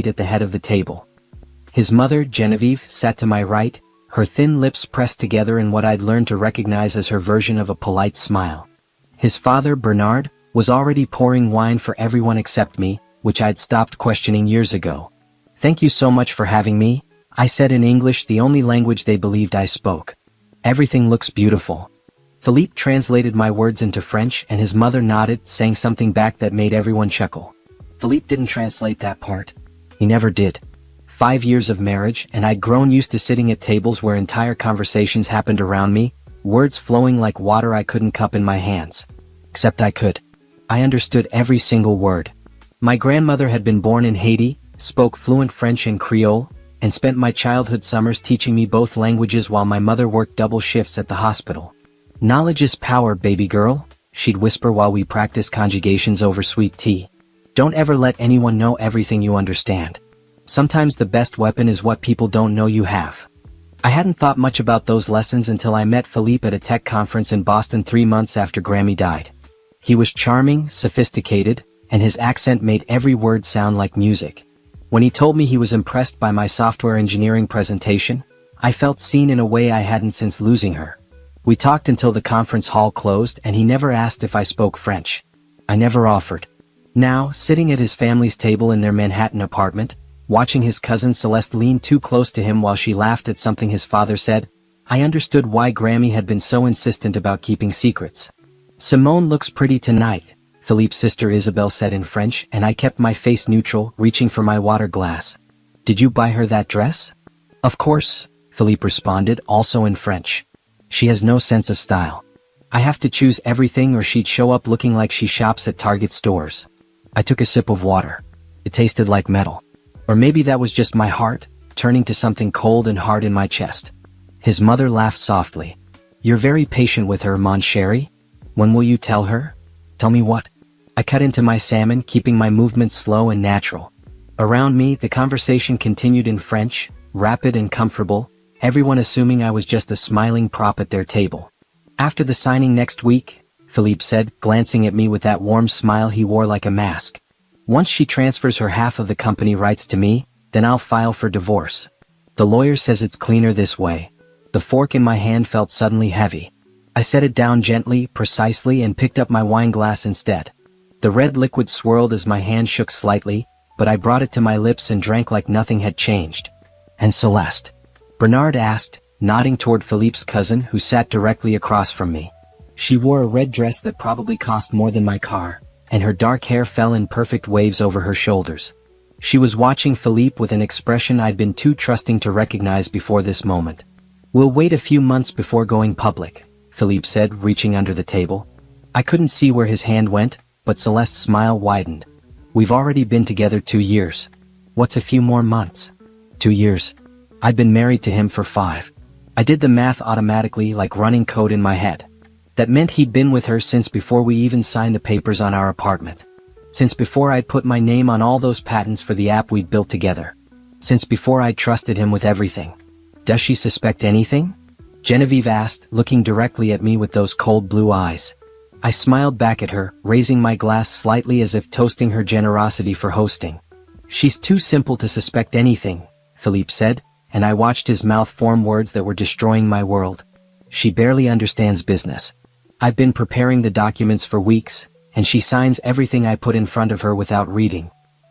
at the head of the table. His mother, Genevieve, sat to my right, her thin lips pressed together in what I'd learned to recognize as her version of a polite smile. His father, Bernard, was already pouring wine for everyone except me, which I'd stopped questioning years ago. "Thank you so much for having me," I said in English, the only language they believed I spoke. "Everything looks beautiful." Philippe translated my words into French and his mother nodded, saying something back that made everyone chuckle. Philippe didn't translate that part. He never did. 5 years of marriage, and I'd grown used to sitting at tables where entire conversations happened around me, words flowing like water I couldn't cup in my hands. Except I could. I understood every single word. My grandmother had been born in Haiti, spoke fluent French and Creole, and spent my childhood summers teaching me both languages while my mother worked double shifts at the hospital. "Knowledge is power, baby girl," she'd whisper while we practiced conjugations over sweet tea. "Don't ever let anyone know everything you understand. Sometimes the best weapon is what people don't know you have." I hadn't thought much about those lessons until I met Philippe at a tech conference in Boston 3 months after Grammy died. He was charming, sophisticated, and his accent made every word sound like music. When he told me he was impressed by my software engineering presentation, I felt seen in a way I hadn't since losing her. We talked until the conference hall closed and he never asked if I spoke French. I never offered. Now, sitting at his family's table in their Manhattan apartment, watching his cousin Celeste lean too close to him while she laughed at something his father said, I understood why Grammy had been so insistent about keeping secrets. "Simone looks pretty tonight," Philippe's sister Isabelle said in French, and I kept my face neutral, reaching for my water glass. "Did you buy her that dress?" "Of course," Philippe responded, also in French. "She has no sense of style. I have to choose everything or she'd show up looking like she shops at Target stores." I took a sip of water. It tasted like metal. Or maybe that was just my heart, turning to something cold and hard in my chest. His mother laughed softly. "You're very patient with her, mon chéri. When will you tell her?" "Tell me what?" I cut into my salmon, keeping my movements slow and natural. Around me, the conversation continued in French, rapid and comfortable, everyone assuming I was just a smiling prop at their table. "After the signing next week," Philippe said, glancing at me with that warm smile he wore like a mask. "Once she transfers her half of the company rights to me, then I'll file for divorce. The lawyer says it's cleaner this way." The fork in my hand felt suddenly heavy. I set it down gently, precisely, and picked up my wine glass instead. The red liquid swirled as my hand shook slightly, but I brought it to my lips and drank like nothing had changed. "And Celeste?" Bernard asked, nodding toward Philippe's cousin who sat directly across from me. She wore a red dress that probably cost more than my car, and her dark hair fell in perfect waves over her shoulders. She was watching Philippe with an expression I'd been too trusting to recognize before this moment. "We'll wait a few months before going public," Philippe said, reaching under the table. I couldn't see where his hand went, but Celeste's smile widened. "We've already been together 2 years. What's a few more months?" 2 years. I'd been married to him for 5. I did the math automatically, like running code in my head. That meant he'd been with her since before we even signed the papers on our apartment. Since before I'd put my name on all those patents for the app we'd built together. Since before I'd trusted him with everything. "Does she suspect anything?" Genevieve asked, looking directly at me with those cold blue eyes. I smiled back at her, raising my glass slightly as if toasting her generosity for hosting. "She's too simple to suspect anything," Philippe said, and I watched his mouth form words that were destroying my world. "She barely understands business. I've been preparing the documents for weeks, and she signs everything I put in front of her without reading.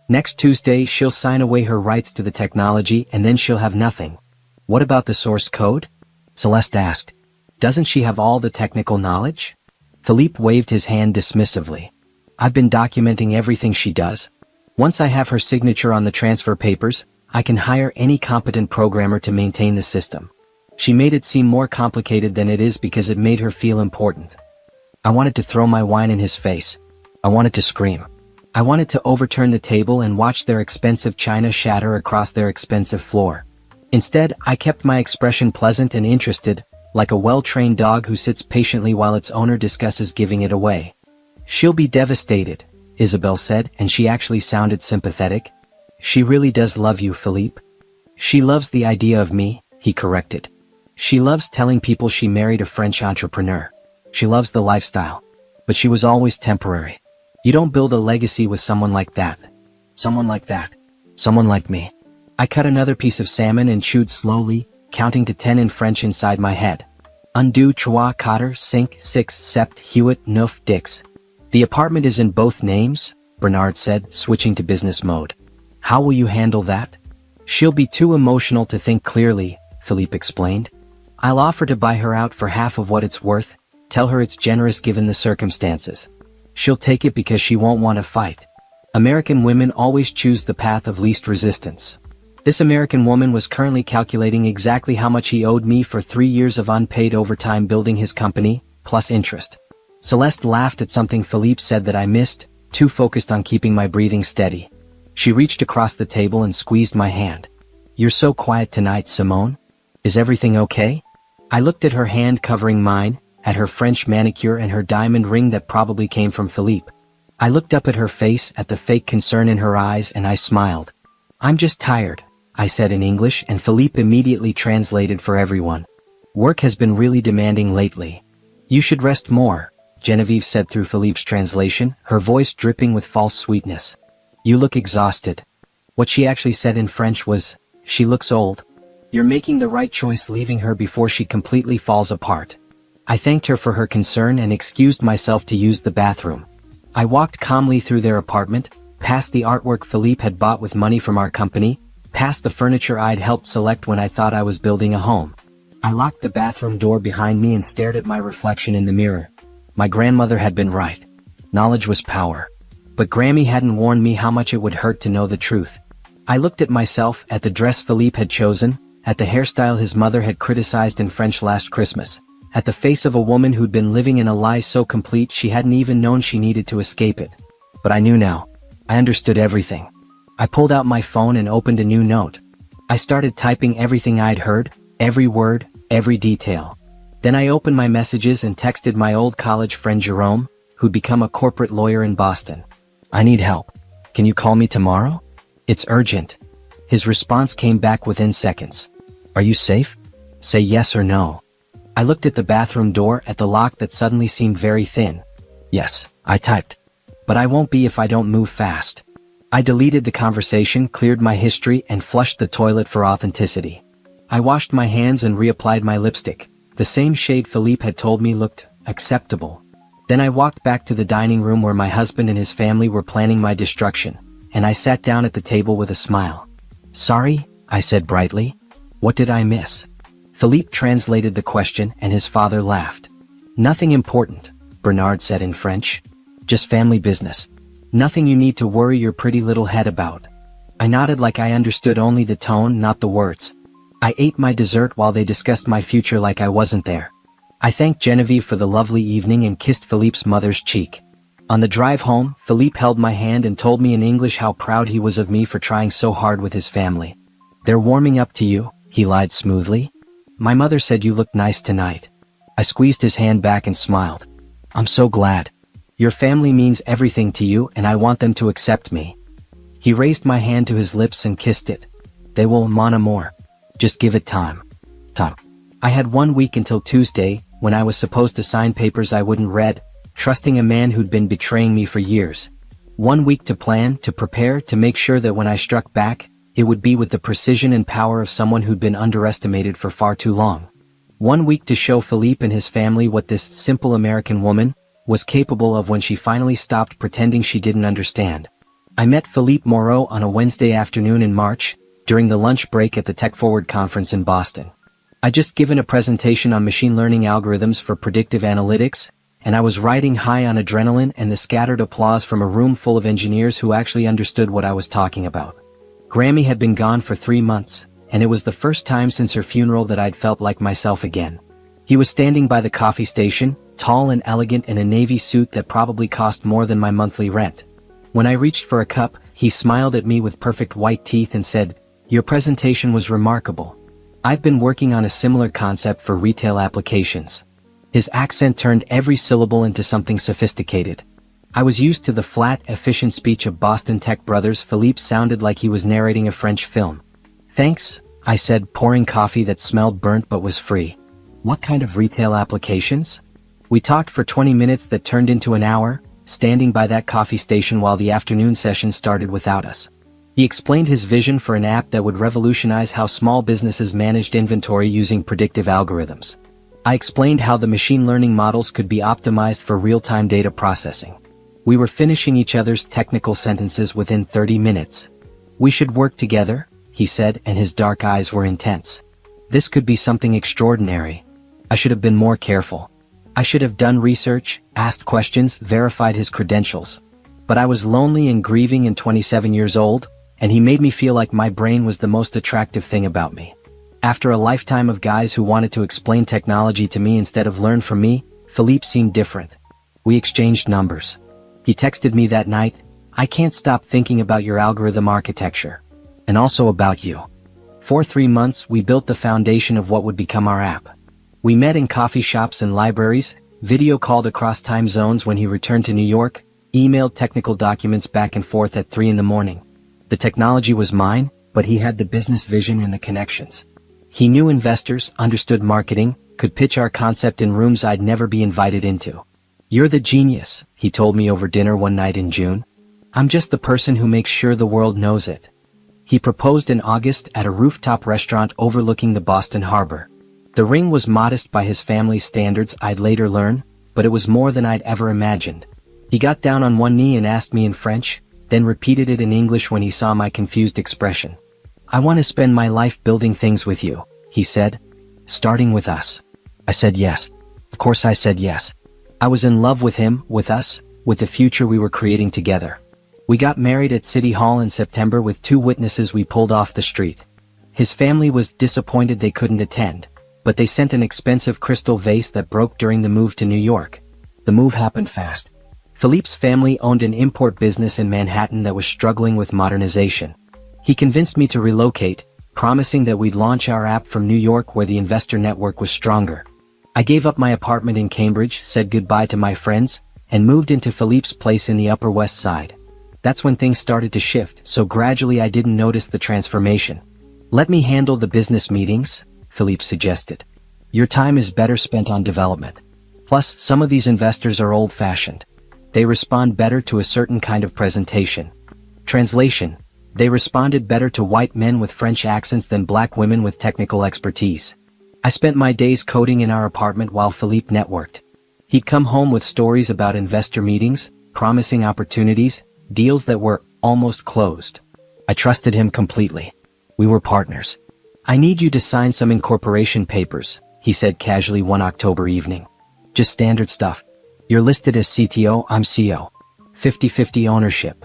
Next Tuesday she'll sign away her rights to the technology and then she'll have nothing." "What about the source code?" Celeste asked. "Doesn't she have all the technical knowledge?" Philippe waved his hand dismissively. "I've been documenting everything she does. Once I have her signature on the transfer papers, I can hire any competent programmer to maintain the system. She made it seem more complicated than it is because it made her feel important." I wanted to throw my wine in his face. I wanted to scream. I wanted to overturn the table and watch their expensive china shatter across their expensive floor. Instead, I kept my expression pleasant and interested, like a well-trained dog who sits patiently while its owner discusses giving it away. "She'll be devastated," Isabelle said, and she actually sounded sympathetic. "She really does love you, Philippe." "She loves the idea of me," he corrected. "She loves telling people she married a French entrepreneur. She loves the lifestyle. But she was always temporary. You don't build a legacy with someone like that. Someone like that." Someone like me. I cut another piece of salmon and chewed slowly, counting to 10 in French inside my head. Un, deux, trois, quatre, cinq, six, sept, huit, neuf, dix. The apartment is in both names, Bernard said, switching to business mode. How will you handle that? She'll be too emotional to think clearly, Philippe explained. I'll offer to buy her out for half of what it's worth, tell her it's generous given the circumstances. She'll take it because she won't want to fight. American women always choose the path of least resistance. This American woman was currently calculating exactly how much he owed me for 3 years of unpaid overtime building his company, plus interest. Celeste laughed at something Philippe said that I missed, too focused on keeping my breathing steady. She reached across the table and squeezed my hand. You're so quiet tonight, Simone. Is everything okay? I looked at her hand covering mine, at her French manicure and her diamond ring that probably came from Philippe. I looked up at her face, at the fake concern in her eyes, and I smiled. I'm just tired, I said in English, and Philippe immediately translated for everyone. Work has been really demanding lately. You should rest more, Genevieve said through Philippe's translation, her voice dripping with false sweetness. You look exhausted. What she actually said in French was, she looks old. You're making the right choice leaving her before she completely falls apart. I thanked her for her concern and excused myself to use the bathroom. I walked calmly through their apartment, past the artwork Philippe had bought with money from our company, past the furniture I'd helped select when I thought I was building a home. I locked the bathroom door behind me and stared at my reflection in the mirror. My grandmother had been right. Knowledge was power. But Grammy hadn't warned me how much it would hurt to know the truth. I looked at myself, at the dress Philippe had chosen, at the hairstyle his mother had criticized in French last Christmas, at the face of a woman who'd been living in a lie so complete she hadn't even known she needed to escape it. But I knew now. I understood everything. I pulled out my phone and opened a new note. I started typing everything I'd heard, every word, every detail. Then I opened my messages and texted my old college friend Jerome, who'd become a corporate lawyer in Boston. I need help. Can you call me tomorrow? It's urgent. His response came back within seconds. Are you safe? Say yes or no. I looked at the bathroom door, at the lock that suddenly seemed very thin. Yes, I typed. But I won't be if I don't move fast. I deleted the conversation, cleared my history, and flushed the toilet for authenticity. I washed my hands and reapplied my lipstick. The same shade Philippe had told me looked acceptable. Then I walked back to the dining room where my husband and his family were planning my destruction, and I sat down at the table with a smile. Sorry, I said brightly. What did I miss? Philippe translated the question and his father laughed. Nothing important, Bernard said in French. Just family business. Nothing you need to worry your pretty little head about. I nodded like I understood only the tone, not the words. I ate my dessert while they discussed my future like I wasn't there. I thanked Genevieve for the lovely evening and kissed Philippe's mother's cheek. On the drive home, Philippe held my hand and told me in English how proud he was of me for trying so hard with his family. They're warming up to you, he lied smoothly. My mother said you looked nice tonight. I squeezed his hand back and smiled. I'm so glad. Your family means everything to you and I want them to accept me. He raised my hand to his lips and kissed it. They will, mon amour. Just give it time. Time. I had 1 week until Tuesday, when I was supposed to sign papers I wouldn't read, trusting a man who'd been betraying me for years. 1 week to plan, to prepare, to make sure that when I struck back, it would be with the precision and power of someone who'd been underestimated for far too long. 1 week to show Philippe and his family what this simple American woman was capable of when she finally stopped pretending she didn't understand. I met Philippe Moreau on a Wednesday afternoon in March, during the lunch break at the Tech Forward conference in Boston. I'd just given a presentation on machine learning algorithms for predictive analytics, and I was riding high on adrenaline and the scattered applause from a room full of engineers who actually understood what I was talking about. Grammy had been gone for 3 months, and it was the first time since her funeral that I'd felt like myself again. He was standing by the coffee station, tall and elegant in a navy suit that probably cost more than my monthly rent. When I reached for a cup, he smiled at me with perfect white teeth and said, "Your presentation was remarkable. I've been working on a similar concept for retail applications." His accent turned every syllable into something sophisticated. I was used to the flat, efficient speech of Boston tech brothers. Philippe sounded like he was narrating a French film. "Thanks," I said, pouring coffee that smelled burnt but was free. "What kind of retail applications?" We talked for 20 minutes that turned into an hour, standing by that coffee station while the afternoon session started without us. He explained his vision for an app that would revolutionize how small businesses managed inventory using predictive algorithms. I explained how the machine learning models could be optimized for real-time data processing. We were finishing each other's technical sentences within 30 minutes. "We should work together," he said, and his dark eyes were intense. "This could be something extraordinary. I should have been more careful. I should have done research, asked questions, verified his credentials. But I was lonely and grieving and 27 years old, and he made me feel like my brain was the most attractive thing about me." After a lifetime of guys who wanted to explain technology to me instead of learn from me, Philippe seemed different. We exchanged numbers. He texted me that night, "I can't stop thinking about your algorithm architecture. And also about you." For 3 months, we built the foundation of what would become our app. We met in coffee shops and libraries, video called across time zones when he returned to New York, emailed technical documents back and forth at 3 in the morning. The technology was mine, but he had the business vision and the connections. He knew investors, understood marketing, could pitch our concept in rooms I'd never be invited into. "You're the genius," he told me over dinner one night in June. "I'm just the person who makes sure the world knows it." He proposed in August at a rooftop restaurant overlooking the Boston Harbor. The ring was modest by his family's standards, I'd later learn, but it was more than I'd ever imagined. He got down on one knee and asked me in French, then repeated it in English when he saw my confused expression. "I want to spend my life building things with you," he said. "Starting with us." I said yes. Of course I said yes. I was in love with him, with us, with the future we were creating together. We got married at City Hall in September with 2 witnesses we pulled off the street. His family was disappointed they couldn't attend, but they sent an expensive crystal vase that broke during the move to New York. The move happened fast. Philippe's family owned an import business in Manhattan that was struggling with modernization. He convinced me to relocate, promising that we'd launch our app from New York where the investor network was stronger. I gave up my apartment in Cambridge, said goodbye to my friends, and moved into Philippe's place in the Upper West Side. That's when things started to shift, so gradually I didn't notice the transformation. "Let me handle the business meetings," Philippe suggested. "Your time is better spent on development. Plus, some of these investors are old-fashioned. They respond better to a certain kind of presentation." Translation: they responded better to white men with French accents than black women with technical expertise. I spent my days coding in our apartment while Philippe networked. He'd come home with stories about investor meetings, promising opportunities, deals that were almost closed. I trusted him completely. We were partners. "I need you to sign some incorporation papers," he said casually one October evening. "Just standard stuff. You're listed as CTO, I'm CO. 50-50 ownership."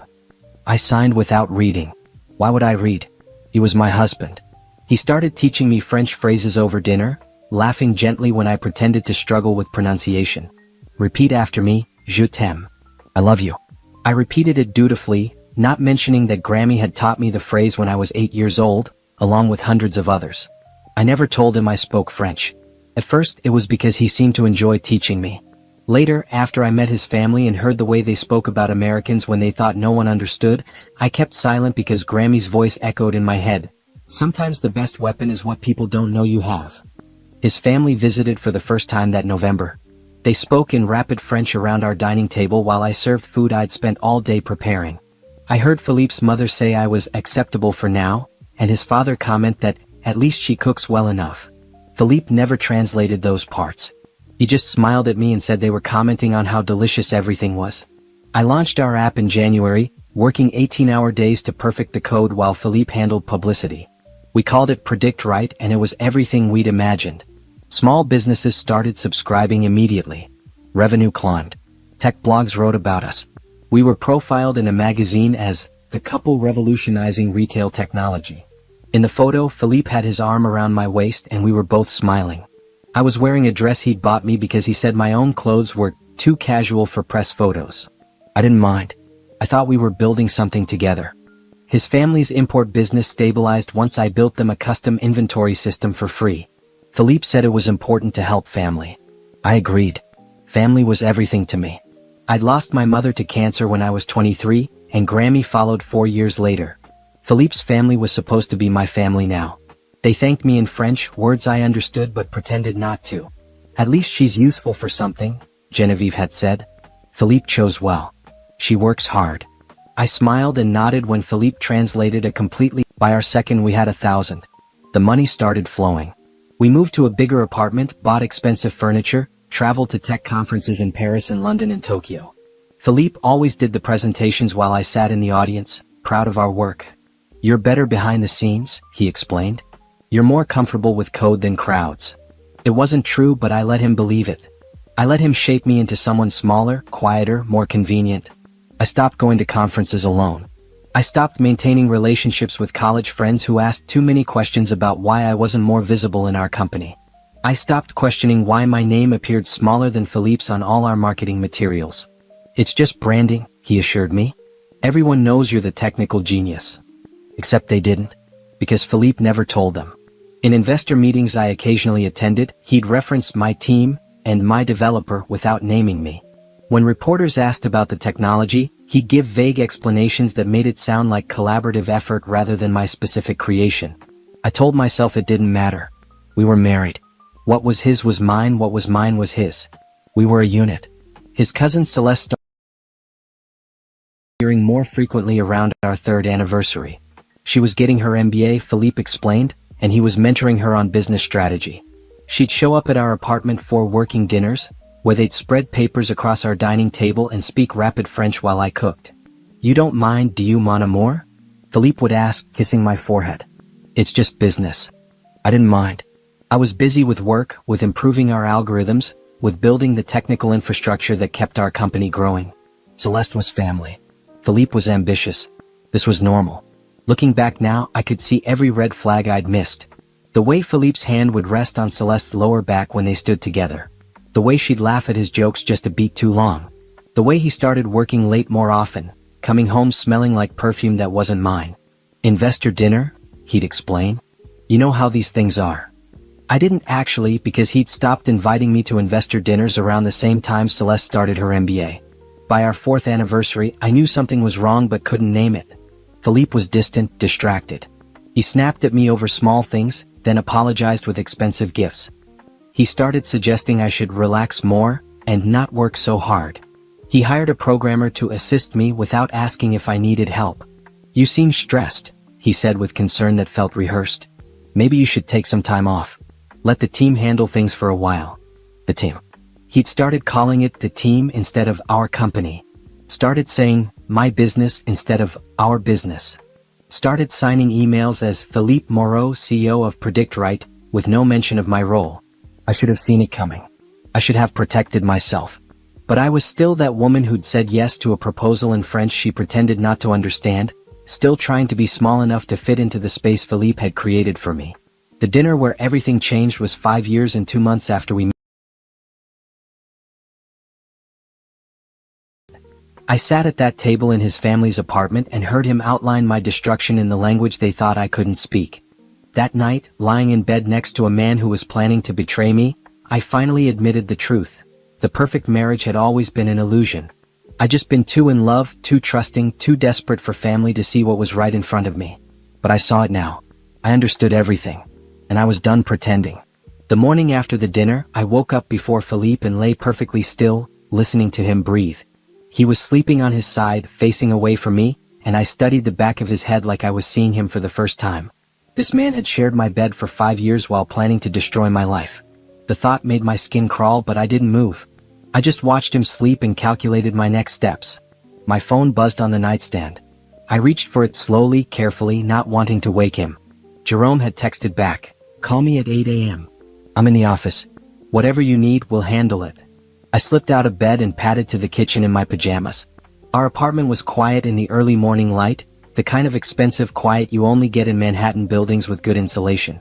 I signed without reading. Why would I read? He was my husband. He started teaching me French phrases over dinner, laughing gently when I pretended to struggle with pronunciation. "Repeat after me, je t'aime. I love you." I repeated it dutifully, not mentioning that Grammy had taught me the phrase when I was 8 years old, along with hundreds of others. I never told him I spoke French. At first, it was because he seemed to enjoy teaching me. Later, after I met his family and heard the way they spoke about Americans when they thought no one understood, I kept silent because Grammy's voice echoed in my head. "Sometimes the best weapon is what people don't know you have." His family visited for the first time that November. They spoke in rapid French around our dining table while I served food I'd spent all day preparing. I heard Philippe's mother say I was acceptable for now, and his father comment that, "At least she cooks well enough." Philippe never translated those parts. He just smiled at me and said they were commenting on how delicious everything was. I launched our app in January, working 18-hour days to perfect the code while Philippe handled publicity. We called it Predict Right, and it was everything we'd imagined. Small businesses started subscribing immediately. Revenue climbed. Tech blogs wrote about us. We were profiled in a magazine as the couple revolutionizing retail technology. In the photo, Philippe had his arm around my waist and we were both smiling. I was wearing a dress he'd bought me because he said my own clothes were too casual for press photos. I didn't mind. I thought we were building something together. His family's import business stabilized once I built them a custom inventory system for free. Philippe said it was important to help family. I agreed. Family was everything to me. I'd lost my mother to cancer when I was 23, and Grammy followed 4 years later. Philippe's family was supposed to be my family now. They thanked me in French, words I understood but pretended not to. "At least she's useful for something," Genevieve had said. Philippe chose well. "She works hard." I smiled and nodded when Philippe translated a completely. By our second we had 1,000. The money started flowing. We moved to a bigger apartment, bought expensive furniture, traveled to tech conferences in Paris and London and Tokyo. Philippe always did the presentations while I sat in the audience, proud of our work. You're better behind the scenes, he explained. You're more comfortable with code than crowds. It wasn't true, but I let him believe it. I let him shape me into someone smaller, quieter, more convenient. I stopped going to conferences alone. I stopped maintaining relationships with college friends who asked too many questions about why I wasn't more visible in our company. I stopped questioning why my name appeared smaller than Philippe's on all our marketing materials. It's just branding, he assured me. Everyone knows you're the technical genius. Except they didn't. Because Philippe never told them. In investor meetings I occasionally attended, he'd reference my team and my developer without naming me. When reporters asked about the technology, he'd give vague explanations that made it sound like collaborative effort rather than my specific creation. I told myself it didn't matter. We were married. What was his was mine, what was mine was his. We were a unit. His cousin Celeste started appearing more frequently around our 3rd anniversary. She was getting her MBA, Philippe explained, and he was mentoring her on business strategy. She'd show up at our apartment for working dinners, where they'd spread papers across our dining table and speak rapid French while I cooked. You don't mind, do you, mon amour? Philippe would ask, kissing my forehead. It's just business. I didn't mind. I was busy with work, with improving our algorithms, with building the technical infrastructure that kept our company growing. Celeste was family. Philippe was ambitious. This was normal. Looking back now, I could see every red flag I'd missed. The way Philippe's hand would rest on Celeste's lower back when they stood together. The way she'd laugh at his jokes just a beat too long. The way he started working late more often, coming home smelling like perfume that wasn't mine. Investor dinner, he'd explain. You know how these things are. I didn't actually, because he'd stopped inviting me to investor dinners around the same time Celeste started her MBA. By our 4th anniversary, I knew something was wrong but couldn't name it. Philippe was distant, distracted. He snapped at me over small things, then apologized with expensive gifts. He started suggesting I should relax more and not work so hard. He hired a programmer to assist me without asking if I needed help. You seem stressed, he said with concern that felt rehearsed. Maybe you should take some time off. Let the team handle things for a while. The team. He'd started calling it the team instead of our company. Started saying, my business instead of our business. Started signing emails as Philippe Moreau, CEO of PredictRight, with no mention of my role. I should have seen it coming. I should have protected myself. But I was still that woman who'd said yes to a proposal in French she pretended not to understand, still trying to be small enough to fit into the space Philippe had created for me. The dinner where everything changed was 5 years and 2 months after we met. I sat at that table in his family's apartment and heard him outline my destruction in the language they thought I couldn't speak. That night, lying in bed next to a man who was planning to betray me, I finally admitted the truth. The perfect marriage had always been an illusion. I'd just been too in love, too trusting, too desperate for family to see what was right in front of me. But I saw it now. I understood everything. And I was done pretending. The morning after the dinner, I woke up before Philippe and lay perfectly still, listening to him breathe. He was sleeping on his side, facing away from me, and I studied the back of his head like I was seeing him for the first time. This man had shared my bed for 5 years while planning to destroy my life. The thought made my skin crawl, but I didn't move. I just watched him sleep and calculated my next steps. My phone buzzed on the nightstand. I reached for it slowly, carefully, not wanting to wake him. Jerome had texted back, "Call me at 8 a.m. I'm in the office. Whatever you need, we'll handle it." I slipped out of bed and padded to the kitchen in my pajamas. Our apartment was quiet in the early morning light, the kind of expensive quiet you only get in Manhattan buildings with good insulation.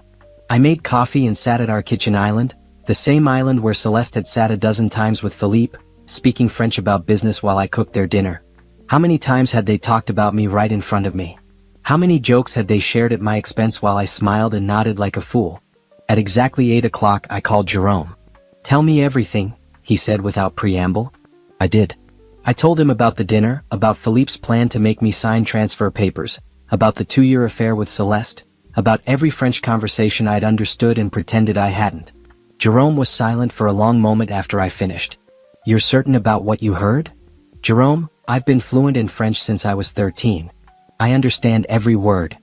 I made coffee and sat at our kitchen island, the same island where Celeste had sat a dozen times with Philippe, speaking French about business while I cooked their dinner. How many times had they talked about me right in front of me? How many jokes had they shared at my expense while I smiled and nodded like a fool? At exactly 8 o'clock I called Jerome. "Tell me everything," he said without preamble. I did. I told him about the dinner, about Philippe's plan to make me sign transfer papers, about the 2-year affair with Celeste, about every French conversation I'd understood and pretended I hadn't. Jerome was silent for a long moment after I finished. "You're certain about what you heard?" "Jerome, I've been fluent in French since I was 13. I understand every word.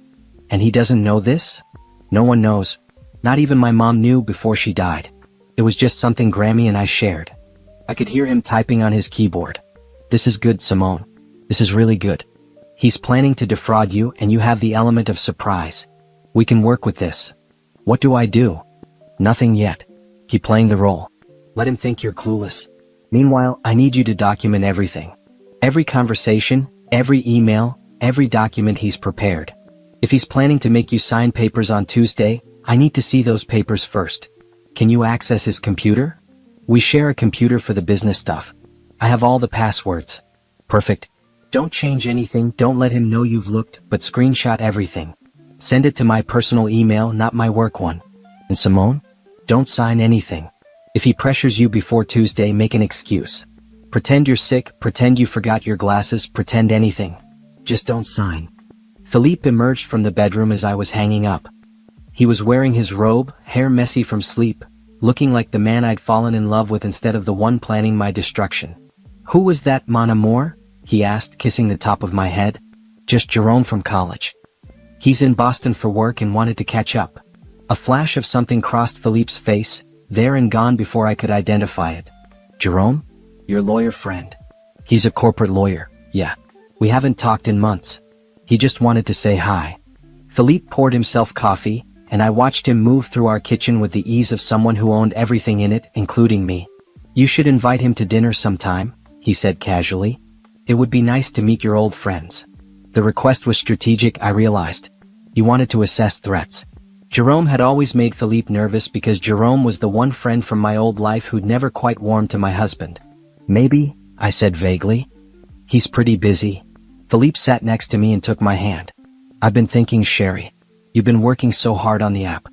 And he doesn't know this? No one knows. Not even my mom knew before she died. It was just something Grammy and I shared. I could hear him typing on his keyboard. This is good, Simone. This is really good. He's planning to defraud you and you have the element of surprise. We can work with this. What do I do? Nothing yet. Keep playing the role. Let him think you're clueless. Meanwhile, I need you to document everything. Every conversation, every email, every document he's prepared. If he's planning to make you sign papers on Tuesday, I need to see those papers first. Can you access his computer? We share a computer for the business stuff. I have all the passwords. Perfect. Don't change anything, don't let him know you've looked, but screenshot everything. Send it to my personal email, not my work one. And Simone? Don't sign anything. If he pressures you before Tuesday, make an excuse. Pretend you're sick, pretend you forgot your glasses, pretend anything. Just don't sign. Philippe emerged from the bedroom as I was hanging up. He was wearing his robe, hair messy from sleep, looking like the man I'd fallen in love with instead of the one planning my destruction. Who was that, mon amour? He asked, kissing the top of my head. Just Jerome from college. He's in Boston for work and wanted to catch up. A flash of something crossed Philippe's face, there and gone before I could identify it. Jerome? Your lawyer friend. He's a corporate lawyer, yeah. We haven't talked in months. He just wanted to say hi. Philippe poured himself coffee, and I watched him move through our kitchen with the ease of someone who owned everything in it, including me. You should invite him to dinner sometime, he said casually. It would be nice to meet your old friends. The request was strategic, I realized. He wanted to assess threats. Jerome had always made Philippe nervous because Jerome was the one friend from my old life who'd never quite warmed to my husband. Maybe, I said vaguely. He's pretty busy. Philippe sat next to me and took my hand. I've been thinking, Sherry. You've been working so hard on the app.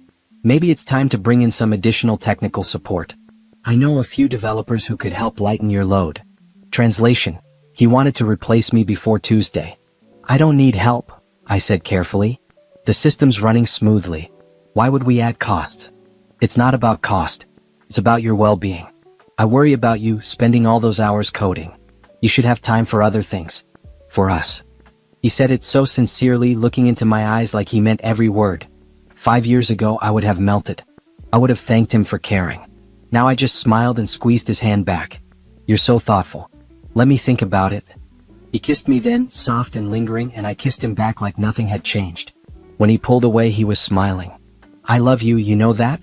Maybe it's time to bring in some additional technical support. I know a few developers who could help lighten your load. Translation. He wanted to replace me before Tuesday. I don't need help, I said carefully. The system's running smoothly. Why would we add costs? It's not about cost. It's about your well-being. I worry about you spending all those hours coding. You should have time for other things. For us. He said it so sincerely, looking into my eyes like he meant every word. 5 years ago, I would have melted. I would have thanked him for caring. Now I just smiled and squeezed his hand back. You're so thoughtful. Let me think about it. He kissed me then, soft and lingering, and I kissed him back like nothing had changed. When he pulled away, he was smiling. I love you, you know that?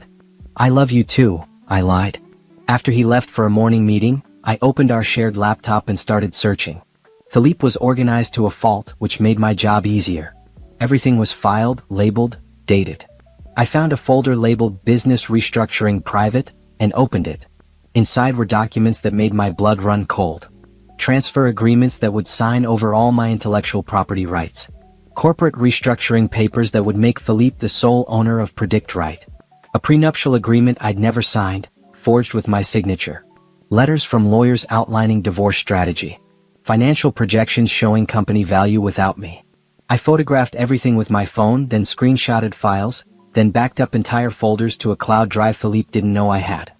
I love you too, I lied. After he left for a morning meeting, I opened our shared laptop and started searching. Philippe was organized to a fault, which made my job easier. Everything was filed, labeled, dated. I found a folder labeled Business Restructuring Private, and opened it. Inside were documents that made my blood run cold. Transfer agreements that would sign over all my intellectual property rights. Corporate restructuring papers that would make Philippe the sole owner of PredictRight. A prenuptial agreement I'd never signed, forged with my signature. Letters from lawyers outlining divorce strategy. Financial projections showing company value without me. I photographed everything with my phone, then screenshotted files, then backed up entire folders to a cloud drive Philippe didn't know I had.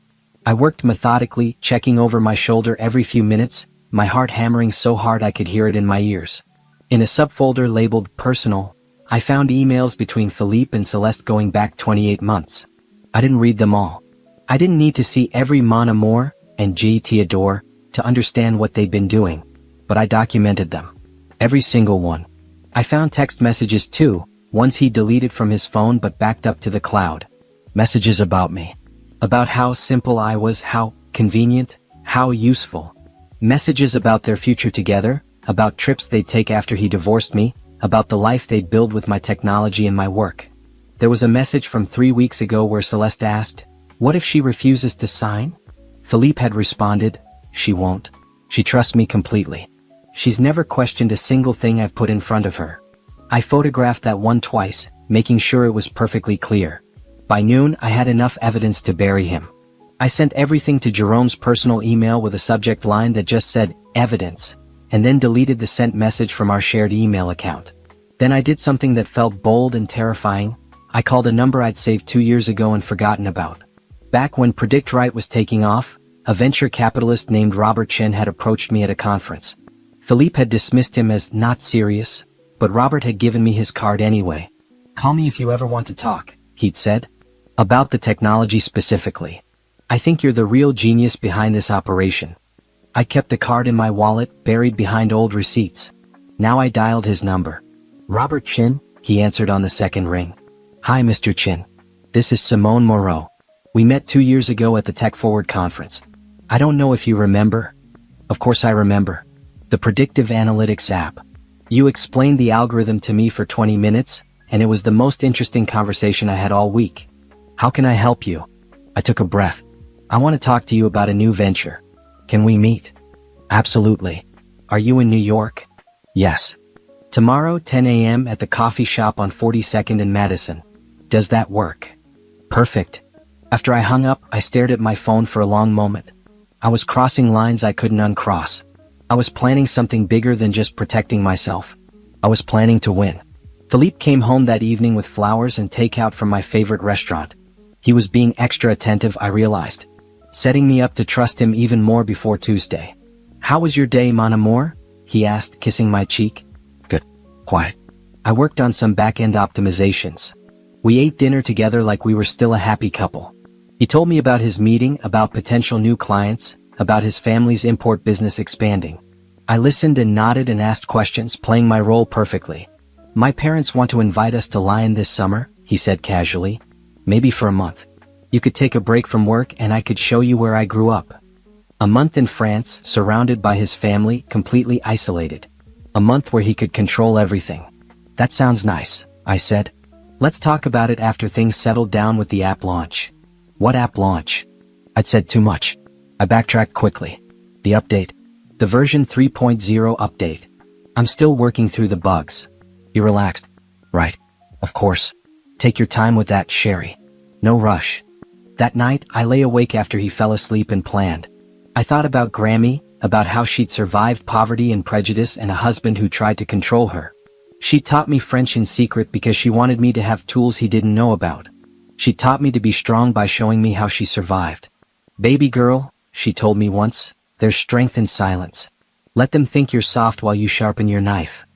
I worked methodically, checking over my shoulder every few minutes, my heart hammering so hard I could hear it in my ears. In a subfolder labeled Personal, I found emails between Philippe and Celeste going back 28 months. I didn't read them all. I didn't need to see every Mon Amour and G. Theodore to understand what they'd been doing, but I documented them. Every single one. I found text messages too, ones he deleted from his phone but backed up to the cloud. Messages about me. About how simple I was, how convenient, how useful. Messages about their future together, about trips they'd take after he divorced me, about the life they'd build with my technology and my work. There was a message from 3 weeks ago where Celeste asked, "What if she refuses to sign?" Philippe had responded, "She won't. She trusts me completely. She's never questioned a single thing I've put in front of her." I photographed that one twice, making sure it was perfectly clear. By noon, I had enough evidence to bury him. I sent everything to Jerome's personal email with a subject line that just said, "Evidence," and then deleted the sent message from our shared email account. Then I did something that felt bold and terrifying. I called a number I'd saved 2 years ago and forgotten about. Back when PredictRight was taking off, a venture capitalist named Robert Chen had approached me at a conference. Philippe had dismissed him as not serious, but Robert had given me his card anyway. "Call me if you ever want to talk," he'd said. "About the technology specifically. I think you're the real genius behind this operation." I kept the card in my wallet, buried behind old receipts. Now I dialed his number. "Robert Chin," he answered on the second ring. "Hi, Mr. Chin. This is Simone Moreau. We met 2 years ago at the Tech Forward conference. I don't know if you remember." "Of course I remember. The predictive analytics app. You explained the algorithm to me for 20 minutes, and it was the most interesting conversation I had all week. How can I help you?" I took a breath. "I want to talk to you about a new venture. Can we meet?" "Absolutely. Are you in New York?" "Yes. Tomorrow, 10 a.m. at the coffee shop on 42nd and Madison. Does that work?" "Perfect." After I hung up, I stared at my phone for a long moment. I was crossing lines I couldn't uncross. I was planning something bigger than just protecting myself. I was planning to win. Philippe came home that evening with flowers and takeout from my favorite restaurant. He was being extra attentive, I realized, setting me up to trust him even more before Tuesday. "How was your day, mon amour?" he asked, kissing my cheek. "Good. Quiet. I worked on some back-end optimizations. We ate dinner together like we were still a happy couple." He told me about his meeting, about potential new clients, about his family's import business expanding. I listened and nodded and asked questions, playing my role perfectly. "My parents want to invite us to Lyon this summer," he said casually. "Maybe for a month. You could take a break from work and I could show you where I grew up." A month in France, surrounded by his family, completely isolated. A month where he could control everything. "That sounds nice," I said. "Let's talk about it after things settled down with the app launch." "What app launch?" I'd said too much. I backtracked quickly. "The update. The version 3.0 update. I'm still working through the bugs." He relaxed. "Right. Of course. Take your time with that, Sherry. No rush." That night, I lay awake after he fell asleep and planned. I thought about Grammy, about how she'd survived poverty and prejudice and a husband who tried to control her. She taught me French in secret because she wanted me to have tools he didn't know about. She taught me to be strong by showing me how she survived. "Baby girl," she told me once, "there's strength in silence. Let them think you're soft while you sharpen your knife."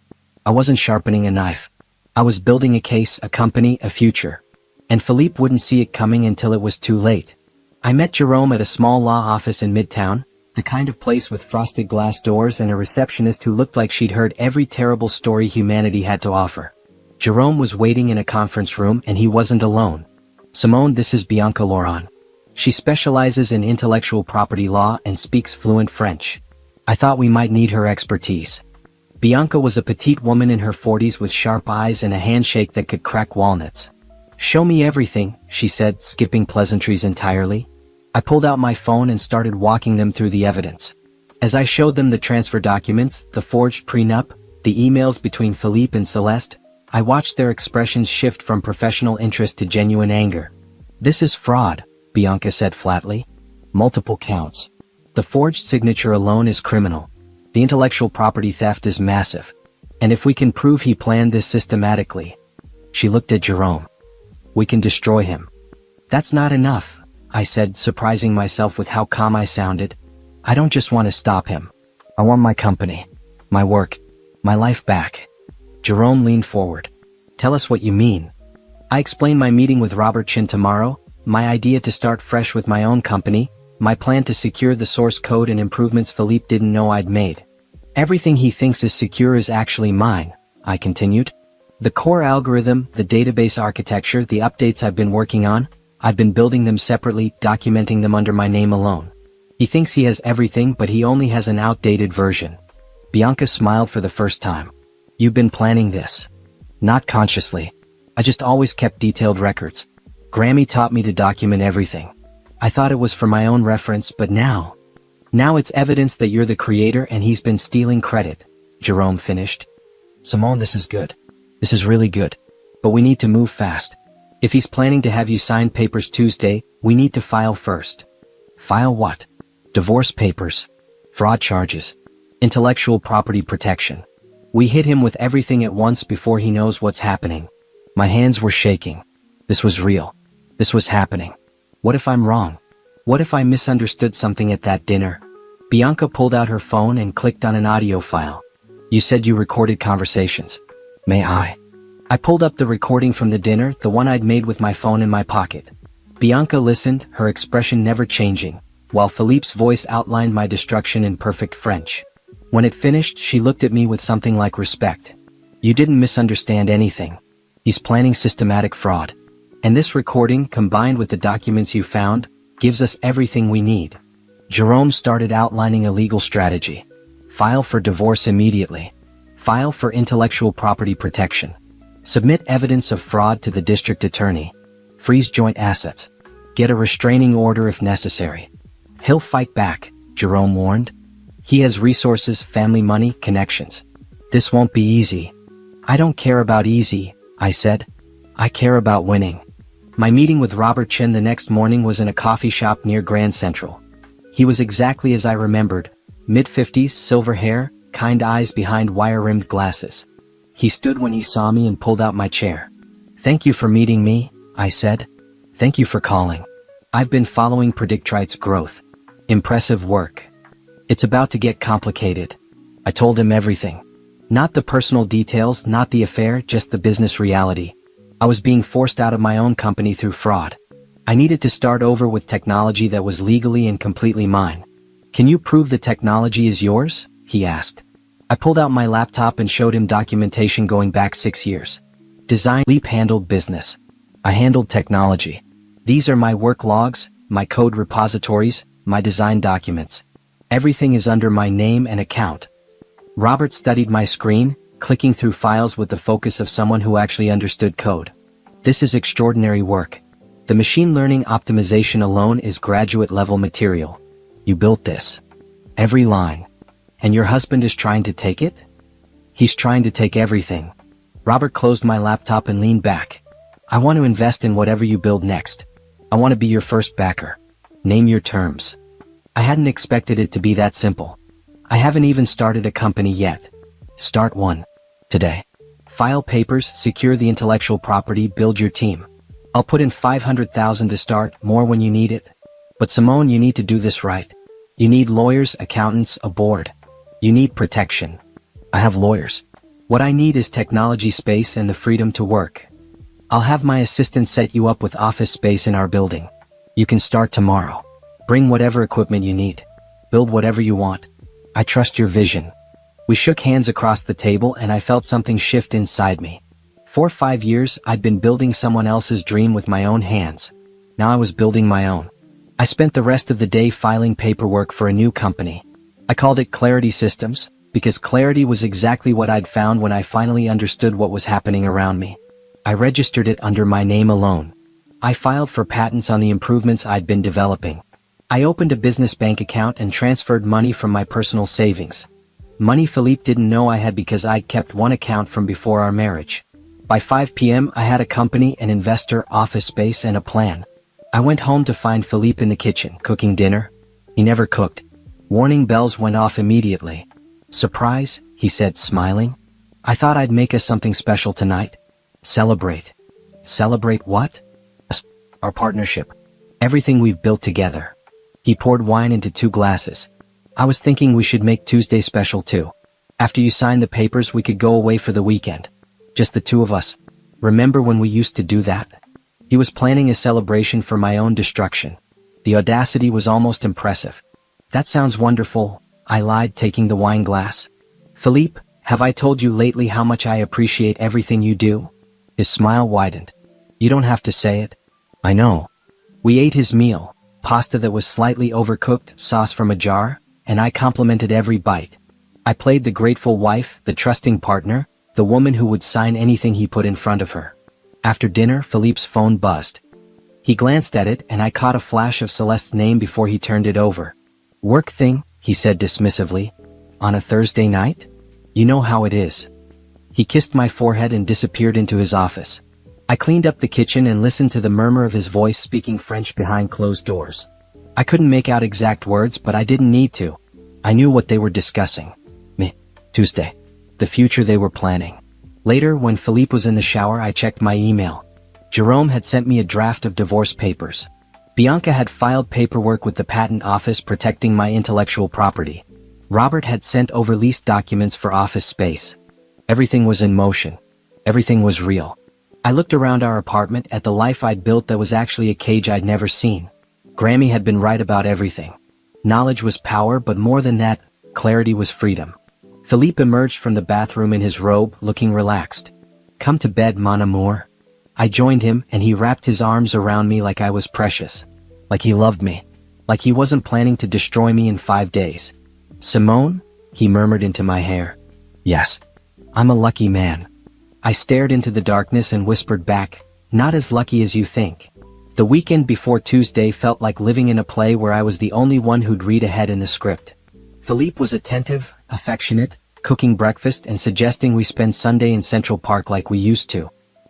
I wasn't sharpening a knife. I was building a case, a company, a future. And Philippe wouldn't see it coming until it was too late. I met Jerome at a small law office in Midtown, the kind of place with frosted glass doors and a receptionist who looked like she'd heard every terrible story humanity had to offer. Jerome was waiting in a conference room and he wasn't alone. "Simone, this is Bianca Laurent. She specializes in intellectual property law and speaks fluent French. I thought we might need her expertise." Bianca was a petite woman in her 40s with sharp eyes and a handshake that could crack walnuts. "Show me everything," she said, skipping pleasantries entirely. I pulled out my phone and started walking them through the evidence. As I showed them the transfer documents, the forged prenup, the emails between Philippe and Celeste, I watched their expressions shift from professional interest to genuine anger. "This is fraud," Bianca said flatly. "Multiple counts. The forged signature alone is criminal. The intellectual property theft is massive. And if we can prove he planned this systematically..." She looked at Jerome. "We can destroy him." "That's not enough," I said, surprising myself with how calm I sounded. "I don't just want to stop him. I want my company, my work, my life back." Jerome leaned forward. "Tell us what you mean." I explained my meeting with Robert Chin tomorrow, my idea to start fresh with my own company, my plan to secure the source code and improvements Philippe didn't know I'd made. "Everything he thinks is secure is actually mine," I continued. "The core algorithm, the database architecture, the updates I've been working on, I've been building them separately, documenting them under my name alone. He thinks he has everything, but he only has an outdated version." Bianca smiled for the first time. "You've been planning this." "Not consciously. I just always kept detailed records. Grammy taught me to document everything. I thought it was for my own reference, but now it's evidence that you're the creator and he's been stealing credit," Jerome finished. "Simone, this is good. This is really good. But we need to move fast. If he's planning to have you sign papers Tuesday, we need to file first." "File what?" "Divorce papers. Fraud charges. Intellectual property protection. We hit him with everything at once before he knows what's happening." My hands were shaking. This was real. This was happening. What if I'm wrong? What if I misunderstood something at that dinner? Bianca pulled out her phone and clicked on an audio file. You said you recorded conversations. May I? I pulled up the recording from the dinner, the one I'd made with my phone in my pocket. Bianca listened, her expression never changing, while Philippe's voice outlined my destruction in perfect French. When it finished, she looked at me with something like respect. You didn't misunderstand anything. He's planning systematic fraud. And this recording, combined with the documents you found, gives us everything we need. Jerome started outlining a legal strategy. File for divorce immediately. File for intellectual property protection. Submit evidence of fraud to the district attorney. Freeze joint assets. Get a restraining order if necessary. He'll fight back, Jerome warned. He has resources, family money, connections. This won't be easy. I don't care about easy, I said. I care about winning. My meeting with Robert Chen the next morning was in a coffee shop near Grand Central. He was exactly as I remembered, mid-50s, silver hair, kind eyes behind wire-rimmed glasses. He stood when he saw me and pulled out my chair. Thank you for meeting me, I said. Thank you for calling. I've been following Predictrite's growth. Impressive work. It's about to get complicated. I told him everything. Not the personal details, not the affair, just the business reality. I was being forced out of my own company through fraud. I needed to start over with technology that was legally and completely mine. Can you prove the technology is yours? He asked. I pulled out my laptop and showed him documentation going back 6 years. Design Leap handled business. I handled technology. These are my work logs, my code repositories, my design documents. Everything is under my name and account. Robert studied my screen, clicking through files with the focus of someone who actually understood code. This is extraordinary work. The machine learning optimization alone is graduate-level material. You built this. Every line. And your husband is trying to take it? He's trying to take everything. Robert closed my laptop and leaned back. I want to invest in whatever you build next. I want to be your first backer. Name your terms. I hadn't expected it to be that simple. I haven't even started a company yet. Start one. Today. File papers, secure the intellectual property, build your team. I'll put in $500,000 to start, more when you need it. But Simone, you need to do this right. You need lawyers, accountants, a board. You need protection. I have lawyers. What I need is technology space and the freedom to work. I'll have my assistant set you up with office space in our building. You can start tomorrow. Bring whatever equipment you need. Build whatever you want. I trust your vision. We shook hands across the table and I felt something shift inside me. For 5 years, I'd been building someone else's dream with my own hands. Now I was building my own. I spent the rest of the day filing paperwork for a new company. I called it Clarity Systems, because clarity was exactly what I'd found when I finally understood what was happening around me. I registered it under my name alone. I filed for patents on the improvements I'd been developing. I opened a business bank account and transferred money from my personal savings. Money Philippe didn't know I had because I'd kept one account from before our marriage. By 5 p.m. I had a company, an investor, office space, and a plan. I went home to find Philippe in the kitchen, cooking dinner. He never cooked. Warning bells went off immediately. Surprise, he said, smiling. I thought I'd make us something special tonight. Celebrate. Celebrate what? Our partnership. Everything we've built together. He poured wine into 2 glasses. I was thinking we should make Tuesday special too. After you sign the papers, we could go away for the weekend. Just the 2 of us. Remember when we used to do that? He was planning a celebration for my own destruction. The audacity was almost impressive. That sounds wonderful, I lied, taking the wine glass. Philippe, have I told you lately how much I appreciate everything you do? His smile widened. You don't have to say it. I know. We ate his meal, pasta that was slightly overcooked, sauce from a jar, and I complimented every bite. I played the grateful wife, the trusting partner, the woman who would sign anything he put in front of her. After dinner, Philippe's phone buzzed. He glanced at it and I caught a flash of Celeste's name before he turned it over. Work thing, he said dismissively. On a Thursday night? You know how it is. He kissed my forehead and disappeared into his office. I cleaned up the kitchen and listened to the murmur of his voice speaking French behind closed doors. I couldn't make out exact words, but I didn't need to. I knew what they were discussing. Tuesday. The future they were planning. Later, when Philippe was in the shower, I checked my email. Jerome had sent me a draft of divorce papers. Bianca had filed paperwork with the patent office protecting my intellectual property. Robert had sent over leased documents for office space. Everything was in motion. Everything was real. I looked around our apartment at the life I'd built that was actually a cage I'd never seen. Grammy had been right about everything. Knowledge was power, but more than that, clarity was freedom. Philippe emerged from the bathroom in his robe, looking relaxed. "Come to bed, mon amour." I joined him, and he wrapped his arms around me like I was precious. Like he loved me. Like he wasn't planning to destroy me in 5 days. "Simone?" he murmured into my hair. "Yes. I'm a lucky man." I stared into the darkness and whispered back, "Not as lucky as you think." The weekend before Tuesday felt like living in a play where I was the only one who'd read ahead in the script. Philippe was attentive, affectionate, cooking breakfast and suggesting we spend Sunday in Central Park like we used to.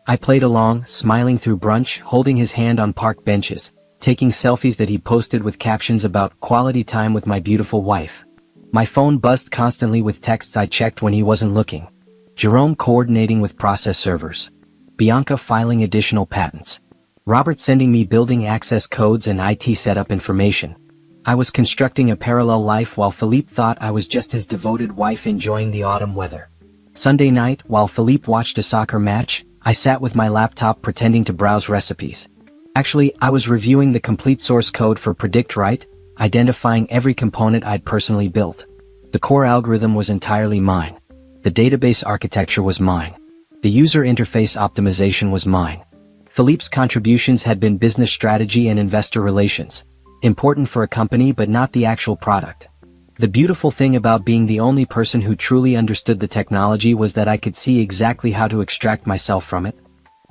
I played along, smiling through brunch, holding his hand on park benches, taking selfies that he posted with captions about quality time with my beautiful wife. My phone buzzed constantly with texts I checked when he wasn't looking. Jerome coordinating with process servers. Bianca filing additional patents. Robert sending me building access codes and IT setup information. I was constructing a parallel life while Philippe thought I was just his devoted wife enjoying the autumn weather. Sunday night, while Philippe watched a soccer match, I sat with my laptop pretending to browse recipes. Actually, I was reviewing the complete source code for Predict Right, identifying every component I'd personally built. The core algorithm was entirely mine. The database architecture was mine. The user interface optimization was mine. Philippe's contributions had been business strategy and investor relations. Important for a company but not the actual product. The beautiful thing about being the only person who truly understood the technology was that I could see exactly how to extract myself from it.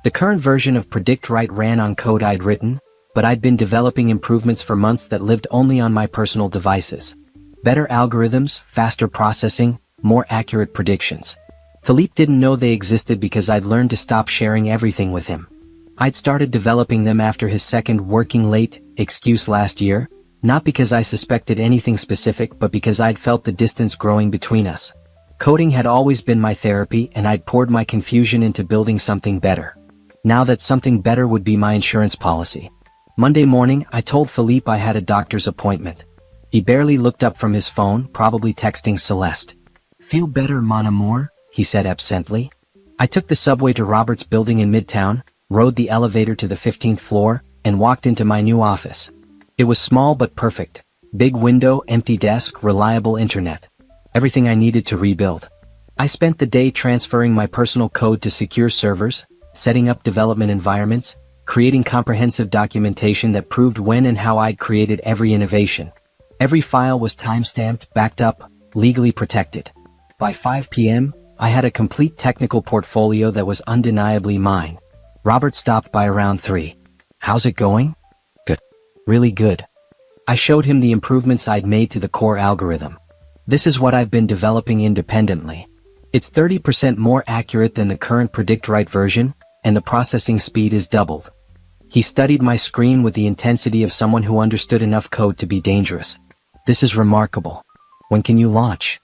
The current version of Predict Right ran on code I'd written, but I'd been developing improvements for months that lived only on my personal devices. Better algorithms, faster processing, more accurate predictions. Philippe didn't know they existed because I'd learned to stop sharing everything with him. I'd started developing them after his second working late excuse last year, not because I suspected anything specific but because I'd felt the distance growing between us. Coding had always been my therapy and I'd poured my confusion into building something better. Now that something better would be my insurance policy. Monday morning, I told Philippe I had a doctor's appointment. He barely looked up from his phone, probably texting Celeste. "Feel better, mon amour?" he said absently. I took the subway to Robert's building in Midtown, rode the elevator to the 15th floor, and walked into my new office. It was small but perfect. Big window, empty desk, reliable internet. Everything I needed to rebuild. I spent the day transferring my personal code to secure servers, setting up development environments, creating comprehensive documentation that proved when and how I'd created every innovation. Every file was timestamped, backed up, legally protected. By 5 p.m., I had a complete technical portfolio that was undeniably mine. Robert stopped by around 3. "How's it going?" "Good. Really good." I showed him the improvements I'd made to the core algorithm. "This is what I've been developing independently. It's 30% more accurate than the current Predict Right version, and the processing speed is doubled." He studied my screen with the intensity of someone who understood enough code to be dangerous. "This is remarkable. When can you launch?"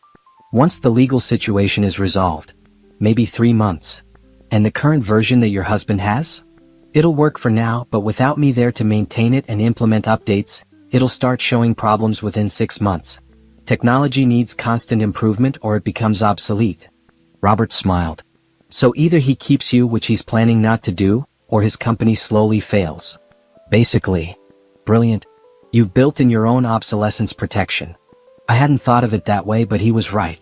"Once the legal situation is resolved. Maybe 3 months. And the current version that your husband has? It'll work for now, but without me there to maintain it and implement updates, it'll start showing problems within 6 months. Technology needs constant improvement or it becomes obsolete." Robert smiled. "So either he keeps you, which he's planning not to do, or his company slowly fails." "Basically." "Brilliant. You've built in your own obsolescence protection." I hadn't thought of it that way, but he was right.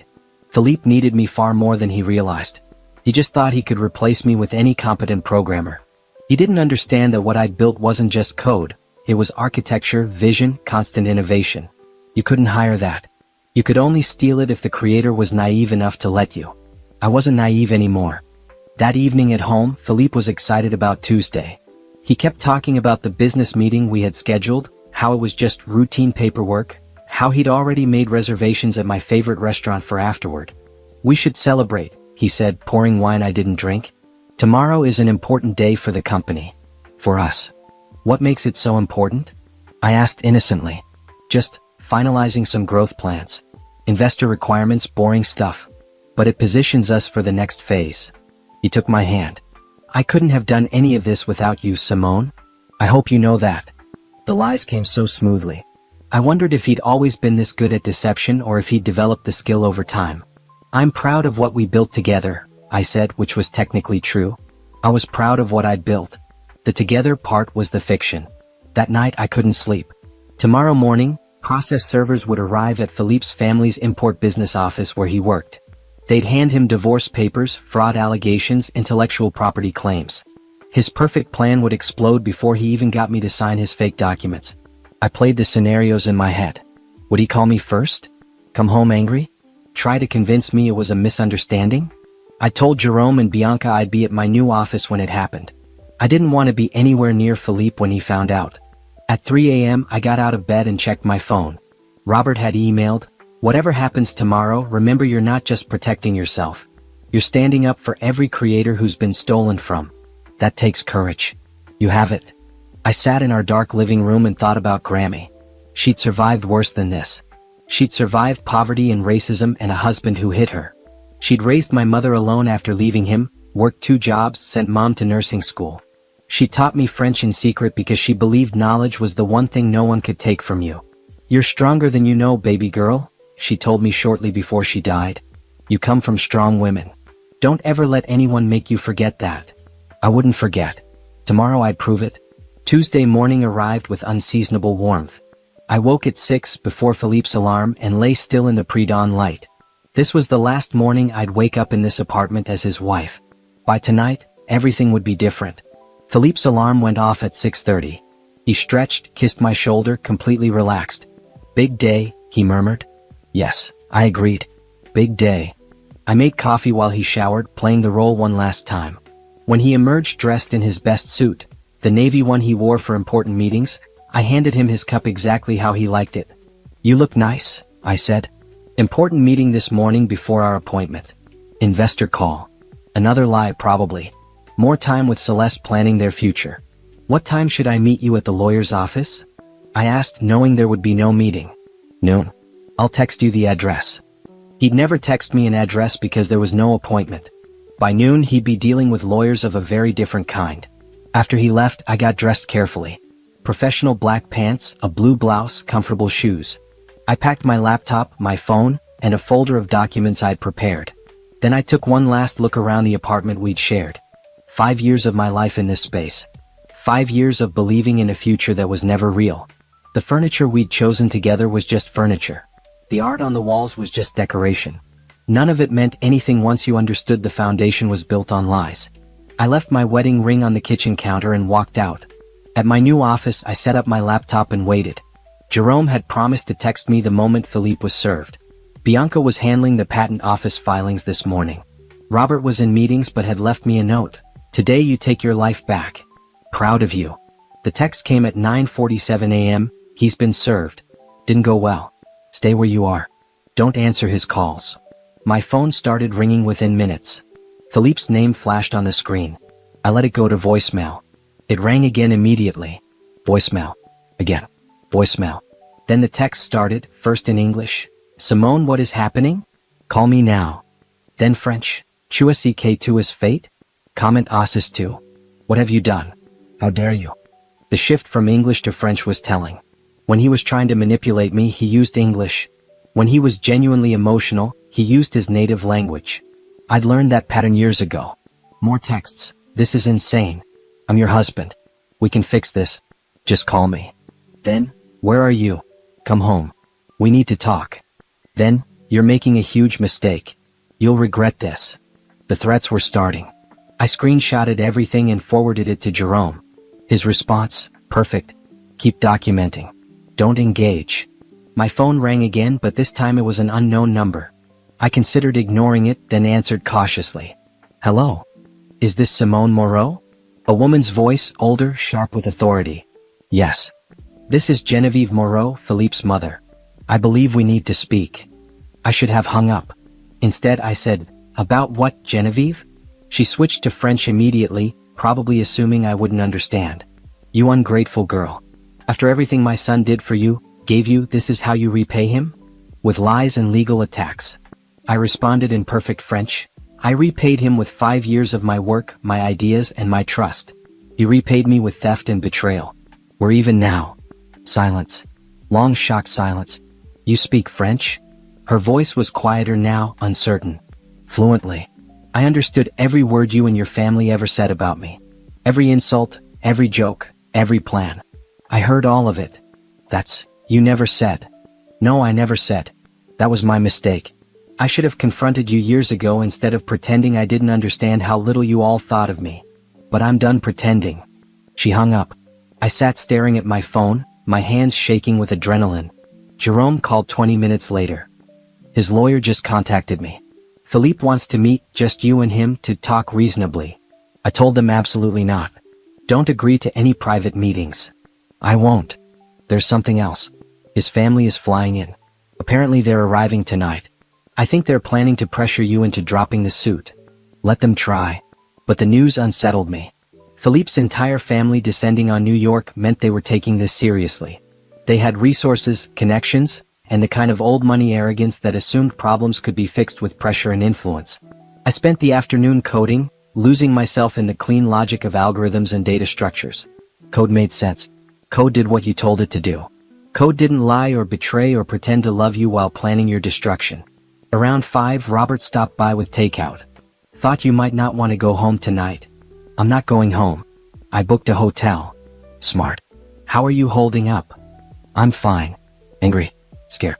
Philippe needed me far more than he realized. He just thought he could replace me with any competent programmer. He didn't understand that what I'd built wasn't just code, it was architecture, vision, constant innovation. You couldn't hire that. You could only steal it if the creator was naive enough to let you. I wasn't naive anymore. That evening at home, Philippe was excited about Tuesday. He kept talking about the business meeting we had scheduled, how it was just routine paperwork, how he'd already made reservations at my favorite restaurant for afterward. "We should celebrate," he said, pouring wine I didn't drink. "Tomorrow is an important day for the company. For us." "What makes it so important?" I asked innocently. "Just finalizing some growth plans. Investor requirements, boring stuff. But it positions us for the next phase." He took my hand. "I couldn't have done any of this without you, Simone. I hope you know that." The lies came so smoothly. I wondered if he'd always been this good at deception or if he'd developed the skill over time. "I'm proud of what we built together," I said, which was technically true. I was proud of what I'd built. The together part was the fiction. That night I couldn't sleep. Tomorrow morning, process servers would arrive at Philippe's family's import business office where he worked. They'd hand him divorce papers, fraud allegations, intellectual property claims. His perfect plan would explode before he even got me to sign his fake documents. I played the scenarios in my head. Would he call me first? Come home angry? Try to convince me it was a misunderstanding? I told Jerome and Bianca I'd be at my new office when it happened. I didn't want to be anywhere near Philippe when he found out. At 3 a.m. I got out of bed and checked my phone. Robert had emailed, "Whatever happens tomorrow, remember you're not just protecting yourself. You're standing up for every creator who's been stolen from. That takes courage. You have it." I sat in our dark living room and thought about Grammy. She'd survived worse than this. She'd survived poverty and racism and a husband who hit her. She'd raised my mother alone after leaving him, worked 2 jobs, sent mom to nursing school. She taught me French in secret because she believed knowledge was the one thing no one could take from you. "You're stronger than you know, baby girl," she told me shortly before she died. "You come from strong women. Don't ever let anyone make you forget that." I wouldn't forget. Tomorrow I'd prove it. Tuesday morning arrived with unseasonable warmth. I woke at 6 before Philippe's alarm and lay still in the pre-dawn light. This was the last morning I'd wake up in this apartment as his wife. By tonight, everything would be different. Philippe's alarm went off at 6:30. He stretched, kissed my shoulder, completely relaxed. "Big day," he murmured. Yes, I agreed. Big day. I made coffee while he showered, playing the role one last time. When he emerged dressed in his best suit, the navy one he wore for important meetings, I handed him his cup exactly how he liked it. "You look nice," I said. "Important meeting this morning before our appointment. Investor call." Another lie, probably. More time with Celeste planning their future. "What time should I meet you at the lawyer's office?" I asked, knowing there would be no meeting. "Noon. I'll text you the address." He'd never text me an address because there was no appointment. By noon he'd be dealing with lawyers of a very different kind. After he left, I got dressed carefully. Professional black pants, a blue blouse, comfortable shoes. I packed my laptop, my phone, and a folder of documents I'd prepared. Then I took one last look around the apartment we'd shared. 5 years of my life in this space. 5 years of believing in a future that was never real. The furniture we'd chosen together was just furniture. The art on the walls was just decoration. None of it meant anything once you understood the foundation was built on lies. I left my wedding ring on the kitchen counter and walked out. At my new office, I set up my laptop and waited. Jerome had promised to text me the moment Philippe was served. Bianca was handling the patent office filings this morning. Robert was in meetings but had left me a note. "Today you take your life back. Proud of you." The text came at 9:47 a.m. "He's been served. Didn't go well. Stay where you are. Don't answer his calls." My phone started ringing within minutes. Philippe's name flashed on the screen. I let it go to voicemail. It rang again immediately. Voicemail. Again. Voicemail. Then the text started, first in English. "Simone, what is happening? Call me now." Then French. "Tu as que tu es fate? Comment assis tu? What have you done? How dare you?" The shift from English to French was telling. When he was trying to manipulate me, he used English. When he was genuinely emotional, he used his native language. I'd learned that pattern years ago. More texts. "This is insane. I'm your husband. We can fix this. Just call me." Then, "Where are you? Come home. We need to talk." Then, "You're making a huge mistake. You'll regret this." The threats were starting. I screenshotted everything and forwarded it to Jerome. His response, "Perfect. Keep documenting. Don't engage." My phone rang again, but this time it was an unknown number. I considered ignoring it, then answered cautiously. "Hello? Is this Simone Moreau?" A woman's voice, older, sharp with authority. "Yes. This is Genevieve Moreau, Philippe's mother. I believe we need to speak." I should have hung up. Instead I said, "About what, Genevieve?" She switched to French immediately, probably assuming I wouldn't understand. "You ungrateful girl. After everything my son did for you, gave you, this is how you repay him? With lies and legal attacks." I responded in perfect French. I repaid him with 5 years of my work, my ideas, and my trust. He repaid me with theft and betrayal. We're even now. Silence. Long shocked silence. You speak French? Her voice was quieter now, uncertain. Fluently. I understood every word you and your family ever said about me. Every insult, every joke, every plan. I heard all of it. You never said. No, I never said. That was my mistake. I should have confronted you years ago instead of pretending I didn't understand how little you all thought of me. But I'm done pretending. She hung up. I sat staring at my phone, my hands shaking with adrenaline. Jerome called 20 minutes later. His lawyer just contacted me. Philippe wants to meet, just you and him, to talk reasonably. I told them absolutely not. Don't agree to any private meetings. I won't. There's something else. His family is flying in. Apparently they're arriving tonight. I think they're planning to pressure you into dropping the suit. Let them try. But the news unsettled me. Philippe's entire family descending on New York meant they were taking this seriously. They had resources, connections, and the kind of old money arrogance that assumed problems could be fixed with pressure and influence. I spent the afternoon coding, losing myself in the clean logic of algorithms and data structures. Code made sense. Code did what you told it to do. Code didn't lie or betray or pretend to love you while planning your destruction. Around 5, Robert stopped by with takeout. Thought you might not want to go home tonight. I'm not going home. I booked a hotel. Smart. How are you holding up? I'm fine. Angry. Scared.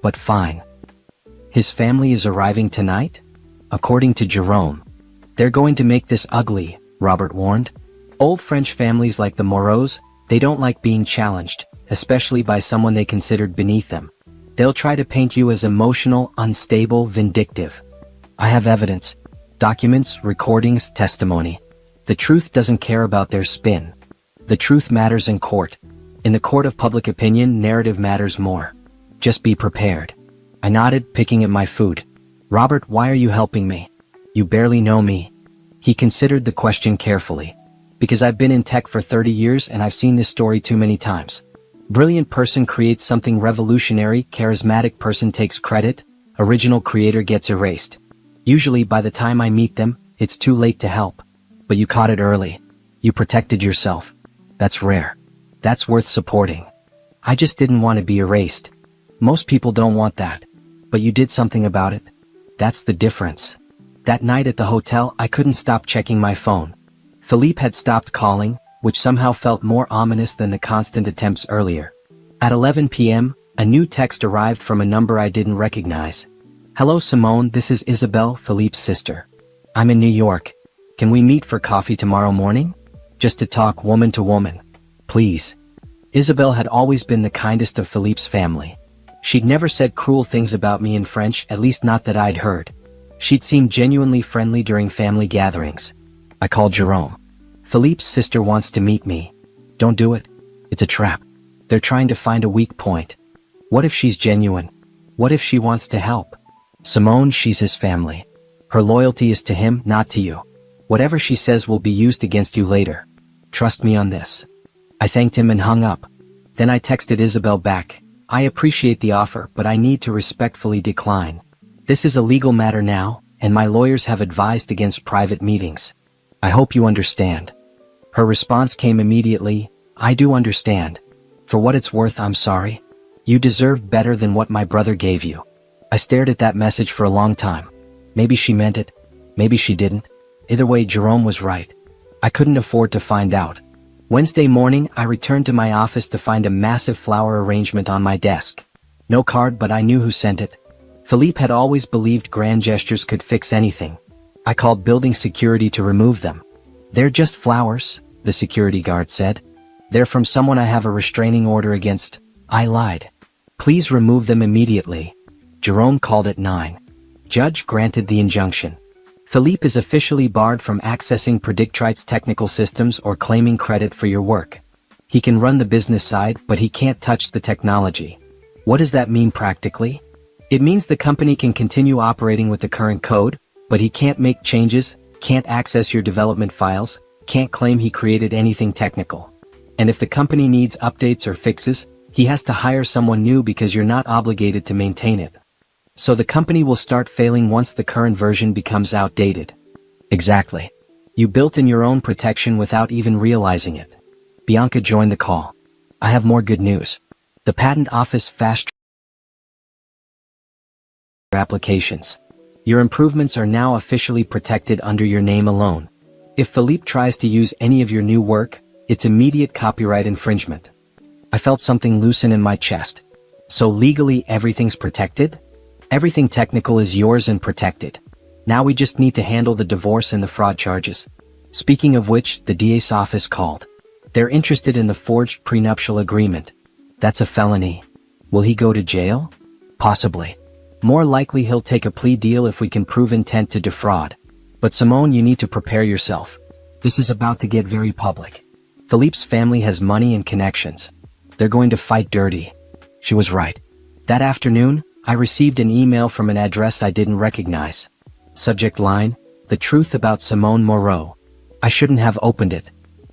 But fine. His family is arriving tonight? According to Jerome. They're going to make this ugly, Robert warned. Old French families like the Moreaus, they don't like being challenged, especially by someone they considered beneath them. They'll try to paint you as emotional, unstable, vindictive. I have evidence. Documents, recordings, testimony. The truth doesn't care about their spin. The truth matters in court. In the court of public opinion, narrative matters more. Just be prepared. I nodded, picking at my food. Robert, why are you helping me? You barely know me. He considered the question carefully. Because I've been in tech for 30 years and I've seen this story too many times. Brilliant person creates something revolutionary, charismatic person takes credit, original creator gets erased. Usually by the time I meet them, it's too late to help. But you caught it early. You protected yourself. That's rare. That's worth supporting. I just didn't want to be erased. Most people don't want that. But you did something about it. That's the difference. That night at the hotel, I couldn't stop checking my phone. Philippe had stopped calling, which somehow felt more ominous than the constant attempts earlier. At 11 p.m., a new text arrived from a number I didn't recognize. Hello Simone, this is Isabel, Philippe's sister. I'm in New York. Can we meet for coffee tomorrow morning? Just to talk woman to woman. Please. Isabel had always been the kindest of Philippe's family. She'd never said cruel things about me in French, at least not that I'd heard. She'd seemed genuinely friendly during family gatherings. I called Jerome. Philippe's sister wants to meet me. Don't do it. It's a trap. They're trying to find a weak point. What if she's genuine? What if she wants to help? Simone, she's his family. Her loyalty is to him, not to you. Whatever she says will be used against you later. Trust me on this. I thanked him and hung up. Then I texted Isabel back. I appreciate the offer, but I need to respectfully decline. This is a legal matter now, and my lawyers have advised against private meetings. I hope you understand. Her response came immediately. I do understand. For what it's worth, I'm sorry. You deserve better than what my brother gave you. I stared at that message for a long time. Maybe she meant it. Maybe she didn't. Either way, Jerome was right. I couldn't afford to find out. Wednesday morning, I returned to my office to find a massive flower arrangement on my desk. No card, but I knew who sent it. Philippe had always believed grand gestures could fix anything. I called building security to remove them. They're just flowers, the security guard said. They're from someone I have a restraining order against. I lied. Please remove them immediately. Jerome called at 9. Judge granted the injunction. Philippe is officially barred from accessing Predictrite's technical systems or claiming credit for your work. He can run the business side, but he can't touch the technology. What does that mean practically? It means the company can continue operating with the current code, but he can't make changes, can't access your development files, can't claim he created anything technical. And if the company needs updates or fixes, he has to hire someone new because you're not obligated to maintain it. So the company will start failing once the current version becomes outdated. Exactly. You built in your own protection without even realizing it. Bianca joined the call. I have more good news. The patent office fast applications. Your improvements are now officially protected under your name alone. If Philippe tries to use any of your new work, it's immediate copyright infringement. I felt something loosen in my chest. So legally everything's protected? Everything technical is yours and protected. Now we just need to handle the divorce and the fraud charges. Speaking of which, the DA's office called. They're interested in the forged prenuptial agreement. That's a felony. Will he go to jail? Possibly. More likely he'll take a plea deal if we can prove intent to defraud. But Simone, you need to prepare yourself. This is about to get very public. Philippe's family has money and connections. They're going to fight dirty. She was right. That afternoon, I received an email from an address I didn't recognize. Subject line, the truth about Simone Moreau. I shouldn't have opened it.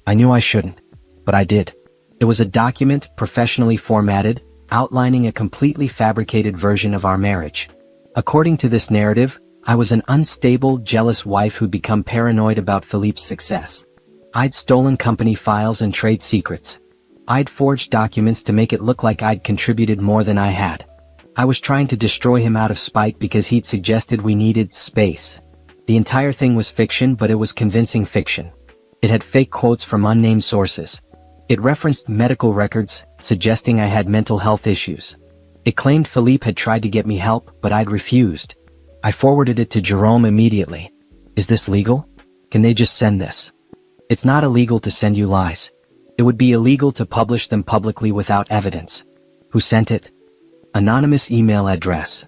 I knew I shouldn't. But I did. It was a document, professionally formatted, outlining a completely fabricated version of our marriage. According to this narrative, I was an unstable, jealous wife who'd become paranoid about Philippe's success. I'd stolen company files and trade secrets. I'd forged documents to make it look like I'd contributed more than I had. I was trying to destroy him out of spite because he'd suggested we needed space. The entire thing was fiction, but it was convincing fiction. It had fake quotes from unnamed sources. It referenced medical records, suggesting I had mental health issues. It claimed Philippe had tried to get me help, but I'd refused. I forwarded it to Jerome immediately. Is this legal? Can they just send this? It's not illegal to send you lies. It would be illegal to publish them publicly without evidence. Who sent it? Anonymous email address.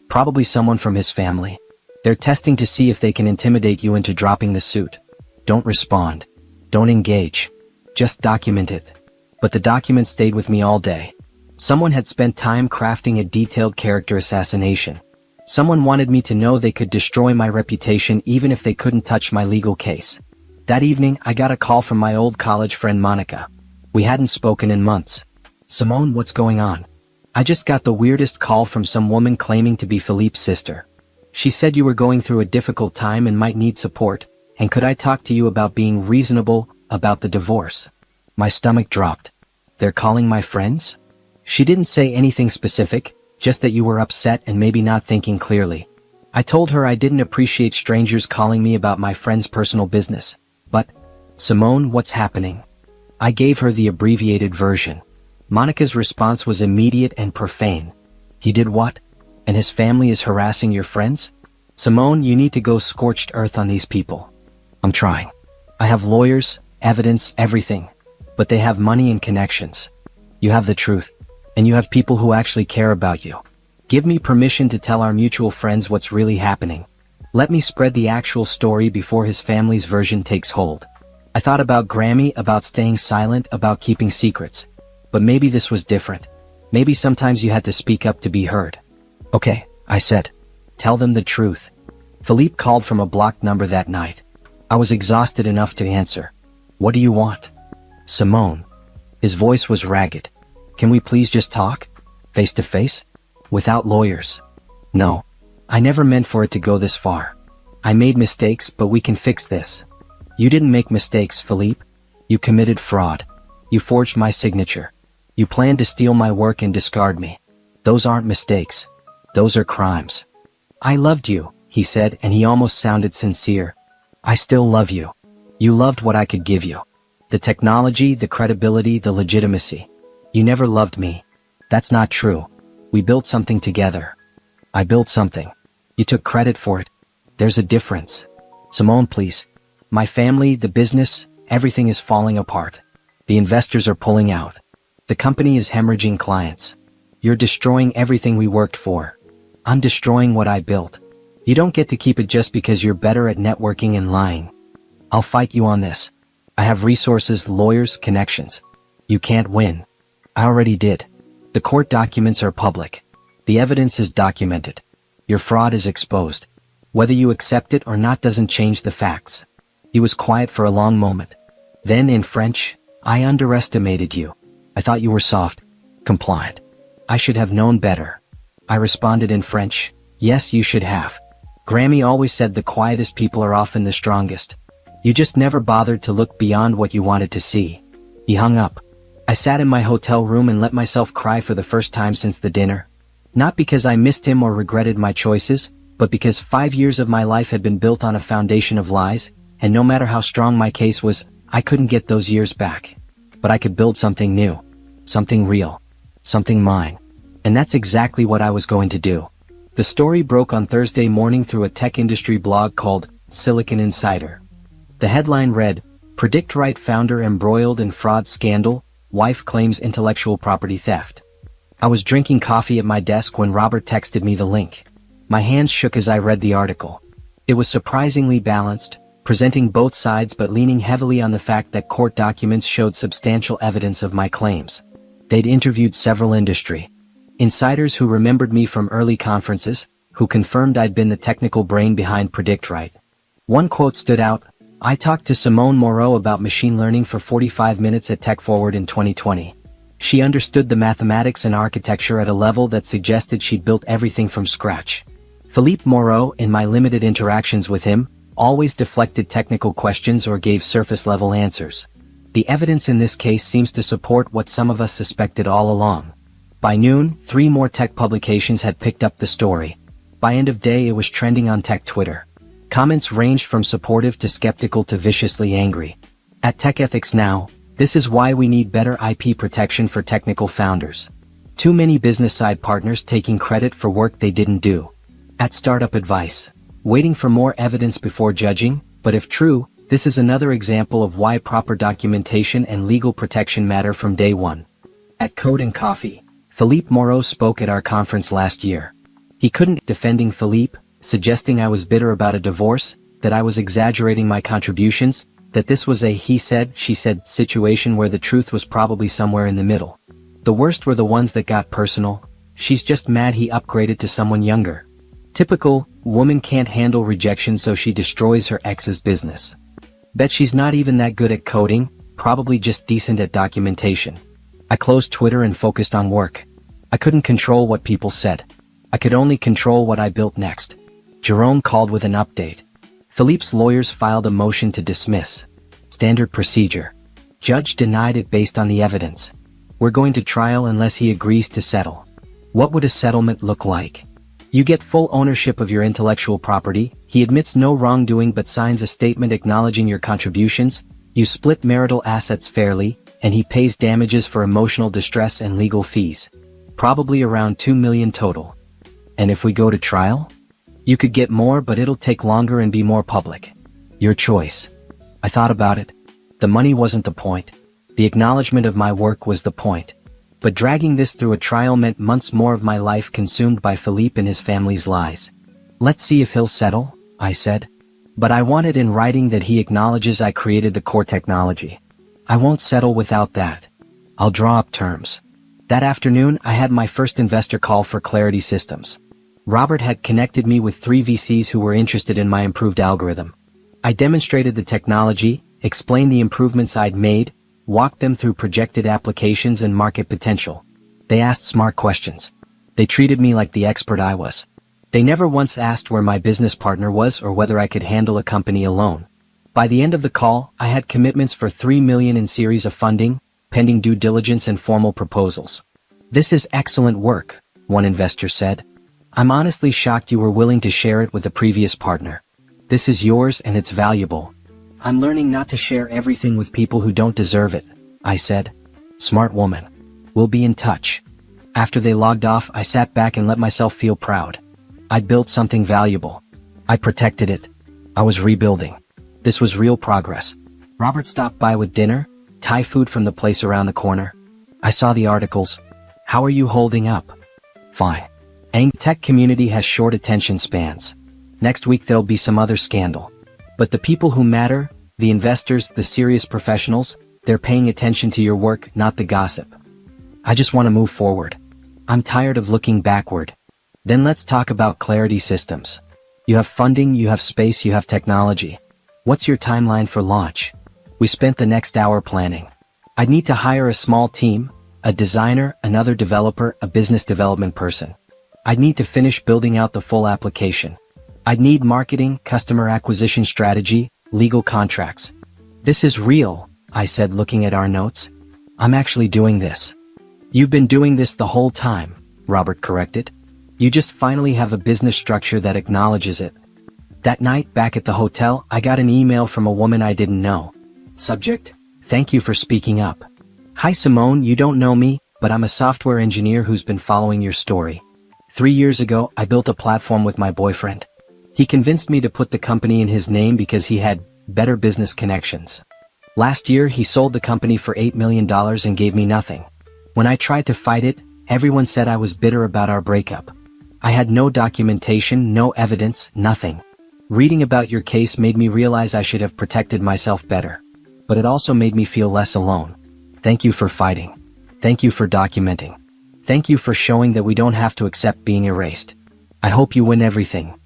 Probably someone from his family. They're testing to see if they can intimidate you into dropping the suit. Don't respond. Don't engage. Just document it. But the document stayed with me all day. Someone had spent time crafting a detailed character assassination. Someone wanted me to know they could destroy my reputation even if they couldn't touch my legal case. That evening, I got a call from my old college friend Monica. We hadn't spoken in months. Simone, what's going on? I just got the weirdest call from some woman claiming to be Philippe's sister. She said you were going through a difficult time and might need support, and could I talk to you about being reasonable about the divorce? My stomach dropped. They're calling my friends? She didn't say anything specific, just that you were upset and maybe not thinking clearly. I told her I didn't appreciate strangers calling me about my friend's personal business. But, Simone, what's happening? I gave her the abbreviated version. Monica's response was immediate and profane. He did what? And his family is harassing your friends? Simone, you need to go scorched earth on these people. I'm trying. I have lawyers, evidence, everything. But they have money and connections. You have the truth. And you have people who actually care about you. Give me permission to tell our mutual friends what's really happening. Let me spread the actual story before his family's version takes hold. I thought about Grammy, about staying silent, about keeping secrets. But maybe this was different. Maybe sometimes you had to speak up to be heard. Okay, I said. Tell them the truth. Philippe called from a blocked number that night. I was exhausted enough to answer. What do you want? Simone. His voice was ragged. Can we please just talk? Face to face? Without lawyers. No. I never meant for it to go this far. I made mistakes, but we can fix this. You didn't make mistakes, Philippe. You committed fraud. You forged my signature. You planned to steal my work and discard me. Those aren't mistakes. Those are crimes. I loved you, he said, and he almost sounded sincere. I still love you. You loved what I could give you. The technology, the credibility, the legitimacy. You never loved me. That's not true. We built something together. I built something. You took credit for it. There's a difference. Simone, please. My family, the business, everything is falling apart. The investors are pulling out. The company is hemorrhaging clients. You're destroying everything we worked for. I'm destroying what I built. You don't get to keep it just because you're better at networking and lying. I'll fight you on this. I have resources, lawyers, connections. You can't win. I already did. The court documents are public. The evidence is documented. Your fraud is exposed. Whether you accept it or not doesn't change the facts. He was quiet for a long moment. Then in French, I underestimated you. I thought you were soft, compliant. I should have known better. I responded in French, yes, you should have. Grammy always said the quietest people are often the strongest. You just never bothered to look beyond what you wanted to see. He hung up. I sat in my hotel room and let myself cry for the first time since the dinner. Not because I missed him or regretted my choices, but because 5 years of my life had been built on a foundation of lies, and no matter how strong my case was, I couldn't get those years back. But I could build something new. Something real. Something mine. And that's exactly what I was going to do. The story broke on Thursday morning through a tech industry blog called Silicon Insider. The headline read, "Predict Right founder embroiled in fraud scandal, wife claims intellectual property theft." I was drinking coffee at my desk when Robert texted me the link. My hands shook as I read the article. It was surprisingly balanced, presenting both sides but leaning heavily on the fact that court documents showed substantial evidence of my claims. They'd interviewed several industry insiders who remembered me from early conferences, who confirmed I'd been the technical brain behind Predict Right. One quote stood out, "I talked to Simone Moreau about machine learning for 45 minutes at Tech Forward in 2020. She understood the mathematics and architecture at a level that suggested she'd built everything from scratch." Philippe Moreau, in my limited interactions with him, always deflected technical questions or gave surface-level answers. The evidence in this case seems to support what some of us suspected all along. By noon, 3 more tech publications had picked up the story. By end of day it was trending on tech Twitter. Comments ranged from supportive to skeptical to viciously angry. At Tech Ethics Now, this is why we need better IP protection for technical founders. Too many business side partners taking credit for work they didn't do. At Startup Advice, waiting for more evidence before judging, but if true, this is another example of why proper documentation and legal protection matter from day one. At Code and Coffee, Philippe Moreau spoke at our conference last year. He couldn't defending Philippe, suggesting I was bitter about a divorce, that I was exaggerating my contributions, that this was a he said, she said situation where the truth was probably somewhere in the middle. The worst were the ones that got personal. "She's just mad he upgraded to someone younger." Typical, woman can't handle rejection so she destroys her ex's business. Bet she's not even that good at coding, probably just decent at documentation. I closed Twitter and focused on work. I couldn't control what people said. I could only control what I built next. Jerome called with an update. Philippe's lawyers filed a motion to dismiss. Standard procedure. Judge denied it based on the evidence. We're going to trial unless he agrees to settle. What would a settlement look like? You get full ownership of your intellectual property, he admits no wrongdoing but signs a statement acknowledging your contributions, you split marital assets fairly, and he pays damages for emotional distress and legal fees. Probably around 2 million total. And if we go to trial? You could get more but it'll take longer and be more public. Your choice. I thought about it. The money wasn't the point. The acknowledgement of my work was the point. But dragging this through a trial meant months more of my life consumed by Philippe and his family's lies. Let's see if he'll settle, I said. But I want it in writing that he acknowledges I created the core technology. I won't settle without that. I'll draw up terms. That afternoon, I had my first investor call for Clarity Systems. Robert had connected me with 3 VCs who were interested in my improved algorithm. I demonstrated the technology, explained the improvements I'd made, walked them through projected applications and market potential. They asked smart questions. They treated me like the expert I was. They never once asked where my business partner was or whether I could handle a company alone. By the end of the call, I had commitments for $3 million in series of funding, pending due diligence and formal proposals. This is excellent work, one investor said. I'm honestly shocked you were willing to share it with a previous partner. This is yours and it's valuable. I'm learning not to share everything with people who don't deserve it, I said. Smart woman. We'll be in touch. After they logged off, I sat back and let myself feel proud. I'd built something valuable. I protected it. I was rebuilding. This was real progress. Robert stopped by with dinner, Thai food from the place around the corner. I saw the articles. How are you holding up? Fine. Tech community has short attention spans. Next week there'll be some other scandal. But the people who matter, the investors, the serious professionals, they're paying attention to your work, not the gossip. I just want to move forward. I'm tired of looking backward. Then let's talk about Clarity Systems. You have funding, you have space, you have technology. What's your timeline for launch? We spent the next hour planning. I'd need to hire a small team, a designer, another developer, a business development person. I'd need to finish building out the full application. I'd need marketing, customer acquisition strategy, legal contracts. This is real, I said looking at our notes. I'm actually doing this. You've been doing this the whole time, Robert corrected. You just finally have a business structure that acknowledges it. That night, back at the hotel, I got an email from a woman I didn't know. Subject: Thank you for speaking up. Hi Simone, you don't know me, but I'm a software engineer who's been following your story. 3 years ago, I built a platform with my boyfriend. He convinced me to put the company in his name because he had better business connections. Last year, he sold the company for $8 million and gave me nothing. When I tried to fight it, everyone said I was bitter about our breakup. I had no documentation, no evidence, nothing. Reading about your case made me realize I should have protected myself better. But it also made me feel less alone. Thank you for fighting. Thank you for documenting. Thank you for showing that we don't have to accept being erased. I hope you win everything.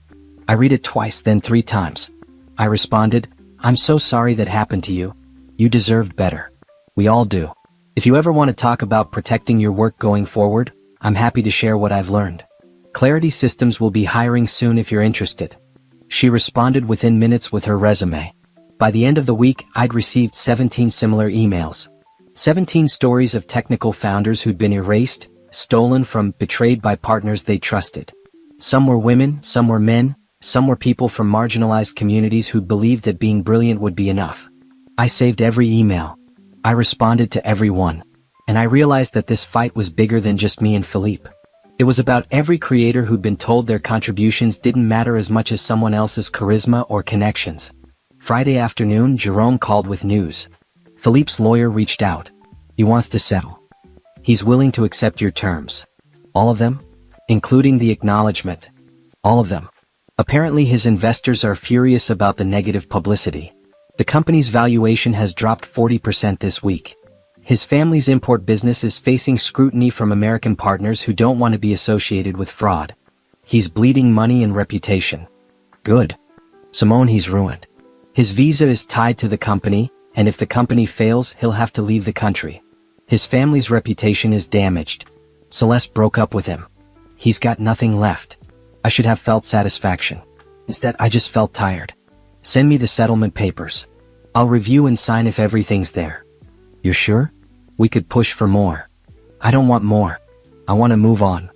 I read it twice, then 3 times. I responded, I'm so sorry that happened to you. You deserved better. We all do. If you ever want to talk about protecting your work going forward, I'm happy to share what I've learned. Clarity Systems will be hiring soon if you're interested. She responded within minutes with her resume. By the end of the week, I'd received 17 similar emails. 17 stories of technical founders who'd been erased, stolen from, betrayed by partners they trusted. Some were women, some were men, some were people from marginalized communities who believed that being brilliant would be enough. I saved every email. I responded to every one. And I realized that this fight was bigger than just me and Philippe. It was about every creator who'd been told their contributions didn't matter as much as someone else's charisma or connections. Friday afternoon, Jerome called with news. Philippe's lawyer reached out. He wants to settle. He's willing to accept your terms. All of them? Including the acknowledgement. All of them. Apparently his investors are furious about the negative publicity. The company's valuation has dropped 40% this week. His family's import business is facing scrutiny from American partners who don't want to be associated with fraud. He's bleeding money and reputation. Good. Simone, he's ruined. His visa is tied to the company, and if the company fails, he'll have to leave the country. His family's reputation is damaged. Celeste broke up with him. He's got nothing left. I should have felt satisfaction. Instead, I just felt tired. Send me the settlement papers. I'll review and sign if everything's there. You're sure? We could push for more. I don't want more. I want to move on.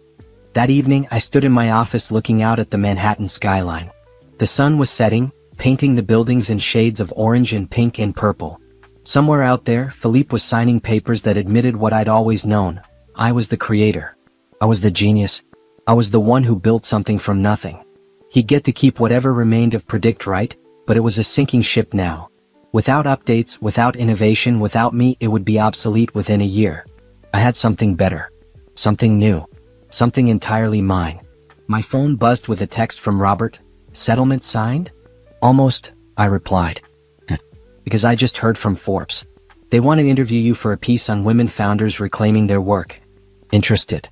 That evening, I stood in my office looking out at the Manhattan skyline. The sun was setting, painting the buildings in shades of orange and pink and purple. Somewhere out there, Philippe was signing papers that admitted what I'd always known. I was the creator. I was the genius. I was the one who built something from nothing. He'd get to keep whatever remained of Predict Right, but it was a sinking ship now. Without updates, without innovation, without me, it would be obsolete within a year. I had something better. Something new. Something entirely mine. My phone buzzed with a text from Robert. Settlement signed? Almost, I replied. Because I just heard from Forbes. They want to interview you for a piece on women founders reclaiming their work. Interested?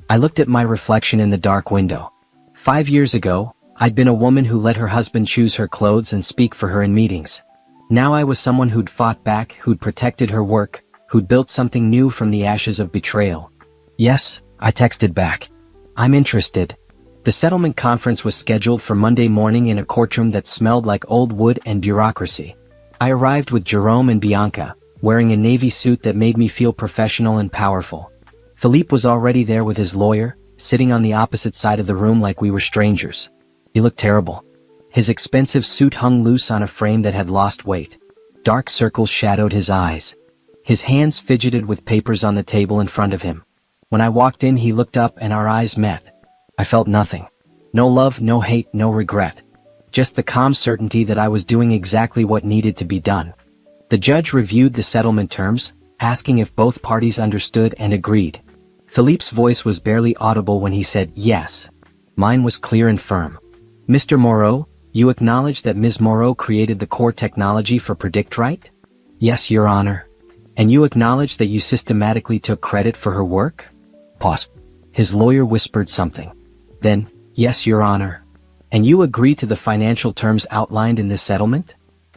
I looked at my reflection in the dark window. 5 years ago, I'd been a woman who let her husband choose her clothes and speak for her in meetings. Now I was someone who'd fought back, who'd protected her work, who'd built something new from the ashes of betrayal. Yes, I texted back. I'm interested. The settlement conference was scheduled for Monday morning in a courtroom that smelled like old wood and bureaucracy. I arrived with Jerome and Bianca, wearing a navy suit that made me feel professional and powerful. Philippe was already there with his lawyer, sitting on the opposite side of the room like we were strangers. He looked terrible. His expensive suit hung loose on a frame that had lost weight. Dark circles shadowed his eyes. His hands fidgeted with papers on the table in front of him. When I walked in, he looked up and our eyes met. I felt nothing. No love, no hate, no regret. Just the calm certainty that I was doing exactly what needed to be done. The judge reviewed the settlement terms, asking if both parties understood and agreed. Philippe's voice was barely audible when he said yes. Mine was clear and firm. Mr. Moreau, you acknowledge that Ms. Moreau created the core technology for Predict Right? Yes, Your Honor. And you acknowledge that you systematically took credit for her work? Pause. His lawyer whispered something. Then, yes, Your Honor. And you agree to the financial terms outlined in this settlement?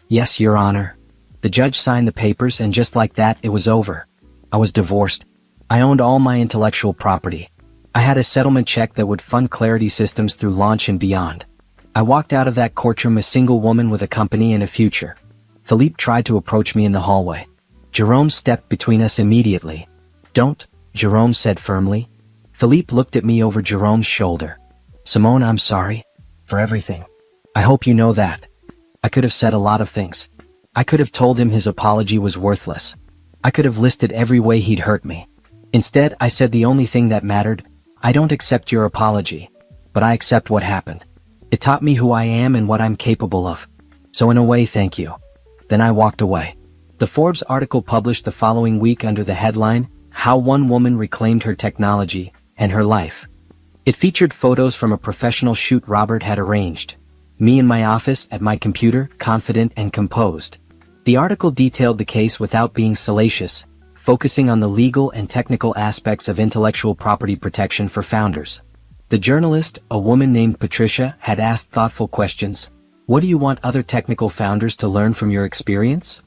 Yes, Your Honor. The judge signed the papers and just like that, it was over. I was divorced. I owned all my intellectual property. I had a settlement check that would fund Clarity Systems through launch and beyond. I walked out of that courtroom a single woman with a company and a future. Philippe tried to approach me in the hallway. Jerome stepped between us immediately. "Don't," Jerome said firmly. Philippe looked at me over Jerome's shoulder. "Simone, I'm sorry. For everything. I hope you know that." I could have said a lot of things. I could have told him his apology was worthless. I could have listed every way he'd hurt me. Instead, I said the only thing that mattered: "I don't accept your apology, but I accept what happened. It taught me who I am and what I'm capable of. So in a way, thank you." Then I walked away. The Forbes article published the following week under the headline, "How One Woman Reclaimed Her Technology and Her Life." It featured photos from a professional shoot Robert had arranged. Me in my office at my computer, confident and composed. The article detailed the case without being salacious, focusing on the legal and technical aspects of intellectual property protection for founders. The journalist, a woman named Patricia, had asked thoughtful questions. "What do you want other technical founders to learn from your experience?"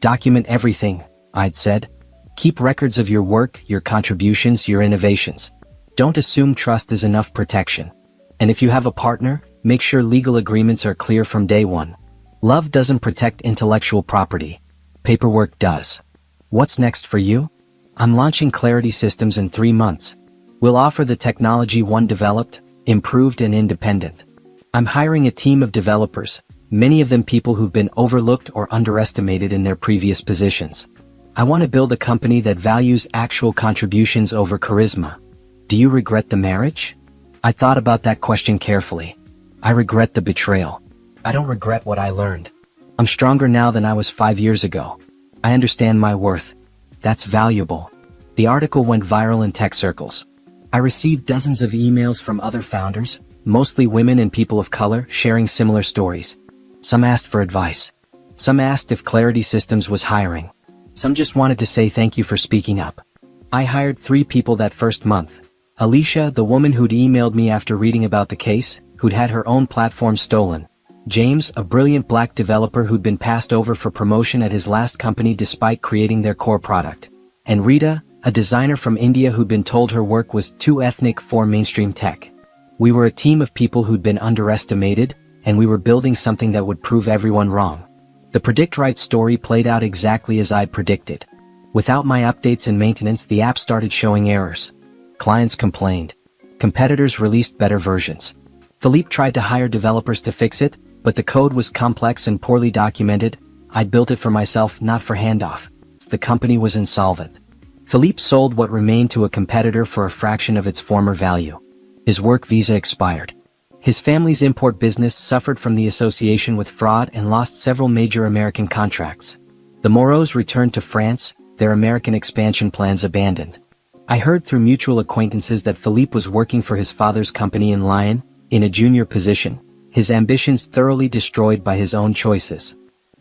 "Document everything," I'd said. "Keep records of your work, your contributions, your innovations. Don't assume trust is enough protection. And if you have a partner, make sure legal agreements are clear from day one. Love doesn't protect intellectual property. Paperwork does." What's next for you? I'm launching Clarity Systems in 3 months. We'll offer the technology one developed, improved and independent. I'm hiring a team of developers, many of them people who've been overlooked or underestimated in their previous positions. I want to build a company that values actual contributions over charisma. Do you regret the marriage? I thought about that question carefully. I regret the betrayal. I don't regret what I learned. I'm stronger now than I was 5 years ago. I understand my worth. That's valuable. The article went viral in tech circles. I received dozens of emails from other founders, mostly women and people of color, sharing similar stories. Some asked for advice. Some asked if Clarity Systems was hiring. Some just wanted to say thank you for speaking up. I hired 3 people that first month. Alicia, the woman who'd emailed me after reading about the case, who'd had her own platform stolen. James, a brilliant black developer who'd been passed over for promotion at his last company despite creating their core product. And Rita, a designer from India who'd been told her work was too ethnic for mainstream tech. We were a team of people who'd been underestimated, and we were building something that would prove everyone wrong. The Predict Right story played out exactly as I'd predicted. Without my updates and maintenance, the app started showing errors. Clients complained. Competitors released better versions. Philippe tried to hire developers to fix it, but the code was complex and poorly documented. I'd built it for myself, not for handoff. The company was insolvent. Philippe sold what remained to a competitor for a fraction of its former value. His work visa expired. His family's import business suffered from the association with fraud and lost several major American contracts. The Moreaus returned to France, their American expansion plans abandoned. I heard through mutual acquaintances that Philippe was working for his father's company in Lyon, in a junior position, his ambitions thoroughly destroyed by his own choices.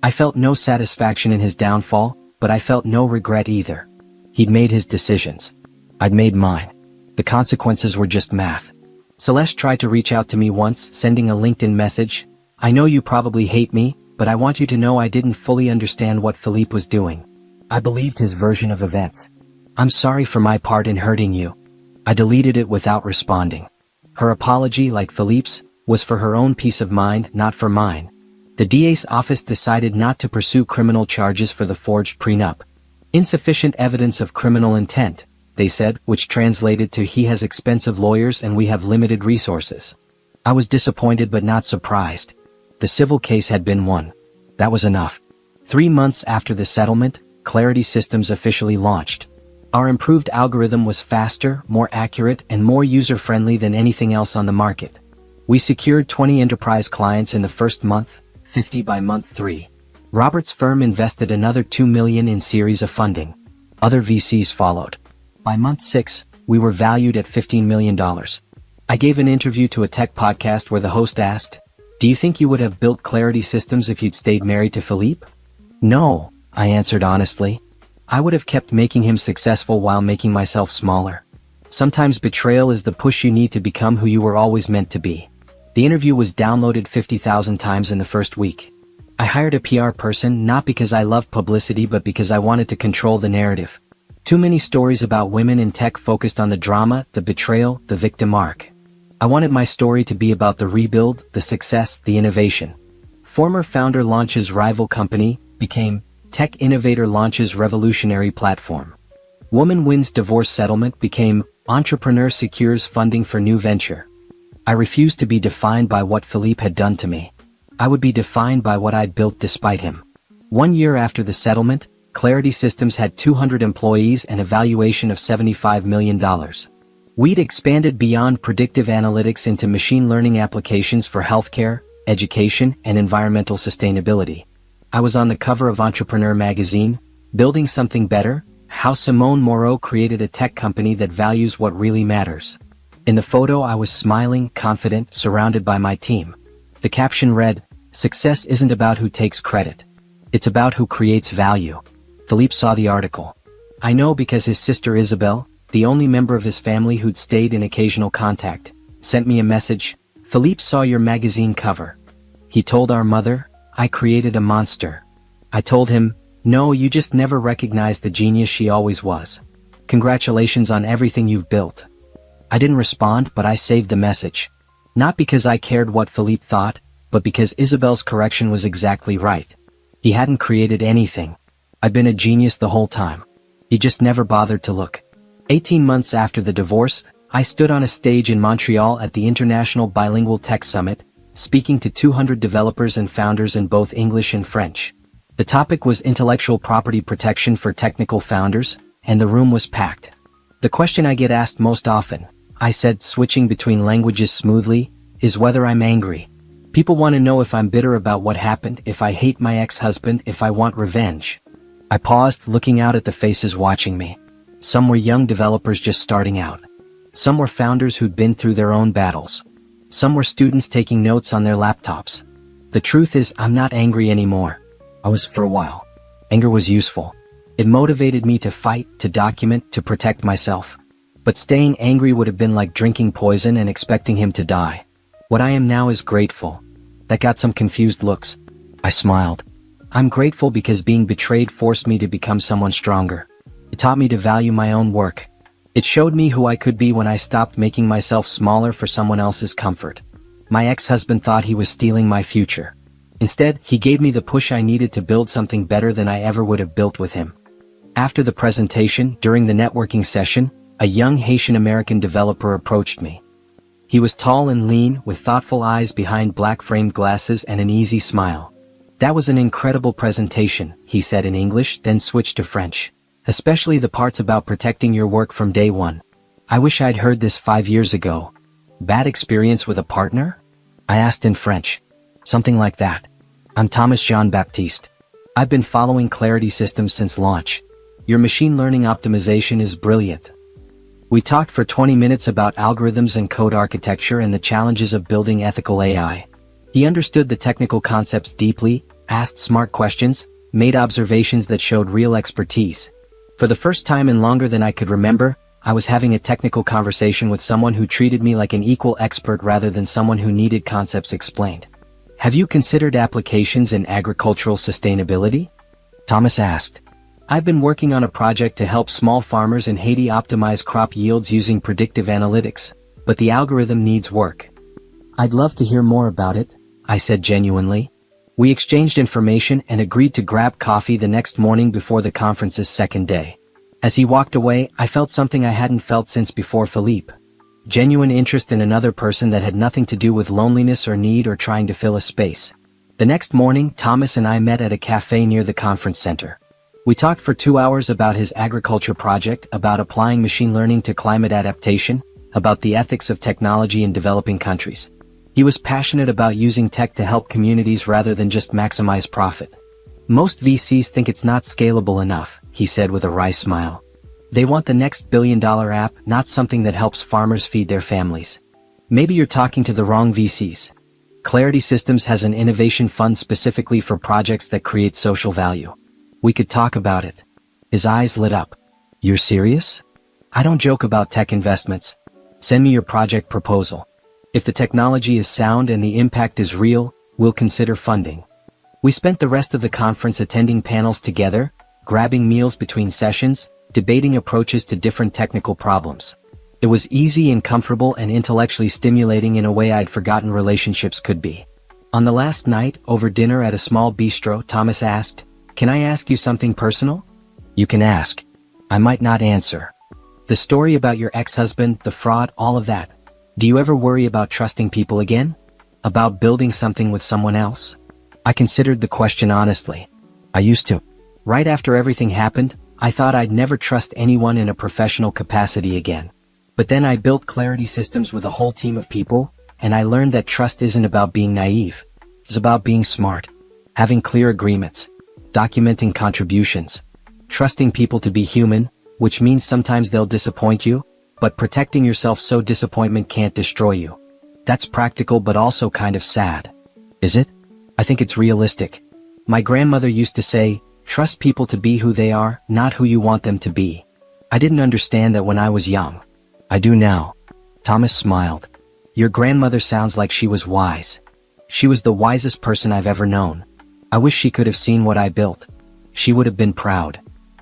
I felt no satisfaction in his downfall, but I felt no regret either. He'd made his decisions. I'd made mine. The consequences were just math. Celeste tried to reach out to me once, sending a LinkedIn message. "I know you probably hate me, but I want you to know I didn't fully understand what Philippe was doing. I believed his version of events. I'm sorry for my part in hurting you." I deleted it without responding. Her apology, like Philippe's, was for her own peace of mind, not for mine. The DA's office decided not to pursue criminal charges for the forged prenup. Insufficient evidence of criminal intent, they said, which translated to "he has expensive lawyers and we have limited resources." I was disappointed but not surprised. The civil case had been won. That was enough. 3 months after the settlement, Clarity Systems officially launched. Our improved algorithm was faster, more accurate, and more user-friendly than anything else on the market. We secured 20 enterprise clients in the first month, 50 by month 3. Robert's firm invested another $2 million in series of funding. Other VCs followed. By month 6, we were valued at $15 million. I gave an interview to a tech podcast where the host asked, "Do you think you would have built Clarity Systems if you'd stayed married to Philippe?" "No," I answered honestly. I would have kept making him successful while making myself smaller. Sometimes betrayal is the push you need to become who you were always meant to be. The interview was downloaded 50,000 times in the first week. I hired a PR person not because I love publicity but because I wanted to control the narrative. Too many stories about women in tech focused on the drama, the betrayal, the victim arc. I wanted my story to be about the rebuild, the success, the innovation. Former founder launches rival company, became Tech innovator launches revolutionary platform. Woman wins divorce settlement became entrepreneur secures funding for new venture. I refused to be defined by what Philippe had done to me. I would be defined by what I'd built despite him. 1 year after the settlement, Clarity Systems had 200 employees and a valuation of $75 million. We'd expanded beyond predictive analytics into machine learning applications for healthcare, education, and environmental sustainability. I was on the cover of Entrepreneur magazine, building something better, how Simone Moreau created a tech company that values what really matters. In the photo I was smiling, confident, surrounded by my team. The caption read, "Success isn't about who takes credit. It's about who creates value." Philippe saw the article. I know because his sister Isabel, the only member of his family who'd stayed in occasional contact, sent me a message. "Philippe saw your magazine cover. He told our mother, I created a monster." I told him, "No, you just never recognized the genius she always was. Congratulations on everything you've built." I didn't respond, but I saved the message. Not because I cared what Philippe thought, but because Isabel's correction was exactly right. He hadn't created anything. I'd been a genius the whole time. He just never bothered to look. 18 months after the divorce, I stood on a stage in Montreal at the International Bilingual Tech Summit, speaking to 200 developers and founders in both English and French. The topic was intellectual property protection for technical founders, and the room was packed. The question I get asked most often, I said, switching between languages smoothly, is whether I'm angry. People want to know if I'm bitter about what happened, if I hate my ex-husband, if I want revenge. I paused, looking out at the faces watching me. Some were young developers just starting out. Some were founders who'd been through their own battles. Some were students taking notes on their laptops. The truth is, I'm not angry anymore. I was for a while. Anger was useful. It motivated me to fight, to document, to protect myself. But staying angry would have been like drinking poison and expecting him to die. What I am now is grateful. That got some confused looks. I smiled. I'm grateful because being betrayed forced me to become someone stronger. It taught me to value my own work. It showed me who I could be when I stopped making myself smaller for someone else's comfort. My ex-husband thought he was stealing my future. Instead, he gave me the push I needed to build something better than I ever would have built with him. After the presentation, during the networking session, a young Haitian-American developer approached me. He was tall and lean, with thoughtful eyes behind black-framed glasses and an easy smile. "That was an incredible presentation," he said in English, then switched to French. "Especially the parts about protecting your work from day one. I wish I'd heard this 5 years ago." "Bad experience with a partner?" I asked in French. "Something like that. I'm Thomas Jean-Baptiste. I've been following Clarity Systems since launch. Your machine learning optimization is brilliant." We talked for 20 minutes about algorithms and code architecture and the challenges of building ethical AI. He understood the technical concepts deeply, asked smart questions, made observations that showed real expertise. For the first time in longer than I could remember, I was having a technical conversation with someone who treated me like an equal expert rather than someone who needed concepts explained. "Have you considered applications in agricultural sustainability?" Thomas asked. "I've been working on a project to help small farmers in Haiti optimize crop yields using predictive analytics, but the algorithm needs work." "I'd love to hear more about it," I said genuinely. We exchanged information and agreed to grab coffee the next morning before the conference's second day. As he walked away, I felt something I hadn't felt since before Philippe. Genuine interest in another person that had nothing to do with loneliness or need or trying to fill a space. The next morning, Thomas and I met at a cafe near the conference center. We talked for 2 hours about his agriculture project, about applying machine learning to climate adaptation, about the ethics of technology in developing countries. He was passionate about using tech to help communities rather than just maximize profit. "Most VCs think it's not scalable enough," he said with a wry smile. "They want the next billion-dollar app, not something that helps farmers feed their families. Maybe you're talking to the wrong VCs. Clarity Systems has an innovation fund specifically for projects that create social value. We could talk about it." His eyes lit up. "You're serious?" "I don't joke about tech investments. Send me your project proposal. If the technology is sound and the impact is real, we'll consider funding." We spent the rest of the conference attending panels together, grabbing meals between sessions, debating approaches to different technical problems. It was easy and comfortable and intellectually stimulating in a way I'd forgotten relationships could be. On the last night, over dinner at a small bistro, Thomas asked, Can I ask you something personal? You can ask. I might not answer. The story about your ex-husband, the fraud, all of that. Do you ever worry about trusting people again? About building something with someone else? I considered the question honestly. I used to. Right after everything happened, I thought I'd never trust anyone in a professional capacity again. But then I built Clarity Systems with a whole team of people, and I learned that trust isn't about being naive. It's about being smart. Having clear agreements. Documenting contributions. Trusting people to be human, which means sometimes they'll disappoint you, but protecting yourself so disappointment can't destroy you. That's practical but also kind of sad. Is it? I think it's realistic. My grandmother used to say, trust people to be who they are, not who you want them to be. I didn't understand that when I was young. I do now. Thomas smiled. Your grandmother sounds like she was wise. She was the wisest person I've ever known. I wish she could have seen what I built. She would have been proud.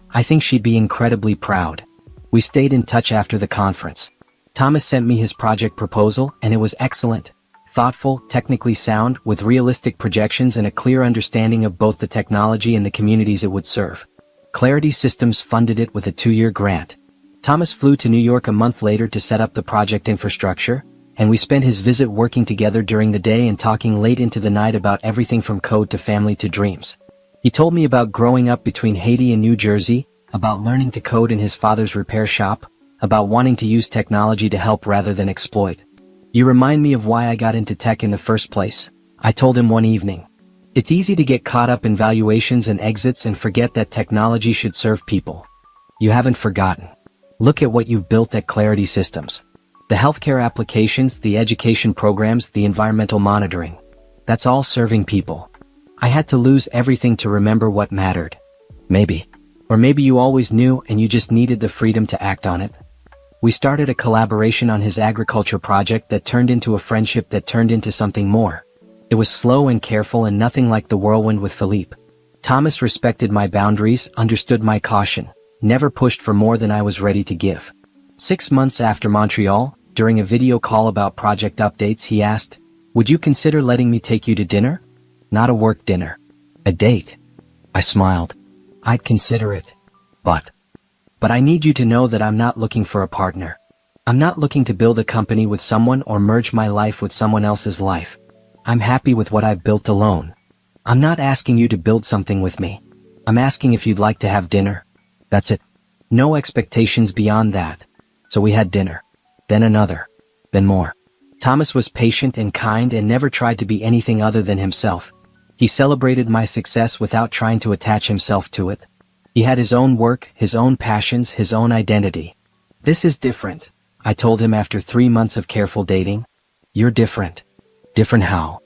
I think she'd be incredibly proud. We stayed in touch after the conference. Thomas sent me his project proposal, and it was excellent. Thoughtful, technically sound, with realistic projections and a clear understanding of both the technology and the communities it would serve. Clarity Systems funded it with a 2-year grant. Thomas flew to New York a month later to set up the project infrastructure, and we spent his visit working together during the day and talking late into the night about everything from code to family to dreams. He told me about growing up between Haiti and New Jersey, about learning to code in his father's repair shop, about wanting to use technology to help rather than exploit. You remind me of why I got into tech in the first place, I told him one evening. It's easy to get caught up in valuations and exits and forget that technology should serve people. You haven't forgotten. Look at what you've built at Clarity Systems. The healthcare applications, the education programs, the environmental monitoring. That's all serving people. I had to lose everything to remember what mattered. Maybe. Or maybe you always knew and you just needed the freedom to act on it. We started a collaboration on his agriculture project that turned into a friendship that turned into something more. It was slow and careful and nothing like the whirlwind with Philippe. Thomas respected my boundaries, understood my caution, never pushed for more than I was ready to give. 6 months after Montreal, during a video call about project updates, he asked, "Would you consider letting me take you to dinner? Not a work dinner. A date." I smiled. I'd consider it. But I need you to know that I'm not looking for a partner. I'm not looking to build a company with someone or merge my life with someone else's life. I'm happy with what I've built alone. I'm not asking you to build something with me. I'm asking if you'd like to have dinner. That's it. No expectations beyond that. So we had dinner. Then another. Then more. Thomas was patient and kind and never tried to be anything other than himself. He celebrated my success without trying to attach himself to it. He had his own work, his own passions, his own identity. This is different, I told him after 3 months of careful dating. You're different. Different how?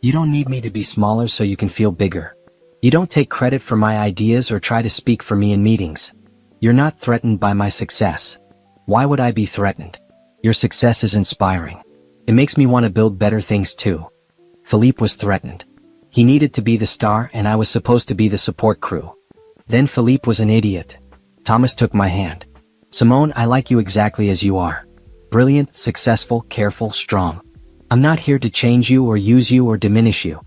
You don't need me to be smaller so you can feel bigger. You don't take credit for my ideas or try to speak for me in meetings. You're not threatened by my success. Why would I be threatened? Your success is inspiring. It makes me want to build better things too. Philippe was threatened. He needed to be the star and I was supposed to be the support crew. Then Philippe was an idiot. Thomas took my hand. Simone, I like you exactly as you are. Brilliant, successful, careful, strong. I'm not here to change you or use you or diminish you.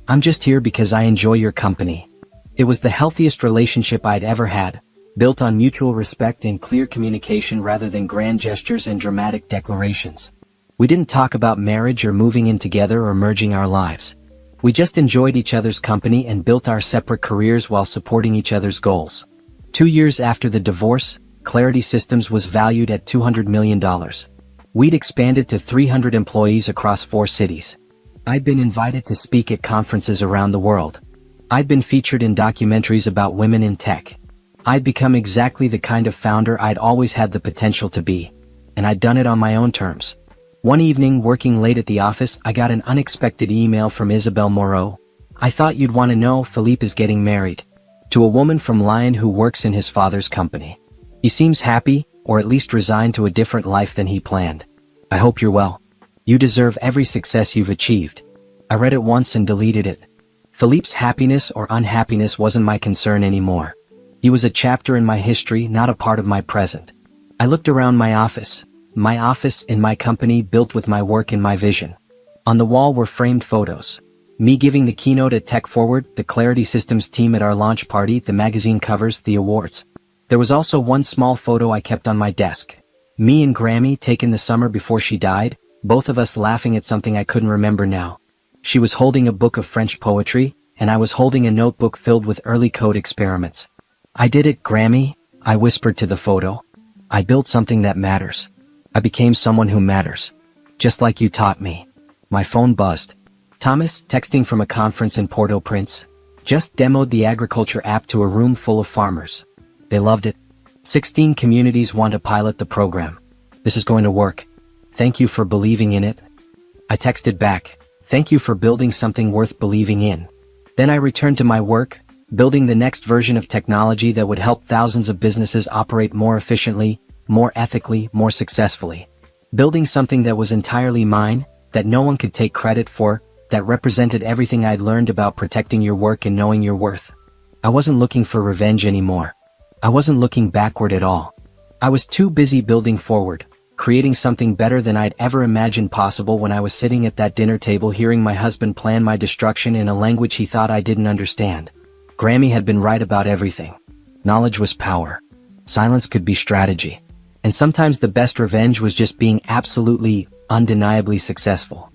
I'm just here because I enjoy your company. It was the healthiest relationship I'd ever had, built on mutual respect and clear communication rather than grand gestures and dramatic declarations. We didn't talk about marriage or moving in together or merging our lives. We just enjoyed each other's company and built our separate careers while supporting each other's goals. 2 years after the divorce, Clarity Systems was valued at $200 million. We'd expanded to 300 employees across 4 cities. I'd been invited to speak at conferences around the world. I'd been featured in documentaries about women in tech. I'd become exactly the kind of founder I'd always had the potential to be. And I'd done it on my own terms. One evening, working late at the office, I got an unexpected email from Isabelle Moreau. "I thought you'd want to know, Philippe is getting married. To a woman from Lyon who works in his father's company. He seems happy, or at least resigned to a different life than he planned. I hope you're well. You deserve every success you've achieved." I read it once and deleted it. Philippe's happiness or unhappiness wasn't my concern anymore. He was a chapter in my history, not a part of my present. I looked around my office in my company built with my work and my vision. On the wall were framed photos. Me giving the keynote at Tech Forward, the Clarity Systems team at our launch party, the magazine covers, the awards. There was also one small photo I kept on my desk. Me and Grammy taken the summer before she died, both of us laughing at something I couldn't remember now. She was holding a book of French poetry, and I was holding a notebook filled with early code experiments. I did it, Grammy, I whispered to the photo. I built something that matters. I became someone who matters. Just like you taught me. My phone buzzed. Thomas, texting from a conference in Port-au-Prince, just demoed the agriculture app to a room full of farmers. They loved it. 16 communities want to pilot the program. This is going to work. Thank you for believing in it. I texted back, thank you for building something worth believing in. Then I returned to my work, building the next version of technology that would help thousands of businesses operate more efficiently, more ethically, more successfully. Building something that was entirely mine, that no one could take credit for, that represented everything I'd learned about protecting your work and knowing your worth. I wasn't looking for revenge anymore. I wasn't looking backward at all. I was too busy building forward, creating something better than I'd ever imagined possible when I was sitting at that dinner table hearing my husband plan my destruction in a language he thought I didn't understand. Grammy had been right about everything. Knowledge was power. Silence could be strategy. And sometimes the best revenge was just being absolutely, undeniably successful.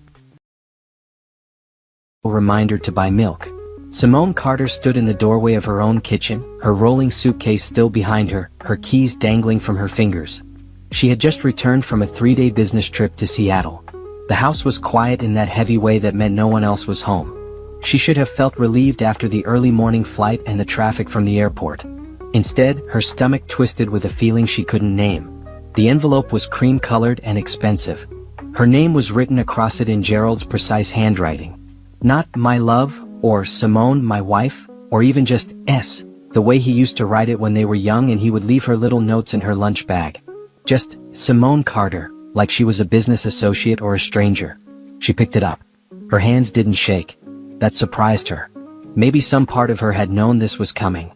A reminder to buy milk. Simone Carter stood in the doorway of her own kitchen, her rolling suitcase still behind her, her keys dangling from her fingers. She had just returned from a 3-day business trip to Seattle. The house was quiet in that heavy way that meant no one else was home. She should have felt relieved after the early morning flight and the traffic from the airport. Instead, her stomach twisted with a feeling she couldn't name. The envelope was cream-colored and expensive. Her name was written across it in Gerald's precise handwriting. Not "my love," or "Simone, my wife," or even just "S," the way he used to write it when they were young and he would leave her little notes in her lunch bag. Just Simone Carter, like she was a business associate or a stranger. She picked it up. Her hands didn't shake. That surprised her. Maybe some part of her had known this was coming.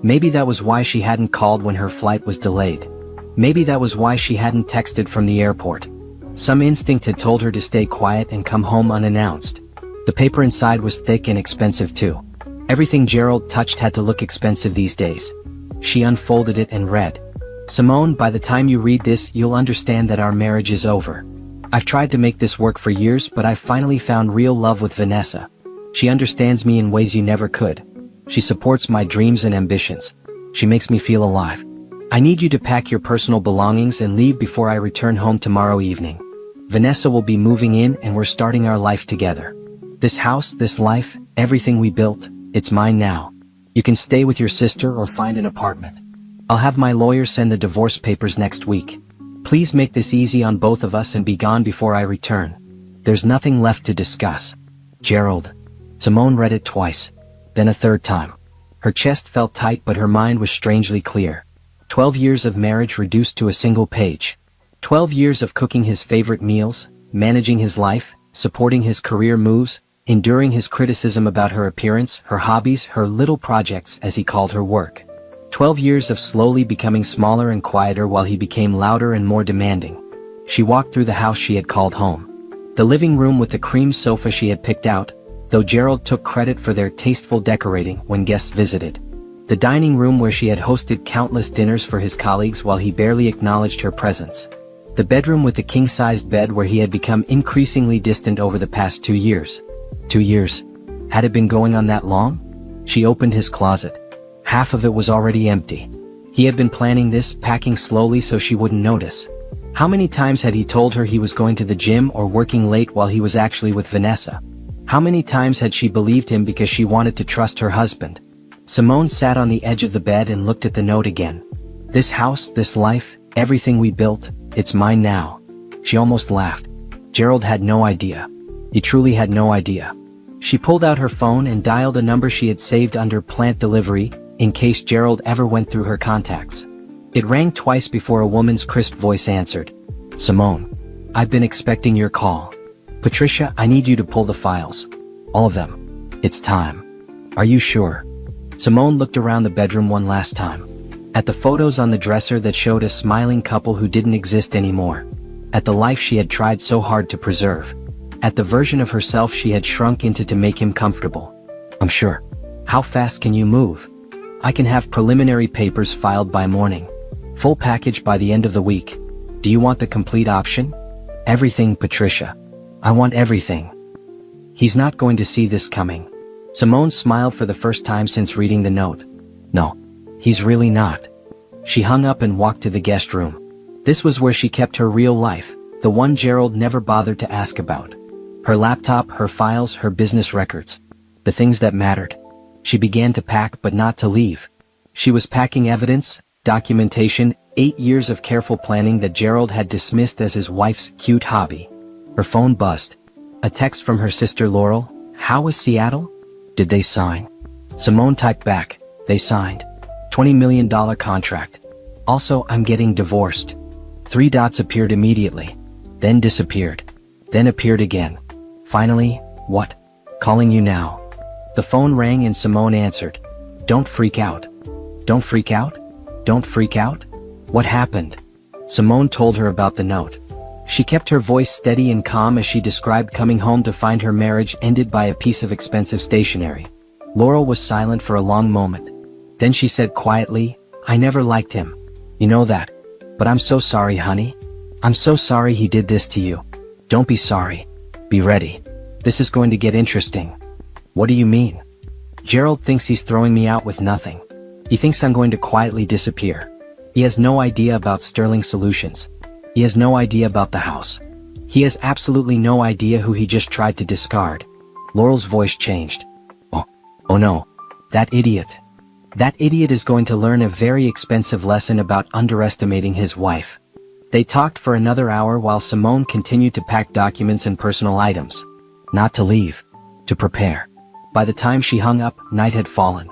Maybe that was why she hadn't called when her flight was delayed. Maybe that was why she hadn't texted from the airport. Some instinct had told her to stay quiet and come home unannounced. The paper inside was thick and expensive too. Everything Gerald touched had to look expensive these days. She unfolded it and read. Simone, by the time you read this, you'll understand that our marriage is over. I've tried to make this work for years, but I've finally found real love with Vanessa. She understands me in ways you never could. She supports my dreams and ambitions. She makes me feel alive. I need you to pack your personal belongings and leave before I return home tomorrow evening. Vanessa will be moving in and we're starting our life together. This house, this life, everything we built, it's mine now. You can stay with your sister or find an apartment. I'll have my lawyer send the divorce papers next week. Please make this easy on both of us and be gone before I return. There's nothing left to discuss. Gerald. Simone read it twice, then a third time. Her chest felt tight but her mind was strangely clear. 12 years of marriage reduced to a single page. 12 years of cooking his favorite meals, managing his life, supporting his career moves, enduring his criticism about her appearance, her hobbies, her little projects as he called her work. 12 years of slowly becoming smaller and quieter while he became louder and more demanding. She walked through the house she had called home. The living room with the cream sofa she had picked out, though Gerald took credit for their tasteful decorating when guests visited. The dining room where she had hosted countless dinners for his colleagues while he barely acknowledged her presence. The bedroom with the king-sized bed where he had become increasingly distant over the past 2 years. 2 years. Had it been going on that long? She opened his closet. Half of it was already empty. He had been planning this, packing slowly so she wouldn't notice. How many times had he told her he was going to the gym or working late while he was actually with Vanessa? How many times had she believed him because she wanted to trust her husband? Simone sat on the edge of the bed and looked at the note again. This house, this life, everything we built, it's mine now. She almost laughed. Gerald had no idea. He truly had no idea. She pulled out her phone and dialed a number she had saved under plant delivery, in case Gerald ever went through her contacts. It rang twice before a woman's crisp voice answered. Simone. I've been expecting your call. Patricia, I need you to pull the files. All of them. It's time. Are you sure? Simone looked around the bedroom one last time. At the photos on the dresser that showed a smiling couple who didn't exist anymore. At the life she had tried so hard to preserve. at the version of herself she had shrunk into to make him comfortable. I'm sure. How fast can you move? I can have preliminary papers filed by morning. Full package by the end of the week. Do you want the complete option? Everything, Patricia. I want everything. He's not going to see this coming. Simone smiled for the first time since reading the note. No. He's really not. She hung up and walked to the guest room. This was where she kept her real life, the one Gerald never bothered to ask about. Her laptop, her files, her business records. The things that mattered. She began to pack but not to leave. She was packing evidence, documentation, 8 years of careful planning that Gerald had dismissed as his wife's cute hobby. Her phone buzzed. A text from her sister Laurel. How was Seattle? Did they sign? Simone typed back. They signed. $20 million contract. Also, I'm getting divorced. 3 dots appeared immediately. Then disappeared. Then appeared again. Finally, what? Calling you now. The phone rang and Simone answered. Don't freak out. Don't freak out? Don't freak out? What happened? Simone told her about the note. She kept her voice steady and calm as she described coming home to find her marriage ended by a piece of expensive stationery. Laurel was silent for a long moment. Then she said quietly, I never liked him. You know that. But I'm so sorry, honey. I'm so sorry he did this to you. Don't be sorry. Be ready. This is going to get interesting. What do you mean? Gerald thinks he's throwing me out with nothing. He thinks I'm going to quietly disappear. He has no idea about Sterling Solutions. He has no idea about the house. He has absolutely no idea who he just tried to discard. Laurel's voice changed. Oh no. That idiot. That idiot is going to learn a very expensive lesson about underestimating his wife. They talked for another hour while Simone continued to pack documents and personal items. Not to leave. To prepare. By the time she hung up, night had fallen.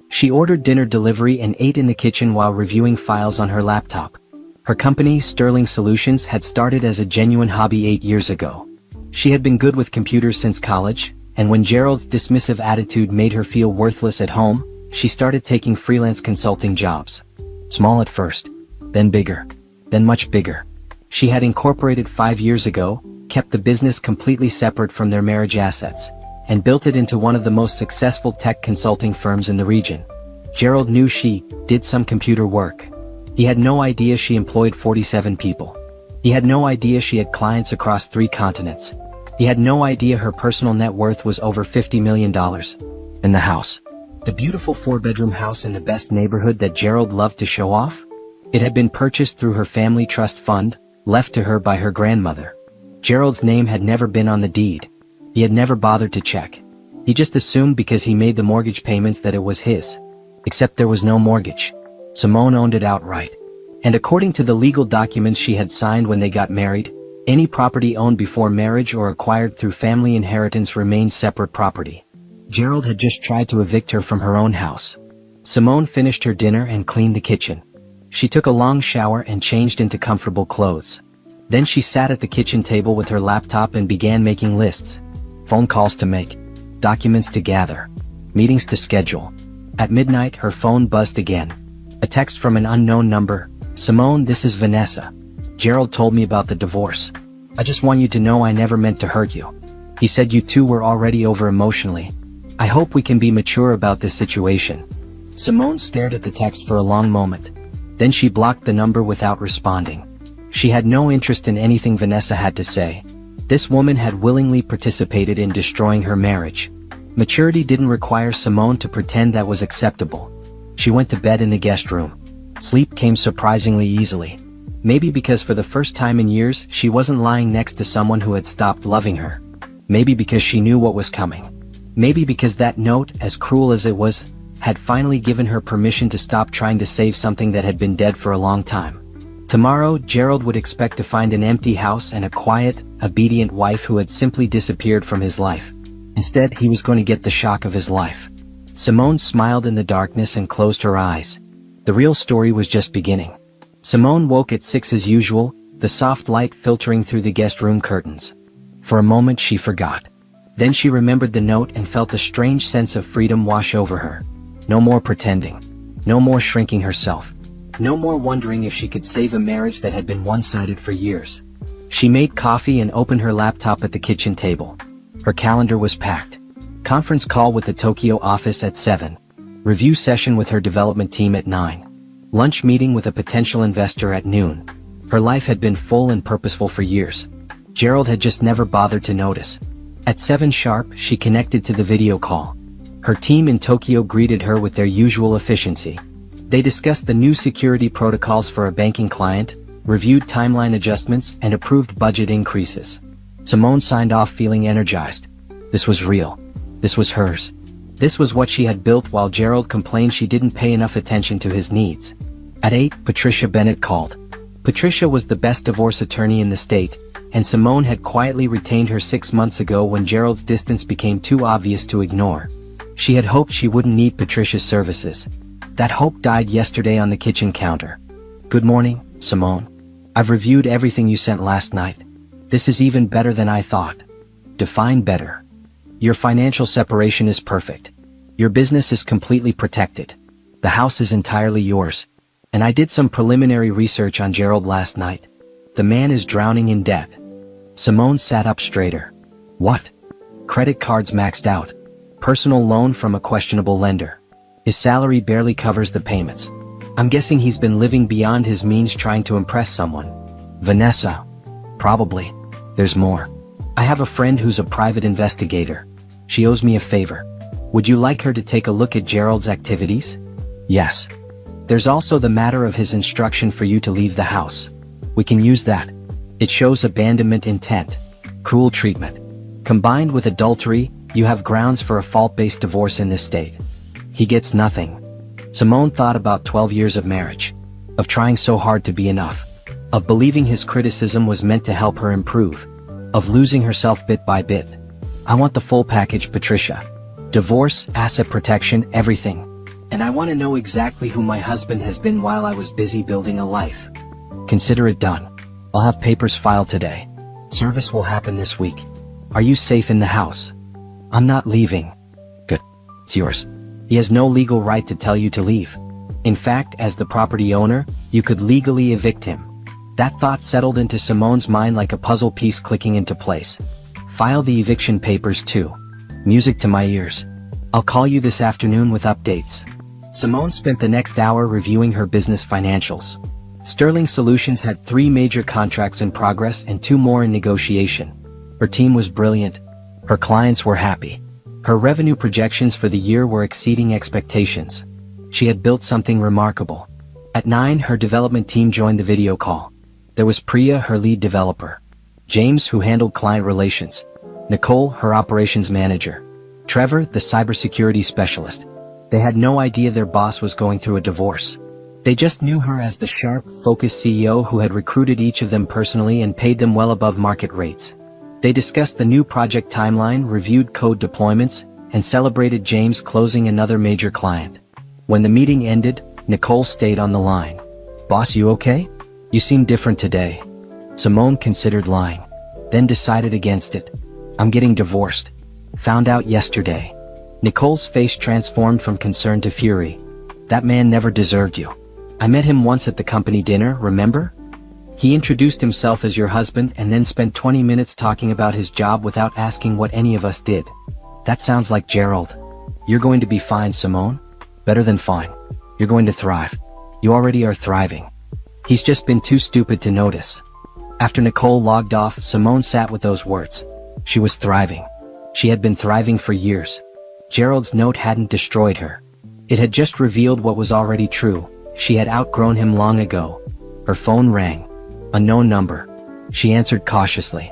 She ordered dinner delivery and ate in the kitchen while reviewing files on her laptop. Her company, Sterling Solutions, had started as a genuine hobby 8 years ago. She had been good with computers since college, and when Gerald's dismissive attitude made her feel worthless at home, she started taking freelance consulting jobs. Small at first, then bigger, then much bigger. She had incorporated 5 years ago, kept the business completely separate from their marriage assets, and built it into one of the most successful tech consulting firms in the region. Gerald knew she did some computer work. He had no idea she employed 47 people. He had no idea she had clients across 3 continents. He had no idea her personal net worth was over $50 million. And the house. The beautiful 4-bedroom house in the best neighborhood that Gerald loved to show off? It had been purchased through her family trust fund, left to her by her grandmother. Gerald's name had never been on the deed. He had never bothered to check. He just assumed because he made the mortgage payments that it was his. Except there was no mortgage. Simone owned it outright. And according to the legal documents she had signed when they got married, any property owned before marriage or acquired through family inheritance remained separate property. Gerald had just tried to evict her from her own house. Simone finished her dinner and cleaned the kitchen. She took a long shower and changed into comfortable clothes. Then she sat at the kitchen table with her laptop and began making lists. Phone calls to make. Documents to gather. Meetings to schedule. At midnight, her phone buzzed again. A text from an unknown number. Simone, this is Vanessa. Gerald told me about the divorce. I just want you to know I never meant to hurt you. He said you two were already over emotionally. I hope we can be mature about this situation. Simone stared at the text for a long moment. Then she blocked the number without responding. She had no interest in anything Vanessa had to say. This woman had willingly participated in destroying her marriage. Maturity didn't require Simone to pretend that was acceptable. She went to bed in the guest room. Sleep came surprisingly easily. Maybe because for the first time in years she wasn't lying next to someone who had stopped loving her. Maybe because she knew what was coming. Maybe because that note, as cruel as it was, had finally given her permission to stop trying to save something that had been dead for a long time. Tomorrow, Gerald would expect to find an empty house and a quiet, obedient wife who had simply disappeared from his life. Instead, he was going to get the shock of his life. Simone smiled in the darkness and closed her eyes. The real story was just beginning. Simone woke at 6 as usual, the soft light filtering through the guest room curtains. For a moment she forgot. Then she remembered the note and felt a strange sense of freedom wash over her. No more pretending. No more shrinking herself. No more wondering if she could save a marriage that had been one-sided for years. She made coffee and opened her laptop at the kitchen table. Her calendar was packed. Conference call with the Tokyo office at 7. Review session with her development team at 9. Lunch meeting with a potential investor at noon. Her life had been full and purposeful for years. Gerald had just never bothered to notice. At 7 sharp, she connected to the video call. Her team in Tokyo greeted her with their usual efficiency. They discussed the new security protocols for a banking client, reviewed timeline adjustments, and approved budget increases. Simone signed off feeling energized. This was real. This was hers. This was what she had built while Gerald complained she didn't pay enough attention to his needs. At 8, Patricia Bennett called. Patricia was the best divorce attorney in the state, and Simone had quietly retained her 6 months ago when Gerald's distance became too obvious to ignore. She had hoped she wouldn't need Patricia's services. That hope died yesterday on the kitchen counter. Good morning, Simone. I've reviewed everything you sent last night. This is even better than I thought. Define better. Your financial separation is perfect. Your business is completely protected. The house is entirely yours. And I did some preliminary research on Gerald last night. The man is drowning in debt. Simone sat up straighter. What? Credit cards maxed out. Personal loan from a questionable lender. His salary barely covers the payments. I'm guessing he's been living beyond his means trying to impress someone. Vanessa. Probably. There's more. I have a friend who's a private investigator. She owes me a favor. Would you like her to take a look at Gerald's activities? Yes. There's also the matter of his instruction for you to leave the house. We can use that. It shows abandonment intent. Cruel treatment. Combined with adultery, you have grounds for a fault-based divorce in this state. He gets nothing. Simone thought about 12 years of marriage. Of trying so hard to be enough. Of believing his criticism was meant to help her improve. Of losing herself bit by bit. I want the full package, Patricia. Divorce, asset protection, everything. And I want to know exactly who my husband has been while I was busy building a life. Consider it done. I'll have papers filed today. Service will happen this week. Are you safe in the house? I'm not leaving. Good. It's yours. He has no legal right to tell you to leave. In fact, as the property owner, you could legally evict him. That thought settled into Simone's mind like a puzzle piece clicking into place. File the eviction papers too. Music to my ears. I'll call you this afternoon with updates. Simone spent the next hour reviewing her business financials. Sterling Solutions had 3 major contracts in progress and 2 more in negotiation. Her team was brilliant. Her clients were happy. Her revenue projections for the year were exceeding expectations. She had built something remarkable. At 9, her development team joined the video call. There was Priya, her lead developer. James, who handled client relations. Nicole, her operations manager. Trevor, the cybersecurity specialist. They had no idea their boss was going through a divorce. They just knew her as the sharp, focused CEO who had recruited each of them personally and paid them well above market rates. They discussed the new project timeline, reviewed code deployments, and celebrated James closing another major client. When the meeting ended, Nicole stayed on the line. Boss, you okay? You seem different today. Simone considered lying, then decided against it. I'm getting divorced. Found out yesterday. Nicole's face transformed from concern to fury. That man never deserved you. I met him once at the company dinner, remember? He introduced himself as your husband and then spent 20 minutes talking about his job without asking what any of us did. That sounds like Gerald. You're going to be fine, Simone. Better than fine. You're going to thrive. You already are thriving. He's just been too stupid to notice. After Nicole logged off, Simone sat with those words. She was thriving. She had been thriving for years. Gerald's note hadn't destroyed her. It had just revealed what was already true. She had outgrown him long ago. Her phone rang. Unknown number. She answered cautiously.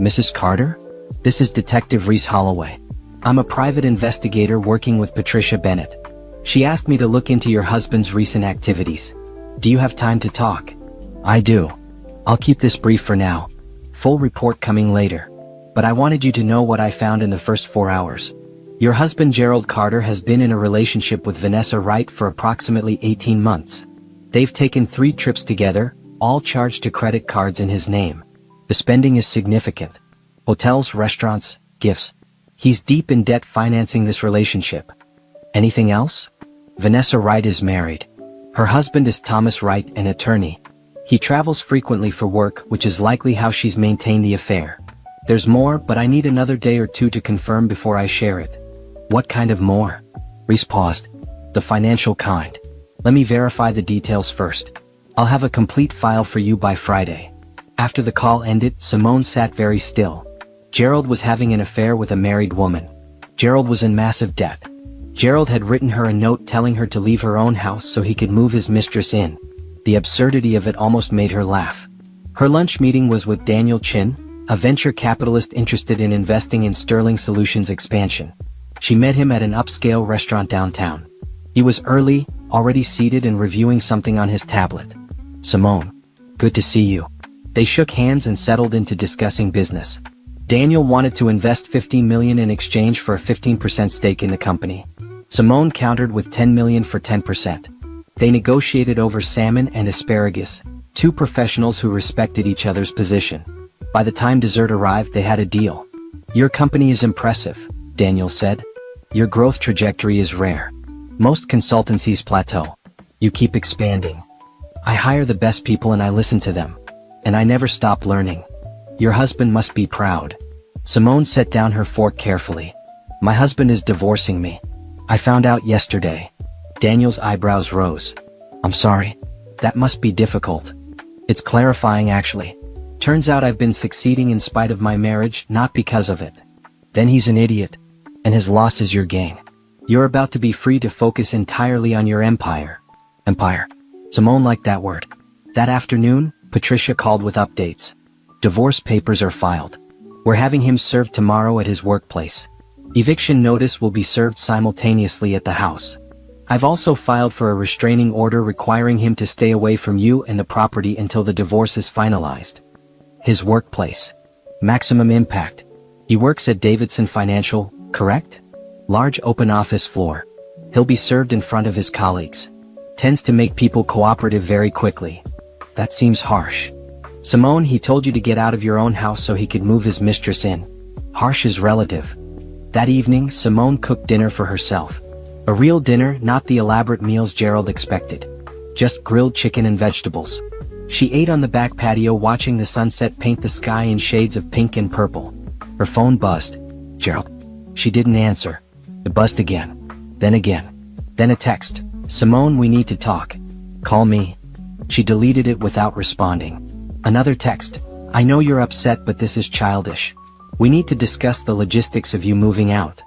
Mrs. Carter? This is Detective Reese Holloway. I'm a private investigator working with Patricia Bennett. She asked me to look into your husband's recent activities. Do you have time to talk? I do. I'll keep this brief for now. Full report coming later. But I wanted you to know what I found in the first 4 hours. Your husband Gerald Carter has been in a relationship with Vanessa Wright for approximately 18 months. They've taken 3 trips together, all charged to credit cards in his name. The spending is significant. Hotels, restaurants, gifts. He's deep in debt financing this relationship. Anything else? Vanessa Wright is married. Her husband is Thomas Wright, an attorney. He travels frequently for work, which is likely how she's maintained the affair. There's more, but I need another day or two to confirm before I share it. What kind of more? Reese paused. The financial kind. Let me verify the details first. I'll have a complete file for you by Friday. After the call ended, Simone sat very still. Gerald was having an affair with a married woman. Gerald was in massive debt. Gerald had written her a note telling her to leave her own house so he could move his mistress in. The absurdity of it almost made her laugh. Her lunch meeting was with Daniel Chin, a venture capitalist interested in investing in Sterling Solutions expansion. She met him at an upscale restaurant downtown. He was early, already seated and reviewing something on his tablet. Simone. Good to see you. They shook hands and settled into discussing business. Daniel wanted to invest $15 million in exchange for a 15% stake in the company. Simone countered with $10 million for 10%. They negotiated over salmon and asparagus, two professionals who respected each other's position. By the time dessert arrived, they had a deal. Your company is impressive, Daniel said. Your growth trajectory is rare. Most consultancies plateau. You keep expanding. I hire the best people and I listen to them. And I never stop learning. Your husband must be proud. Simone set down her fork carefully. My husband is divorcing me. I found out yesterday. Daniel's eyebrows rose. I'm sorry. That must be difficult. It's clarifying actually. Turns out I've been succeeding in spite of my marriage, not because of it. Then he's an idiot. And his loss is your gain. You're about to be free to focus entirely on your empire. Empire. Simone liked that word. That afternoon, Patricia called with updates. Divorce papers are filed. We're having him served tomorrow at his workplace. Eviction notice will be served simultaneously at the house. I've also filed for a restraining order requiring him to stay away from you and the property until the divorce is finalized. His workplace. Maximum impact. He works at Davidson Financial, correct? Large open office floor. He'll be served in front of his colleagues. Tends to make people cooperative very quickly. That seems harsh. Simone, he told you to get out of your own house so he could move his mistress in. Harsh is relative. That evening, Simone cooked dinner for herself. A real dinner, not the elaborate meals Gerald expected. Just grilled chicken and vegetables. She ate on the back patio watching the sunset paint the sky in shades of pink and purple. Her phone buzzed. Gerald. She didn't answer. It buzzed again. Then again. Then a text. Simone, we need to talk. Call me. She deleted it without responding. Another text. I know you're upset, but this is childish. We need to discuss the logistics of you moving out.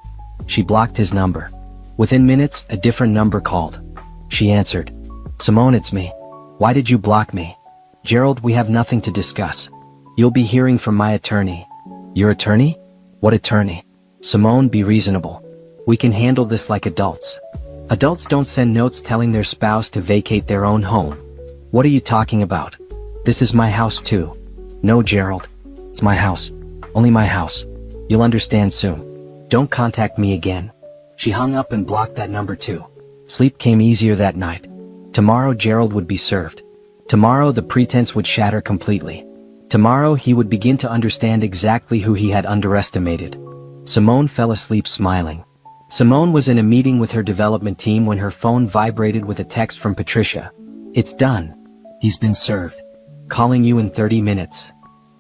She blocked his number. Within minutes, a different number called. She answered. Simone, it's me. Why did you block me? Gerald, we have nothing to discuss. You'll be hearing from my attorney. Your attorney? What attorney? Simone, be reasonable. We can handle this like adults. Adults don't send notes telling their spouse to vacate their own home. What are you talking about? This is my house too. No, Gerald. It's my house. Only my house. You'll understand soon. Don't contact me again. She hung up and blocked that number too. Sleep came easier that night. Tomorrow Gerald would be served. Tomorrow the pretense would shatter completely. Tomorrow he would begin to understand exactly who he had underestimated. Simone fell asleep smiling. Simone was in a meeting with her development team when her phone vibrated with a text from Patricia. It's done. He's been served. Calling you in 30 minutes.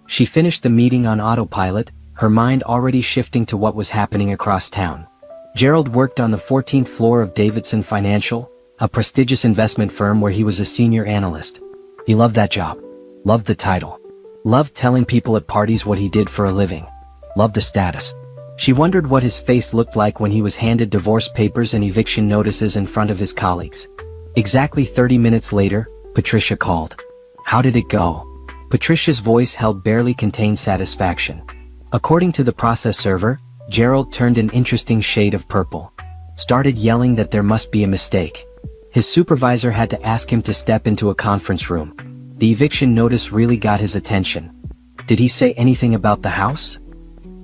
She finished the meeting on autopilot, her mind already shifting to what was happening across town. Gerald worked on the 14th floor of Davidson Financial, a prestigious investment firm where he was a senior analyst. He loved that job. Loved the title. Loved telling people at parties what he did for a living. Loved the status. She wondered what his face looked like when he was handed divorce papers and eviction notices in front of his colleagues. Exactly 30 minutes later, Patricia called. How did it go? Patricia's voice held barely contained satisfaction. According to the process server, Gerald turned an interesting shade of purple. Started yelling that there must be a mistake. His supervisor had to ask him to step into a conference room. The eviction notice really got his attention. Did he say anything about the house?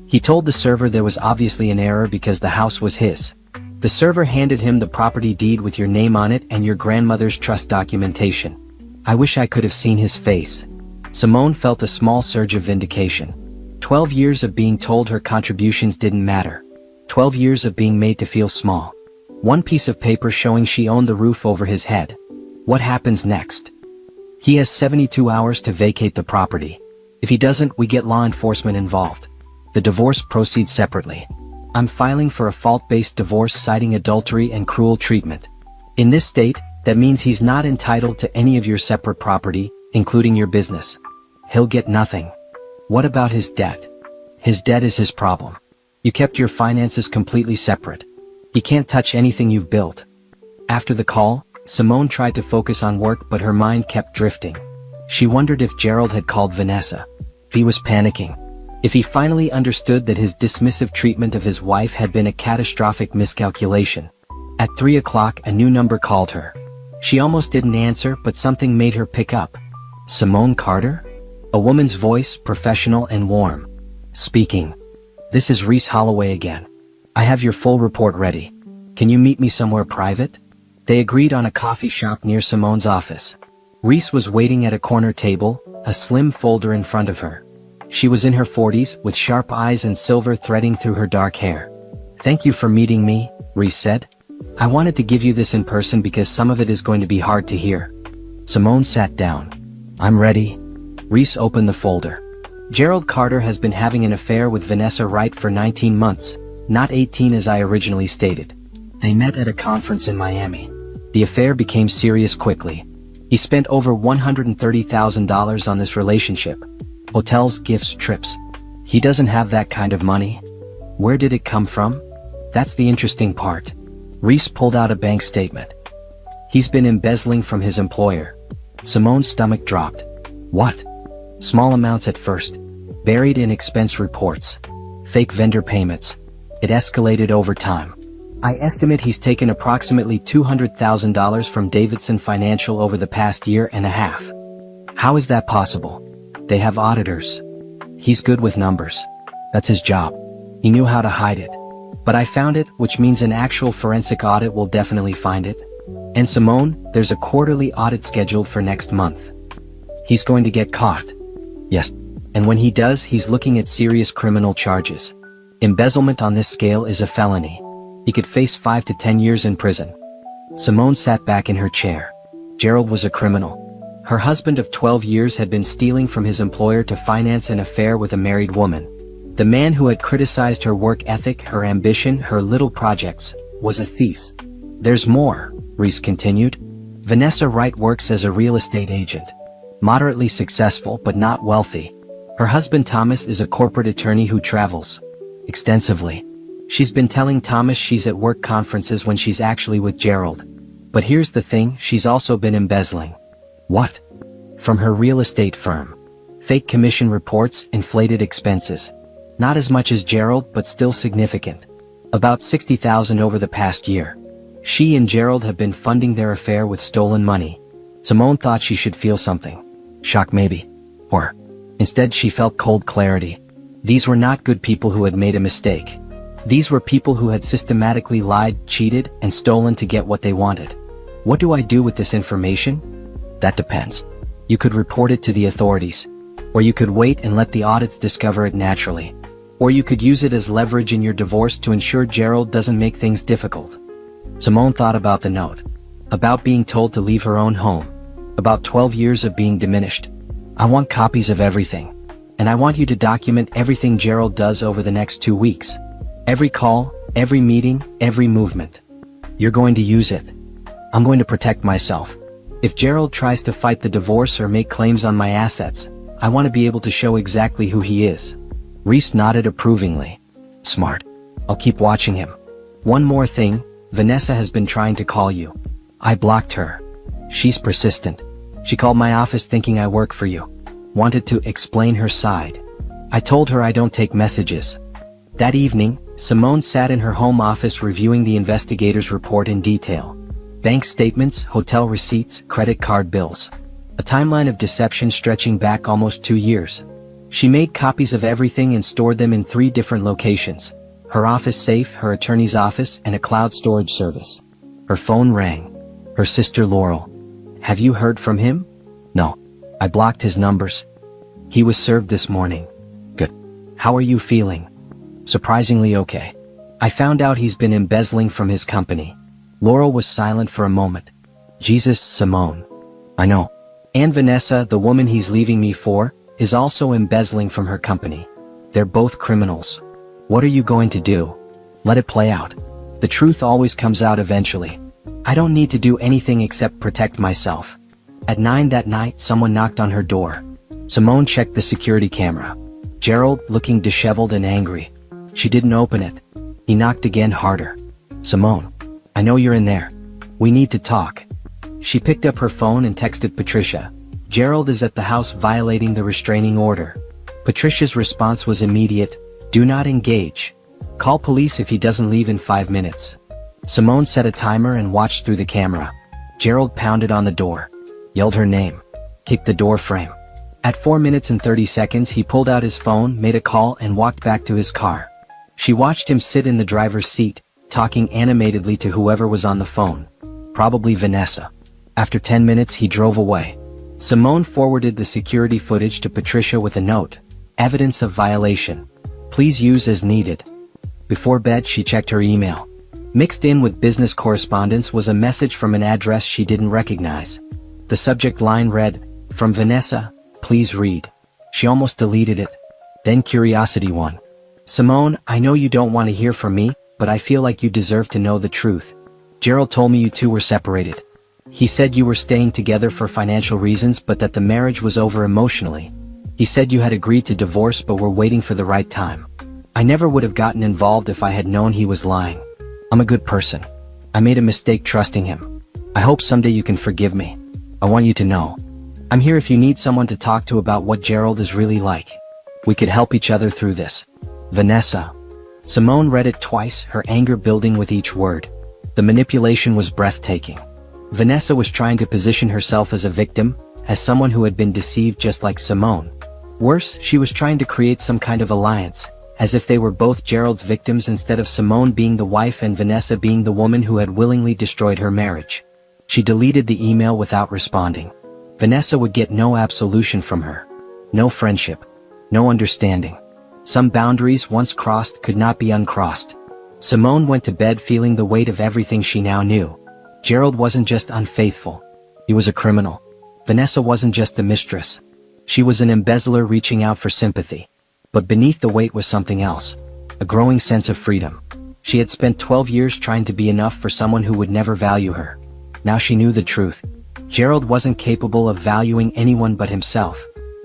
He told the server there was obviously an error because the house was his. The server handed him the property deed with your name on it and your grandmother's trust documentation. I wish I could have seen his face. Simone felt a small surge of vindication. 12 years of being told her contributions didn't matter. 12 years of being made to feel small. One piece of paper showing she owned the roof over his head. What happens next? He has 72 hours to vacate the property. If he doesn't, we get law enforcement involved. The divorce proceeds separately. I'm filing for a fault-based divorce citing adultery and cruel treatment. In this state, that means he's not entitled to any of your separate property, including your business. He'll get nothing. What about his debt? His debt is his problem. You kept your finances completely separate. He can't touch anything you've built. After the call, Simone tried to focus on work, but her mind kept drifting. She wondered if Gerald had called Vanessa. If he was panicking. If he finally understood that his dismissive treatment of his wife had been a catastrophic miscalculation. At 3 o'clock, a new number called her. She almost didn't answer, but something made her pick up. Simone Carter? A woman's voice, professional and warm. Speaking. This is Reese Holloway again. I have your full report ready. Can you meet me somewhere private? They agreed on a coffee shop near Simone's office. Reese was waiting at a corner table, a slim folder in front of her. She was in her 40s, with sharp eyes and silver threading through her dark hair. Thank you for meeting me, Reese said. I wanted to give you this in person because some of it is going to be hard to hear. Simone sat down. I'm ready. Reese opened the folder. Gerald Carter has been having an affair with Vanessa Wright for 19 months, not 18 as I originally stated. They met at a conference in Miami. The affair became serious quickly. He spent over $130,000 on this relationship. Hotels, gifts, trips. He doesn't have that kind of money. Where did it come from? That's the interesting part. Reese pulled out a bank statement. He's been embezzling from his employer. Simone's stomach dropped. What? Small amounts at first. Buried in expense reports. Fake vendor payments. It escalated over time. I estimate he's taken approximately $200,000 from Davidson Financial over the past year and a half. How is that possible? They have auditors. He's good with numbers. That's his job. He knew how to hide it. But I found it, which means an actual forensic audit will definitely find it. And Simone, there's a quarterly audit scheduled for next month. He's going to get caught. Yes. And when he does, he's looking at serious criminal charges. Embezzlement on this scale is a felony. He could face 5 to 10 years in prison. Simone sat back in her chair. Gerald was a criminal. Her husband of 12 years had been stealing from his employer to finance an affair with a married woman. The man who had criticized her work ethic, her ambition, her little projects, was a thief. There's more, Reese continued. Vanessa Wright works as a real estate agent. Moderately successful but not wealthy. Her husband Thomas is a corporate attorney who travels extensively. She's been telling Thomas she's at work conferences when she's actually with Gerald. But here's the thing, she's also been embezzling. What? From her real estate firm. Fake commission reports, inflated expenses. Not as much as Gerald, but still significant. About $60,000 over the past year. She and Gerald have been funding their affair with stolen money. Simone thought she should feel something. Shock maybe. Or instead she felt cold clarity. These were not good people who had made a mistake. These were people who had systematically lied, cheated, and stolen to get what they wanted. What do I do with this information? That depends. You could report it to the authorities. Or you could wait and let the audits discover it naturally. Or you could use it as leverage in your divorce to ensure Gerald doesn't make things difficult. Simone thought about the note. About being told to leave her own home. About 12 years of being diminished. I want copies of everything. And I want you to document everything Gerald does over the next 2 weeks. Every call, every meeting, every movement. You're going to use it. I'm going to protect myself. If Gerald tries to fight the divorce or make claims on my assets, I want to be able to show exactly who he is. Reese nodded approvingly. Smart. I'll keep watching him. One more thing, Vanessa has been trying to call you. I blocked her. She's persistent. She called my office thinking I work for you. Wanted to explain her side. I told her I don't take messages. That evening, Simone sat in her home office reviewing the investigator's report in detail. Bank statements, hotel receipts, credit card bills. A timeline of deception stretching back almost 2 years. She made copies of everything and stored them in 3 different locations. Her office safe, her attorney's office, and a cloud storage service. Her phone rang. Her sister Laurel. Have you heard from him? No. I blocked his numbers. He was served this morning. Good. How are you feeling? Surprisingly okay. I found out he's been embezzling from his company. Laurel was silent for a moment. Jesus, Simone. I know. And Vanessa, the woman he's leaving me for, is also embezzling from her company. They're both criminals. What are you going to do? Let it play out. The truth always comes out eventually. I don't need to do anything except protect myself. At 9 that night, someone knocked on her door. Simone checked the security camera. Gerald, looking disheveled and angry. She didn't open it. He knocked again, harder. Simone, I know you're in there. We need to talk. She picked up her phone and texted Patricia. Gerald is at the house violating the restraining order. Patricia's response was immediate. Do not engage. Call police if he doesn't leave in 5 minutes. Simone set a timer and watched through the camera. Gerald pounded on the door. Yelled her name. Kicked the door frame. At 4 minutes and 30 seconds he pulled out his phone, made a call and walked back to his car. She watched him sit in the driver's seat, talking animatedly to whoever was on the phone. Probably Vanessa. After 10 minutes he drove away. Simone forwarded the security footage to Patricia with a note. Evidence of violation. Please use as needed. Before bed she checked her email. Mixed in with business correspondence was a message from an address she didn't recognize. The subject line read, "From Vanessa, please read." She almost deleted it. Then curiosity won. Simone, I know you don't want to hear from me, but I feel like you deserve to know the truth. Gerald told me you two were separated. He said you were staying together for financial reasons but that the marriage was over emotionally. He said you had agreed to divorce but were waiting for the right time. I never would have gotten involved if I had known he was lying. I'm a good person. I made a mistake trusting him. I hope someday you can forgive me. I want you to know. I'm here if you need someone to talk to about what Gerald is really like. We could help each other through this. Vanessa. Simone read it twice, her anger building with each word. The manipulation was breathtaking. Vanessa was trying to position herself as a victim, as someone who had been deceived just like Simone. Worse, she was trying to create some kind of alliance, as if they were both Gerald's victims instead of Simone being the wife and Vanessa being the woman who had willingly destroyed her marriage. She deleted the email without responding. Vanessa would get no absolution from her. No friendship. No understanding. Some boundaries once crossed could not be uncrossed. Simone went to bed feeling the weight of everything she now knew. Gerald wasn't just unfaithful. He was a criminal. Vanessa wasn't just a mistress. She was an embezzler reaching out for sympathy. But beneath the weight was something else. A growing sense of freedom. She had spent 12 years trying to be enough for someone who would never value her. Now she knew the truth. Gerald wasn't capable of valuing anyone but himself.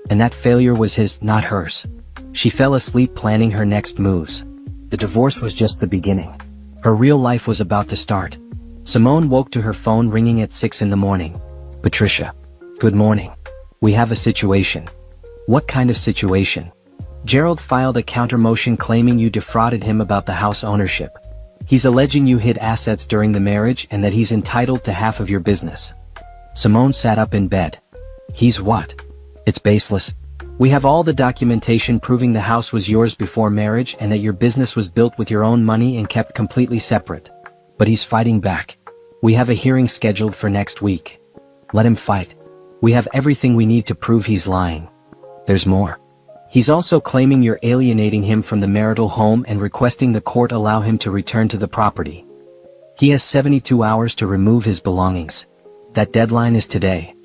And that failure was his, not hers. She fell asleep planning her next moves. The divorce was just the beginning. Her real life was about to start. Simone woke to her phone ringing at 6 in the morning. Patricia. Good morning. We have a situation. What kind of situation? Gerald filed a counter-motion claiming you defrauded him about the house ownership. He's alleging you hid assets during the marriage and that he's entitled to half of your business. Simone sat up in bed. He's what? It's baseless. We have all the documentation proving the house was yours before marriage and that your business was built with your own money and kept completely separate. But he's fighting back. We have a hearing scheduled for next week. Let him fight. We have everything we need to prove he's lying. There's more. He's also claiming you're alienating him from the marital home and requesting the court allow him to return to the property. He has 72 hours to remove his belongings. That deadline is today.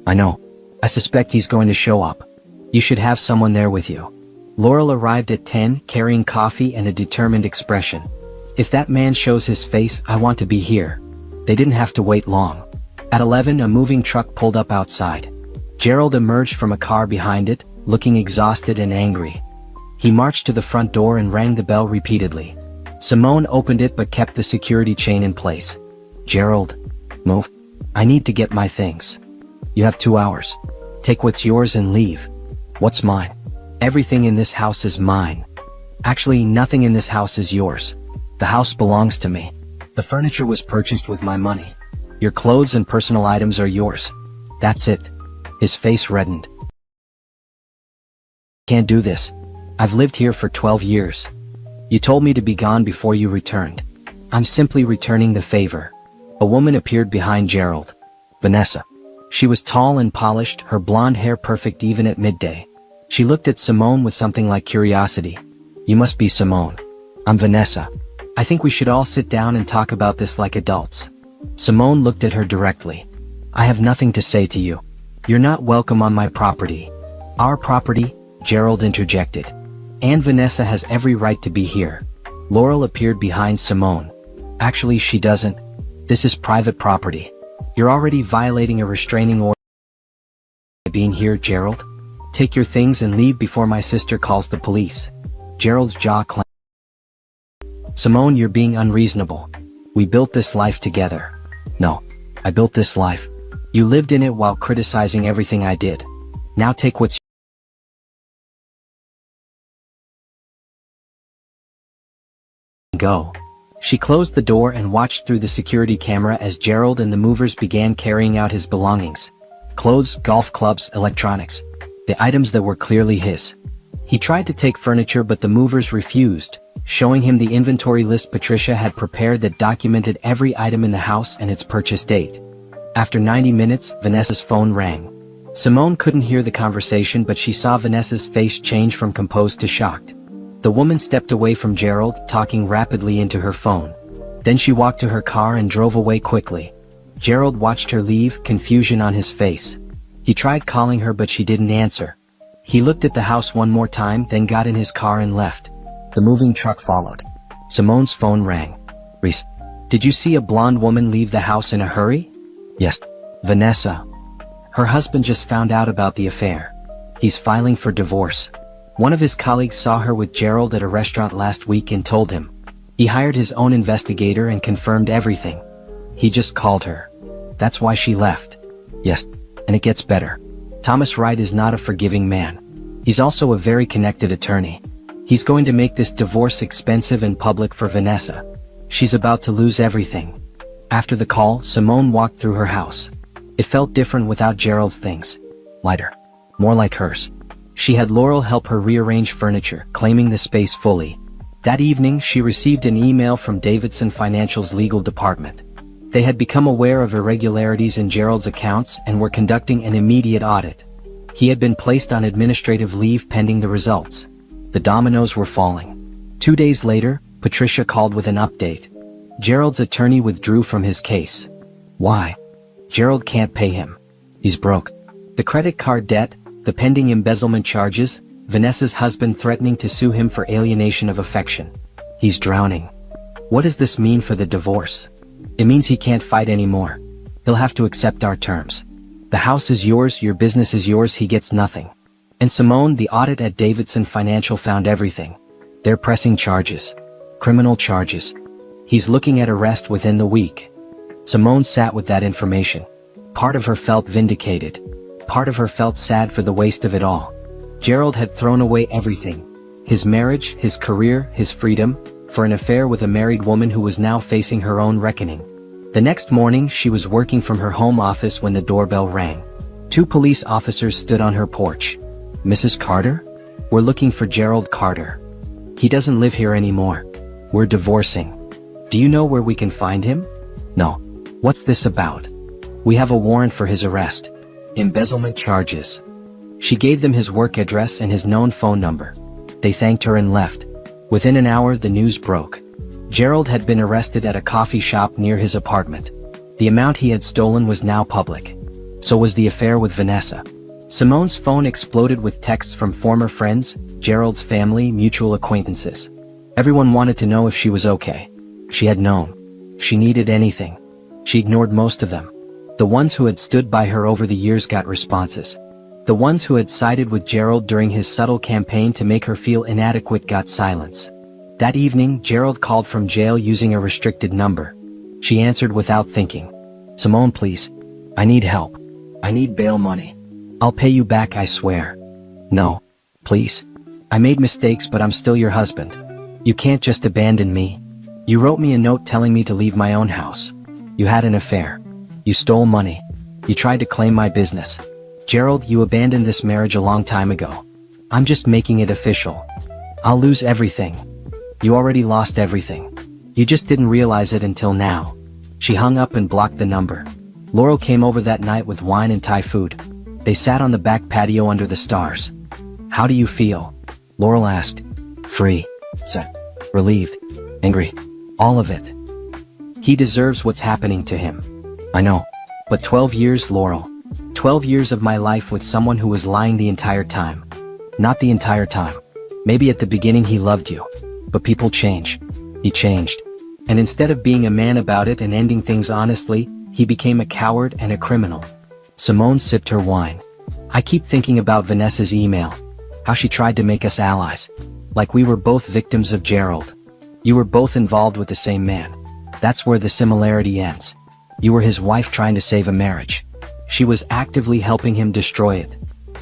I know. I suspect he's going to show up. You should have someone there with you. Laurel arrived at 10, carrying coffee and a determined expression. If that man shows his face, I want to be here. They didn't have to wait long. At 11, a moving truck pulled up outside. Gerald emerged from a car behind it, looking exhausted and angry. He marched to the front door and rang the bell repeatedly. Simone opened it but kept the security chain in place. Gerald. Move. I need to get my things. You have 2 hours. Take what's yours and leave. What's mine? Everything in this house is mine. Actually, nothing in this house is yours. The house belongs to me. The furniture was purchased with my money. Your clothes and personal items are yours. That's it. His face reddened. Can't do this. I've lived here for 12 years. You told me to be gone before you returned. I'm simply returning the favor. A woman appeared behind Gerald. Vanessa. She was tall and polished, her blonde hair perfect even at midday. She looked at Simone with something like curiosity. You must be Simone. I'm Vanessa. I think we should all sit down and talk about this like adults. Simone looked at her directly. I have nothing to say to you. You're not welcome on my property. Our property, Gerald interjected. And Vanessa has every right to be here. Laurel appeared behind Simone. Actually, she doesn't. This is private property. You're already violating a restraining order by being here, Gerald. Take your things and leave before my sister calls the police. Gerald's jaw clenched. Simone, you're being unreasonable. We built this life together. No, I built this life. You lived in it while criticizing everything I did. Now take what's go. She closed the door and watched through the security camera as Gerald and the movers began carrying out his belongings. Clothes, golf clubs, electronics. The items that were clearly his. He tried to take furniture but the movers refused, showing him the inventory list Patricia had prepared that documented every item in the house and its purchase date. After 90 minutes, Vanessa's phone rang. Simone couldn't hear the conversation but she saw Vanessa's face change from composed to shocked. The woman stepped away from Gerald, talking rapidly into her phone. Then she walked to her car and drove away quickly. Gerald watched her leave, confusion on his face. He tried calling her but she didn't answer. He looked at the house one more time, then got in his car and left. The moving truck followed. Simone's phone rang. Reese, did you see a blonde woman leave the house in a hurry? Yes. Vanessa. Her husband just found out about the affair. He's filing for divorce. One of his colleagues saw her with Gerald at a restaurant last week and told him. He hired his own investigator and confirmed everything. He just called her. That's why she left. Yes, and it gets better. Thomas Wright is not a forgiving man. He's also a very connected attorney. He's going to make this divorce expensive and public for Vanessa. She's about to lose everything. After the call, Simone walked through her house. It felt different without Gerald's things. Lighter. More like hers. She had Laurel help her rearrange furniture, claiming the space fully. That evening, she received an email from Davidson Financial's legal department. They had become aware of irregularities in Gerald's accounts and were conducting an immediate audit. He had been placed on administrative leave pending the results. The dominoes were falling. 2 days later, Patricia called with an update. Gerald's attorney withdrew from his case. Why? Gerald can't pay him. He's broke. The credit card debt, the pending embezzlement charges, Vanessa's husband threatening to sue him for alienation of affection. He's drowning. What does this mean for the divorce? It means he can't fight anymore. He'll have to accept our terms. The house is yours, your business is yours, he gets nothing. And Simone, the audit at Davidson Financial found everything. They're pressing charges. Criminal charges. He's looking at arrest within the week. Simone sat with that information. Part of her felt vindicated. Part of her felt sad for the waste of it all. Gerald had thrown away everything. His marriage, his career, his freedom, for an affair with a married woman who was now facing her own reckoning. The next morning, she was working from her home office when the doorbell rang. 2 police officers stood on her porch. Mrs. Carter? We're looking for Gerald Carter. He doesn't live here anymore. We're divorcing. Do you know where we can find him? No. What's this about? We have a warrant for his arrest. Embezzlement charges. She gave them his work address and his known phone number. They thanked her and left. Within an hour, the news broke. Gerald had been arrested at a coffee shop near his apartment. The amount he had stolen was now public. So was the affair with Vanessa. Simone's phone exploded with texts from former friends, Gerald's family, mutual acquaintances. Everyone wanted to know if she was okay. She had known. She needed anything. She ignored most of them. The ones who had stood by her over the years got responses. The ones who had sided with Gerald during his subtle campaign to make her feel inadequate got silence. That evening, Gerald called from jail using a restricted number. She answered without thinking. Simone, please. I need help. I need bail money. I'll pay you back, I swear. No. Please. I made mistakes, but I'm still your husband. You can't just abandon me. You wrote me a note telling me to leave my own house. You had an affair. You stole money. You tried to claim my business. Gerald, you abandoned this marriage a long time ago. I'm just making it official. I'll lose everything. You already lost everything. You just didn't realize it until now. She hung up and blocked the number. Laurel came over that night with wine and Thai food. They sat on the back patio under the stars. How do you feel? Laurel asked. Free. Sad. Relieved. Angry. All of it. He deserves what's happening to him. I know. But 12 years, Laurel. 12 years of my life with someone who was lying the entire time. Not the entire time. Maybe at the beginning he loved you. But people change. He changed. And instead of being a man about it and ending things honestly, he became a coward and a criminal. Simone sipped her wine. I keep thinking about Vanessa's email. How she tried to make us allies. Like we were both victims of Gerald. You were both involved with the same man. That's where the similarity ends. You were his wife trying to save a marriage. She was actively helping him destroy it.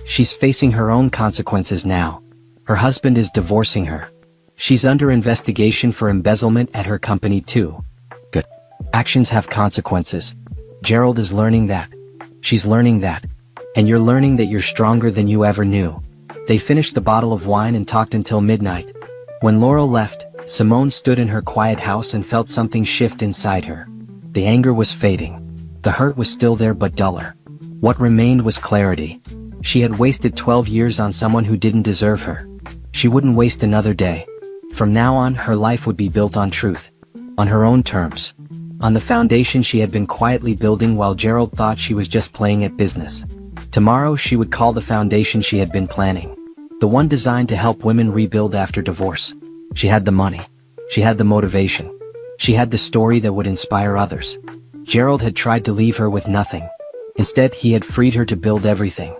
She's facing her own consequences now. Her husband is divorcing her. She's under investigation for embezzlement at her company too. Good. Actions have consequences. Gerald is learning that. She's learning that. And you're learning that you're stronger than you ever knew. They finished the bottle of wine and talked until midnight. When Laurel left, Simone stood in her quiet house and felt something shift inside her. The anger was fading. The hurt was still there but duller. What remained was clarity. She had wasted 12 years on someone who didn't deserve her. She wouldn't waste another day. From now on, her life would be built on truth. On her own terms. On the foundation she had been quietly building while Gerald thought she was just playing at business. Tomorrow she would call the foundation she had been planning. The one designed to help women rebuild after divorce. She had the money. She had the motivation. She had the story that would inspire others. Gerald had tried to leave her with nothing. Instead, he had freed her to build everything.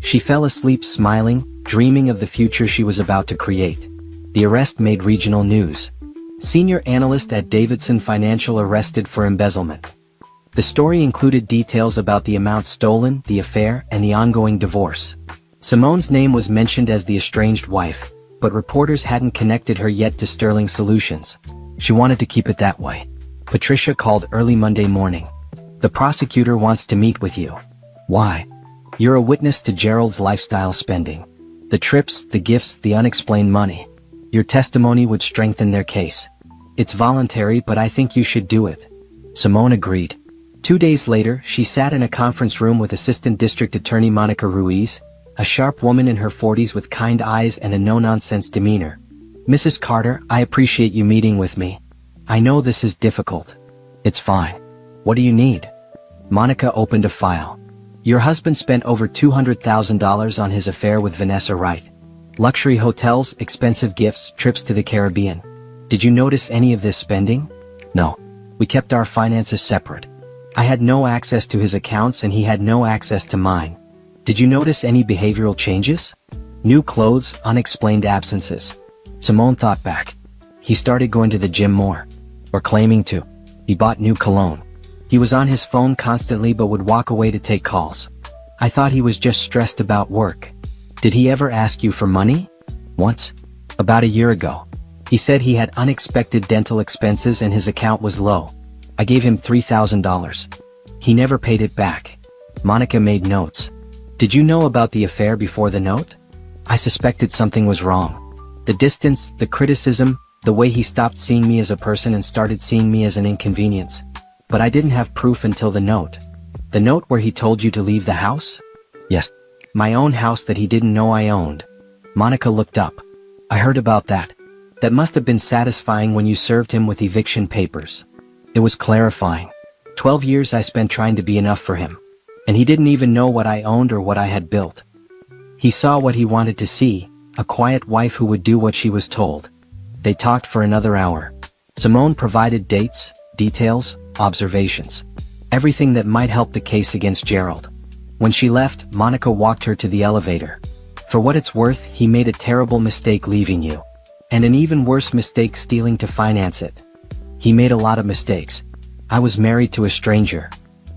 She fell asleep smiling, dreaming of the future she was about to create. The arrest made regional news. Senior analyst at Davidson Financial arrested for embezzlement. The story included details about the amount stolen, the affair, and the ongoing divorce. Simone's name was mentioned as the estranged wife, but reporters hadn't connected her yet to Sterling Solutions. She wanted to keep it that way. Patricia called early Monday morning. The prosecutor wants to meet with you. Why? You're a witness to Gerald's lifestyle spending. The trips, the gifts, the unexplained money. Your testimony would strengthen their case. It's voluntary, but I think you should do it. Simone agreed. 2 days later, she sat in a conference room with Assistant District Attorney Monica Ruiz, a sharp woman in her 40s with kind eyes and a no-nonsense demeanor. Mrs. Carter, I appreciate you meeting with me. I know this is difficult. It's fine. What do you need? Monica opened a file. Your husband spent over $200,000 on his affair with Vanessa Wright. Luxury hotels, expensive gifts, trips to the Caribbean. Did you notice any of this spending? No. We kept our finances separate. I had no access to his accounts and he had no access to mine. Did you notice any behavioral changes? New clothes, unexplained absences. Simone thought back. He started going to the gym more. Or claiming to. He bought new cologne. He was on his phone constantly but would walk away to take calls. I thought he was just stressed about work. Did he ever ask you for money? Once. About a year ago. He said he had unexpected dental expenses and his account was low. I gave him $3,000. He never paid it back. Monica made notes. Did you know about the affair before the note? I suspected something was wrong. The distance, the criticism, the way he stopped seeing me as a person and started seeing me as an inconvenience. But I didn't have proof until the note. The note where he told you to leave the house? Yes. My own house that he didn't know I owned. Monica looked up. I heard about that. That must have been satisfying when you served him with eviction papers. It was clarifying. 12 years I spent trying to be enough for him. And he didn't even know what I owned or what I had built. He saw what he wanted to see, a quiet wife who would do what she was told. They talked for another hour. Simone provided dates, details, observations. Everything that might help the case against Gerald. When she left, Monica walked her to the elevator. For what it's worth, he made a terrible mistake leaving you. And an even worse mistake stealing to finance it. He made a lot of mistakes. I was married to a stranger.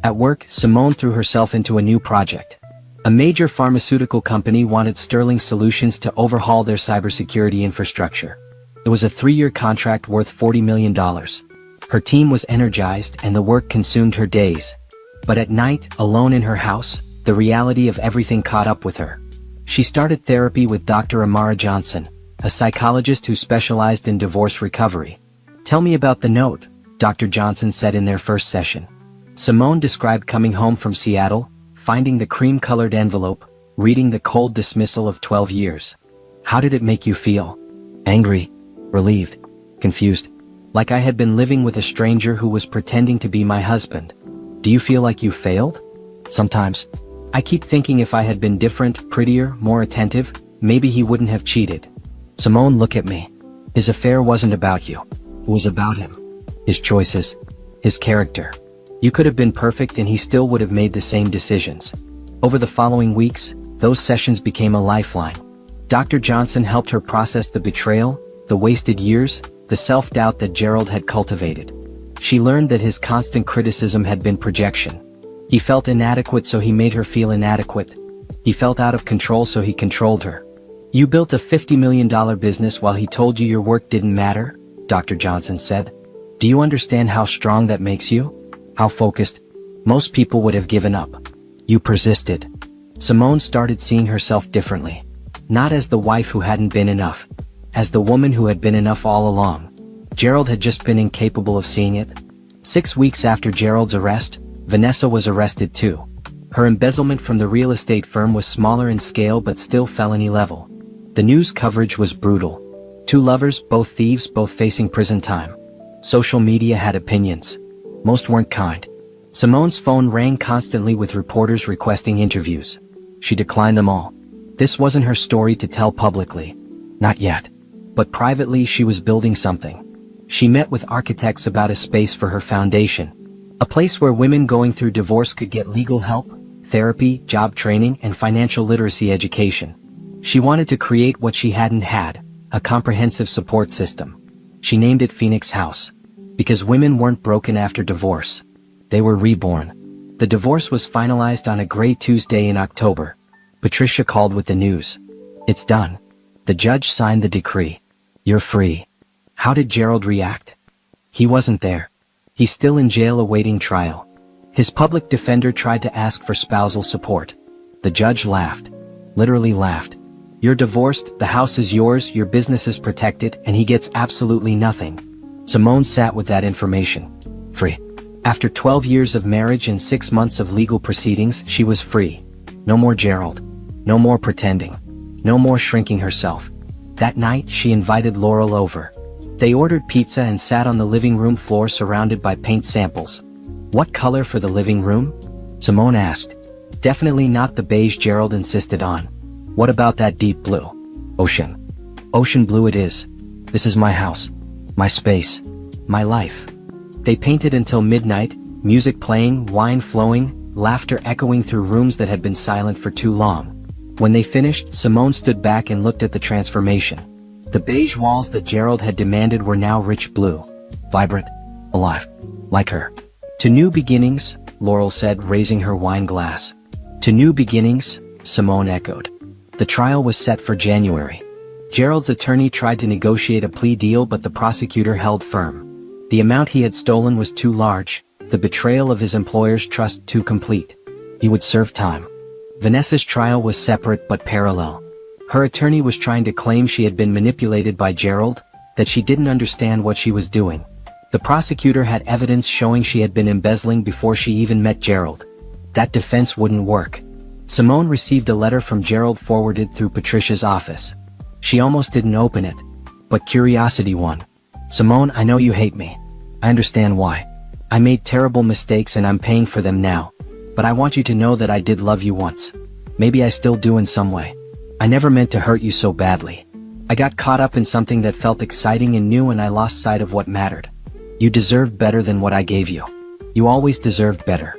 At work, Simone threw herself into a new project. A major pharmaceutical company wanted Sterling Solutions to overhaul their cybersecurity infrastructure. It was a 3-year contract worth $40 million. Her team was energized and the work consumed her days. But at night, alone in her house, the reality of everything caught up with her. She started therapy with Dr. Amara Johnson, a psychologist who specialized in divorce recovery. Tell me about the note, Dr. Johnson said in their first session. Simone described coming home from Seattle, finding the cream-colored envelope, reading the cold dismissal of 12 years. How did it make you feel? Angry, relieved, confused. Like I had been living with a stranger who was pretending to be my husband. Do you feel like you failed? Sometimes. I keep thinking if I had been different, prettier, more attentive, maybe he wouldn't have cheated. Simone, look at me. His affair wasn't about you. It was about him. His choices. His character. You could have been perfect and he still would have made the same decisions. Over the following weeks, those sessions became a lifeline. Dr. Johnson helped her process the betrayal, the wasted years, the self-doubt that Gerald had cultivated. She learned that his constant criticism had been projection. He felt inadequate, so he made her feel inadequate. He felt out of control, so he controlled her. You built a $50 million business while he told you your work didn't matter, Dr. Johnson said. Do you understand how strong that makes you? How focused? Most people would have given up. You persisted. Simone started seeing herself differently. Not as the wife who hadn't been enough. As the woman who had been enough all along. Gerald had just been incapable of seeing it. 6 weeks after Gerald's arrest, Vanessa was arrested too. Her embezzlement from the real estate firm was smaller in scale but still felony level. The news coverage was brutal. 2 lovers, both thieves, both facing prison time. Social media had opinions. Most weren't kind. Simone's phone rang constantly with reporters requesting interviews. She declined them all. This wasn't her story to tell publicly. Not yet. But privately she was building something. She met with architects about a space for her foundation. A place where women going through divorce could get legal help, therapy, job training, and financial literacy education. She wanted to create what she hadn't had, a comprehensive support system. She named it Phoenix House. Because women weren't broken after divorce. They were reborn. The divorce was finalized on a gray Tuesday in October. Patricia called with the news. It's done. The judge signed the decree. You're free. How did Gerald react? He wasn't there. He's still in jail awaiting trial. His public defender tried to ask for spousal support. The judge laughed. Literally laughed. You're divorced, the house is yours, your business is protected, and he gets absolutely nothing. Simone sat with that information. Free. After 12 years of marriage and 6 months of legal proceedings, she was free. No more Gerald. No more pretending. No more shrinking herself. That night, she invited Laurel over. They ordered pizza and sat on the living room floor surrounded by paint samples. What color for the living room? Simone asked. Definitely not the beige Gerald insisted on. What about that deep blue? Ocean. Ocean blue it is. This is my house. My space. My life. They painted until midnight, music playing, wine flowing, laughter echoing through rooms that had been silent for too long. When they finished, Simone stood back and looked at the transformation. The beige walls that Gerald had demanded were now rich blue. Vibrant. Alive. Like her. To new beginnings, Laurel said, raising her wine glass. To new beginnings, Simone echoed. The trial was set for January. Gerald's attorney tried to negotiate a plea deal, but the prosecutor held firm. The amount he had stolen was too large, the betrayal of his employer's trust too complete. He would serve time. Vanessa's trial was separate but parallel. Her attorney was trying to claim she had been manipulated by Gerald, that she didn't understand what she was doing. The prosecutor had evidence showing she had been embezzling before she even met Gerald. That defense wouldn't work. Simone received a letter from Gerald forwarded through Patricia's office. She almost didn't open it. But curiosity won. Simone, I know you hate me. I understand why. I made terrible mistakes and I'm paying for them now. But I want you to know that I did love you once. Maybe I still do in some way. I never meant to hurt you so badly. I got caught up in something that felt exciting and new and I lost sight of what mattered. You deserved better than what I gave you. You always deserved better.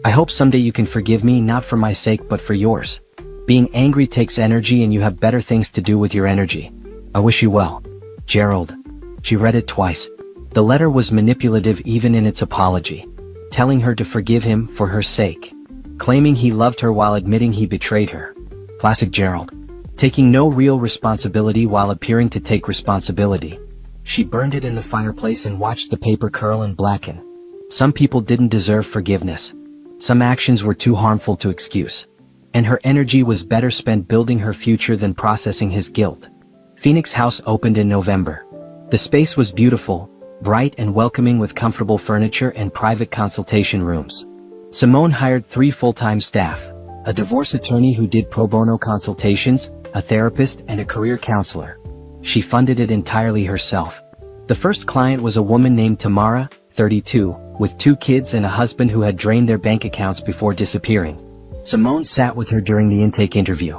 I hope someday you can forgive me, not for my sake but for yours. Being angry takes energy and you have better things to do with your energy. I wish you well. Gerald. She read it twice. The letter was manipulative even in its apology. Telling her to forgive him for her sake. Claiming he loved her while admitting he betrayed her. Classic Gerald. Taking no real responsibility while appearing to take responsibility. She burned it in the fireplace and watched the paper curl and blacken. Some people didn't deserve forgiveness. Some actions were too harmful to excuse. And her energy was better spent building her future than processing his guilt. Phoenix House opened in November. The space was beautiful, bright and welcoming with comfortable furniture and private consultation rooms. Simone hired 3 full-time staff, a divorce attorney who did pro bono consultations, a therapist, and a career counselor. She funded it entirely herself. The first client was a woman named Tamara, 32, with 2 kids and a husband who had drained their bank accounts before disappearing. Simone sat with her during the intake interview.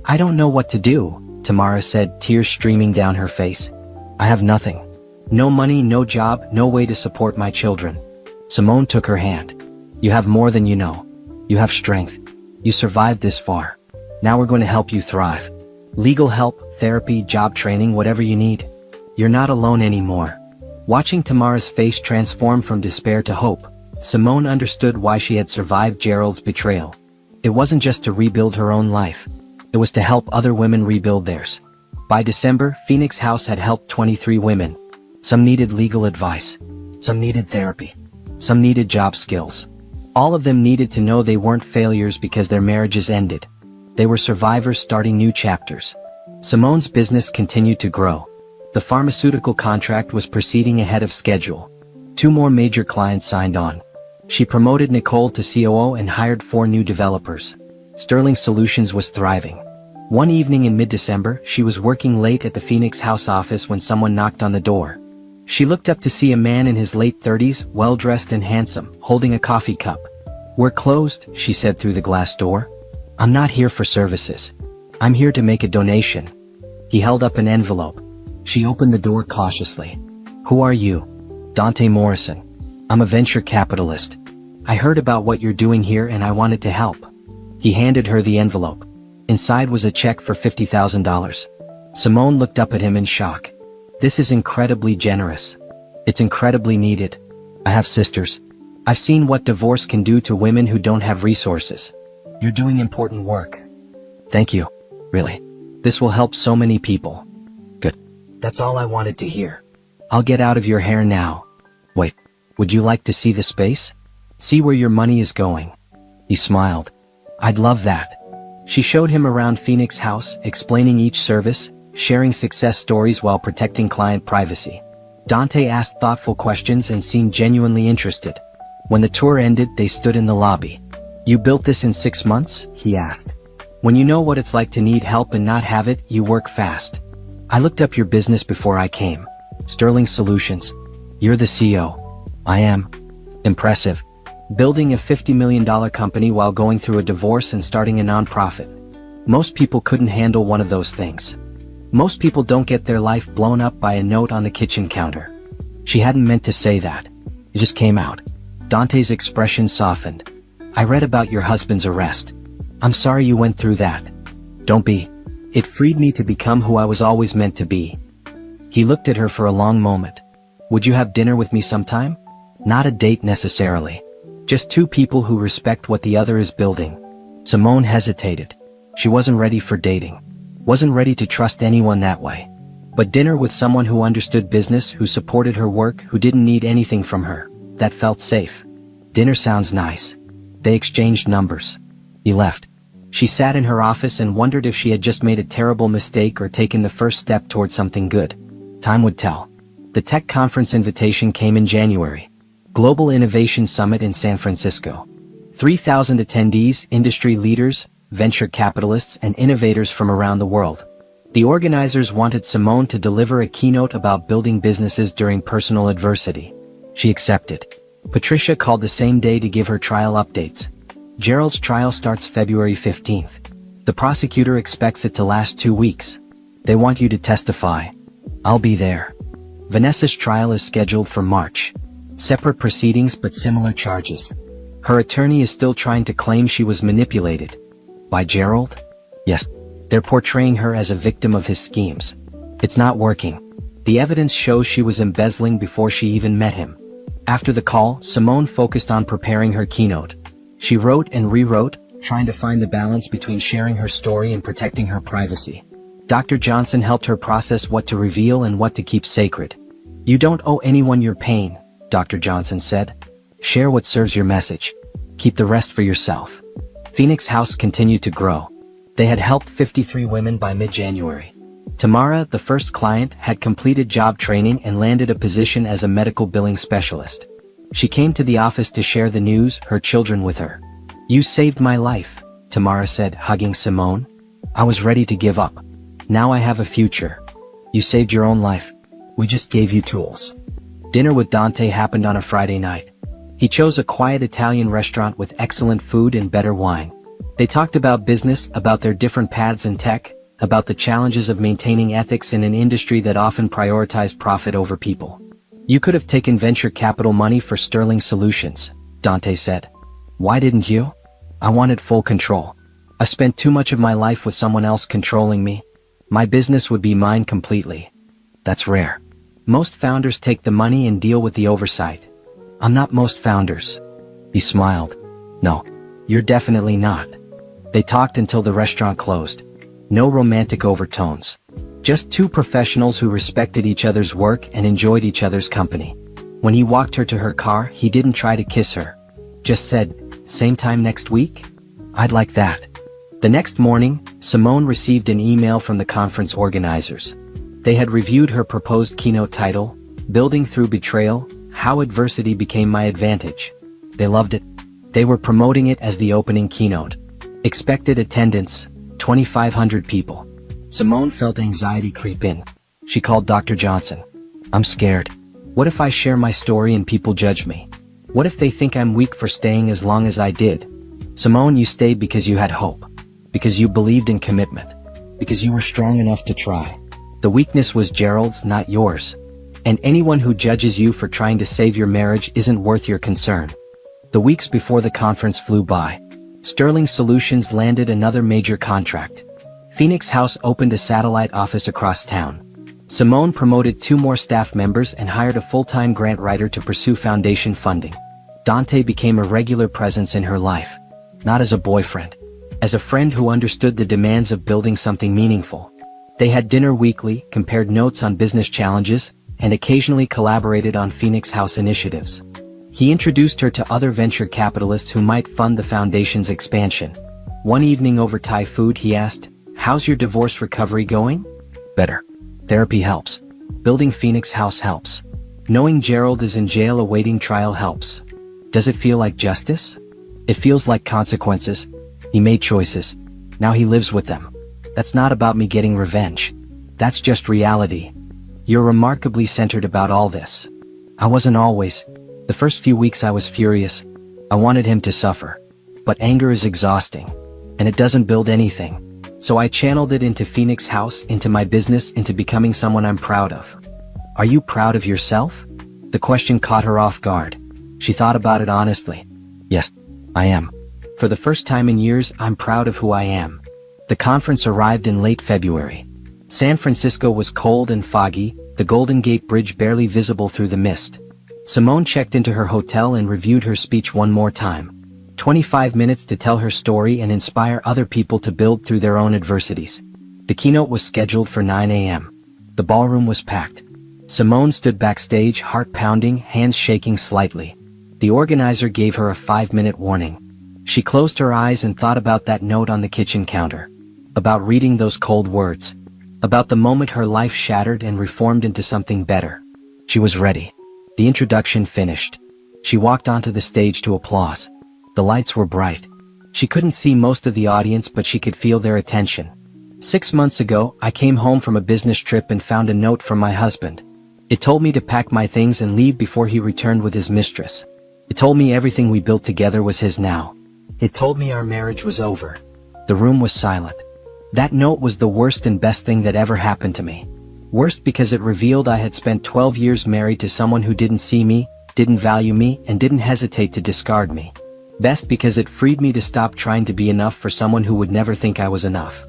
"I don't know what to do," Tamara said, tears streaming down her face. "I have nothing. No money, no job, no way to support my children." Simone took her hand. "You have more than you know. You have strength. You survived this far. Now we're going to help you thrive. Legal help, therapy, job training, whatever you need. You're not alone anymore." Watching Tamara's face transform from despair to hope, Simone understood why she had survived Gerald's betrayal. It wasn't just to rebuild her own life. It was to help other women rebuild theirs. By December, Phoenix House had helped 23 women. Some needed legal advice. Some needed therapy. Some needed job skills. All of them needed to know they weren't failures because their marriages ended. They were survivors starting new chapters. Simone's business continued to grow. The pharmaceutical contract was proceeding ahead of schedule. 2 more major clients signed on. She promoted Nicole to COO and hired 4 new developers. Sterling Solutions was thriving. One evening in mid-December, she was working late at the Phoenix House office when someone knocked on the door. She looked up to see a man in his late 30s, well-dressed and handsome, holding a coffee cup. "We're closed," she said through the glass door. "I'm not here for services. I'm here to make a donation." He held up an envelope. She opened the door cautiously. "Who are you?" "Dante Morrison. I'm a venture capitalist. I heard about what you're doing here and I wanted to help." He handed her the envelope. Inside was a check for $50,000. Simone looked up at him in shock. "This is incredibly generous. It's incredibly needed. I have sisters. I've seen what divorce can do to women who don't have resources. You're doing important work." "Thank you. Really. This will help so many people." "Good. That's all I wanted to hear. I'll get out of your hair now." "Wait, would you like to see the space? See where your money is going?" He smiled. "I'd love that." She showed him around Phoenix House, explaining each service, sharing success stories while protecting client privacy. Dante asked thoughtful questions and seemed genuinely interested. When the tour ended, they stood in the lobby. "You built this in 6 months?" he asked. "When you know what it's like to need help and not have it, you work fast." "I looked up your business before I came. Sterling Solutions. You're the CEO." "I am." "Impressive. Building a $50 million company while going through a divorce and starting a nonprofit. Most people couldn't handle one of those things. Most people don't get their life blown up by a note on the kitchen counter." She hadn't meant to say that. It just came out. Dante's expression softened. "I read about your husband's arrest. I'm sorry you went through that." "Don't be. It freed me to become who I was always meant to be." He looked at her for a long moment. "Would you have dinner with me sometime?" "Not a date necessarily. Just 2 people who respect what the other is building." Simone hesitated. She wasn't ready for dating. Wasn't ready to trust anyone that way. But dinner with someone who understood business, who supported her work, who didn't need anything from her, that felt safe. "Dinner sounds nice." They exchanged numbers. He left. She sat in her office and wondered if she had just made a terrible mistake or taken the first step toward something good. Time would tell. The tech conference invitation came in January. Global Innovation Summit in San Francisco. 3,000 attendees, industry leaders, venture capitalists, and innovators from around the world. The organizers wanted Simone to deliver a keynote about building businesses during personal adversity. She accepted. Patricia called the same day to give her trial updates. Gerald's trial starts February 15th. The prosecutor expects it to last 2 weeks. They want you to testify. I'll be there. Vanessa's trial is scheduled for March. Separate proceedings but similar charges. Her attorney is still trying to claim she was manipulated. By Gerald? Yes. They're portraying her as a victim of his schemes. It's not working. The evidence shows she was embezzling before she even met him. After the call, Simone focused on preparing her keynote. She wrote and rewrote, trying to find the balance between sharing her story and protecting her privacy. Dr. Johnson helped her process what to reveal and what to keep sacred. "You don't owe anyone your pain," Dr. Johnson said. "Share what serves your message. Keep the rest for yourself." Phoenix House continued to grow. They had helped 53 women by mid-January. Tamara, the first client, had completed job training and landed a position as a medical billing specialist. She came to the office to share the news, her children with her. "You saved my life," Tamara said, hugging Simone. "I was ready to give up. Now I have a future." "You saved your own life. We just gave you tools." Dinner with Dante happened on a Friday night. He chose a quiet Italian restaurant with excellent food and better wine. They talked about business, about their different paths in tech, about the challenges of maintaining ethics in an industry that often prioritized profit over people. You could have taken venture capital money for Sterling Solutions, Dante said. Why didn't you? I wanted full control. I spent too much of my life with someone else controlling me. My business would be mine completely. That's rare. Most founders take the money and deal with the oversight. I'm not most founders. He smiled. No, you're definitely not. They talked until the restaurant closed. No romantic overtones. Just two professionals who respected each other's work and enjoyed each other's company. When he walked her to her car, he didn't try to kiss her. Just said, "Same time next week?" I'd like that. The next morning, Simone received an email from the conference organizers. They had reviewed her proposed keynote title, Building Through Betrayal, How Adversity Became My Advantage. They loved it. They were promoting it as the opening keynote. Expected attendance, 2,500 people. Simone felt anxiety creep in. She called Dr. Johnson. I'm scared. What if I share my story and people judge me? What if they think I'm weak for staying as long as I did? Simone, you stayed because you had hope. Because you believed in commitment. Because you were strong enough to try. The weakness was Gerald's, not yours. And anyone who judges you for trying to save your marriage isn't worth your concern. The weeks before the conference flew by. Sterling Solutions landed another major contract. Phoenix House opened a satellite office across town. Simone promoted 2 more staff members and hired a full-time grant writer to pursue foundation funding. Dante became a regular presence in her life. Not as a boyfriend. As a friend who understood the demands of building something meaningful. They had dinner weekly, compared notes on business challenges, and occasionally collaborated on Phoenix House initiatives. He introduced her to other venture capitalists who might fund the foundation's expansion. One evening over Thai food he asked, "How's your divorce recovery going?" "Better. Therapy helps. Building Phoenix House helps. Knowing Gerald is in jail awaiting trial helps. Does it feel like justice?" "It feels like consequences. He made choices. Now he lives with them. That's not about me getting revenge. That's just reality." "You're remarkably centered about all this." "I wasn't always. The first few weeks I was furious. I wanted him to suffer. But anger is exhausting. And it doesn't build anything. So I channeled it into Phoenix House, into my business, into becoming someone I'm proud of." "Are you proud of yourself?" The question caught her off guard. She thought about it honestly. "Yes, I am. For the first time in years, I'm proud of who I am." The conference arrived in late February. San Francisco was cold and foggy, the Golden Gate Bridge barely visible through the mist. Simone checked into her hotel and reviewed her speech one more time. 25 minutes to tell her story and inspire other people to build through their own adversities. The keynote was scheduled for 9 a.m. The ballroom was packed. Simone stood backstage, heart pounding, hands shaking slightly. The organizer gave her a 5-minute warning. She closed her eyes and thought about that note on the kitchen counter. About reading those cold words. About the moment her life shattered and reformed into something better. She was ready. The introduction finished. She walked onto the stage to applause. The lights were bright. She couldn't see most of the audience, but she could feel their attention. 6 months ago, I came home from a business trip and found a note from my husband. It told me to pack my things and leave before he returned with his mistress. It told me everything we built together was his now. It told me our marriage was over. The room was silent. That note was the worst and best thing that ever happened to me. Worst because it revealed I had spent 12 years married to someone who didn't see me, didn't value me, and didn't hesitate to discard me. Best because it freed me to stop trying to be enough for someone who would never think I was enough.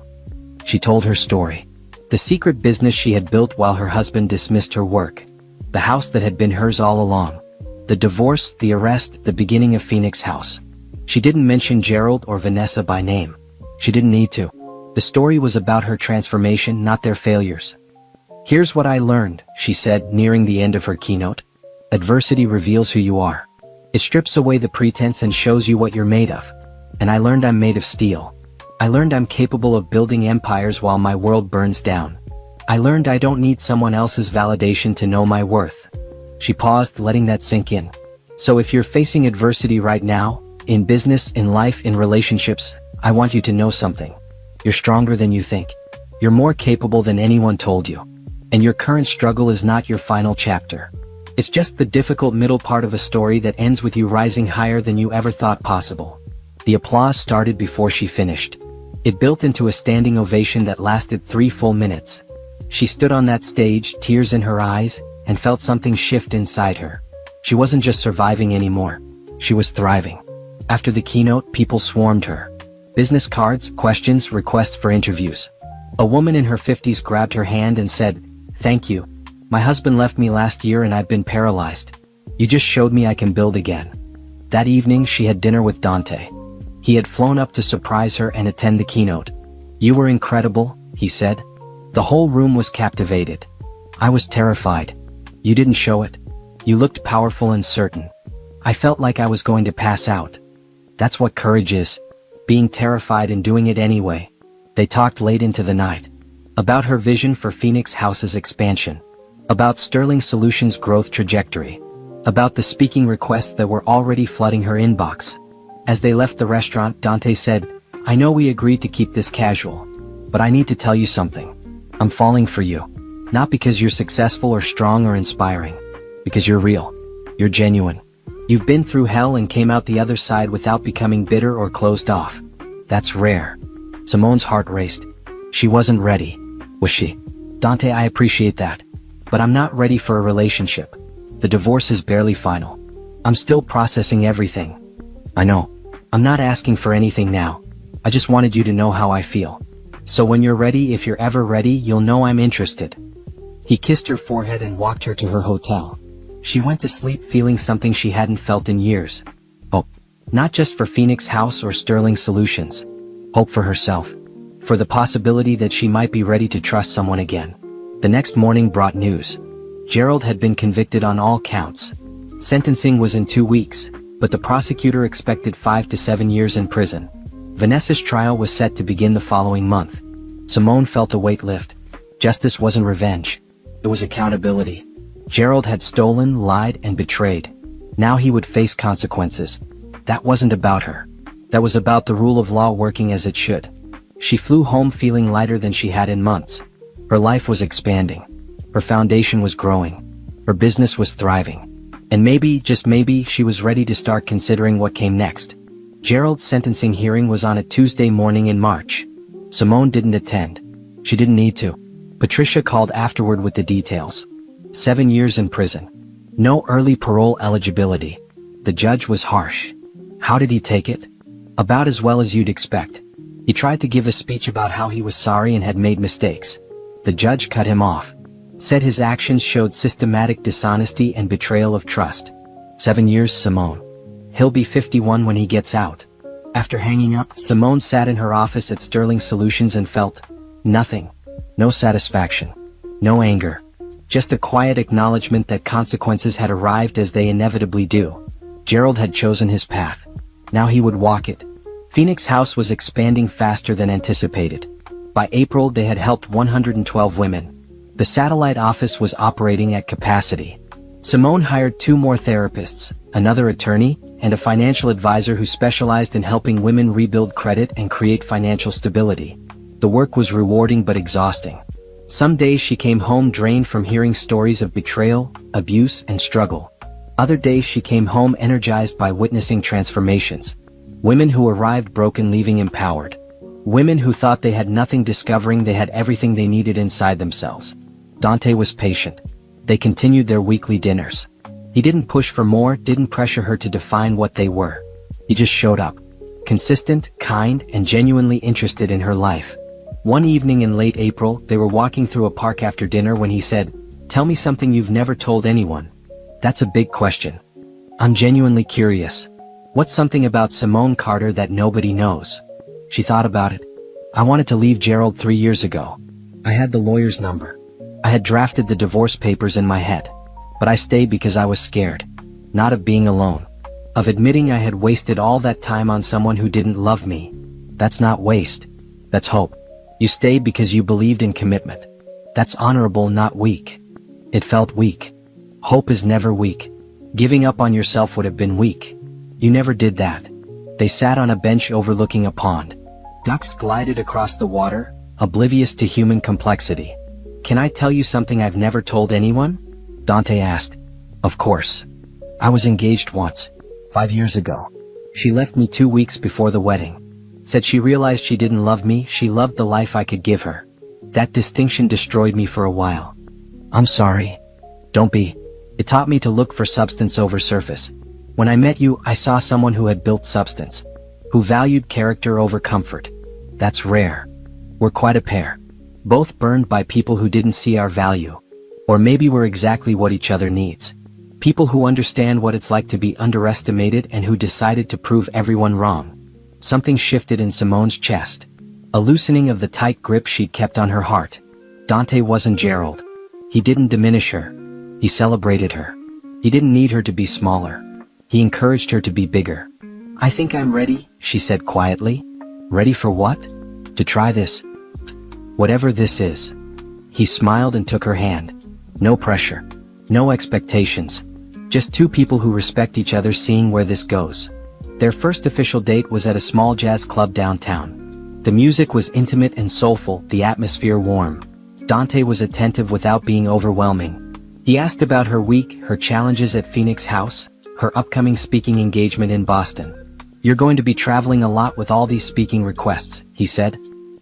She told her story. The secret business she had built while her husband dismissed her work. The house that had been hers all along. The divorce, the arrest, the beginning of Phoenix House. She didn't mention Gerald or Vanessa by name. She didn't need to. The story was about her transformation, not their failures. "Here's what I learned," she said, nearing the end of her keynote. "Adversity reveals who you are. It strips away the pretense and shows you what you're made of. And I learned I'm made of steel. I learned I'm capable of building empires while my world burns down. I learned I don't need someone else's validation to know my worth." She paused, letting that sink in. So if you're facing adversity right now, in business, in life, in relationships, I want you to know something. You're stronger than you think. You're more capable than anyone told you. And your current struggle is not your final chapter. It's just the difficult middle part of a story that ends with you rising higher than you ever thought possible. The applause started before she finished. It built into a standing ovation that lasted 3 full minutes. She stood on that stage, tears in her eyes, and felt something shift inside her. She wasn't just surviving anymore. She was thriving. After the keynote, people swarmed her. Business cards, questions, requests for interviews. A woman in her 50s grabbed her hand and said, "Thank you. My husband left me last year and I've been paralyzed. You just showed me I can build again." That evening she had dinner with Dante. He had flown up to surprise her and attend the keynote. "You were incredible," he said. The whole room was captivated. "I was terrified. You didn't show it. You looked powerful and certain. I felt like I was going to pass out." That's what courage is. Being terrified and doing it anyway. They talked late into the night. About her vision for Phoenix House's expansion. About Sterling Solutions' growth trajectory. About the speaking requests that were already flooding her inbox. As they left the restaurant, Dante said, "I know we agreed to keep this casual, but I need to tell you something. I'm falling for you. Not because you're successful or strong or inspiring. Because you're real. You're genuine. You've been through hell and came out the other side without becoming bitter or closed off. That's rare." Simone's heart raced. She wasn't ready, was she? "Dante, I appreciate that. But I'm not ready for a relationship. The divorce is barely final. I'm still processing everything." "I know. I'm not asking for anything now. I just wanted you to know how I feel. So when you're ready, if you're ever ready, you'll know I'm interested." He kissed her forehead and walked her to her hotel. She went to sleep feeling something she hadn't felt in years. Hope. Not just for Phoenix House or Sterling Solutions. Hope for herself. For the possibility that she might be ready to trust someone again. The next morning brought news. Gerald had been convicted on all counts. Sentencing was in 2 weeks, but the prosecutor expected 5 to 7 years in prison. Vanessa's trial was set to begin the following month. Simone felt a weight lift. Justice wasn't revenge. It was accountability. Gerald had stolen, lied, and betrayed. Now he would face consequences. That wasn't about her. That was about the rule of law working as it should. She flew home feeling lighter than she had in months. Her life was expanding. Her foundation was growing. Her business was thriving. And maybe, just maybe, she was ready to start considering what came next. Gerald's sentencing hearing was on a Tuesday morning in March. Simone didn't attend. She didn't need to. Patricia called afterward with the details. 7 years in prison. No early parole eligibility. The judge was harsh. How did he take it? About as well as you'd expect. He tried to give a speech about how he was sorry and had made mistakes. The judge cut him off. Said his actions showed systematic dishonesty and betrayal of trust. 7 years, Simone. He'll be 51 when he gets out. After hanging up, Simone sat in her office at Sterling Solutions and felt nothing. No satisfaction. No anger. Just a quiet acknowledgement that consequences had arrived as they inevitably do. Gerald had chosen his path. Now he would walk it. Phoenix House was expanding faster than anticipated. By April they had helped 112 women. The satellite office was operating at capacity. Simone hired 2 more therapists, another attorney, and a financial advisor who specialized in helping women rebuild credit and create financial stability. The work was rewarding but exhausting. Some days she came home drained from hearing stories of betrayal, abuse, and struggle. Other days she came home energized by witnessing transformations. Women who arrived broken leaving empowered. Women who thought they had nothing discovering they had everything they needed inside themselves. Dante was patient. They continued their weekly dinners. He didn't push for more, didn't pressure her to define what they were. He just showed up. Consistent, kind, and genuinely interested in her life. One evening in late April, they were walking through a park after dinner when he said, "Tell me something you've never told anyone." "That's a big question. I'm genuinely curious. What's something about Simone Carter that nobody knows?" She thought about it. "I wanted to leave Gerald 3 years ago. I had the lawyer's number. I had drafted the divorce papers in my head. But I stayed because I was scared. Not of being alone. Of admitting I had wasted all that time on someone who didn't love me. That's not waste. That's hope. You stayed because you believed in commitment. That's honorable, not weak." It felt weak. Hope is never weak. Giving up on yourself would have been weak. You never did that. They sat on a bench overlooking a pond. Ducks glided across the water, oblivious to human complexity. "Can I tell you something I've never told anyone?" Dante asked. "Of course. I was engaged once. 5 years ago. She left me 2 weeks before the wedding. Said she realized she didn't love me, she loved the life I could give her. That distinction destroyed me for a while. I'm sorry. Don't be. It taught me to look for substance over surface. When I met you, I saw someone who had built substance. Who valued character over comfort. That's rare. We're quite a pair. Both burned by people who didn't see our value. Or maybe we're exactly what each other needs. People who understand what it's like to be underestimated and who decided to prove everyone wrong. Something shifted in Simone's chest. A loosening of the tight grip she'd kept on her heart. Dante wasn't Gerald. He didn't diminish her. He celebrated her. He didn't need her to be smaller. He encouraged her to be bigger. I think I'm ready, she said quietly. Ready for what? To try this. Whatever this is. He smiled and took her hand. No pressure. No expectations. Just two people who respect each other seeing where this goes. Their first official date was at a small jazz club downtown. The music was intimate and soulful, the atmosphere warm. Dante was attentive without being overwhelming. He asked about her week, her challenges at Phoenix House, her upcoming speaking engagement in Boston. You're going to be traveling a lot with all these speaking requests, he said.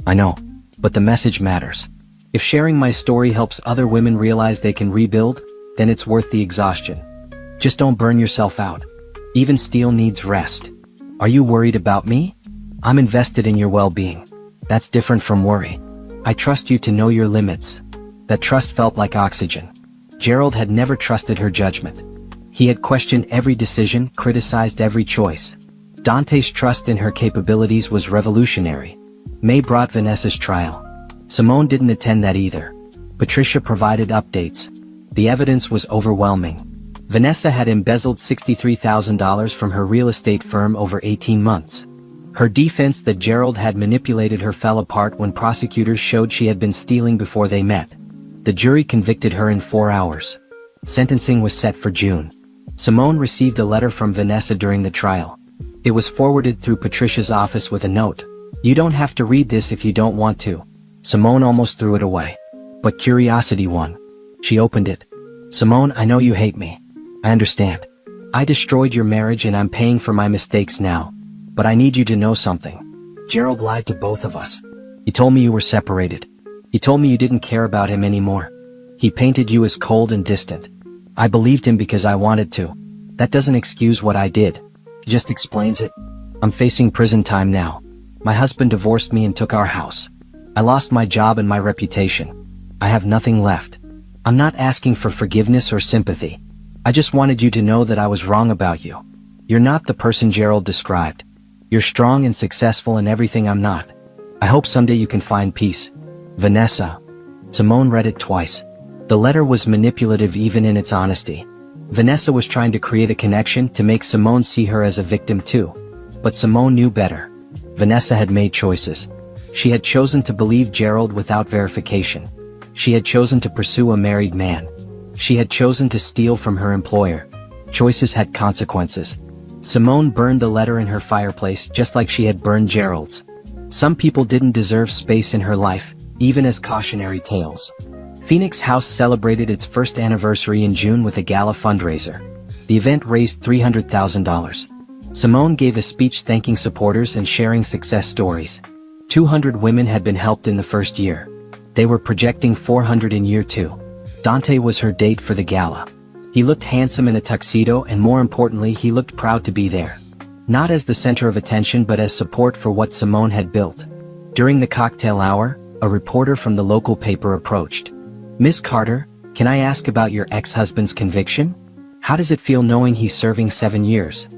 I know, but the message matters. If sharing my story helps other women realize they can rebuild, then it's worth the exhaustion. Just don't burn yourself out. Even steel needs rest. Are you worried about me? I'm invested in your well-being. That's different from worry. I trust you to know your limits. That trust felt like oxygen. Gerald had never trusted her judgment. He had questioned every decision, criticized every choice. Dante's trust in her capabilities was revolutionary. May brought Vanessa's trial. Simone didn't attend that either. Patricia provided updates. The evidence was overwhelming. Vanessa had embezzled $63,000 from her real estate firm over 18 months. Her defense that Gerald had manipulated her fell apart when prosecutors showed she had been stealing before they met. The jury convicted her in 4 hours. Sentencing was set for June. Simone received a letter from Vanessa during the trial. It was forwarded through Patricia's office with a note. You don't have to read this if you don't want to. Simone almost threw it away. But curiosity won. She opened it. Simone, I know you hate me. I understand. I destroyed your marriage and I'm paying for my mistakes now. But I need you to know something. Gerald lied to both of us. He told me you were separated. He told me you didn't care about him anymore. He painted you as cold and distant. I believed him because I wanted to. That doesn't excuse what I did. It just explains it. I'm facing prison time now. My husband divorced me and took our house. I lost my job and my reputation. I have nothing left. I'm not asking for forgiveness or sympathy. I just wanted you to know that I was wrong about you. You're not the person Gerald described. You're strong and successful in everything I'm not. I hope someday you can find peace. Vanessa. Simone read it twice. The letter was manipulative even in its honesty. Vanessa was trying to create a connection to make Simone see her as a victim too. But Simone knew better. Vanessa had made choices. She had chosen to believe Gerald without verification. She had chosen to pursue a married man. She had chosen to steal from her employer. Choices had consequences. Simone burned the letter in her fireplace just like she had burned Gerald's. Some people didn't deserve space in her life, even as cautionary tales. Phoenix House celebrated its first anniversary in June with a gala fundraiser. The event raised $300,000. Simone gave a speech thanking supporters and sharing success stories. 200 women had been helped in the first year. They were projecting 400 in year 2. Dante was her date for the gala. He looked handsome in a tuxedo and more importantly he looked proud to be there. Not as the center of attention but as support for what Simone had built. During the cocktail hour, a reporter from the local paper approached. Miss Carter, can I ask about your ex-husband's conviction? How does it feel knowing he's serving 7 years?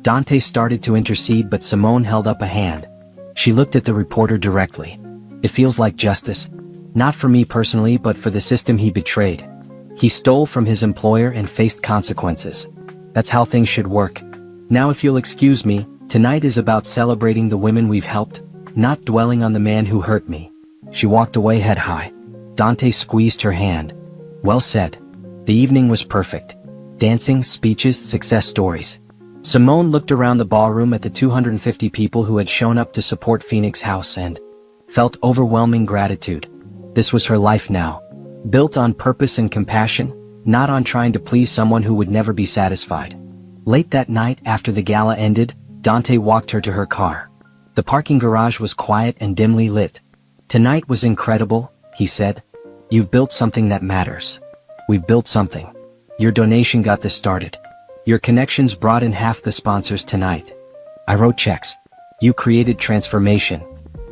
Dante started to intercede but Simone held up a hand. She looked at the reporter directly. It feels like justice. Not for me personally but for the system he betrayed. He stole from his employer and faced consequences. That's how things should work. Now if you'll excuse me, tonight is about celebrating the women we've helped, not dwelling on the man who hurt me. She walked away head high. Dante squeezed her hand. Well said. The evening was perfect. Dancing, speeches, success stories. Simone looked around the ballroom at the 250 people who had shown up to support Phoenix House and felt overwhelming gratitude. This was her life now. Built on purpose and compassion, not on trying to please someone who would never be satisfied. Late that night after the gala ended, Dante walked her to her car. The parking garage was quiet and dimly lit. "Tonight was incredible," he said. "You've built something that matters. We've built something. Your donation got this started. Your connections brought in half the sponsors tonight. I wrote checks. You created transformation."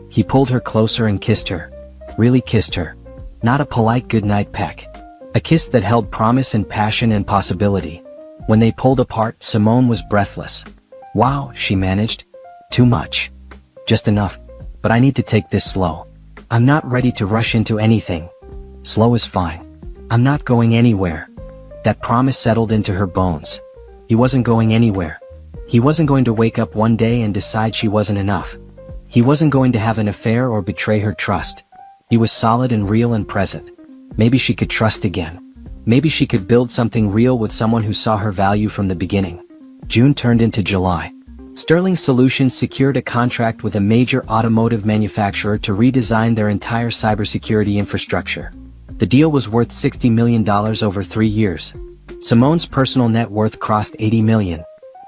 He pulled her closer and kissed her. Really kissed her. Not a polite goodnight peck. A kiss that held promise and passion and possibility. When they pulled apart, Simone was breathless. "Wow," she managed. "Too much. Just enough. But I need to take this slow. I'm not ready to rush into anything. Slow is fine. I'm not going anywhere." That promise settled into her bones. He wasn't going anywhere. He wasn't going to wake up one day and decide she wasn't enough. He wasn't going to have an affair or betray her trust. He was solid and real and present. Maybe she could trust again. Maybe she could build something real with someone who saw her value from the beginning. June turned into July. Sterling Solutions secured a contract with a major automotive manufacturer to redesign their entire cybersecurity infrastructure. The deal was worth $60 million over 3 years. Simone's personal net worth crossed $80 million.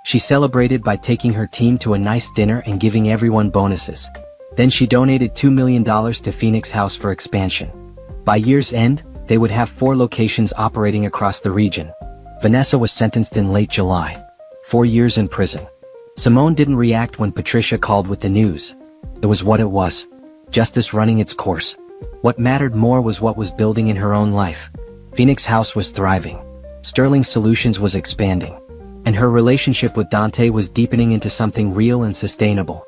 She celebrated by taking her team to a nice dinner and giving everyone bonuses. Then she donated $2 million to Phoenix House for expansion. By year's end, they would have 4 locations operating across the region. Vanessa was sentenced in late July. 4 years in prison. Simone didn't react when Patricia called with the news. It was what it was. Justice running its course. What mattered more was what was building in her own life. Phoenix House was thriving. Sterling Solutions was expanding. And her relationship with Dante was deepening into something real and sustainable.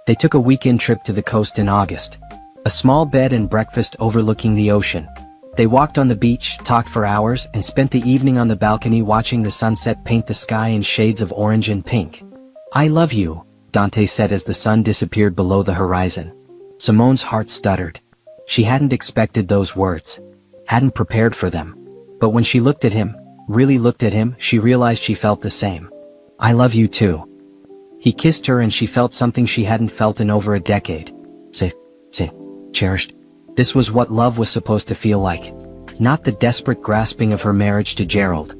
They took a weekend trip to the coast in August. A small bed and breakfast overlooking the ocean. They walked on the beach, talked for hours, and spent the evening on the balcony watching the sunset paint the sky in shades of orange and pink. "I love you," Dante said as the sun disappeared below the horizon. Simone's heart stuttered. She hadn't expected those words. Hadn't prepared for them. But when she looked at him, really looked at him, she realized she felt the same. "I love you too." He kissed her and she felt something she hadn't felt in over a decade. Cherished. This was what love was supposed to feel like. Not the desperate grasping of her marriage to Gerald,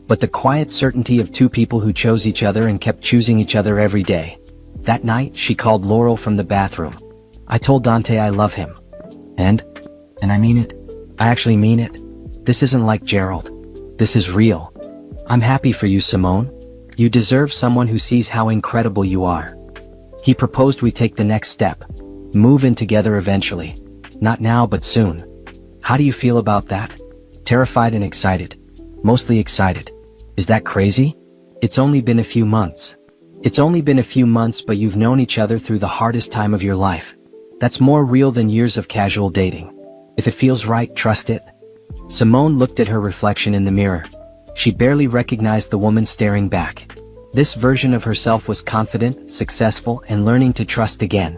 but the quiet certainty of 2 people who chose each other and kept choosing each other every day. That night, she called Laurel from the bathroom. "I told Dante I love him. And I mean it. I actually mean it. This isn't like Gerald. This is real. I'm happy for you, Simone. You deserve someone who sees how incredible you are." He proposed we take the next step. Move in together eventually. Not now, but soon. How do you feel about that? Terrified and excited. Mostly excited. Is that crazy? It's only been a few months. It's only been a few months, but you've known each other through the hardest time of your life. That's more real than years of casual dating. If it feels right, trust it. Simone looked at her reflection in the mirror. She barely recognized the woman staring back. This version of herself was confident, successful, and learning to trust again.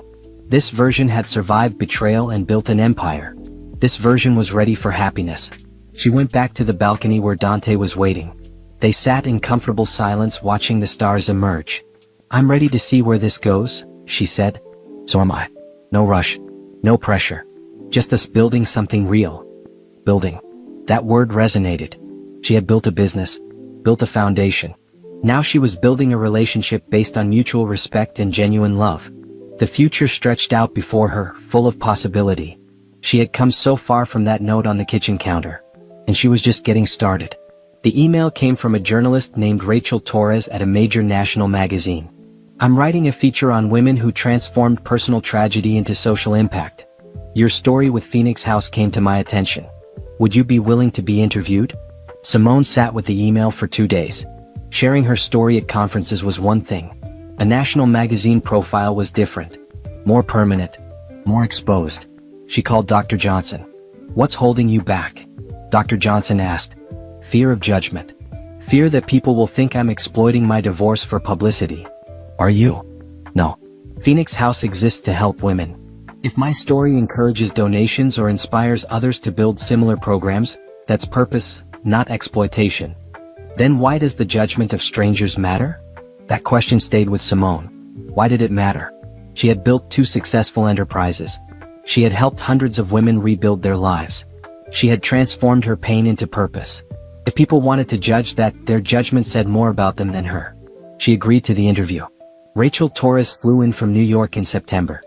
This version had survived betrayal and built an empire. This version was ready for happiness. She went back to the balcony where Dante was waiting. They sat in comfortable silence watching the stars emerge. "I'm ready to see where this goes," she said. "So am I. No rush. No pressure. Just us building something real." Building. That word resonated. She had built a business. Built a foundation. Now she was building a relationship based on mutual respect and genuine love. The future stretched out before her, full of possibility. She had come so far from that note on the kitchen counter. And she was just getting started. The email came from a journalist named Rachel Torres at a major national magazine. "I'm writing a feature on women who transformed personal tragedy into social impact. Your story with Phoenix House came to my attention. Would you be willing to be interviewed?" Simone sat with the email for 2 days. Sharing her story at conferences was one thing. A national magazine profile was different. More permanent. More exposed. She called Dr. Johnson. "What's holding you back?" Dr. Johnson asked. "Fear of judgment. Fear that people will think I'm exploiting my divorce for publicity." "Are you?" "No. Phoenix House exists to help women. If my story encourages donations or inspires others to build similar programs, that's purpose, not exploitation. Then why does the judgment of strangers matter?" That question stayed with Simone. Why did it matter? She had built 2 successful enterprises. She had helped hundreds of women rebuild their lives. She had transformed her pain into purpose. If people wanted to judge that, their judgment said more about them than her. She agreed to the interview. Rachel Torres flew in from New York in September.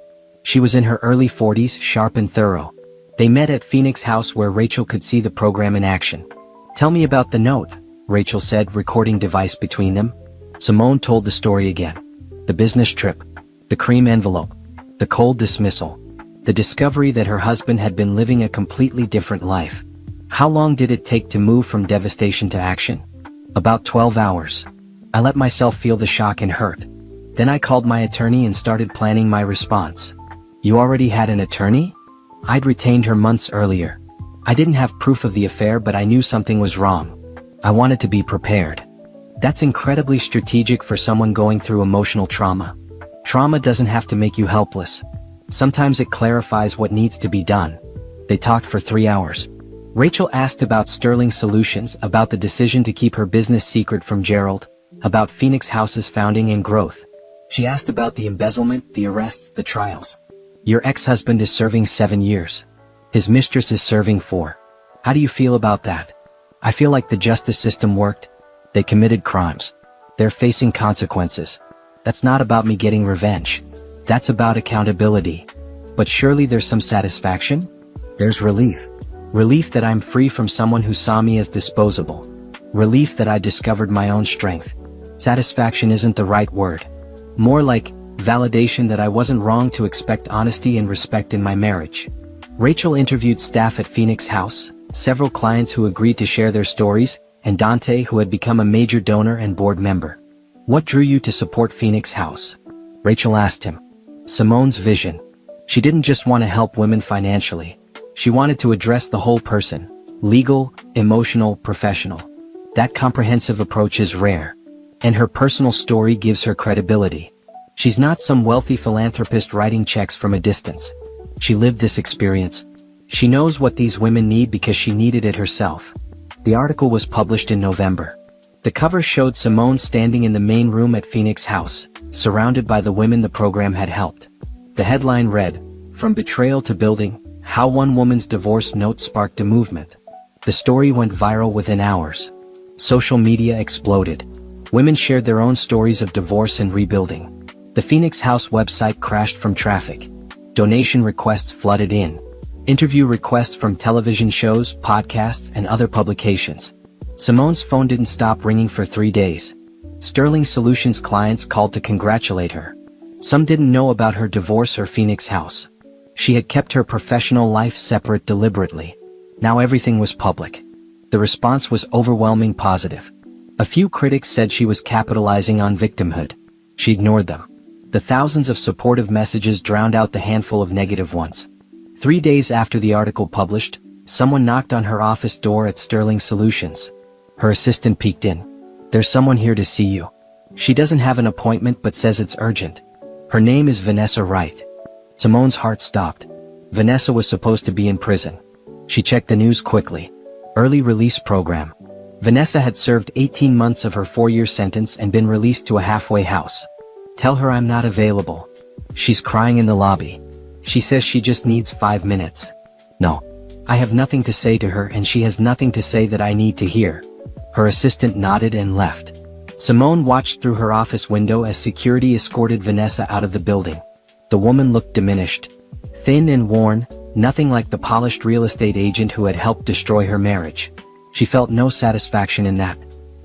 She was in her early 40s, sharp and thorough. They met at Phoenix House where Rachel could see the program in action. "Tell me about the note," Rachel said, recording device between them. Simone told the story again. The business trip. The cream envelope. The cold dismissal. The discovery that her husband had been living a completely different life. How long did it take to move from devastation to action? About 12 hours. I let myself feel the shock and hurt. Then I called my attorney and started planning my response. You already had an attorney? I'd retained her months earlier. I didn't have proof of the affair, but I knew something was wrong. I wanted to be prepared. That's incredibly strategic for someone going through emotional trauma. Trauma doesn't have to make you helpless. Sometimes it clarifies what needs to be done. They talked for 3 hours. Rachel asked about Sterling Solutions, about the decision to keep her business secret from Gerald, about Phoenix House's founding and growth. She asked about the embezzlement, the arrests, the trials. Your ex-husband is serving 7 years. His mistress is serving 4. How do you feel about that? I feel like the justice system worked. They committed crimes. They're facing consequences. That's not about me getting revenge. That's about accountability. But surely there's some satisfaction? There's relief. Relief that I'm free from someone who saw me as disposable. Relief that I discovered my own strength. Satisfaction isn't the right word. More like validation that I wasn't wrong to expect honesty and respect in my marriage. Rachel interviewed staff at Phoenix House, several clients who agreed to share their stories, and Dante, who had become a major donor and board member. What drew you to support Phoenix House? Rachel asked him. Simone's vision. She didn't just want to help women financially. She wanted to address the whole person. Legal, emotional, professional. That comprehensive approach is rare. And her personal story gives her credibility. She's not some wealthy philanthropist writing checks from a distance. She lived this experience. She knows what these women need because she needed it herself. The article was published in November. The cover showed Simone standing in the main room at Phoenix House, surrounded by the women the program had helped. The headline read, "From Betrayal to Building, How One Woman's Divorce Note Sparked a Movement." The story went viral within hours. Social media exploded. Women shared their own stories of divorce and rebuilding. The Phoenix House website crashed from traffic. Donation requests flooded in. Interview requests from television shows, podcasts, and other publications. Simone's phone didn't stop ringing for 3 days. Sterling Solutions clients called to congratulate her. Some didn't know about her divorce or Phoenix House. She had kept her professional life separate deliberately. Now everything was public. The response was overwhelmingly positive. A few critics said she was capitalizing on victimhood. She ignored them. The thousands of supportive messages drowned out the handful of negative ones. 3 days after the article published, someone knocked on her office door at Sterling Solutions. Her assistant peeked in. "There's someone here to see you. She doesn't have an appointment but says it's urgent." Her name is Vanessa Wright. Simone's heart stopped. Vanessa was supposed to be in prison. She checked the news quickly. Early release program. Vanessa had served 18 months of her 4-year sentence and been released to a halfway house. "Tell her I'm not available. She's crying in the lobby. She says she just needs 5 minutes." "No. I have nothing to say to her and she has nothing to say that I need to hear." Her assistant nodded and left. Simone watched through her office window as security escorted Vanessa out of the building. The woman looked diminished. Thin and worn, nothing like the polished real estate agent who had helped destroy her marriage. She felt no satisfaction in that.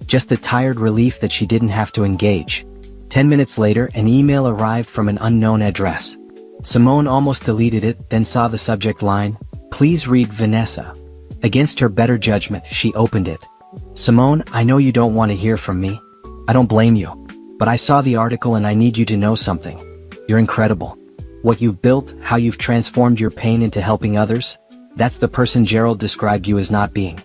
Just a tired relief that she didn't have to engage. 10 minutes later, an email arrived from an unknown address. Simone almost deleted it, then saw the subject line, "Please read Vanessa." Against her better judgment, she opened it. "Simone, I know you don't want to hear from me. I don't blame you. But I saw the article and I need you to know something. You're incredible. What you've built, how you've transformed your pain into helping others, that's the person Gerald described you as not being.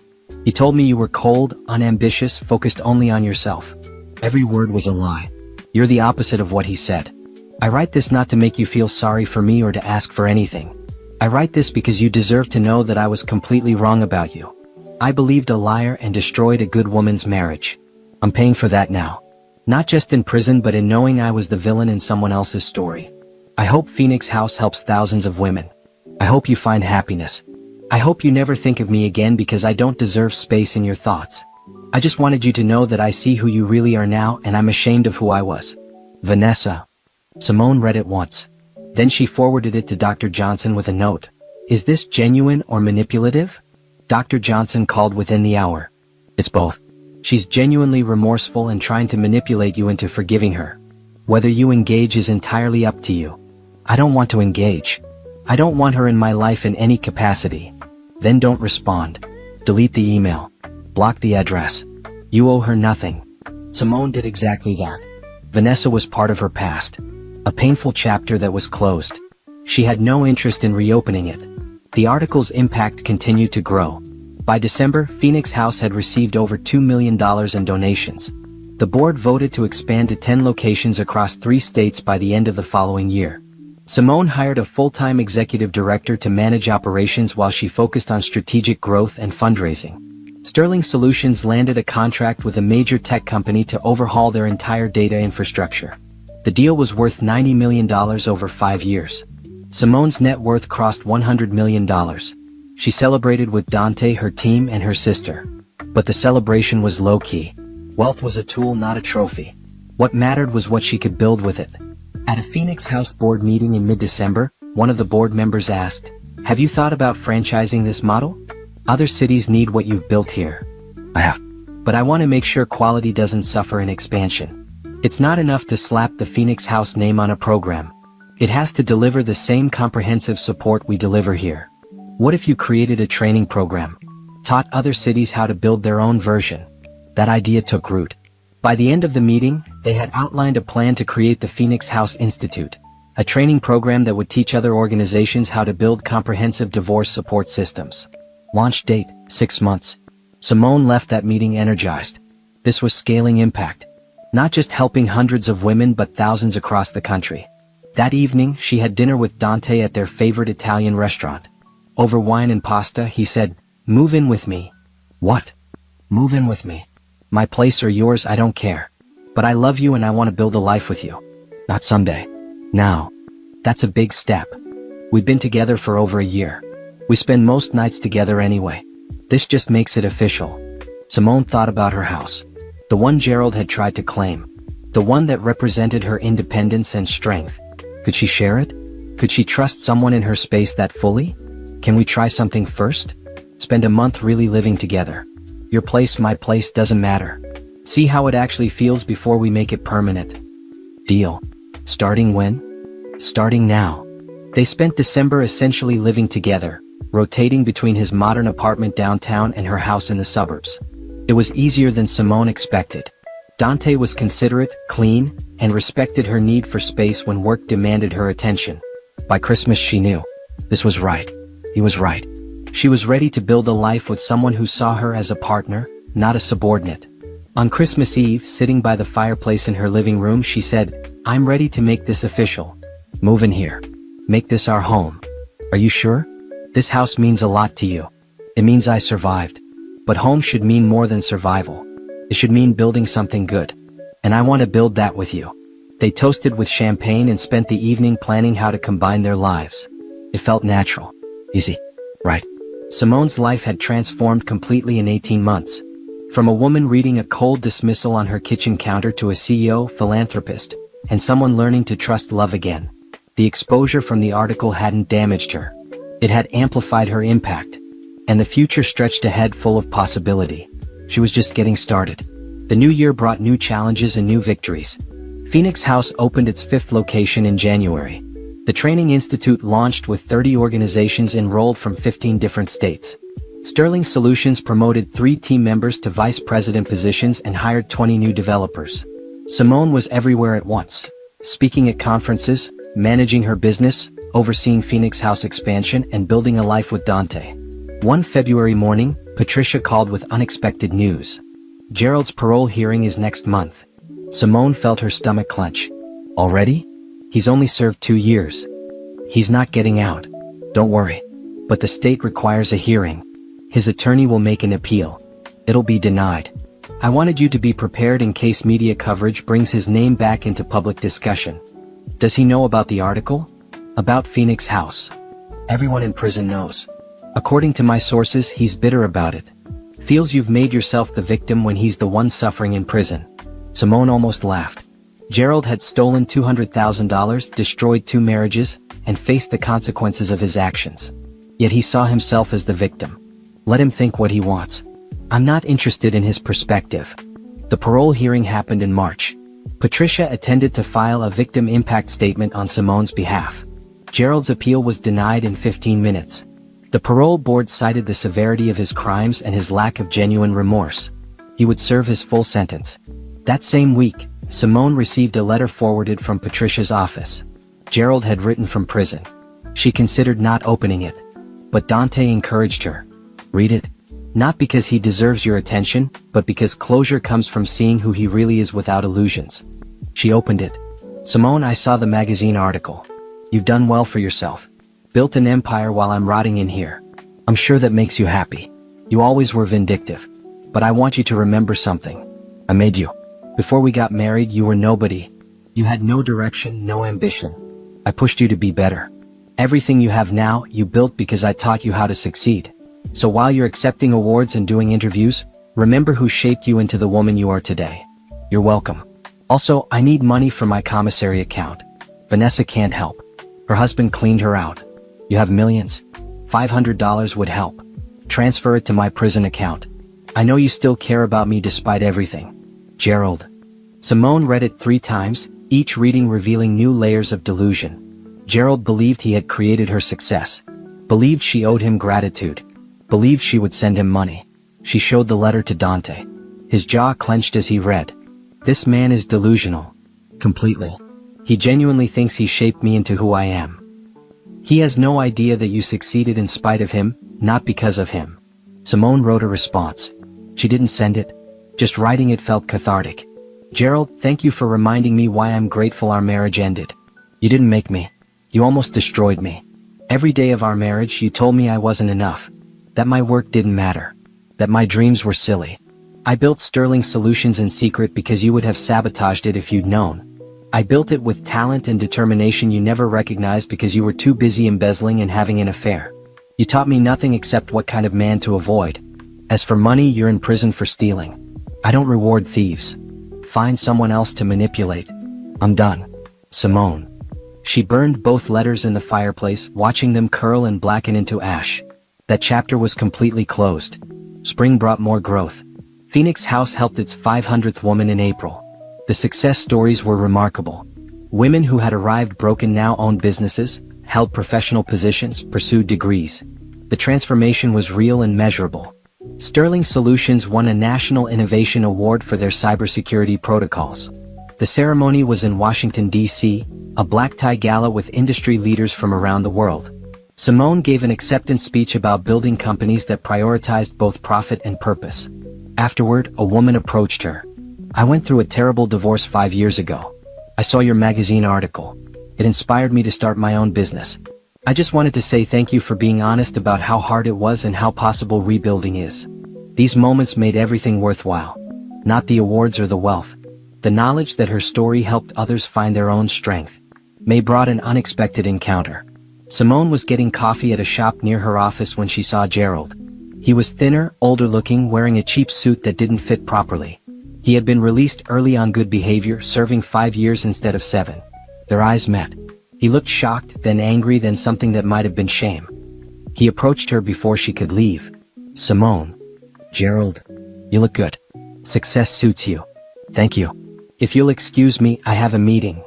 He told me you were cold, unambitious, focused only on yourself. Every word was a lie. You're the opposite of what he said. I write this not to make you feel sorry for me or to ask for anything. I write this because you deserve to know that I was completely wrong about you. I believed a liar and destroyed a good woman's marriage. I'm paying for that now. Not just in prison but in knowing I was the villain in someone else's story. I hope Phoenix House helps thousands of women. I hope you find happiness. I hope you never think of me again because I don't deserve space in your thoughts. I just wanted you to know that I see who you really are now and I'm ashamed of who I was. Vanessa. Simone read it once. Then she forwarded it to Dr. Johnson with a note. Is this genuine or manipulative? Dr. Johnson called within the hour. It's both. She's genuinely remorseful and trying to manipulate you into forgiving her. Whether you engage is entirely up to you. I don't want to engage. I don't want her in my life in any capacity. Then don't respond. Delete the email. Block the address. You owe her nothing. Simone did exactly that. Vanessa was part of her past. A painful chapter that was closed. She had no interest in reopening it. The article's impact continued to grow. By December, Phoenix House had received over $2 million in donations. The board voted to expand to 10 locations across 3 states by the end of the following year. Simone hired a full-time executive director to manage operations while she focused on strategic growth and fundraising. Sterling Solutions landed a contract with a major tech company to overhaul their entire data infrastructure. The deal was worth $90 million over 5 years. Simone's net worth crossed $100 million. She celebrated with Dante, her team, and her sister. But the celebration was low-key. Wealth was a tool, not a trophy. What mattered was what she could build with it. At a Phoenix House board meeting in mid-December, one of the board members asked, "Have you thought about franchising this model? Other cities need what you've built here." "I have. But I want to make sure quality doesn't suffer in expansion. It's not enough to slap the Phoenix House name on a program. It has to deliver the same comprehensive support we deliver here. What if you created a training program? Taught other cities how to build their own version?" That idea took root. By the end of the meeting, they had outlined a plan to create the Phoenix House Institute, a training program that would teach other organizations how to build comprehensive divorce support systems. Launch date, 6 months. Simone left that meeting energized. This was scaling impact. Not just helping hundreds of women but thousands across the country. That evening, she had dinner with Dante at their favorite Italian restaurant. Over wine and pasta, he said, "Move in with me." "What?" "Move in with me. My place or yours, I don't care. But I love you and I want to build a life with you. Not someday. Now." That's a big step. We've been together for over a year. We spend most nights together anyway. This just makes it official. Simone thought about her house. The one Gerald had tried to claim. The one that represented her independence and strength. Could she share it? Could she trust someone in her space that fully? Can we try something first? Spend a month really living together. Your place, my place, doesn't matter. See how it actually feels before we make it permanent. Deal. Starting when? Starting now. They spent December essentially living together, rotating between his modern apartment downtown and her house in the suburbs. It was easier than Simone expected. Dante was considerate, clean, and respected her need for space when work demanded her attention. By Christmas she knew. This was right. He was right. She was ready to build a life with someone who saw her as a partner, not a subordinate. On Christmas Eve, sitting by the fireplace in her living room, she said, "I'm ready to make this official. Move in here. Make this our home. Are you sure? This house means a lot to you. It means I survived. But home should mean more than survival. It should mean building something good. And I want to build that with you." They toasted with champagne and spent the evening planning how to combine their lives. It felt natural. Easy. Right. Simone's life had transformed completely in 18 months. From a woman reading a cold dismissal on her kitchen counter to a CEO, philanthropist, and someone learning to trust love again. The exposure from the article hadn't damaged her. It had amplified her impact. And the future stretched ahead full of possibility. She was just getting started. The new year brought new challenges and new victories. Phoenix House opened its 5th location in January. The Training Institute launched with 30 organizations enrolled from 15 different states. Sterling Solutions promoted 3 team members to vice president positions and hired 20 new developers. Simone was everywhere at once, speaking at conferences, managing her business, overseeing Phoenix House expansion, and building a life with Dante. One February morning, Patricia called with unexpected news. Gerald's parole hearing is next month. Simone felt her stomach clench. Already? He's only served 2 years. He's not getting out. Don't worry. But the state requires a hearing. His attorney will make an appeal. It'll be denied. I wanted you to be prepared in case media coverage brings his name back into public discussion. Does he know about the article? About Phoenix House? Everyone in prison knows. According to my sources, he's bitter about it. Feels you've made yourself the victim when he's the one suffering in prison. Simone almost laughed. Gerald had stolen $200,000, destroyed 2 marriages, and faced the consequences of his actions. Yet he saw himself as the victim. Let him think what he wants. I'm not interested in his perspective. The parole hearing happened in March. Patricia attended to file a victim impact statement on Simone's behalf. Gerald's appeal was denied in 15 minutes. The parole board cited the severity of his crimes and his lack of genuine remorse. He would serve his full sentence. That same week, Simone received a letter forwarded from Patricia's office. Gerald had written from prison. She considered not opening it. But Dante encouraged her. Read it. Not because he deserves your attention, but because closure comes from seeing who he really is without illusions. She opened it. Simone, I saw the magazine article. You've done well for yourself. Built an empire while I'm rotting in here. I'm sure that makes you happy. You always were vindictive. But I want you to remember something. I made you. Before we got married, you were nobody. You had no direction, no ambition. I pushed you to be better. Everything you have now, you built because I taught you how to succeed. So while you're accepting awards and doing interviews, remember who shaped you into the woman you are today. You're welcome. Also, I need money for my commissary account. Vanessa can't help. Her husband cleaned her out. You have millions. $500 would help. Transfer it to my prison account. I know you still care about me despite everything. Gerald. Simone read it 3 times, each reading revealing new layers of delusion. Gerald believed he had created her success. Believed she owed him gratitude. Believed she would send him money. She showed the letter to Dante. His jaw clenched as he read. This man is delusional. Completely. He genuinely thinks he shaped me into who I am. He has no idea that you succeeded in spite of him, not because of him. Simone wrote a response. She didn't send it. Just writing it felt cathartic. Gerald, thank you for reminding me why I'm grateful our marriage ended. You didn't make me. You almost destroyed me. Every day of our marriage you told me I wasn't enough. That my work didn't matter. That my dreams were silly. I built Sterling Solutions in secret because you would have sabotaged it if you'd known. I built it with talent and determination you never recognized because you were too busy embezzling and having an affair. You taught me nothing except what kind of man to avoid. As for money, you're in prison for stealing. I don't reward thieves. Find someone else to manipulate. I'm done. Simone. She burned both letters in the fireplace, watching them curl and blacken into ash. That chapter was completely closed. Spring brought more growth. Phoenix House helped its 500th woman in April. The success stories were remarkable. Women who had arrived broken now owned businesses, held professional positions, pursued degrees. The transformation was real and measurable. Sterling Solutions won a National Innovation Award for their cybersecurity protocols. The ceremony was in Washington, D.C., a black-tie gala with industry leaders from around the world. Simone gave an acceptance speech about building companies that prioritized both profit and purpose. Afterward, a woman approached her. I went through a terrible divorce 5 years ago. I saw your magazine article. It inspired me to start my own business. I just wanted to say thank you for being honest about how hard it was and how possible rebuilding is. These moments made everything worthwhile. Not the awards or the wealth. The knowledge that her story helped others find their own strength. May brought an unexpected encounter. Simone was getting coffee at a shop near her office when she saw Gerald. He was thinner, older looking, wearing a cheap suit that didn't fit properly. He had been released early on good behavior, serving 5 years instead of 7. Their eyes met. He looked shocked, then angry, then something that might have been shame. He approached her before she could leave. Simone. Gerald. You look good. Success suits you. Thank you. If you'll excuse me, I have a meeting.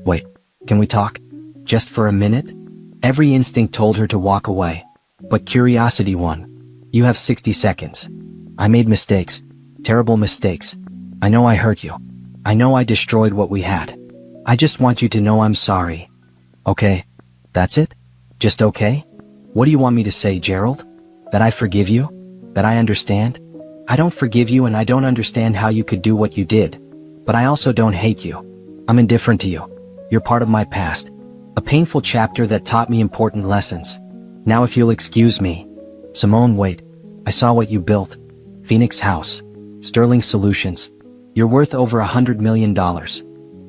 Wait, can we talk? Just for a minute? Every instinct told her to walk away. But curiosity won. You have 60 seconds. I made mistakes. Terrible mistakes. I know I hurt you. I know I destroyed what we had. I just want you to know I'm sorry. Okay? That's it? Just okay? What do you want me to say, Gerald? That I forgive you? That I understand? I don't forgive you and I don't understand how you could do what you did. But I also don't hate you. I'm indifferent to you. You're part of my past. A painful chapter that taught me important lessons. Now if you'll excuse me. Simone, wait. I saw what you built. Phoenix House. Sterling Solutions. You're worth over $100 million.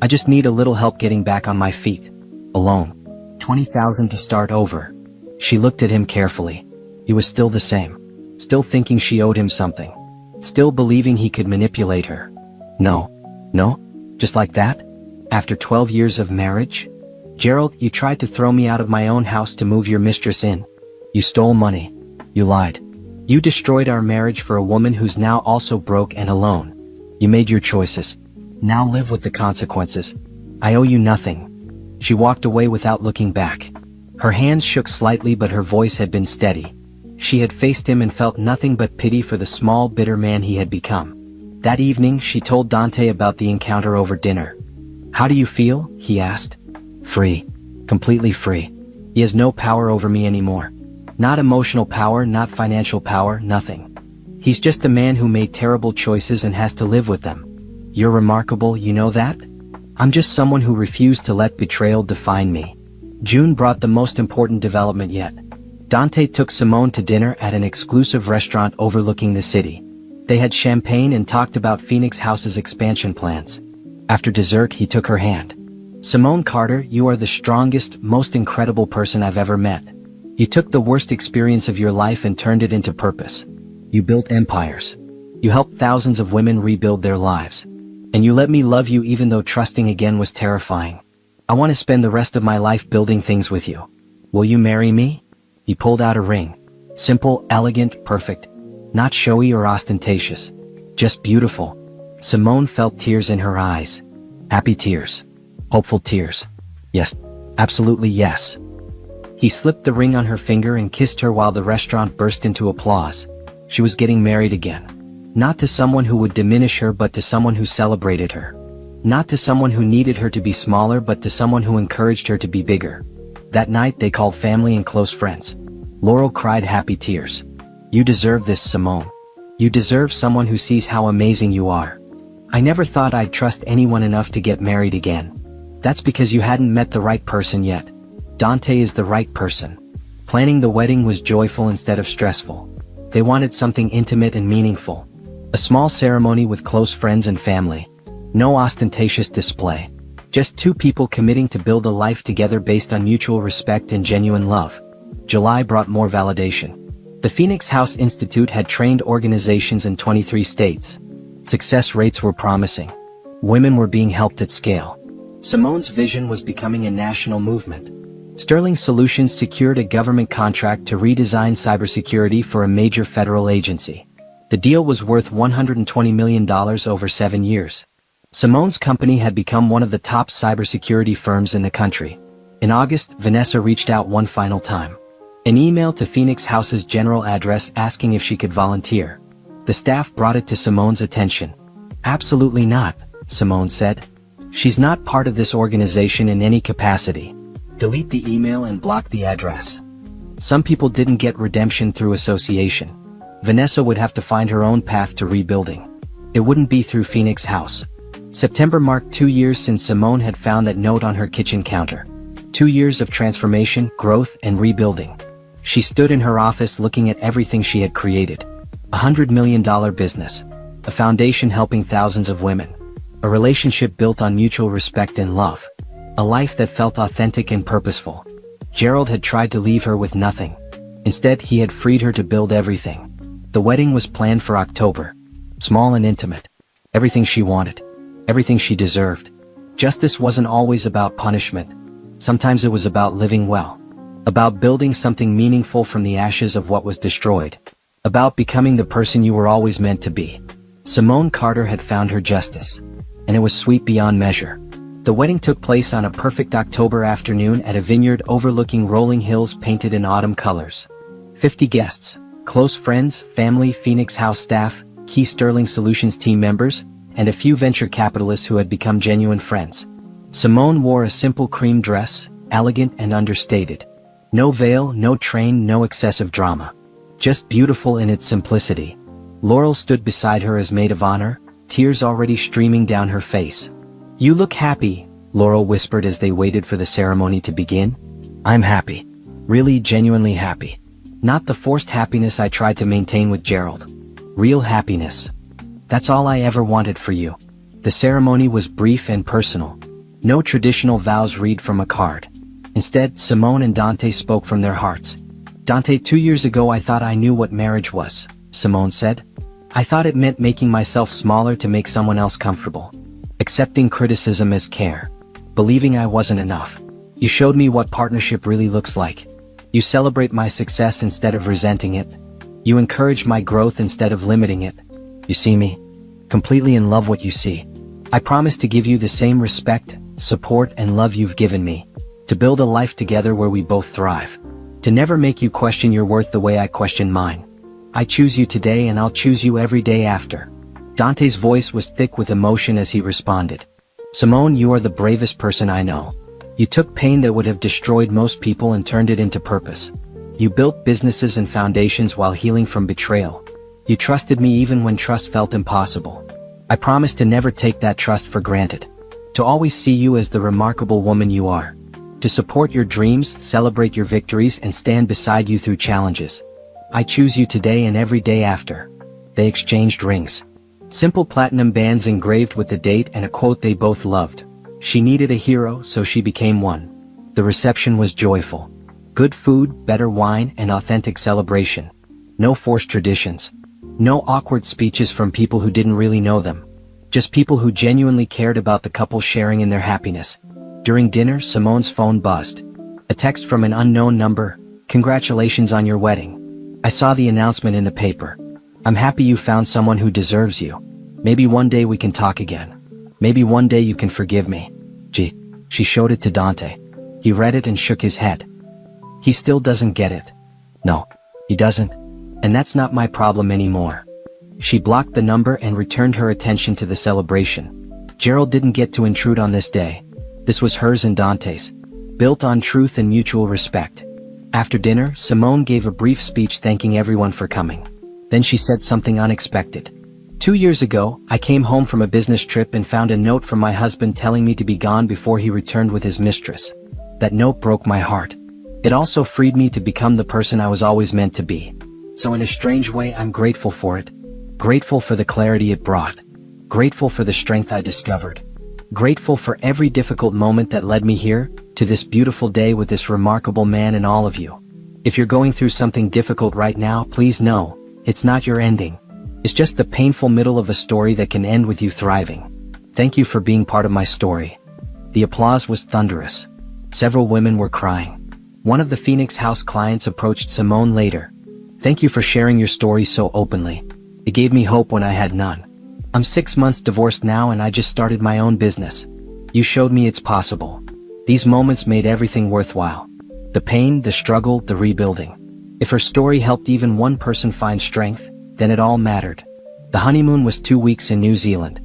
I just need a little help getting back on my feet. Alone. $20,000 to start over. She looked at him carefully. He was still the same. Still thinking she owed him something. Still believing he could manipulate her. No. No? Just like that? After 12 years of marriage? Gerald, you tried to throw me out of my own house to move your mistress in. You stole money. You lied. You destroyed our marriage for a woman who's now also broke and alone. You made your choices. Now live with the consequences. I owe you nothing. She walked away without looking back. Her hands shook slightly, but her voice had been steady. She had faced him and felt nothing but pity for the small, bitter man he had become. That evening, she told Dante about the encounter over dinner. "How do you feel?" he asked. "Free. Completely free. He has no power over me anymore. Not emotional power, not financial power, nothing. He's just a man who made terrible choices and has to live with them. You're remarkable, you know that? I'm just someone who refused to let betrayal define me." June brought the most important development yet. Dante took Simone to dinner at an exclusive restaurant overlooking the city. They had champagne and talked about Phoenix House's expansion plans. After dessert, he took her hand. "Simone Carter, you are the strongest, most incredible person I've ever met. You took the worst experience of your life and turned it into purpose. You built empires. You helped thousands of women rebuild their lives. And you let me love you even though trusting again was terrifying. I want to spend the rest of my life building things with you. Will you marry me?" He pulled out a ring. Simple, elegant, perfect. Not showy or ostentatious. Just beautiful. Simone felt tears in her eyes. Happy tears. Hopeful tears. Yes. Absolutely yes. He slipped the ring on her finger and kissed her while the restaurant burst into applause. She was getting married again. Not to someone who would diminish her, but to someone who celebrated her. Not to someone who needed her to be smaller, but to someone who encouraged her to be bigger. That night they called family and close friends. Laurel cried happy tears. "You deserve this, Simone. You deserve someone who sees how amazing you are. I never thought I'd trust anyone enough to get married again. That's because you hadn't met the right person yet. Dante is the right person." Planning the wedding was joyful instead of stressful. They wanted something intimate and meaningful. A small ceremony with close friends and family. No ostentatious display. Just two people committing to build a life together based on mutual respect and genuine love. July brought more validation. The Phoenix House Institute had trained organizations in 23 states. Success rates were promising. Women were being helped at scale. Simone's vision was becoming a national movement. Sterling Solutions secured a government contract to redesign cybersecurity for a major federal agency. The deal was worth $120 million over 7 years. Simone's company had become one of the top cybersecurity firms in the country. In August, Vanessa reached out one final time. An email to Phoenix House's general address asking if she could volunteer. The staff brought it to Simone's attention. "Absolutely not," Simone said. "She's not part of this organization in any capacity. Delete the email and block the address." Some people didn't get redemption through association. Vanessa would have to find her own path to rebuilding. It wouldn't be through Phoenix House. September marked 2 years since Simone had found that note on her kitchen counter. 2 years of transformation, growth, and rebuilding. She stood in her office looking at everything she had created. $100 million business. A foundation helping thousands of women. A relationship built on mutual respect and love. A life that felt authentic and purposeful. Gerald had tried to leave her with nothing. Instead, he had freed her to build everything. The wedding was planned for October. Small and intimate. Everything she wanted. Everything she deserved. Justice wasn't always about punishment. Sometimes it was about living well. About building something meaningful from the ashes of what was destroyed. About becoming the person you were always meant to be. Simone Carter had found her justice. And it was sweet beyond measure. The wedding took place on a perfect October afternoon at a vineyard overlooking rolling hills painted in autumn colors. 50 guests, close friends, family, Phoenix House staff, key Sterling Solutions team members, and a few venture capitalists who had become genuine friends. Simone wore a simple cream dress, elegant and understated. No veil, no train, no excessive drama. Just beautiful in its simplicity. Laurel stood beside her as maid of honor, tears already streaming down her face. "You look happy," Laurel whispered as they waited for the ceremony to begin. "I'm happy. Really, genuinely happy. Not the forced happiness I tried to maintain with Gerald. Real happiness. That's all I ever wanted for you." The ceremony was brief and personal. No traditional vows read from a card. Instead, Simone and Dante spoke from their hearts. "Dante, 2 years ago I thought I knew what marriage was," Simone said. "I thought it meant making myself smaller to make someone else comfortable. Accepting criticism as care. believing I wasn't enough. You showed me what partnership really looks like. You celebrate my success instead of resenting it. You encourage my growth instead of limiting it. You see me? Completely in love what you see. I promise to give you the same respect, support and love you've given me. To build a life together where we both thrive. To never make you question your worth the way I question mine. I choose you today and I'll choose you every day after. Dante's voice was thick with emotion as he responded. Simone, you are the bravest person I know. You took pain that would have destroyed most people and turned it into purpose. You built businesses and foundations while healing from betrayal. You trusted me even when trust felt impossible. I promise to never take that trust for granted. To always see you as the remarkable woman you are. To support your dreams, celebrate your victories and stand beside you through challenges. I choose you today and every day after. They exchanged rings. Simple platinum bands engraved with the date and a quote they both loved. She needed a hero, so she became one. The reception was joyful. Good food, better wine, and authentic celebration. No forced traditions. No awkward speeches from people who didn't really know them. Just people who genuinely cared about the couple sharing in their happiness. During dinner, Simone's phone buzzed. A text from an unknown number. Congratulations on your wedding. I saw the announcement in the paper. I'm happy you found someone who deserves you. Maybe one day we can talk again. Maybe one day you can forgive me. Gee, she showed it to Dante. He read it and shook his head. He still doesn't get it. No, he doesn't. And that's not my problem anymore. She blocked the number and returned her attention to the celebration. Gerald didn't get to intrude on this day. This was hers and Dante's. Built on truth and mutual respect. After dinner, Simone gave a brief speech thanking everyone for coming. Then she said something unexpected. 2 years ago, I came home from a business trip and found a note from my husband telling me to be gone before he returned with his mistress. That note broke my heart. It also freed me to become the person I was always meant to be. So in a strange way, I'm grateful for it. Grateful for the clarity it brought. Grateful for the strength I discovered. Grateful for every difficult moment that led me here, to this beautiful day with this remarkable man and all of you. If you're going through something difficult right now, please know, it's not your ending. It's just the painful middle of a story that can end with you thriving. Thank you for being part of my story. The applause was thunderous. Several women were crying. One of the Phoenix House clients approached Simone later. Thank you for sharing your story so openly. It gave me hope when I had none. I'm 6 months divorced now and I just started my own business. You showed me it's possible. These moments made everything worthwhile. The pain, the struggle, the rebuilding. If her story helped even one person find strength, then it all mattered. The honeymoon was 2 weeks in New Zealand.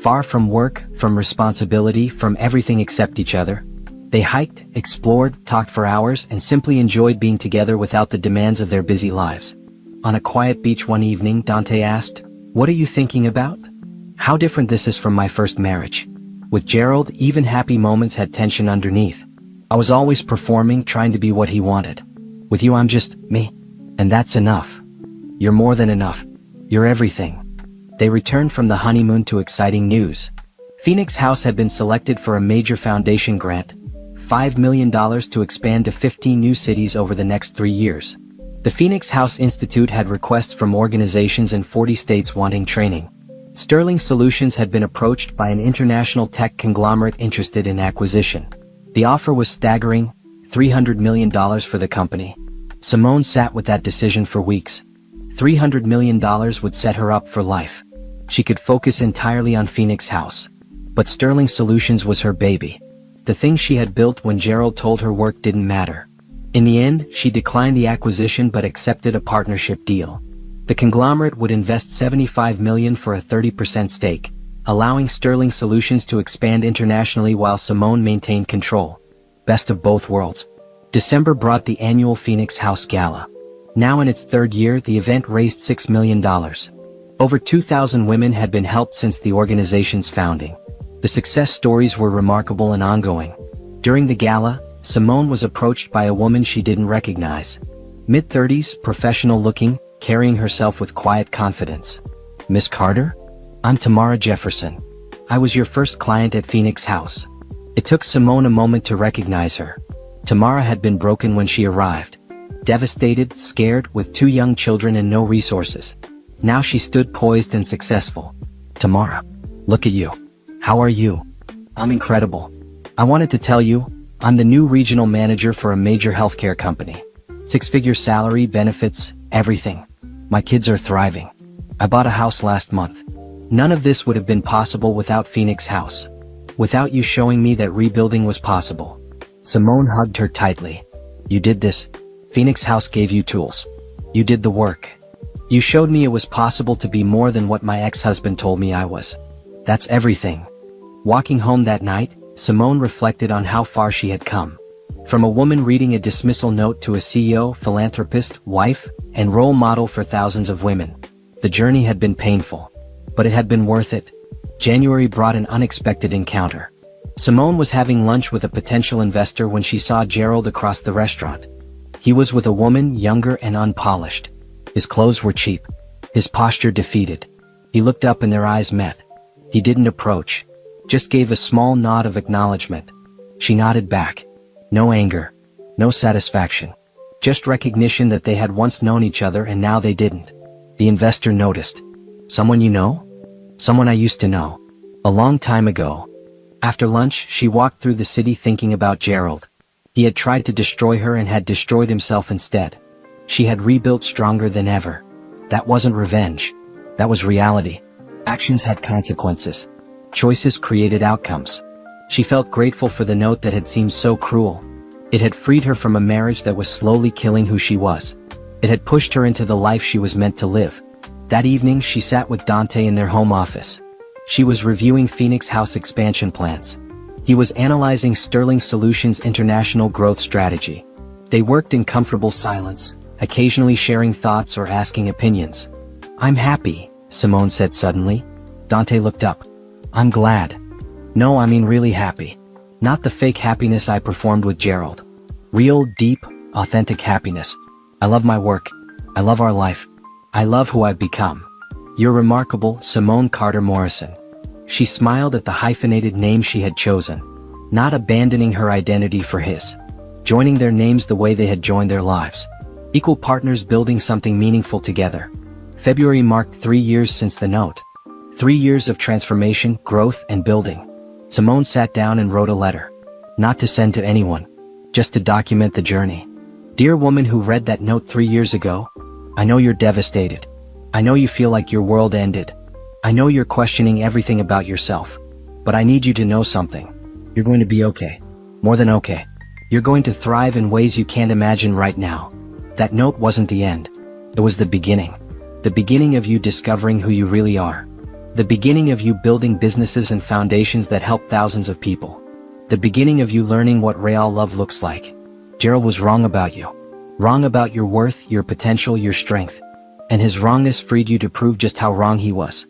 Far from work, from responsibility, from everything except each other. They hiked, explored, talked for hours, and simply enjoyed being together without the demands of their busy lives. On a quiet beach one evening, Dante asked, "What are you thinking about?" How different this is from my first marriage. With Gerald, even happy moments had tension underneath. I was always performing, trying to be what he wanted. With you I'm just me. And that's enough. You're more than enough. You're everything. They returned from the honeymoon to exciting news. Phoenix House had been selected for a major foundation grant, $5 million to expand to 15 new cities over the next 3 years. The Phoenix House Institute had requests from organizations in 40 states wanting training. Sterling Solutions had been approached by an international tech conglomerate interested in acquisition. The offer was staggering, $300 million for the company. Simone sat with that decision for weeks. $300 million would set her up for life. She could focus entirely on Phoenix House. But Sterling Solutions was her baby. The thing she had built when Gerald told her work didn't matter. In the end, she declined the acquisition but accepted a partnership deal. The conglomerate would invest $75 million for a 30% stake, allowing Sterling Solutions to expand internationally while Simone maintained control. Best of both worlds. December brought the annual Phoenix House Gala. Now in its third year, the event raised $6 million. Over 2,000 women had been helped since the organization's founding. The success stories were remarkable and ongoing. During the gala, Simone was approached by a woman she didn't recognize. Mid-30s, professional-looking, carrying herself with quiet confidence. "Miss Carter? I'm Tamara Jefferson. I was your first client at Phoenix House." It took Simone a moment to recognize her. Tamara had been broken when she arrived. Devastated, scared, with 2 young children and no resources. Now she stood poised and successful. "Tamara, look at you. How are you?" "I'm incredible. I wanted to tell you, I'm the new regional manager for a major healthcare company. 6-figure salary, benefits, everything. My kids are thriving. I bought a house last month. None of this would have been possible without Phoenix House. Without you showing me that rebuilding was possible. Simone hugged her tightly. You did this. Phoenix House gave you tools. You did the work. You showed me it was possible to be more than what my ex-husband told me I was. That's everything. Walking home that night, Simone reflected on how far she had come. From a woman reading a dismissal note to a CEO, philanthropist, wife, and role model for thousands of women. The journey had been painful, but it had been worth it. January brought an unexpected encounter. Simone was having lunch with a potential investor when she saw Gerald across the restaurant. He was with a woman younger and unpolished. His clothes were cheap. His posture defeated. He looked up and their eyes met. He didn't approach, just gave a small nod of acknowledgement. She nodded back. No anger, no satisfaction. Just recognition that they had once known each other and now they didn't. The investor noticed. Someone you know? Someone I used to know. A long time ago. After lunch, she walked through the city thinking about Gerald. He had tried to destroy her and had destroyed himself instead. She had rebuilt stronger than ever. That wasn't revenge. That was reality. Actions had consequences. Choices created outcomes. She felt grateful for the note that had seemed so cruel. It had freed her from a marriage that was slowly killing who she was. It had pushed her into the life she was meant to live. That evening she sat with Dante in their home office. She was reviewing Phoenix House expansion plans. He was analyzing Sterling Solutions' international growth strategy. They worked in comfortable silence, occasionally sharing thoughts or asking opinions. I'm happy, Simone said suddenly. Dante looked up. I'm glad. No, I mean really happy. Not the fake happiness I performed with Gerald. Real, deep, authentic happiness. I love my work. I love our life. I love who I've become. You're remarkable, Simone Carter Morrison. She smiled at the hyphenated name she had chosen, not abandoning her identity for his. Joining their names the way they had joined their lives. Equal partners building something meaningful together. February marked 3 years since the note. 3 years of transformation, growth, and building. Simone sat down and wrote a letter. Not to send to anyone, just to document the journey. Dear woman who read that note 3 years ago, I know you're devastated. I know you feel like your world ended. I know you're questioning everything about yourself. But I need you to know something. You're going to be okay. More than okay. You're going to thrive in ways you can't imagine right now. That note wasn't the end. It was the beginning. The beginning of you discovering who you really are. The beginning of you building businesses and foundations that help thousands of people. The beginning of you learning what real love looks like. Gerald was wrong about you. Wrong about your worth, your potential, your strength. And his wrongness freed you to prove just how wrong he was.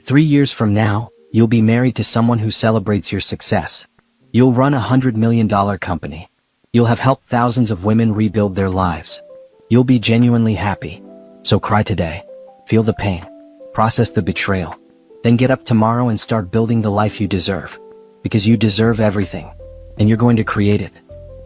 3 years from now, you'll be married to someone who celebrates your success. You'll run $100 million company. You'll have helped thousands of women rebuild their lives. You'll be genuinely happy. So cry today. Feel the pain. Process the betrayal. Then get up tomorrow and start building the life you deserve. Because you deserve everything. And you're going to create it.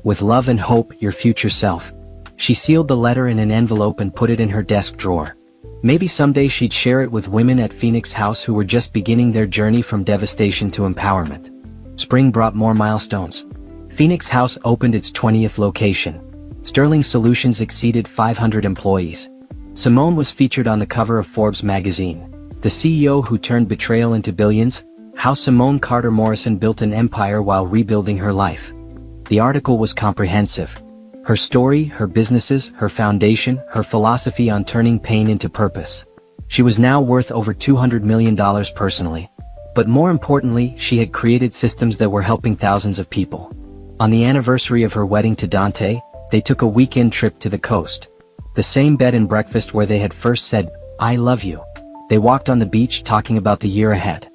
With love and hope, your future self. She sealed the letter in an envelope and put it in her desk drawer. Maybe someday she'd share it with women at Phoenix House who were just beginning their journey from devastation to empowerment. Spring brought more milestones. Phoenix House opened its 20th location. Sterling Solutions exceeded 500 employees. Simone was featured on the cover of Forbes magazine. The CEO who turned betrayal into billions, how Simone Carter Morrison built an empire while rebuilding her life. The article was comprehensive. Her story, her businesses, her foundation, her philosophy on turning pain into purpose. She was now worth over $200 million personally. But more importantly, she had created systems that were helping thousands of people. On the anniversary of her wedding to Dante, they took a weekend trip to the coast. The same bed and breakfast where they had first said, I love you. They walked on the beach talking about the year ahead.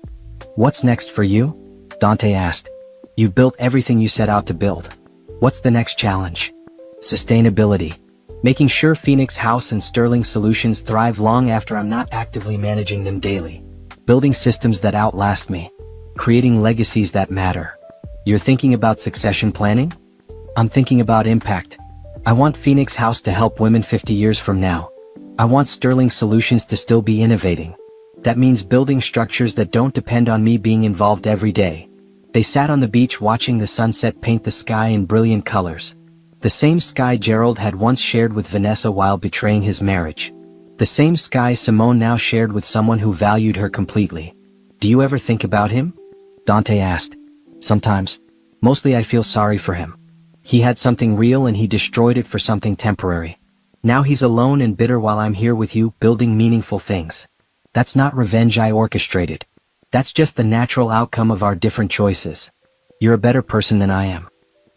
What's next for you? Dante asked. You've built everything you set out to build. What's the next challenge? Sustainability. Making sure Phoenix House and Sterling Solutions thrive long after I'm not actively managing them daily. Building systems that outlast me. Creating legacies that matter. You're thinking about succession planning? I'm thinking about impact. I want Phoenix House to help women 50 years from now. I want Sterling Solutions to still be innovating. That means building structures that don't depend on me being involved every day. They sat on the beach watching the sunset paint the sky in brilliant colors. The same sky Gerald had once shared with Vanessa while betraying his marriage. The same sky Simone now shared with someone who valued her completely. "Do you ever think about him?" Dante asked. "Sometimes. Mostly I feel sorry for him. He had something real and he destroyed it for something temporary. Now he's alone and bitter while I'm here with you, building meaningful things. That's not revenge I orchestrated. That's just the natural outcome of our different choices. You're a better person than I am.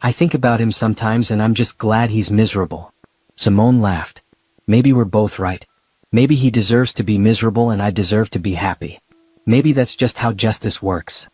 I think about him sometimes and I'm just glad he's miserable." Simone laughed. "Maybe we're both right. Maybe he deserves to be miserable and I deserve to be happy. Maybe that's just how justice works."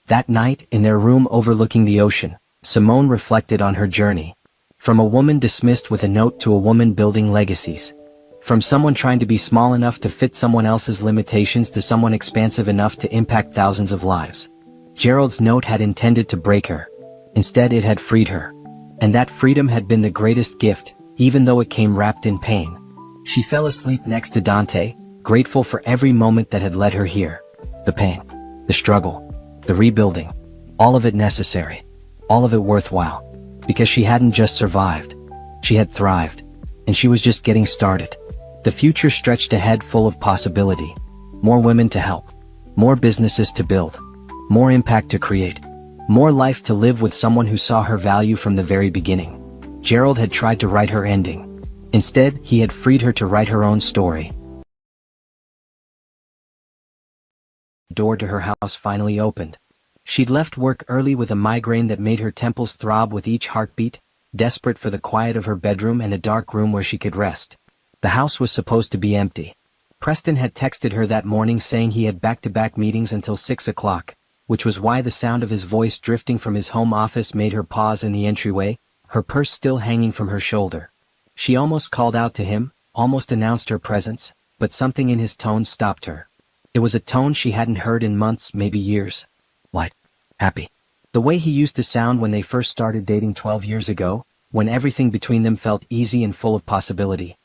That night, in their room overlooking the ocean, Simone reflected on her journey. From a woman dismissed with a note to a woman building legacies. From someone trying to be small enough to fit someone else's limitations to someone expansive enough to impact thousands of lives. Gerald's note had intended to break her. Instead, it had freed her. And that freedom had been the greatest gift, even though it came wrapped in pain. She fell asleep next to Dante, grateful for every moment that had led her here. The pain, the struggle, the rebuilding, all of it necessary, all of it worthwhile. Because she hadn't just survived, she had thrived. And she was just getting started. The future stretched ahead full of possibility. More women to help. More businesses to build. More impact to create. More life to live with someone who saw her value from the very beginning. Gerald had tried to write her ending. Instead, he had freed her to write her own story. The door to her house finally opened. She'd left work early with a migraine that made her temples throb with each heartbeat, desperate for the quiet of her bedroom and a dark room where she could rest. The house was supposed to be empty. Preston had texted her that morning saying he had back-to-back meetings until 6 o'clock, which was why the sound of his voice drifting from his home office made her pause in the entryway, her purse still hanging from her shoulder. She almost called out to him, almost announced her presence, but something in his tone stopped her. It was a tone she hadn't heard in months, maybe years. Light. Happy. The way he used to sound when they first started dating 12 years ago, when everything between them felt easy and full of possibility.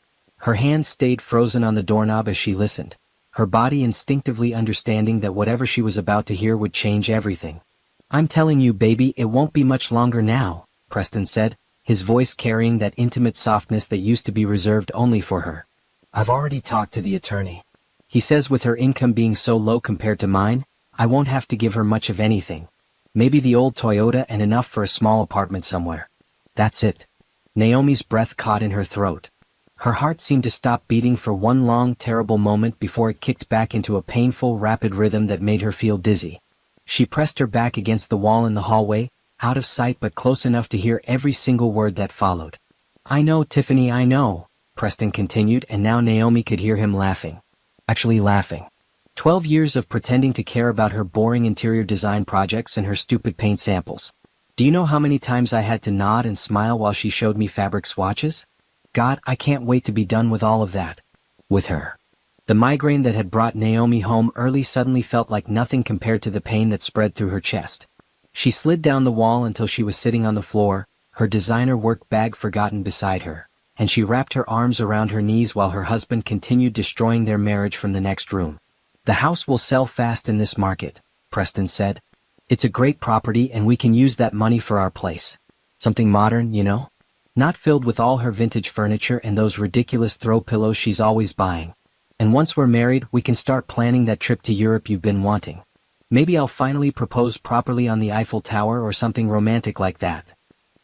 Her hands stayed frozen on the doorknob as she listened, her body instinctively understanding that whatever she was about to hear would change everything. "I'm telling you, baby, it won't be much longer now," Preston said, his voice carrying that intimate softness that used to be reserved only for her. "I've already talked to the attorney. He says with her income being so low compared to mine, I won't have to give her much of anything. Maybe the old Toyota and enough for a small apartment somewhere. That's it." Naomi's breath caught in her throat. Her heart seemed to stop beating for one long, terrible moment before it kicked back into a painful, rapid rhythm that made her feel dizzy. She pressed her back against the wall in the hallway, out of sight but close enough to hear every single word that followed. "I know, Tiffany, I know," Preston continued, and now Naomi could hear him laughing. Actually laughing. 12 years of pretending to care about her boring interior design projects and her stupid paint samples. Do you know how many times I had to nod and smile while she showed me fabric swatches? God, I can't wait to be done with all of that. With her. The migraine that had brought Naomi home early suddenly felt like nothing compared to the pain that spread through her chest. She slid down the wall until she was sitting on the floor, her designer work bag forgotten beside her, and she wrapped her arms around her knees while her husband continued destroying their marriage from the next room. "The house will sell fast in this market," Preston said. "It's a great property and we can use that money for our place. Something modern, you know? Not filled with all her vintage furniture and those ridiculous throw pillows she's always buying. And once we're married, we can start planning that trip to Europe you've been wanting. Maybe I'll finally propose properly on the Eiffel Tower or something romantic like that."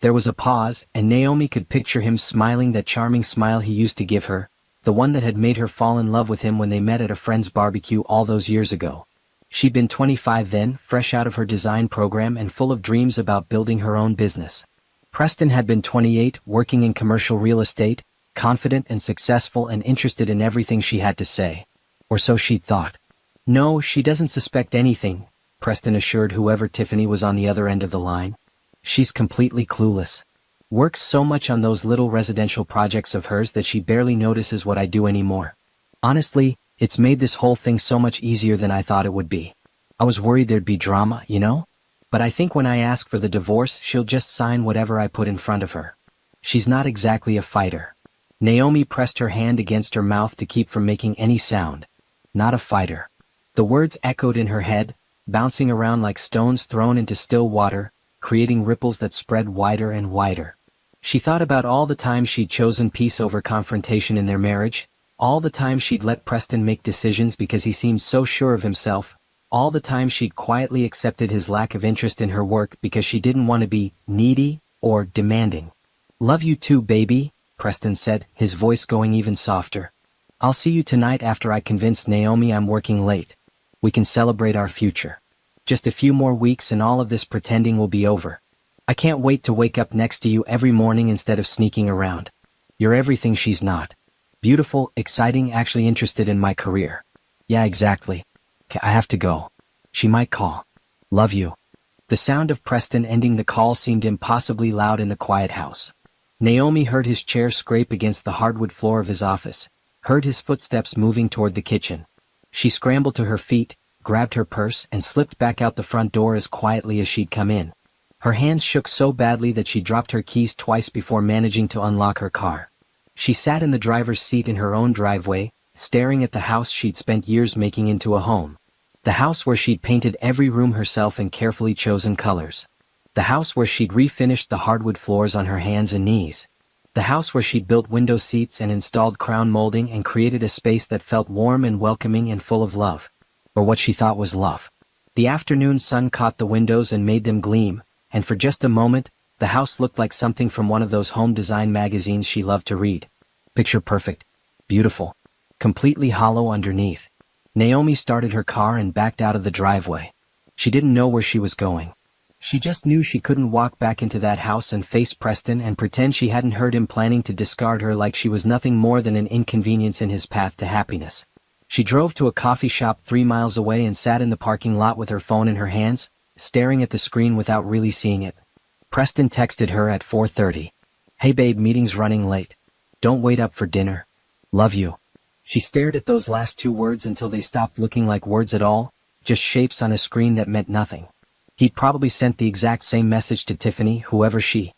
There was a pause, and Naomi could picture him smiling that charming smile he used to give her, the one that had made her fall in love with him when they met at a friend's barbecue all those years ago. She'd been 25 then, fresh out of her design program and full of dreams about building her own business. Preston had been 28, working in commercial real estate, confident and successful and interested in everything she had to say. Or so she'd thought. "No, she doesn't suspect anything," Preston assured whoever Tiffany was on the other end of the line. "She's completely clueless. Works so much on those little residential projects of hers that she barely notices what I do anymore. Honestly, it's made this whole thing so much easier than I thought it would be. I was worried there'd be drama, you know? But I think when I ask for the divorce, she'll just sign whatever I put in front of her. She's not exactly a fighter." Naomi pressed her hand against her mouth to keep from making any sound. Not a fighter. The words echoed in her head, bouncing around like stones thrown into still water, creating ripples that spread wider and wider. She thought about all the times she'd chosen peace over confrontation in their marriage, all the times she'd let Preston make decisions because he seemed so sure of himself, all the times she'd quietly accepted his lack of interest in her work because she didn't want to be needy or demanding. "Love you too, baby," Preston said, his voice going even softer. "I'll see you tonight after I convince Naomi I'm working late. We can celebrate our future. Just a few more weeks and all of this pretending will be over. I can't wait to wake up next to you every morning instead of sneaking around. You're everything she's not. Beautiful, exciting, actually interested in my career." "Yeah, exactly. I have to go. She might call. Love you." The sound of Preston ending the call seemed impossibly loud in the quiet house. Naomi heard his chair scrape against the hardwood floor of his office, heard his footsteps moving toward the kitchen. She scrambled to her feet, grabbed her purse, and slipped back out the front door as quietly as she'd come in. Her hands shook so badly that she dropped her keys twice before managing to unlock her car. She sat in the driver's seat in her own driveway, staring at the house she'd spent years making into a home. The house where she'd painted every room herself in carefully chosen colors. The house where she'd refinished the hardwood floors on her hands and knees. The house where she'd built window seats and installed crown molding and created a space that felt warm and welcoming and full of love. Or what she thought was love. The afternoon sun caught the windows and made them gleam, and for just a moment, the house looked like something from one of those home design magazines she loved to read. Picture perfect. Beautiful. Completely hollow underneath. Naomi started her car and backed out of the driveway. She didn't know where she was going. She just knew she couldn't walk back into that house and face Preston and pretend she hadn't heard him planning to discard her like she was nothing more than an inconvenience in his path to happiness. She drove to a coffee shop 3 miles away and sat in the parking lot with her phone in her hands, staring at the screen without really seeing it. Preston texted her at 4:30. "Hey babe, meeting's running late. Don't wait up for dinner. Love you." She stared at those last 2 words until they stopped looking like words at all, just shapes on a screen that meant nothing. He'd probably sent the exact same message to Tiffany, whoever she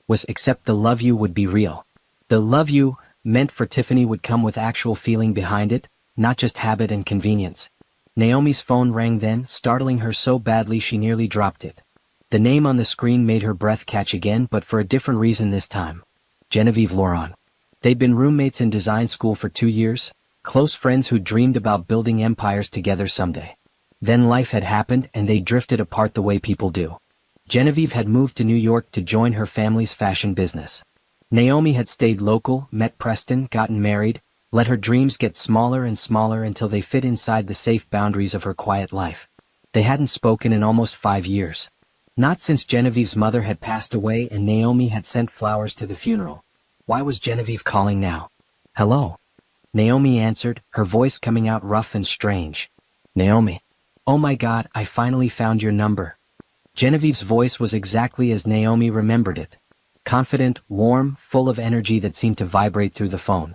was, except the "love you" would be real. The "love you" meant for Tiffany would come with actual feeling behind it, not just habit and convenience. Naomi's phone rang then, startling her so badly she nearly dropped it. The name on the screen made her breath catch again, but for a different reason this time. Genevieve Laurent. They'd been roommates in design school for 2 years, close friends who dreamed about building empires together someday. Then life had happened and they drifted apart the way people do. Genevieve had moved to New York to join her family's fashion business. Naomi had stayed local, met Preston, gotten married, let her dreams get smaller and smaller until they fit inside the safe boundaries of her quiet life. They hadn't spoken in almost 5 years. Not since Genevieve's mother had passed away and Naomi had sent flowers to the funeral. Why was Genevieve calling now? "Hello." Naomi answered, her voice coming out rough and strange. "Naomi. Oh my God, I finally found your number." Genevieve's voice was exactly as Naomi remembered it. Confident, warm, full of energy that seemed to vibrate through the phone.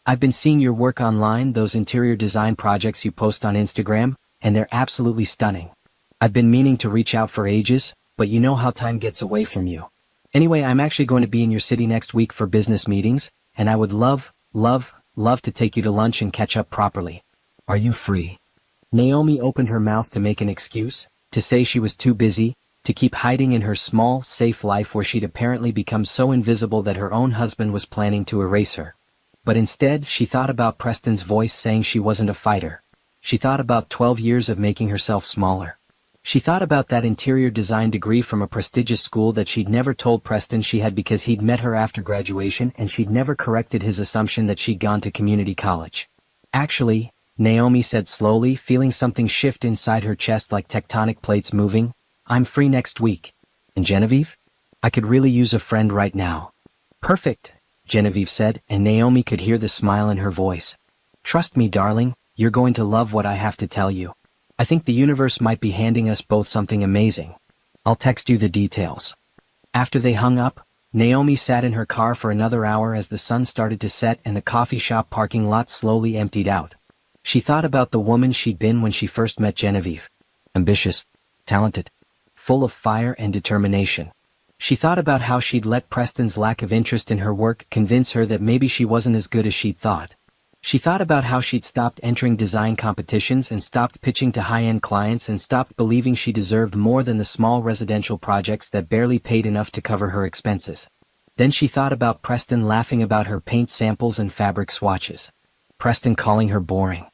"I've been seeing your work online, those interior design projects you post on Instagram, and they're absolutely stunning. I've been meaning to reach out for ages, but you know how time gets away from you. Anyway, I'm actually going to be in your city next week for business meetings, and I would love to take you to lunch and catch up properly. Are you free?" Naomi opened her mouth to make an excuse, to say she was too busy, to keep hiding in her small, safe life where she'd apparently become so invisible that her own husband was planning to erase her. But instead, she thought about Preston's voice saying she wasn't a fighter. She thought about 12 years of making herself smaller. She thought about that interior design degree from a prestigious school that she'd never told Preston she had because he'd met her after graduation and she'd never corrected his assumption that she'd gone to community college. "Actually," Naomi said slowly, feeling something shift inside her chest like tectonic plates moving, "I'm free next week. And Genevieve? I could really use a friend right now." "Perfect," Genevieve said, and Naomi could hear the smile in her voice. "Trust me, darling, you're going to love what I have to tell you. I think the universe might be handing us both something amazing. I'll text you the details." After they hung up, Naomi sat in her car for another hour as the sun started to set and the coffee shop parking lot slowly emptied out. She thought about the woman she'd been when she first met Genevieve. Ambitious, talented, full of fire and determination. She thought about how she'd let Preston's lack of interest in her work convince her that maybe she wasn't as good as she'd thought. She thought about how she'd stopped entering design competitions and stopped pitching to high-end clients and stopped believing she deserved more than the small residential projects that barely paid enough to cover her expenses. Then she thought about Preston laughing about her paint samples and fabric swatches. Preston calling her boring.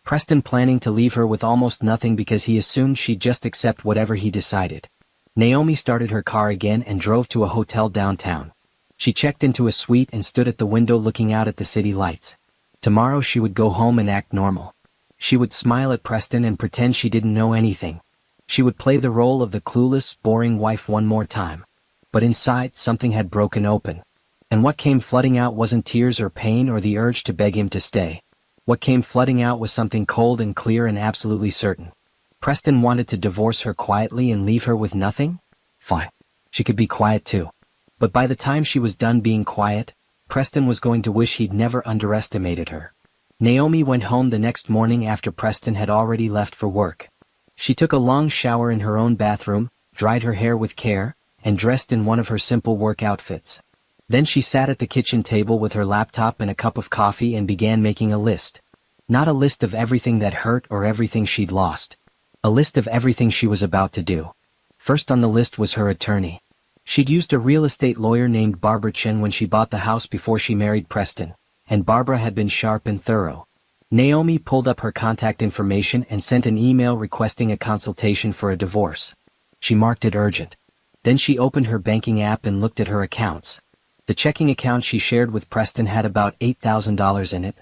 Preston planning to leave her with almost nothing because he assumed she'd just accept whatever he decided. Naomi started her car again and drove to a hotel downtown. She checked into a suite and stood at the window looking out at the city lights. Tomorrow she would go home and act normal. She would smile at Preston and pretend she didn't know anything. She would play the role of the clueless, boring wife one more time. But inside, something had broken open. And what came flooding out wasn't tears or pain or the urge to beg him to stay. What came flooding out was something cold and clear and absolutely certain. Preston wanted to divorce her quietly and leave her with nothing? Fine. She could be quiet too. But by the time she was done being quiet, Preston was going to wish he'd never underestimated her. Naomi went home the next morning after Preston had already left for work. She took a long shower in her own bathroom, dried her hair with care, and dressed in one of her simple work outfits. Then she sat at the kitchen table with her laptop and a cup of coffee and began making a list. Not a list of everything that hurt or everything she'd lost. A list of everything she was about to do. First on the list was her attorney. She'd used a real estate lawyer named Barbara Chen when she bought the house before she married Preston, and Barbara had been sharp and thorough. Naomi pulled up her contact information and sent an email requesting a consultation for a divorce. She marked it urgent. Then she opened her banking app and looked at her accounts. The checking account she shared with Preston had about $8,000 in it.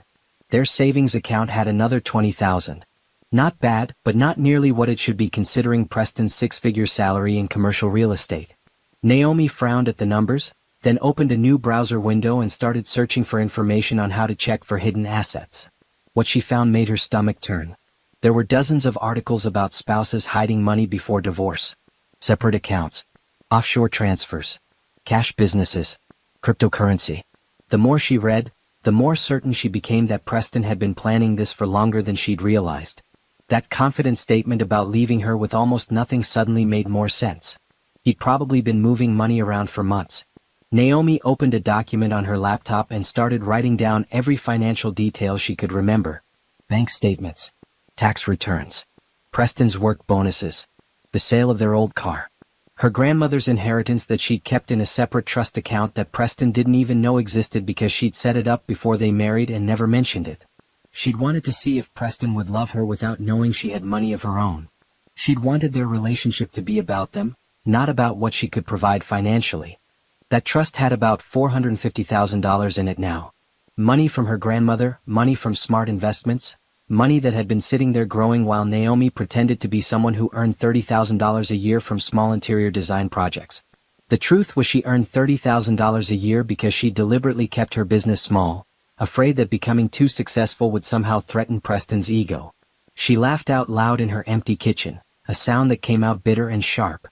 Their savings account had another $20,000. Not bad, but not nearly what it should be considering Preston's six-figure salary in commercial real estate. Naomi frowned at the numbers, then opened a new browser window and started searching for information on how to check for hidden assets. What she found made her stomach turn. There were dozens of articles about spouses hiding money before divorce. Separate accounts. Offshore transfers. Cash businesses. Cryptocurrency. The more she read, the more certain she became that Preston had been planning this for longer than she'd realized. That confident statement about leaving her with almost nothing suddenly made more sense. He'd probably been moving money around for months. Naomi opened a document on her laptop and started writing down every financial detail she could remember. Bank statements. Tax returns. Preston's work bonuses. The sale of their old car. Her grandmother's inheritance that she'd kept in a separate trust account that Preston didn't even know existed because she'd set it up before they married and never mentioned it. She'd wanted to see if Preston would love her without knowing she had money of her own. She'd wanted their relationship to be about them, not about what she could provide financially. That trust had about $450,000 in it now. Money from her grandmother, money from smart investments, money that had been sitting there growing while Naomi pretended to be someone who earned $30,000 a year from small interior design projects. The truth was she earned $30,000 a year because she deliberately kept her business small, afraid that becoming too successful would somehow threaten Preston's ego. She laughed out loud in her empty kitchen, a sound that came out bitter and sharp.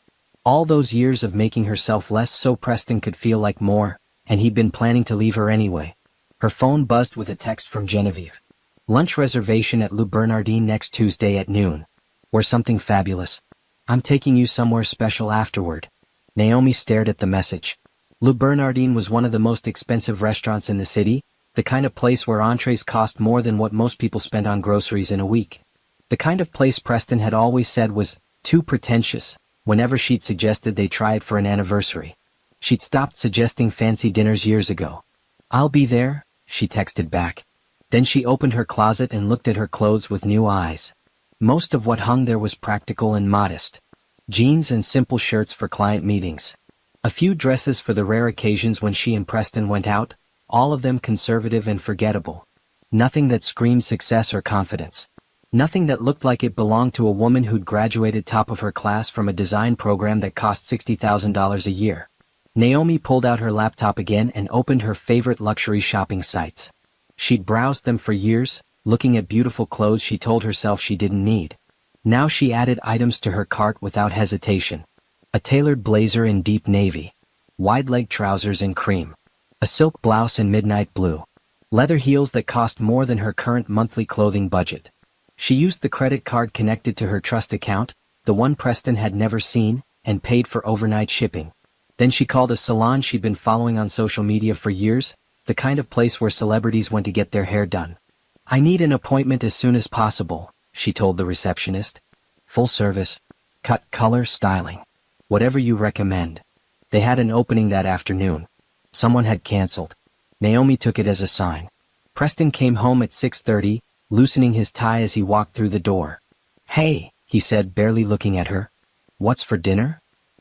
All those years of making herself less so Preston could feel like more, and he'd been planning to leave her anyway. Her phone buzzed with a text from Genevieve. Lunch reservation at Le Bernardin next Tuesday at noon. Or something fabulous. I'm taking you somewhere special afterward. Naomi stared at the message. Le Bernardin was one of the most expensive restaurants in the city, the kind of place where entrees cost more than what most people spend on groceries in a week. The kind of place Preston had always said was too pretentious. Whenever she'd suggested they try it for an anniversary. She'd stopped suggesting fancy dinners years ago. I'll be there, she texted back. Then she opened her closet and looked at her clothes with new eyes. Most of what hung there was practical and modest. Jeans and simple shirts for client meetings. A few dresses for the rare occasions when she and Preston went out, all of them conservative and forgettable. Nothing that screamed success or confidence. Nothing that looked like it belonged to a woman who'd graduated top of her class from a design program that cost $60,000 a year. Naomi pulled out her laptop again and opened her favorite luxury shopping sites. She'd browsed them for years, looking at beautiful clothes she told herself she didn't need. Now she added items to her cart without hesitation. A tailored blazer in deep navy. Wide-leg trousers in cream. A silk blouse in midnight blue. Leather heels that cost more than her current monthly clothing budget. She used the credit card connected to her trust account, the one Preston had never seen, and paid for overnight shipping. Then she called a salon she'd been following on social media for years, the kind of place where celebrities went to get their hair done. I need an appointment as soon as possible, she told the receptionist. Full service. Cut, color, styling. Whatever you recommend. They had an opening that afternoon. Someone had canceled. Naomi took it as a sign. Preston came home at 6:30, loosening his tie as he walked through the door. Hey, he said, barely looking at her. What's for dinner?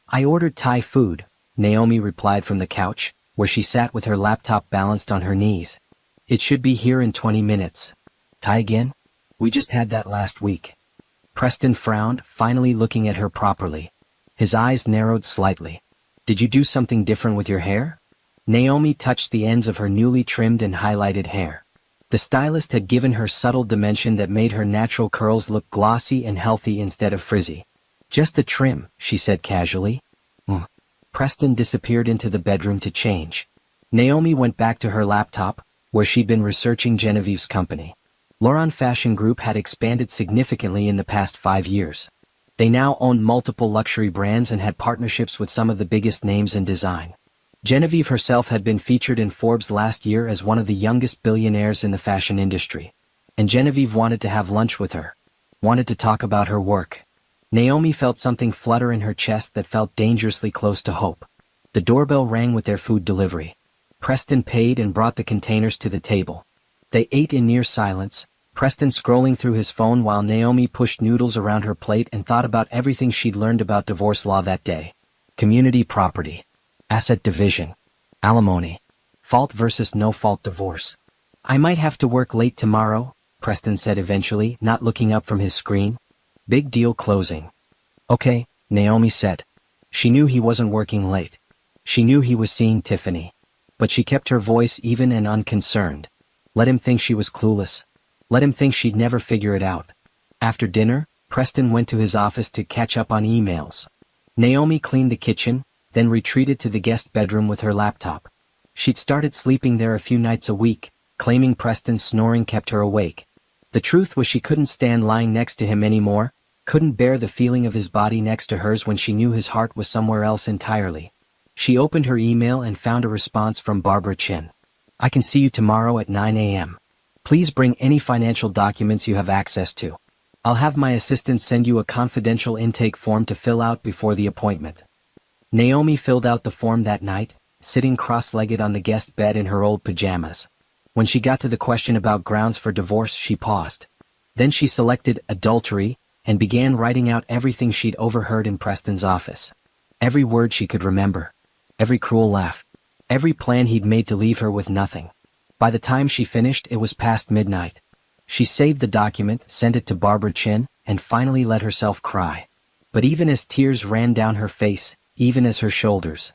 I ordered Thai food, Naomi replied from the couch, where she sat with her laptop balanced on her knees. It should be here in 20 minutes. Thai again? We just had that last week. Preston frowned, finally looking at her properly. His eyes narrowed slightly. Did you do something different with your hair? Naomi touched the ends of her newly trimmed and highlighted hair. The stylist had given her subtle dimension that made her natural curls look glossy and healthy instead of frizzy. Just a trim, she said casually. Preston disappeared into the bedroom to change. Naomi went back to her laptop, where she'd been researching Genevieve's company. Lauren Fashion Group had expanded significantly in the past 5 years. They now owned multiple luxury brands and had partnerships with some of the biggest names in design. Genevieve herself had been featured in Forbes last year as one of the youngest billionaires in the fashion industry. And Genevieve wanted to have lunch with her. Wanted to talk about her work. Naomi felt something flutter in her chest that felt dangerously close to hope. The doorbell rang with their food delivery. Preston paid and brought the containers to the table. They ate in near silence, Preston scrolling through his phone while Naomi pushed noodles around her plate and thought about everything she'd learned about divorce law that day. Community property. Asset division. Alimony. Fault versus no-fault divorce. I might have to work late tomorrow, Preston said eventually, not looking up from his screen. Big deal closing. Okay, Naomi said. She knew he wasn't working late. She knew he was seeing Tiffany. But she kept her voice even and unconcerned. Let him think she was clueless. Let him think she'd never figure it out. After dinner, Preston went to his office to catch up on emails. Naomi cleaned the kitchen, then retreated to the guest bedroom with her laptop. She'd started sleeping there a few nights a week, claiming Preston's snoring kept her awake. The truth was she couldn't stand lying next to him anymore, couldn't bear the feeling of his body next to hers when she knew his heart was somewhere else entirely. She opened her email and found a response from Barbara Chen. I can see you tomorrow at 9 a.m. Please bring any financial documents you have access to. I'll have my assistant send you a confidential intake form to fill out before the appointment. Naomi filled out the form that night, sitting cross-legged on the guest bed in her old pajamas. When she got to the question about grounds for divorce, she paused. Then she selected adultery and began writing out everything she'd overheard in Preston's office. Every word she could remember. Every cruel laugh. Every plan he'd made to leave her with nothing. By the time she finished, it was past midnight. She saved the document, sent it to Barbara Chen, and finally let herself cry. But even as tears ran down her face, even as her shoulders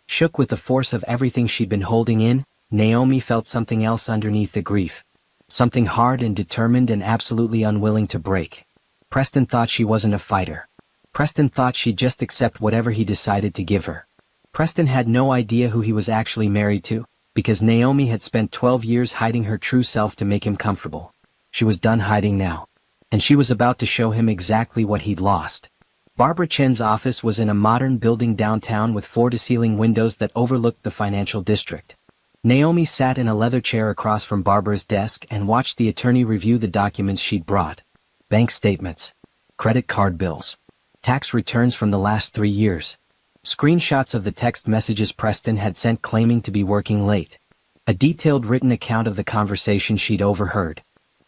shook with the force of everything she'd been holding in, Naomi felt something else underneath the grief. Something hard and determined and absolutely unwilling to break. Preston thought she wasn't a fighter. Preston thought she'd just accept whatever he decided to give her. Preston had no idea who he was actually married to, because Naomi had spent 12 years hiding her true self to make him comfortable. She was done hiding now. And she was about to show him exactly what he'd lost. Barbara Chen's office was in a modern building downtown with floor-to-ceiling windows that overlooked the financial district. Naomi sat in a leather chair across from Barbara's desk and watched the attorney review the documents she'd brought. Bank statements. Credit card bills. Tax returns from the last 3 years. Screenshots of the text messages Preston had sent claiming to be working late. A detailed written account of the conversation she'd overheard.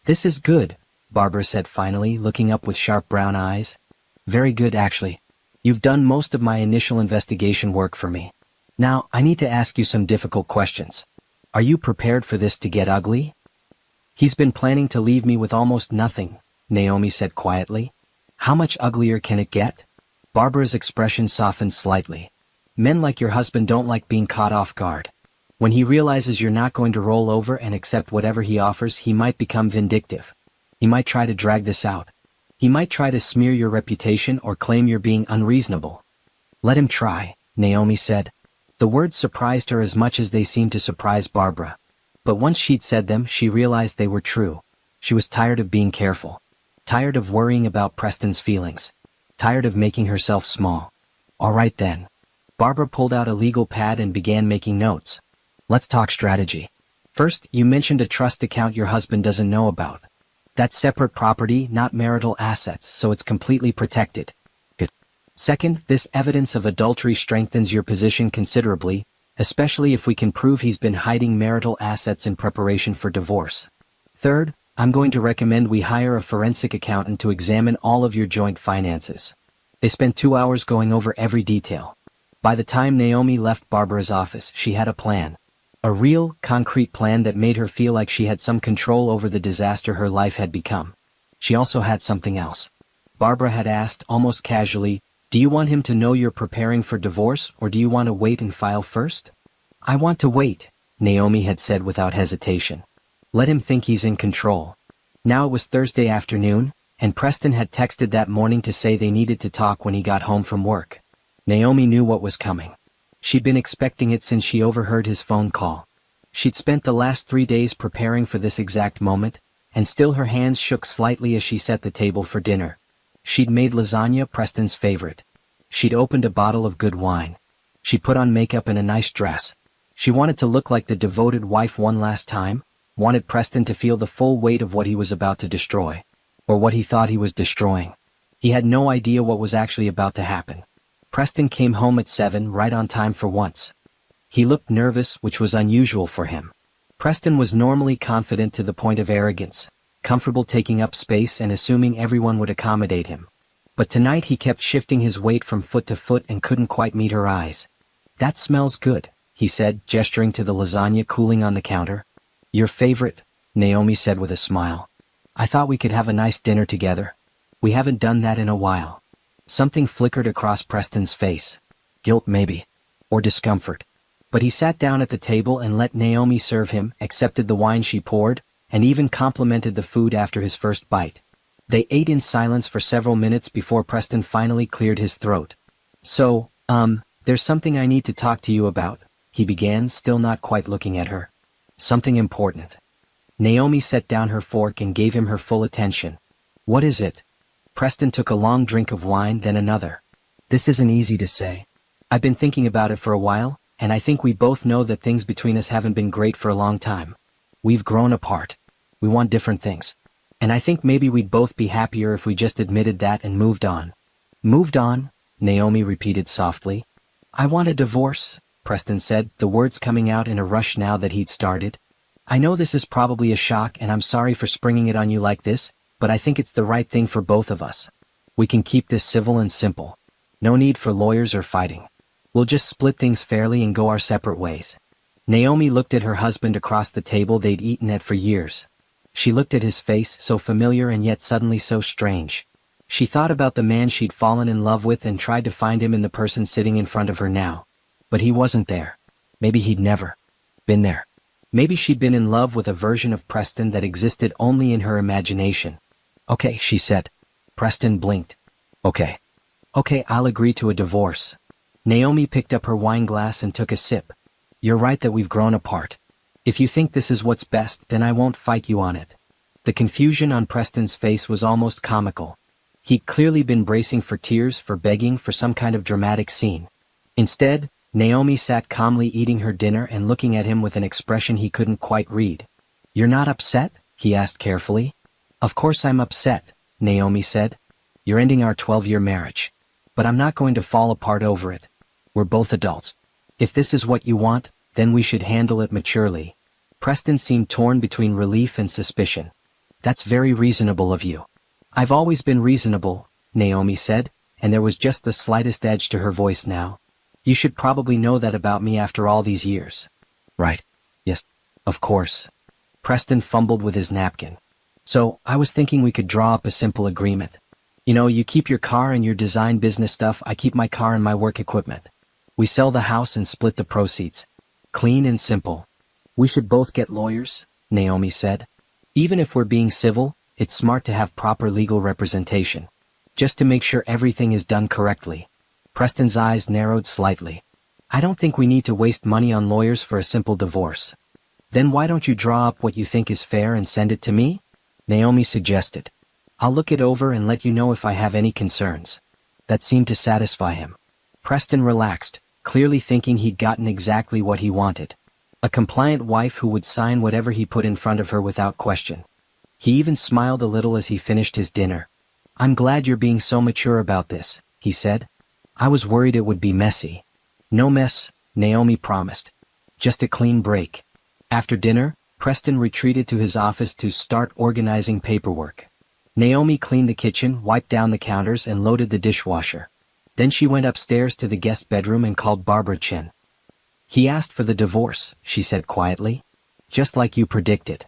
This is good, Barbara said finally, looking up with sharp brown eyes. Very good, actually. You've done most of my initial investigation work for me. Now, I need to ask you some difficult questions. Are you prepared for this to get ugly? He's been planning to leave me with almost nothing, Naomi said quietly. How much uglier can it get? Barbara's expression softened slightly. Men like your husband don't like being caught off guard. When he realizes you're not going to roll over and accept whatever he offers, he might become vindictive. He might try to drag this out. He might try to smear your reputation or claim you're being unreasonable. Let him try, Naomi said. The words surprised her as much as they seemed to surprise Barbara. But once she'd said them, she realized they were true. She was tired of being careful. Tired of worrying about Preston's feelings. Tired of making herself small. All right then. Barbara pulled out a legal pad and began making notes. Let's talk strategy. First, you mentioned a trust account your husband doesn't know about. That's separate property, not marital assets, so it's completely protected. Good. Second, this evidence of adultery strengthens your position considerably, especially if we can prove he's been hiding marital assets in preparation for divorce. Third, I'm going to recommend we hire a forensic accountant to examine all of your joint finances. They spent 2 hours going over every detail. By the time Naomi left Barbara's office, she had a plan. A real, concrete plan that made her feel like she had some control over the disaster her life had become. She also had something else. Barbara had asked, almost casually, "Do you want him to know you're preparing for divorce, or do you want to wait and file first?" "I want to wait," Naomi had said without hesitation. Let him think he's in control. Now it was Thursday afternoon, and Preston had texted that morning to say they needed to talk when he got home from work. Naomi knew what was coming. She'd been expecting it since she overheard his phone call. She'd spent the last 3 days preparing for this exact moment, and still her hands shook slightly as she set the table for dinner. She'd made lasagna, Preston's favorite. She'd opened a bottle of good wine. She'd put on makeup and a nice dress. She wanted to look like the devoted wife one last time, wanted Preston to feel the full weight of what he was about to destroy. Or what he thought he was destroying. He had no idea what was actually about to happen. Preston came home at 7, right on time for once. He looked nervous, which was unusual for him. Preston was normally confident to the point of arrogance, comfortable taking up space and assuming everyone would accommodate him. But tonight he kept shifting his weight from foot to foot and couldn't quite meet her eyes. "That smells good," he said, gesturing to the lasagna cooling on the counter. "Your favorite," Naomi said with a smile. "I thought we could have a nice dinner together. We haven't done that in a while." Something flickered across Preston's face. Guilt maybe. Or discomfort. But he sat down at the table and let Naomi serve him, accepted the wine she poured, and even complimented the food after his first bite. They ate in silence for several minutes before Preston finally cleared his throat. "So, there's something I need to talk to you about," he began, still not quite looking at her. "Something important." Naomi set down her fork and gave him her full attention. "What is it?" Preston took a long drink of wine, then another. "This isn't easy to say. I've been thinking about it for a while, and I think we both know that things between us haven't been great for a long time. We've grown apart. We want different things. And I think maybe we'd both be happier if we just admitted that and moved on." "Moved on?" Naomi repeated softly. "I want a divorce," Preston said, the words coming out in a rush now that he'd started. "I know this is probably a shock and I'm sorry for springing it on you like this, but I think it's the right thing for both of us. We can keep this civil and simple. No need for lawyers or fighting. We'll just split things fairly and go our separate ways." Naomi looked at her husband across the table they'd eaten at for years. She looked at his face, so familiar and yet suddenly so strange. She thought about the man she'd fallen in love with and tried to find him in the person sitting in front of her now. But he wasn't there. Maybe he'd never been there. Maybe she'd been in love with a version of Preston that existed only in her imagination. "Okay," she said. Preston blinked. "Okay. Okay, I'll agree to a divorce." Naomi picked up her wine glass and took a sip. "You're right that we've grown apart. If you think this is what's best, then I won't fight you on it." The confusion on Preston's face was almost comical. He'd clearly been bracing for tears, for begging, for some kind of dramatic scene. Instead, Naomi sat calmly eating her dinner and looking at him with an expression he couldn't quite read. "You're not upset?" he asked carefully. "Of course I'm upset," Naomi said. "You're ending our 12-year marriage. But I'm not going to fall apart over it. We're both adults. If this is what you want, then we should handle it maturely." Preston seemed torn between relief and suspicion. "That's very reasonable of you." "I've always been reasonable," Naomi said, and there was just the slightest edge to her voice now. "You should probably know that about me after all these years." "Right. Yes. Of course." Preston fumbled with his napkin. "So, I was thinking we could draw up a simple agreement. You know, you keep your car and your design business stuff, I keep my car and my work equipment. We sell the house and split the proceeds. Clean and simple." "We should both get lawyers," Naomi said. "Even if we're being civil, it's smart to have proper legal representation. Just to make sure everything is done correctly." Preston's eyes narrowed slightly. "I don't think we need to waste money on lawyers for a simple divorce." "Then why don't you draw up what you think is fair and send it to me?" Naomi suggested. "I'll look it over and let you know if I have any concerns." That seemed to satisfy him. Preston relaxed, clearly thinking he'd gotten exactly what he wanted. A compliant wife who would sign whatever he put in front of her without question. He even smiled a little as he finished his dinner. "I'm glad you're being so mature about this," he said. "I was worried it would be messy." "No mess," Naomi promised. "Just a clean break." After dinner, Preston retreated to his office to start organizing paperwork. Naomi cleaned the kitchen, wiped down the counters, and loaded the dishwasher. Then she went upstairs to the guest bedroom and called Barbara Chen. "He asked for the divorce," she said quietly. "Just like you predicted."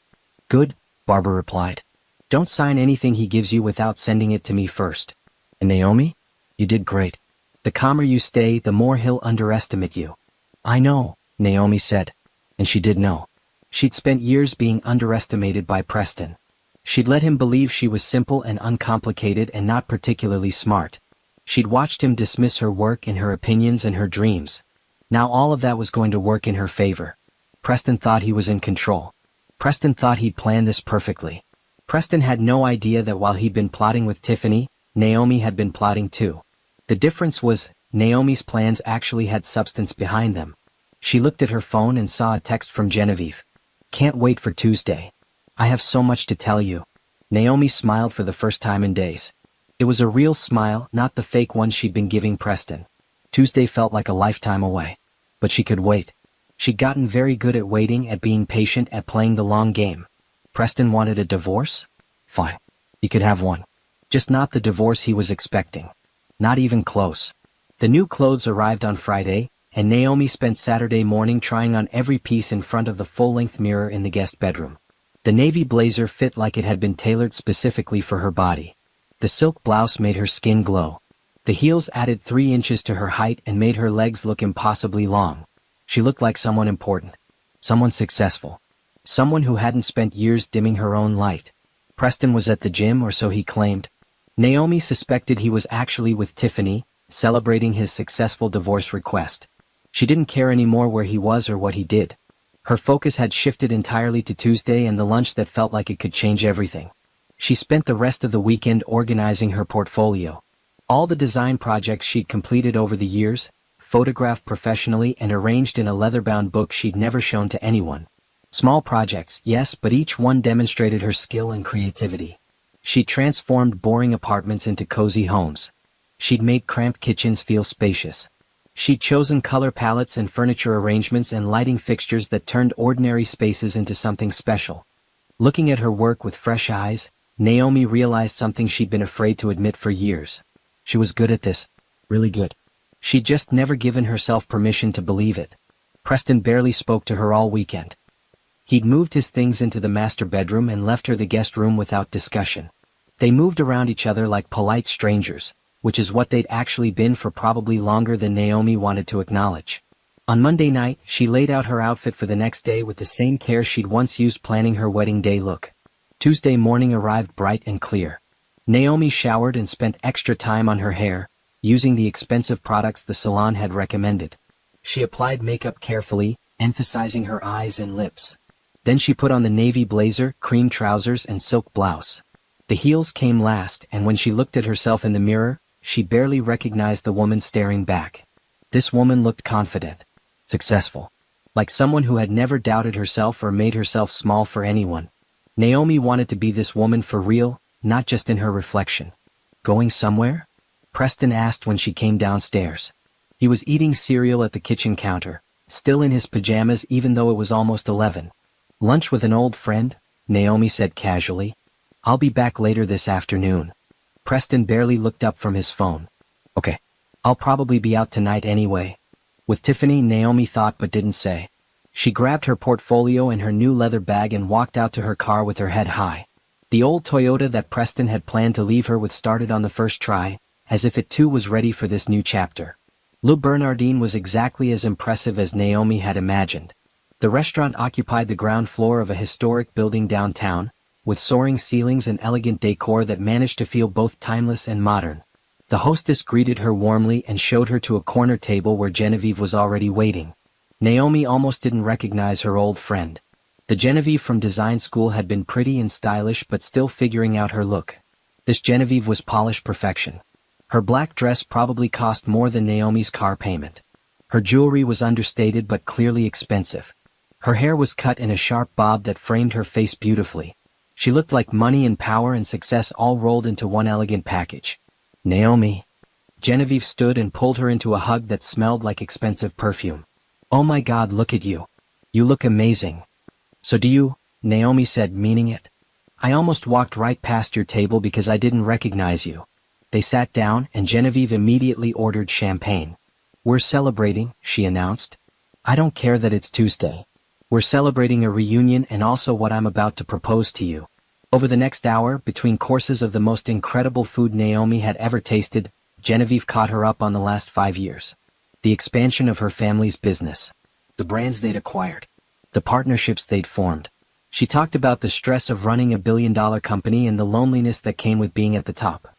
"Good," Barbara replied. "Don't sign anything he gives you without sending it to me first." "And Naomi? You did great. The calmer you stay, the more he'll underestimate you." "I know," Naomi said. And she did know. She'd spent years being underestimated by Preston. She'd let him believe she was simple and uncomplicated and not particularly smart. She'd watched him dismiss her work and her opinions and her dreams. Now all of that was going to work in her favor. Preston thought he was in control. Preston thought he'd planned this perfectly. Preston had no idea that while he'd been plotting with Tiffany, Naomi had been plotting too. The difference was, Naomi's plans actually had substance behind them. She looked at her phone and saw a text from Genevieve. "Can't wait for Tuesday. I have so much to tell you." Naomi smiled for the first time in days. It was a real smile, not the fake one she'd been giving Preston. Tuesday felt like a lifetime away. But she could wait. She'd gotten very good at waiting, at being patient, at playing the long game. Preston wanted a divorce? Fine. He could have one. Just not the divorce he was expecting. Not even close. The new clothes arrived on Friday, and Naomi spent Saturday morning trying on every piece in front of the full-length mirror in the guest bedroom. The navy blazer fit like it had been tailored specifically for her body. The silk blouse made her skin glow. The heels added 3 inches to her height and made her legs look impossibly long. She looked like someone important. Someone successful. Someone who hadn't spent years dimming her own light. Preston was at the gym, or so he claimed. Naomi suspected he was actually with Tiffany, celebrating his successful divorce request. She didn't care anymore where he was or what he did. Her focus had shifted entirely to Tuesday and the lunch that felt like it could change everything. She spent the rest of the weekend organizing her portfolio. All the design projects she'd completed over the years, photographed professionally and arranged in a leather-bound book she'd never shown to anyone. Small projects, yes, but each one demonstrated her skill and creativity. She'd transformed boring apartments into cozy homes. She'd made cramped kitchens feel spacious. She'd chosen color palettes and furniture arrangements and lighting fixtures that turned ordinary spaces into something special. Looking at her work with fresh eyes, Naomi realized something she'd been afraid to admit for years. She was good at this. Really good. She'd just never given herself permission to believe it. Preston barely spoke to her all weekend. He'd moved his things into the master bedroom and left her the guest room without discussion. They moved around each other like polite strangers, which is what they'd actually been for probably longer than Naomi wanted to acknowledge. On Monday night, she laid out her outfit for the next day with the same care she'd once used planning her wedding day look. Tuesday morning arrived bright and clear. Naomi showered and spent extra time on her hair, using the expensive products the salon had recommended. She applied makeup carefully, emphasizing her eyes and lips. Then she put on the navy blazer, cream trousers, and silk blouse. The heels came last, and when she looked at herself in the mirror, she barely recognized the woman staring back. This woman looked confident, successful, like someone who had never doubted herself or made herself small for anyone. Naomi wanted to be this woman for real, not just in her reflection. "Going somewhere?" Preston asked when she came downstairs. He was eating cereal at the kitchen counter, still in his pajamas even though it was almost 11. "Lunch with an old friend," Naomi said casually. "I'll be back later this afternoon." Preston barely looked up from his phone. "Okay. I'll probably be out tonight anyway." With Tiffany, Naomi thought but didn't say. She grabbed her portfolio and her new leather bag and walked out to her car with her head high. The old Toyota that Preston had planned to leave her with started on the first try, as if it too was ready for this new chapter. Le Bernardin was exactly as impressive as Naomi had imagined. The restaurant occupied the ground floor of a historic building downtown, with soaring ceilings and elegant decor that managed to feel both timeless and modern. The hostess greeted her warmly and showed her to a corner table where Genevieve was already waiting. Naomi almost didn't recognize her old friend. The Genevieve from design school had been pretty and stylish but still figuring out her look. This Genevieve was polished perfection. Her black dress probably cost more than Naomi's car payment. Her jewelry was understated but clearly expensive. Her hair was cut in a sharp bob that framed her face beautifully. She looked like money and power and success all rolled into one elegant package. Naomi. Genevieve stood and pulled her into a hug that smelled like expensive perfume. Oh my God, look at you. You look amazing. So do you, Naomi said, meaning it. I almost walked right past your table because I didn't recognize you. They sat down and Genevieve immediately ordered champagne. We're celebrating, she announced. I don't care that it's Tuesday. We're celebrating a reunion and also what I'm about to propose to you. Over the next hour, between courses of the most incredible food Naomi had ever tasted, Genevieve caught her up on the last 5 years. The expansion of her family's business. The brands they'd acquired. The partnerships they'd formed. She talked about the stress of running a billion-dollar company and the loneliness that came with being at the top.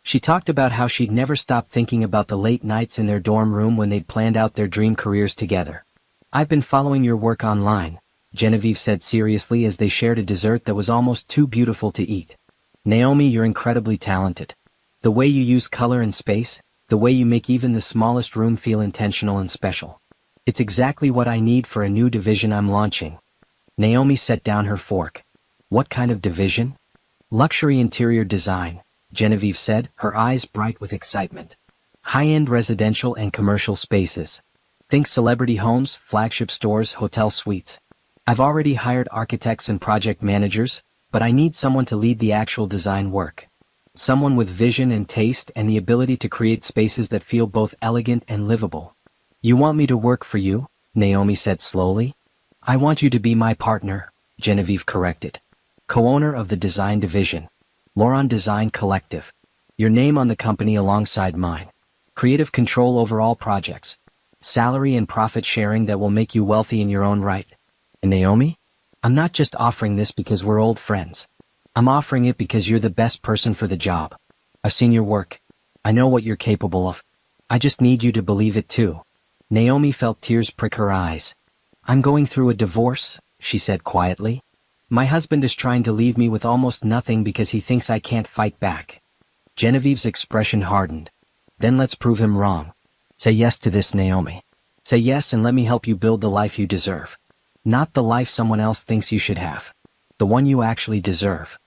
She talked about how she'd never stopped thinking about the late nights in their dorm room when they'd planned out their dream careers together. I've been following your work online, Genevieve said seriously as they shared a dessert that was almost too beautiful to eat. Naomi, you're incredibly talented. The way you use color and space, the way you make even the smallest room feel intentional and special. It's exactly what I need for a new division I'm launching. Naomi set down her fork. What kind of division? Luxury interior design, Genevieve said, her eyes bright with excitement. High-end residential and commercial spaces. Think celebrity homes, flagship stores, hotel suites. I've already hired architects and project managers, but I need someone to lead the actual design work. Someone with vision and taste and the ability to create spaces that feel both elegant and livable. You want me to work for you? Naomi said slowly. I want you to be my partner, Genevieve corrected. Co-owner of the design division. Lauron Design Collective. Your name on the company alongside mine. Creative control over all projects. Salary and profit sharing that will make you wealthy in your own right. And Naomi? I'm not just offering this because we're old friends. I'm offering it because you're the best person for the job. I've seen your work. I know what you're capable of. I just need you to believe it too. Naomi felt tears prick her eyes. I'm going through a divorce, she said quietly. My husband is trying to leave me with almost nothing because he thinks I can't fight back. Genevieve's expression hardened. Then let's prove him wrong. Say yes to this, Naomi. Say yes and let me help you build the life you deserve. Not the life someone else thinks you should have. The one you actually deserve.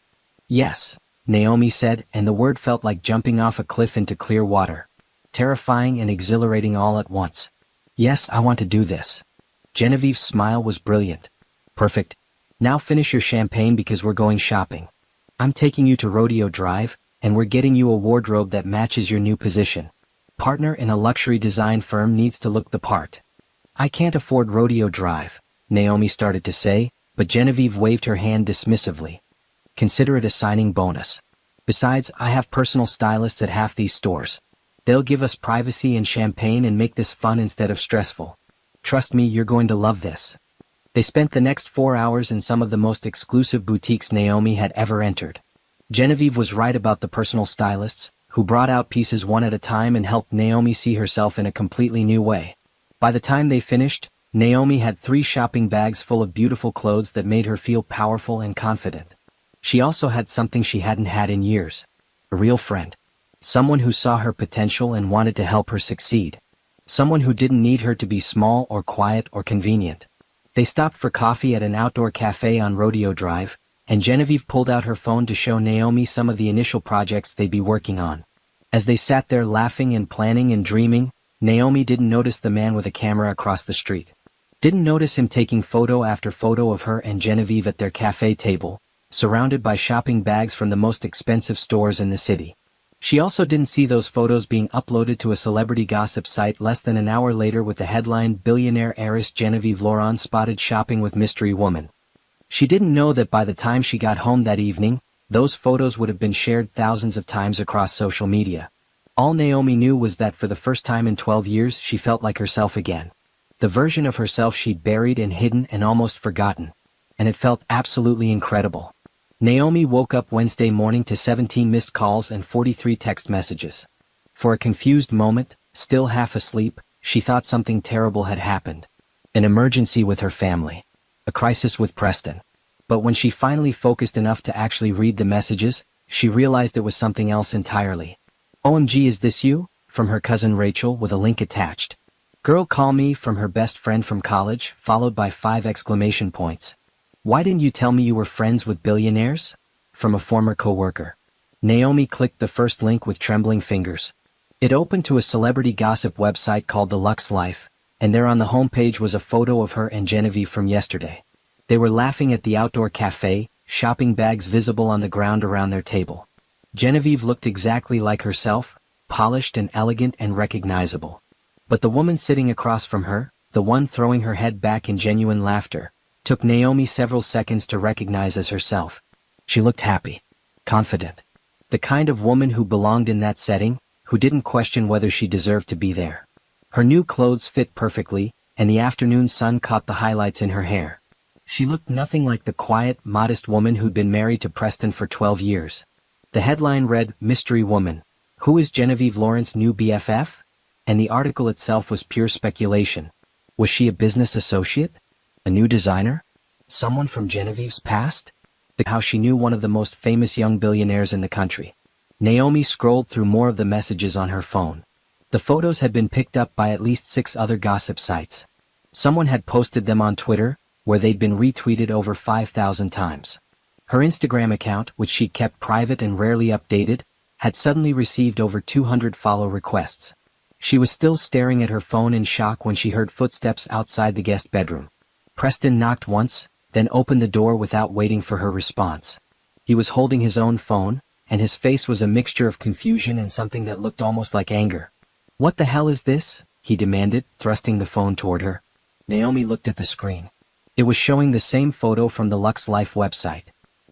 Yes, Naomi said, and the word felt like jumping off a cliff into clear water. Terrifying and exhilarating all at once. Yes, I want to do this. Genevieve's smile was brilliant. Perfect. Now finish your champagne because we're going shopping. I'm taking you to Rodeo Drive, and we're getting you a wardrobe that matches your new position. Partner in a luxury design firm needs to look the part. I can't afford Rodeo Drive, Naomi started to say, but Genevieve waved her hand dismissively. Consider it a signing bonus. Besides, I have personal stylists at half these stores. They'll give us privacy and champagne and make this fun instead of stressful. Trust me, you're going to love this. They spent the next 4 hours in some of the most exclusive boutiques Naomi had ever entered. Genevieve was right about the personal stylists, who brought out pieces one at a time and helped Naomi see herself in a completely new way. By the time they finished, Naomi had 3 shopping bags full of beautiful clothes that made her feel powerful and confident. She also had something she hadn't had in years. A real friend. Someone who saw her potential and wanted to help her succeed. Someone who didn't need her to be small or quiet or convenient. They stopped for coffee at an outdoor cafe on Rodeo Drive, and Genevieve pulled out her phone to show Naomi some of the initial projects they'd be working on. As they sat there laughing and planning and dreaming, Naomi didn't notice the man with a camera across the street. Didn't notice him taking photo after photo of her and Genevieve at their cafe table, surrounded by shopping bags from the most expensive stores in the city. She also didn't see those photos being uploaded to a celebrity gossip site less than an hour later with the headline "Billionaire Heiress Genevieve Lauron Spotted Shopping with Mystery Woman." She didn't know that by the time she got home that evening, those photos would have been shared thousands of times across social media. All Naomi knew was that for the first time in 12 years she felt like herself again. The version of herself she'd buried and hidden and almost forgotten. And it felt absolutely incredible. Naomi woke up Wednesday morning to 17 missed calls and 43 text messages. For a confused moment, still half asleep, she thought something terrible had happened. An emergency with her family. A crisis with Preston. But when she finally focused enough to actually read the messages, she realized it was something else entirely. "OMG, is this you?" from her cousin Rachel with a link attached. Girl call me from her best friend from college, followed by 5 exclamation points. Why didn't you tell me you were friends with billionaires? From a former coworker. Naomi clicked the first link with trembling fingers. It opened to a celebrity gossip website called The Lux Life, and there on the homepage was a photo of her and Genevieve from yesterday. They were laughing at the outdoor cafe, shopping bags visible on the ground around their table. Genevieve looked exactly like herself, polished and elegant and recognizable. But the woman sitting across from her, the one throwing her head back in genuine laughter, took Naomi several seconds to recognize as herself. She looked happy, confident. The kind of woman who belonged in that setting, who didn't question whether she deserved to be there. Her new clothes fit perfectly, and the afternoon sun caught the highlights in her hair. She looked nothing like the quiet, modest woman who'd been married to Preston for 12 years. The headline read, "Mystery Woman. Who is Genevieve Lawrence's new BFF?" And the article itself was pure speculation. Was she a business associate? A new designer? Someone from Genevieve's past? How she knew one of the most famous young billionaires in the country. Naomi scrolled through more of the messages on her phone. The photos had been picked up by at least 6 other gossip sites. Someone had posted them on Twitter, where they'd been retweeted over 5,000 times. Her Instagram account, which she'd kept private and rarely updated, had suddenly received over 200 follow requests. She was still staring at her phone in shock when she heard footsteps outside the guest bedroom. Preston knocked once, then opened the door without waiting for her response. He was holding his own phone, and his face was a mixture of confusion and something that looked almost like anger. "What the hell is this?" he demanded, thrusting the phone toward her. Naomi looked at the screen. It was showing the same photo from the Lux Life website.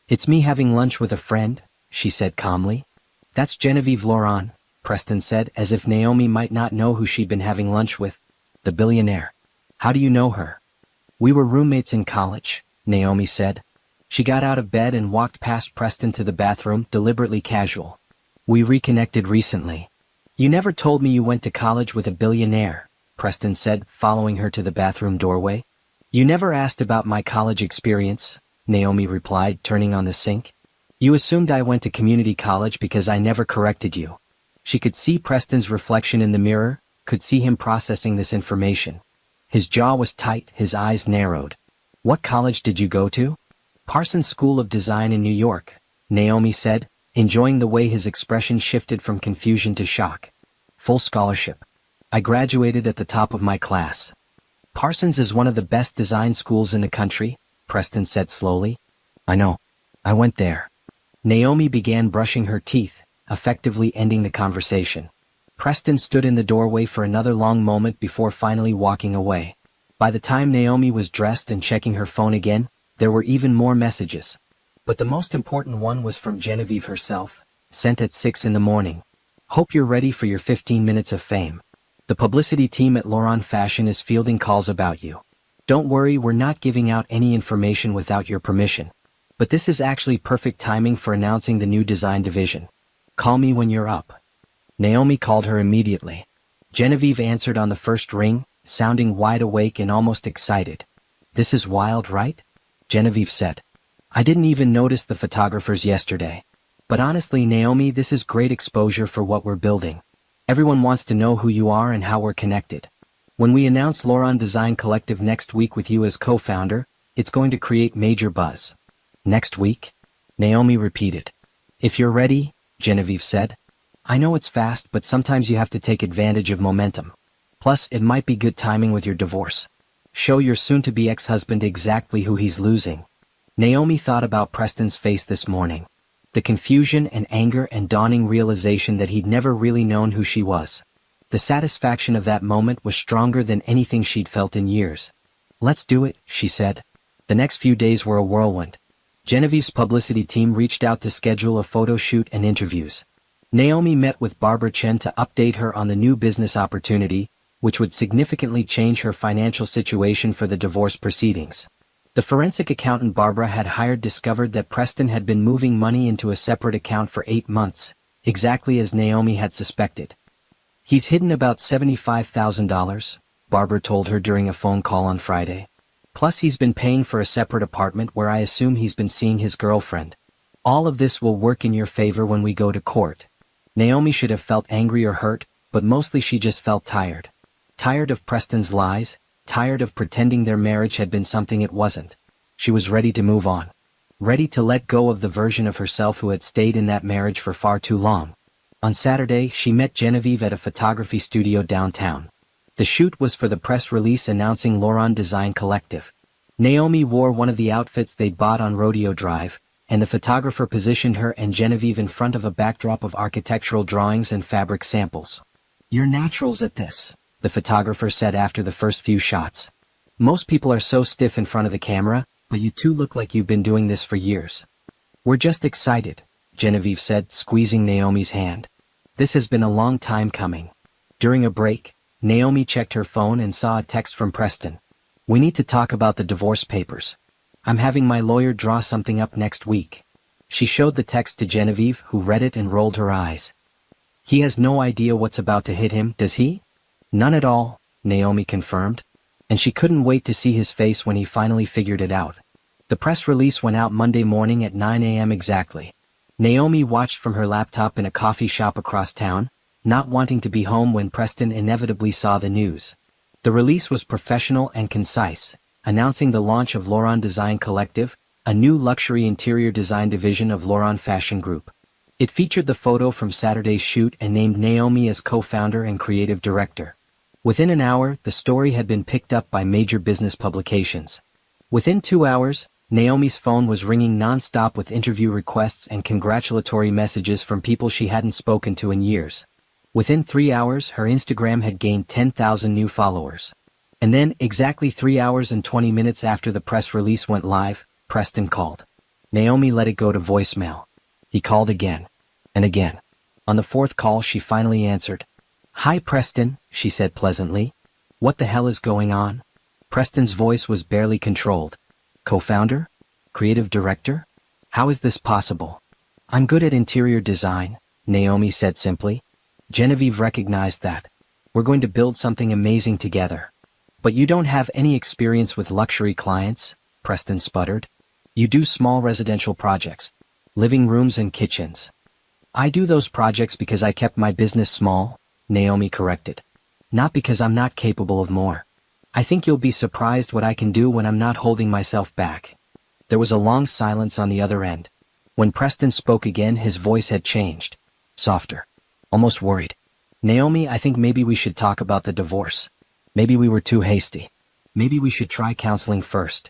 "It's me having lunch with a friend," she said calmly. "That's Genevieve Laurent," Preston said, as if Naomi might not know who she'd been having lunch with. "The billionaire. How do you know her?" "We were roommates in college," Naomi said. She got out of bed and walked past Preston to the bathroom, deliberately casual. "We reconnected recently." "You never told me you went to college with a billionaire," Preston said, following her to the bathroom doorway. "You never asked about my college experience," Naomi replied, turning on the sink. "You assumed I went to community college because I never corrected you." She could see Preston's reflection in the mirror, could see him processing this information. His jaw was tight, his eyes narrowed. "What college did you go to?" "Parsons School of Design in New York," Naomi said, enjoying the way his expression shifted from confusion to shock. "Full scholarship. I graduated at the top of my class." "Parsons is one of the best design schools in the country," Preston said slowly. "I know. I went there." Naomi began brushing her teeth, effectively ending the conversation. Preston stood in the doorway for another long moment before finally walking away. By the time Naomi was dressed and checking her phone again, there were even more messages. But the most important one was from Genevieve herself, sent at 6 in the morning. "Hope you're ready for your 15 minutes of fame. The publicity team at Laurent Fashion is fielding calls about you. Don't worry, we're not giving out any information without your permission. But this is actually perfect timing for announcing the new design division. Call me when you're up." Naomi called her immediately. Genevieve answered on the first ring, sounding wide awake and almost excited. "This is wild, right?" Genevieve said. "I didn't even notice the photographers yesterday. But honestly, Naomi, this is great exposure for what we're building. Everyone wants to know who you are and how we're connected. When we announce Laurent Design Collective next week with you as co-founder, it's going to create major buzz." "Next week?" Naomi repeated. "If you're ready," Genevieve said. "I know it's fast, but sometimes you have to take advantage of momentum. Plus, it might be good timing with your divorce. Show your soon-to-be ex-husband exactly who he's losing." Naomi thought about Preston's face this morning. The confusion and anger and dawning realization that he'd never really known who she was. The satisfaction of that moment was stronger than anything she'd felt in years. "Let's do it," she said. The next few days were a whirlwind. Genevieve's publicity team reached out to schedule a photo shoot and interviews. Naomi met with Barbara Chen to update her on the new business opportunity, which would significantly change her financial situation for the divorce proceedings. The forensic accountant Barbara had hired discovered that Preston had been moving money into a separate account for 8 months, exactly as Naomi had suspected. "He's hidden about $75,000, Barbara told her during a phone call on Friday. "Plus he's been paying for a separate apartment where I assume he's been seeing his girlfriend. All of this will work in your favor when we go to court." Naomi should have felt angry or hurt, but mostly she just felt tired. Tired of Preston's lies, tired of pretending their marriage had been something it wasn't. She was ready to move on. Ready to let go of the version of herself who had stayed in that marriage for far too long. On Saturday, she met Genevieve at a photography studio downtown. The shoot was for the press release announcing Lauron Design Collective. Naomi wore one of the outfits they'd bought on Rodeo Drive, and the photographer positioned her and Genevieve in front of a backdrop of architectural drawings and fabric samples. "You're naturals at this," the photographer said after the first few shots. "Most people are so stiff in front of the camera, but you two look like you've been doing this for years." "We're just excited," Genevieve said, squeezing Naomi's hand. "This has been a long time coming." During a break, Naomi checked her phone and saw a text from Preston. "We need to talk about the divorce papers. I'm having my lawyer draw something up next week." She showed the text to Genevieve, who read it and rolled her eyes. "He has no idea what's about to hit him, does he?" "None at all," Naomi confirmed. And she couldn't wait to see his face when he finally figured it out. The press release went out Monday morning at 9 a.m. exactly. Naomi watched from her laptop in a coffee shop across town, not wanting to be home when Preston inevitably saw the news. The release was professional and concise, announcing the launch of Lauron Design Collective, a new luxury interior design division of Lauron Fashion Group. It featured the photo from Saturday's shoot and named Naomi as co-founder and creative director. Within an hour, the story had been picked up by major business publications. Within 2 hours, Naomi's phone was ringing non-stop with interview requests and congratulatory messages from people she hadn't spoken to in years. Within 3 hours, her Instagram had gained 10,000 new followers. And then, exactly 3 hours and 20 minutes after the press release went live, Preston called. Naomi let it go to voicemail. He called again. And again. On the fourth call, she finally answered. "Hi Preston," she said pleasantly. "What the hell is going on?" Preston's voice was barely controlled. "Co-founder? Creative director? How is this possible?" "I'm good at interior design," Naomi said simply. Genevieve recognized that. "We're going to build something amazing together." "But you don't have any experience with luxury clients," Preston sputtered. "You do small residential projects. Living rooms and kitchens." "I do those projects because I kept my business small," Naomi corrected. "Not because I'm not capable of more. I think you'll be surprised what I can do when I'm not holding myself back." There was a long silence on the other end. When Preston spoke again, his voice had changed. Softer. Almost worried. "Naomi, I think maybe we should talk about the divorce. Maybe we were too hasty. Maybe we should try counseling first."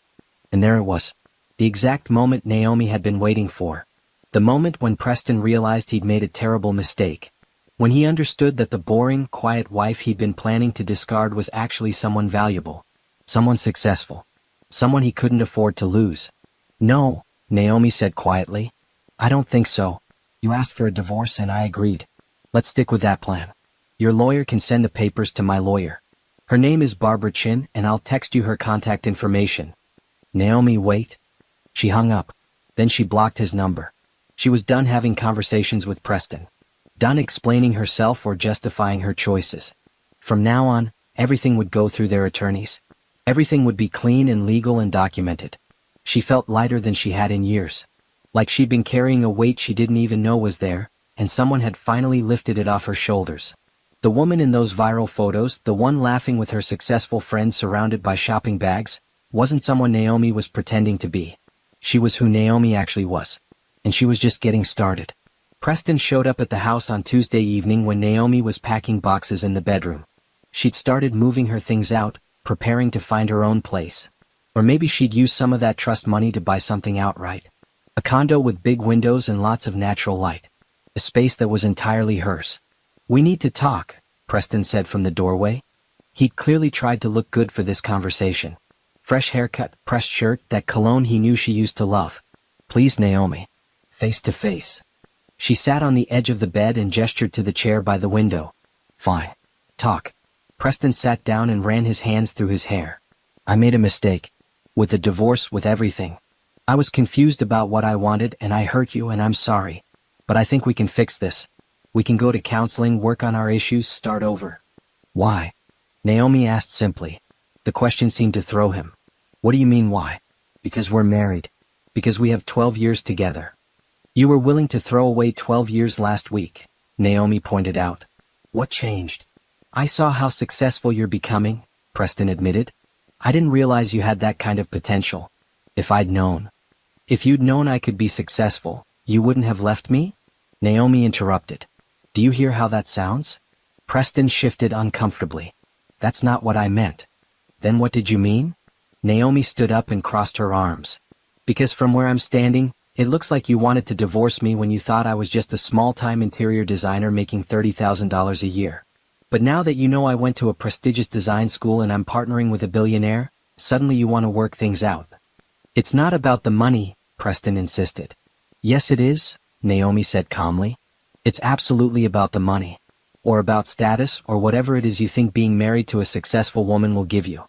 And there it was. The exact moment Naomi had been waiting for. The moment when Preston realized he'd made a terrible mistake. When he understood that the boring, quiet wife he'd been planning to discard was actually someone valuable. Someone successful. Someone he couldn't afford to lose. "No," Naomi said quietly. "I don't think so. You asked for a divorce and I agreed. Let's stick with that plan. Your lawyer can send the papers to my lawyer. Her name is Barbara Chin and I'll text you her contact information." "Naomi, wait." She hung up. Then she blocked his number. She was done having conversations with Preston. Done explaining herself or justifying her choices. From now on, everything would go through their attorneys. Everything would be clean and legal and documented. She felt lighter than she had in years. Like she'd been carrying a weight she didn't even know was there, and someone had finally lifted it off her shoulders. The woman in those viral photos, the one laughing with her successful friends surrounded by shopping bags, wasn't someone Naomi was pretending to be. She was who Naomi actually was. And she was just getting started. Preston showed up at the house on Tuesday evening when Naomi was packing boxes in the bedroom. She'd started moving her things out, preparing to find her own place. Or maybe she'd use some of that trust money to buy something outright. A condo with big windows and lots of natural light. A space that was entirely hers. "We need to talk," Preston said from the doorway. He'd clearly tried to look good for this conversation. Fresh haircut, pressed shirt, that cologne he knew she used to love. "Please, Naomi." Face to face. She sat on the edge of the bed and gestured to the chair by the window. "Fine. Talk." Preston sat down and ran his hands through his hair. "I made a mistake. With the divorce, with everything. I was confused about what I wanted and I hurt you and I'm sorry. But I think we can fix this. We can go to counseling, work on our issues, start over." "Why?" Naomi asked simply. The question seemed to throw him. "What do you mean why?" "Because we're married. Because we have 12 years together." "You were willing to throw away 12 years last week," Naomi pointed out. "What changed?" I saw how successful you're becoming, Preston admitted. I didn't realize you had that kind of potential. If I'd known. If you'd known I could be successful, you wouldn't have left me? Naomi interrupted. Do you hear how that sounds? Preston shifted uncomfortably. That's not what I meant. Then what did you mean? Naomi stood up and crossed her arms. Because from where I'm standing, it looks like you wanted to divorce me when you thought I was just a small-time interior designer making $30,000 a year. But now that you know I went to a prestigious design school and I'm partnering with a billionaire, suddenly you want to work things out. It's not about the money, Preston insisted. Yes it is, Naomi said calmly. It's absolutely about the money. Or about status or whatever it is you think being married to a successful woman will give you.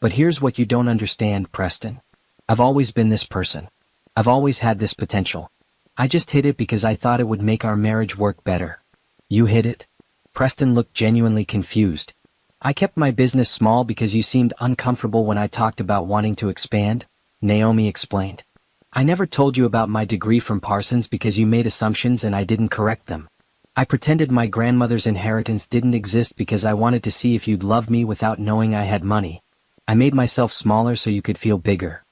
But here's what you don't understand, Preston. I've always been this person. I've always had this potential. I just hid it because I thought it would make our marriage work better. You hid it? Preston looked genuinely confused. I kept my business small because you seemed uncomfortable when I talked about wanting to expand, Naomi explained. I never told you about my degree from Parsons because you made assumptions and I didn't correct them. I pretended my grandmother's inheritance didn't exist because I wanted to see if you'd love me without knowing I had money. I made myself smaller so you could feel bigger.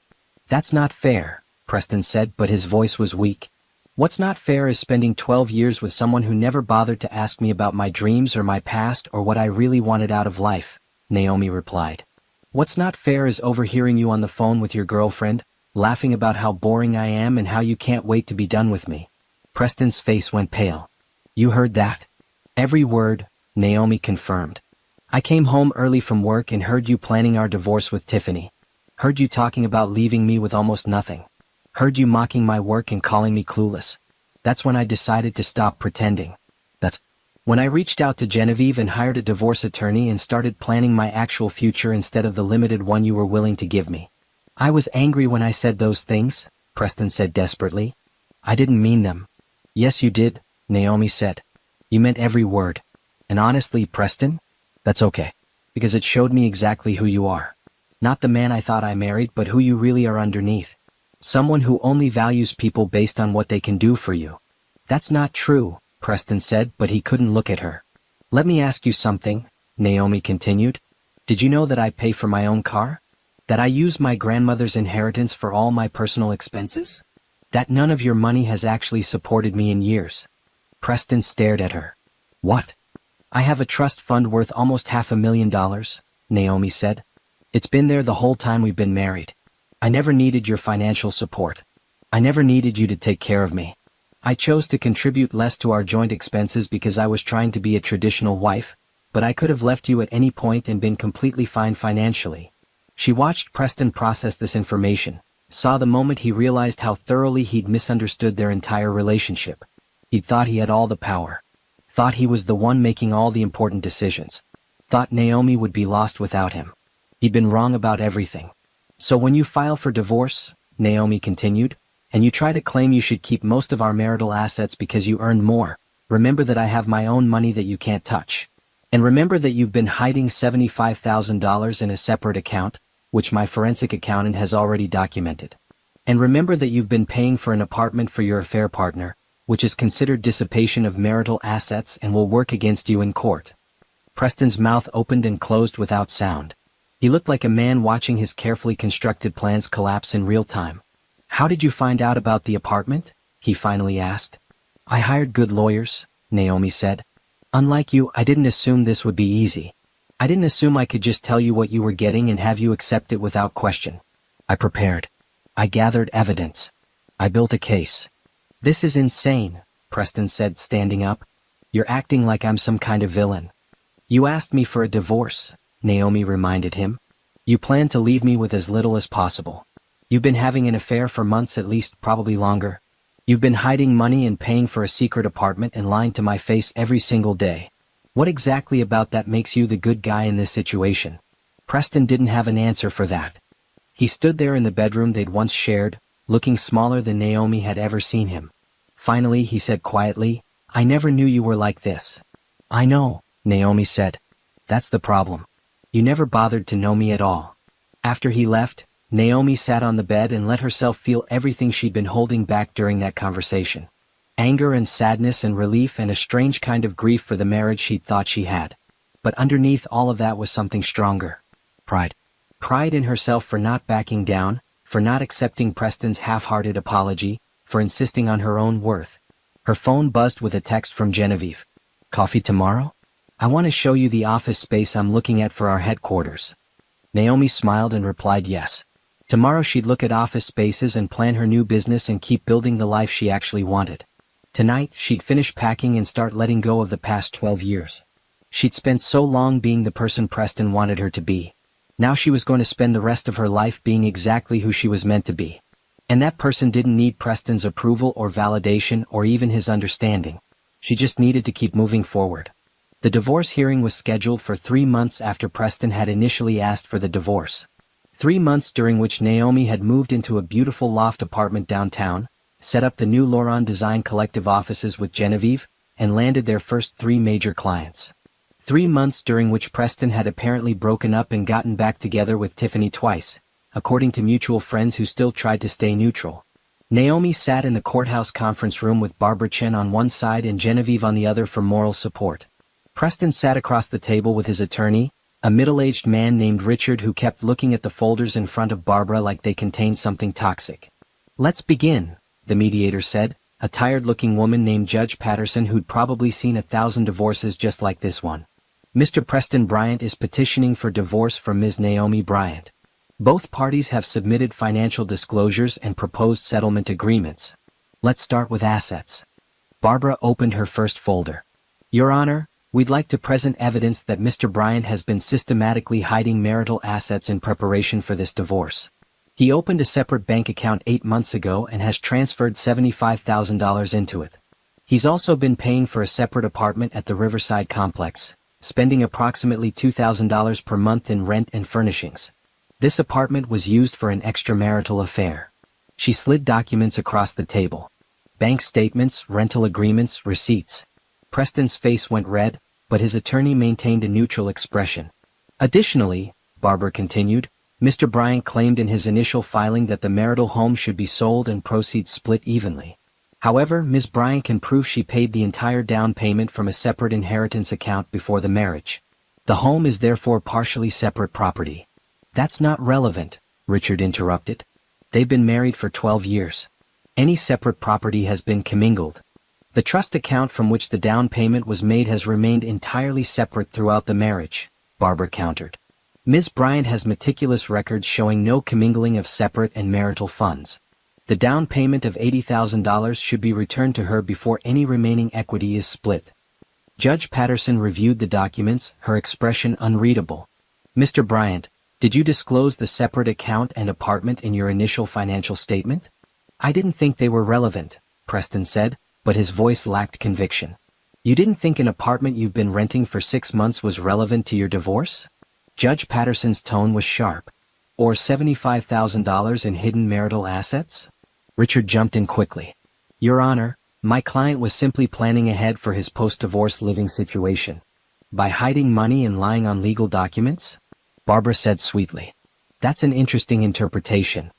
That's not fair, Preston said, but his voice was weak. What's not fair is spending 12 years with someone who never bothered to ask me about my dreams or my past or what I really wanted out of life, Naomi replied. What's not fair is overhearing you on the phone with your girlfriend, laughing about how boring I am and how you can't wait to be done with me. Preston's face went pale. You heard that? Every word, Naomi confirmed. I came home early from work and heard you planning our divorce with Tiffany. Heard you talking about leaving me with almost nothing. Heard you mocking my work and calling me clueless. That's when I decided to stop pretending. That's when I reached out to Genevieve and hired a divorce attorney and started planning my actual future instead of the limited one you were willing to give me. I was angry when I said those things, Preston said desperately. I didn't mean them. Yes you did, Naomi said. You meant every word. And honestly, Preston, that's okay. Because it showed me exactly who you are. Not the man I thought I married, but who you really are underneath. Someone who only values people based on what they can do for you. That's not true, Preston said, but he couldn't look at her. Let me ask you something, Naomi continued. Did you know that I pay for my own car? That I use my grandmother's inheritance for all my personal expenses? That none of your money has actually supported me in years? Preston stared at her. What? I have a trust fund worth almost $500,000, Naomi said. It's been there the whole time we've been married. I never needed your financial support. I never needed you to take care of me. I chose to contribute less to our joint expenses because I was trying to be a traditional wife, but I could have left you at any point and been completely fine financially. She watched Preston process this information, saw the moment he realized how thoroughly he'd misunderstood their entire relationship. He'd thought he had all the power. Thought he was the one making all the important decisions. Thought Naomi would be lost without him. He'd been wrong about everything. So when you file for divorce, Naomi continued, and you try to claim you should keep most of our marital assets because you earned more, remember that I have my own money that you can't touch. And remember that you've been hiding $75,000 in a separate account, which my forensic accountant has already documented. And remember that you've been paying for an apartment for your affair partner, which is considered dissipation of marital assets and will work against you in court. Preston's mouth opened and closed without sound. He looked like a man watching his carefully constructed plans collapse in real time. How did you find out about the apartment? He finally asked. I hired good lawyers, Naomi said. Unlike you, I didn't assume this would be easy. I didn't assume I could just tell you what you were getting and have you accept it without question. I prepared. I gathered evidence. I built a case. This is insane, Preston said, standing up. You're acting like I'm some kind of villain. You asked me for a divorce, Naomi reminded him. You planned to leave me with as little as possible. You've been having an affair for months at least, probably longer. You've been hiding money and paying for a secret apartment and lying to my face every single day. What exactly about that makes you the good guy in this situation? Preston didn't have an answer for that. He stood there in the bedroom they'd once shared, looking smaller than Naomi had ever seen him. Finally, he said quietly, I never knew you were like this. I know, Naomi said. That's the problem. You never bothered to know me at all. After he left, Naomi sat on the bed and let herself feel everything she'd been holding back during that conversation. Anger and sadness and relief and a strange kind of grief for the marriage she'd thought she had. But underneath all of that was something stronger. Pride. Pride in herself for not backing down, for not accepting Preston's half-hearted apology, for insisting on her own worth. Her phone buzzed with a text from Genevieve. Coffee tomorrow? I want to show you the office space I'm looking at for our headquarters. Naomi smiled and replied yes. Tomorrow she'd look at office spaces and plan her new business and keep building the life she actually wanted. Tonight, she'd finish packing and start letting go of the past 12 years. She'd spent so long being the person Preston wanted her to be. Now she was going to spend the rest of her life being exactly who she was meant to be. And that person didn't need Preston's approval or validation or even his understanding. She just needed to keep moving forward. The divorce hearing was scheduled for 3 months after Preston had initially asked for the divorce. 3 months during which Naomi had moved into a beautiful loft apartment downtown, set up the new Laurent Design Collective offices with Genevieve, and landed their first 3 major clients. 3 months during which Preston had apparently broken up and gotten back together with Tiffany twice, according to mutual friends who still tried to stay neutral. Naomi sat in the courthouse conference room with Barbara Chen on one side and Genevieve on the other for moral support. Preston sat across the table with his attorney, a middle-aged man named Richard who kept looking at the folders in front of Barbara like they contained something toxic. Let's begin, the mediator said, a tired-looking woman named Judge Patterson who'd probably seen 1,000 divorces just like this one. Mr. Preston Bryant is petitioning for divorce from Ms. Naomi Bryant. Both parties have submitted financial disclosures and proposed settlement agreements. Let's start with assets. Barbara opened her first folder. Your Honor, we'd like to present evidence that Mr. Bryant has been systematically hiding marital assets in preparation for this divorce. He opened a separate bank account 8 months ago and has transferred $75,000 into it. He's also been paying for a separate apartment at the Riverside complex, spending approximately $2,000 per month in rent and furnishings. This apartment was used for an extramarital affair. She slid documents across the table. Bank statements, rental agreements, receipts. Preston's face went red, but his attorney maintained a neutral expression. Additionally, Barbara continued, Mr. Bryant claimed in his initial filing that the marital home should be sold and proceeds split evenly. However, Ms. Bryant can prove she paid the entire down payment from a separate inheritance account before the marriage. The home is therefore partially separate property. That's not relevant, Richard interrupted. They've been married for 12 years. Any separate property has been commingled. The trust account from which the down payment was made has remained entirely separate throughout the marriage, Barbara countered. Ms. Bryant has meticulous records showing no commingling of separate and marital funds. The down payment of $80,000 should be returned to her before any remaining equity is split. Judge Patterson reviewed the documents, her expression unreadable. Mr. Bryant, did you disclose the separate account and apartment in your initial financial statement? I didn't think they were relevant, Preston said, but his voice lacked conviction. You didn't think an apartment you've been renting for 6 months was relevant to your divorce? Judge Patterson's tone was sharp. Or $75,000 in hidden marital assets? Richard jumped in quickly. Your Honor, my client was simply planning ahead for his post-divorce living situation. By hiding money and lying on legal documents? Barbara said sweetly. That's an interesting interpretation.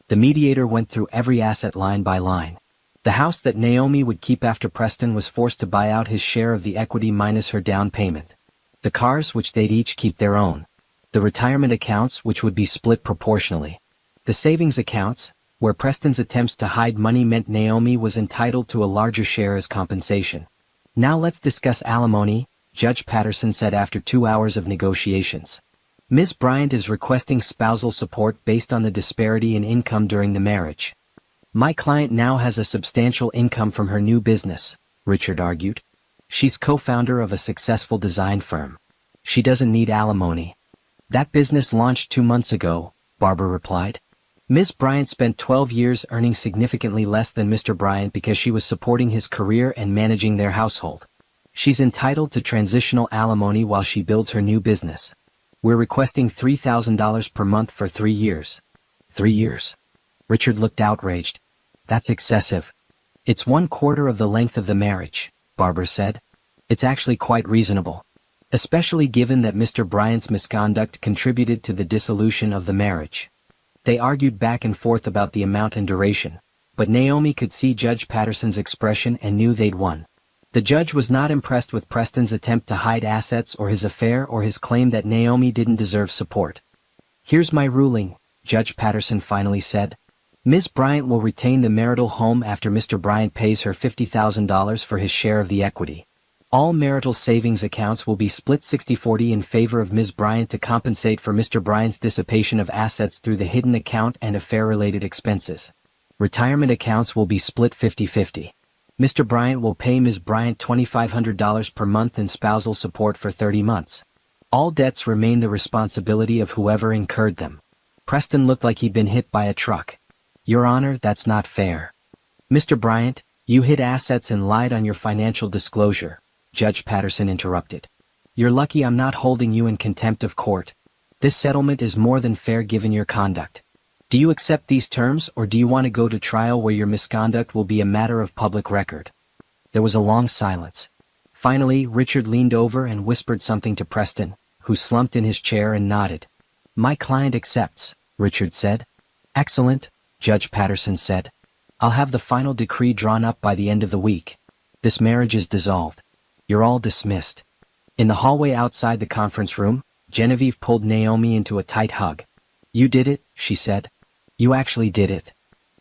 The mediator went through every asset line by line. The house that Naomi would keep after Preston was forced to buy out his share of the equity minus her down payment. The cars, which they'd each keep their own. The retirement accounts, which would be split proportionally. The savings accounts, where Preston's attempts to hide money meant Naomi was entitled to a larger share as compensation. Now let's discuss alimony, Judge Patterson said after 2 hours of negotiations. Ms. Bryant is requesting spousal support based on the disparity in income during the marriage. My client now has a substantial income from her new business, Richard argued. She's co-founder of a successful design firm. She doesn't need alimony. That business launched 2 months ago, Barbara replied. Ms. Bryant spent 12 years earning significantly less than Mr. Bryant because she was supporting his career and managing their household. She's entitled to transitional alimony while she builds her new business. We're requesting $3,000 per month for 3 years. 3 years? Richard looked outraged. That's excessive. It's 1/4 of the length of the marriage, Barbara said. It's actually quite reasonable. Especially given that Mr. Bryant's misconduct contributed to the dissolution of the marriage. They argued back and forth about the amount and duration, but Naomi could see Judge Patterson's expression and knew they'd won. The judge was not impressed with Preston's attempt to hide assets or his affair or his claim that Naomi didn't deserve support. "Here's my ruling," Judge Patterson finally said. "Ms. Bryant will retain the marital home after Mr. Bryant pays her $50,000 for his share of the equity. All marital savings accounts will be split 60-40 in favor of Ms. Bryant to compensate for Mr. Bryant's dissipation of assets through the hidden account and affair-related expenses. Retirement accounts will be split 50-50. Mr. Bryant will pay Ms. Bryant $2,500 per month in spousal support for 30 months. All debts remain the responsibility of whoever incurred them." Preston looked like he'd been hit by a truck. "Your Honor, that's not fair." "Mr. Bryant, you hid assets and lied on your financial disclosure," Judge Patterson interrupted. "You're lucky I'm not holding you in contempt of court. This settlement is more than fair given your conduct. Do you accept these terms, or do you want to go to trial where your misconduct will be a matter of public record?" There was a long silence. Finally, Richard leaned over and whispered something to Preston, who slumped in his chair and nodded. "My client accepts," Richard said. "Excellent," Judge Patterson said. "I'll have the final decree drawn up by the end of the week. This marriage is dissolved. You're all dismissed." In the hallway outside the conference room, Genevieve pulled Naomi into a tight hug. "You did it," she said. "You actually did it."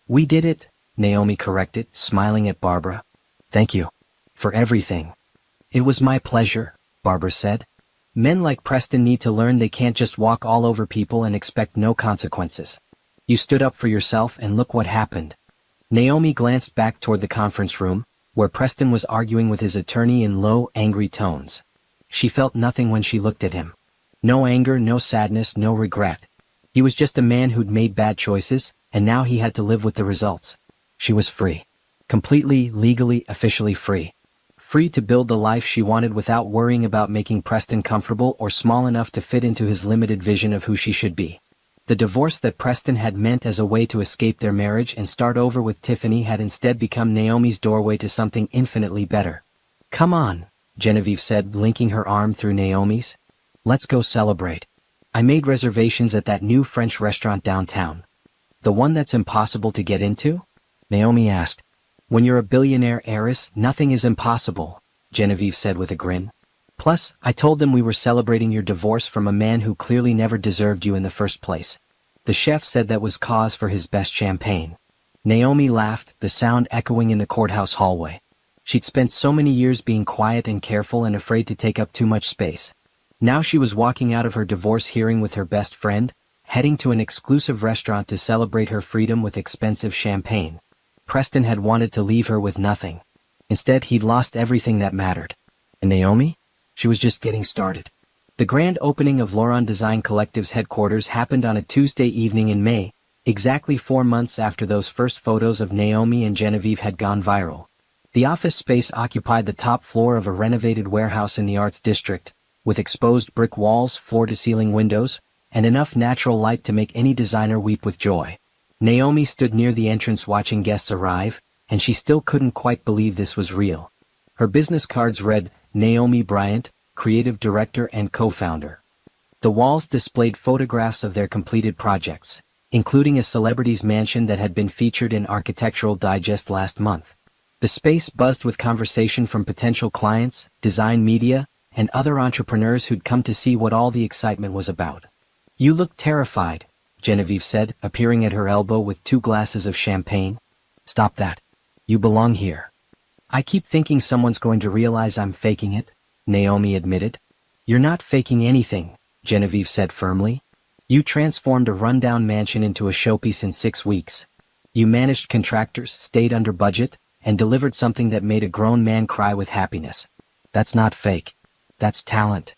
"We did it," Naomi corrected, smiling at Barbara. "Thank you. For everything." "It was my pleasure," Barbara said. "Men like Preston need to learn they can't just walk all over people and expect no consequences. You stood up for yourself and look what happened." Naomi glanced back toward the conference room, where Preston was arguing with his attorney in low, angry tones. She felt nothing when she looked at him. No anger, no sadness, no regret. He was just a man who'd made bad choices, and now he had to live with the results. She was free. Completely, legally, officially free. Free to build the life she wanted without worrying about making Preston comfortable or small enough to fit into his limited vision of who she should be. The divorce that Preston had meant as a way to escape their marriage and start over with Tiffany had instead become Naomi's doorway to something infinitely better. "Come on," Genevieve said, linking her arm through Naomi's. "Let's go celebrate. I made reservations at that new French restaurant downtown." "The one that's impossible to get into?" Naomi asked. "When you're a billionaire heiress, nothing is impossible," Genevieve said with a grin. "Plus, I told them we were celebrating your divorce from a man who clearly never deserved you in the first place. The chef said that was cause for his best champagne." Naomi laughed, the sound echoing in the courthouse hallway. She'd spent so many years being quiet and careful and afraid to take up too much space. Now she was walking out of her divorce hearing with her best friend, heading to an exclusive restaurant to celebrate her freedom with expensive champagne. Preston had wanted to leave her with nothing. Instead, he'd lost everything that mattered. And Naomi? She was just getting started. The grand opening of Lauron Design Collective's headquarters happened on a Tuesday evening in May, exactly 4 months after those first photos of Naomi and Genevieve had gone viral. The office space occupied the top floor of a renovated warehouse in the Arts District, with exposed brick walls, floor-to-ceiling windows, and enough natural light to make any designer weep with joy. Naomi stood near the entrance watching guests arrive, and she still couldn't quite believe this was real. Her business cards read, Naomi Bryant, creative director and co-founder. The walls displayed photographs of their completed projects, including a celebrity's mansion that had been featured in Architectural Digest last month. The space buzzed with conversation from potential clients, design media, and other entrepreneurs who'd come to see what all the excitement was about. "You look terrified," Genevieve said, appearing at her elbow with 2 glasses of champagne. "Stop that. You belong here." "I keep thinking someone's going to realize I'm faking it," Naomi admitted. "You're not faking anything," Genevieve said firmly. "You transformed a rundown mansion into a showpiece in 6 weeks. You managed contractors, stayed under budget, and delivered something that made a grown man cry with happiness. That's not fake. That's talent."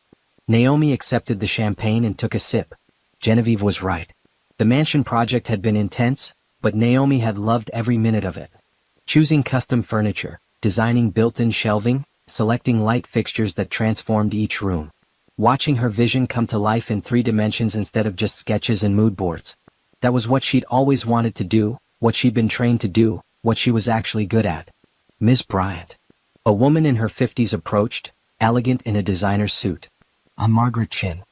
Naomi accepted the champagne and took a sip. Genevieve was right. The mansion project had been intense, but Naomi had loved every minute of it. Choosing custom furniture, designing built-in shelving, selecting light fixtures that transformed each room. Watching her vision come to life in 3 dimensions instead of just sketches and mood boards. That was what she'd always wanted to do, what she'd been trained to do, what she was actually good at. "Ms. Bryant." A woman in her 50s approached, elegant in a designer suit. "I'm Margaret Chin.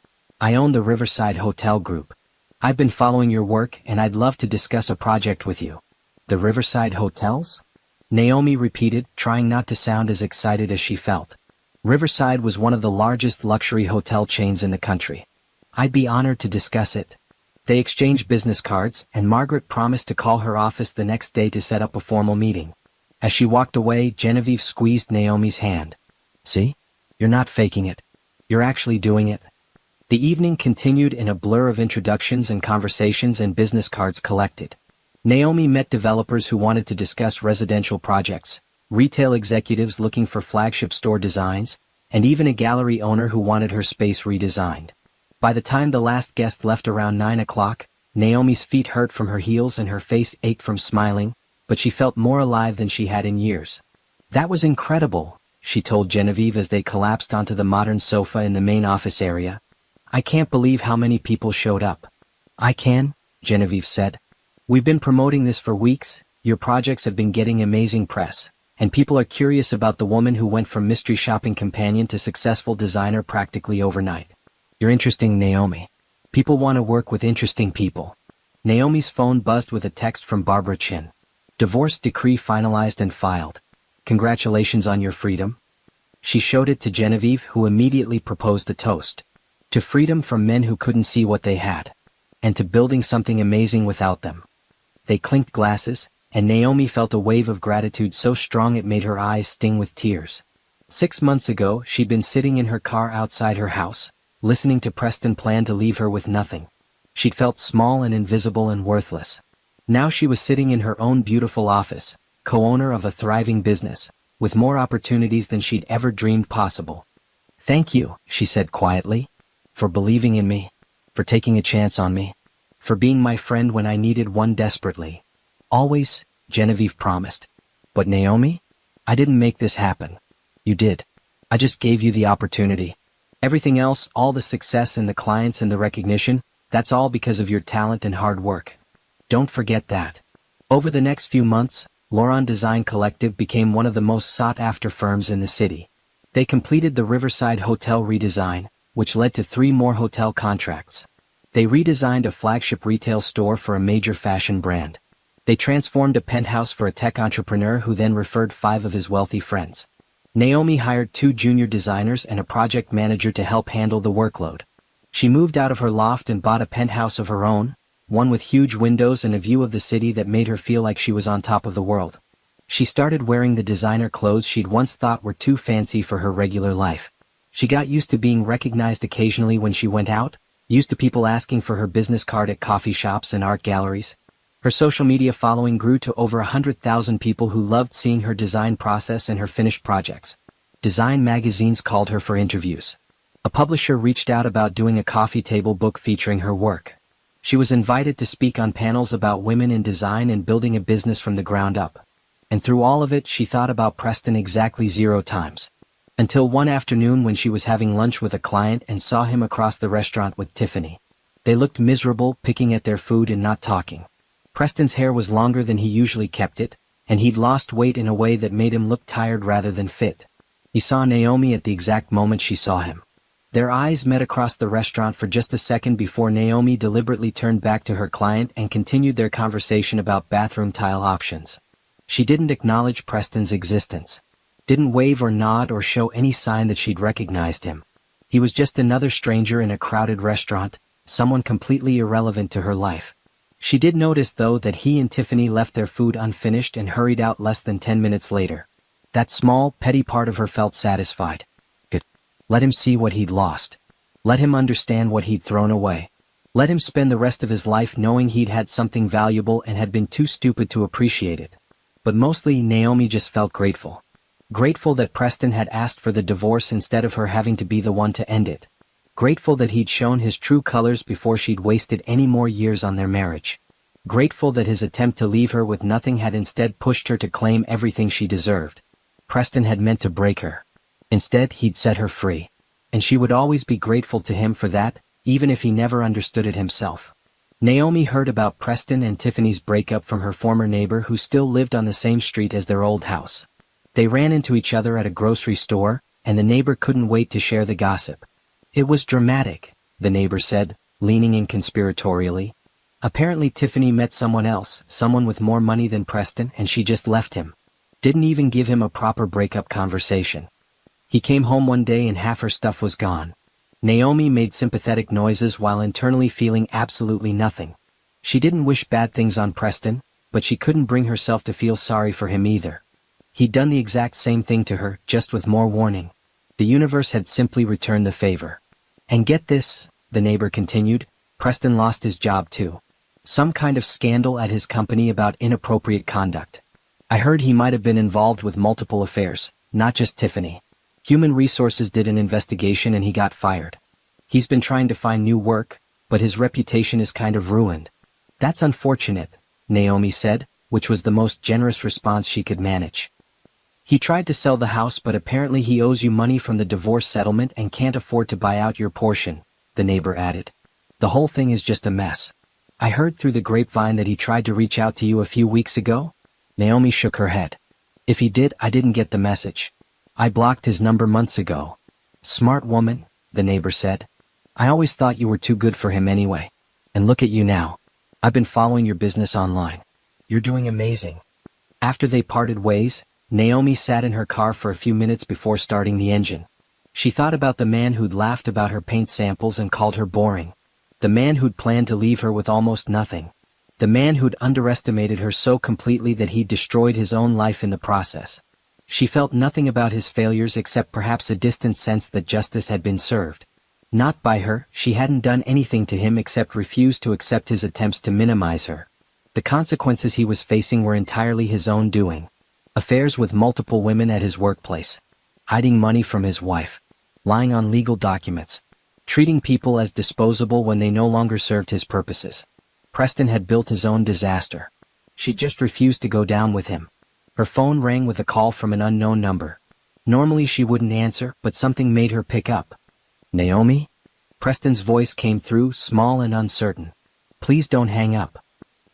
I own the Riverside Hotel Group. I've been following your work and I'd love to discuss a project with you." "The Riverside Hotels?" Naomi repeated, trying not to sound as excited as she felt. Riverside was one of the largest luxury hotel chains in the country. I'd be honored to discuss it. They exchanged business cards, and Margaret promised to call her office the next day to set up a formal meeting. As she walked away, Genevieve squeezed Naomi's hand. See? You're not faking it. You're actually doing it. The evening continued in a blur of introductions and conversations and business cards collected. Naomi met developers who wanted to discuss residential projects, retail executives looking for flagship store designs, and even a gallery owner who wanted her space redesigned. By the time the last guest left around 9 o'clock, Naomi's feet hurt from her heels and her face ached from smiling, but she felt more alive than she had in years. That was incredible, she told Genevieve as they collapsed onto the modern sofa in the main office area. I can't believe how many people showed up. I can, Genevieve said. We've been promoting this for weeks, your projects have been getting amazing press, and people are curious about the woman who went from mystery shopping companion to successful designer practically overnight. You're interesting, Naomi. People want to work with interesting people. Naomi's phone buzzed with a text from Barbara Chin. Divorce decree finalized and filed. Congratulations on your freedom. She showed it to Genevieve, who immediately proposed a toast. To freedom from men who couldn't see what they had. And to building something amazing without them. They clinked glasses, and Naomi felt a wave of gratitude so strong it made her eyes sting with tears. 6 months ago, she'd been sitting in her car outside her house, listening to Preston plan to leave her with nothing. She'd felt small and invisible and worthless. Now she was sitting in her own beautiful office, co-owner of a thriving business, with more opportunities than she'd ever dreamed possible. Thank you, she said quietly, for believing in me, for taking a chance on me, for being my friend when I needed one desperately. Always, Genevieve promised. But Naomi? I didn't make this happen. You did. I just gave you the opportunity. Everything else, all the success and the clients and the recognition, that's all because of your talent and hard work. Don't forget that. Over the next few months, Lauron Design Collective became one of the most sought-after firms in the city. They completed the Riverside Hotel redesign, which led to 3 more hotel contracts. They redesigned a flagship retail store for a major fashion brand. They transformed a penthouse for a tech entrepreneur who then referred 5 of his wealthy friends. Naomi hired 2 junior designers and a project manager to help handle the workload. She moved out of her loft and bought a penthouse of her own, one with huge windows and a view of the city that made her feel like she was on top of the world. She started wearing the designer clothes she'd once thought were too fancy for her regular life. She got used to being recognized occasionally when she went out, used to people asking for her business card at coffee shops and art galleries. Her social media following grew to over 100,000 people who loved seeing her design process and her finished projects. Design magazines called her for interviews. A publisher reached out about doing a coffee table book featuring her work. She was invited to speak on panels about women in design and building a business from the ground up. And through all of it, she thought about Preston exactly 0 times. Until one afternoon when she was having lunch with a client and saw him across the restaurant with Tiffany. They looked miserable, picking at their food and not talking. Preston's hair was longer than he usually kept it, and he'd lost weight in a way that made him look tired rather than fit. He saw Naomi at the exact moment she saw him. Their eyes met across the restaurant for just a second before Naomi deliberately turned back to her client and continued their conversation about bathroom tile options. She didn't acknowledge Preston's existence. Didn't wave or nod or show any sign that she'd recognized him. He was just another stranger in a crowded restaurant, someone completely irrelevant to her life. She did notice, though, that he and Tiffany left their food unfinished and hurried out less than 10 minutes later. That small, petty part of her felt satisfied. Good. Let him see what he'd lost. Let him understand what he'd thrown away. Let him spend the rest of his life knowing he'd had something valuable and had been too stupid to appreciate it. But mostly, Naomi just felt grateful. Grateful that Preston had asked for the divorce instead of her having to be the one to end it. Grateful that he'd shown his true colors before she'd wasted any more years on their marriage. Grateful that his attempt to leave her with nothing had instead pushed her to claim everything she deserved. Preston had meant to break her. Instead, he'd set her free. And she would always be grateful to him for that, even if he never understood it himself. Naomi heard about Preston and Tiffany's breakup from her former neighbor who still lived on the same street as their old house. They ran into each other at a grocery store, and the neighbor couldn't wait to share the gossip. It was dramatic, the neighbor said, leaning in conspiratorially. Apparently Tiffany met someone else, someone with more money than Preston, and she just left him. Didn't even give him a proper breakup conversation. He came home one day and half her stuff was gone. Naomi made sympathetic noises while internally feeling absolutely nothing. She didn't wish bad things on Preston, but she couldn't bring herself to feel sorry for him either. He'd done the exact same thing to her, just with more warning. The universe had simply returned the favor. And get this, the neighbor continued, Preston lost his job too. Some kind of scandal at his company about inappropriate conduct. I heard he might have been involved with multiple affairs, not just Tiffany. Human Resources did an investigation and he got fired. He's been trying to find new work, but his reputation is kind of ruined. That's unfortunate, Naomi said, which was the most generous response she could manage. He tried to sell the house, but apparently he owes you money from the divorce settlement and can't afford to buy out your portion, the neighbor added. The whole thing is just a mess. I heard through the grapevine that he tried to reach out to you a few weeks ago? Naomi shook her head. If he did, I didn't get the message. I blocked his number months ago. Smart woman, the neighbor said. I always thought you were too good for him anyway. And look at you now. I've been following your business online. You're doing amazing. After they parted ways, Naomi sat in her car for a few minutes before starting the engine. She thought about the man who'd laughed about her paint samples and called her boring. The man who'd planned to leave her with almost nothing. The man who'd underestimated her so completely that he'd destroyed his own life in the process. She felt nothing about his failures except perhaps a distant sense that justice had been served. Not by her, she hadn't done anything to him except refuse to accept his attempts to minimize her. The consequences he was facing were entirely his own doing. Affairs with multiple women at his workplace. Hiding money from his wife. Lying on legal documents. Treating people as disposable when they no longer served his purposes. Preston had built his own disaster. She just refused to go down with him. Her phone rang with a call from an unknown number. Normally she wouldn't answer, but something made her pick up. Naomi? Preston's voice came through, small and uncertain. Please don't hang up.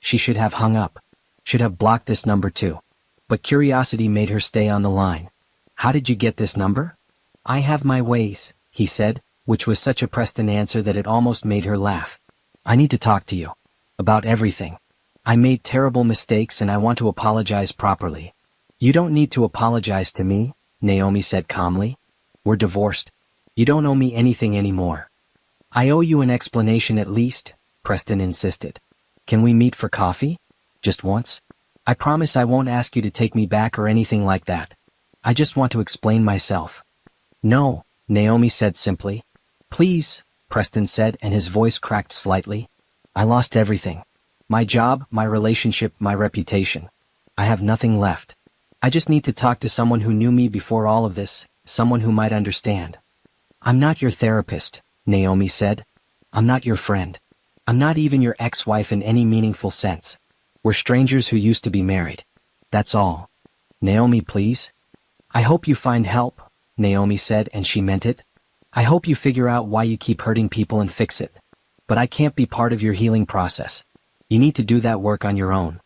She should have hung up. Should have blocked this number too. But curiosity made her stay on the line. How did you get this number? I have my ways, he said, which was such a Preston answer that it almost made her laugh. I need to talk to you. About everything. I made terrible mistakes and I want to apologize properly. You don't need to apologize to me, Naomi said calmly. We're divorced. You don't owe me anything anymore. I owe you an explanation at least, Preston insisted. Can we meet for coffee? Just once? I promise I won't ask you to take me back or anything like that. I just want to explain myself. No, Naomi said simply. Please, Preston said, and his voice cracked slightly. I lost everything. My job, my relationship, my reputation. I have nothing left. I just need to talk to someone who knew me before all of this, someone who might understand. I'm not your therapist, Naomi said. I'm not your friend. I'm not even your ex-wife in any meaningful sense. We're strangers who used to be married. That's all. Naomi, please. I hope you find help, Naomi said, and she meant it. I hope you figure out why you keep hurting people and fix it. But I can't be part of your healing process. You need to do that work on your own.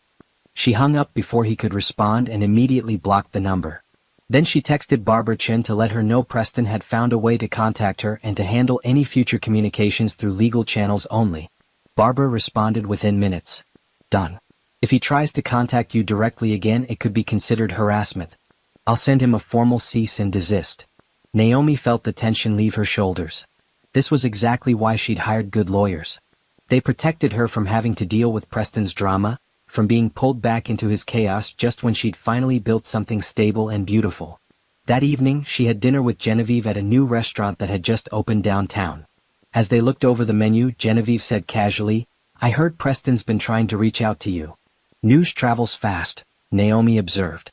She hung up before he could respond and immediately blocked the number. Then she texted Barbara Chin to let her know Preston had found a way to contact her and to handle any future communications through legal channels only. Barbara responded within minutes. Done. If he tries to contact you directly again, it could be considered harassment. I'll send him a formal cease and desist. Naomi felt the tension leave her shoulders. This was exactly why she'd hired good lawyers. They protected her from having to deal with Preston's drama, from being pulled back into his chaos just when she'd finally built something stable and beautiful. That evening, she had dinner with Genevieve at a new restaurant that had just opened downtown. As they looked over the menu, Genevieve said casually, I heard Preston's been trying to reach out to you. News travels fast, Naomi observed.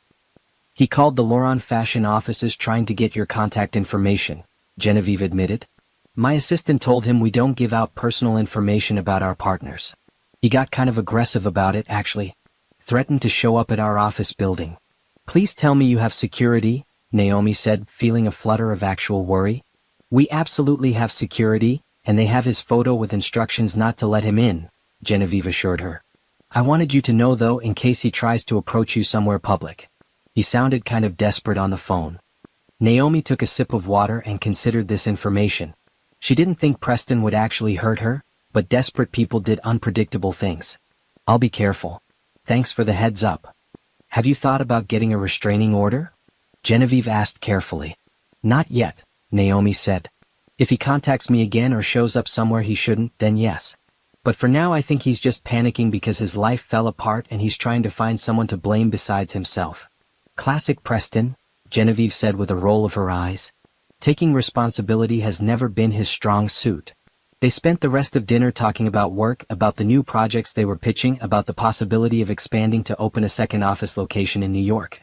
He called the Lauren fashion offices trying to get your contact information, Genevieve admitted. My assistant told him we don't give out personal information about our partners. He got kind of aggressive about it, actually. Threatened to show up at our office building. Please tell me you have security, Naomi said, feeling a flutter of actual worry. We absolutely have security, and they have his photo with instructions not to let him in, Genevieve assured her. I wanted you to know though, in case he tries to approach you somewhere public. He sounded kind of desperate on the phone. Naomi took a sip of water and considered this information. She didn't think Preston would actually hurt her, but desperate people did unpredictable things. I'll be careful. Thanks for the heads up. Have you thought about getting a restraining order? Genevieve asked carefully. Not yet, Naomi said. If he contacts me again or shows up somewhere he shouldn't, then yes. But for now I think he's just panicking because his life fell apart and he's trying to find someone to blame besides himself. Classic Preston, Genevieve said with a roll of her eyes. Taking responsibility has never been his strong suit. They spent the rest of dinner talking about work, about the new projects they were pitching, about the possibility of expanding to open a second office location in New York.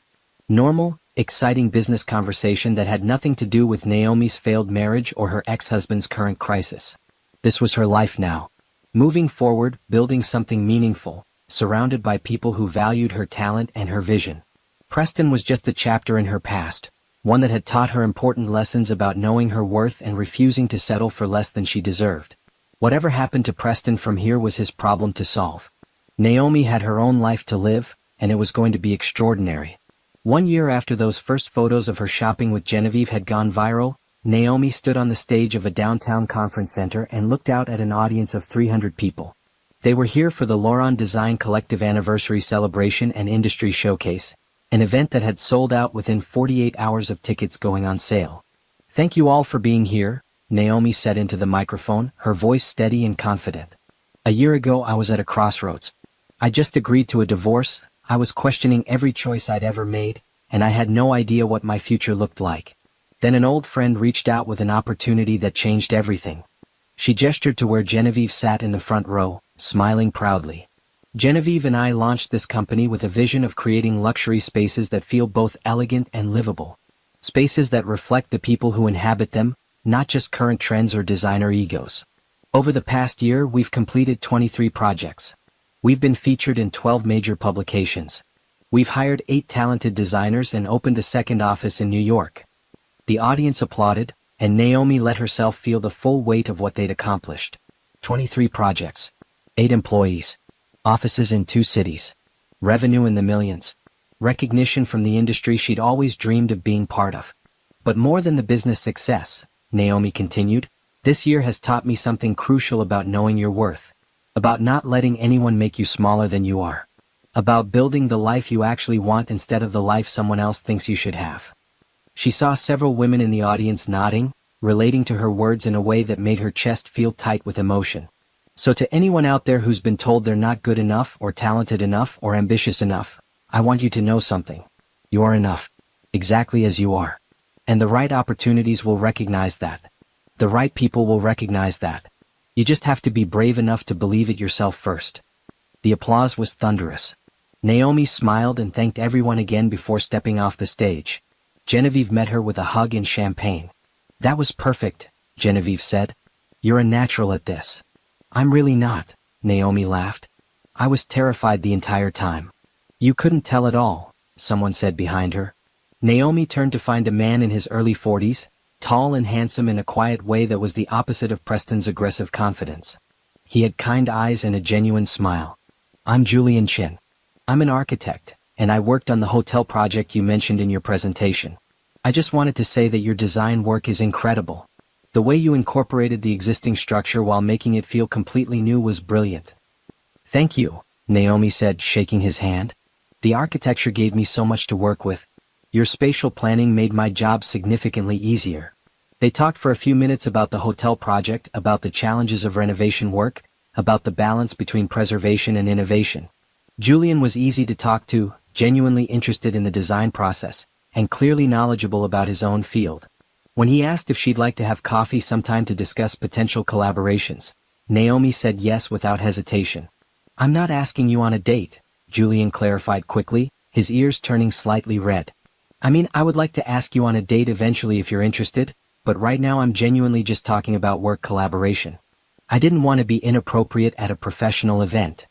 Normal, exciting business conversation that had nothing to do with Naomi's failed marriage or her ex-husband's current crisis. This was her life now. Moving forward, building something meaningful, surrounded by people who valued her talent and her vision. Preston was just a chapter in her past, one that had taught her important lessons about knowing her worth and refusing to settle for less than she deserved. Whatever happened to Preston from here was his problem to solve. Naomi had her own life to live, and it was going to be extraordinary. 1 year after those first photos of her shopping with Genevieve had gone viral, Naomi stood on the stage of a downtown conference center and looked out at an audience of 300 people. They were here for the Lauron Design Collective Anniversary Celebration and Industry Showcase, an event that had sold out within 48 hours of tickets going on sale. Thank you all for being here, Naomi said into the microphone, her voice steady and confident. A year ago I was at a crossroads. I just agreed to a divorce, I was questioning every choice I'd ever made, and I had no idea what my future looked like. Then an old friend reached out with an opportunity that changed everything. She gestured to where Genevieve sat in the front row, smiling proudly. Genevieve and I launched this company with a vision of creating luxury spaces that feel both elegant and livable. Spaces that reflect the people who inhabit them, not just current trends or designer egos. Over the past year, we've completed 23 projects. We've been featured in 12 major publications. We've hired 8 talented designers and opened a second office in New York. The audience applauded, and Naomi let herself feel the full weight of what they'd accomplished. 23 projects. 8 employees. Offices in 2 cities. Revenue in the millions. Recognition from the industry she'd always dreamed of being part of. But more than the business success, Naomi continued, this year has taught me something crucial about knowing your worth. About not letting anyone make you smaller than you are. About building the life you actually want instead of the life someone else thinks you should have. She saw several women in the audience nodding, relating to her words in a way that made her chest feel tight with emotion. So to anyone out there who's been told they're not good enough or talented enough or ambitious enough, I want you to know something. You are enough. Exactly as you are. And the right opportunities will recognize that. The right people will recognize that. You just have to be brave enough to believe it yourself first. The applause was thunderous. Naomi smiled and thanked everyone again before stepping off the stage. Genevieve met her with a hug and champagne. That was perfect, Genevieve said. You're a natural at this. I'm really not, Naomi laughed. I was terrified the entire time. You couldn't tell at all, someone said behind her. Naomi turned to find a man in his early 40s, tall and handsome in a quiet way that was the opposite of Preston's aggressive confidence. He had kind eyes and a genuine smile. I'm Julian Chin. I'm an architect, and I worked on the hotel project you mentioned in your presentation. I just wanted to say that your design work is incredible. The way you incorporated the existing structure while making it feel completely new was brilliant. Thank you, Naomi said, shaking his hand. The architecture gave me so much to work with. Your spatial planning made my job significantly easier. They talked for a few minutes about the hotel project, about the challenges of renovation work, about the balance between preservation and innovation. Julian was easy to talk to, genuinely interested in the design process, and clearly knowledgeable about his own field. When he asked if she'd like to have coffee sometime to discuss potential collaborations, Naomi said yes without hesitation. I'm not asking you on a date, Julian clarified quickly, his ears turning slightly red. I mean, I would like to ask you on a date eventually if you're interested, but right now I'm genuinely just talking about work collaboration. I didn't want to be inappropriate at a professional event.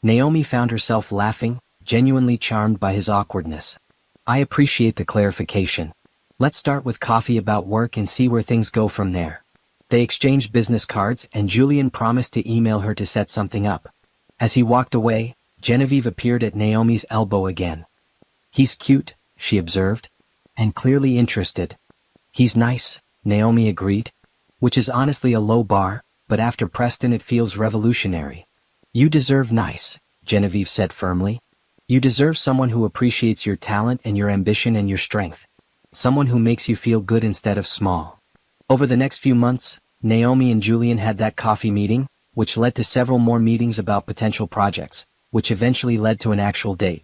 Naomi found herself laughing, genuinely charmed by his awkwardness. I appreciate the clarification. Let's start with coffee about work and see where things go from there. They exchanged business cards and Julian promised to email her to set something up. As he walked away, Genevieve appeared at Naomi's elbow again. He's cute, she observed, and clearly interested. He's nice, Naomi agreed, which is honestly a low bar, but after Preston it feels revolutionary. You deserve nice, Genevieve said firmly. You deserve someone who appreciates your talent and your ambition and your strength. Someone who makes you feel good instead of small. Over the next few months, Naomi and Julian had that coffee meeting, which led to several more meetings about potential projects, which eventually led to an actual date.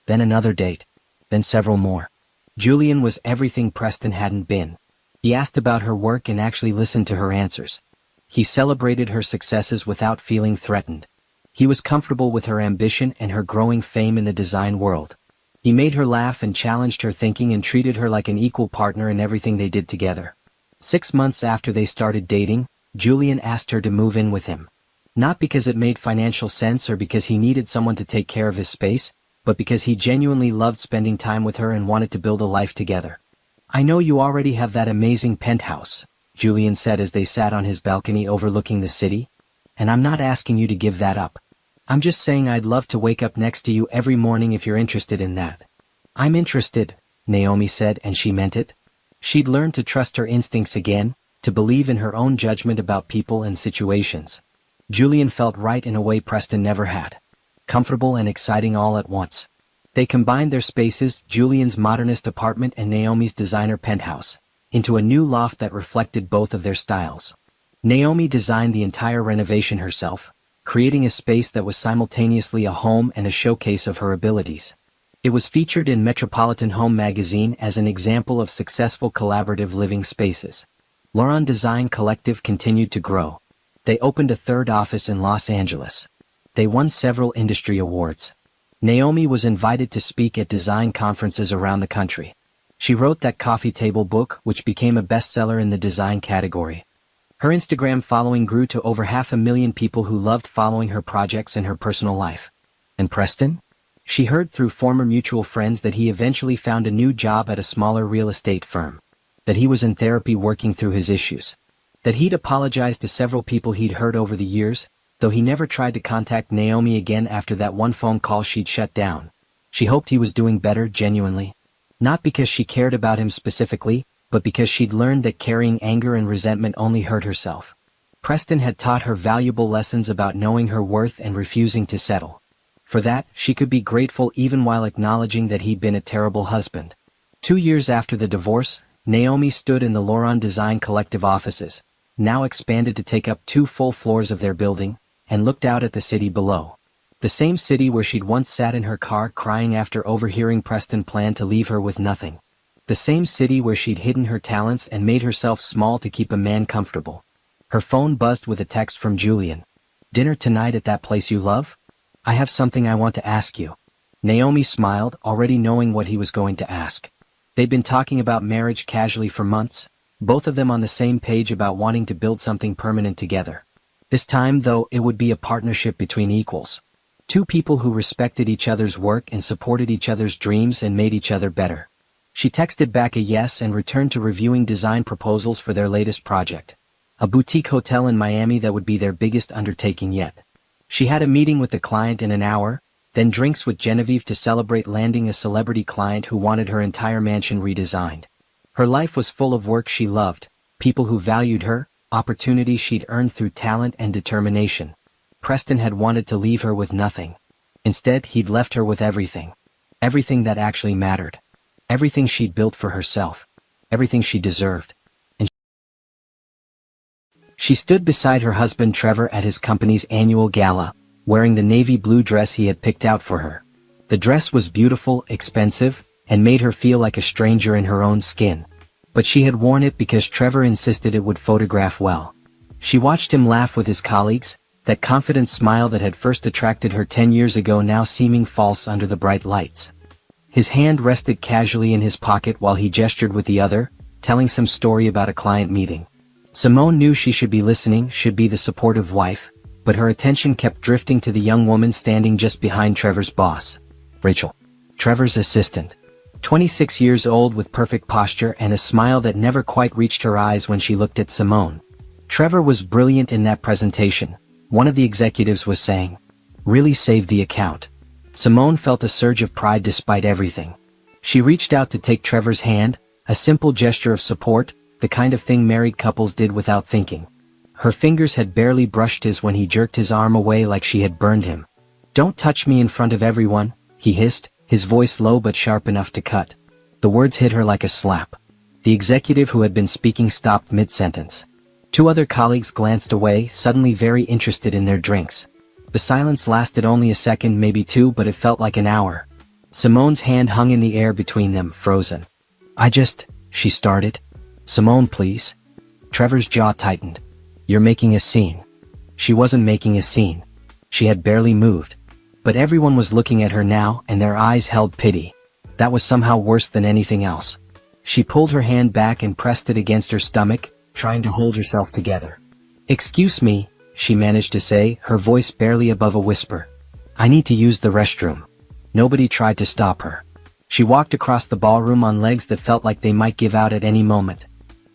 Then another date. Then several more. Julian was everything Preston hadn't been. He asked about her work and actually listened to her answers. He celebrated her successes without feeling threatened. He was comfortable with her ambition and her growing fame in the design world. He made her laugh and challenged her thinking and treated her like an equal partner in everything they did together. 6 months after they started dating, Julian asked her to move in with him. Not because it made financial sense or because he needed someone to take care of his space, but because he genuinely loved spending time with her and wanted to build a life together. "I know you already have that amazing penthouse," Julian said as they sat on his balcony overlooking the city. "And I'm not asking you to give that up. I'm just saying I'd love to wake up next to you every morning if you're interested in that." "I'm interested," Naomi said, and she meant it. She'd learned to trust her instincts again, to believe in her own judgment about people and situations. Julian felt right in a way Preston never had. Comfortable and exciting all at once. They combined their spaces, Julian's modernist apartment and Naomi's designer penthouse, into a new loft that reflected both of their styles. Naomi designed the entire renovation herself, creating a space that was simultaneously a home and a showcase of her abilities. It was featured in Metropolitan Home magazine as an example of successful collaborative living spaces. Lauron Design Collective continued to grow. They opened a third office in Los Angeles. They won several industry awards. Naomi was invited to speak at design conferences around the country. She wrote that coffee table book, which became a bestseller in the design category. Her Instagram following grew to over 500,000 people who loved following her projects and her personal life. And Preston? She heard through former mutual friends that he eventually found a new job at a smaller real estate firm. That he was in therapy working through his issues. That he'd apologized to several people he'd hurt over the years, though he never tried to contact Naomi again after that one phone call she'd shut down. She hoped he was doing better genuinely. Not because she cared about him specifically, but because she'd learned that carrying anger and resentment only hurt herself. Preston had taught her valuable lessons about knowing her worth and refusing to settle. For that, she could be grateful even while acknowledging that he'd been a terrible husband. 2 years after the divorce, Naomi stood in the Lauron Design Collective offices, now expanded to take up 2 full floors of their building, and looked out at the city below. The same city where she'd once sat in her car crying after overhearing Preston plan to leave her with nothing. The same city where she'd hidden her talents and made herself small to keep a man comfortable. Her phone buzzed with a text from Julian. "Dinner tonight at that place you love? I have something I want to ask you." Naomi smiled, already knowing what he was going to ask. They'd been talking about marriage casually for months, both of them on the same page about wanting to build something permanent together. This time, though, it would be a partnership between equals. 2 people who respected each other's work and supported each other's dreams and made each other better. She texted back a yes and returned to reviewing design proposals for their latest project. A boutique hotel in Miami that would be their biggest undertaking yet. She had a meeting with the client in an hour, then drinks with Genevieve to celebrate landing a celebrity client who wanted her entire mansion redesigned. Her life was full of work she loved, people who valued her, opportunities she'd earned through talent and determination. Preston had wanted to leave her with nothing. Instead, he'd left her with everything. Everything that actually mattered. Everything she'd built for herself. Everything she deserved. And she stood beside her husband Trevor at his company's annual gala, wearing the navy blue dress he had picked out for her. The dress was beautiful, expensive, and made her feel like a stranger in her own skin. But she had worn it because Trevor insisted it would photograph well. She watched him laugh with his colleagues, that confident smile that had first attracted her 10 years ago now seeming false under the bright lights. His hand rested casually in his pocket while he gestured with the other, telling some story about a client meeting. Simone knew she should be listening, should be the supportive wife, but her attention kept drifting to the young woman standing just behind Trevor's boss. Rachel. Trevor's assistant. 26 years old with perfect posture and a smile that never quite reached her eyes when she looked at Simone. Trevor was brilliant in that presentation, one of the executives was saying. Really saved the account. Simone felt a surge of pride despite everything. She reached out to take Trevor's hand, a simple gesture of support, the kind of thing married couples did without thinking. Her fingers had barely brushed his when he jerked his arm away like she had burned him. "Don't touch me in front of everyone," he hissed, his voice low but sharp enough to cut. The words hit her like a slap. The executive who had been speaking stopped mid-sentence. Two other colleagues glanced away, suddenly very interested in their drinks. The silence lasted only a second, maybe two, but it felt like an hour. Simone's hand hung in the air between them, frozen. She started. Simone, please. Trevor's jaw tightened. You're making a scene. She wasn't making a scene. She had barely moved. But everyone was looking at her now, and their eyes held pity. That was somehow worse than anything else. She pulled her hand back and pressed it against her stomach, trying to hold herself together. Excuse me, she managed to say, her voice barely above a whisper. I need to use the restroom. Nobody tried to stop her. She walked across the ballroom on legs that felt like they might give out at any moment.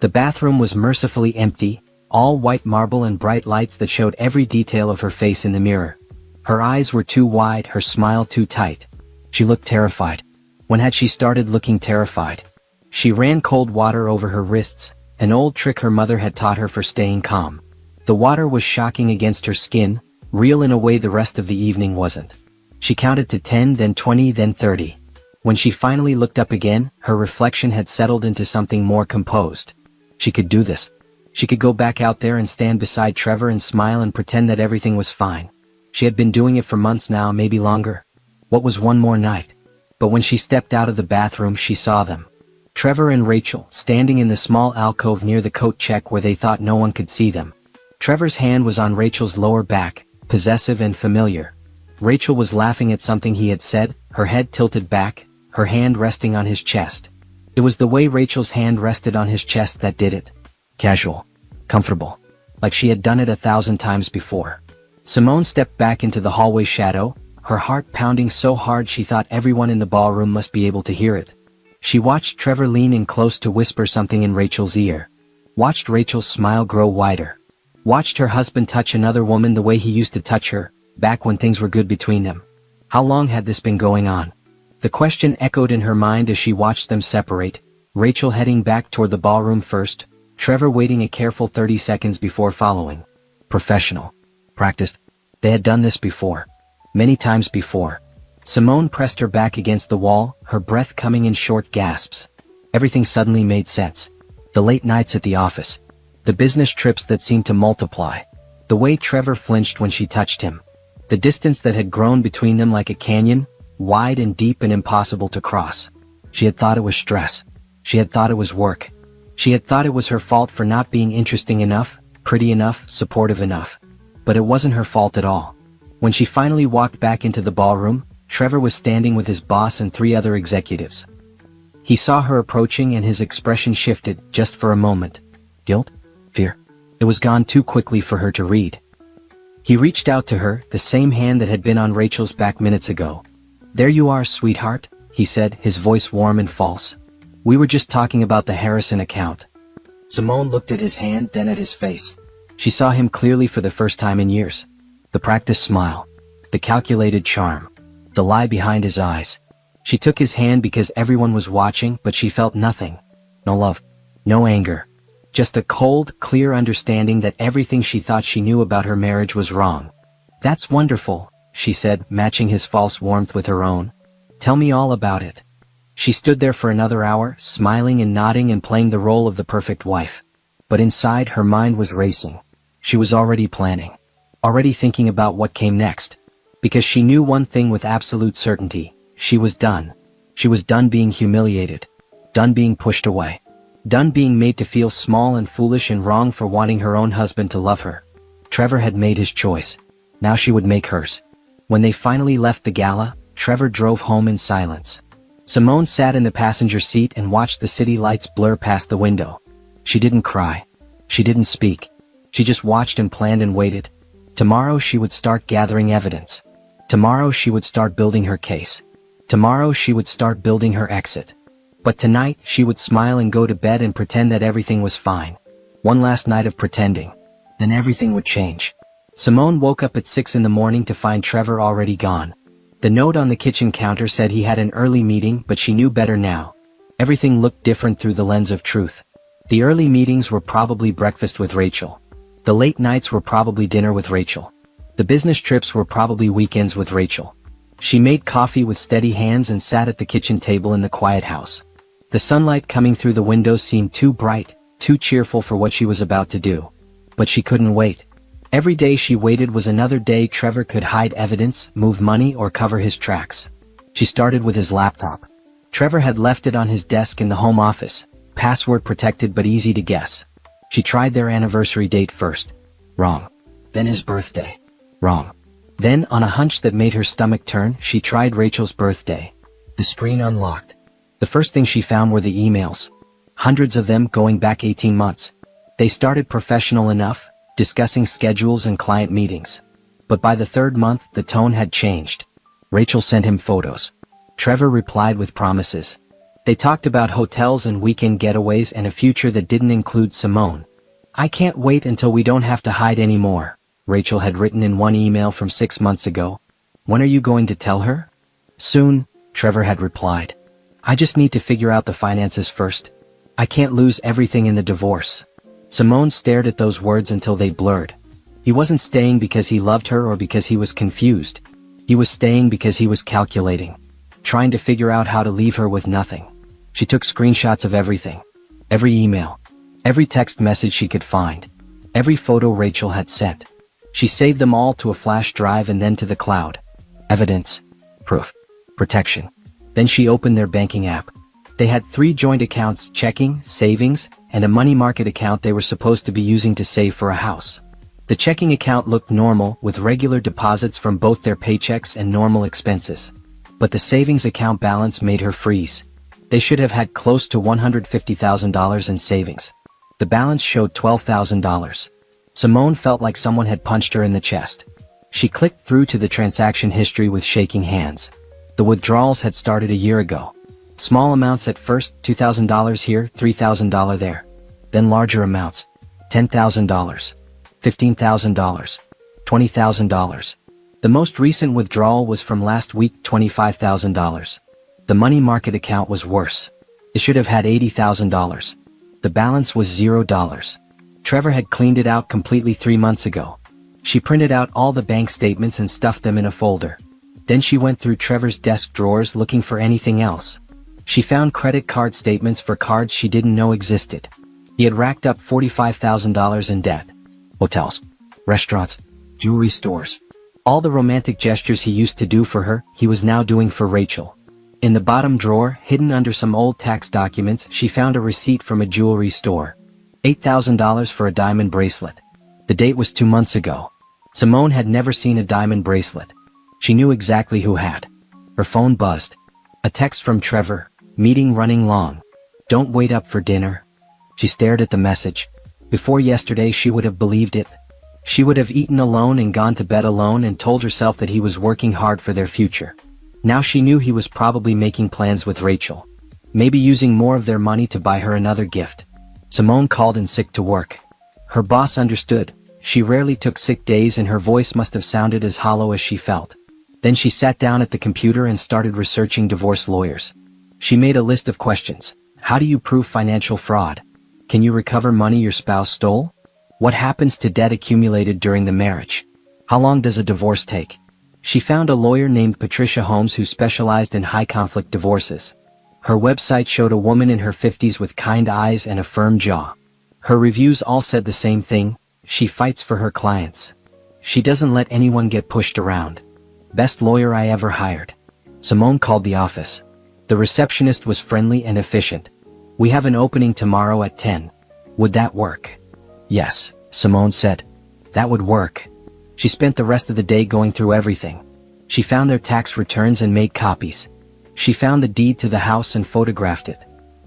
The bathroom was mercifully empty, all white marble and bright lights that showed every detail of her face in the mirror. Her eyes were too wide, her smile too tight. She looked terrified. When had she started looking terrified? She ran cold water over her wrists, an old trick her mother had taught her for staying calm. The water was shocking against her skin, real in a way the rest of the evening wasn't. She counted to 10, then 20, then 30. When she finally looked up again, her reflection had settled into something more composed. She could do this. She could go back out there and stand beside Trevor and smile and pretend that everything was fine. She had been doing it for months now, maybe longer. What was one more night? But when she stepped out of the bathroom, she saw them. Trevor and Rachel, standing in the small alcove near the coat check where they thought no one could see them. Trevor's hand was on Rachel's lower back, possessive and familiar. Rachel was laughing at something he had said, her head tilted back, her hand resting on his chest. It was the way Rachel's hand rested on his chest that did it. Casual. Comfortable. Like she had done it 1,000 times before. Simone stepped back into the hallway shadow, her heart pounding so hard she thought everyone in the ballroom must be able to hear it. She watched Trevor lean in close to whisper something in Rachel's ear. Watched Rachel's smile grow wider. Watched her husband touch another woman the way he used to touch her, back when things were good between them. How long had this been going on? The question echoed in her mind as she watched them separate, Rachel heading back toward the ballroom first, Trevor waiting a careful 30 seconds before following. Professional. Practiced. They had done this before. Many times before. Simone pressed her back against the wall, her breath coming in short gasps. Everything suddenly made sense. The late nights at the office. The business trips that seemed to multiply. The way Trevor flinched when she touched him. The distance that had grown between them like a canyon, wide and deep and impossible to cross. She had thought it was stress. She had thought it was work. She had thought it was her fault for not being interesting enough, pretty enough, supportive enough. But it wasn't her fault at all. When she finally walked back into the ballroom, Trevor was standing with his boss and 3 other executives. He saw her approaching and his expression shifted, just for a moment. Guilt? Fear? It was gone too quickly for her to read. He reached out to her, the same hand that had been on Rachel's back minutes ago. There you are, sweetheart, he said, his voice warm and false. We were just talking about the Harrison account. Simone looked at his hand, then at his face. She saw him clearly for the first time in years. The practiced smile. The calculated charm. The lie behind his eyes. She took his hand because everyone was watching, but she felt nothing. No love. No anger. Just a cold, clear understanding that everything she thought she knew about her marriage was wrong. That's wonderful, she said, matching his false warmth with her own. Tell me all about it. She stood there for another hour, smiling and nodding and playing the role of the perfect wife. But inside, her mind was racing. She was already planning. Already thinking about what came next. Because she knew one thing with absolute certainty. She was done. She was done being humiliated. Done being pushed away. Done being made to feel small and foolish and wrong for wanting her own husband to love her. Trevor had made his choice. Now she would make hers. When they finally left the gala, Trevor drove home in silence. Simone sat in the passenger seat and watched the city lights blur past the window. She didn't cry. She didn't speak. She just watched and planned and waited. Tomorrow she would start gathering evidence. Tomorrow she would start building her case. Tomorrow she would start building her exit. But tonight she would smile and go to bed and pretend that everything was fine. One last night of pretending. Then everything would change. Simone woke up at 6 in the morning to find Trevor already gone. The note on the kitchen counter said he had an early meeting, but she knew better now. Everything looked different through the lens of truth. The early meetings were probably breakfast with Rachel. The late nights were probably dinner with Rachel. The business trips were probably weekends with Rachel. She made coffee with steady hands and sat at the kitchen table in the quiet house. The sunlight coming through the windows seemed too bright, too cheerful for what she was about to do. But she couldn't wait. Every day she waited was another day Trevor could hide evidence, move money, or cover his tracks. She started with his laptop. Trevor had left it on his desk in the home office, password protected but easy to guess. She tried their anniversary date first. Wrong. Then his birthday. Wrong. Then, on a hunch that made her stomach turn, she tried Rachel's birthday. The screen unlocked. The first thing she found were the emails. Hundreds of them going back 18 months. They started professional enough, discussing schedules and client meetings. But by the third month, the tone had changed. Rachel sent him photos. Trevor replied with promises. They talked about hotels and weekend getaways and a future that didn't include Simone. "I can't wait until we don't have to hide anymore," Rachel had written in one email from 6 months ago. "When are you going to tell her?" "Soon," Trevor had replied. "I just need to figure out the finances first. I can't lose everything in the divorce." Simone stared at those words until they blurred. He wasn't staying because he loved her or because he was confused. He was staying because he was calculating, trying to figure out how to leave her with nothing. She took screenshots of everything. Every email. Every text message she could find. Every photo Rachel had sent. She saved them all to a flash drive and then to the cloud. Evidence. Proof. Protection. Then she opened their banking app. They had 3 joint accounts: checking, savings, and a money market account they were supposed to be using to save for a house. The checking account looked normal, with regular deposits from both their paychecks and normal expenses. But the savings account balance made her freeze. They should have had close to $150,000 in savings. The balance showed $12,000. Simone felt like someone had punched her in the chest. She clicked through to the transaction history with shaking hands. The withdrawals had started a year ago. Small amounts at first, $2,000 here, $3,000 there. Then larger amounts, $10,000, $15,000, $20,000. The most recent withdrawal was from last week, $25,000. The money market account was worse. It should have had $80,000. The balance was $0. Trevor had cleaned it out completely 3 months ago. She printed out all the bank statements and stuffed them in a folder. Then she went through Trevor's desk drawers looking for anything else. She found credit card statements for cards she didn't know existed. He had racked up $45,000 in debt. Hotels, restaurants, jewelry stores. All the romantic gestures he used to do for her, he was now doing for Rachel. In the bottom drawer, hidden under some old tax documents, she found a receipt from a jewelry store. $8,000 for a diamond bracelet. The date was 2 months ago. Simone had never seen a diamond bracelet. She knew exactly who had. Her phone buzzed. A text from Trevor. "Meeting running long. Don't wait up for dinner." She stared at the message. Before yesterday she would have believed it. She would have eaten alone and gone to bed alone and told herself that he was working hard for their future. Now she knew he was probably making plans with Rachel. Maybe using more of their money to buy her another gift. Simone called in sick to work. Her boss understood. She rarely took sick days and her voice must have sounded as hollow as she felt. Then she sat down at the computer and started researching divorce lawyers. She made a list of questions. How do you prove financial fraud? Can you recover money your spouse stole? What happens to debt accumulated during the marriage? How long does a divorce take? She found a lawyer named Patricia Holmes who specialized in high-conflict divorces. Her website showed a woman in her 50s with kind eyes and a firm jaw. Her reviews all said the same thing: she fights for her clients. She doesn't let anyone get pushed around. Best lawyer I ever hired. Simone called the office. The receptionist was friendly and efficient. "We have an opening tomorrow at 10. Would that work?" "Yes," Simone said. "That would work." She spent the rest of the day going through everything. She found their tax returns and made copies. She found the deed to the house and photographed it.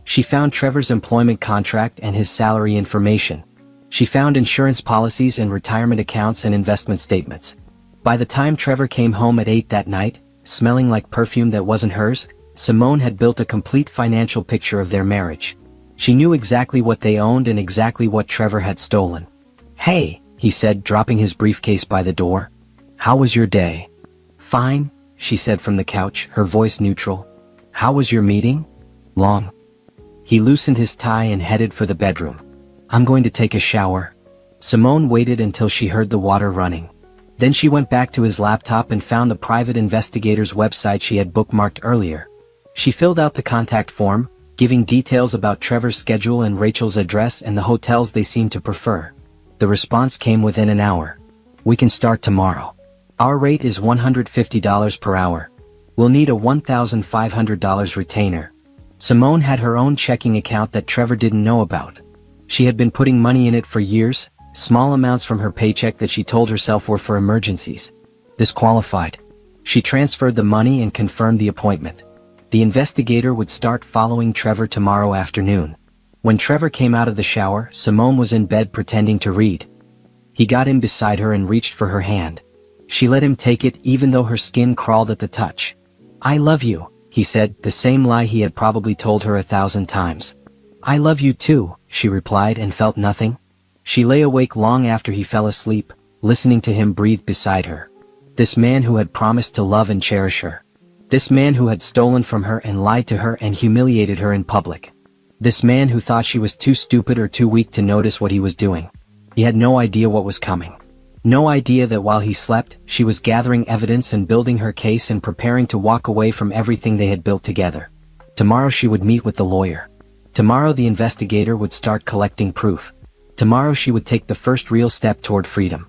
She found Trevor's employment contract and his salary information. She found insurance policies and retirement accounts and investment statements. By the time Trevor came home at 8 that night, smelling like perfume that wasn't hers, Simone had built a complete financial picture of their marriage. She knew exactly what they owned and exactly what Trevor had stolen. "Hey," he said, dropping his briefcase by the door. "How was your day?" "Fine," she said from the couch, her voice neutral. "How was your meeting?" "Long." He loosened his tie and headed for the bedroom. "I'm going to take a shower." Simone waited until she heard the water running. Then she went back to his laptop and found the private investigator's website she had bookmarked earlier. She filled out the contact form, giving details about Trevor's schedule and Rachel's address and the hotels they seemed to prefer. The response came within an hour. "We can start tomorrow. Our rate is $150 per hour. We'll need a $1,500 retainer." Simone had her own checking account that Trevor didn't know about. She had been putting money in it for years, small amounts from her paycheck that she told herself were for emergencies. This qualified. She transferred the money and confirmed the appointment. The investigator would start following Trevor tomorrow afternoon. When Trevor came out of the shower, Simone was in bed pretending to read. He got in beside her and reached for her hand. She let him take it even though her skin crawled at the touch. "I love you," he said, the same lie he had probably told her 1,000 times. "I love you too," she replied and felt nothing. She lay awake long after he fell asleep, listening to him breathe beside her. This man who had promised to love and cherish her. This man who had stolen from her and lied to her and humiliated her in public. This man who thought she was too stupid or too weak to notice what he was doing. He had no idea what was coming. No idea that while he slept, she was gathering evidence and building her case and preparing to walk away from everything they had built together. Tomorrow she would meet with the lawyer. Tomorrow the investigator would start collecting proof. Tomorrow she would take the first real step toward freedom.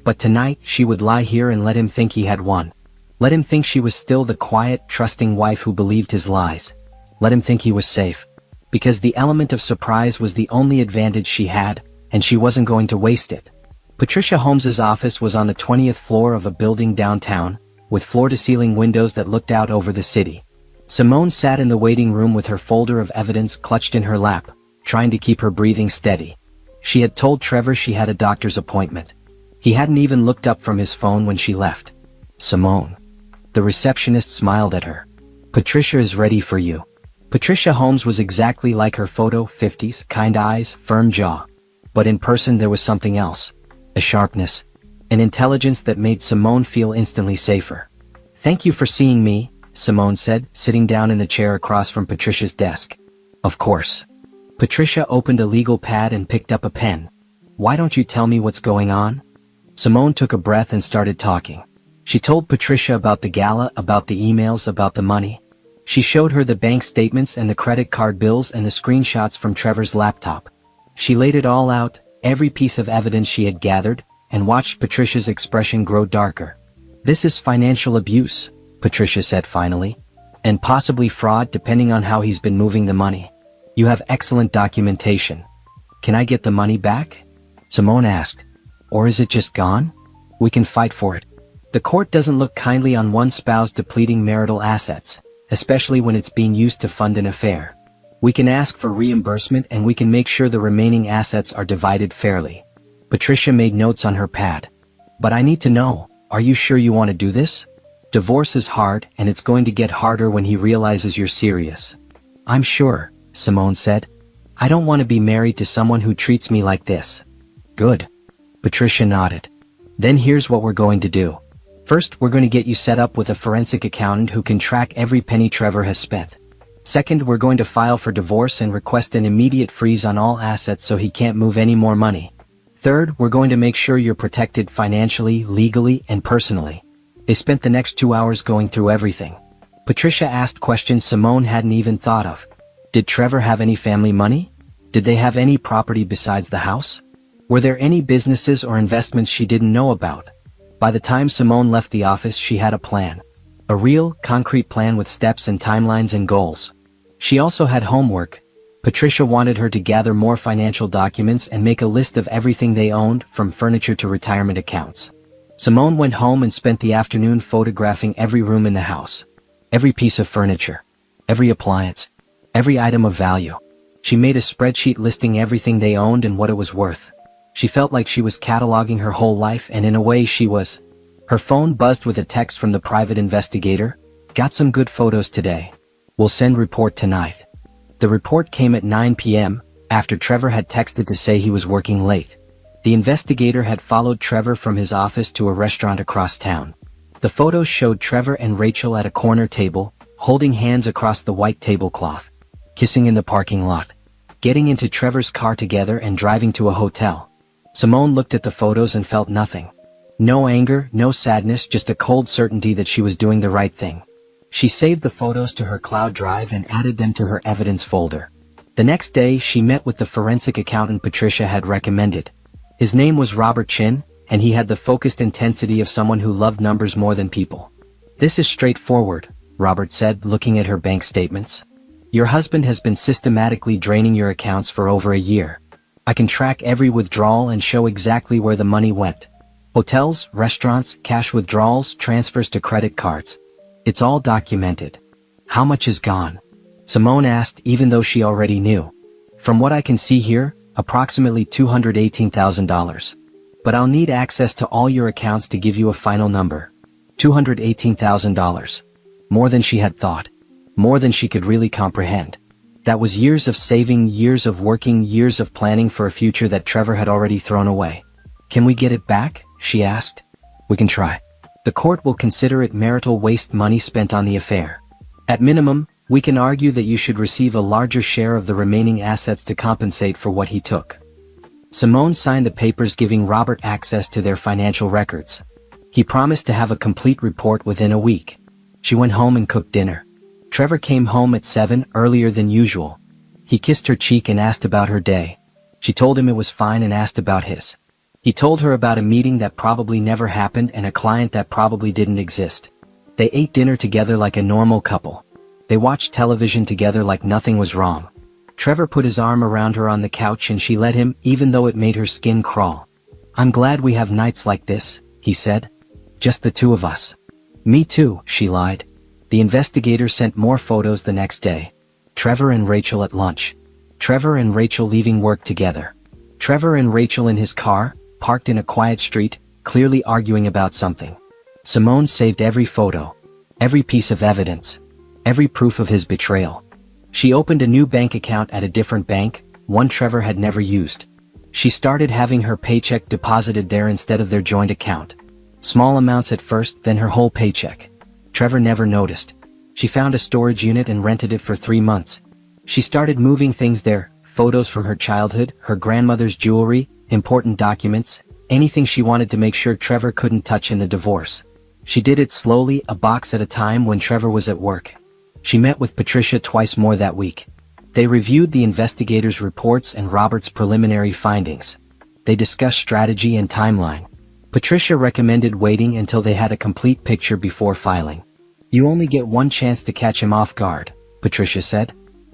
But tonight she would lie here and let him think he had won. Let him think she was still the quiet, trusting wife who believed his lies. Let him think he was safe. Because the element of surprise was the only advantage she had, and she wasn't going to waste it. Patricia Holmes's office was on the 20th floor of a building downtown, with floor-to-ceiling windows that looked out over the city. Simone sat in the waiting room with her folder of evidence clutched in her lap, trying to keep her breathing steady. She had told Trevor she had a doctor's appointment. He hadn't even looked up from his phone when she left. "Simone." The receptionist smiled at her. "Patricia is ready for you." Patricia Holmes was exactly like her photo, 50s, kind eyes, firm jaw. But in person there was something else. A sharpness. An intelligence that made Simone feel instantly safer. "Thank you for seeing me," Simone said, sitting down in the chair across from Patricia's desk. "Of course." Patricia opened a legal pad and picked up a pen. "Why don't you tell me what's going on?" Simone took a breath and started talking. She told Patricia about the gala, about the emails, about the money. She showed her the bank statements and the credit card bills and the screenshots from Trevor's laptop. She laid it all out, every piece of evidence she had gathered, and watched Patricia's expression grow darker. "This is financial abuse," Patricia said finally. "And possibly fraud depending on how he's been moving the money. You have excellent documentation. Can I get the money back?" Simone asked. "Or is it just gone? We can fight for it. The court doesn't look kindly on one spouse depleting marital assets, especially when it's being used to fund an affair. We can ask for reimbursement and we can make sure the remaining assets are divided fairly." Patricia made notes on her pad. "But I need to know, are you sure you want to do this? Divorce is hard and it's going to get harder when he realizes you're serious." "I'm sure," Simone said. "I don't want to be married to someone who treats me like this." "Good." Patricia nodded. "Then here's what we're going to do. First, we're going to get you set up with a forensic accountant who can track every penny Trevor has spent. Second, we're going to file for divorce and request an immediate freeze on all assets so he can't move any more money. Third, we're going to make sure you're protected financially, legally, and personally." They spent the next 2 hours going through everything. Patricia asked questions Simone hadn't even thought of. Did Trevor have any family money? Did they have any property besides the house? Were there any businesses or investments she didn't know about? By the time Simone left the office, she had a plan. A real, concrete plan with steps and timelines and goals. She also had homework. Patricia wanted her to gather more financial documents and make a list of everything they owned, from furniture to retirement accounts. Simone went home and spent the afternoon photographing every room in the house. Every piece of furniture. Every appliance. Every item of value. She made a spreadsheet listing everything they owned and what it was worth. She felt like she was cataloging her whole life, and in a way she was. Her phone buzzed with a text from the private investigator. "Got some good photos today. We'll send report tonight." The report came at 9 p.m., after Trevor had texted to say he was working late. The investigator had followed Trevor from his office to a restaurant across town. The photos showed Trevor and Rachel at a corner table, holding hands across the white tablecloth, kissing in the parking lot, getting into Trevor's car together and driving to a hotel. Simone looked at the photos and felt nothing. No anger, no sadness, just a cold certainty that she was doing the right thing. She saved the photos to her cloud drive and added them to her evidence folder. The next day, she met with the forensic accountant Patricia had recommended. His name was Robert Chin, and he had the focused intensity of someone who loved numbers more than people. "This is straightforward," Robert said, looking at her bank statements. "Your husband has been systematically draining your accounts for over a year. I can track every withdrawal and show exactly where the money went. Hotels, restaurants, cash withdrawals, transfers to credit cards. It's all documented." "How much is gone?" Simone asked, even though she already knew. "From what I can see here, approximately $218,000. But I'll need access to all your accounts to give you a final number." $218,000. More than she had thought. More than she could really comprehend. That was years of saving, years of working, years of planning for a future that Trevor had already thrown away. "Can we get it back?" she asked. "We can try. The court will consider it marital waste, money spent on the affair. At minimum, we can argue that you should receive a larger share of the remaining assets to compensate for what he took." Simone signed the papers giving Robert access to their financial records. He promised to have a complete report within a week. She went home and cooked dinner. Trevor came home at 7, earlier than usual. He kissed her cheek and asked about her day. She told him it was fine and asked about his. He told her about a meeting that probably never happened and a client that probably didn't exist. They ate dinner together like a normal couple. They watched television together like nothing was wrong. Trevor put his arm around her on the couch and she let him, even though it made her skin crawl. "I'm glad we have nights like this," he said. "Just the two of us." "Me too," she lied. The investigator sent more photos the next day. Trevor and Rachel at lunch. Trevor and Rachel leaving work together. Trevor and Rachel in his car, parked in a quiet street, clearly arguing about something. Simone saved every photo. Every piece of evidence. Every proof of his betrayal. She opened a new bank account at a different bank, one Trevor had never used. She started having her paycheck deposited there instead of their joint account. Small amounts at first, then her whole paycheck. Trevor never noticed. She found a storage unit and rented it for 3 months. She started moving things there, photos from her childhood, her grandmother's jewelry, important documents, anything she wanted to make sure Trevor couldn't touch in the divorce. She did it slowly, a box at a time when Trevor was at work. She met with Patricia twice more that week. They reviewed the investigators' reports and Robert's preliminary findings. They discussed strategy and timeline. Patricia recommended waiting until they had a complete picture before filing. "You only get one chance to catch him off guard," Patricia said.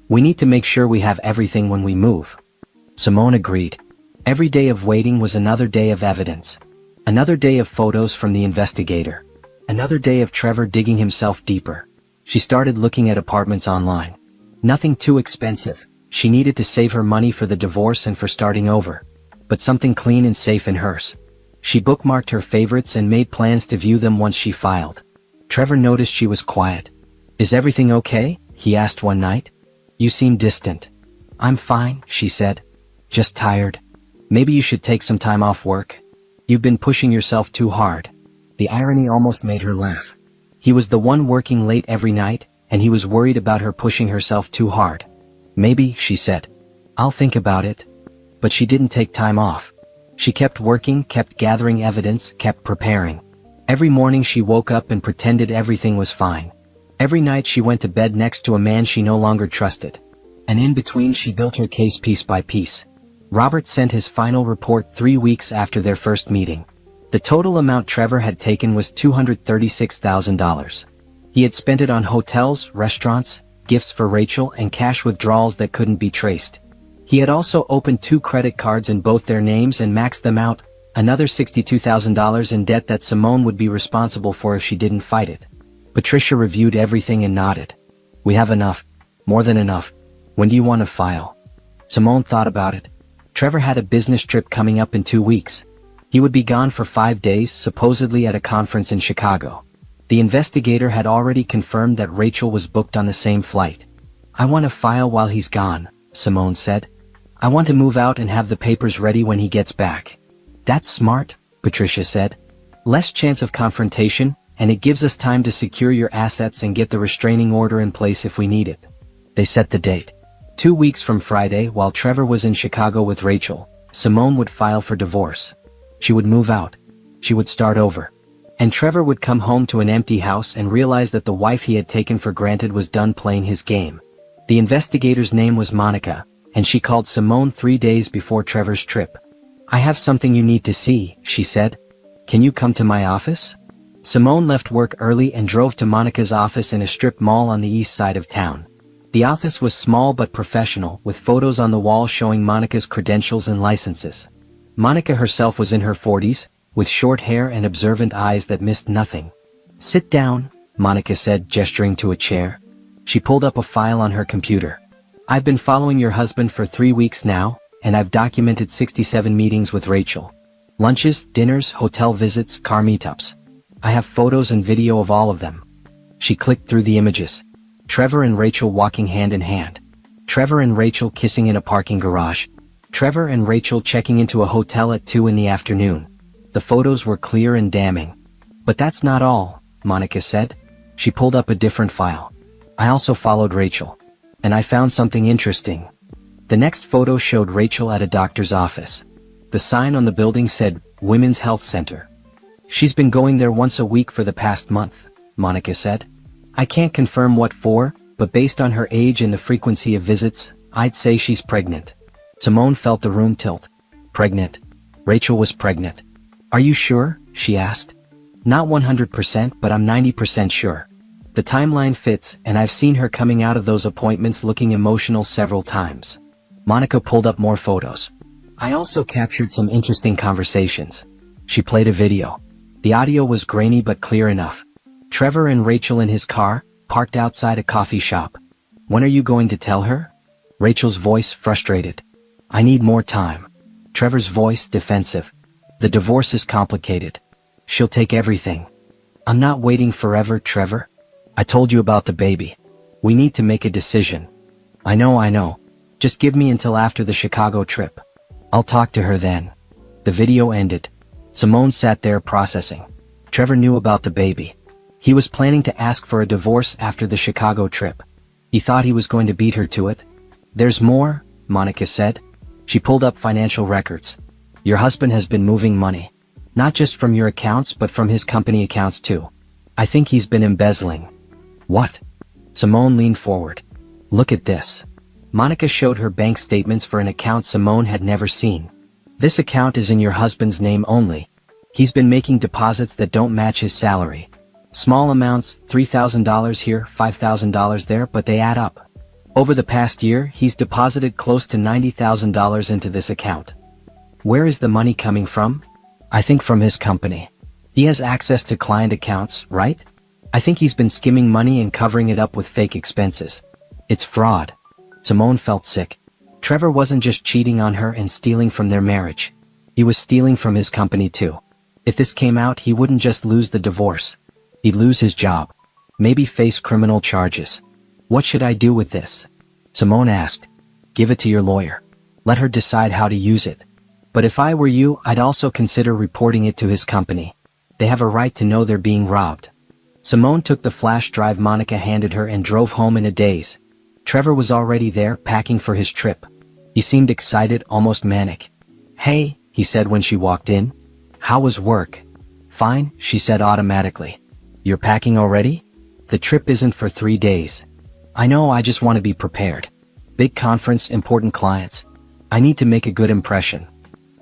"We need to make sure we have everything when we move." Simone agreed. Every day of waiting was another day of evidence. Another day of photos from the investigator. Another day of Trevor digging himself deeper. She started looking at apartments online. Nothing too expensive. She needed to save her money for the divorce and for starting over. But something clean and safe in hers. She bookmarked her favorites and made plans to view them once she filed. Trevor noticed she was quiet. "Is everything okay?" he asked one night. "You seem distant." "I'm fine," she said. "Just tired. Maybe you should take some time off work. You've been pushing yourself too hard." The irony almost made her laugh. He was the one working late every night, and he was worried about her pushing herself too hard. "Maybe," she said. "I'll think about it." But she didn't take time off. She kept working, kept gathering evidence, kept preparing. Every morning she woke up and pretended everything was fine. Every night she went to bed next to a man she no longer trusted. And in between she built her case piece by piece. Robert sent his final report 3 weeks after their first meeting. The total amount Trevor had taken was $236,000. He had spent it on hotels, restaurants, gifts for Rachel, and cash withdrawals that couldn't be traced. He had also opened 2 credit cards in both their names and maxed them out, another $62,000 in debt that Simone would be responsible for if she didn't fight it. Patricia reviewed everything and nodded. "We have enough. More than enough. When do you want to file?" Simone thought about it. Trevor had a business trip coming up in 2 weeks. He would be gone for 5 days, supposedly at a conference in Chicago. The investigator had already confirmed that Rachel was booked on the same flight. "I want to file while he's gone," Simone said. "I want to move out and have the papers ready when he gets back." "That's smart," Patricia said. "Less chance of confrontation, and it gives us time to secure your assets and get the restraining order in place if we need it." They set the date. 2 weeks from Friday, while Trevor was in Chicago with Rachel, Simone would file for divorce. She would move out. She would start over. And Trevor would come home to an empty house and realize that the wife he had taken for granted was done playing his game. The investigator's name was Monica, and she called Simone 3 days before Trevor's trip. "I have something you need to see," she said. "Can you come to my office?" Simone left work early and drove to Monica's office in a strip mall on the east side of town. The office was small but professional, with photos on the wall showing Monica's credentials and licenses. Monica herself was in her 40s, with short hair and observant eyes that missed nothing. "Sit down," Monica said, gesturing to a chair. She pulled up a file on her computer. "I've been following your husband for 3 weeks now, and I've documented 67 meetings with Rachel. Lunches, dinners, hotel visits, car meetups. I have photos and video of all of them." She clicked through the images. Trevor and Rachel walking hand in hand. Trevor and Rachel kissing in a parking garage. Trevor and Rachel checking into a hotel at 2 in the afternoon. The photos were clear and damning. "But that's not all," Monica said. She pulled up a different file. "I also followed Rachel. And I found something interesting." The next photo showed Rachel at a doctor's office. The sign on the building said, "Women's Health Center." "She's been going there once a week for the past month," Monica said. "I can't confirm what for, but based on her age and the frequency of visits, I'd say she's pregnant." Simone felt the room tilt. Pregnant. Rachel was pregnant. "Are you sure?" she asked. "Not 100%, but I'm 90% sure. The timeline fits, and I've seen her coming out of those appointments looking emotional several times." Monica pulled up more photos. "I also captured some interesting conversations." She played a video. The audio was grainy but clear enough. Trevor and Rachel in his car, parked outside a coffee shop. "When are you going to tell her?" Rachel's voice frustrated. "I need more time." Trevor's voice defensive. "The divorce is complicated. She'll take everything." "I'm not waiting forever, Trevor. I told you about the baby. We need to make a decision." I know. Just give me until after the Chicago trip. I'll talk to her then." The video ended. Simone sat there processing. Trevor knew about the baby. He was planning to ask for a divorce after the Chicago trip. He thought he was going to beat her to it. "There's more," Monica said. She pulled up financial records. "Your husband has been moving money. Not just from your accounts but from his company accounts too. I think he's been embezzling." "What?" Simone leaned forward. "Look at this." Monica showed her bank statements for an account Simone had never seen. "This account is in your husband's name only. He's been making deposits that don't match his salary. Small amounts, $3,000 here, $5,000 there, but they add up. Over the past year, he's deposited close to $90,000 into this account." "Where is the money coming from?" "I think from his company. He has access to client accounts, right? I think he's been skimming money and covering it up with fake expenses. It's fraud." Simone felt sick. Trevor wasn't just cheating on her and stealing from their marriage. He was stealing from his company too. If this came out, he wouldn't just lose the divorce. He'd lose his job. Maybe face criminal charges. "What should I do with this?" Simone asked. "Give it to your lawyer. Let her decide how to use it. But if I were you, I'd also consider reporting it to his company. They have a right to know they're being robbed." Simone took the flash drive Monica handed her and drove home in a daze. Trevor was already there, packing for his trip. He seemed excited, almost manic. "Hey," he said when she walked in. "How was work?" "Fine," she said automatically. "You're packing already?" "The trip isn't for 3 days. I know, I just want to be prepared. Big conference, important clients. I need to make a good impression."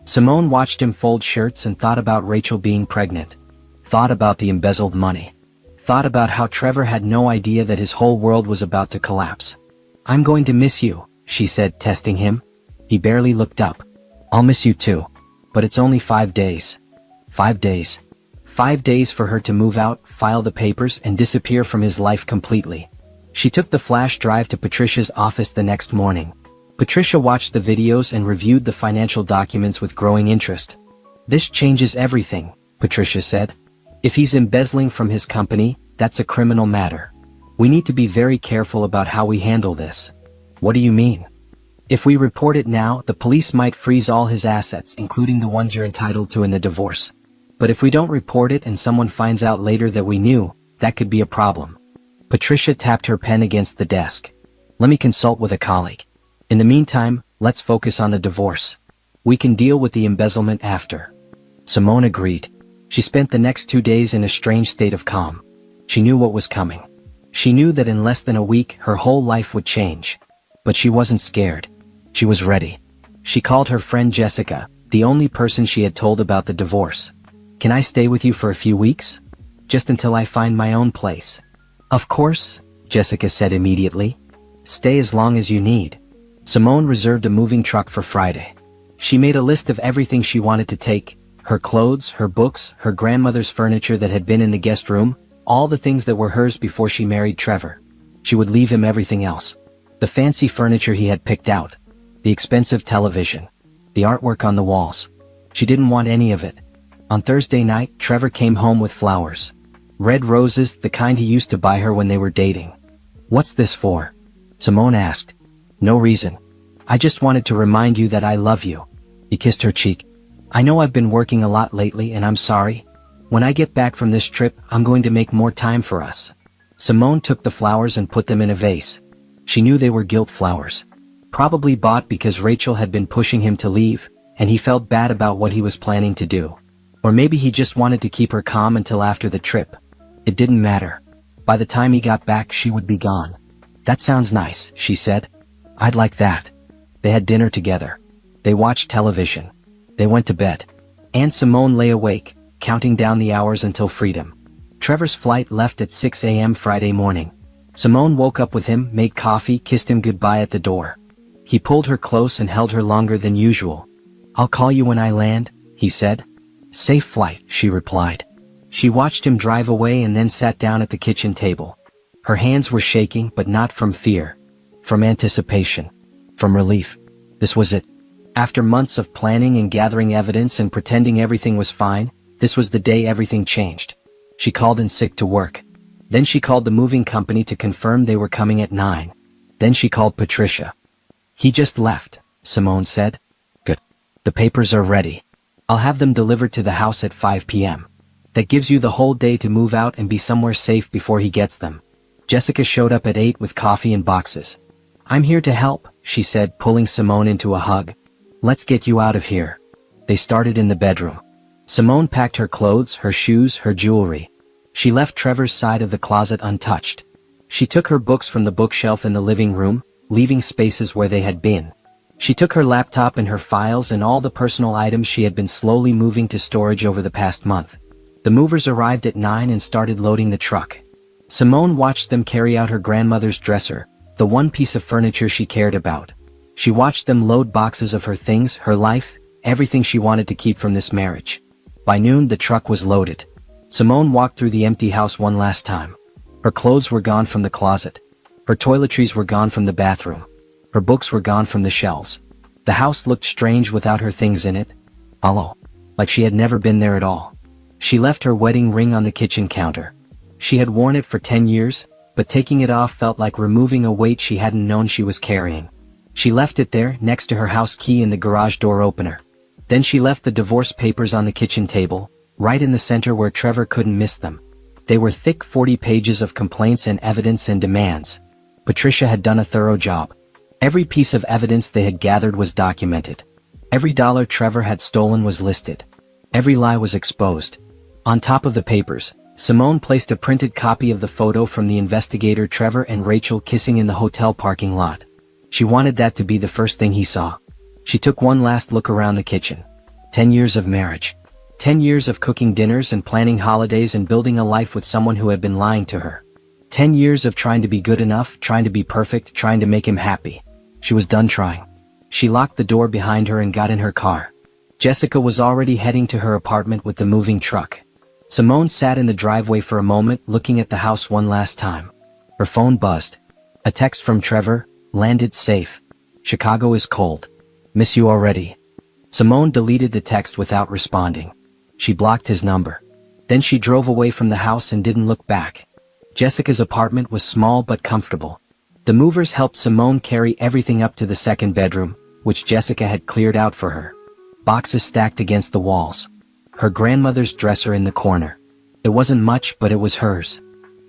Simone watched him fold shirts and thought about Rachel being pregnant. Thought about the embezzled money. Thought about how Trevor had no idea that his whole world was about to collapse. "I'm going to miss you," she said, testing him. He barely looked up. "I'll miss you too. But it's only 5 days. 5 days. 5 days for her to move out, file the papers, and disappear from his life completely. She took the flash drive to Patricia's office the next morning. Patricia watched the videos and reviewed the financial documents with growing interest. "This changes everything," Patricia said. "If he's embezzling from his company, that's a criminal matter. We need to be very careful about how we handle this." "What do you mean?" "If we report it now, the police might freeze all his assets, including the ones you're entitled to in the divorce. But if we don't report it and someone finds out later that we knew, that could be a problem." Patricia tapped her pen against the desk. "Let me consult with a colleague. In the meantime, let's focus on the divorce. We can deal with the embezzlement after." Simone agreed. She spent the next 2 days in a strange state of calm. She knew what was coming. She knew that in less than a week her whole life would change. But she wasn't scared. She was ready. She called her friend Jessica, the only person she had told about the divorce. "Can I stay with you for a few weeks? Just until I find my own place." "Of course," Jessica said immediately. "Stay as long as you need." Simone reserved a moving truck for Friday. She made a list of everything she wanted to take: her clothes, her books, her grandmother's furniture that had been in the guest room, all the things that were hers before she married Trevor. She would leave him everything else. The fancy furniture he had picked out. The expensive television. The artwork on the walls. She didn't want any of it. On Thursday night, Trevor came home with flowers. Red roses, the kind he used to buy her when they were dating. "What's this for?" Simone asked. "No reason. I just wanted to remind you that I love you." He kissed her cheek. "I know I've been working a lot lately and I'm sorry. When I get back from this trip, I'm going to make more time for us." Simone took the flowers and put them in a vase. She knew they were guilt flowers. Probably bought because Rachel had been pushing him to leave, and he felt bad about what he was planning to do. Or maybe he just wanted to keep her calm until after the trip. It didn't matter. By the time he got back, she would be gone. "That sounds nice," she said. "I'd like that." They had dinner together. They watched television. They went to bed. Aunt Simone lay awake, counting down the hours until freedom. Trevor's flight left at 6 a.m. Friday morning. Simone woke up with him, made coffee, kissed him goodbye at the door. He pulled her close and held her longer than usual. "I'll call you when I land," he said. "Safe flight," she replied. She watched him drive away and then sat down at the kitchen table. Her hands were shaking, but not from fear. From anticipation. From relief. This was it. After months of planning and gathering evidence and pretending everything was fine, this was the day everything changed. She called in sick to work. Then she called the moving company to confirm they were coming at 9. Then she called Patricia. "He just left," Simone said. "Good. The papers are ready. I'll have them delivered to the house at 5 p.m. That gives you the whole day to move out and be somewhere safe before he gets them." Jessica showed up at 8 with coffee and boxes. "I'm here to help," she said, pulling Simone into a hug. "Let's get you out of here." They started in the bedroom. Simone packed her clothes, her shoes, her jewelry. She left Trevor's side of the closet untouched. She took her books from the bookshelf in the living room, leaving spaces where they had been. She took her laptop and her files and all the personal items she had been slowly moving to storage over the past month. The movers arrived at 9 and started loading the truck. Simone watched them carry out her grandmother's dresser, the one piece of furniture she cared about. She watched them load boxes of her things, her life, everything she wanted to keep from this marriage. By noon, the truck was loaded. Simone walked through the empty house one last time. Her clothes were gone from the closet. Her toiletries were gone from the bathroom. Her books were gone from the shelves. The house looked strange without her things in it. Hollow. Like she had never been there at all. She left her wedding ring on the kitchen counter. She had worn it for 10 years, but taking it off felt like removing a weight she hadn't known she was carrying. She left it there, next to her house key in the garage door opener. Then she left the divorce papers on the kitchen table, right in the center where Trevor couldn't miss them. They were thick 40 pages of complaints and evidence and demands. Patricia had done a thorough job. Every piece of evidence they had gathered was documented. Every dollar Trevor had stolen was listed. Every lie was exposed. On top of the papers, Simone placed a printed copy of the photo from the investigator Trevor and Rachel kissing in the hotel parking lot. She wanted that to be the first thing he saw. She took one last look around the kitchen. 10 years of marriage. 10 years of cooking dinners and planning holidays and building a life with someone who had been lying to her. 10 years of trying to be good enough, trying to be perfect, trying to make him happy. She was done trying. She locked the door behind her and got in her car. Jessica was already heading to her apartment with the moving truck. Simone sat in the driveway for a moment, looking at the house one last time. Her phone buzzed. A text from Trevor: "Landed safe. Chicago is cold. Miss you already." Simone deleted the text without responding. She blocked his number. Then she drove away from the house and didn't look back. Jessica's apartment was small but comfortable. The movers helped Simone carry everything up to the second bedroom, which Jessica had cleared out for her. Boxes stacked against the walls. Her grandmother's dresser in the corner. It wasn't much, but it was hers.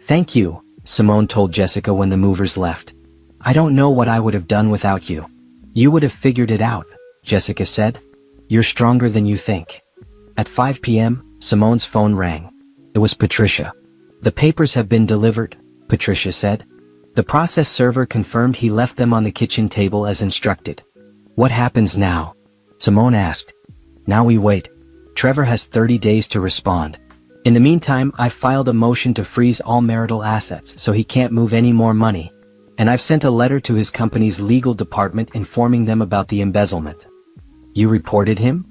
"Thank you," Simone told Jessica when the movers left. "I don't know what I would have done without you." "You would have figured it out," Jessica said. "You're stronger than you think." At 5 p.m., Simone's phone rang. It was Patricia. "The papers have been delivered," Patricia said. The process server confirmed he left them on the kitchen table as instructed. "What happens now?" Simone asked. "Now we wait. Trevor has 30 days to respond. In the meantime, I filed a motion to freeze all marital assets so he can't move any more money. And I've sent a letter to his company's legal department informing them about the embezzlement." "You reported him?"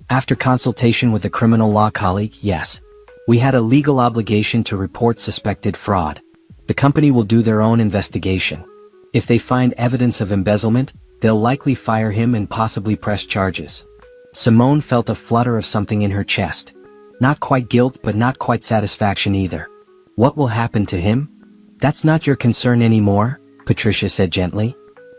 "After consultation with a criminal law colleague, yes. We had a legal obligation to report suspected fraud. The company will do their own investigation. If they find evidence of embezzlement, they'll likely fire him and possibly press charges." Simone felt a flutter of something in her chest. Not quite guilt, but not quite satisfaction either. "What will happen to him?" "That's not your concern anymore," Patricia said gently.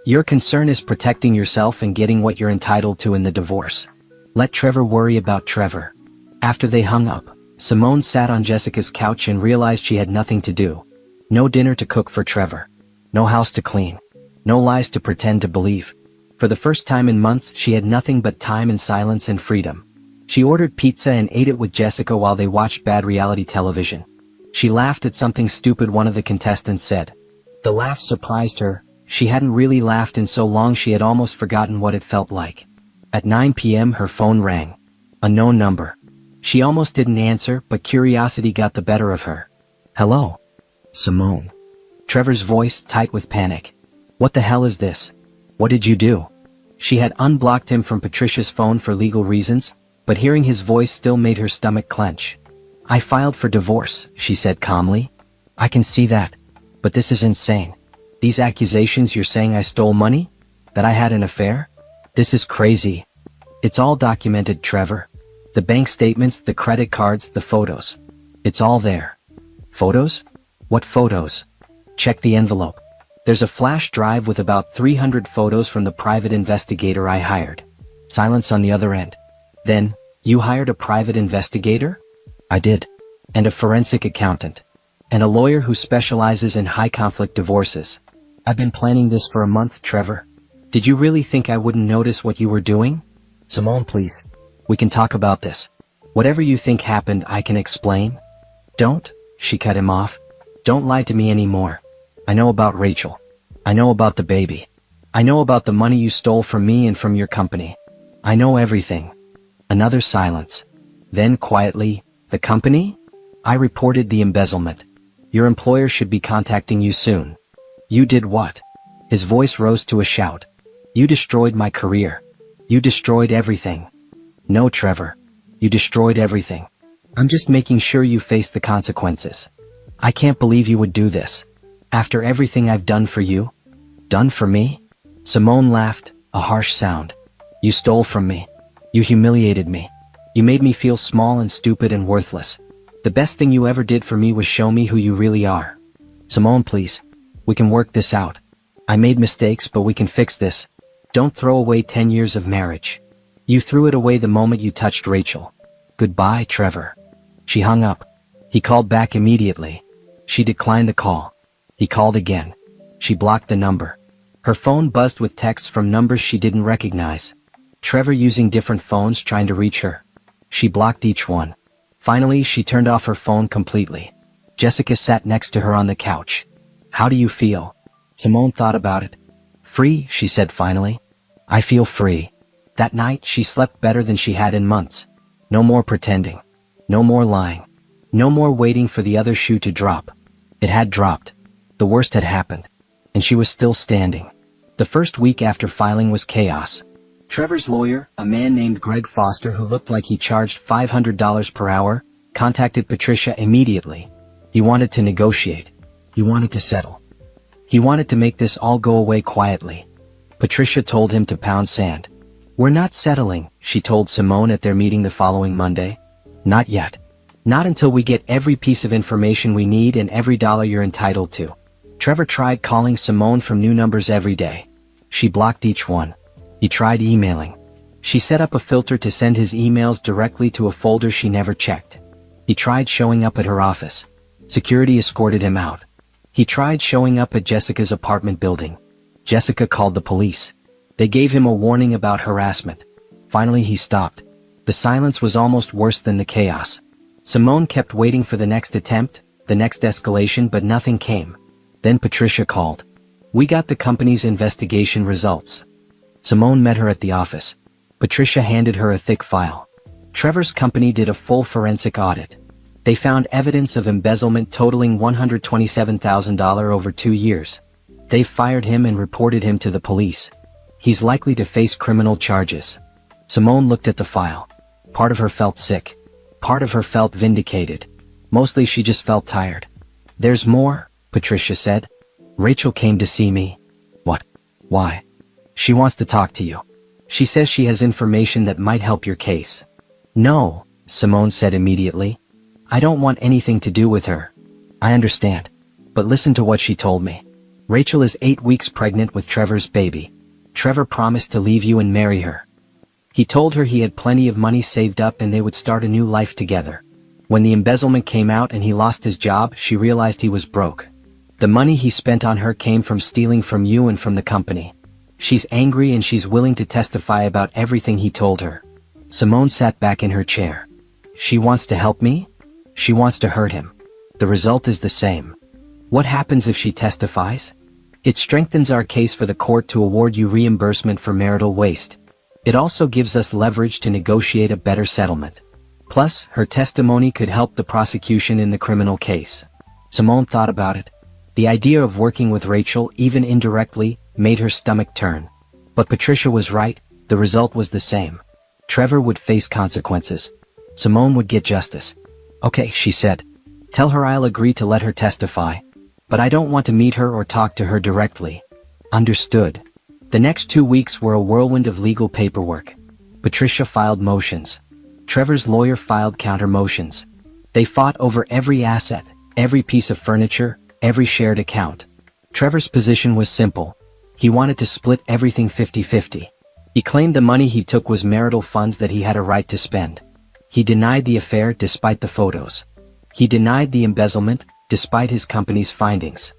"Your concern is protecting yourself and getting what you're entitled to in the divorce. Let Trevor worry about Trevor." After they hung up, Simone sat on Jessica's couch and realized she had nothing to do. No dinner to cook for Trevor. No house to clean. No lies to pretend to believe. For the first time in months, she had nothing but time and silence and freedom. She ordered pizza and ate it with Jessica while they watched bad reality television. She laughed at something stupid one of the contestants said. The laugh surprised her. She hadn't really laughed in so long she had almost forgotten what it felt like. At 9 p.m. her phone rang. A known number. She almost didn't answer, but curiosity got the better of her. "Hello?" "Simone." Trevor's voice tight with panic. "What the hell is this? What did you do?" She had unblocked him from Patricia's phone for legal reasons, but hearing his voice still made her stomach clench. "I filed for divorce," she said calmly. "I can see that. But this is insane. These accusations you're saying I stole money? That I had an affair? This is crazy." "It's all documented, Trevor. The bank statements, the credit cards, the photos. It's all there." "Photos? What photos?" "Check the envelope. There's a flash drive with about 300 photos from the private investigator I hired." Silence on the other end. "Then, you hired a private investigator?" "I did. And a forensic accountant. And a lawyer who specializes in high-conflict divorces. I've been planning this for a month, Trevor. Did you really think I wouldn't notice what you were doing?" "Simone, please. We can talk about this. Whatever you think happened, I can explain." "Don't," she cut him off. "Don't lie to me anymore. I know about Rachel. I know about the baby. I know about the money you stole from me and from your company. I know everything." Another silence. Then quietly, "The company? I reported the embezzlement. Your employer should be contacting you soon." "You did what?" His voice rose to a shout. "You destroyed my career. You destroyed everything." "No, Trevor. You destroyed everything. I'm just making sure you face the consequences. I can't believe you would do this. After everything I've done for you." "Done for me?" Simone laughed, a harsh sound. "You stole from me. You humiliated me. You made me feel small and stupid and worthless. The best thing you ever did for me was show me who you really are." "Simone, please. We can work this out. I made mistakes, but we can fix this. Don't throw away 10 years of marriage. You threw it away the moment you touched Rachel. Goodbye, Trevor." She hung up. He called back immediately. She declined the call. He called again. She blocked the number. Her phone buzzed with texts from numbers she didn't recognize. Trevor using different phones trying to reach her. She blocked each one. Finally, she turned off her phone completely. Jessica sat next to her on the couch. "How do you feel?" Simone thought about it. "Free," she said finally. "I feel free." That night, she slept better than she had in months. No more pretending. No more lying. No more waiting for the other shoe to drop. It had dropped. The worst had happened. And she was still standing. The first week after filing was chaos. Trevor's lawyer, a man named Greg Foster who looked like he charged $500 per hour, contacted Patricia immediately. He wanted to negotiate. He wanted to settle. He wanted to make this all go away quietly. Patricia told him to pound sand. "We're not settling," she told Simone at their meeting the following Monday. "Not yet. Not until we get every piece of information we need and every dollar you're entitled to." Trevor tried calling Simone from new numbers every day. She blocked each one. He tried emailing. She set up a filter to send his emails directly to a folder she never checked. He tried showing up at her office. Security escorted him out. He tried showing up at Jessica's apartment building. Jessica called the police. They gave him a warning about harassment. Finally he stopped. The silence was almost worse than the chaos. Simone kept waiting for the next attempt, the next escalation, but nothing came. Then Patricia called. "We got the company's investigation results." Simone met her at the office. Patricia handed her a thick file. Trevor's company did a full forensic audit. They found evidence of embezzlement totaling $127,000 over 2 years. They fired him and reported him to the police. He's likely to face criminal charges. Simone looked at the file. Part of her felt sick. Part of her felt vindicated. Mostly she just felt tired. "There's more," Patricia said. "Rachel came to see me." "What? Why?" "She wants to talk to you. She says she has information that might help your case." "No," Simone said immediately. "I don't want anything to do with her." "I understand. But listen to what she told me. Rachel is 8 weeks pregnant with Trevor's baby. Trevor promised to leave you and marry her. He told her he had plenty of money saved up and they would start a new life together. When the embezzlement came out and he lost his job, she realized he was broke. The money he spent on her came from stealing from you and from the company. She's angry and she's willing to testify about everything he told her." Simone sat back in her chair. "She wants to help me? She wants to hurt him. The result is the same. What happens if she testifies? It strengthens our case for the court to award you reimbursement for marital waste. It also gives us leverage to negotiate a better settlement. Plus, her testimony could help the prosecution in the criminal case." Simone thought about it. The idea of working with Rachel, even indirectly, made her stomach turn. But Patricia was right, the result was the same. Trevor would face consequences. Simone would get justice. "Okay," she said. "Tell her I'll agree to let her testify. But I don't want to meet her or talk to her directly." "Understood." The next 2 weeks were a whirlwind of legal paperwork. Patricia filed motions. Trevor's lawyer filed counter motions. They fought over every asset, every piece of furniture, every shared account. Trevor's position was simple. He wanted to split everything 50-50. He claimed the money he took was marital funds that he had a right to spend. He denied the affair despite the photos. He denied the embezzlement, despite his company's findings.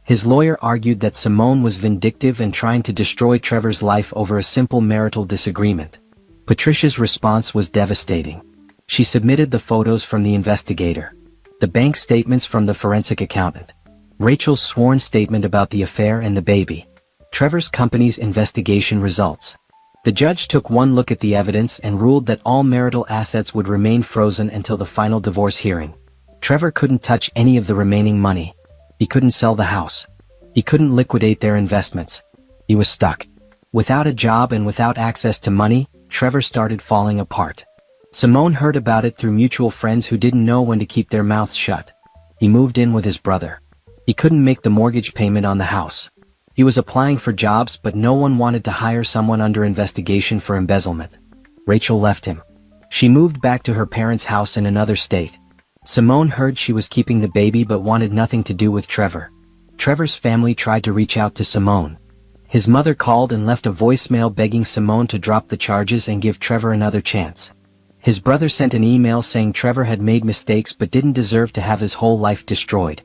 His lawyer argued that Simone was vindictive and trying to destroy Trevor's life over a simple marital disagreement. Patricia's response was devastating. She submitted the photos from the investigator, the bank statements from the forensic accountant, Rachel's sworn statement about the affair and the baby, Trevor's company's investigation results. The judge took one look at the evidence and ruled that all marital assets would remain frozen until the final divorce hearing. Trevor couldn't touch any of the remaining money. He couldn't sell the house. He couldn't liquidate their investments. He was stuck. Without a job and without access to money, Trevor started falling apart. Simone heard about it through mutual friends who didn't know when to keep their mouths shut. He moved in with his brother. He couldn't make the mortgage payment on the house. He was applying for jobs, but no one wanted to hire someone under investigation for embezzlement. Rachel left him. She moved back to her parents' house in another state. Simone heard she was keeping the baby but wanted nothing to do with Trevor. Trevor's family tried to reach out to Simone. His mother called and left a voicemail begging Simone to drop the charges and give Trevor another chance. His brother sent an email saying Trevor had made mistakes but didn't deserve to have his whole life destroyed.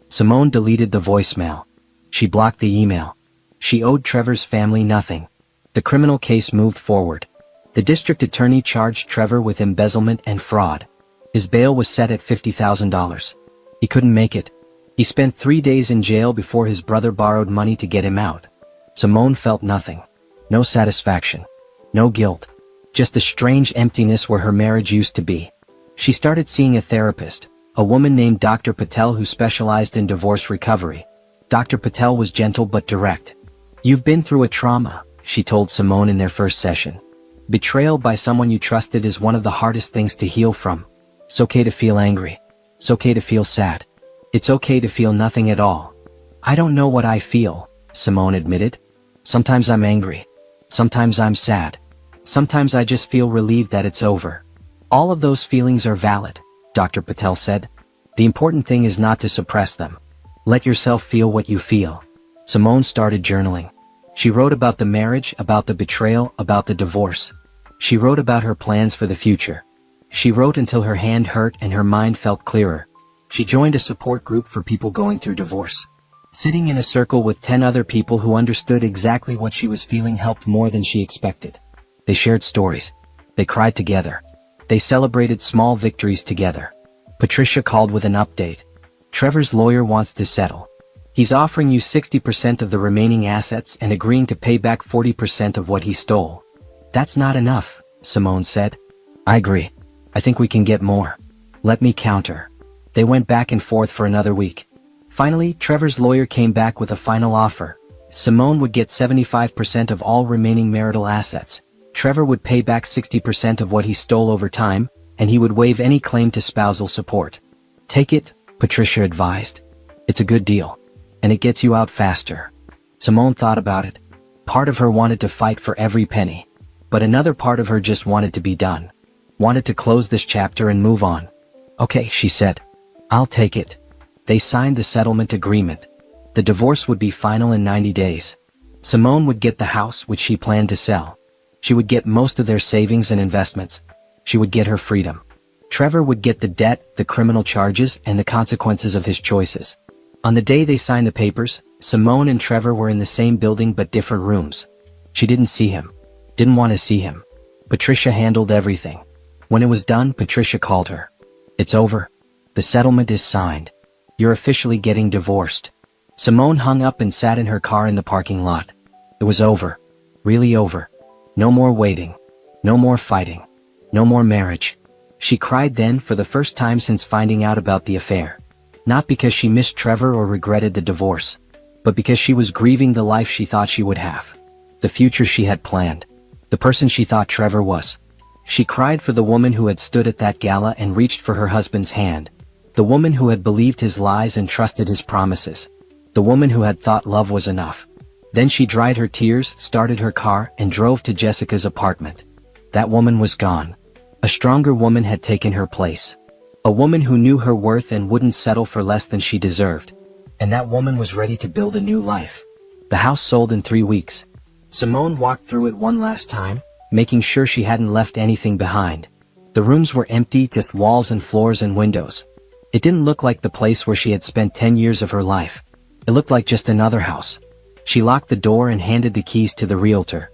Simone deleted the voicemail. She blocked the email. She owed Trevor's family nothing. The criminal case moved forward. The district attorney charged Trevor with embezzlement and fraud. His bail was set at $50,000. He couldn't make it. He spent 3 days in jail before his brother borrowed money to get him out. Simone felt nothing. No satisfaction. No guilt. Just a strange emptiness where her marriage used to be. She started seeing a therapist, a woman named Dr. Patel who specialized in divorce recovery. Dr. Patel was gentle but direct. "You've been through a trauma," she told Simone in their first session. "Betrayal by someone you trusted is one of the hardest things to heal from. It's okay to feel angry. It's okay to feel sad. It's okay to feel nothing at all." "I don't know what I feel," Simone admitted. "Sometimes I'm angry. Sometimes I'm sad. Sometimes I just feel relieved that it's over." "All of those feelings are valid," Dr. Patel said. "The important thing is not to suppress them. Let yourself feel what you feel." Simone started journaling. She wrote about the marriage, about the betrayal, about the divorce. She wrote about her plans for the future. She wrote until her hand hurt and her mind felt clearer. She joined a support group for people going through divorce. Sitting in a circle with 10 other people who understood exactly what she was feeling helped more than she expected. They shared stories. They cried together. They celebrated small victories together. Patricia called with an update. Trevor's lawyer wants to settle. He's offering you 60% of the remaining assets and agreeing to pay back 40% of what he stole. That's not enough, Simone said. I agree. I think we can get more. Let me counter. They went back and forth for another week. Finally, Trevor's lawyer came back with a final offer. Simone would get 75% of all remaining marital assets. Trevor would pay back 60% of what he stole over time, and he would waive any claim to spousal support. Take it, Patricia advised. It's a good deal. And it gets you out faster. Simone thought about it. Part of her wanted to fight for every penny. But another part of her just wanted to be done. Wanted to close this chapter and move on. Okay, she said. I'll take it. They signed the settlement agreement. The divorce would be final in 90 days. Simone would get the house which she planned to sell. She would get most of their savings and investments. She would get her freedom. Trevor would get the debt, the criminal charges, and the consequences of his choices. On the day they signed the papers, Simone and Trevor were in the same building but different rooms. She didn't see him. Didn't want to see him. Patricia handled everything. When it was done, Patricia called her. It's over. The settlement is signed. You're officially getting divorced. Simone hung up and sat in her car in the parking lot. It was over. Really over. No more waiting. No more fighting. No more marriage. She cried then for the first time since finding out about the affair. Not because she missed Trevor or regretted the divorce, but because she was grieving the life she thought she would have. The future she had planned. The person she thought Trevor was. She cried for the woman who had stood at that gala and reached for her husband's hand. The woman who had believed his lies and trusted his promises. The woman who had thought love was enough. Then she dried her tears, started her car, and drove to Jessica's apartment. That woman was gone. A stronger woman had taken her place. A woman who knew her worth and wouldn't settle for less than she deserved. And that woman was ready to build a new life. The house sold in 3 weeks. Simone walked through it one last time, making sure she hadn't left anything behind. The rooms were empty, just walls and floors and windows. It didn't look like the place where she had spent 10 years of her life. It looked like just another house. She locked the door and handed the keys to the realtor.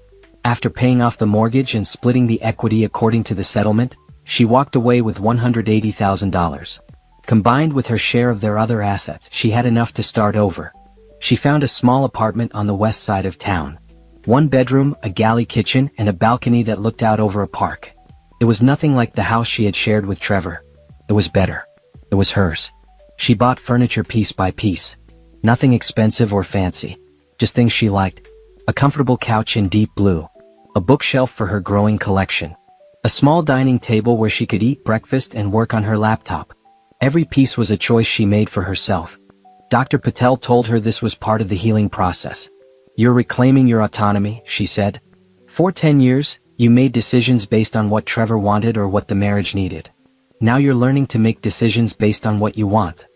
After paying off the mortgage and splitting the equity according to the settlement, she walked away with $180,000. Combined with her share of their other assets, she had enough to start over. She found a small apartment on the west side of town. 1 bedroom, a galley kitchen, and a balcony that looked out over a park. It was nothing like the house she had shared with Trevor. It was better. It was hers. She bought furniture piece by piece. Nothing expensive or fancy. Just things she liked. A comfortable couch in deep blue. A bookshelf for her growing collection. A small dining table where she could eat breakfast and work on her laptop. Every piece was a choice she made for herself. Dr. Patel told her this was part of the healing process. You're reclaiming your autonomy, she said. For 10 years, you made decisions based on what Trevor wanted or what the marriage needed. Now you're learning to make decisions based on what you want.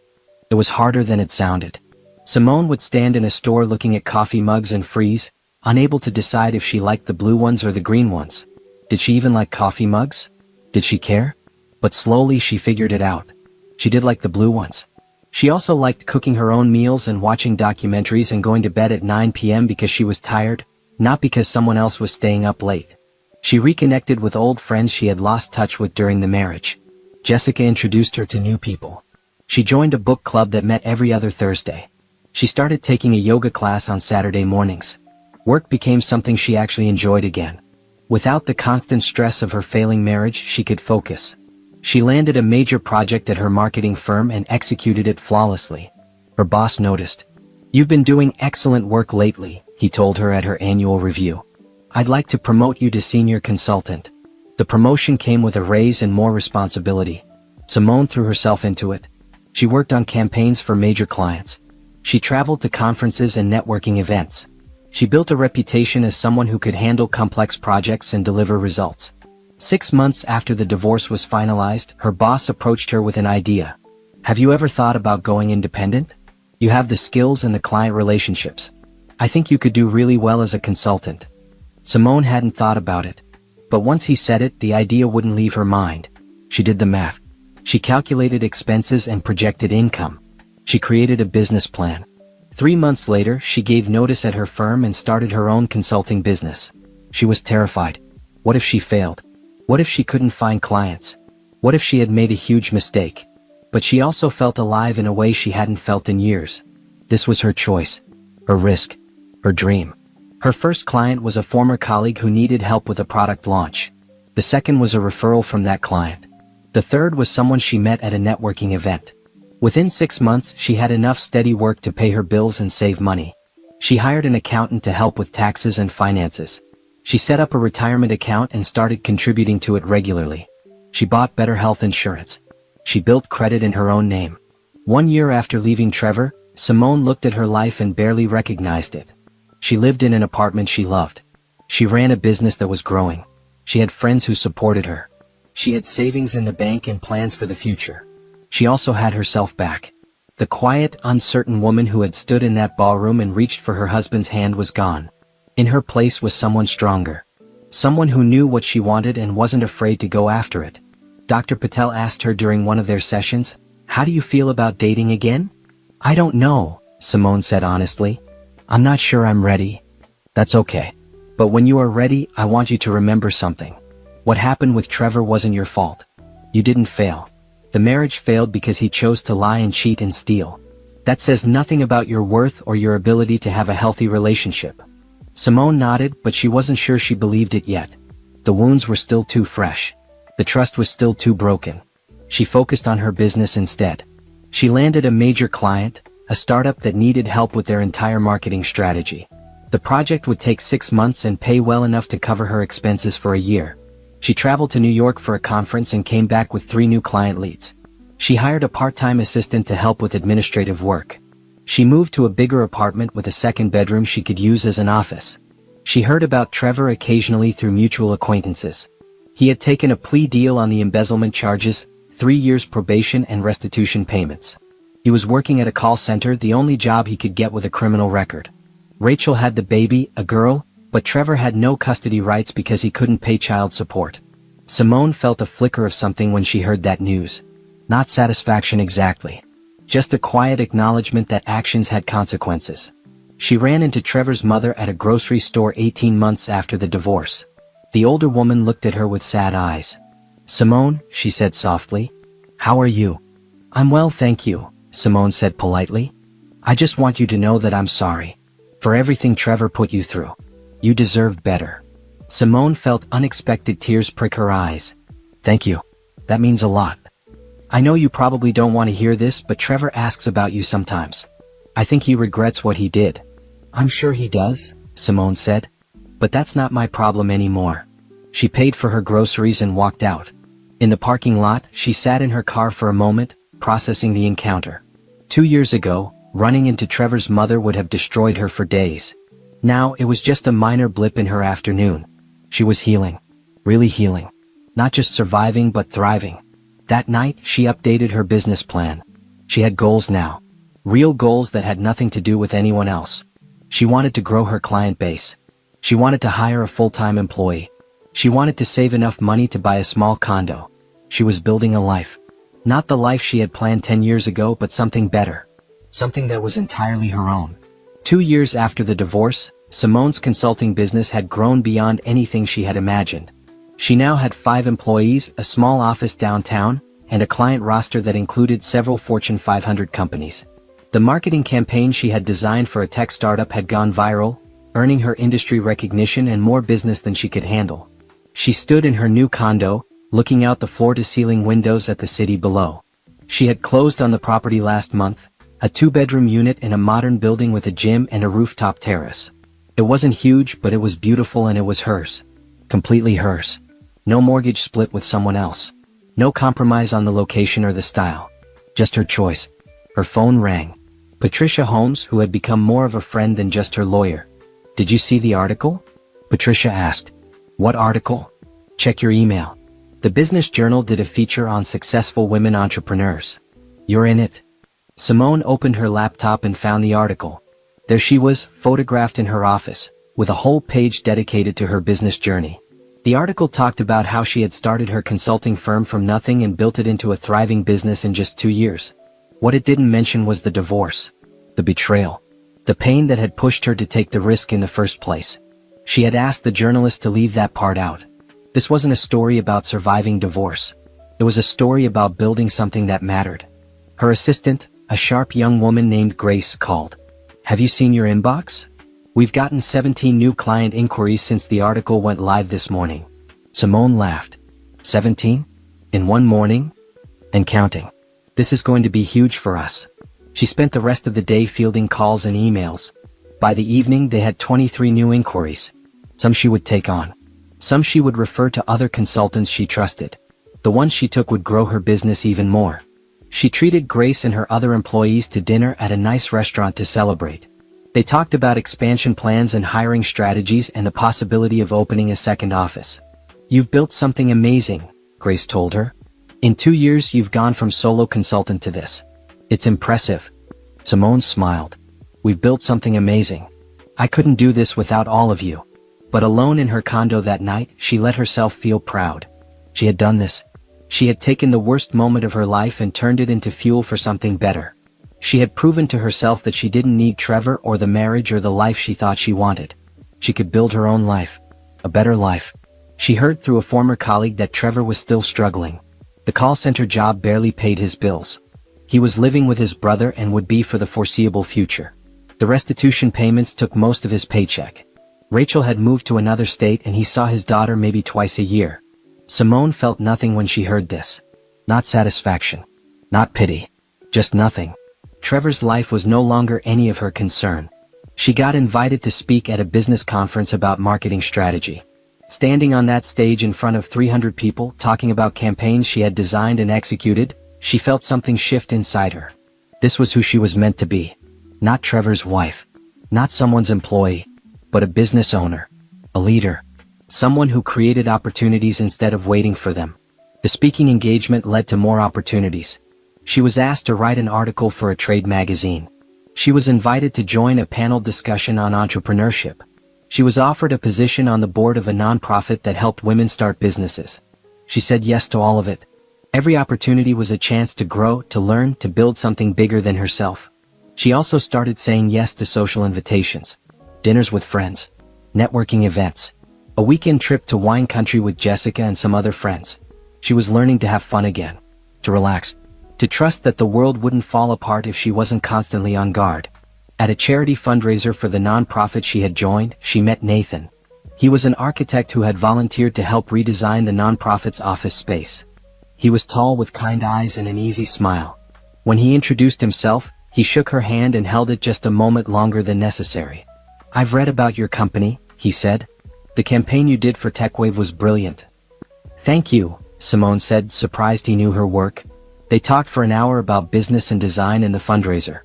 It was harder than it sounded. Simone would stand in a store looking at coffee mugs and freeze, unable to decide if she liked the blue ones or the green ones. Did she even like coffee mugs? Did she care? But slowly she figured it out. She did like the blue ones. She also liked cooking her own meals and watching documentaries and going to bed at 9 p.m. because she was tired, not because someone else was staying up late. She reconnected with old friends she had lost touch with during the marriage. Jessica introduced her to new people. She joined a book club that met every other Thursday. She started taking a yoga class on Saturday mornings. Work became something she actually enjoyed again. Without the constant stress of her failing marriage, she could focus. She landed a major project at her marketing firm and executed it flawlessly. Her boss noticed. You've been doing excellent work lately, he told her at her annual review. I'd like to promote you to senior consultant. The promotion came with a raise and more responsibility. Simone threw herself into it. She worked on campaigns for major clients. She traveled to conferences and networking events. She built a reputation as someone who could handle complex projects and deliver results. 6 months after the divorce was finalized, her boss approached her with an idea. Have you ever thought about going independent? You have the skills and the client relationships. I think you could do really well as a consultant. Simone hadn't thought about it. But once he said it, the idea wouldn't leave her mind. She did the math. She calculated expenses and projected income. She created a business plan. 3 months later, she gave notice at her firm and started her own consulting business. She was terrified. What if she failed? What if she couldn't find clients? What if she had made a huge mistake? But she also felt alive in a way she hadn't felt in years. This was her choice, her risk, her dream. Her first client was a former colleague who needed help with a product launch. The second was a referral from that client. The third was someone she met at a networking event. Within 6 months, she had enough steady work to pay her bills and save money. She hired an accountant to help with taxes and finances. She set up a retirement account and started contributing to it regularly. She bought better health insurance. She built credit in her own name. 1 year after leaving Trevor, Simone looked at her life and barely recognized it. She lived in an apartment she loved. She ran a business that was growing. She had friends who supported her. She had savings in the bank and plans for the future. She also had herself back. The quiet, uncertain woman who had stood in that ballroom and reached for her husband's hand was gone. In her place was someone stronger. Someone who knew what she wanted and wasn't afraid to go after it. Dr. Patel asked her during one of their sessions, "How do you feel about dating again?" "I don't know," Simone said honestly. "I'm not sure I'm ready." "That's okay. But when you are ready, I want you to remember something. What happened with Trevor wasn't your fault. You didn't fail. The marriage failed because he chose to lie and cheat and steal. That says nothing about your worth or your ability to have a healthy relationship." Simone nodded, but she wasn't sure she believed it yet. The wounds were still too fresh. The trust was still too broken. She focused on her business instead. She landed a major client, a startup that needed help with their entire marketing strategy. The project would take 6 months and pay well enough to cover her expenses for a year. She traveled to New York for a conference and came back with 3 new client leads. She hired a part-time assistant to help with administrative work. She moved to a bigger apartment with a second bedroom she could use as an office. She heard about Trevor occasionally through mutual acquaintances. He had taken a plea deal on the embezzlement charges, 3 years probation and restitution payments. He was working at a call center, the only job he could get with a criminal record. Rachel had the baby, a girl, but Trevor had no custody rights because he couldn't pay child support. Simone felt a flicker of something when she heard that news. Not satisfaction exactly. Just a quiet acknowledgement that actions had consequences. She ran into Trevor's mother at a grocery store 18 months after the divorce. The older woman looked at her with sad eyes. "Simone," she said softly, "how are you?" "I'm well, thank you," Simone said politely. "I just want you to know that I'm sorry. For everything Trevor put you through. You deserve better." Simone felt unexpected tears prick her eyes. "Thank you. That means a lot. I know you probably don't want to hear this, but Trevor asks about you sometimes. I think he regrets what he did." "I'm sure he does," Simone said. "But that's not my problem anymore." She paid for her groceries and walked out. In the parking lot, she sat in her car for a moment, processing the encounter. 2 years ago, running into Trevor's mother would have destroyed her for days. Now, it was just a minor blip in her afternoon. She was healing. Really healing. Not just surviving but thriving. That night, she updated her business plan. She had goals now. Real goals that had nothing to do with anyone else. She wanted to grow her client base. She wanted to hire a full-time employee. She wanted to save enough money to buy a small condo. She was building a life. Not the life she had planned 10 years ago, but something better. Something that was entirely her own. 2 years after the divorce, Simone's consulting business had grown beyond anything she had imagined. She now had 5 employees, a small office downtown, and a client roster that included several Fortune 500 companies. The marketing campaign she had designed for a tech startup had gone viral, earning her industry recognition and more business than she could handle. She stood in her new condo, looking out the floor-to-ceiling windows at the city below. She had closed on the property last month, a 2-bedroom unit in a modern building with a gym and a rooftop terrace. It wasn't huge, but it was beautiful and it was hers. Completely hers. No mortgage split with someone else. No compromise on the location or the style. Just her choice. Her phone rang. Patricia Holmes, who had become more of a friend than just her lawyer. "Did you see the article?" Patricia asked. "What article?" "Check your email. The Business Journal did a feature on successful women entrepreneurs. You're in it." Simone opened her laptop and found the article. There she was, photographed in her office, with a whole page dedicated to her business journey. The article talked about how she had started her consulting firm from nothing and built it into a thriving business in just 2 years. What it didn't mention was the divorce. The betrayal. The pain that had pushed her to take the risk in the first place. She had asked the journalist to leave that part out. This wasn't a story about surviving divorce. It was a story about building something that mattered. Her assistant, a sharp young woman named Grace, called. "Have you seen your inbox? We've gotten 17 new client inquiries since the article went live this morning." Simone laughed. 17? In one morning? And counting. This is going to be huge for us. She spent the rest of the day fielding calls and emails. By the evening they had 23 new inquiries. Some she would take on. Some she would refer to other consultants she trusted. The ones she took would grow her business even more. She treated Grace and her other employees to dinner at a nice restaurant to celebrate. They talked about expansion plans and hiring strategies and the possibility of opening a second office. "You've built something amazing," Grace told her. "In 2 years you've gone from solo consultant to this. It's impressive." Simone smiled. "We've built something amazing. I couldn't do this without all of you." But alone in her condo that night, she let herself feel proud. She had done this. She had taken the worst moment of her life and turned it into fuel for something better. She had proven to herself that she didn't need Trevor or the marriage or the life she thought she wanted. She could build her own life. A better life. She heard through a former colleague that Trevor was still struggling. The call center job barely paid his bills. He was living with his brother and would be for the foreseeable future. The restitution payments took most of his paycheck. Rachel had moved to another state and he saw his daughter maybe twice a year. Simone felt nothing when she heard this. Not satisfaction. Not pity. Just nothing. Trevor's life was no longer any of her concern. She got invited to speak at a business conference about marketing strategy. Standing on that stage in front of 300 people talking about campaigns she had designed and executed, she felt something shift inside her. This was who she was meant to be. Not Trevor's wife. Not someone's employee. But a business owner. A leader. Someone who created opportunities instead of waiting for them. The speaking engagement led to more opportunities. She was asked to write an article for a trade magazine. She was invited to join a panel discussion on entrepreneurship. She was offered a position on the board of a nonprofit that helped women start businesses. She said yes to all of it. Every opportunity was a chance to grow, to learn, to build something bigger than herself. She also started saying yes to social invitations. Dinners with friends. Networking events. A weekend trip to wine country with Jessica and some other friends. She was learning to have fun again. To relax. To trust that the world wouldn't fall apart if she wasn't constantly on guard. At a charity fundraiser for the nonprofit she had joined, she met Nathan. He was an architect who had volunteered to help redesign the nonprofit's office space. He was tall with kind eyes and an easy smile. When he introduced himself, he shook her hand and held it just a moment longer than necessary. "I've read about your company," he said. "The campaign you did for TechWave was brilliant." "Thank you," Simone said, surprised he knew her work. They talked for an hour about business and design and the fundraiser.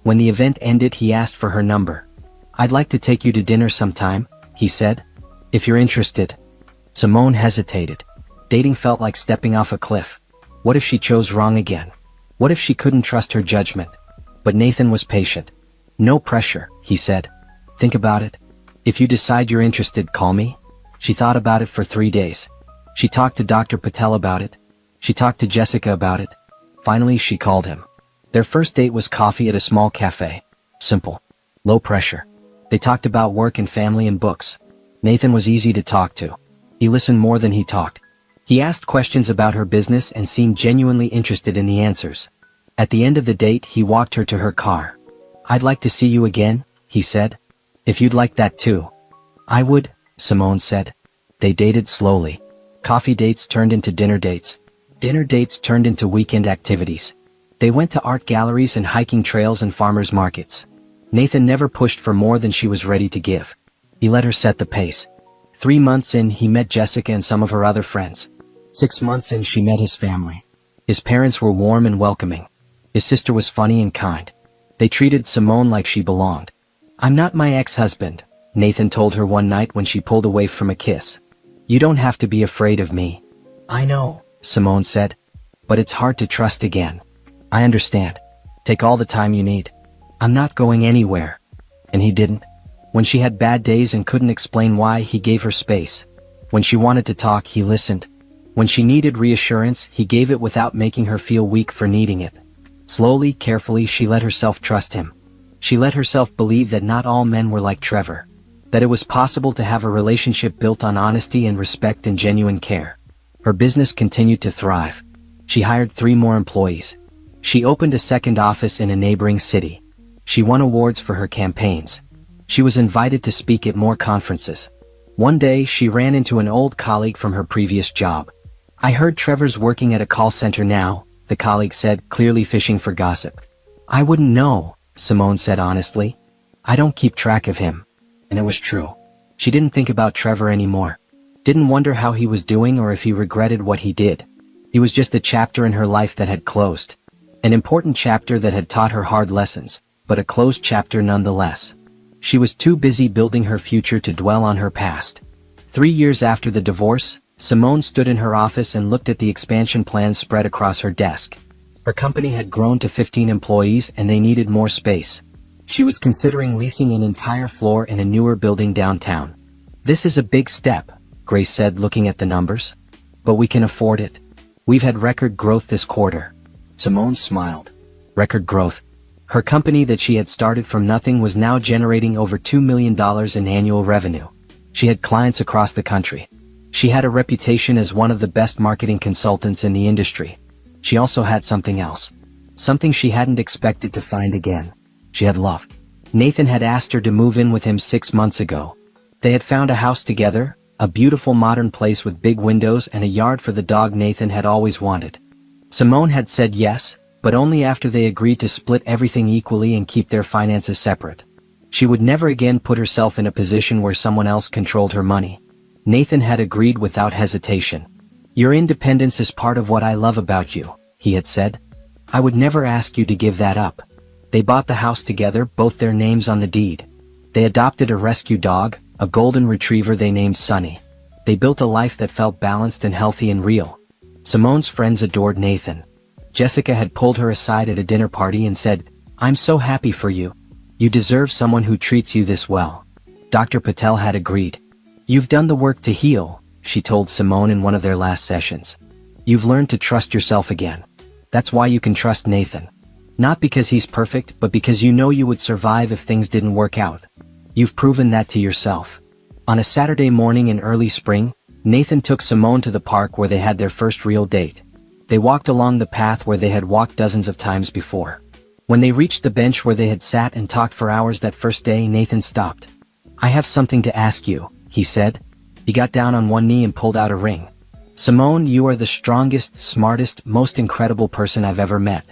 When the event ended, he asked for her number. "I'd like to take you to dinner sometime," he said. "If you're interested." Simone hesitated. Dating felt like stepping off a cliff. What if she chose wrong again? What if she couldn't trust her judgment? But Nathan was patient. "No pressure," he said. "Think about it. If you decide you're interested, call me." She thought about it for 3 days. She talked to Dr. Patel about it. She talked to Jessica about it. Finally, she called him. Their first date was coffee at a small cafe. Simple. Low pressure. They talked about work and family and books. Nathan was easy to talk to. He listened more than he talked. He asked questions about her business and seemed genuinely interested in the answers. At the end of the date, he walked her to her car. "I'd like to see you again," he said. "If you'd like that too." "I would," Simone said. They dated slowly. Coffee dates turned into dinner dates. Dinner dates turned into weekend activities. They went to art galleries and hiking trails and farmers markets. Nathan never pushed for more than she was ready to give. He let her set the pace. 3 months in, he met Jessica and some of her other friends. 6 months in, she met his family. His parents were warm and welcoming. His sister was funny and kind. They treated Simone like she belonged. "I'm not my ex-husband," Nathan told her one night when she pulled away from a kiss. "You don't have to be afraid of me." "I know," Simone said. "But it's hard to trust again." "I understand. Take all the time you need. I'm not going anywhere." And he didn't. When she had bad days and couldn't explain why, he gave her space. When she wanted to talk, he listened. When she needed reassurance, he gave it without making her feel weak for needing it. Slowly, carefully, she let herself trust him. She let herself believe that not all men were like Trevor. That it was possible to have a relationship built on honesty and respect and genuine care. Her business continued to thrive. She hired 3 more employees. She opened a second office in a neighboring city. She won awards for her campaigns. She was invited to speak at more conferences. One day, she ran into an old colleague from her previous job. "I heard Trevor's working at a call center now," the colleague said, clearly fishing for gossip. "I wouldn't know," Simone said honestly. "I don't keep track of him." And it was true. She didn't think about Trevor anymore. Didn't wonder how he was doing or if he regretted what he did. He was just a chapter in her life that had closed. An important chapter that had taught her hard lessons, but a closed chapter nonetheless. She was too busy building her future to dwell on her past. 3 years after the divorce, Simone stood in her office and looked at the expansion plans spread across her desk. Her company had grown to 15 employees and they needed more space. She was considering leasing an entire floor in a newer building downtown. "This is a big step," Grace said, looking at the numbers. "But we can afford it. We've had record growth this quarter." Simone smiled. Record growth. Her company that she had started from nothing was now generating over $2 million in annual revenue. She had clients across the country. She had a reputation as one of the best marketing consultants in the industry. She also had something else. Something she hadn't expected to find again. She had love. Nathan had asked her to move in with him 6 months ago. They had found a house together, a beautiful modern place with big windows and a yard for the dog Nathan had always wanted. Simone had said yes, but only after they agreed to split everything equally and keep their finances separate. She would never again put herself in a position where someone else controlled her money. Nathan had agreed without hesitation. "Your independence is part of what I love about you," he had said. "I would never ask you to give that up." They bought the house together, both their names on the deed. They adopted a rescue dog, a golden retriever they named Sunny. They built a life that felt balanced and healthy and real. Simone's friends adored Nathan. Jessica had pulled her aside at a dinner party and said, "I'm so happy for you. You deserve someone who treats you this well." Dr. Patel had agreed. "You've done the work to heal," she told Simone in one of their last sessions. "You've learned to trust yourself again. That's why you can trust Nathan. Not because he's perfect, but because you know you would survive if things didn't work out. You've proven that to yourself." On a Saturday morning in early spring, Nathan took Simone to the park where they had their first real date. They walked along the path where they had walked dozens of times before. When they reached the bench where they had sat and talked for hours that first day, Nathan stopped. "I have something to ask you," he said. He got down on one knee and pulled out a ring. "Simone, you are the strongest, smartest, most incredible person I've ever met.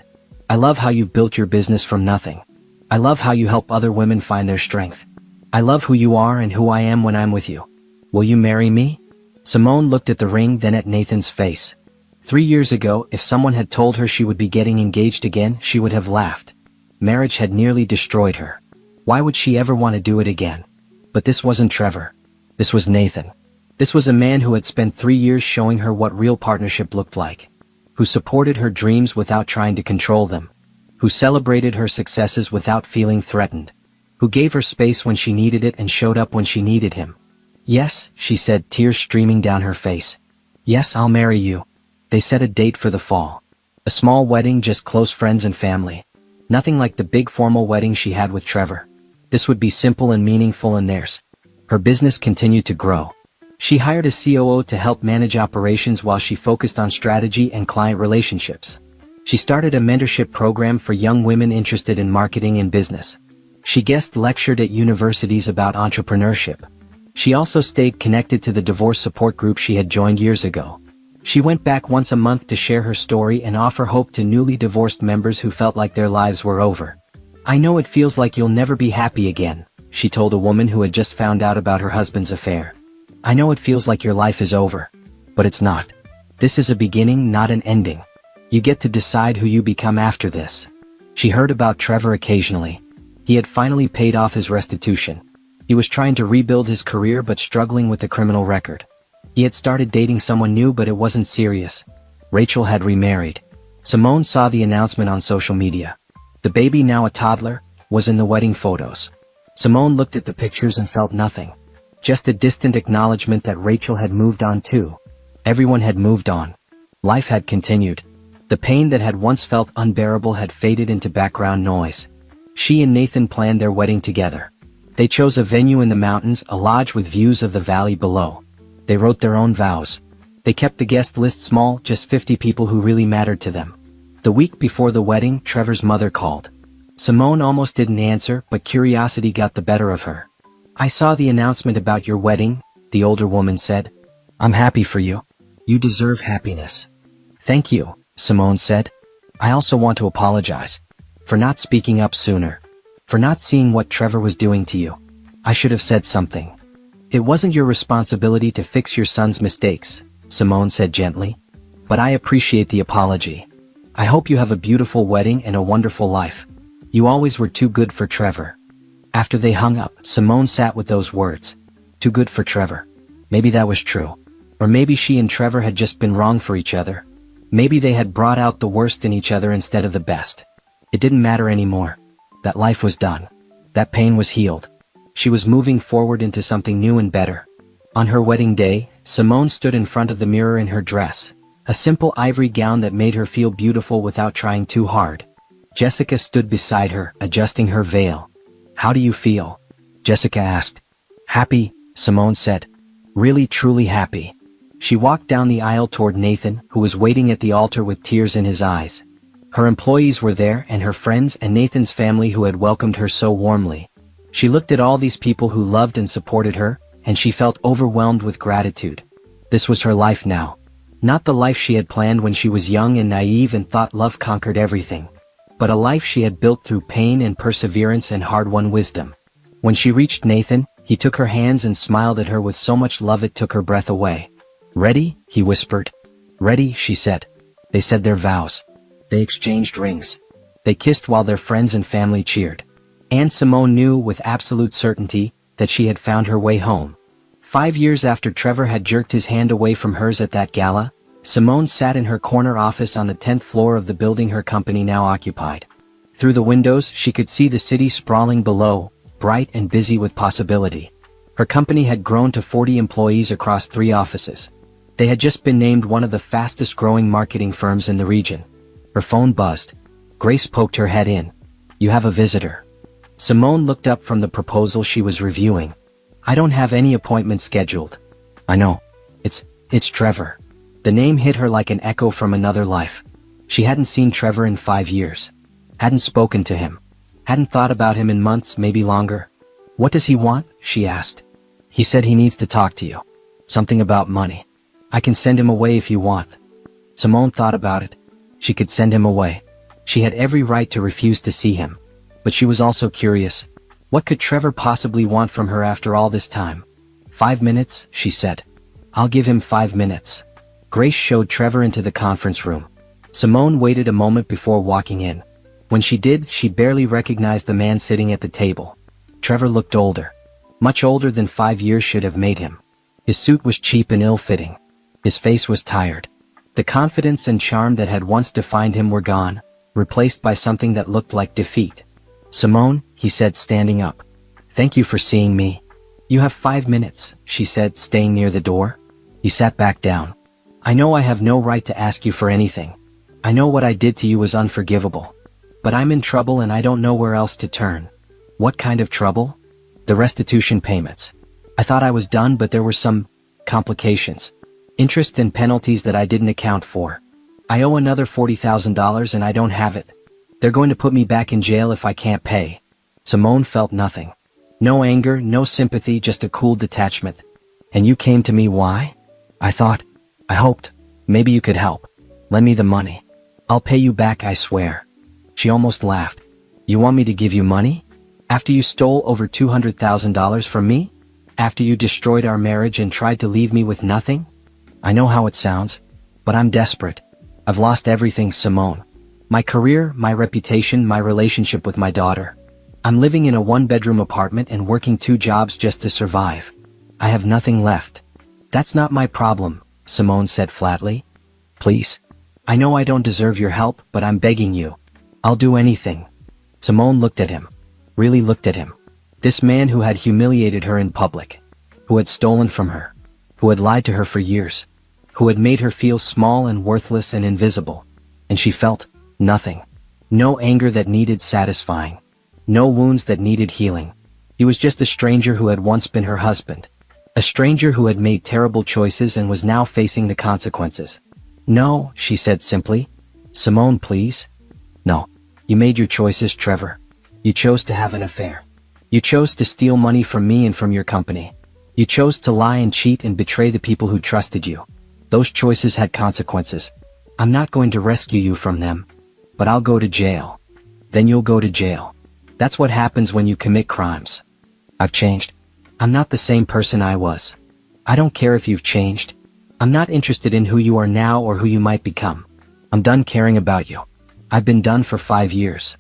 I love how you've built your business from nothing. I love how you help other women find their strength. I love who you are and who I am when I'm with you. Will you marry me?" Simone looked at the ring, then at Nathan's face. 3 years ago, if someone had told her she would be getting engaged again, she would have laughed. Marriage had nearly destroyed her. Why would she ever want to do it again? But this wasn't Trevor. This was Nathan. This was a man who had spent 3 years showing her what real partnership looked like. Who supported her dreams without trying to control them. Who celebrated her successes without feeling threatened. Who gave her space when she needed it and showed up when she needed him. "Yes," she said, tears streaming down her face. "Yes, I'll marry you." They set a date for the fall. A small wedding, just close friends and family. Nothing like the big formal wedding she had with Trevor. This would be simple and meaningful, and theirs. Her business continued to grow. She hired a COO to help manage operations while she focused on strategy and client relationships. She started a mentorship program for young women interested in marketing and business. She guest lectured at universities about entrepreneurship. She also stayed connected to the divorce support group she had joined years ago. She went back once a month to share her story and offer hope to newly divorced members who felt like their lives were over. "I know it feels like you'll never be happy again," she told a woman who had just found out about her husband's affair. "I know it feels like your life is over. But it's not. This is a beginning, not an ending. You get to decide who you become after this." She heard about Trevor occasionally. He had finally paid off his restitution. He was trying to rebuild his career but struggling with the criminal record. He had started dating someone new, but it wasn't serious. Rachel had remarried. Simone saw the announcement on social media. The baby, now a toddler, was in the wedding photos. Simone looked at the pictures and felt nothing. Just a distant acknowledgement that Rachel had moved on too. Everyone had moved on. Life had continued. The pain that had once felt unbearable had faded into background noise. She and Nathan planned their wedding together. They chose a venue in the mountains, a lodge with views of the valley below. They wrote their own vows. They kept the guest list small, just 50 people who really mattered to them. The week before the wedding, Trevor's mother called. Simone almost didn't answer, but curiosity got the better of her. "I saw the announcement about your wedding," the older woman said. "I'm happy for you. You deserve happiness." "Thank you," Simone said. "I also want to apologize for not speaking up sooner, for not seeing what Trevor was doing to you. I should have said something." "It wasn't your responsibility to fix your son's mistakes," Simone said gently. "But I appreciate the apology. I hope you have a beautiful wedding and a wonderful life. You always were too good for Trevor." After they hung up, Simone sat with those words. Too good for Trevor. Maybe that was true. Or maybe she and Trevor had just been wrong for each other. Maybe they had brought out the worst in each other instead of the best. It didn't matter anymore. That life was done. That pain was healed. She was moving forward into something new and better. On her wedding day, Simone stood in front of the mirror in her dress, a simple ivory gown that made her feel beautiful without trying too hard. Jessica stood beside her, adjusting her veil. "How do you feel?" Jessica asked. "Happy," Simone said. "Really truly happy." She walked down the aisle toward Nathan, who was waiting at the altar with tears in his eyes. Her employees were there, and her friends and Nathan's family who had welcomed her so warmly. She looked at all these people who loved and supported her, and she felt overwhelmed with gratitude. This was her life now. Not the life she had planned when she was young and naive and thought love conquered everything, but a life she had built through pain and perseverance and hard-won wisdom. When she reached Nathan, he took her hands and smiled at her with so much love it took her breath away. "Ready?" he whispered. "Ready," she said. They said their vows. They exchanged rings. They kissed while their friends and family cheered. And Simone knew with absolute certainty that she had found her way home. 5 years after Trevor had jerked his hand away from hers at that gala, Simone sat in her corner office on the 10th floor of the building her company now occupied. Through the windows, she could see the city sprawling below, bright and busy with possibility. Her company had grown to 40 employees across 3 offices. They had just been named one of the fastest-growing marketing firms in the region. Her phone buzzed. Grace poked her head in. "You have a visitor." Simone looked up from the proposal she was reviewing. "I don't have any appointments scheduled." "I know. It's Trevor." The name hit her like an echo from another life. She hadn't seen Trevor in 5 years. Hadn't spoken to him. Hadn't thought about him in months, maybe longer. "What does he want?" she asked. "He said he needs to talk to you. Something about money. I can send him away if you want." Simone thought about it. She could send him away. She had every right to refuse to see him. But she was also curious. What could Trevor possibly want from her after all this time? 5 minutes, she said. "I'll give him 5 minutes." Grace showed Trevor into the conference room. Simone waited a moment before walking in. When she did, she barely recognized the man sitting at the table. Trevor looked older. Much older than 5 years should have made him. His suit was cheap and ill-fitting. His face was tired. The confidence and charm that had once defined him were gone, replaced by something that looked like defeat. "Simone," he said, standing up. "Thank you for seeing me." "You have 5 minutes," she said, staying near the door. He sat back down. "I know I have no right to ask you for anything. I know what I did to you was unforgivable. But I'm in trouble and I don't know where else to turn." "What kind of trouble?" "The restitution payments. I thought I was done, but there were some complications. Interest and penalties that I didn't account for. I owe another $40,000 and I don't have it. They're going to put me back in jail if I can't pay." Simone felt nothing. No anger, no sympathy, just a cool detachment. "And you came to me why?" I hoped, maybe you could help. Lend me the money. I'll pay you back, I swear." She almost laughed. "You want me to give you money? After you stole over $200,000 from me? After you destroyed our marriage and tried to leave me with nothing?" "I know how it sounds. But I'm desperate. I've lost everything, Simone. My career, my reputation, my relationship with my daughter. I'm living in a 1-bedroom apartment and working 2 jobs just to survive. I have nothing left." "That's not my problem," Simone said flatly. "Please. I know I don't deserve your help, but I'm begging you. I'll do anything." Simone looked at him. Really looked at him. This man who had humiliated her in public. Who had stolen from her. Who had lied to her for years. Who had made her feel small and worthless and invisible. And she felt nothing. No anger that needed satisfying. No wounds that needed healing. He was just a stranger who had once been her husband. A stranger who had made terrible choices and was now facing the consequences. "No," she said simply. Simone, please. No. You made your choices, Trevor. You chose to have an affair. You chose to steal money from me and from your company. You chose to lie and cheat and betray the people who trusted you. Those choices had consequences. I'm not going to rescue you from them. But I'll go to jail. Then you'll go to jail. That's what happens when you commit crimes. I've changed. I'm not the same person I was. I don't care if you've changed. I'm not interested in who you are now or who you might become. I'm done caring about you. I've been done for 5 years.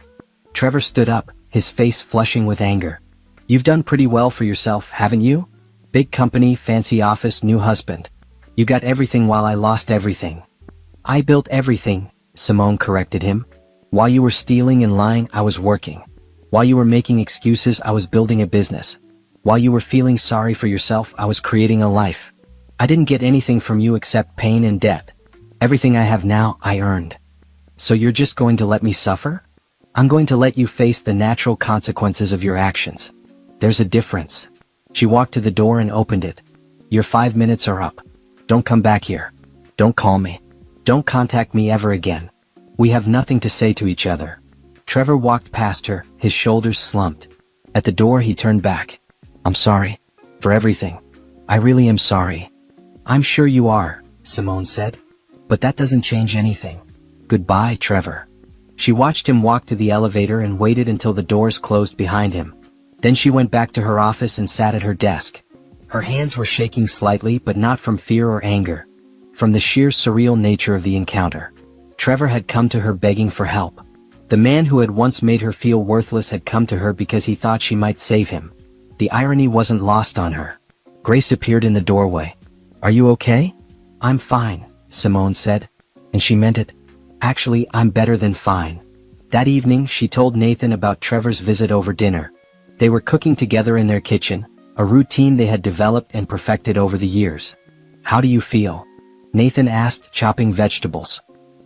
Trevor stood up, his face flushing with anger. You've done pretty well for yourself, haven't you? Big company, fancy office, new husband. You got everything while I lost everything. I built everything, Simone corrected him. While you were stealing and lying, I was working. While you were making excuses, I was building a business. While you were feeling sorry for yourself, I was creating a life. I didn't get anything from you except pain and debt. Everything I have now, I earned. So you're just going to let me suffer? I'm going to let you face the natural consequences of your actions. There's a difference. She walked to the door and opened it. Your 5 minutes are up. Don't come back here. Don't call me. Don't contact me ever again. We have nothing to say to each other. Trevor walked past her, his shoulders slumped. At the door he turned back. I'm sorry. For everything. I really am sorry. I'm sure you are, Simone said. But that doesn't change anything. Goodbye, Trevor. She watched him walk to the elevator and waited until the doors closed behind him. Then she went back to her office and sat at her desk. Her hands were shaking slightly, but not from fear or anger. From the sheer surreal nature of the encounter. Trevor had come to her begging for help. The man who had once made her feel worthless had come to her because he thought she might save him. The irony wasn't lost on her. Grace appeared in the doorway. Are you okay? I'm fine, Simone said. And she meant it. Actually, I'm better than fine. That evening, she told Nathan about Trevor's visit over dinner. They were cooking together in their kitchen, a routine they had developed and perfected over the years. How do you feel? Nathan asked, chopping vegetables.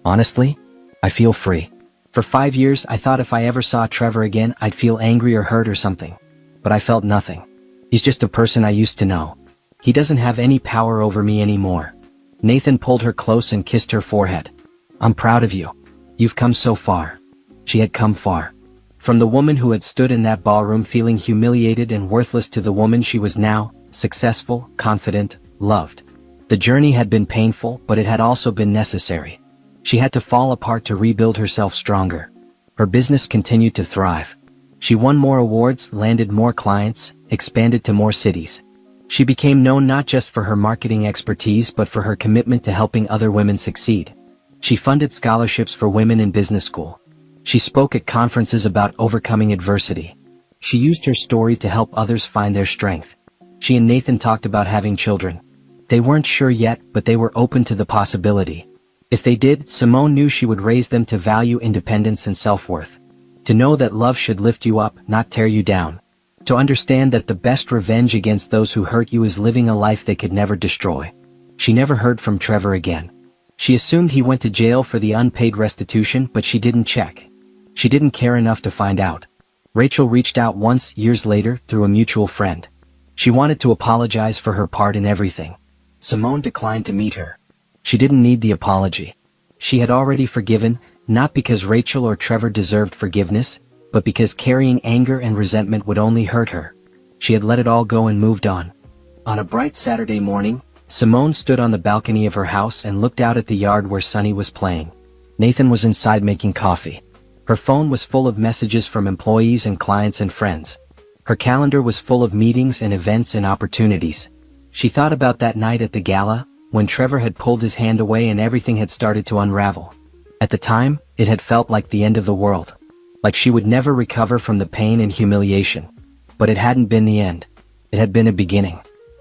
Honestly, I feel free. For 5 years, I thought if I ever saw Trevor again, I'd feel angry or hurt or something. But I felt nothing. He's just a person I used to know. He doesn't have any power over me anymore. Nathan pulled her close and kissed her forehead. I'm proud of you. You've come so far. She had come far. From the woman who had stood in that ballroom feeling humiliated and worthless to the woman she was now, successful, confident, loved. The journey had been painful, but it had also been necessary. She had to fall apart to rebuild herself stronger. Her business continued to thrive. She won more awards, landed more clients, expanded to more cities. She became known not just for her marketing expertise but for her commitment to helping other women succeed. She funded scholarships for women in business school. She spoke at conferences about overcoming adversity. She used her story to help others find their strength. She and Nathan talked about having children. They weren't sure yet, but they were open to the possibility. If they did, Simone knew she would raise them to value independence and self-worth. To know that love should lift you up, not tear you down. To understand that the best revenge against those who hurt you is living a life they could never destroy. She never heard from Trevor again. She assumed he went to jail for the unpaid restitution, but she didn't check. She didn't care enough to find out. Rachel reached out once, years later, through a mutual friend. She wanted to apologize for her part in everything. Simone declined to meet her. She didn't need the apology. She had already forgiven, not because Rachel or Trevor deserved forgiveness, but because carrying anger and resentment would only hurt her. She had let it all go and moved on. On a bright Saturday morning, Simone stood on the balcony of her house and looked out at the yard where Sonny was playing. Nathan was inside making coffee. Her phone was full of messages from employees and clients and friends. Her calendar was full of meetings and events and opportunities. She thought about that night at the gala, when Trevor had pulled his hand away and everything had started to unravel. At the time, it had felt like the end of the world. Like she would never recover from the pain and humiliation. But it hadn't been the end. It had been a beginning.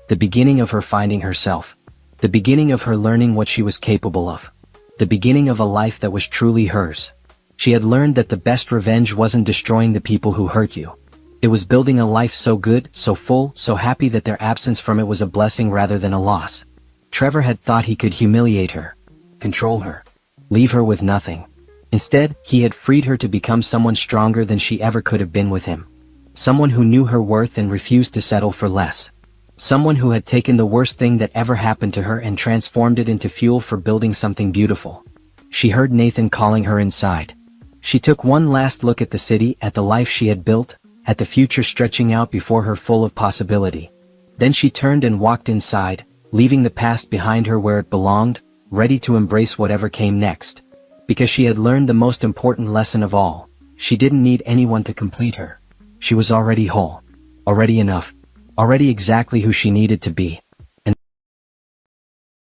The beginning of her finding herself. The beginning of her learning what she was capable of. The beginning of a life that was truly hers. She had learned that the best revenge wasn't destroying the people who hurt you. It was building a life so good, so full, so happy that their absence from it was a blessing rather than a loss. Trevor had thought he could humiliate her, control her, leave her with nothing. Instead, he had freed her to become someone stronger than she ever could have been with him. Someone who knew her worth and refused to settle for less. Someone who had taken the worst thing that ever happened to her and transformed it into fuel for building something beautiful. she heard Nathan calling her inside. She took one last look at the city, at the life she had built, at the future stretching out before her full of possibility. Then she turned and walked inside, leaving the past behind her where it belonged, ready to embrace whatever came next. Because she had learned the most important lesson of all. She didn't need anyone to complete her. She was already whole. Already enough. Already exactly who she needed to be. And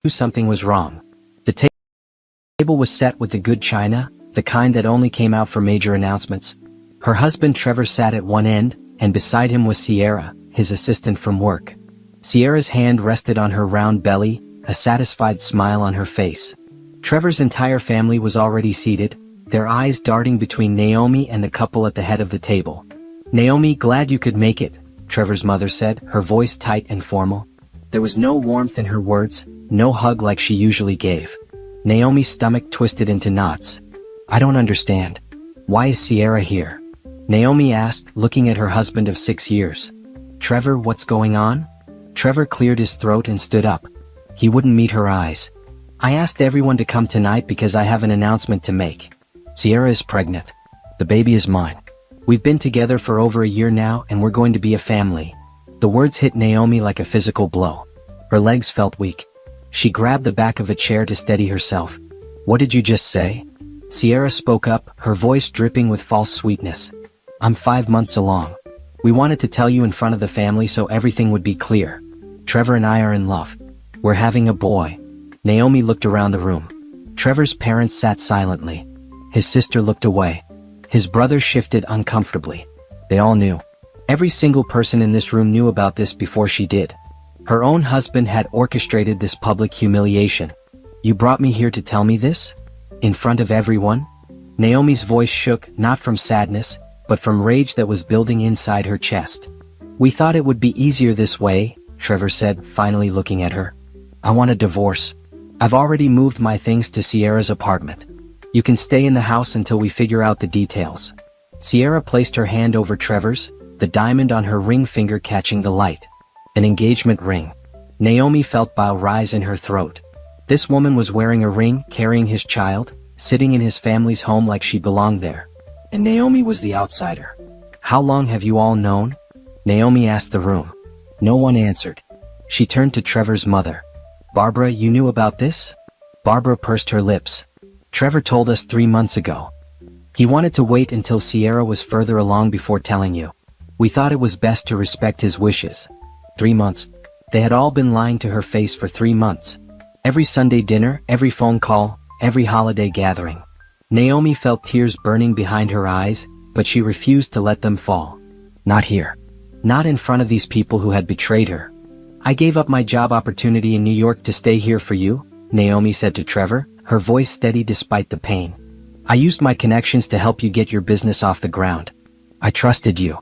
something was wrong. The table was set with the good china, the kind that only came out for major announcements. Her husband Trevor sat at one end, and beside him was Sierra, his assistant from work. Sierra's hand rested on her round belly, a satisfied smile on her face. Trevor's entire family was already seated, their eyes darting between Naomi and the couple at the head of the table. "Naomi, glad you could make it," Trevor's mother said, her voice tight and formal. There was no warmth in her words, no hug like she usually gave. Naomi's stomach twisted into knots. "I don't understand. Why is Sierra here?" Naomi asked, looking at her husband of 6 years. "Trevor, what's going on?" Trevor cleared his throat and stood up. He wouldn't meet her eyes. "I asked everyone to come tonight because I have an announcement to make. Sierra is pregnant. The baby is mine. We've been together for over a year now and we're going to be a family." The words hit Naomi like a physical blow. Her legs felt weak. She grabbed the back of a chair to steady herself. "What did you just say?" Sierra spoke up, her voice dripping with false sweetness. "I'm 5 months along. We wanted to tell you in front of the family so everything would be clear. Trevor and I are in love. We're having a boy." Naomi looked around the room. Trevor's parents sat silently. His sister looked away. His brother shifted uncomfortably. They all knew. Every single person in this room knew about this before she did. Her own husband had orchestrated this public humiliation. "You brought me here to tell me this? In front of everyone?" Naomi's voice shook, not from sadness, but from rage that was building inside her chest. "We thought it would be easier this way," Trevor said, finally looking at her. "I want a divorce. I've already moved my things to Sierra's apartment. You can stay in the house until we figure out the details." Sierra placed her hand over Trevor's, the diamond on her ring finger catching the light. An engagement ring. Naomi felt bile rise in her throat. This woman was wearing a ring, carrying his child, sitting in his family's home like she belonged there. And Naomi was the outsider. "How long have you all known?" Naomi asked the room. No one answered. She turned to Trevor's mother. "Barbara, you knew about this?" Barbara pursed her lips. "Trevor told us 3 months ago. He wanted to wait until Sierra was further along before telling you. We thought it was best to respect his wishes." 3 months. They had all been lying to her face for 3 months. Every Sunday dinner, every phone call, every holiday gathering. Naomi felt tears burning behind her eyes, but she refused to let them fall. Not here. Not in front of these people who had betrayed her. "I gave up my job opportunity in New York to stay here for you," Naomi said to Trevor, her voice steady despite the pain. "I used my connections to help you get your business off the ground. I trusted you."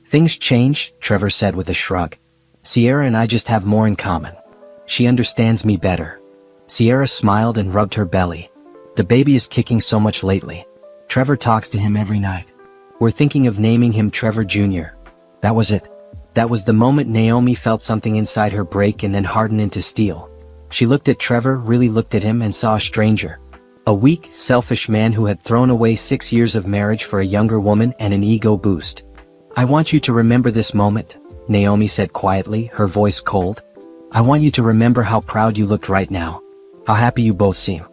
"Things change," Trevor said with a shrug. "Sierra and I just have more in common. She understands me better." Sierra smiled and rubbed her belly. "The baby is kicking so much lately. Trevor talks to him every night. We're thinking of naming him Trevor Jr." That was it. That was the moment Naomi felt something inside her break and then harden into steel. She looked at Trevor, really looked at him, and saw a stranger. A weak, selfish man who had thrown away 6 years of marriage for a younger woman and an ego boost. "I want you to remember this moment," Naomi said quietly, her voice cold. "I want you to remember how proud you looked right now. How happy you both seem.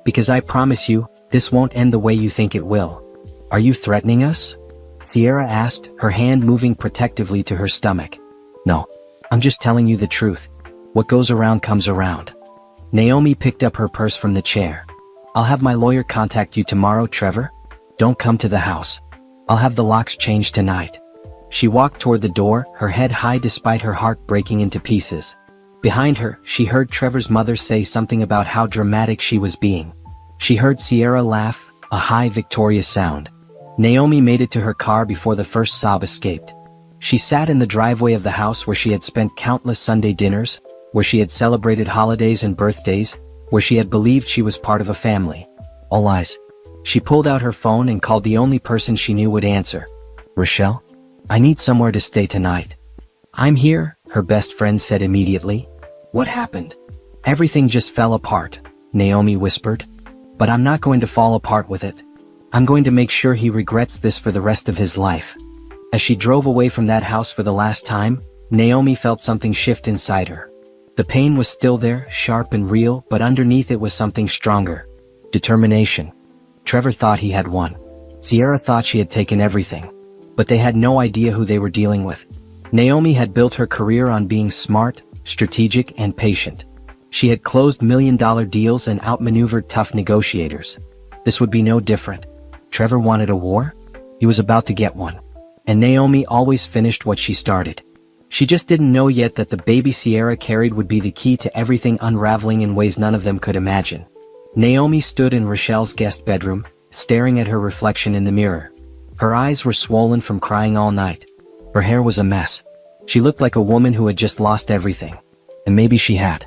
Because I promise you, this won't end the way you think it will." "Are you threatening us?" Sierra asked, her hand moving protectively to her stomach. "No. I'm just telling you the truth. What goes around comes around." Naomi picked up her purse from the chair. "I'll have my lawyer contact you tomorrow, Trevor. Don't come to the house. I'll have the locks changed tonight." She walked toward the door, her head high despite her heart breaking into pieces. Behind her, she heard Trevor's mother say something about how dramatic she was being. She heard Sierra laugh, a high, victorious sound. Naomi made it to her car before the first sob escaped. She sat in the driveway of the house where she had spent countless Sunday dinners, where she had celebrated holidays and birthdays, where she had believed she was part of a family. All lies. She pulled out her phone and called the only person she knew would answer. "Rochelle? I need somewhere to stay tonight." "I'm here," her best friend said immediately. "What happened?" "Everything just fell apart," Naomi whispered. But I'm not going to fall apart with it. I'm going to make sure he regrets this for the rest of his life. As she drove away from that house for the last time, Naomi felt something shift inside her. The pain was still there, sharp and real, but underneath it was something stronger. Determination. Trevor thought he had won. Sierra thought she had taken everything. But they had no idea who they were dealing with. Naomi had built her career on being smart, strategic, and patient. She had closed million-dollar deals and outmaneuvered tough negotiators. This would be no different. Trevor wanted a war? He was about to get one. And Naomi always finished what she started. She just didn't know yet that the baby Sierra carried would be the key to everything unraveling in ways none of them could imagine. Naomi stood in Rochelle's guest bedroom, staring at her reflection in the mirror. Her eyes were swollen from crying all night. Her hair was a mess. She looked like a woman who had just lost everything. And maybe she had.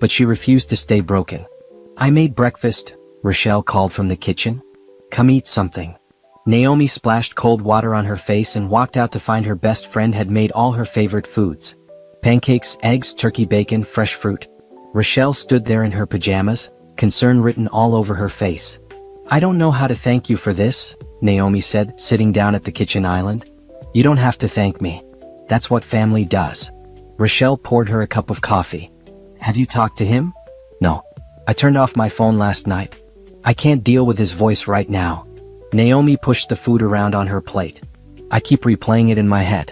But she refused to stay broken. "I made breakfast," Rochelle called from the kitchen. "Come eat something." Naomi splashed cold water on her face and walked out to find her best friend had made all her favorite foods. Pancakes, eggs, turkey bacon, fresh fruit. Rochelle stood there in her pajamas, concern written all over her face. "I don't know how to thank you for this," Naomi said, sitting down at the kitchen island. "You don't have to thank me. That's what family does." Rochelle poured her a cup of coffee. "Have you talked to him?" "No. I turned off my phone last night. I can't deal with his voice right now." Naomi pushed the food around on her plate. "I keep replaying it in my head.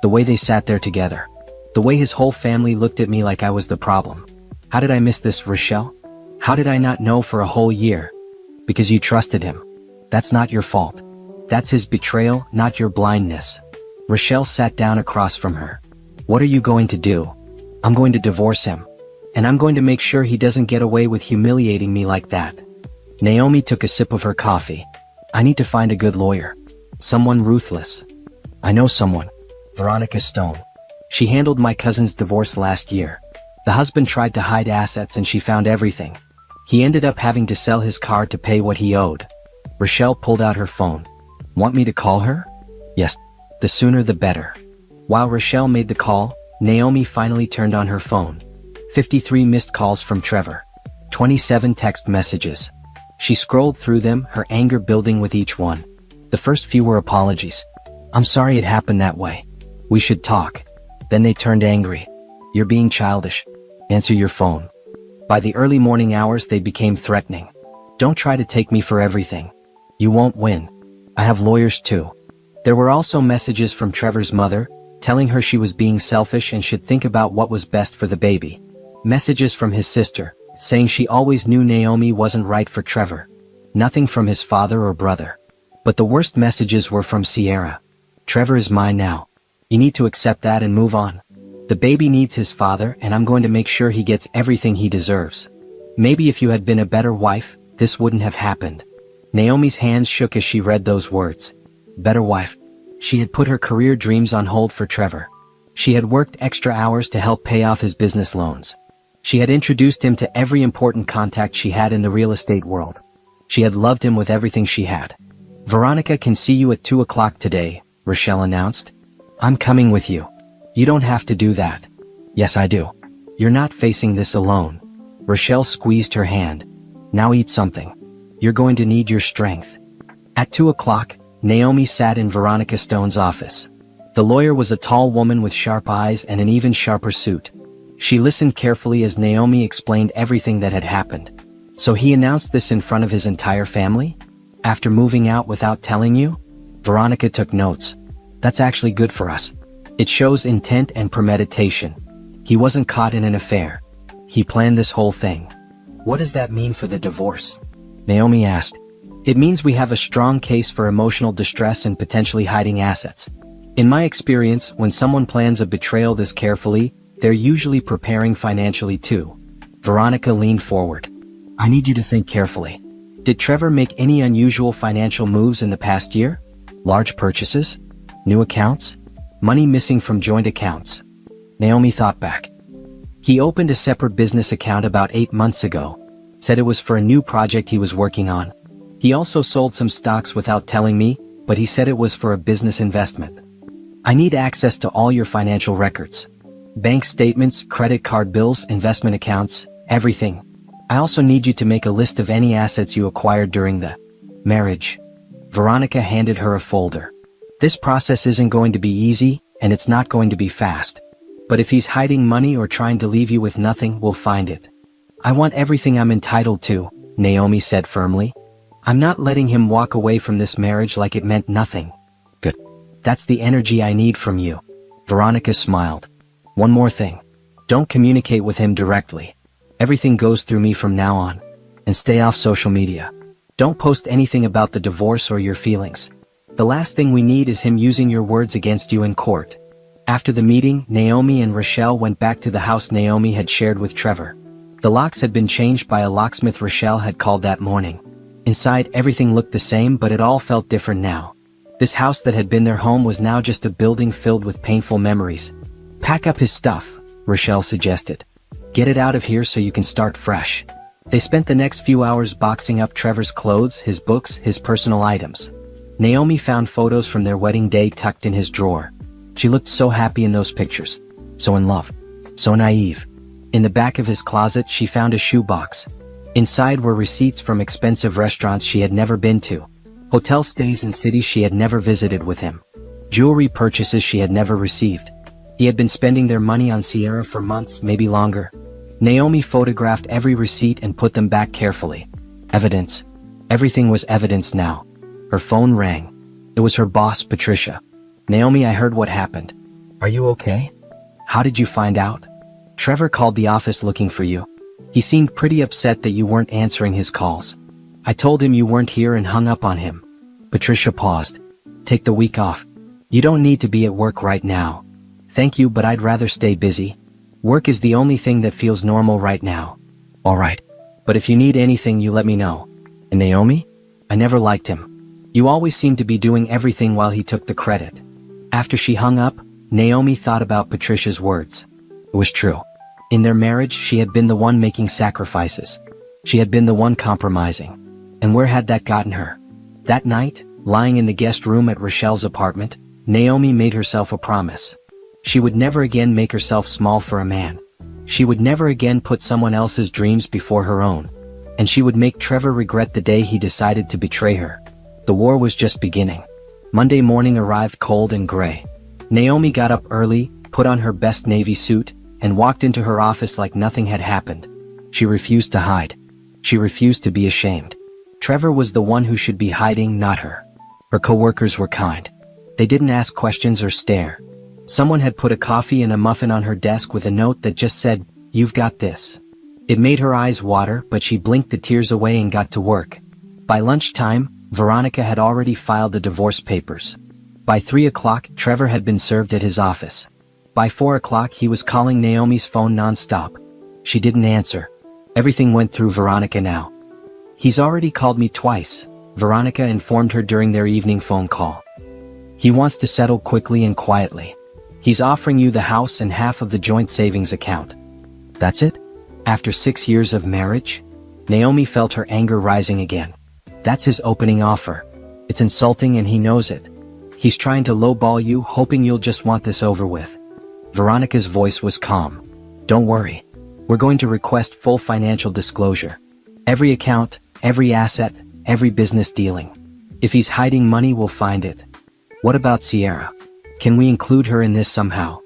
The way they sat there together. The way his whole family looked at me like I was the problem. How did I miss this, Rochelle? How did I not know for a whole year? Because you trusted him. That's not your fault. That's his betrayal, not your blindness." Rochelle sat down across from her. "What are you going to do?" "I'm going to divorce him. And I'm going to make sure he doesn't get away with humiliating me like that." Naomi took a sip of her coffee. "I need to find a good lawyer. Someone ruthless. I know someone. Veronica Stone. She handled my cousin's divorce last year. The husband tried to hide assets and she found everything. He ended up having to sell his car to pay what he owed." Rochelle pulled out her phone. "Want me to call her?" "Yes. The sooner the better." While Rochelle made the call, Naomi finally turned on her phone. 53 missed calls from Trevor. 27 text messages. She scrolled through them, her anger building with each one. The first few were apologies. "I'm sorry it happened that way. We should talk." Then they turned angry. "You're being childish. Answer your phone." By the early morning hours they became threatening. "Don't try to take me for everything. You won't win. I have lawyers too." There were also messages from Trevor's mother, telling her she was being selfish and should think about what was best for the baby. Messages from his sister, saying she always knew Naomi wasn't right for Trevor. Nothing from his father or brother. But the worst messages were from Sierra. "Trevor is mine now. You need to accept that and move on. The baby needs his father and I'm going to make sure he gets everything he deserves. Maybe if you had been a better wife, this wouldn't have happened." Naomi's hands shook as she read those words. Better wife. She had put her career dreams on hold for Trevor. She had worked extra hours to help pay off his business loans. She had introduced him to every important contact she had in the real estate world. She had loved him with everything she had. "Veronica can see you at 2 o'clock today," Rochelle announced. "I'm coming with you. You don't have to do that." "Yes, I do. You're not facing this alone." Rochelle squeezed her hand. "Now eat something. You're going to need your strength." At 2 o'clock, Naomi sat in Veronica Stone's office. The lawyer was a tall woman with sharp eyes and an even sharper suit. She listened carefully as Naomi explained everything that had happened. "So he announced this in front of his entire family? After moving out without telling you?" Veronica took notes. "That's actually good for us. It shows intent and premeditation. He wasn't caught in an affair. He planned this whole thing." "What does that mean for the divorce?" Naomi asked. "It means we have a strong case for emotional distress and potentially hiding assets. In my experience, when someone plans a betrayal this carefully, they're usually preparing financially too." Veronica leaned forward. "I need you to think carefully. Did Trevor make any unusual financial moves in the past year? Large purchases? New accounts? Money missing from joint accounts?" Naomi thought back. "He opened a separate business account about 8 months ago. Said it was for a new project he was working on. He also sold some stocks without telling me, but he said it was for a business investment. I need access to all your financial records. Bank statements, credit card bills, investment accounts, everything." I also need you to make a list of any assets you acquired during the marriage. Veronica handed her a folder. This process isn't going to be easy, and it's not going to be fast. But if he's hiding money or trying to leave you with nothing, we'll find it. I want everything I'm entitled to, Naomi said firmly. I'm not letting him walk away from this marriage like it meant nothing. Good. That's the energy I need from you. Veronica smiled. One more thing. Don't communicate with him directly. Everything goes through me from now on. And stay off social media. Don't post anything about the divorce or your feelings. The last thing we need is him using your words against you in court. After the meeting, Naomi and Rochelle went back to the house Naomi had shared with Trevor. The locks had been changed by a locksmith Rochelle had called that morning. Inside, everything looked the same, but it all felt different now. This house that had been their home was now just a building filled with painful memories. Pack up his stuff, Rochelle suggested. Get it out of here so you can start fresh. They spent the next few hours boxing up Trevor's clothes, his books, his personal items. Naomi found photos from their wedding day tucked in his drawer. She looked so happy in those pictures. So in love. So naive. In the back of his closet, she found a shoebox. Inside were receipts from expensive restaurants she had never been to. Hotel stays in cities she had never visited with him. Jewelry purchases she had never received. He had been spending their money on Sierra for months, maybe longer. Naomi photographed every receipt and put them back carefully. Evidence. Everything was evidence now. Her phone rang. It was her boss, Patricia. Naomi, I heard what happened. Are you okay? How did you find out? Trevor called the office looking for you. He seemed pretty upset that you weren't answering his calls. I told him you weren't here and hung up on him. Patricia paused. Take the week off. You don't need to be at work right now. Thank you, but I'd rather stay busy. Work is the only thing that feels normal right now. All right. But if you need anything, you let me know. And Naomi? I never liked him. You always seemed to be doing everything while he took the credit. After she hung up, Naomi thought about Patricia's words. It was true. In their marriage, she had been the one making sacrifices. She had been the one compromising. And where had that gotten her? That night, lying in the guest room at Rochelle's apartment, Naomi made herself a promise. She would never again make herself small for a man. She would never again put someone else's dreams before her own. And she would make Trevor regret the day he decided to betray her. The war was just beginning. Monday morning arrived cold and gray. Naomi got up early, put on her best navy suit, and walked into her office like nothing had happened. She refused to hide. She refused to be ashamed. Trevor was the one who should be hiding, not her. Her coworkers were kind. They didn't ask questions or stare. Someone had put a coffee and a muffin on her desk with a note that just said, "You've got this." It made her eyes water, but she blinked the tears away and got to work. By lunchtime, Veronica had already filed the divorce papers. By 3 o'clock, Trevor had been served at his office. By 4 o'clock, he was calling Naomi's phone non-stop. She didn't answer. Everything went through Veronica now. He's already called me twice, Veronica informed her during their evening phone call. He wants to settle quickly and quietly. He's offering you the house and half of the joint savings account. That's it? After 6 years of marriage? Naomi felt her anger rising again. That's his opening offer. It's insulting and he knows it. He's trying to lowball you, hoping you'll just want this over with. Veronica's voice was calm. Don't worry. We're going to request full financial disclosure. Every account, every asset, every business dealing. If he's hiding money, we'll find it. What about Sierra? Can we include her in this somehow?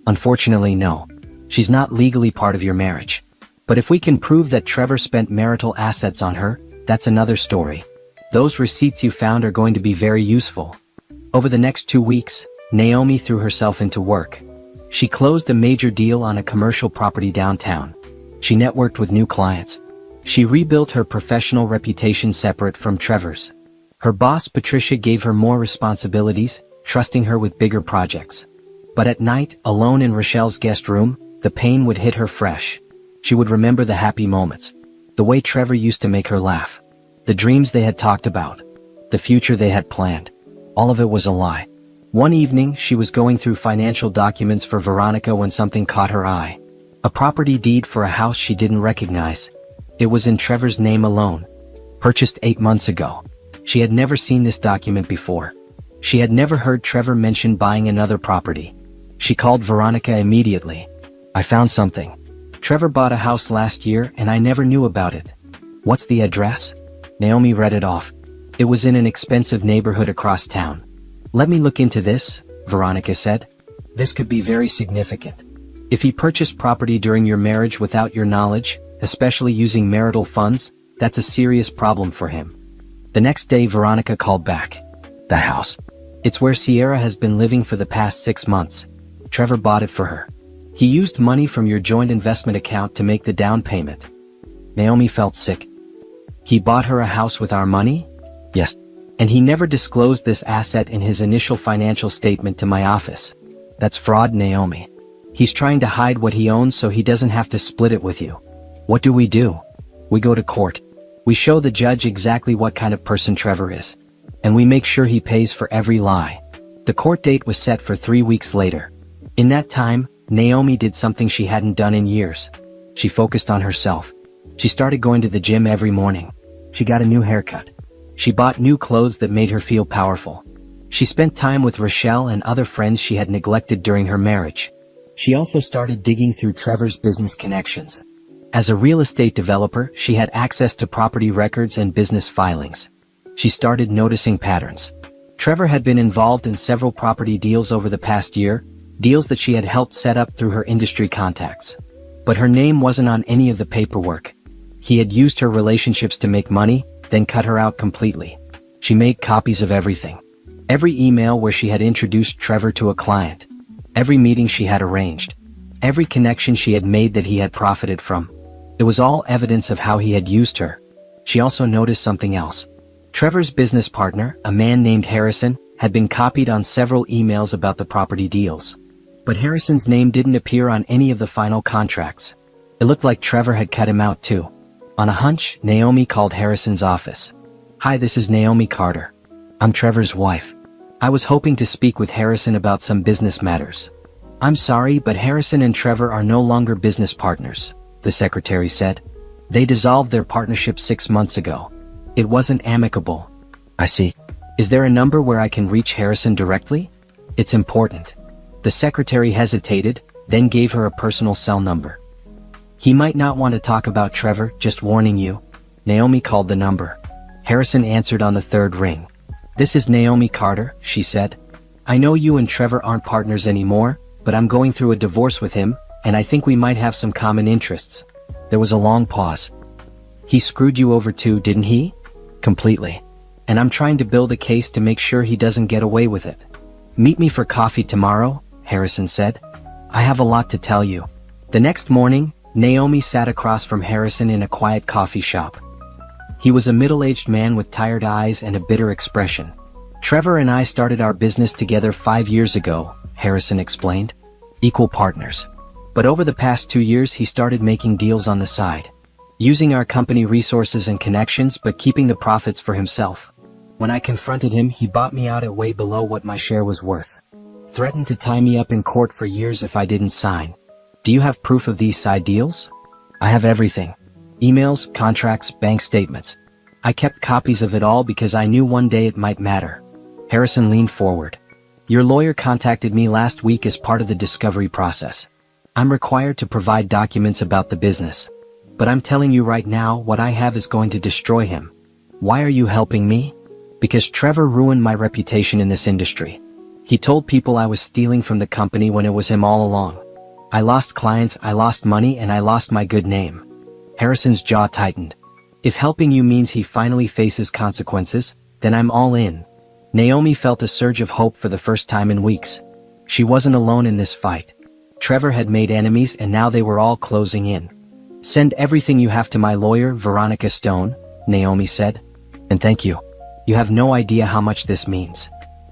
Unfortunately, no. She's not legally part of your marriage. But if we can prove that Trevor spent marital assets on her, that's another story. Those receipts you found are going to be very useful. Over the next 2 weeks, Naomi threw herself into work. She closed a major deal on a commercial property downtown. She networked with new clients. She rebuilt her professional reputation separate from Trevor's. Her boss, Patricia, gave her more responsibilities, trusting her with bigger projects. But at night, alone in Rochelle's guest room, the pain would hit her fresh. She would remember the happy moments. The way Trevor used to make her laugh. The dreams they had talked about. The future they had planned. All of it was a lie. One evening, she was going through financial documents for Veronica when something caught her eye. A property deed for a house she didn't recognize. It was in Trevor's name alone. Purchased 8 months ago. She had never seen this document before. She had never heard Trevor mention buying another property. She called Veronica immediately. I found something. Trevor bought a house last year and I never knew about it. What's the address? Naomi read it off. It was in an expensive neighborhood across town. Let me look into this, Veronica said. This could be very significant. If he purchased property during your marriage without your knowledge, especially using marital funds, that's a serious problem for him. The next day Veronica called back. The house. It's where Sierra has been living for the past 6 months. Trevor bought it for her. He used money from your joint investment account to make the down payment. Naomi felt sick. He bought her a house with our money? Yes. And he never disclosed this asset in his initial financial statement to my office. That's fraud, Naomi. He's trying to hide what he owns so he doesn't have to split it with you. What do? We go to court. We show the judge exactly what kind of person Trevor is. And we make sure he pays for every lie. The court date was set for 3 weeks later. In that time, Naomi did something she hadn't done in years. She focused on herself. She started going to the gym every morning. She got a new haircut. She bought new clothes that made her feel powerful. She spent time with Rochelle and other friends she had neglected during her marriage. She also started digging through Trevor's business connections. As a real estate developer, she had access to property records and business filings. She started noticing patterns. Trevor had been involved in several property deals over the past year, deals that she had helped set up through her industry contacts. But her name wasn't on any of the paperwork. He had used her relationships to make money, then cut her out completely. She made copies of everything. Every email where she had introduced Trevor to a client. Every meeting she had arranged. Every connection she had made that he had profited from. It was all evidence of how he had used her. She also noticed something else. Trevor's business partner, a man named Harrison, had been copied on several emails about the property deals. But Harrison's name didn't appear on any of the final contracts. It looked like Trevor had cut him out too. On a hunch, Naomi called Harrison's office. Hi, this is Naomi Carter. I'm Trevor's wife. I was hoping to speak with Harrison about some business matters. I'm sorry, but Harrison and Trevor are no longer business partners, the secretary said. They dissolved their partnership 6 months ago. It wasn't amicable. I see. Is there a number where I can reach Harrison directly? It's important. The secretary hesitated, then gave her a personal cell number. He might not want to talk about Trevor, just warning you. Naomi called the number. Harrison answered on the 3rd ring. This is Naomi Carter, she said. I know you and Trevor aren't partners anymore, but I'm going through a divorce with him, and I think we might have some common interests. There was a long pause. He screwed you over too, didn't he? Completely. And I'm trying to build a case to make sure he doesn't get away with it. Meet me for coffee tomorrow, Harrison said. I have a lot to tell you. The next morning, Naomi sat across from Harrison in a quiet coffee shop. He was a middle-aged man with tired eyes and a bitter expression. Trevor and I started our business together 5 years ago, Harrison explained. Equal partners. But over the past 2 years he started making deals on the side. Using our company resources and connections but keeping the profits for himself. When I confronted him, he bought me out at way below what my share was worth. Threatened to tie me up in court for years if I didn't sign. Do you have proof of these side deals? I have everything. Emails, contracts, bank statements. I kept copies of it all because I knew one day it might matter. Harrison leaned forward. Your lawyer contacted me last week as part of the discovery process. I'm required to provide documents about the business. But I'm telling you right now, what I have is going to destroy him. Why are you helping me? Because Trevor ruined my reputation in this industry. He told people I was stealing from the company when it was him all along. I lost clients, I lost money, and I lost my good name. Harrison's jaw tightened. If helping you means he finally faces consequences, then I'm all in. Naomi felt a surge of hope for the first time in weeks. She wasn't alone in this fight. Trevor had made enemies and now they were all closing in. Send everything you have to my lawyer, Veronica Stone, Naomi said. And thank you. You have no idea how much this means.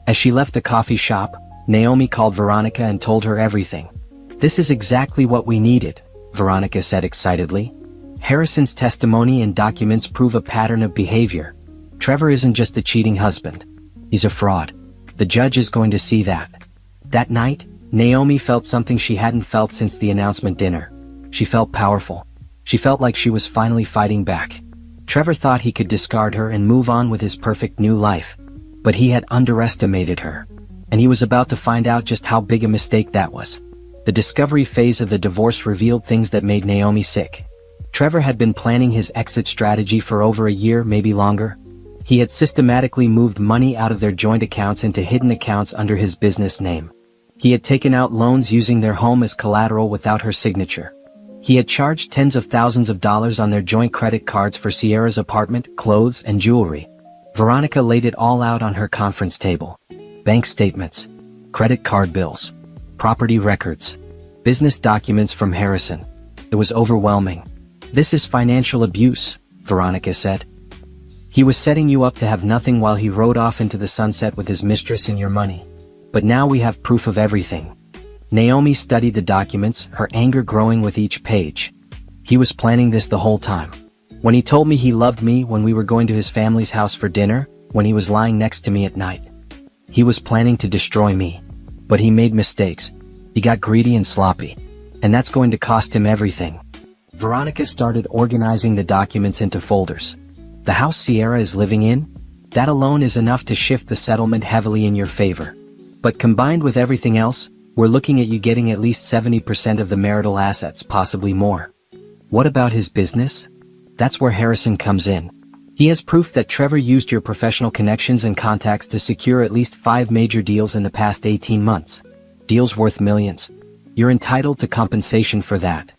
As she left the coffee shop, Naomi called Veronica and told her everything. This is exactly what we needed, Veronica said excitedly. Harrison's testimony and documents prove a pattern of behavior. Trevor isn't just a cheating husband. He's a fraud. The judge is going to see that. That night, Naomi felt something she hadn't felt since the announcement dinner. She felt powerful. She felt like she was finally fighting back. Trevor thought he could discard her and move on with his perfect new life. But he had underestimated her. And he was about to find out just how big a mistake that was. The discovery phase of the divorce revealed things that made Naomi sick. Trevor had been planning his exit strategy for over a year, maybe longer. He had systematically moved money out of their joint accounts into hidden accounts under his business name. He had taken out loans using their home as collateral without her signature. He had charged tens of thousands of dollars on their joint credit cards for Sierra's apartment, clothes, and jewelry. Veronica laid it all out on her conference table. Bank statements, credit card bills, property records, business documents from Harrison. It was overwhelming. "This is financial abuse," Veronica said. "He was setting you up to have nothing while he rode off into the sunset with his mistress and your money. But now we have proof of everything." Naomi studied the documents, her anger growing with each page. "He was planning this the whole time. When he told me he loved me when we were going to his family's house for dinner, when he was lying next to me at night. He was planning to destroy me. But he made mistakes. He got greedy and sloppy. And that's going to cost him everything." Veronica started organizing the documents into folders. The house Sierra is living in? That alone is enough to shift the settlement heavily in your favor. But combined with everything else, we're looking at you getting at least 70% of the marital assets, possibly more. What about his business? That's where Harrison comes in. He has proof that Trevor used your professional connections and contacts to secure at least 5 major deals in the past 18 months. Deals worth millions. You're entitled to compensation for that.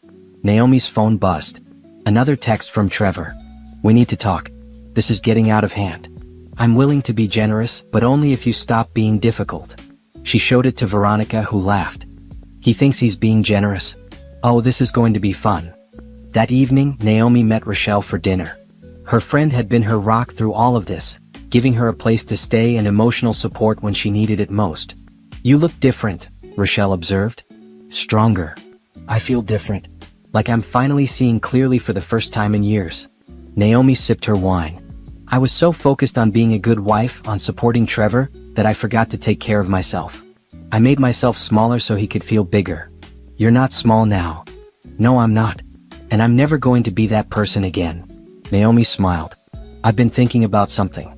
Naomi's phone buzzed. Another text from Trevor. "We need to talk. This is getting out of hand. I'm willing to be generous, but only if you stop being difficult." She showed it to Veronica, who laughed. "He thinks he's being generous. Oh, this is going to be fun." That evening, Naomi met Rochelle for dinner. Her friend had been her rock through all of this, giving her a place to stay and emotional support when she needed it most. "You look different," Rochelle observed. "Stronger. I feel different. Like I'm finally seeing clearly for the first time in years." Naomi sipped her wine. "I was so focused on being a good wife, on supporting Trevor, that I forgot to take care of myself. I made myself smaller so he could feel bigger. You're not small now." "No, I'm not. And I'm never going to be that person again." Naomi smiled. "I've been thinking about something.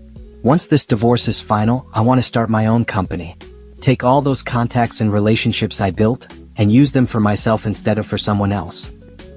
Once this divorce is final, I want to start my own company. Take all those contacts and relationships I built, and use them for myself instead of for someone else."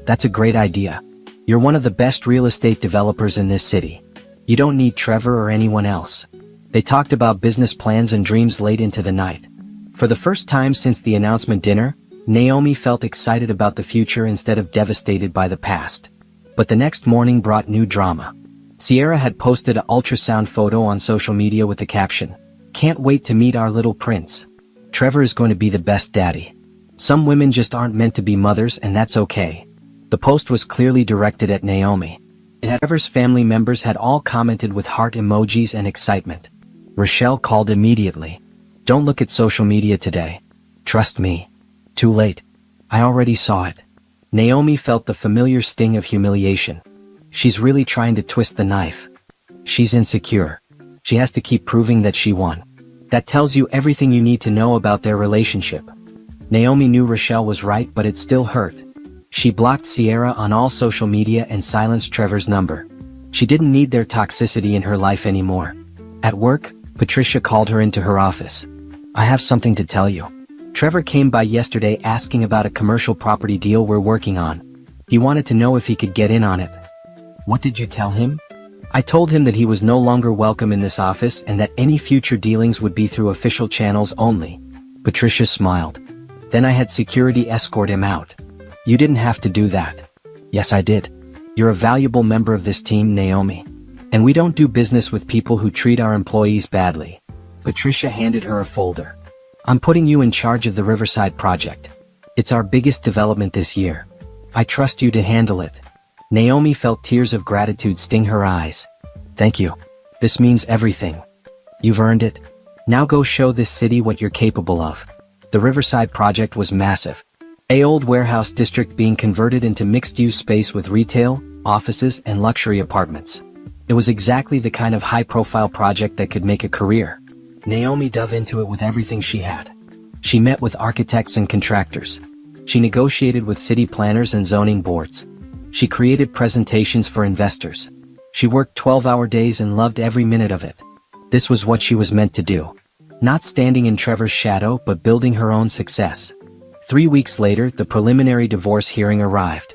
"That's a great idea. You're one of the best real estate developers in this city. You don't need Trevor or anyone else." They talked about business plans and dreams late into the night. For the first time since the announcement dinner, Naomi felt excited about the future instead of devastated by the past. But the next morning brought new drama. Sierra had posted an ultrasound photo on social media with the caption, "Can't wait to meet our little prince. Trevor is going to be the best daddy. Some women just aren't meant to be mothers, and that's okay." The post was clearly directed at Naomi. Trevor's family members had all commented with heart emojis and excitement. Rochelle called immediately. "Don't look at social media today. Trust me." "Too late. I already saw it." Naomi felt the familiar sting of humiliation. She's really trying to twist the knife. She's insecure. She has to keep proving that she won. That tells you everything you need to know about their relationship. Naomi knew Rochelle was right, but it still hurt. She blocked Sierra on all social media and silenced Trevor's number. She didn't need their toxicity in her life anymore. At work, Patricia called her into her office. "I have something to tell you. Trevor came by yesterday asking about a commercial property deal we're working on. He wanted to know if he could get in on it." "What did you tell him?" "I told him that he was no longer welcome in this office and that any future dealings would be through official channels only." Patricia smiled. "Then I had security escort him out." "You didn't have to do that." "Yes, I did. You're a valuable member of this team, Naomi. And we don't do business with people who treat our employees badly." Patricia handed her a folder. "I'm putting you in charge of the Riverside project. It's our biggest development this year. I trust you to handle it." Naomi felt tears of gratitude sting her eyes. "Thank you. This means everything. You've earned it. Now go show this city what you're capable of." The Riverside project was massive. An old warehouse district being converted into mixed-use space with retail, offices, and luxury apartments. It was exactly the kind of high-profile project that could make a career. Naomi dove into it with everything she had. She met with architects and contractors. She negotiated with city planners and zoning boards. She created presentations for investors. She worked 12-hour days and loved every minute of it. This was what she was meant to do. Not standing in Trevor's shadow, but building her own success. 3 weeks later, the preliminary divorce hearing arrived.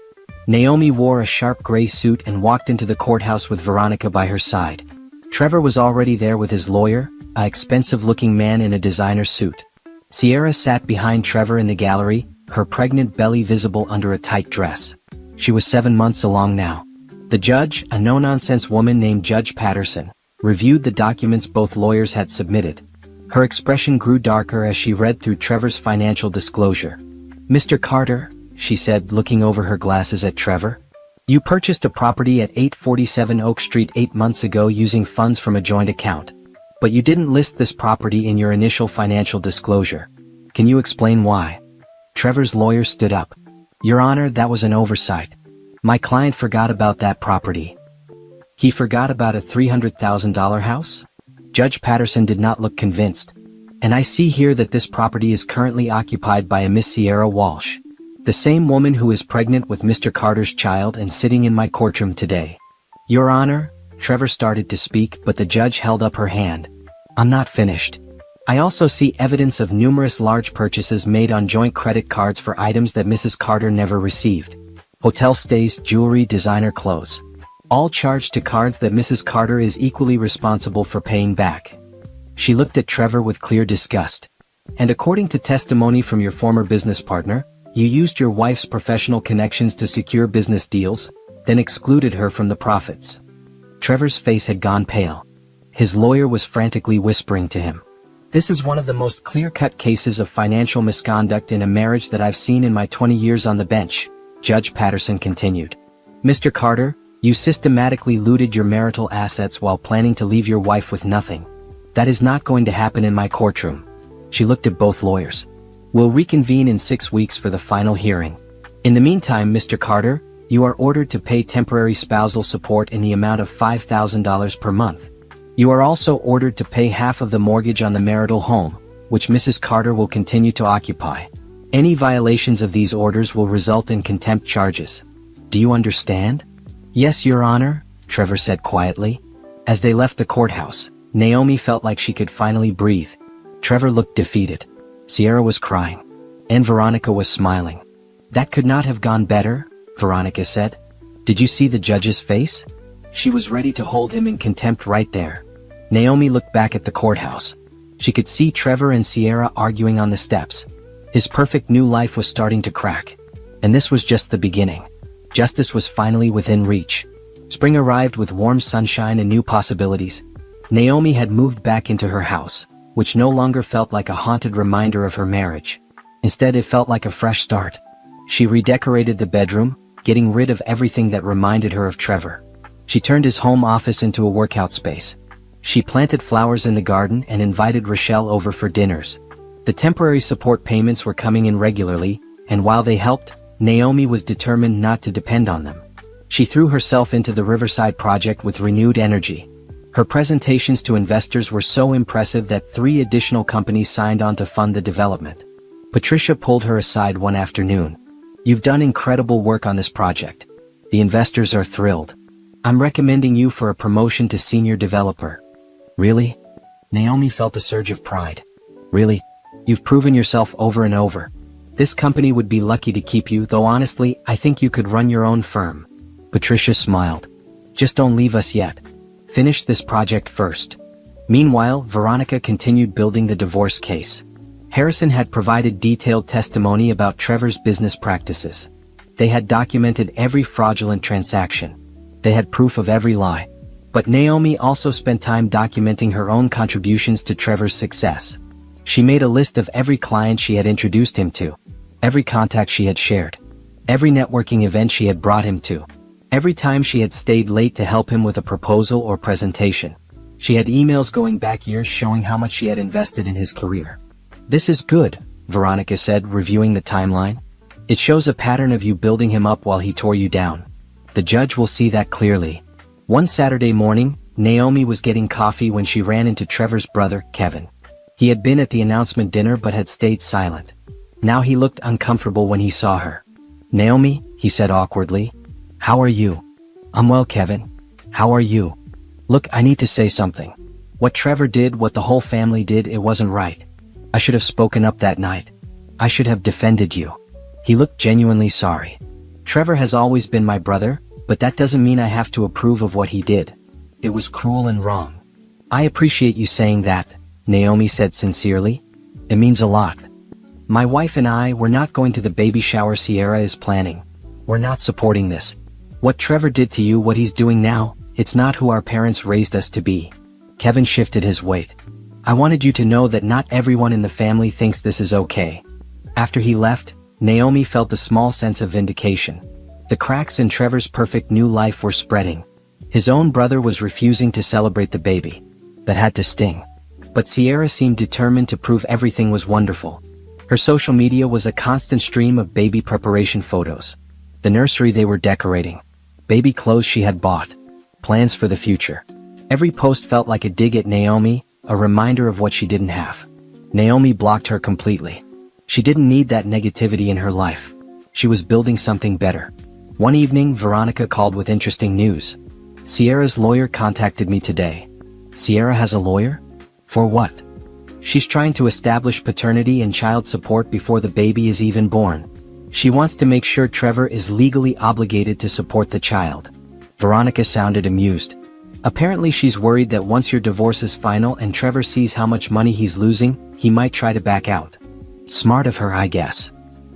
Naomi wore a sharp gray suit and walked into the courthouse with Veronica by her side. Trevor was already there with his lawyer, an expensive-looking man in a designer suit. Sierra sat behind Trevor in the gallery, her pregnant belly visible under a tight dress. She was 7 months along now. The judge, a no-nonsense woman named Judge Patterson, reviewed the documents both lawyers had submitted. Her expression grew darker as she read through Trevor's financial disclosure. "Mr. Carter," she said, looking over her glasses at Trevor, "you purchased a property at 847 Oak Street 8 months ago using funds from a joint account. But you didn't list this property in your initial financial disclosure. Can you explain why?" Trevor's lawyer stood up. "Your Honor, that was an oversight. My client forgot about that property." "He forgot about a $300,000 house?" Judge Patterson did not look convinced. "And I see here that this property is currently occupied by a Miss Sierra Walsh, the same woman who is pregnant with Mr. Carter's child and sitting in my courtroom today." "Your Honor," Trevor started to speak, but the judge held up her hand. "I'm not finished. I also see evidence of numerous large purchases made on joint credit cards for items that Mrs. Carter never received. Hotel stays, jewelry, designer clothes. All charged to cards that Mrs. Carter is equally responsible for paying back." She looked at Trevor with clear disgust. "And according to testimony from your former business partner, you used your wife's professional connections to secure business deals, then excluded her from the profits." Trevor's face had gone pale. His lawyer was frantically whispering to him. "This is one of the most clear-cut cases of financial misconduct in a marriage that I've seen in my 20 years on the bench," Judge Patterson continued. "Mr. Carter, you systematically looted your marital assets while planning to leave your wife with nothing. That is not going to happen in my courtroom." She looked at both lawyers. "We'll reconvene in 6 weeks for the final hearing. In the meantime, Mr. Carter, you are ordered to pay temporary spousal support in the amount of $5,000 per month. You are also ordered to pay half of the mortgage on the marital home, which Mrs. Carter will continue to occupy. Any violations of these orders will result in contempt charges. Do you understand?" "Yes, Your Honor," Trevor said quietly. As they left the courthouse, Naomi felt like she could finally breathe. Trevor looked defeated. Sierra was crying. And Veronica was smiling. "That could not have gone better," Veronica said. "Did you see the judge's face? She was ready to hold him in contempt right there." Naomi looked back at the courthouse. She could see Trevor and Sierra arguing on the steps. His perfect new life was starting to crack. And this was just the beginning. Justice was finally within reach. Spring arrived with warm sunshine and new possibilities. Naomi had moved back into her house, which no longer felt like a haunted reminder of her marriage. Instead, it felt like a fresh start. She redecorated the bedroom, getting rid of everything that reminded her of Trevor. She turned his home office into a workout space. She planted flowers in the garden and invited Rochelle over for dinners. The temporary support payments were coming in regularly, and while they helped, Naomi was determined not to depend on them. She threw herself into the Riverside project with renewed energy. Her presentations to investors were so impressive that 3 additional companies signed on to fund the development. Patricia pulled her aside one afternoon. "You've done incredible work on this project. The investors are thrilled. I'm recommending you for a promotion to senior developer." "Really?" Naomi felt a surge of pride. "Really? You've proven yourself over and over. This company would be lucky to keep you, though honestly, I think you could run your own firm." Patricia smiled. "Just don't leave us yet. Finish this project first." Meanwhile, Veronica continued building the divorce case. Harrison had provided detailed testimony about Trevor's business practices. They had documented every fraudulent transaction. They had proof of every lie. But Naomi also spent time documenting her own contributions to Trevor's success. She made a list of every client she had introduced him to, every contact she had shared, every networking event she had brought him to, every time she had stayed late to help him with a proposal or presentation. She had emails going back years showing how much she had invested in his career. "This is good," Veronica said, reviewing the timeline. "It shows a pattern of you building him up while he tore you down. The judge will see that clearly." One Saturday morning, Naomi was getting coffee when she ran into Trevor's brother, Kevin. He had been at the announcement dinner but had stayed silent. Now he looked uncomfortable when he saw her. "Naomi," he said awkwardly. "How are you?" "I'm well, Kevin. How are you?" "Look, I need to say something. What Trevor did, what the whole family did, it wasn't right. I should have spoken up that night." I should have defended you. He looked genuinely sorry. Trevor has always been my brother, but that doesn't mean I have to approve of what he did. It was cruel and wrong. I appreciate you saying that, Naomi said sincerely. It means a lot. My wife and I were not going to the baby shower Sierra is planning. We're not supporting this. What Trevor did to you, what he's doing now, it's not who our parents raised us to be. Kevin shifted his weight. I wanted you to know that not everyone in the family thinks this is okay. After he left, Naomi felt a small sense of vindication. The cracks in Trevor's perfect new life were spreading. His own brother was refusing to celebrate the baby. That had to sting. But Sierra seemed determined to prove everything was wonderful. Her social media was a constant stream of baby preparation photos. The nursery they were decorating. Baby clothes she had bought. Plans for the future. Every post felt like a dig at Naomi, a reminder of what she didn't have. Naomi blocked her completely. She didn't need that negativity in her life. She was building something better. One evening, Veronica called with interesting news. Sierra's lawyer contacted me today. Sierra has a lawyer? For what? She's trying to establish paternity and child support before the baby is even born. She wants to make sure Trevor is legally obligated to support the child. Veronica sounded amused. Apparently she's worried that once your divorce is final and Trevor sees how much money he's losing, he might try to back out. Smart of her, I guess.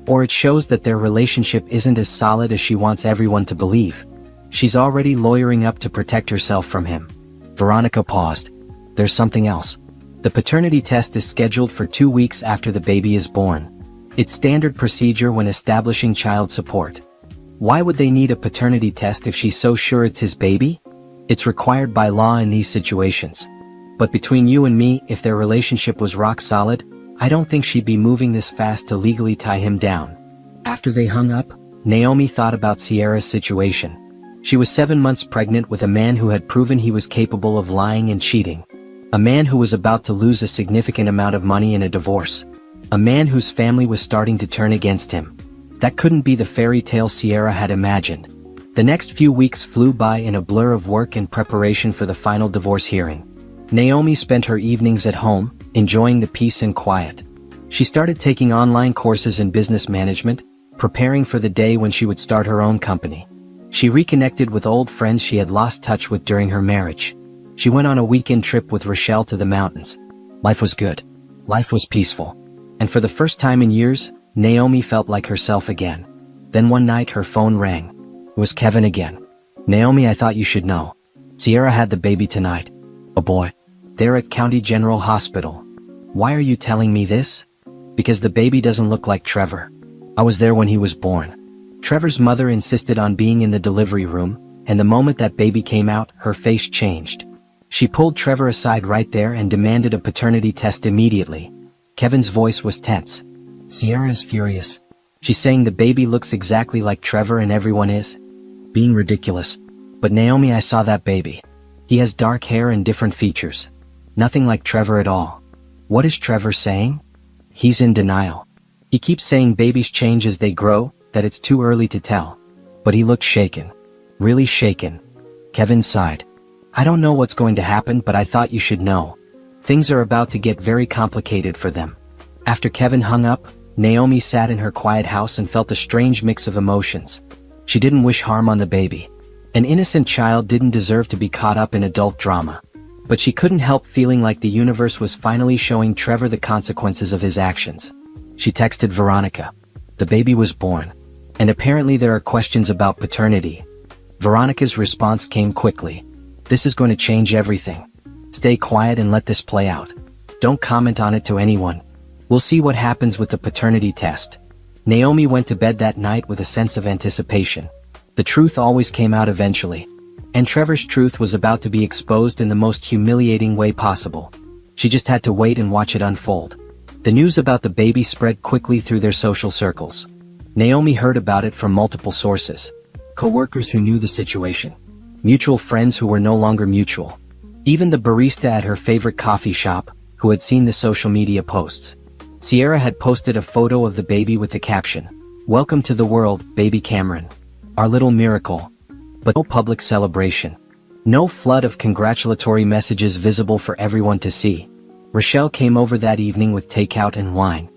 Or it shows that their relationship isn't as solid as she wants everyone to believe. She's already lawyering up to protect herself from him. Veronica paused. There's something else. The paternity test is scheduled for 2 weeks after the baby is born. It's standard procedure when establishing child support. Why would they need a paternity test if she's so sure it's his baby? It's required by law in these situations. But between you and me, if their relationship was rock solid, I don't think she'd be moving this fast to legally tie him down. After they hung up, Naomi thought about Sierra's situation. She was 7 months pregnant with a man who had proven he was capable of lying and cheating. A man who was about to lose a significant amount of money in a divorce. A man whose family was starting to turn against him. That couldn't be the fairy tale Sierra had imagined. The next few weeks flew by in a blur of work and preparation for the final divorce hearing. Naomi spent her evenings at home, enjoying the peace and quiet. She started taking online courses in business management, preparing for the day when she would start her own company. She reconnected with old friends she had lost touch with during her marriage. She went on a weekend trip with Rochelle to the mountains. Life was good. Life was peaceful. And for the first time in years, Naomi felt like herself again. Then one night her phone rang. It was Kevin again. Naomi, I thought you should know. Sierra had the baby tonight. A boy. They're at County General Hospital. Why are you telling me this? Because the baby doesn't look like Trevor. I was there when he was born. Trevor's mother insisted on being in the delivery room, and the moment that baby came out, her face changed. She pulled Trevor aside right there and demanded a paternity test immediately. Kevin's voice was tense. Sierra is furious. She's saying the baby looks exactly like Trevor and everyone is being ridiculous. But Naomi, I saw that baby. He has dark hair and different features. Nothing like Trevor at all. What is Trevor saying? He's in denial. He keeps saying babies change as they grow, that it's too early to tell. But he looked shaken. Really shaken. Kevin sighed. I don't know what's going to happen, but I thought you should know. Things are about to get very complicated for them. After Kevin hung up, Naomi sat in her quiet house and felt a strange mix of emotions. She didn't wish harm on the baby. An innocent child didn't deserve to be caught up in adult drama. But she couldn't help feeling like the universe was finally showing Trevor the consequences of his actions. She texted Veronica. The baby was born. And apparently there are questions about paternity. Veronica's response came quickly. This is going to change everything. Stay quiet and let this play out. Don't comment on it to anyone. We'll see what happens with the paternity test. Naomi went to bed that night with a sense of anticipation. The truth always came out eventually. And Trevor's truth was about to be exposed in the most humiliating way possible. She just had to wait and watch it unfold. The news about the baby spread quickly through their social circles. Naomi heard about it from multiple sources. Co-workers who knew the situation. Mutual friends who were no longer mutual. Even the barista at her favorite coffee shop, who had seen the social media posts. Sierra had posted a photo of the baby with the caption, "Welcome to the world, baby Cameron. Our little miracle." But no public celebration. No flood of congratulatory messages visible for everyone to see. Rochelle came over that evening with takeout and wine.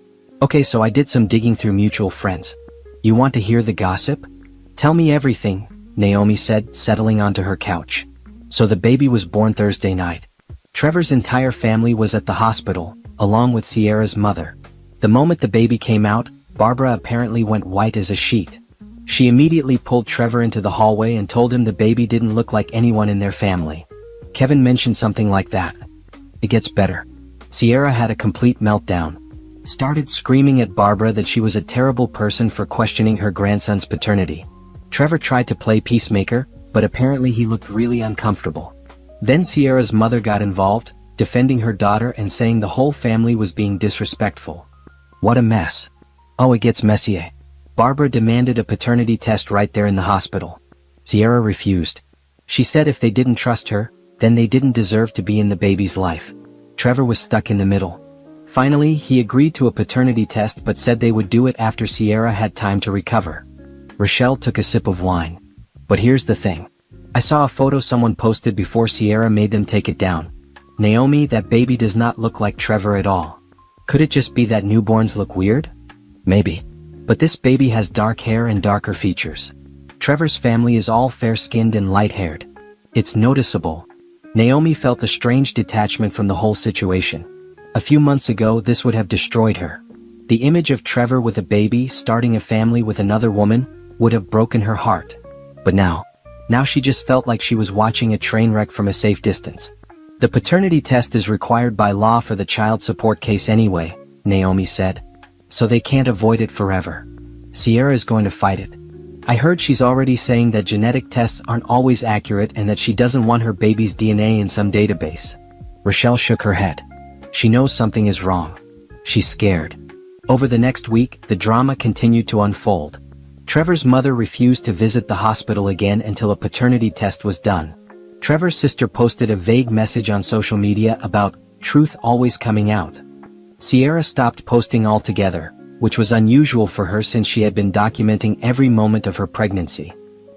Okay, so I did some digging through mutual friends. You want to hear the gossip? Tell me everything, Naomi said, settling onto her couch. So the baby was born Thursday night. Trevor's entire family was at the hospital, along with Sierra's mother. The moment the baby came out, Barbara apparently went white as a sheet. She immediately pulled Trevor into the hallway and told him the baby didn't look like anyone in their family. Kevin mentioned something like that. It gets better. Sierra had a complete meltdown. Started screaming at Barbara that she was a terrible person for questioning her grandson's paternity. Trevor tried to play peacemaker, but apparently he looked really uncomfortable. Then Sierra's mother got involved, defending her daughter and saying the whole family was being disrespectful. What a mess. Oh, it gets messier. Barbara demanded a paternity test right there in the hospital. Sierra refused. She said if they didn't trust her, then they didn't deserve to be in the baby's life. Trevor was stuck in the middle. Finally, he agreed to a paternity test but said they would do it after Sierra had time to recover. Rochelle took a sip of wine. But here's the thing. I saw a photo someone posted before Sierra made them take it down. Naomi, that baby does not look like Trevor at all. Could it just be that newborns look weird? Maybe. But this baby has dark hair and darker features. Trevor's family is all fair-skinned and light-haired. It's noticeable. Naomi felt a strange detachment from the whole situation. A few months ago, this would have destroyed her. The image of Trevor with a baby starting a family with another woman would have broken her heart. But now she just felt like she was watching a train wreck from a safe distance. The paternity test is required by law for the child support case anyway, Naomi said. So they can't avoid it forever. Sierra is going to fight it. I heard she's already saying that genetic tests aren't always accurate and that she doesn't want her baby's DNA in some database. Rochelle shook her head. She knows something is wrong. She's scared. Over the next week, the drama continued to unfold. Trevor's mother refused to visit the hospital again until a paternity test was done. Trevor's sister posted a vague message on social media about truth always coming out. Sierra stopped posting altogether, which was unusual for her since she had been documenting every moment of her pregnancy.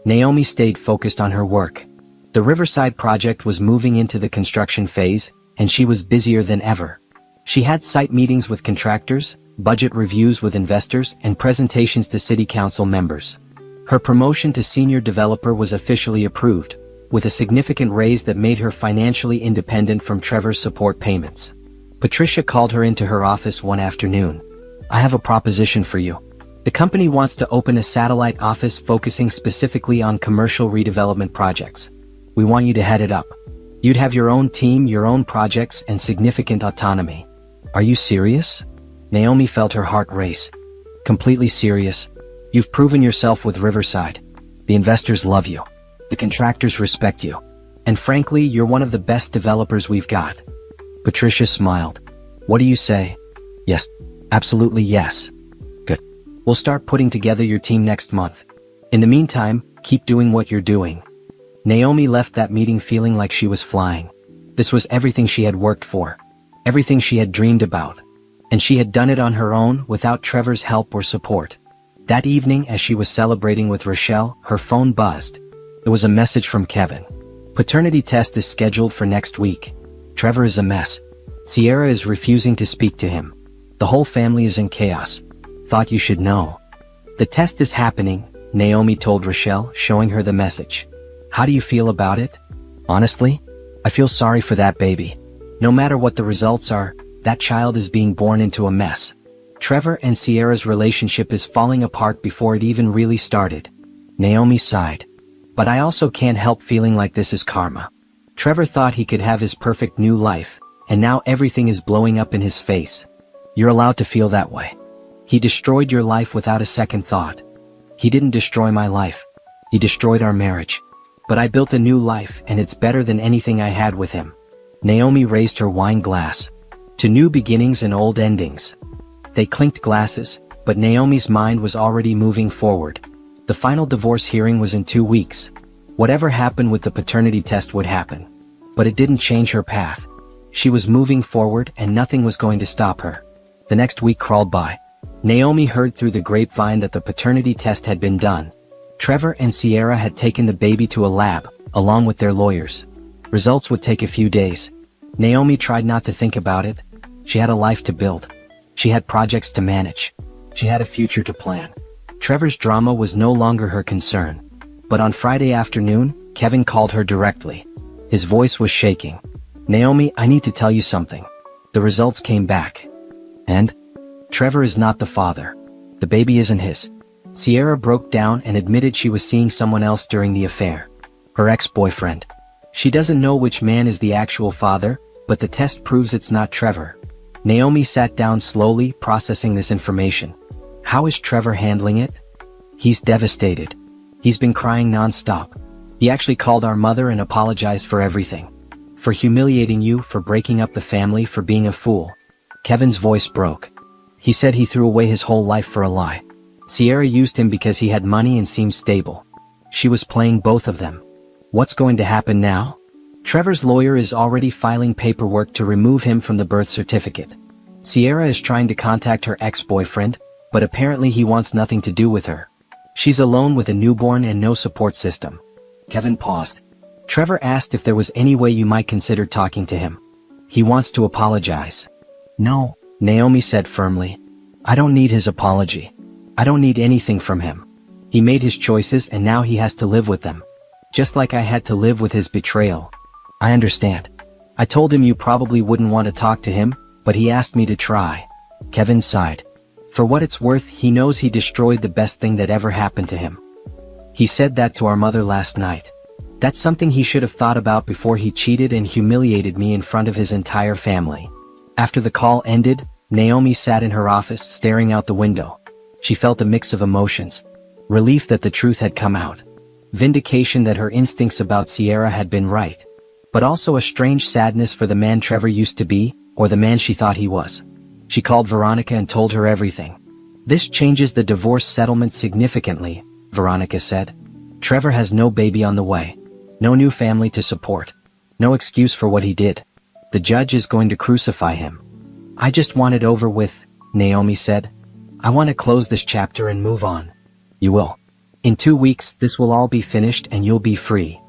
Naomi stayed focused on her work. The Riverside project was moving into the construction phase, and she was busier than ever. She had site meetings with contractors, budget reviews with investors, and presentations to city council members. Her promotion to senior developer was officially approved, with a significant raise that made her financially independent from Trevor's support payments. Patricia called her into her office one afternoon. I have a proposition for you. The company wants to open a satellite office focusing specifically on commercial redevelopment projects. We want you to head it up. You'd have your own team, your own projects, and significant autonomy. Are you serious? Naomi felt her heart race. Completely serious. You've proven yourself with Riverside. The investors love you. The contractors respect you. And frankly, you're one of the best developers we've got. Patricia smiled. What do you say? Yes. Absolutely yes. Good. We'll start putting together your team next month. In the meantime, keep doing what you're doing. Naomi left that meeting feeling like she was flying. This was everything she had worked for. Everything she had dreamed about. And she had done it on her own without Trevor's help or support. That evening, as she was celebrating with Rochelle, her phone buzzed. It was a message from Kevin. Paternity test is scheduled for next week. Trevor is a mess. Sierra is refusing to speak to him. The whole family is in chaos. Thought you should know. The test is happening, Naomi told Rochelle, showing her the message. How do you feel about it? Honestly, I feel sorry for that baby. No matter what the results are, that child is being born into a mess. Trevor and Sierra's relationship is falling apart before it even really started. Naomi sighed. But I also can't help feeling like this is karma. Trevor thought he could have his perfect new life, and now everything is blowing up in his face. You're allowed to feel that way. He destroyed your life without a second thought. He didn't destroy my life. He destroyed our marriage. But I built a new life, and it's better than anything I had with him. Naomi raised her wine glass. To new beginnings and old endings. They clinked glasses, but Naomi's mind was already moving forward. The final divorce hearing was in 2 weeks. Whatever happened with the paternity test would happen. But it didn't change her path. She was moving forward and nothing was going to stop her. The next week crawled by. Naomi heard through the grapevine that the paternity test had been done. Trevor and Sierra had taken the baby to a lab, along with their lawyers. Results would take a few days. Naomi tried not to think about it. She had a life to build. She had projects to manage. She had a future to plan. Trevor's drama was no longer her concern. But on Friday afternoon, Kevin called her directly. His voice was shaking. "Naomi, I need to tell you something. The results came back. And? Trevor is not the father. The baby isn't his." Sierra broke down and admitted she was seeing someone else during the affair. Her ex-boyfriend. She doesn't know which man is the actual father, but the test proves it's not Trevor. Naomi sat down slowly, processing this information. How is Trevor handling it? He's devastated. He's been crying non-stop. He actually called our mother and apologized for everything. For humiliating you, for breaking up the family, for being a fool. Kevin's voice broke. He said he threw away his whole life for a lie. Sierra used him because he had money and seemed stable. She was playing both of them. What's going to happen now? Trevor's lawyer is already filing paperwork to remove him from the birth certificate. Sierra is trying to contact her ex-boyfriend, but apparently he wants nothing to do with her. She's alone with a newborn and no support system. Kevin paused. Trevor asked if there was any way you might consider talking to him. He wants to apologize. No, Naomi said firmly. I don't need his apology. I don't need anything from him. He made his choices and now he has to live with them. Just like I had to live with his betrayal. I understand. I told him you probably wouldn't want to talk to him, but he asked me to try. Kevin sighed. For what it's worth, he knows he destroyed the best thing that ever happened to him. He said that to our mother last night. That's something he should have thought about before he cheated and humiliated me in front of his entire family. After the call ended, Naomi sat in her office staring out the window. She felt a mix of emotions. Relief that the truth had come out. Vindication that her instincts about Sierra had been right. But also a strange sadness for the man Trevor used to be, or the man she thought he was. She called Veronica and told her everything. This changes the divorce settlement significantly, Veronica said. Trevor has no baby on the way. No new family to support. No excuse for what he did. The judge is going to crucify him. I just want it over with, Naomi said. I want to close this chapter and move on. You will. In 2 weeks, this will all be finished and you'll be free.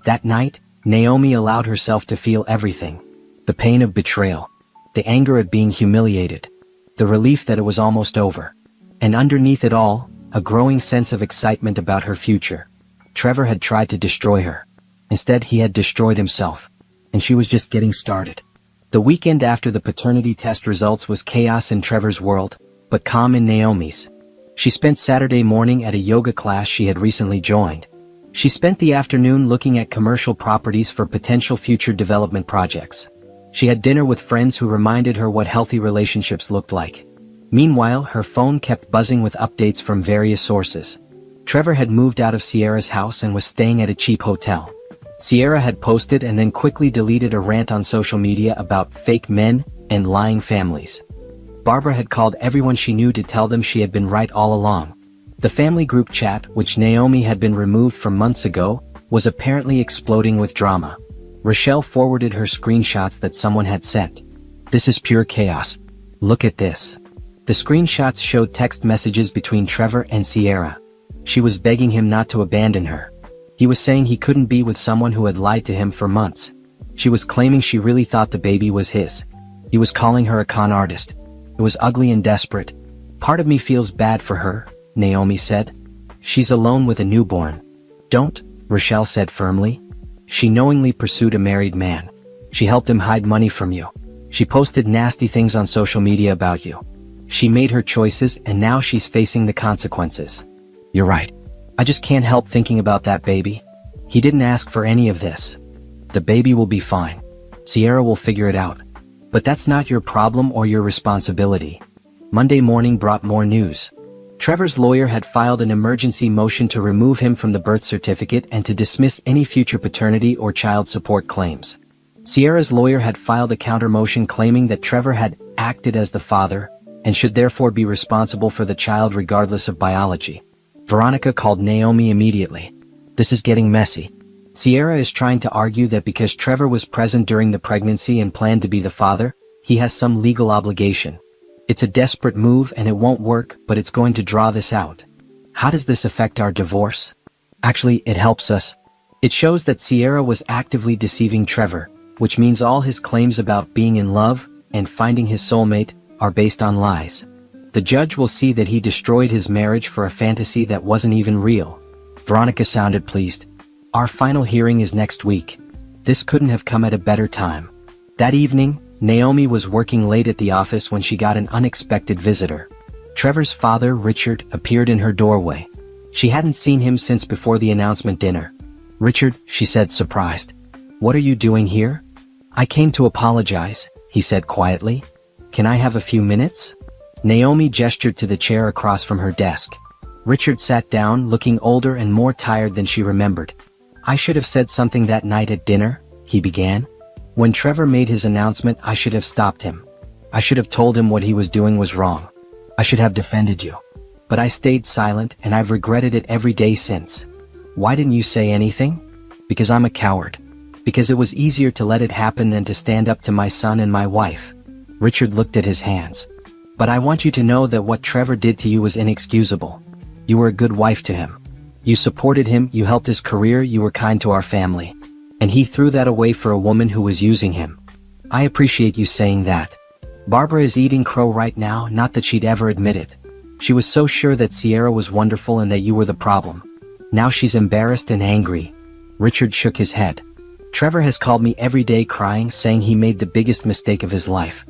That night, Naomi allowed herself to feel everything. The pain of betrayal. The anger at being humiliated. The relief that it was almost over. And underneath it all, a growing sense of excitement about her future. Trevor had tried to destroy her. Instead, he had destroyed himself. And she was just getting started. The weekend after the paternity test results was chaos in Trevor's world, but calm in Naomi's. She spent Saturday morning at a yoga class she had recently joined. She spent the afternoon looking at commercial properties for potential future development projects. She had dinner with friends who reminded her what healthy relationships looked like. Meanwhile, her phone kept buzzing with updates from various sources. Trevor had moved out of Sierra's house and was staying at a cheap hotel. Sierra had posted and then quickly deleted a rant on social media about fake men and lying families. Barbara had called everyone she knew to tell them she had been right all along. The family group chat, which Naomi had been removed from months ago, was apparently exploding with drama. Rochelle forwarded her screenshots that someone had sent. This is pure chaos. Look at this. The screenshots showed text messages between Trevor and Sierra. She was begging him not to abandon her. He was saying he couldn't be with someone who had lied to him for months. She was claiming she really thought the baby was his. He was calling her a con artist. It was ugly and desperate. Part of me feels bad for her, Naomi said. She's alone with a newborn. Don't, Rochelle said firmly. She knowingly pursued a married man. She helped him hide money from you. She posted nasty things on social media about you. She made her choices and now she's facing the consequences. You're right. I just can't help thinking about that baby. He didn't ask for any of this. The baby will be fine. Sierra will figure it out. But that's not your problem or your responsibility. Monday morning brought more news. Trevor's lawyer had filed an emergency motion to remove him from the birth certificate and to dismiss any future paternity or child support claims. Sierra's lawyer had filed a counter-motion claiming that Trevor had acted as the father and should therefore be responsible for the child regardless of biology. Veronica called Naomi immediately. This is getting messy. Sierra is trying to argue that because Trevor was present during the pregnancy and planned to be the father, he has some legal obligation. It's a desperate move and it won't work, but it's going to draw this out. How does this affect our divorce? Actually, it helps us. It shows that Sierra was actively deceiving Trevor, which means all his claims about being in love and finding his soulmate are based on lies. The judge will see that he destroyed his marriage for a fantasy that wasn't even real. Veronica sounded pleased. Our final hearing is next week. This couldn't have come at a better time. That evening, Naomi was working late at the office when she got an unexpected visitor. Trevor's father, Richard, appeared in her doorway. She hadn't seen him since before the announcement dinner. "Richard," she said, surprised. "What are you doing here?" "I came to apologize," he said quietly. "Can I have a few minutes?" Naomi gestured to the chair across from her desk. Richard sat down, looking older and more tired than she remembered. "I should have said something that night at dinner," he began. "When Trevor made his announcement, I should have stopped him. I should have told him what he was doing was wrong. I should have defended you. But I stayed silent, and I've regretted it every day since." "Why didn't you say anything?" "Because I'm a coward. Because it was easier to let it happen than to stand up to my son and my wife." Richard looked at his hands. "But I want you to know that what Trevor did to you was inexcusable. You were a good wife to him. You supported him, you helped his career, you were kind to our family. And he threw that away for a woman who was using him. I appreciate you saying that." Barbara is eating crow right now, not that she'd ever admit it. She was so sure that Sierra was wonderful and that you were the problem. Now she's embarrassed and angry. Richard shook his head. "Trevor has called me every day crying, saying he made the biggest mistake of his life.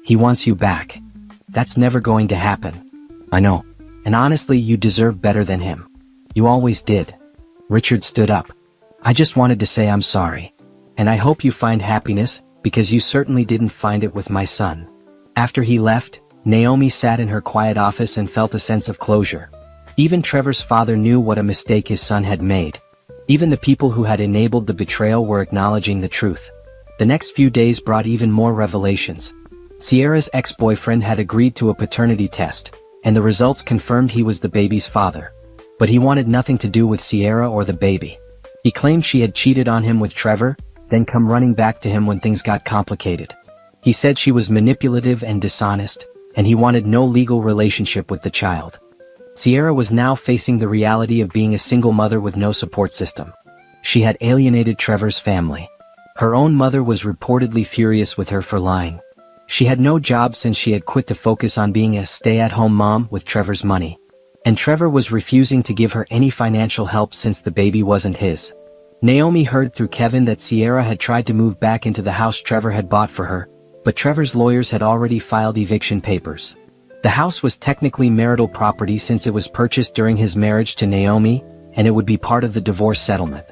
He wants you back. That's never going to happen." "I know. And honestly, you deserve better than him. You always did." Richard stood up. "I just wanted to say I'm sorry. And I hope you find happiness, because you certainly didn't find it with my son." After he left, Naomi sat in her quiet office and felt a sense of closure. Even Trevor's father knew what a mistake his son had made. Even the people who had enabled the betrayal were acknowledging the truth. The next few days brought even more revelations. Sierra's ex-boyfriend had agreed to a paternity test, and the results confirmed he was the baby's father. But he wanted nothing to do with Sierra or the baby. He claimed she had cheated on him with Trevor, then come running back to him when things got complicated. He said she was manipulative and dishonest, and he wanted no legal relationship with the child. Sierra was now facing the reality of being a single mother with no support system. She had alienated Trevor's family. Her own mother was reportedly furious with her for lying. She had no job since she had quit to focus on being a stay-at-home mom with Trevor's money. And Trevor was refusing to give her any financial help since the baby wasn't his. Naomi heard through Kevin that Sierra had tried to move back into the house Trevor had bought for her, but Trevor's lawyers had already filed eviction papers. The house was technically marital property since it was purchased during his marriage to Naomi, and it would be part of the divorce settlement.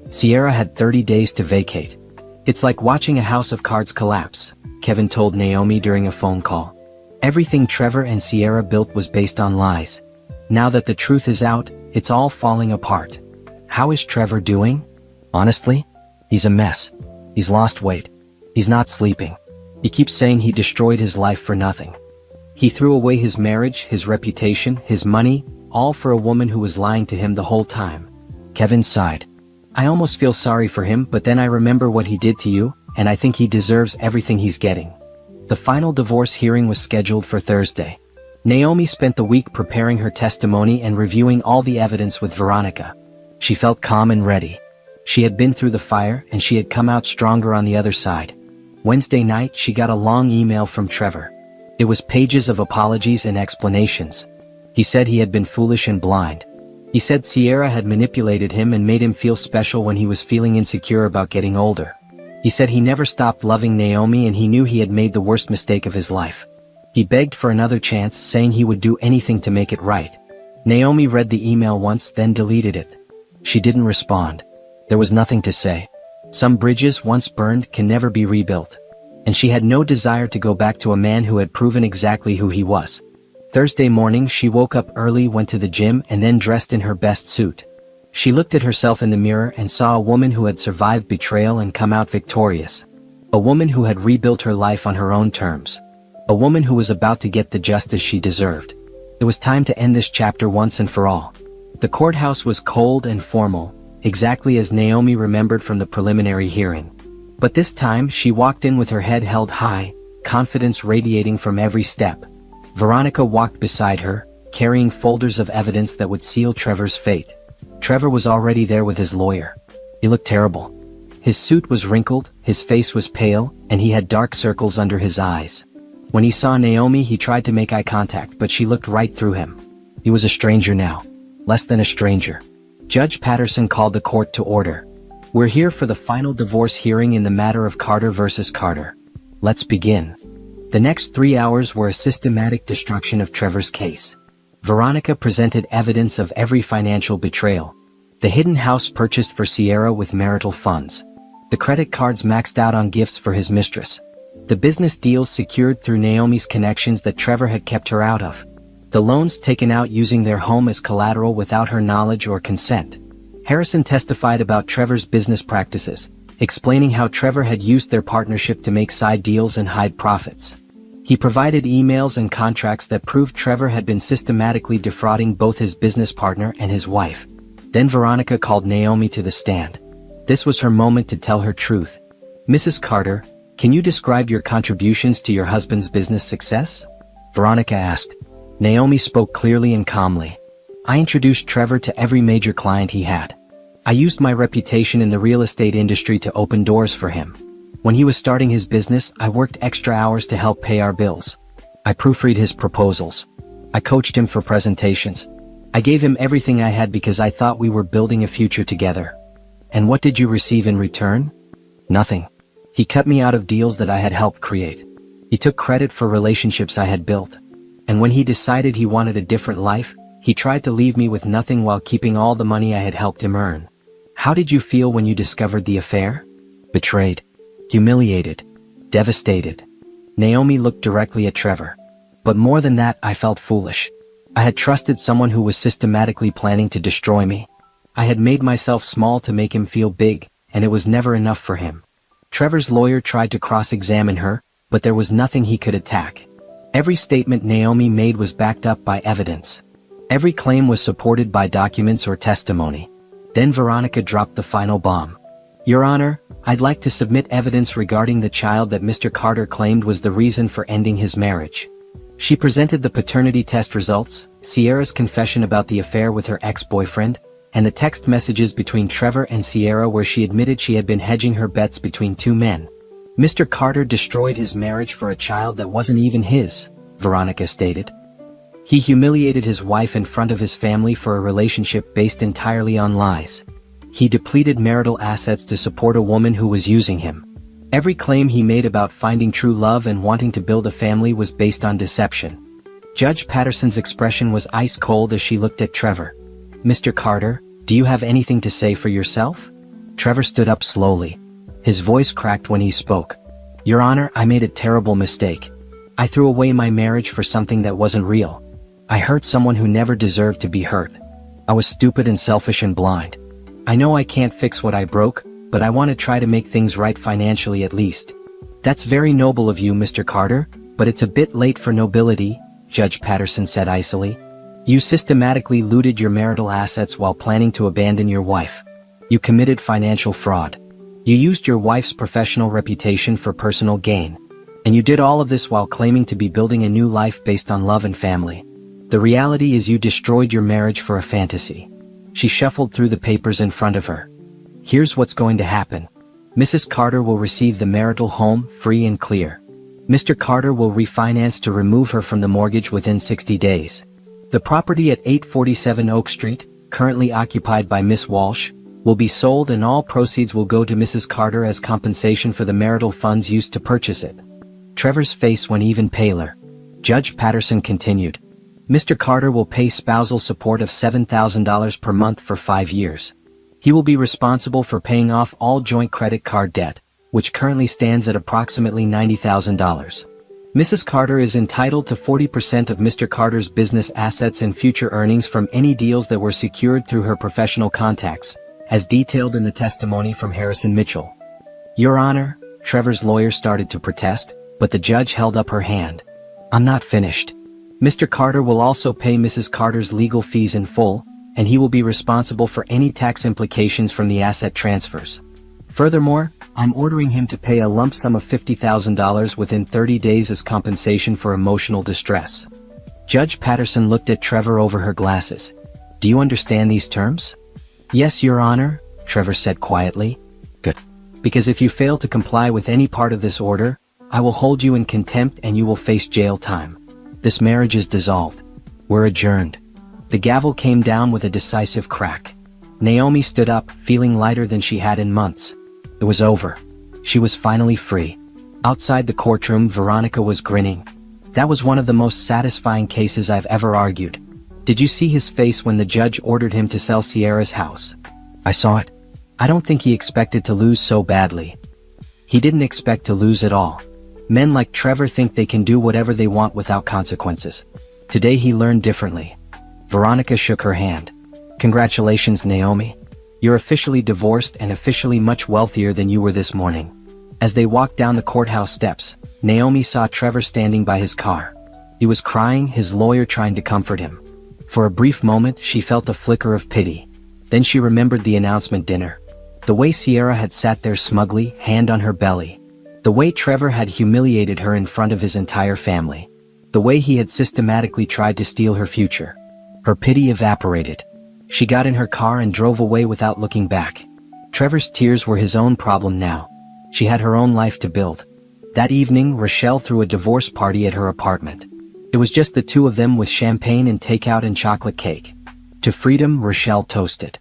Sierra had 30 days to vacate. "It's like watching a house of cards collapse," Kevin told Naomi during a phone call. "Everything Trevor and Sierra built was based on lies. Now that the truth is out, it's all falling apart." "How is Trevor doing?" "Honestly, he's a mess. He's lost weight. He's not sleeping. He keeps saying he destroyed his life for nothing. He threw away his marriage, his reputation, his money, all for a woman who was lying to him the whole time." Kevin sighed. "I almost feel sorry for him, but then I remember what he did to you, and I think he deserves everything he's getting." The final divorce hearing was scheduled for Thursday. Naomi spent the week preparing her testimony and reviewing all the evidence with Veronica. She felt calm and ready. She had been through the fire, and she had come out stronger on the other side. Wednesday night, she got a long email from Trevor. It was pages of apologies and explanations. He said he had been foolish and blind. He said Sierra had manipulated him and made him feel special when he was feeling insecure about getting older. He said he never stopped loving Naomi and he knew he had made the worst mistake of his life. He begged for another chance, saying he would do anything to make it right. Naomi read the email once, then deleted it. She didn't respond. There was nothing to say. Some bridges once burned can never be rebuilt. And she had no desire to go back to a man who had proven exactly who he was. Thursday morning she woke up early, went to the gym, and then dressed in her best suit. She looked at herself in the mirror and saw a woman who had survived betrayal and come out victorious. A woman who had rebuilt her life on her own terms. A woman who was about to get the justice she deserved. It was time to end this chapter once and for all. The courthouse was cold and formal, exactly as Naomi remembered from the preliminary hearing. But this time she walked in with her head held high, confidence radiating from every step. Veronica walked beside her, carrying folders of evidence that would seal Trevor's fate. Trevor was already there with his lawyer. He looked terrible. His suit was wrinkled, his face was pale, and he had dark circles under his eyes. When he saw Naomi, he tried to make eye contact, but she looked right through him. He was a stranger now. Less than a stranger. Judge Patterson called the court to order. We're here for the final divorce hearing in the matter of Carter versus Carter. Let's begin. The next 3 hours were a systematic destruction of Trevor's case. Veronica presented evidence of every financial betrayal. The hidden house purchased for Sierra with marital funds. The credit cards maxed out on gifts for his mistress. The business deals secured through Naomi's connections that Trevor had kept her out of. The loans taken out using their home as collateral without her knowledge or consent. Harrison testified about Trevor's business practices, explaining how Trevor had used their partnership to make side deals and hide profits. He provided emails and contracts that proved Trevor had been systematically defrauding both his business partner and his wife. Then Veronica called Naomi to the stand. This was her moment to tell her truth. Mrs. Carter, can you describe your contributions to your husband's business success? Veronica asked. Naomi spoke clearly and calmly. I introduced Trevor to every major client he had. I used my reputation in the real estate industry to open doors for him. When he was starting his business, I worked extra hours to help pay our bills. I proofread his proposals. I coached him for presentations. I gave him everything I had because I thought we were building a future together. And what did you receive in return? Nothing. He cut me out of deals that I had helped create. He took credit for relationships I had built. And when he decided he wanted a different life, he tried to leave me with nothing while keeping all the money I had helped him earn. How did you feel when you discovered the affair? Betrayed. Humiliated. Devastated. Naomi looked directly at Trevor. But more than that, I felt foolish. I had trusted someone who was systematically planning to destroy me. I had made myself small to make him feel big, and it was never enough for him. Trevor's lawyer tried to cross-examine her, but there was nothing he could attack. Every statement Naomi made was backed up by evidence. Every claim was supported by documents or testimony. Then Veronica dropped the final bomb. Your Honor, I'd like to submit evidence regarding the child that Mr. Carter claimed was the reason for ending his marriage. She presented the paternity test results, Sierra's confession about the affair with her ex-boyfriend, and the text messages between Trevor and Sierra where she admitted she had been hedging her bets between two men. Mr. Carter destroyed his marriage for a child that wasn't even his, Veronica stated. He humiliated his wife in front of his family for a relationship based entirely on lies. He depleted marital assets to support a woman who was using him. Every claim he made about finding true love and wanting to build a family was based on deception. Judge Patterson's expression was ice cold as she looked at Trevor. Mr. Carter, do you have anything to say for yourself? Trevor stood up slowly. His voice cracked when he spoke. Your Honor, I made a terrible mistake. I threw away my marriage for something that wasn't real. I hurt someone who never deserved to be hurt. I was stupid and selfish and blind. I know I can't fix what I broke, but I want to try to make things right financially at least. That's very noble of you, Mr. Carter, but it's a bit late for nobility, Judge Patterson said icily. You systematically looted your marital assets while planning to abandon your wife. You committed financial fraud. You used your wife's professional reputation for personal gain. And you did all of this while claiming to be building a new life based on love and family. The reality is you destroyed your marriage for a fantasy. She shuffled through the papers in front of her. Here's what's going to happen. Mrs. Carter will receive the marital home free and clear. Mr. Carter will refinance to remove her from the mortgage within 60 days. The property at 847 Oak Street, currently occupied by Miss Walsh, will be sold and all proceeds will go to Mrs. Carter as compensation for the marital funds used to purchase it. Trevor's face went even paler. Judge Patterson continued. Mr. Carter will pay spousal support of $7,000 per month for 5 years. He will be responsible for paying off all joint credit card debt, which currently stands at approximately $90,000. Mrs. Carter is entitled to 40% of Mr. Carter's business assets and future earnings from any deals that were secured through her professional contacts, as detailed in the testimony from Harrison Mitchell. Your Honor, Trevor's lawyer started to protest, but the judge held up her hand. I'm not finished. Mr. Carter will also pay Mrs. Carter's legal fees in full, and he will be responsible for any tax implications from the asset transfers. Furthermore, I'm ordering him to pay a lump sum of $50,000 within 30 days as compensation for emotional distress. Judge Patterson looked at Trevor over her glasses. Do you understand these terms? Yes, Your Honor, Trevor said quietly. Good. Because if you fail to comply with any part of this order, I will hold you in contempt and you will face jail time. This marriage is dissolved. We're adjourned." The gavel came down with a decisive crack. Naomi stood up, feeling lighter than she had in months. It was over. She was finally free. Outside the courtroom, Veronica was grinning. "That was one of the most satisfying cases I've ever argued. Did you see his face when the judge ordered him to sell Sierra's house?" "I saw it. I don't think he expected to lose so badly." He didn't expect to lose at all. Men like Trevor think they can do whatever they want without consequences. Today he learned differently. Veronica shook her hand. "Congratulations, Naomi. You're officially divorced and officially much wealthier than you were this morning." As they walked down the courthouse steps, Naomi saw Trevor standing by his car. He was crying, his lawyer trying to comfort him. For a brief moment, she felt a flicker of pity. Then she remembered the announcement dinner. The way Sierra had sat there smugly, hand on her belly. The way Trevor had humiliated her in front of his entire family. The way he had systematically tried to steal her future. Her pity evaporated. She got in her car and drove away without looking back. Trevor's tears were his own problem now. She had her own life to build. That evening, Rochelle threw a divorce party at her apartment. It was just the two of them with champagne and takeout and chocolate cake. To freedom, Rochelle toasted.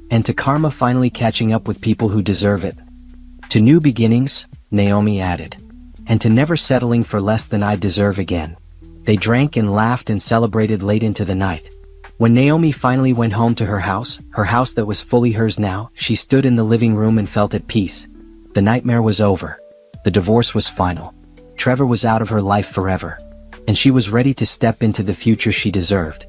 And to karma finally catching up with people who deserve it. To new beginnings, Naomi added. And to never settling for less than I deserve again. They drank and laughed and celebrated late into the night. When Naomi finally went home to her house that was fully hers now, she stood in the living room and felt at peace. The nightmare was over. The divorce was final. Trevor was out of her life forever. And she was ready to step into the future she deserved.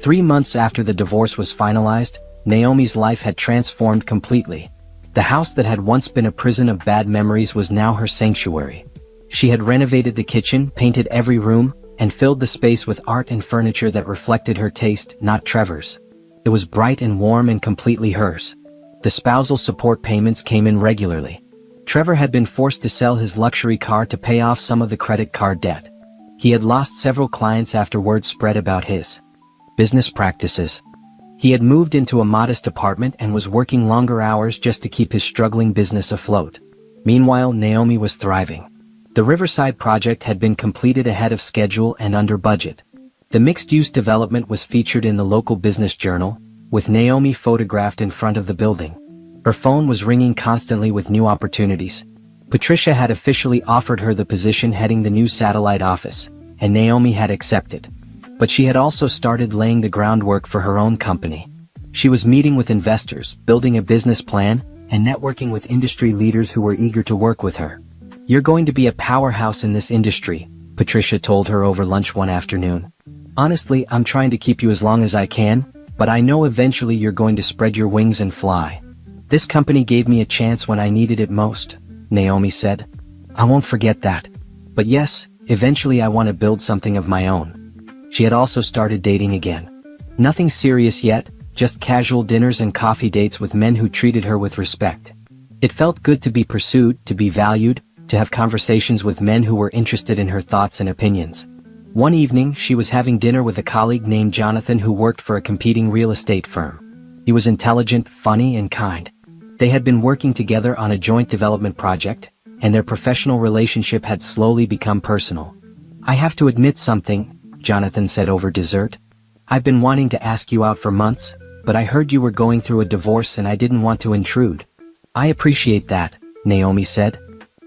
3 months after the divorce was finalized, Naomi's life had transformed completely. The house that had once been a prison of bad memories was now her sanctuary. She had renovated the kitchen, painted every room, and filled the space with art and furniture that reflected her taste, not Trevor's. It was bright and warm and completely hers. The spousal support payments came in regularly. Trevor had been forced to sell his luxury car to pay off some of the credit card debt. He had lost several clients after word spread about his business practices. He had moved into a modest apartment and was working longer hours just to keep his struggling business afloat. Meanwhile, Naomi was thriving. The Riverside project had been completed ahead of schedule and under budget. The mixed-use development was featured in the local business journal, with Naomi photographed in front of the building. Her phone was ringing constantly with new opportunities. Patricia had officially offered her the position heading the new satellite office, and Naomi had accepted. But she had also started laying the groundwork for her own company. She was meeting with investors, building a business plan, and networking with industry leaders who were eager to work with her. "You're going to be a powerhouse in this industry," Patricia told her over lunch one afternoon. "Honestly, I'm trying to keep you as long as I can, but I know eventually you're going to spread your wings and fly. This company gave me a chance when I needed it most," Naomi said. "I won't forget that. But yes, eventually I want to build something of my own." She had also started dating again. Nothing serious yet, just casual dinners and coffee dates with men who treated her with respect. It felt good to be pursued, to be valued, to have conversations with men who were interested in her thoughts and opinions. One evening, she was having dinner with a colleague named Jonathan who worked for a competing real estate firm. He was intelligent, funny, and kind. They had been working together on a joint development project, and their professional relationship had slowly become personal. "I have to admit something," Jonathan said over dessert. "I've been wanting to ask you out for months, but I heard you were going through a divorce and I didn't want to intrude." "I appreciate that," Naomi said.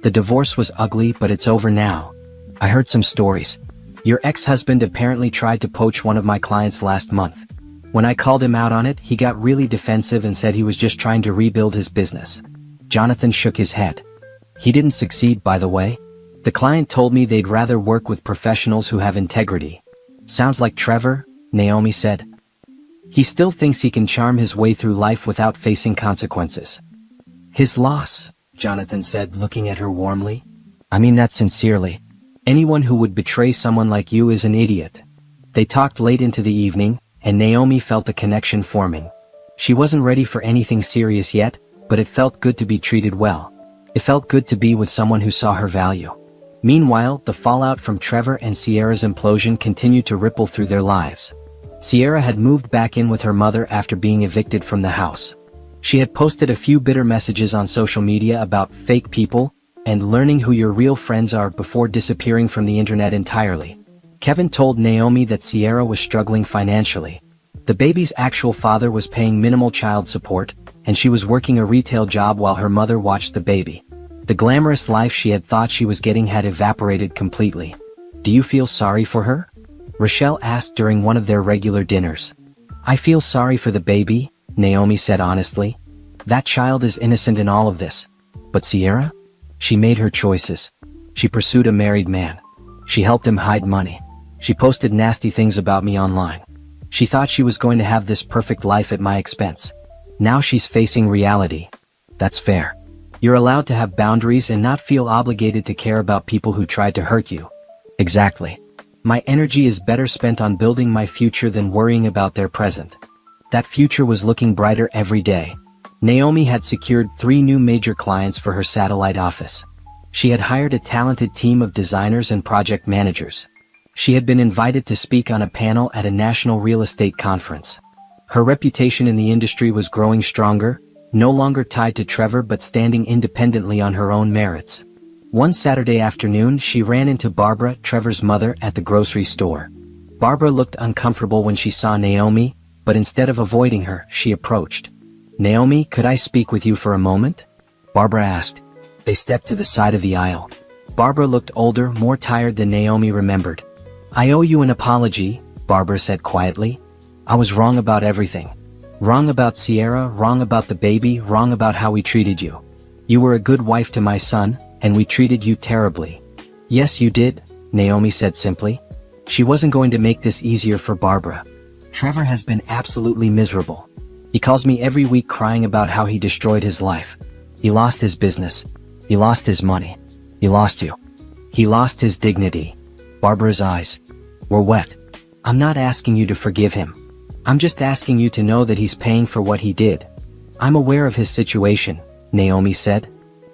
"The divorce was ugly, but it's over now. I heard some stories. Your ex-husband apparently tried to poach one of my clients last month. When I called him out on it, he got really defensive and said he was just trying to rebuild his business." Jonathan shook his head. "He didn't succeed, by the way. The client told me they'd rather work with professionals who have integrity." "Sounds like Trevor," Naomi said. "He still thinks he can charm his way through life without facing consequences." "His loss," Jonathan said, looking at her warmly. "I mean that sincerely. Anyone who would betray someone like you is an idiot." They talked late into the evening, and Naomi felt a connection forming. She wasn't ready for anything serious yet, but it felt good to be treated well. It felt good to be with someone who saw her value. Meanwhile, the fallout from Trevor and Sierra's implosion continued to ripple through their lives. Sierra had moved back in with her mother after being evicted from the house. She had posted a few bitter messages on social media about fake people, and learning who your real friends are before disappearing from the internet entirely. Kevin told Naomi that Sierra was struggling financially. The baby's actual father was paying minimal child support, and she was working a retail job while her mother watched the baby. The glamorous life she had thought she was getting had evaporated completely. "Do you feel sorry for her?" Rochelle asked during one of their regular dinners. "I feel sorry for the baby," Naomi said honestly. "That child is innocent in all of this. But Sierra? She made her choices. She pursued a married man. She helped him hide money. She posted nasty things about me online. She thought she was going to have this perfect life at my expense. Now she's facing reality. That's fair. You're allowed to have boundaries and not feel obligated to care about people who tried to hurt you." "Exactly. My energy is better spent on building my future than worrying about their present." That future was looking brighter every day. Naomi had secured 3 new major clients for her satellite office. She had hired a talented team of designers and project managers. She had been invited to speak on a panel at a national real estate conference. Her reputation in the industry was growing stronger, no longer tied to Trevor but standing independently on her own merits. One Saturday afternoon she ran into Barbara, Trevor's mother, at the grocery store. Barbara looked uncomfortable when she saw Naomi, but instead of avoiding her, she approached. "Naomi, could I speak with you for a moment?" Barbara asked. They stepped to the side of the aisle. Barbara looked older, more tired than Naomi remembered. "I owe you an apology," Barbara said quietly. "I was wrong about everything. Wrong about Sierra, wrong about the baby, wrong about how we treated you. You were a good wife to my son, and we treated you terribly." "Yes, you did," Naomi said simply. She wasn't going to make this easier for Barbara. "Trevor has been absolutely miserable. He calls me every week crying about how he destroyed his life. He lost his business. He lost his money. He lost you. He lost his dignity." Barbara's eyes were wet. "I'm not asking you to forgive him. I'm just asking you to know that he's paying for what he did." "I'm aware of his situation," Naomi said.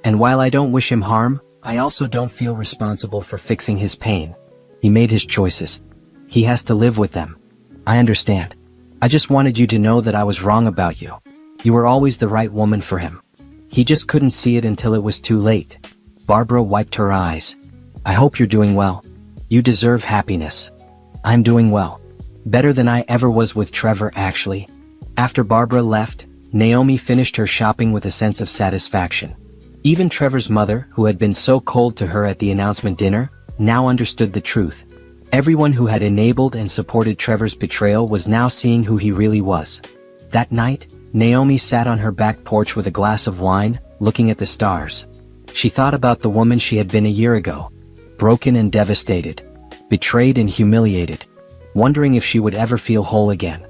"And while I don't wish him harm, I also don't feel responsible for fixing his pain. He made his choices. He has to live with them. I understand. I just wanted you to know that I was wrong about you. You were always the right woman for him. He just couldn't see it until it was too late." Barbara wiped her eyes. "I hope you're doing well. You deserve happiness." "I'm doing well. Better than I ever was with Trevor, actually." After Barbara left, Naomi finished her shopping with a sense of satisfaction. Even Trevor's mother, who had been so cold to her at the announcement dinner, now understood the truth. Everyone who had enabled and supported Trevor's betrayal was now seeing who he really was. That night, Naomi sat on her back porch with a glass of wine, looking at the stars. She thought about the woman she had been a year ago, broken and devastated, betrayed and humiliated, wondering if she would ever feel whole again.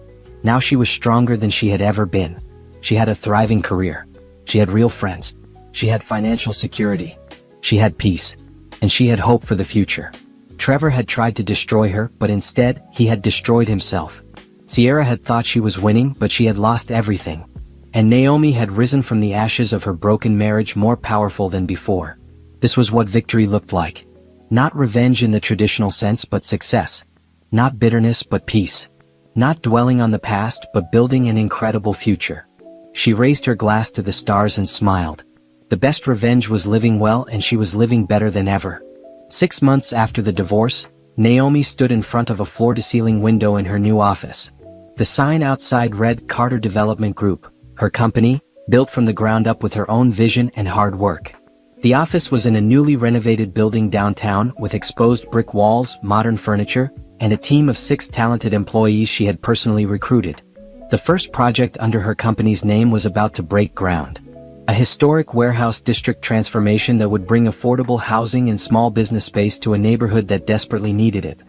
Now she was stronger than she had ever been. She had a thriving career. She had real friends. She had financial security. She had peace. And she had hope for the future. Trevor had tried to destroy her, but instead, he had destroyed himself. Sierra had thought she was winning, but she had lost everything. And Naomi had risen from the ashes of her broken marriage more powerful than before. This was what victory looked like. Not revenge in the traditional sense, but success. Not bitterness, but peace. Not dwelling on the past, but building an incredible future. She raised her glass to the stars and smiled. The best revenge was living well, and she was living better than ever. 6 months after the divorce, Naomi stood in front of a floor-to-ceiling window in her new office. The sign outside read Carter Development Group, her company, built from the ground up with her own vision and hard work. The office was in a newly renovated building downtown with exposed brick walls, modern furniture, and a team of 6 talented employees she had personally recruited. The first project under her company's name was about to break ground. A historic warehouse district transformation that would bring affordable housing and small business space to a neighborhood that desperately needed it.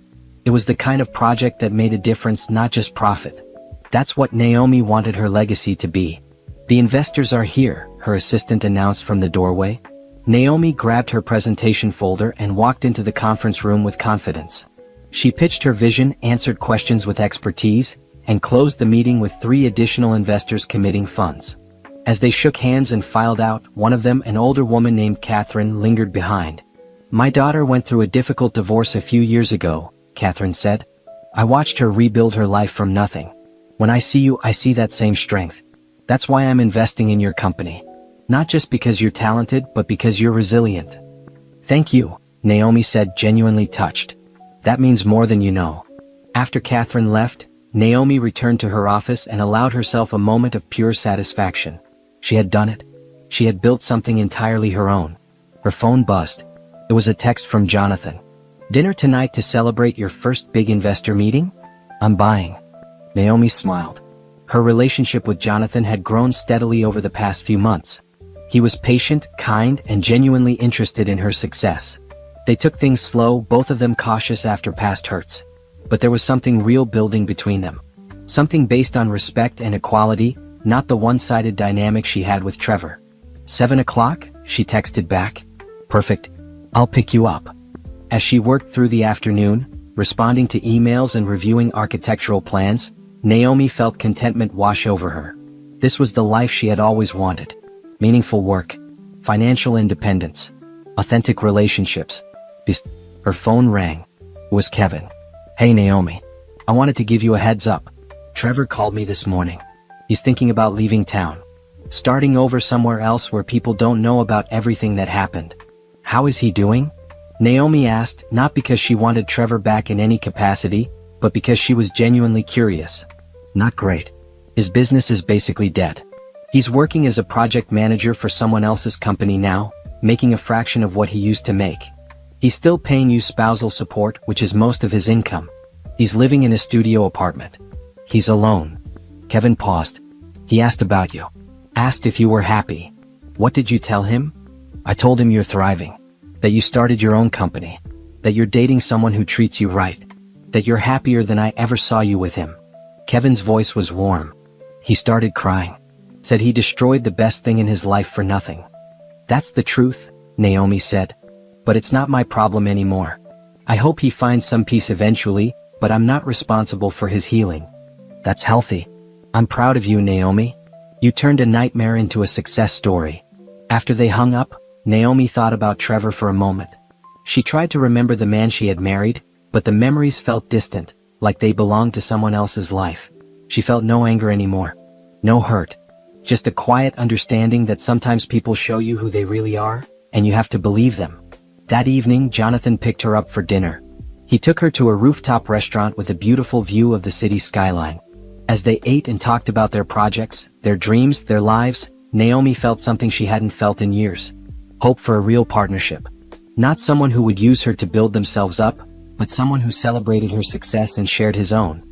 It was the kind of project that made a difference, not just profit. That's what Naomi wanted her legacy to be. "The investors are here," her assistant announced from the doorway. Naomi grabbed her presentation folder and walked into the conference room with confidence. She pitched her vision, answered questions with expertise, and closed the meeting with 3 additional investors committing funds. As they shook hands and filed out, one of them, an older woman named Catherine, lingered behind. "My daughter went through a difficult divorce a few years ago," Catherine said. "I watched her rebuild her life from nothing. When I see you, I see that same strength. That's why I'm investing in your company." Not just because you're talented, but because you're resilient. Thank you, Naomi said, genuinely touched. That means more than you know. After Catherine left, Naomi returned to her office and allowed herself a moment of pure satisfaction. She had done it. She had built something entirely her own. Her phone buzzed. It was a text from Jonathan. Dinner tonight to celebrate your first big investor meeting? I'm buying. Naomi smiled. Her relationship with Jonathan had grown steadily over the past few months. He was patient, kind, and genuinely interested in her success. They took things slow, both of them cautious after past hurts. But there was something real building between them. Something based on respect and equality, not the one-sided dynamic she had with Trevor. 7 o'clock, she texted back. Perfect. I'll pick you up. As she worked through the afternoon, responding to emails and reviewing architectural plans, Naomi felt contentment wash over her. This was the life she had always wanted. Meaningful work, financial independence, authentic relationships. Her phone rang. It was Kevin. Hey Naomi. I wanted to give you a heads up. Trevor called me this morning. He's thinking about leaving town. Starting over somewhere else where people don't know about everything that happened. How is he doing? Naomi asked, not because she wanted Trevor back in any capacity, but because she was genuinely curious. Not great. His business is basically dead. He's working as a project manager for someone else's company now, making a fraction of what he used to make. He's still paying you spousal support, which is most of his income. He's living in a studio apartment. He's alone. Kevin paused. He asked about you. Asked if you were happy. What did you tell him? I told him you're thriving. That you started your own company. That you're dating someone who treats you right. That you're happier than I ever saw you with him. Kevin's voice was warm. He started crying. Said he destroyed the best thing in his life for nothing. That's the truth, Naomi said. But it's not my problem anymore. I hope he finds some peace eventually, but I'm not responsible for his healing. That's healthy. I'm proud of you, Naomi. You turned a nightmare into a success story. After they hung up, Naomi thought about Trevor for a moment. She tried to remember the man she had married, but the memories felt distant, like they belonged to someone else's life. She felt no anger anymore. No hurt. Just a quiet understanding that sometimes people show you who they really are, and you have to believe them. That evening, Jonathan picked her up for dinner. He took her to a rooftop restaurant with a beautiful view of the city skyline. As they ate and talked about their projects, their dreams, their lives, Naomi felt something she hadn't felt in years. Hope for a real partnership. Not someone who would use her to build themselves up, but someone who celebrated her success and shared his own.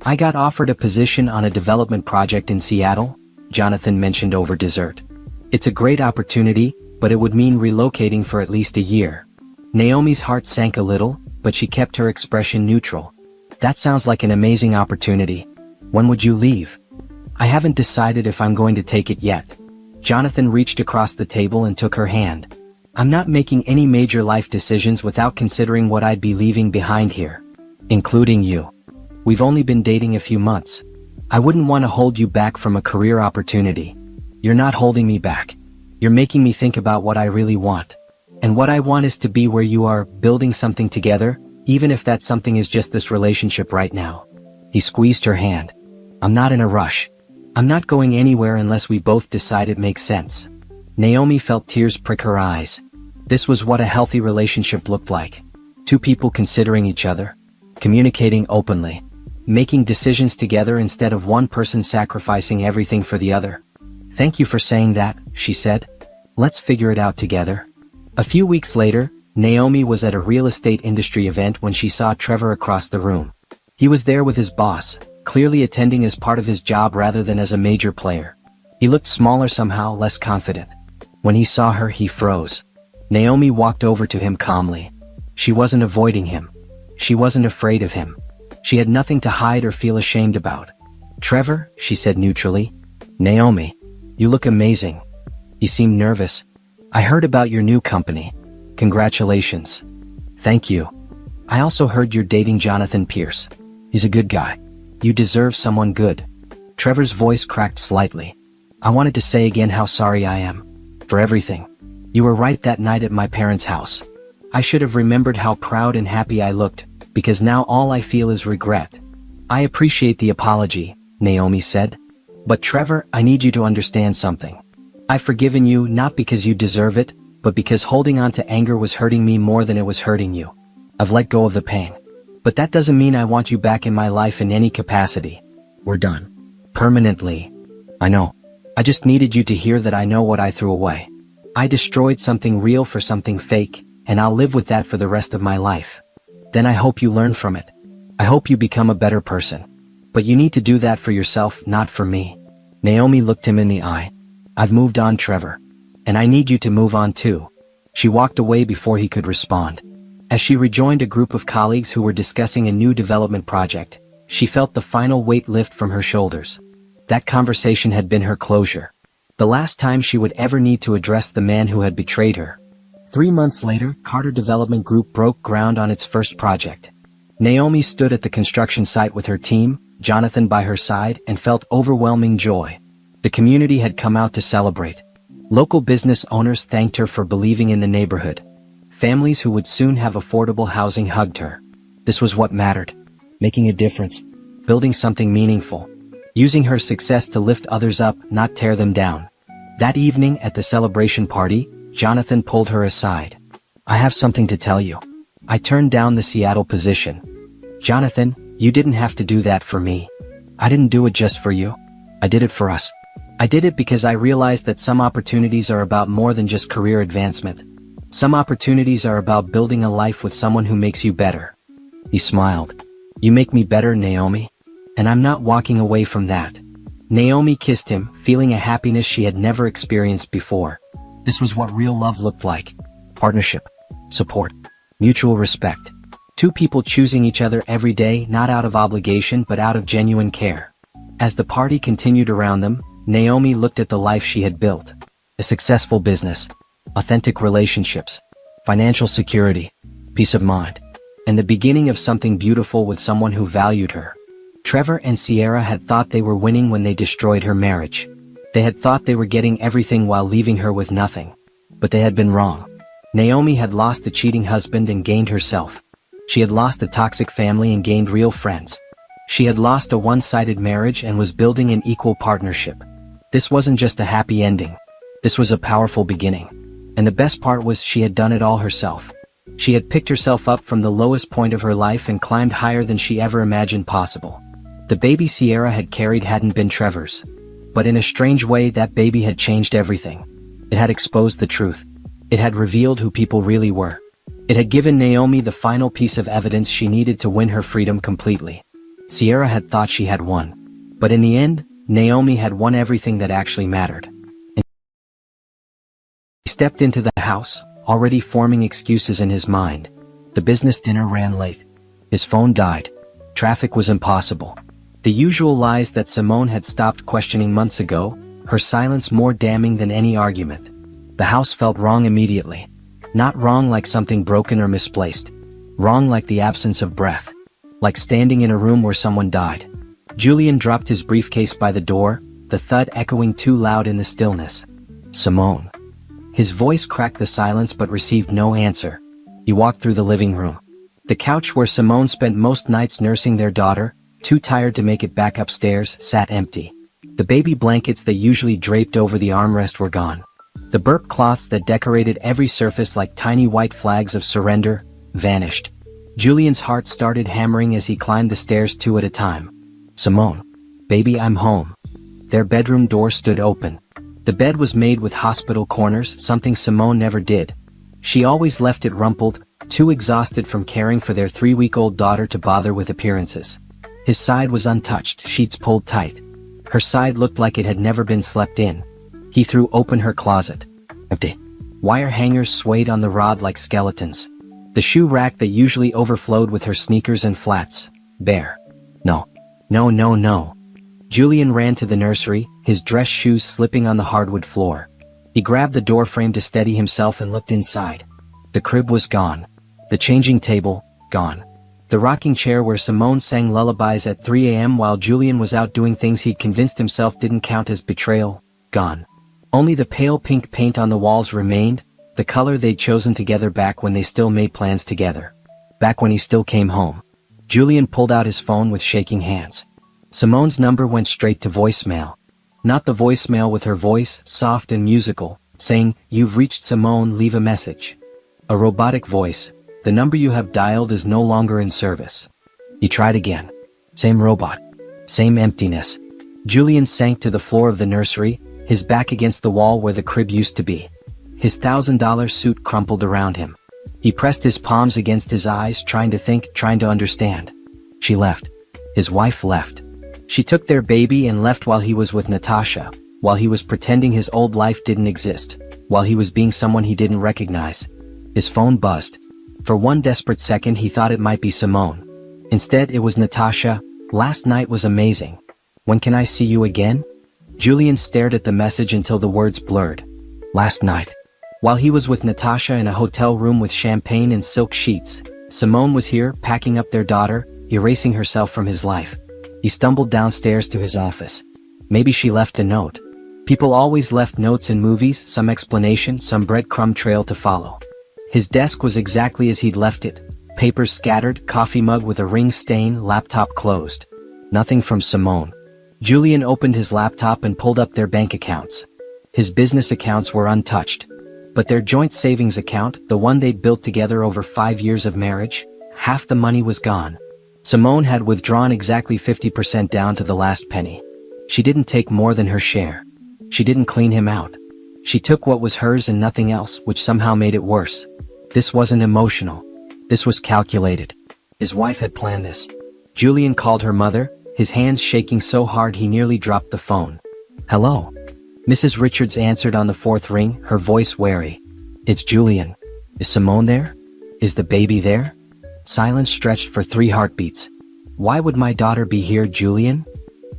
I got offered a position on a development project in Seattle, Jonathan mentioned over dessert. It's a great opportunity, but it would mean relocating for at least a year. Naomi's heart sank a little, but she kept her expression neutral. That sounds like an amazing opportunity. When would you leave? I haven't decided if I'm going to take it yet. Jonathan reached across the table and took her hand. I'm not making any major life decisions without considering what I'd be leaving behind here. Including you. We've only been dating a few months. I wouldn't want to hold you back from a career opportunity. You're not holding me back. You're making me think about what I really want. And what I want is to be where you are, building something together, even if that something is just this relationship right now. He squeezed her hand. I'm not in a rush. I'm not going anywhere unless we both decide it makes sense. Naomi felt tears prick her eyes. This was what a healthy relationship looked like. Two people considering each other, communicating openly, making decisions together instead of one person sacrificing everything for the other. Thank you for saying that, she said. Let's figure it out together. A few weeks later, Naomi was at a real estate industry event when she saw Trevor across the room. He was there with his boss, clearly attending as part of his job rather than as a major player. He looked smaller somehow, less confident. When he saw her, he froze. Naomi walked over to him calmly. She wasn't avoiding him. She wasn't afraid of him. She had nothing to hide or feel ashamed about. Trevor, she said neutrally. Naomi, you look amazing. He seemed nervous. I heard about your new company. Congratulations. Thank you. I also heard you're dating Jonathan Pierce. He's a good guy. You deserve someone good. Trevor's voice cracked slightly. I wanted to say again how sorry I am. For everything. You were right that night at my parents' house. I should have remembered how proud and happy I looked, because now all I feel is regret. I appreciate the apology, Naomi said. But Trevor, I need you to understand something. I've forgiven you not because you deserve it, but because holding on to anger was hurting me more than it was hurting you. I've let go of the pain. But that doesn't mean I want you back in my life in any capacity. We're done. Permanently. I know. I just needed you to hear that I know what I threw away. I destroyed something real for something fake, and I'll live with that for the rest of my life. Then I hope you learn from it. I hope you become a better person. But you need to do that for yourself, not for me. Naomi looked him in the eye. I've moved on, Trevor. And I need you to move on too. She walked away before he could respond. As she rejoined a group of colleagues who were discussing a new development project, she felt the final weight lift from her shoulders. That conversation had been her closure. The last time she would ever need to address the man who had betrayed her. 3 months later, Carter Development Group broke ground on its first project. Naomi stood at the construction site with her team, Jonathan by her side, and felt overwhelming joy. The community had come out to celebrate. Local business owners thanked her for believing in the neighborhood. Families who would soon have affordable housing hugged her. This was what mattered. Making a difference. Building something meaningful. Using her success to lift others up, not tear them down. That evening at the celebration party, Jonathan pulled her aside. I have something to tell you. I turned down the Seattle position. Jonathan, you didn't have to do that for me. I didn't do it just for you. I did it for us. I did it because I realized that some opportunities are about more than just career advancement. Some opportunities are about building a life with someone who makes you better. He smiled. You make me better, Naomi. And I'm not walking away from that. Naomi kissed him, feeling a happiness she had never experienced before. This was what real love looked like. Partnership. Support. Mutual respect. Two people choosing each other every day, not out of obligation but out of genuine care. As the party continued around them, Naomi looked at the life she had built. A successful business. Authentic relationships. Financial security. Peace of mind. And the beginning of something beautiful with someone who valued her. Trevor and Sierra had thought they were winning when they destroyed her marriage. They had thought they were getting everything while leaving her with nothing. But they had been wrong. Naomi had lost a cheating husband and gained herself. She had lost a toxic family and gained real friends. She had lost a one-sided marriage and was building an equal partnership. This wasn't just a happy ending. This was a powerful beginning. And the best part was she had done it all herself. She had picked herself up from the lowest point of her life and climbed higher than she ever imagined possible. The baby Sierra had carried hadn't been Trevor's. But in a strange way, that baby had changed everything. It had exposed the truth. It had revealed who people really were. It had given Naomi the final piece of evidence she needed to win her freedom completely. Sierra had thought she had won. But in the end, Naomi had won everything that actually mattered. And he stepped into the house, already forming excuses in his mind. The business dinner ran late. His phone died. Traffic was impossible. The usual lies that Simone had stopped questioning months ago, her silence more damning than any argument. The house felt wrong immediately. Not wrong like something broken or misplaced. Wrong like the absence of breath. Like standing in a room where someone died. Julian dropped his briefcase by the door, the thud echoing too loud in the stillness. Simone. His voice cracked the silence but received no answer. He walked through the living room. The couch where Simone spent most nights nursing their daughter, too tired to make it back upstairs, sat empty. The baby blankets that usually draped over the armrest were gone. The burp cloths that decorated every surface like tiny white flags of surrender, vanished. Julian's heart started hammering as he climbed the stairs 2 at a time. Simone. Baby, I'm home. Their bedroom door stood open. The bed was made with hospital corners, something Simone never did. She always left it rumpled, too exhausted from caring for their 3-week-old daughter to bother with appearances. His side was untouched, sheets pulled tight. Her side looked like it had never been slept in. He threw open her closet. Empty. Wire hangers swayed on the rod like skeletons. The shoe rack that usually overflowed with her sneakers and flats. Bare. No. No, no, no. Julian ran to the nursery, his dress shoes slipping on the hardwood floor. He grabbed the doorframe to steady himself and looked inside. The crib was gone. The changing table, gone. The rocking chair where Simone sang lullabies at 3 a.m. while Julian was out doing things he'd convinced himself didn't count as betrayal, gone. Only the pale pink paint on the walls remained, the color they'd chosen together back when they still made plans together. Back when he still came home. Julian pulled out his phone with shaking hands. Simone's number went straight to voicemail. Not the voicemail with her voice, soft and musical, saying, "You've reached Simone, leave a message." A robotic voice, "The number you have dialed is no longer in service." He tried again. Same robot. Same emptiness. Julian sank to the floor of the nursery, his back against the wall where the crib used to be. His $1,000 suit crumpled around him. He pressed his palms against his eyes, trying to think, trying to understand. She left. His wife left. She took their baby and left while he was with Natasha, while he was pretending his old life didn't exist, while he was being someone he didn't recognize. His phone buzzed. For one desperate second he thought it might be Simone. Instead it was Natasha. "Last night was amazing. When can I see you again?" Julian stared at the message until the words blurred. Last night. While he was with Natasha in a hotel room with champagne and silk sheets, Simone was here, packing up their daughter, erasing herself from his life. He stumbled downstairs to his office. Maybe she left a note. People always left notes in movies, some explanation, some breadcrumb trail to follow. His desk was exactly as he'd left it. Papers scattered, coffee mug with a ring stain, laptop closed. Nothing from Simone. Julian opened his laptop and pulled up their bank accounts. His business accounts were untouched. But their joint savings account, the one they'd built together over 5 years of marriage, half the money was gone. Simone had withdrawn exactly 50% down to the last penny. She didn't take more than her share. She didn't clean him out. She took what was hers and nothing else, which somehow made it worse. This wasn't emotional. This was calculated. His wife had planned this. Julian called her mother, his hands shaking so hard he nearly dropped the phone. "Hello?" Mrs. Richards answered on the fourth ring, her voice wary. "It's Julian. Is Simone there? Is the baby there?" Silence stretched for 3 heartbeats. "Why would my daughter be here, Julian?"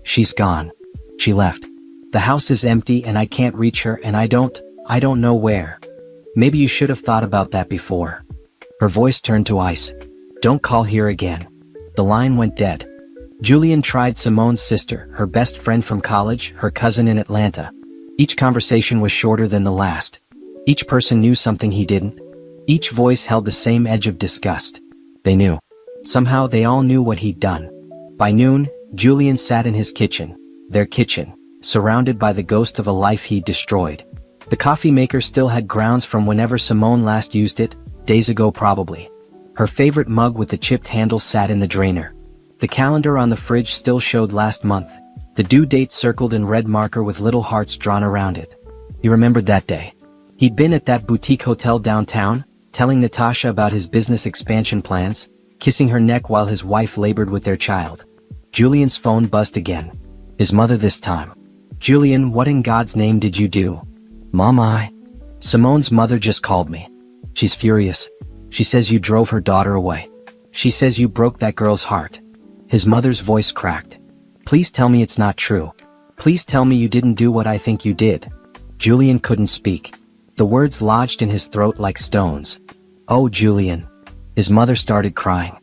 "She's gone. She left. The house is empty and I can't reach her and I don't know where." "Maybe you should have thought about that before." Her voice turned to ice. "Don't call here again." The line went dead. Julian tried Simone's sister, her best friend from college, her cousin in Atlanta. Each conversation was shorter than the last. Each person knew something he didn't. Each voice held the same edge of disgust. They knew. Somehow they all knew what he'd done. By noon, Julian sat in his kitchen, their kitchen, surrounded by the ghost of a life he'd destroyed. The coffee maker still had grounds from whenever Simone last used it, days ago probably. Her favorite mug with the chipped handle sat in the drainer. The calendar on the fridge still showed last month, the due date circled in red marker with little hearts drawn around it. He remembered that day. He'd been at that boutique hotel downtown, telling Natasha about his business expansion plans, kissing her neck while his wife labored with their child. Julian's phone buzzed again. His mother this time. "Julian, what in God's name did you do?" "Mom, Simone's mother just called me. She's furious. She says you drove her daughter away. She says you broke that girl's heart." His mother's voice cracked. "Please tell me it's not true. Please tell me you didn't do what I think you did." Julian couldn't speak. The words lodged in his throat like stones. "Oh, Julian." His mother started crying.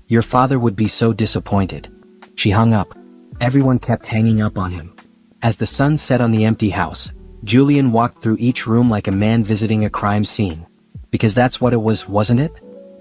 "Your father would be so disappointed." She hung up. Everyone kept hanging up on him. As the sun set on the empty house, Julian walked through each room like a man visiting a crime scene. Because that's what it was, wasn't it?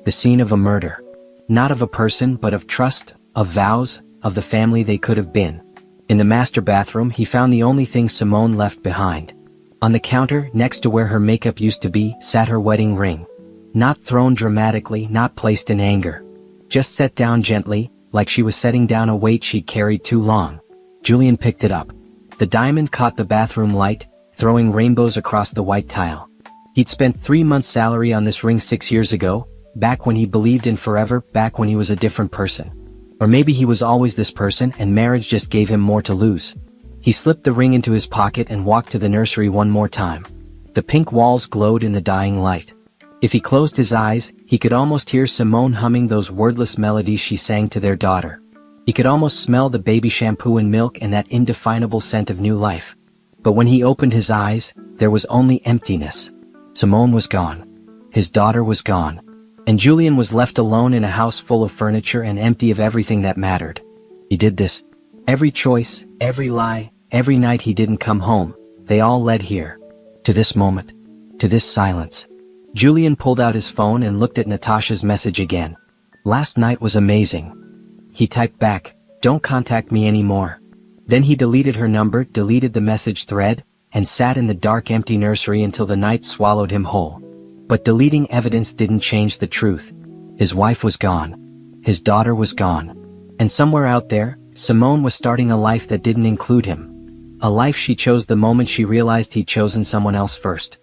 The scene of a murder. Not of a person, but of trust, of vows, of the family they could have been. In the master bathroom, he found the only thing Simone left behind. On the counter, next to where her makeup used to be, sat her wedding ring. Not thrown dramatically, not placed in anger. Just set down gently, like she was setting down a weight she'd carried too long. Julian picked it up. The diamond caught the bathroom light, throwing rainbows across the white tile. He'd spent 3 months' salary on this ring 6 years ago, back when he believed in forever, back when he was a different person. Or maybe he was always this person and marriage just gave him more to lose. He slipped the ring into his pocket and walked to the nursery one more time. The pink walls glowed in the dying light. If he closed his eyes, he could almost hear Simone humming those wordless melodies she sang to their daughter. He could almost smell the baby shampoo and milk and that indefinable scent of new life. But when he opened his eyes, there was only emptiness. Simone was gone. His daughter was gone. And Julian was left alone in a house full of furniture and empty of everything that mattered. He did this. Every choice, every lie, every night he didn't come home, they all led here. To this moment. To this silence. Julian pulled out his phone and looked at Natasha's message again. "Last night was amazing." He typed back, "Don't contact me anymore." Then he deleted her number, deleted the message thread, and sat in the dark empty nursery until the night swallowed him whole. But deleting evidence didn't change the truth. His wife was gone. His daughter was gone. And somewhere out there, Simone was starting a life that didn't include him. A life she chose the moment she realized he'd chosen someone else first.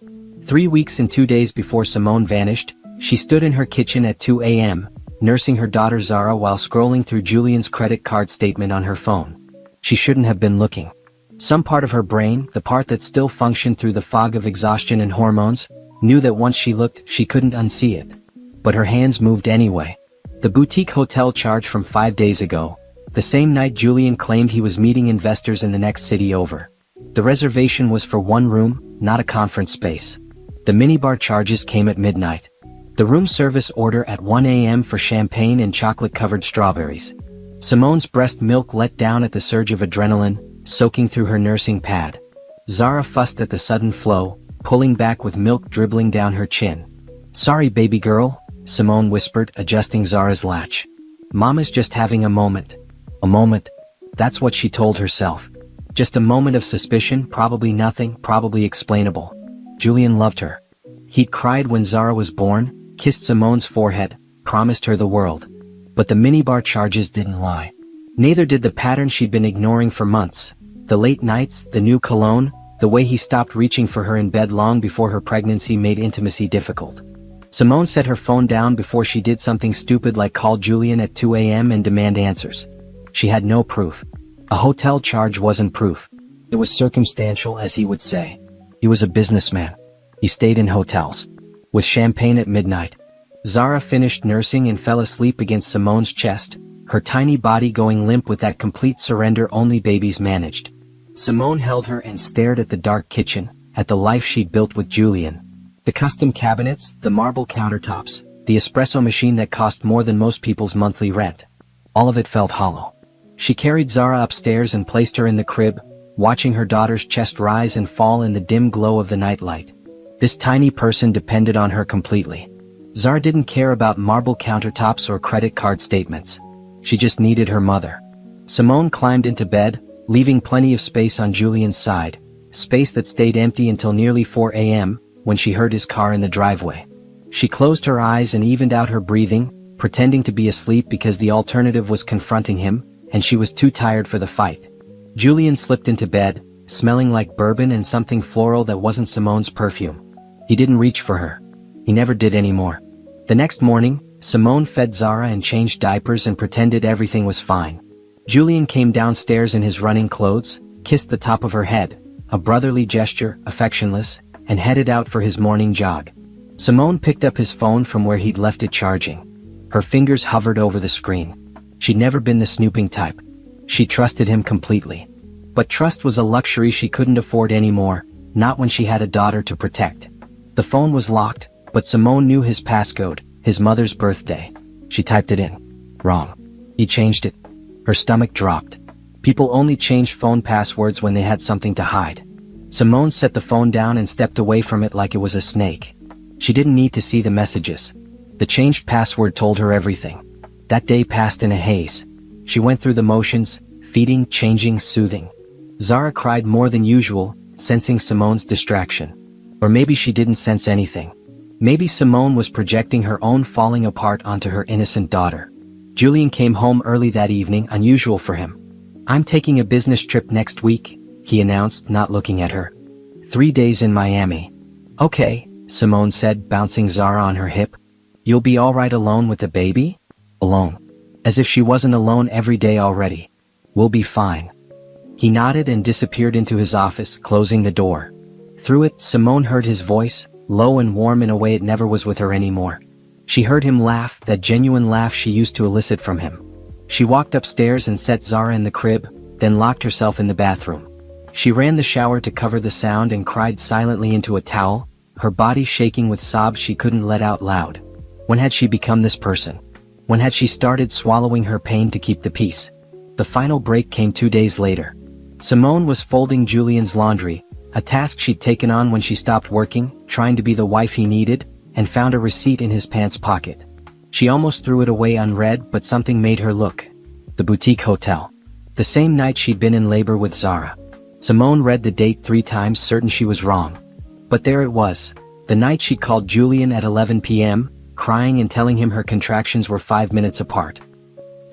3 weeks and 2 days before Simone vanished, she stood in her kitchen at 2 a.m., nursing her daughter Zara while scrolling through Julian's credit card statement on her phone. She shouldn't have been looking. Some part of her brain, the part that still functioned through the fog of exhaustion and hormones, knew that once she looked, she couldn't unsee it. But her hands moved anyway. The boutique hotel charge from 5 days ago, the same night Julian claimed he was meeting investors in the next city over. The reservation was for one room, not a conference space. The minibar charges came at midnight. The room service order at 1 a.m. for champagne and chocolate-covered strawberries. Simone's breast milk let down at the surge of adrenaline, soaking through her nursing pad. Zara fussed at the sudden flow, pulling back with milk dribbling down her chin. "Sorry, baby girl," Simone whispered, adjusting Zara's latch. "Mama's just having a moment." A moment. That's what she told herself. Just a moment of suspicion, probably nothing, probably explainable. Julian loved her. He'd cried when Zara was born, kissed Simone's forehead, promised her the world. But the minibar charges didn't lie. Neither did the pattern she'd been ignoring for months. The late nights, the new cologne, the way he stopped reaching for her in bed long before her pregnancy made intimacy difficult. Simone set her phone down before she did something stupid like call Julian at 2 a.m. and demand answers. She had no proof. A hotel charge wasn't proof. It was circumstantial, as he would say. He was a businessman. He stayed in hotels. With champagne at midnight. Zara finished nursing and fell asleep against Simone's chest, her tiny body going limp with that complete surrender only babies managed. Simone held her and stared at the dark kitchen, at the life she'd built with Julian. The custom cabinets, the marble countertops, the espresso machine that cost more than most people's monthly rent. All of it felt hollow. She carried Zara upstairs and placed her in the crib, watching her daughter's chest rise and fall in the dim glow of the nightlight. This tiny person depended on her completely. Zara didn't care about marble countertops or credit card statements. She just needed her mother. Simone climbed into bed, leaving plenty of space on Julian's side, space that stayed empty until nearly 4 a.m., when she heard his car in the driveway. She closed her eyes and evened out her breathing, pretending to be asleep because the alternative was confronting him, and she was too tired for the fight. Julian slipped into bed, smelling like bourbon and something floral that wasn't Simone's perfume. He didn't reach for her. He never did anymore. The next morning, Simone fed Zara and changed diapers and pretended everything was fine. Julian came downstairs in his running clothes, kissed the top of her head, a brotherly gesture, affectionless, and headed out for his morning jog. Simone picked up his phone from where he'd left it charging. Her fingers hovered over the screen. She'd never been the snooping type. She trusted him completely. But trust was a luxury she couldn't afford anymore, not when she had a daughter to protect. The phone was locked, but Simone knew his passcode, his mother's birthday. She typed it in. Wrong. He changed it. Her stomach dropped. People only changed phone passwords when they had something to hide. Simone set the phone down and stepped away from it like it was a snake. She didn't need to see the messages. The changed password told her everything. That day passed in a haze. She went through the motions, feeding, changing, soothing. Zara cried more than usual, sensing Simone's distraction. Or maybe she didn't sense anything. Maybe Simone was projecting her own falling apart onto her innocent daughter. Julian came home early that evening, unusual for him. "I'm taking a business trip next week," he announced, not looking at her. 3 days in Miami. "Okay," Simone said, bouncing Zara on her hip. "You'll be all right alone with the baby?" Alone. As if she wasn't alone every day already. "We'll be fine." He nodded and disappeared into his office, closing the door. Through it, Simone heard his voice, low and warm in a way it never was with her anymore. She heard him laugh, that genuine laugh she used to elicit from him. She walked upstairs and set Zara in the crib, then locked herself in the bathroom. She ran the shower to cover the sound and cried silently into a towel, her body shaking with sobs she couldn't let out loud. When had she become this person? When had she started swallowing her pain to keep the peace? The final break came 2 days later. Simone was folding Julian's laundry, a task she'd taken on when she stopped working, trying to be the wife he needed, and found a receipt in his pants pocket. She almost threw it away unread, but something made her look. The boutique hotel. The same night she'd been in labor with Zara. Simone read the date 3 times, certain she was wrong. But there it was. The night she'd called Julian at 11 p.m., crying and telling him her contractions were 5 minutes apart.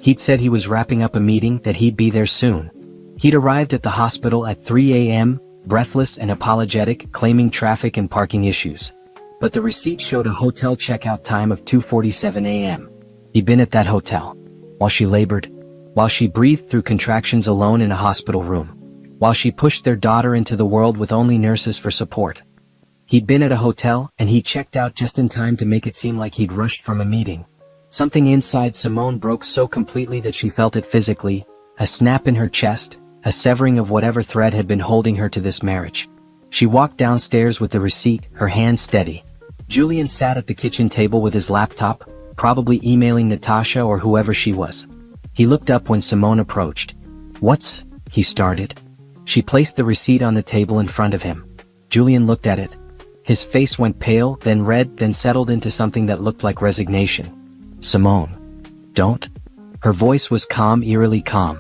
He'd said he was wrapping up a meeting, that he'd be there soon. He'd arrived at the hospital at 3 a.m., breathless and apologetic, claiming traffic and parking issues. But the receipt showed a hotel checkout time of 2:47 a.m. He'd been at that hotel. While she labored. While she breathed through contractions alone in a hospital room. While she pushed their daughter into the world with only nurses for support. He'd been at a hotel, and he checked out just in time to make it seem like he'd rushed from a meeting. Something inside Simone broke so completely that she felt it physically, a snap in her chest, a severing of whatever thread had been holding her to this marriage. She walked downstairs with the receipt, her hands steady. Julian sat at the kitchen table with his laptop, probably emailing Natasha or whoever she was. He looked up when Simone approached. "What's?" he started. She placed the receipt on the table in front of him. Julian looked at it. His face went pale, then red, then settled into something that looked like resignation. "Simone. Don't." Her voice was calm, eerily calm.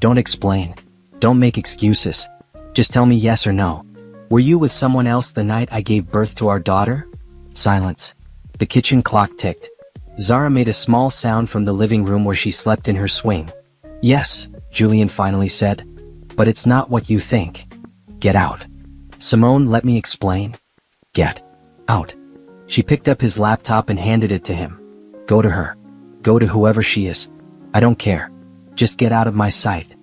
"Don't explain. Don't make excuses. Just tell me yes or no. Were you with someone else the night I gave birth to our daughter?" Silence. The kitchen clock ticked. Zara made a small sound from the living room where she slept in her swing. "Yes," Julian finally said. "But it's not what you think. Get out." "Simone, let me explain." "Get out." She picked up his laptop and handed it to him. "Go to her. Go to whoever she is. I don't care. Just get out of my sight."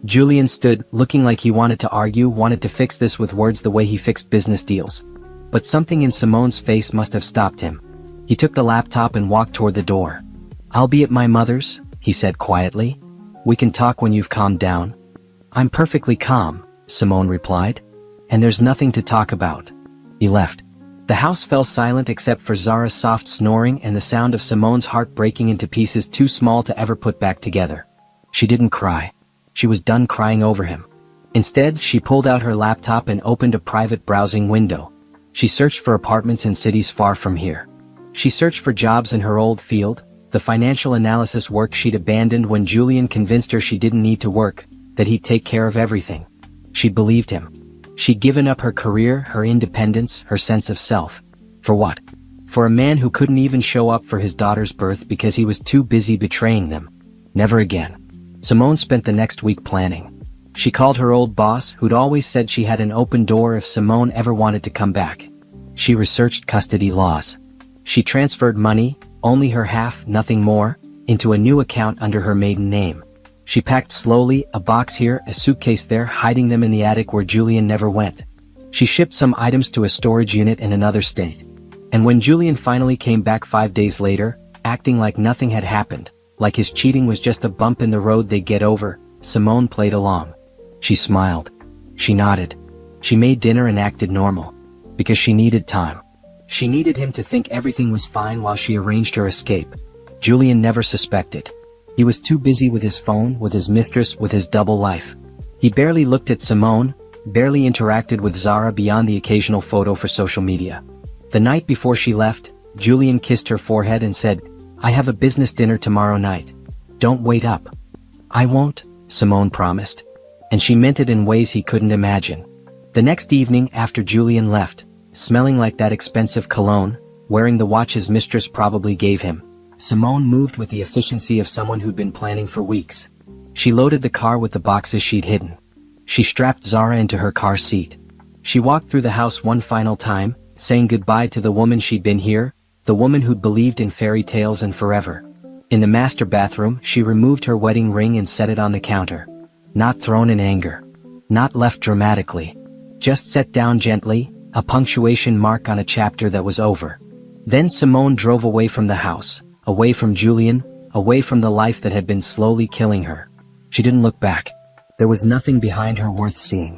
Julian stood, looking like he wanted to argue, wanted to fix this with words the way he fixed business deals. But something in Simone's face must have stopped him. He took the laptop and walked toward the door. "I'll be at my mother's," he said quietly. "We can talk when you've calmed down." "I'm perfectly calm," Simone replied. "And there's nothing to talk about." He left. The house fell silent except for Zara's soft snoring and the sound of Simone's heart breaking into pieces too small to ever put back together. She didn't cry. She was done crying over him. Instead, she pulled out her laptop and opened a private browsing window. She searched for apartments in cities far from here. She searched for jobs in her old field, the financial analysis work she'd abandoned when Julian convinced her she didn't need to work, that he'd take care of everything. She believed him. She'd given up her career, her independence, her sense of self. For what? For a man who couldn't even show up for his daughter's birth because he was too busy betraying them. Never again. Simone spent the next week planning. She called her old boss, who'd always said she had an open door if Simone ever wanted to come back. She researched custody laws. She transferred money, only her half, nothing more, into a new account under her maiden name. She packed slowly, a box here, a suitcase there, hiding them in the attic where Julian never went. She shipped some items to a storage unit in another state. And when Julian finally came back 5 days later, acting like nothing had happened, like his cheating was just a bump in the road they'd get over, Simone played along. She smiled. She nodded. She made dinner and acted normal. Because she needed time. She needed him to think everything was fine while she arranged her escape. Julian never suspected. He was too busy with his phone, with his mistress, with his double life. He barely looked at Simone, barely interacted with Zara beyond the occasional photo for social media. The night before she left, Julian kissed her forehead and said, "I have a business dinner tomorrow night. Don't wait up." "I won't," Simone promised. And she meant it in ways he couldn't imagine. The next evening after Julian left, smelling like that expensive cologne, wearing the watch his mistress probably gave him, Simone moved with the efficiency of someone who'd been planning for weeks. She loaded the car with the boxes she'd hidden. She strapped Zara into her car seat. She walked through the house one final time, saying goodbye to the woman she'd been here, the woman who'd believed in fairy tales and forever. In the master bathroom, she removed her wedding ring and set it on the counter. Not thrown in anger. Not left dramatically. Just set down gently, a punctuation mark on a chapter that was over. Then Simone drove away from the house, away from Julian, away from the life that had been slowly killing her. She didn't look back. There was nothing behind her worth seeing.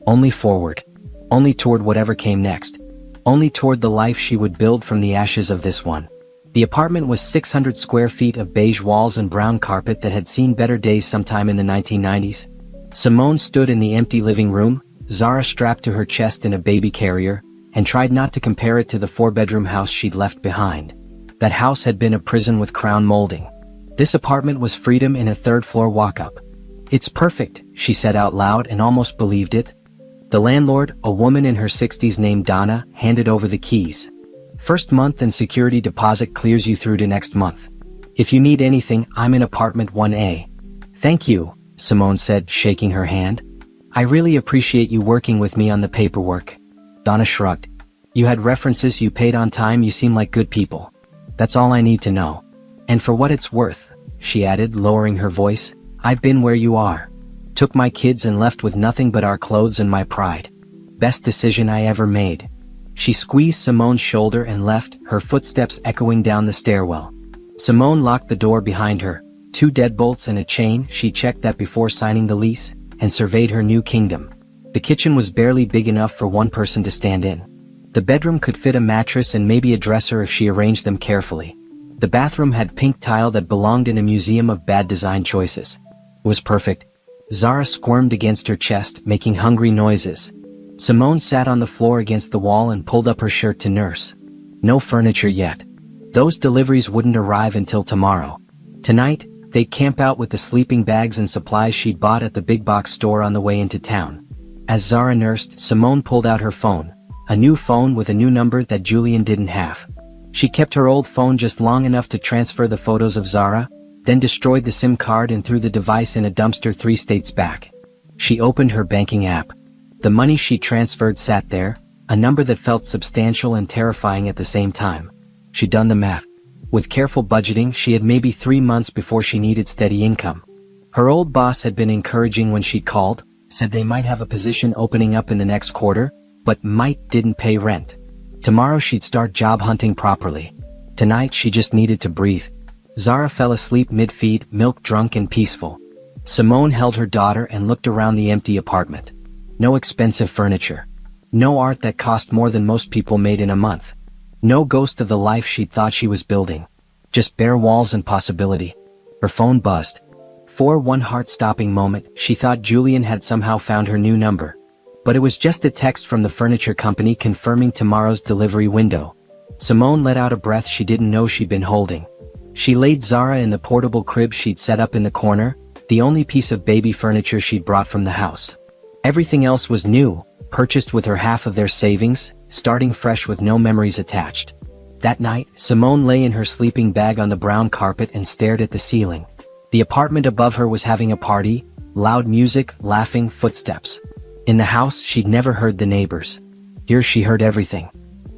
Only forward. Only toward whatever came next. Only toward the life she would build from the ashes of this one. The apartment was 600 square feet of beige walls and brown carpet that had seen better days sometime in the 1990s. Simone stood in the empty living room, Zara strapped to her chest in a baby carrier, and tried not to compare it to the 4-bedroom house she'd left behind. That house had been a prison with crown molding. This apartment was freedom in a 3rd-floor walk-up. "It's perfect," she said out loud and almost believed it. The landlord, a woman in her 60s named Donna, handed over the keys. "First month and security deposit clears you through to next month. If you need anything, I'm in apartment 1A. "Thank you," Simone said, shaking her hand. "I really appreciate you working with me on the paperwork." Donna shrugged. "You had references, you paid on time, you seem like good people. That's all I need to know. And for what it's worth," she added, lowering her voice, "I've been where you are. Took my kids and left with nothing but our clothes and my pride. Best decision I ever made." She squeezed Simone's shoulder and left, her footsteps echoing down the stairwell. Simone locked the door behind her, 2 deadbolts and a chain. She checked that before signing the lease, and surveyed her new kingdom. The kitchen was barely big enough for one person to stand in. The bedroom could fit a mattress and maybe a dresser if she arranged them carefully. The bathroom had pink tile that belonged in a museum of bad design choices. It was perfect. Zara squirmed against her chest, making hungry noises. Simone sat on the floor against the wall and pulled up her shirt to nurse. No furniture yet. Those deliveries wouldn't arrive until tomorrow. Tonight, they'd camp out with the sleeping bags and supplies she'd bought at the big box store on the way into town. As Zara nursed, Simone pulled out her phone. A new phone with a new number that Julian didn't have. She kept her old phone just long enough to transfer the photos of Zara, then destroyed the SIM card and threw the device in a dumpster 3 states back. She opened her banking app. The money she transferred sat there, a number that felt substantial and terrifying at the same time. She'd done the math. With careful budgeting, she had maybe 3 months before she needed steady income. Her old boss had been encouraging when she'd called, said they might have a position opening up in the next quarter, but might didn't pay rent. Tomorrow she'd start job hunting properly. Tonight she just needed to breathe. Zara fell asleep mid-feed, milk-drunk and peaceful. Simone held her daughter and looked around the empty apartment. No expensive furniture. No art that cost more than most people made in a month. No ghost of the life she'd thought she was building. Just bare walls and possibility. Her phone buzzed. For one heart-stopping moment, she thought Julian had somehow found her new number. But it was just a text from the furniture company confirming tomorrow's delivery window. Simone let out a breath she didn't know she'd been holding. She laid Zara in the portable crib she'd set up in the corner, the only piece of baby furniture she'd brought from the house. Everything else was new, purchased with her half of their savings, starting fresh with no memories attached. That night, Simone lay in her sleeping bag on the brown carpet and stared at the ceiling. The apartment above her was having a party, loud music, laughing, footsteps. In the house, she'd never heard the neighbors. Here she heard everything.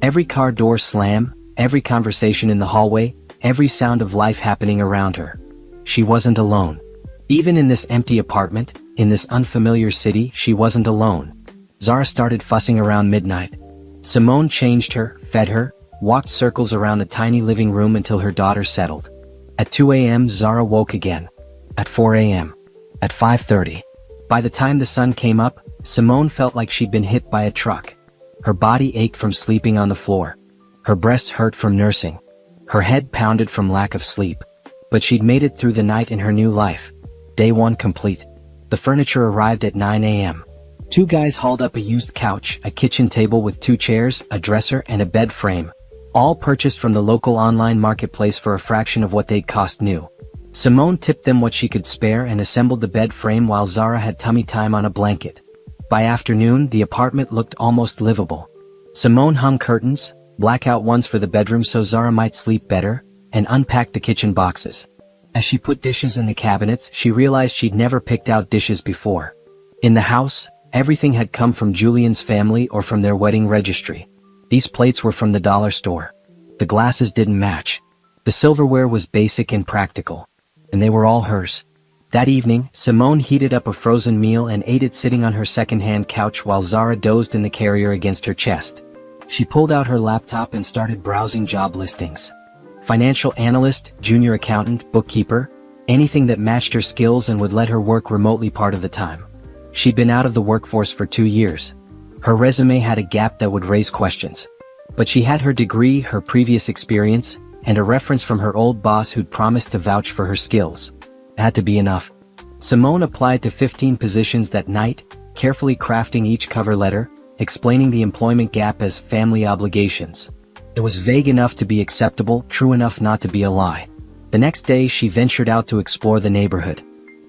Every car door slam, every conversation in the hallway, every sound of life happening around her. She wasn't alone. Even in this empty apartment, in this unfamiliar city, she wasn't alone. Zara started fussing around midnight. Simone changed her, fed her, walked circles around the tiny living room until her daughter settled. At 2 a.m. Zara woke again. At 4 a.m. At 5:30. By the time the sun came up, Simone felt like she'd been hit by a truck. Her body ached from sleeping on the floor. Her breasts hurt from nursing. Her head pounded from lack of sleep. But she'd made it through the night in her new life. Day 1 complete. The furniture arrived at 9 a.m. 2 guys hauled up a used couch, a kitchen table with 2 chairs, a dresser, and a bed frame. All purchased from the local online marketplace for a fraction of what they'd cost new. Simone tipped them what she could spare and assembled the bed frame while Zara had tummy time on a blanket. By afternoon, the apartment looked almost livable. Simone hung curtains, blackout ones for the bedroom so Zara might sleep better, and unpacked the kitchen boxes. As she put dishes in the cabinets, she realized she'd never picked out dishes before. In the house, everything had come from Julian's family or from their wedding registry. These plates were from the dollar store. The glasses didn't match. The silverware was basic and practical. And they were all hers. That evening, Simone heated up a frozen meal and ate it sitting on her second-hand couch while Zara dozed in the carrier against her chest. She pulled out her laptop and started browsing job listings. Financial analyst, junior accountant, bookkeeper, anything that matched her skills and would let her work remotely part of the time. She'd been out of the workforce for 2 years. Her resume had a gap that would raise questions. But she had her degree, her previous experience, and a reference from her old boss who'd promised to vouch for her skills. It had to be enough. Simone applied to 15 positions that night, carefully crafting each cover letter, explaining the employment gap as family obligations. It was vague enough to be acceptable, true enough not to be a lie. The next day she ventured out to explore the neighborhood.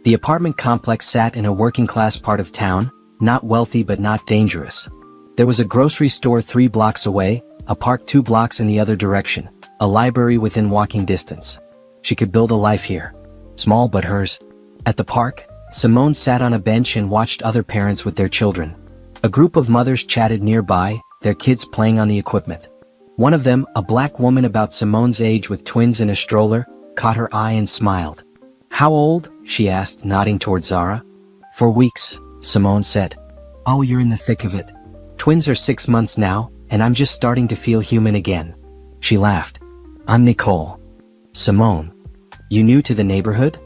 The apartment complex sat in a working-class part of town, not wealthy but not dangerous. There was a grocery store 3 blocks away, a park 2 blocks in the other direction, a library within walking distance. She could build a life here. Small but hers. At the park, Simone sat on a bench and watched other parents with their children. A group of mothers chatted nearby, their kids playing on the equipment. One of them, a black woman about Simone's age with twins in a stroller, caught her eye and smiled. "How old?" she asked, nodding toward Zara. "4 weeks," Simone said. "Oh, you're in the thick of it. Twins are 6 months now, and I'm just starting to feel human again." She laughed. "I'm Nicole." "Simone. You new to the neighborhood?"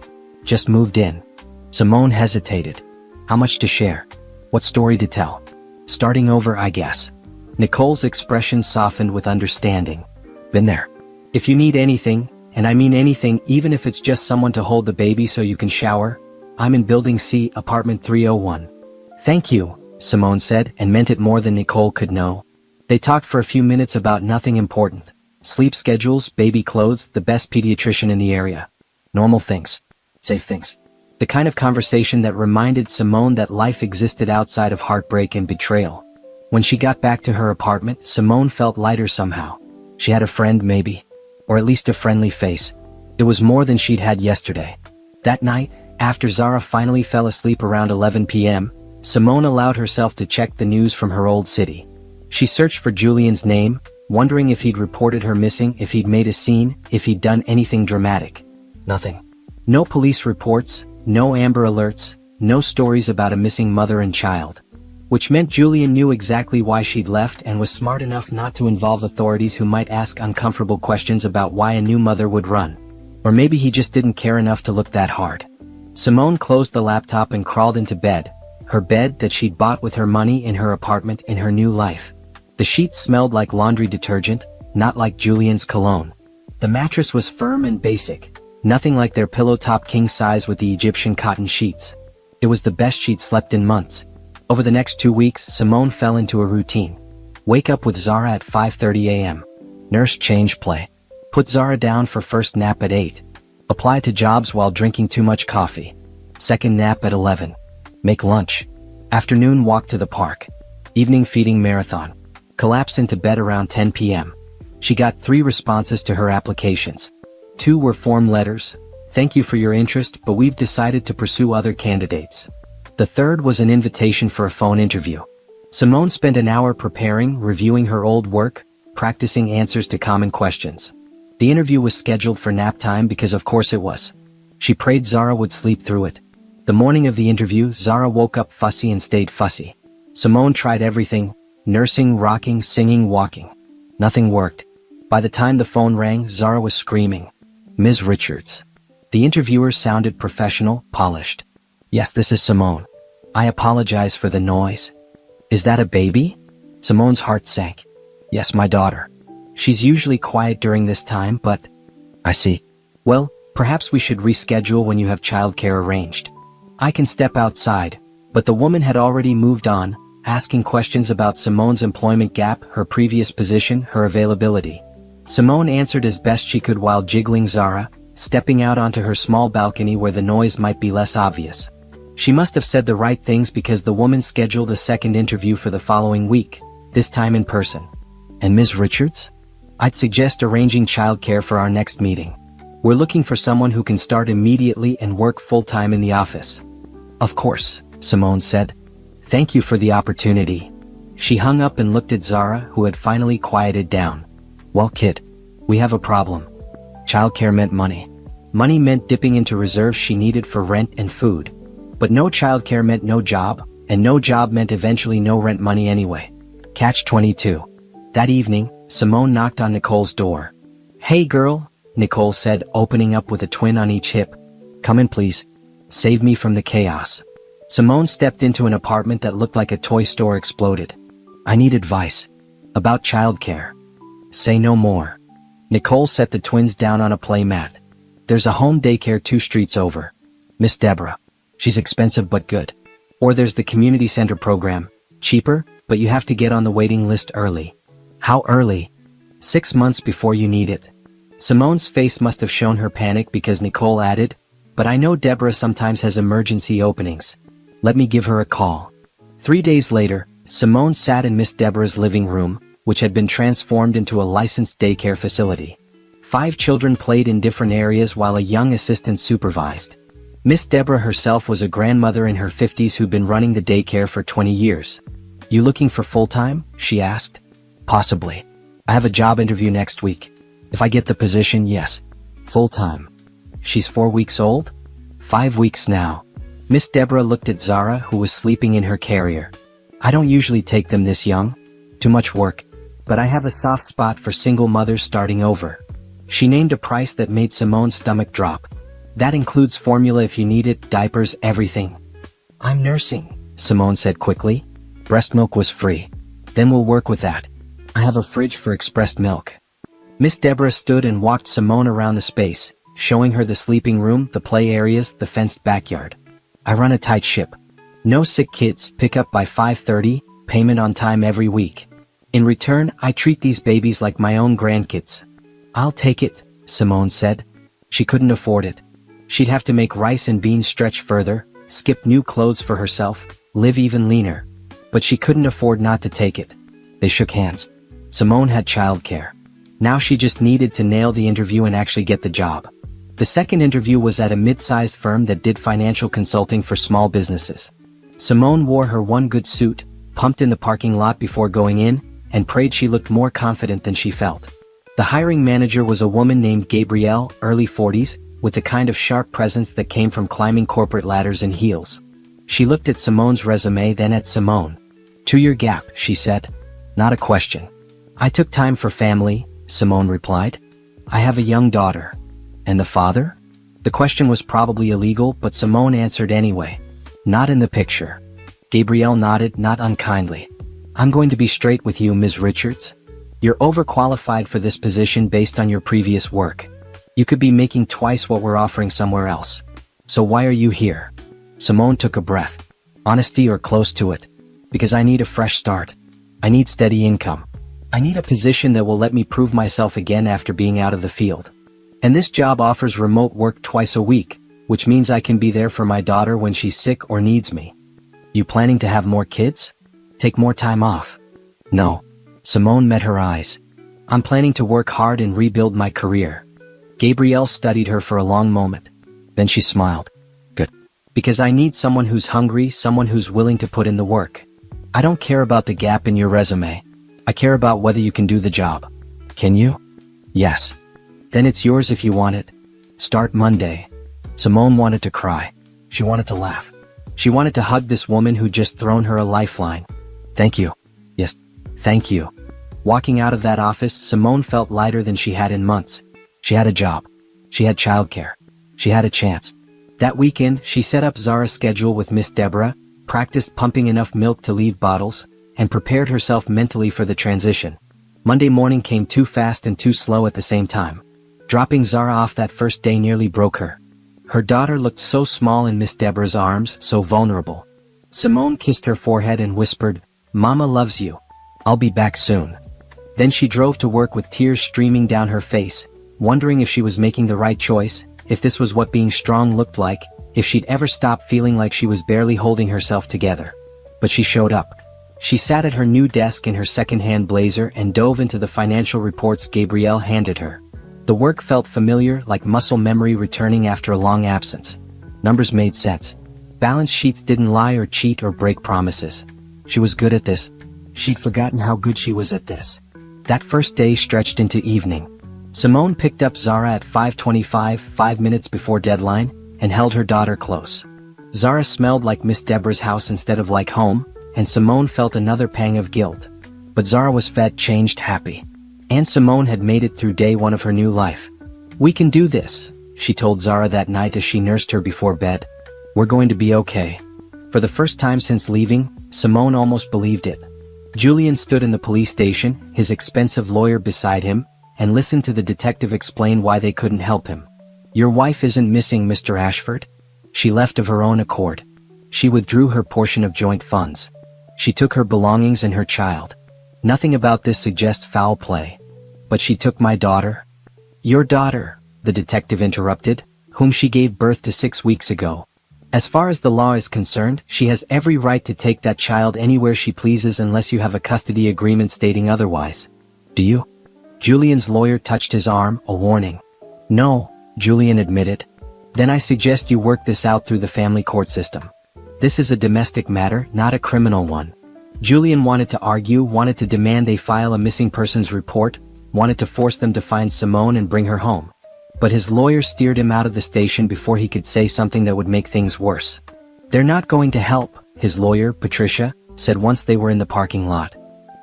"Just moved in." Simone hesitated. "How much to share? What story to tell?" "Starting over, I guess." Nicole's expression softened with understanding. "Been there. If you need anything, and I mean anything, even if it's just someone to hold the baby so you can shower, I'm in Building C, apartment 301. "Thank you," Simone said, and meant it more than Nicole could know. They talked for a few minutes about nothing important. Sleep schedules, baby clothes, the best pediatrician in the area. Normal things. Safe things. The kind of conversation that reminded Simone that life existed outside of heartbreak and betrayal. When she got back to her apartment, Simone felt lighter somehow. She had a friend, maybe. Or at least a friendly face. It was more than she'd had yesterday. That night, after Zara finally fell asleep around 11 p.m., Simone allowed herself to check the news from her old city. She searched for Julian's name, wondering if he'd reported her missing, if he'd made a scene, if he'd done anything dramatic. Nothing. No police reports, no Amber Alerts, no stories about a missing mother and child. Which meant Julian knew exactly why she'd left and was smart enough not to involve authorities who might ask uncomfortable questions about why a new mother would run. Or maybe he just didn't care enough to look that hard. Simone closed the laptop and crawled into bed, her bed that she'd bought with her money in her apartment in her new life. The sheets smelled like laundry detergent, not like Julian's cologne. The mattress was firm and basic, nothing like their pillow top king size with the Egyptian cotton sheets. It was the best she'd slept in months. Over the next 2 weeks, Simone fell into a routine. Wake up with Zara at 5:30 a.m. Nurse change play. Put Zara down for first nap at 8. Apply to jobs while drinking too much coffee. Second nap at 11. Make lunch. Afternoon walk to the park. Evening feeding marathon. Collapse into bed around 10 p.m. She got 3 responses to her applications. 2 were form letters. "Thank you for your interest, but we've decided to pursue other candidates." The third was an invitation for a phone interview. Simone spent an hour preparing, reviewing her old work, practicing answers to common questions. The interview was scheduled for nap time because of course it was. She prayed Zara would sleep through it. The morning of the interview, Zara woke up fussy and stayed fussy. Simone tried everything, nursing, rocking, singing, walking. Nothing worked. By the time the phone rang, Zara was screaming. "Ms. Richards." The interviewer sounded professional, polished. "Yes, this is Simone. I apologize for the noise." "Is that a baby?" Simone's heart sank. "Yes, my daughter. She's usually quiet during this time, but..." "I see. Well, perhaps we should reschedule when you have childcare arranged. I can step outside." But the woman had already moved on, asking questions about Simone's employment gap, her previous position, her availability. Simone answered as best she could while jiggling Zara, stepping out onto her small balcony where the noise might be less obvious. She must have said the right things because the woman scheduled a second interview for the following week, this time in person. "And Ms. Richards? I'd suggest arranging childcare for our next meeting. We're looking for someone who can start immediately and work full-time in the office." "Of course," Simone said. "Thank you for the opportunity." She hung up and looked at Zara, who had finally quieted down. "Well, kid, we have a problem." Childcare meant money. Money meant dipping into reserves she needed for rent and food. But no childcare meant no job, and no job meant eventually no rent money anyway. Catch 22. That evening, Simone knocked on Nicole's door. "Hey girl," Nicole said, opening up with a twin on each hip. "Come in please. Save me from the chaos." Simone stepped into an apartment that looked like a toy store exploded. "I need advice. About childcare." "Say no more." Nicole set the twins down on a play mat. "There's a home daycare 2 streets over. Miss Deborah. She's expensive but good. Or there's the community center program. Cheaper, but you have to get on the waiting list early." "How early?" 6 months before you need it." Simone's face must have shown her panic because Nicole added, but I know Deborah sometimes has emergency openings. Let me give her a call." 3 days later, Simone sat in Miss Deborah's living room, which had been transformed into a licensed daycare facility. 5 children played in different areas while a young assistant supervised. Miss Deborah herself was a grandmother in her 50s who'd been running the daycare for 20 years. "You looking for full-time?" she asked. "Possibly. I have a job interview next week. If I get the position, yes. Full-time." "She's 4 weeks old?" "5 weeks now." Miss Deborah looked at Zara, who was sleeping in her carrier. "I don't usually take them this young. Too much work. But I have a soft spot for single mothers starting over." She named a price that made Simone's stomach drop. "That includes formula if you need it, diapers, everything." "I'm nursing," Simone said quickly. "Breast milk was free. Then we'll work with that. I have a fridge for expressed milk." Miss Deborah stood and walked Simone around the space, showing her the sleeping room, the play areas, the fenced backyard. "I run a tight ship. No sick kids, pick up by 5:30, payment on time every week. In return, I treat these babies like my own grandkids." "I'll take it," Simone said. She couldn't afford it. She'd have to make rice and beans stretch further, skip new clothes for herself, live even leaner. But she couldn't afford not to take it. They shook hands. Simone had childcare. Now she just needed to nail the interview and actually get the job. The second interview was at a mid-sized firm that did financial consulting for small businesses. Simone wore her one good suit, pumped in the parking lot before going in, and prayed she looked more confident than she felt. The hiring manager was a woman named Gabrielle, early 40s, with the kind of sharp presence that came from climbing corporate ladders in heels. She looked at Simone's resume, then at Simone. "2-year gap," she said. "Not a question." "I took time for family," Simone replied. "I have a young daughter." "And the father?" The question was probably illegal, but Simone answered anyway. "Not in the picture." Gabrielle nodded, not unkindly. "I'm going to be straight with you, Ms. Richards. You're overqualified for this position based on your previous work. You could be making twice what we're offering somewhere else. So why are you here?" Simone took a breath. "Honesty or close to it. Because I need a fresh start. I need steady income. I need a position that will let me prove myself again after being out of the field. And this job offers remote work twice a week, which means I can be there for my daughter when she's sick or needs me." "You planning to have more kids? Take more time off?" "No." Simone met her eyes. "I'm planning to work hard and rebuild my career." Gabrielle studied her for a long moment. Then she smiled. "Good. Because I need someone who's hungry, someone who's willing to put in the work. I don't care about the gap in your resume. I care about whether you can do the job." "Can you?" "Yes." "Then it's yours if you want it. Start Monday." Simone wanted to cry. She wanted to laugh. She wanted to hug this woman who'd just thrown her a lifeline. "Thank you." "Yes, thank you." Walking out of that office, Simone felt lighter than she had in months. She had a job. She had childcare. She had a chance. That weekend, she set up Zara's schedule with Miss Deborah, practiced pumping enough milk to leave bottles, and prepared herself mentally for the transition. Monday morning came too fast and too slow at the same time. Dropping Zara off that first day nearly broke her. Her daughter looked so small in Miss Deborah's arms, so vulnerable. Simone kissed her forehead and whispered, "Mama loves you. I'll be back soon." Then she drove to work with tears streaming down her face, wondering if she was making the right choice, if this was what being strong looked like, if she'd ever stop feeling like she was barely holding herself together. But she showed up. She sat at her new desk in her second-hand blazer and dove into the financial reports Gabrielle handed her. The work felt familiar, like muscle memory returning after a long absence. Numbers made sense. Balance sheets didn't lie or cheat or break promises. She was good at this. She'd forgotten how good she was at this. That first day stretched into evening. Simone picked up Zara at 5:25, 5 minutes before deadline, and held her daughter close. Zara smelled like Miss Deborah's house instead of like home, and Simone felt another pang of guilt. But Zara was fed, changed, happy. And Simone had made it through day one of her new life. "We can do this," she told Zara that night as she nursed her before bed. "We're going to be okay." For the first time since leaving, Simone almost believed it. Julian stood in the police station, his expensive lawyer beside him, and listened to the detective explain why they couldn't help him. "Your wife isn't missing, Mr. Ashford. She left of her own accord. She withdrew her portion of joint funds. She took her belongings and her child. Nothing about this suggests foul play. But she took my daughter." "Your daughter," the detective interrupted. whom she gave birth to 6 weeks ago. As far as the law is concerned, she has every right to take that child anywhere she pleases unless you have a custody agreement stating otherwise. Do you? Julian's lawyer touched his arm, a warning. No, Julian admitted. Then I suggest you work this out through the family court system. This is a domestic matter, not a criminal one. Julian wanted to argue, wanted to demand they file a missing persons report, wanted to force them to find Simone and bring her home. But his lawyer steered him out of the station before he could say something that would make things worse. They're not going to help, his lawyer, Patricia, said once they were in the parking lot.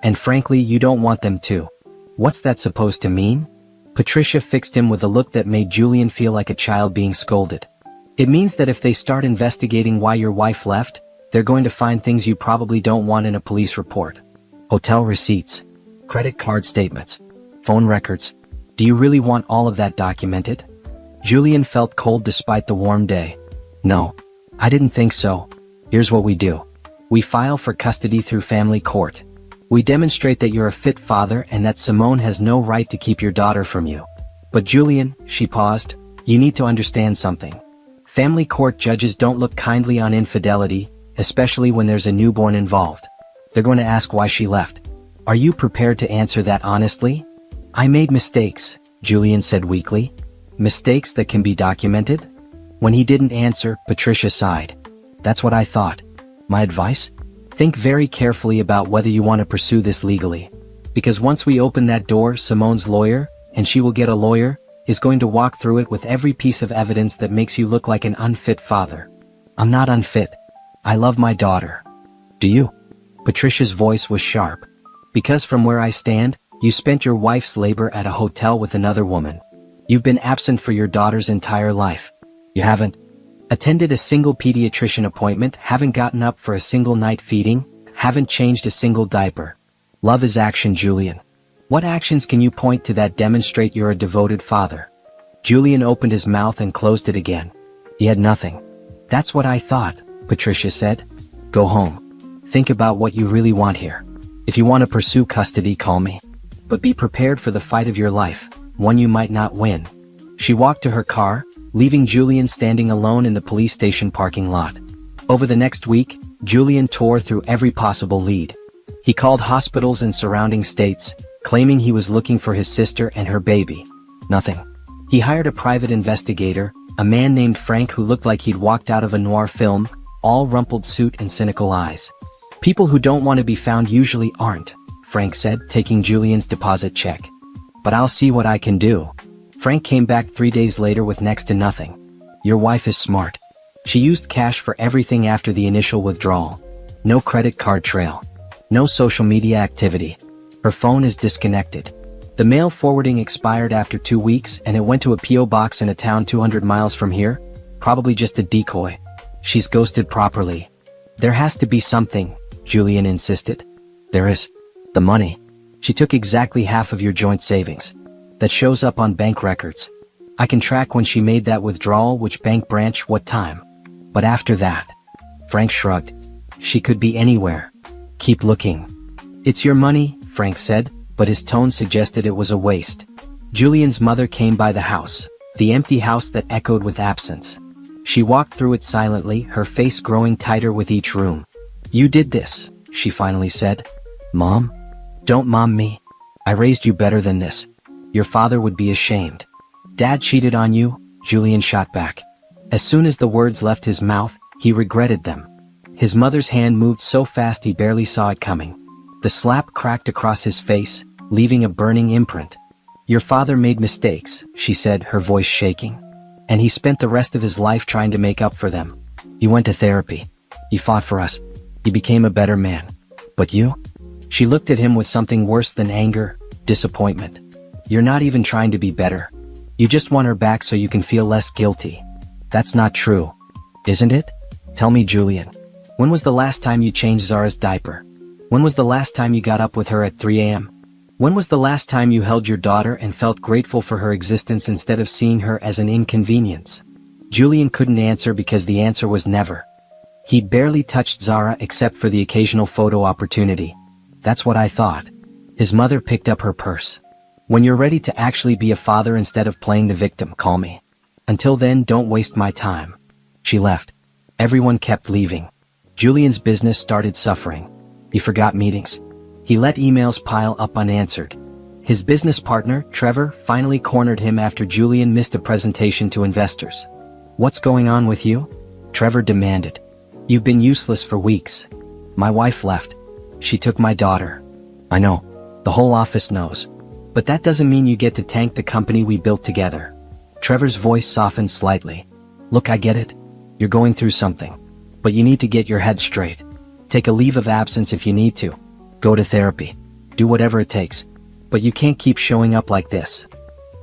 And frankly, you don't want them to. What's that supposed to mean? Patricia fixed him with a look that made Julian feel like a child being scolded. It means that if they start investigating why your wife left, they're going to find things you probably don't want in a police report. Hotel receipts, credit card statements, phone records. Do you really want all of that documented? Julian felt cold despite the warm day. No, I didn't think so. Here's what we do. We file for custody through family court. We demonstrate that you're a fit father and that Simone has no right to keep your daughter from you. But Julian, she paused, you need to understand something. Family court judges don't look kindly on infidelity, especially when there's a newborn involved. They're going to ask why she left. Are you prepared to answer that honestly? I made mistakes, Julian said weakly. Mistakes that can be documented? When he didn't answer, Patricia sighed. That's what I thought. My advice? Think very carefully about whether you want to pursue this legally. Because once we open that door, Simone's lawyer, and she will get a lawyer, is going to walk through it with every piece of evidence that makes you look like an unfit father. I'm not unfit. I love my daughter. Do you? Patricia's voice was sharp. Because from where I stand, you spent your wife's labor at a hotel with another woman. You've been absent for your daughter's entire life. You haven't attended a single pediatrician appointment, haven't gotten up for a single night feeding, haven't changed a single diaper. Love is action, Julian. What actions can you point to that demonstrate you're a devoted father? Julian opened his mouth and closed it again. He had nothing. That's what I thought, Patricia said. Go home. Think about what you really want here. If you want to pursue custody, call me. But be prepared for the fight of your life, one you might not win. She walked to her car, leaving Julian standing alone in the police station parking lot. Over the next week, Julian tore through every possible lead. He called hospitals in surrounding states, claiming he was looking for his sister and her baby. Nothing. He hired a private investigator, a man named Frank who looked like he'd walked out of a noir film, all rumpled suit and cynical eyes. People who don't want to be found usually aren't, Frank said, taking Julian's deposit check. But I'll see what I can do. Frank came back 3 days later with next to nothing. Your wife is smart. She used cash for everything after the initial withdrawal. No credit card trail. No social media activity. Her phone is disconnected. The mail forwarding expired after 2 weeks and it went to a P.O. box in a town 200 miles from here. Probably just a decoy. She's ghosted properly. There has to be something, Julian insisted. There is. The money. She took exactly half of your joint savings. That shows up on bank records. I can track when she made that withdrawal, which bank branch, what time. But after that, Frank shrugged. She could be anywhere. Keep looking. It's your money, Frank said, but his tone suggested it was a waste. Julian's mother came by the house, the empty house that echoed with absence. She walked through it silently, her face growing tighter with each room. You did this, she finally said. Mom? Don't mom me. I raised you better than this. Your father would be ashamed. Dad cheated on you, Julian shot back. As soon as the words left his mouth, he regretted them. His mother's hand moved so fast he barely saw it coming. The slap cracked across his face, leaving a burning imprint. Your father made mistakes, she said, her voice shaking. And he spent the rest of his life trying to make up for them. He went to therapy. He fought for us. He became a better man. But you? She looked at him with something worse than anger, disappointment. You're not even trying to be better. You just want her back so you can feel less guilty. That's not true. Isn't it? Tell me, Julian. When was the last time you changed Zara's diaper? When was the last time you got up with her at 3 a.m.? When was the last time you held your daughter and felt grateful for her existence instead of seeing her as an inconvenience? Julian couldn't answer because the answer was never. He'd barely touched Zara except for the occasional photo opportunity. That's what I thought. His mother picked up her purse. When you're ready to actually be a father instead of playing the victim, call me. Until then, don't waste my time. She left. Everyone kept leaving. Julian's business started suffering. He forgot meetings. He let emails pile up unanswered. His business partner, Trevor, finally cornered him after Julian missed a presentation to investors. "What's going on with you?" Trevor demanded. "You've been useless for weeks. My wife left. She took my daughter." "I know. The whole office knows. But that doesn't mean you get to tank the company we built together." Trevor's voice softened slightly. "Look, I get it. You're going through something. But you need to get your head straight. Take a leave of absence if you need to. Go to therapy. Do whatever it takes. But you can't keep showing up like this."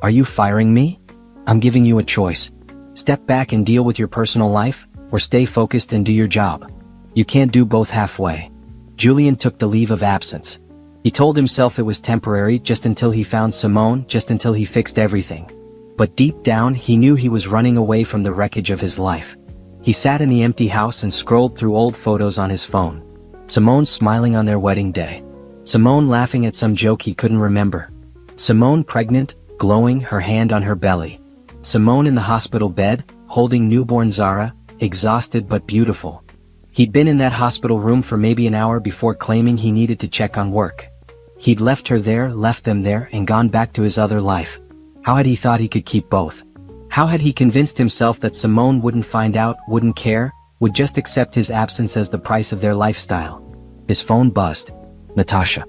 "Are you firing me?" "I'm giving you a choice. Step back and deal with your personal life, or stay focused and do your job. You can't do both halfway." Julian took the leave of absence. He told himself it was temporary, just until he found Simone, just until he fixed everything. But deep down, he knew he was running away from the wreckage of his life. He sat in the empty house and scrolled through old photos on his phone. Simone smiling on their wedding day. Simone laughing at some joke he couldn't remember. Simone pregnant, glowing, her hand on her belly. Simone in the hospital bed, holding newborn Zara, exhausted but beautiful. He'd been in that hospital room for maybe an hour before claiming he needed to check on work. He'd left her there, left them there, and gone back to his other life. How had he thought he could keep both? How had he convinced himself that Simone wouldn't find out, wouldn't care, would just accept his absence as the price of their lifestyle? His phone buzzed. Natasha.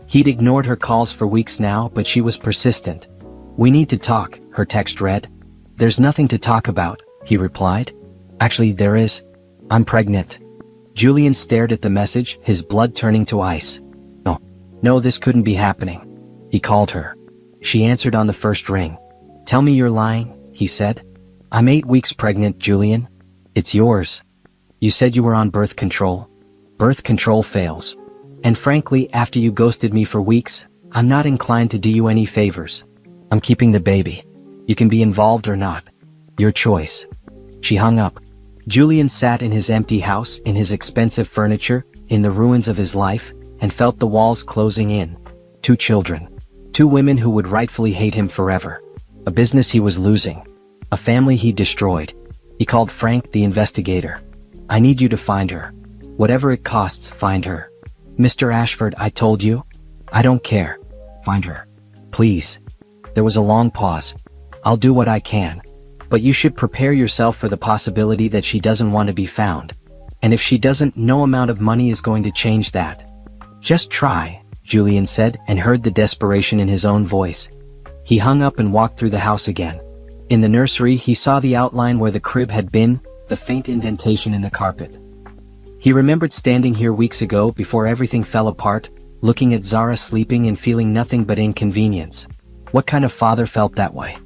He'd ignored her calls for weeks now, but she was persistent. "We need to talk," her text read. "There's nothing to talk about," he replied. "Actually, there is. I'm pregnant." Julian stared at the message, his blood turning to ice. No, this couldn't be happening. He called her. She answered on the first ring. "Tell me you're lying," he said. "I'm 8 weeks pregnant, Julian. It's yours. You said you were on birth control. Birth control fails. And frankly, after you ghosted me for weeks, I'm not inclined to do you any favors. I'm keeping the baby. You can be involved or not. Your choice." She hung up. Julian sat in his empty house, in his expensive furniture, in the ruins of his life, and felt the walls closing in. 2 children. 2 women who would rightfully hate him forever. A business he was losing. A family he destroyed. He called Frank, the investigator. "I need you to find her. Whatever it costs, find her." "Mr. Ashford, I told you. I don't care. Find her. Please." There was a long pause. "I'll do what I can. But you should prepare yourself for the possibility that she doesn't want to be found. And if she doesn't, no amount of money is going to change that." "Just try," Julian said, and heard the desperation in his own voice. He hung up and walked through the house again. In the nursery, he saw the outline where the crib had been, the faint indentation in the carpet. He remembered standing here weeks ago before everything fell apart, looking at Zara sleeping and feeling nothing but inconvenience. What kind of father felt that way?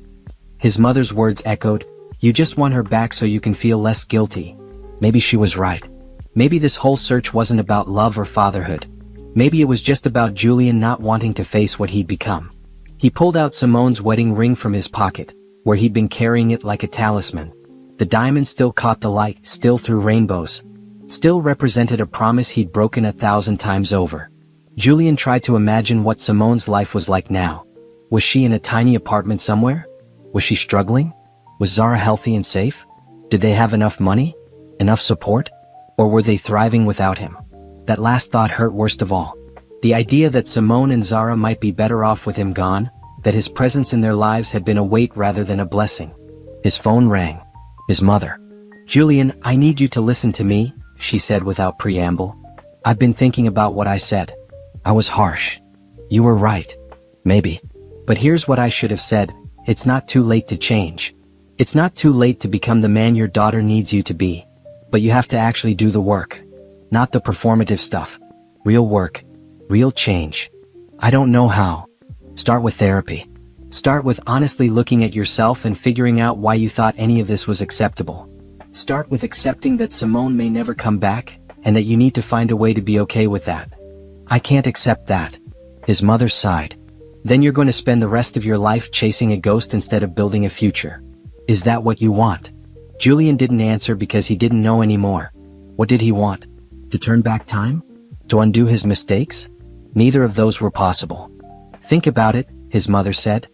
His mother's words echoed, "You just want her back so you can feel less guilty." Maybe she was right. Maybe this whole search wasn't about love or fatherhood. Maybe it was just about Julian not wanting to face what he'd become. He pulled out Simone's wedding ring from his pocket, where he'd been carrying it like a talisman. The diamond still caught the light, still threw rainbows. Still represented a promise he'd broken 1,000 times over. Julian tried to imagine what Simone's life was like now. Was she in a tiny apartment somewhere? Was she struggling? Was Zara healthy and safe? Did they have enough money? Enough support? Or were they thriving without him? That last thought hurt worst of all. The idea that Simone and Zara might be better off with him gone, that his presence in their lives had been a weight rather than a blessing. His phone rang. His mother. "Julian, I need you to listen to me," she said without preamble. "I've been thinking about what I said. I was harsh. You were right. Maybe. But here's what I should have said. It's not too late to change. It's not too late to become the man your daughter needs you to be. But you have to actually do the work. Not the performative stuff. Real work. Real change. I don't know how. Start with therapy. Start with honestly looking at yourself and figuring out why you thought any of this was acceptable. Start with accepting that Simone may never come back, and that you need to find a way to be okay with that." "I can't accept that." His mother sighed. "Then you're going to spend the rest of your life chasing a ghost instead of building a future. Is that what you want?" Julian didn't answer because he didn't know anymore. What did he want? To turn back time? To undo his mistakes? Neither of those were possible. "Think about it," his mother said.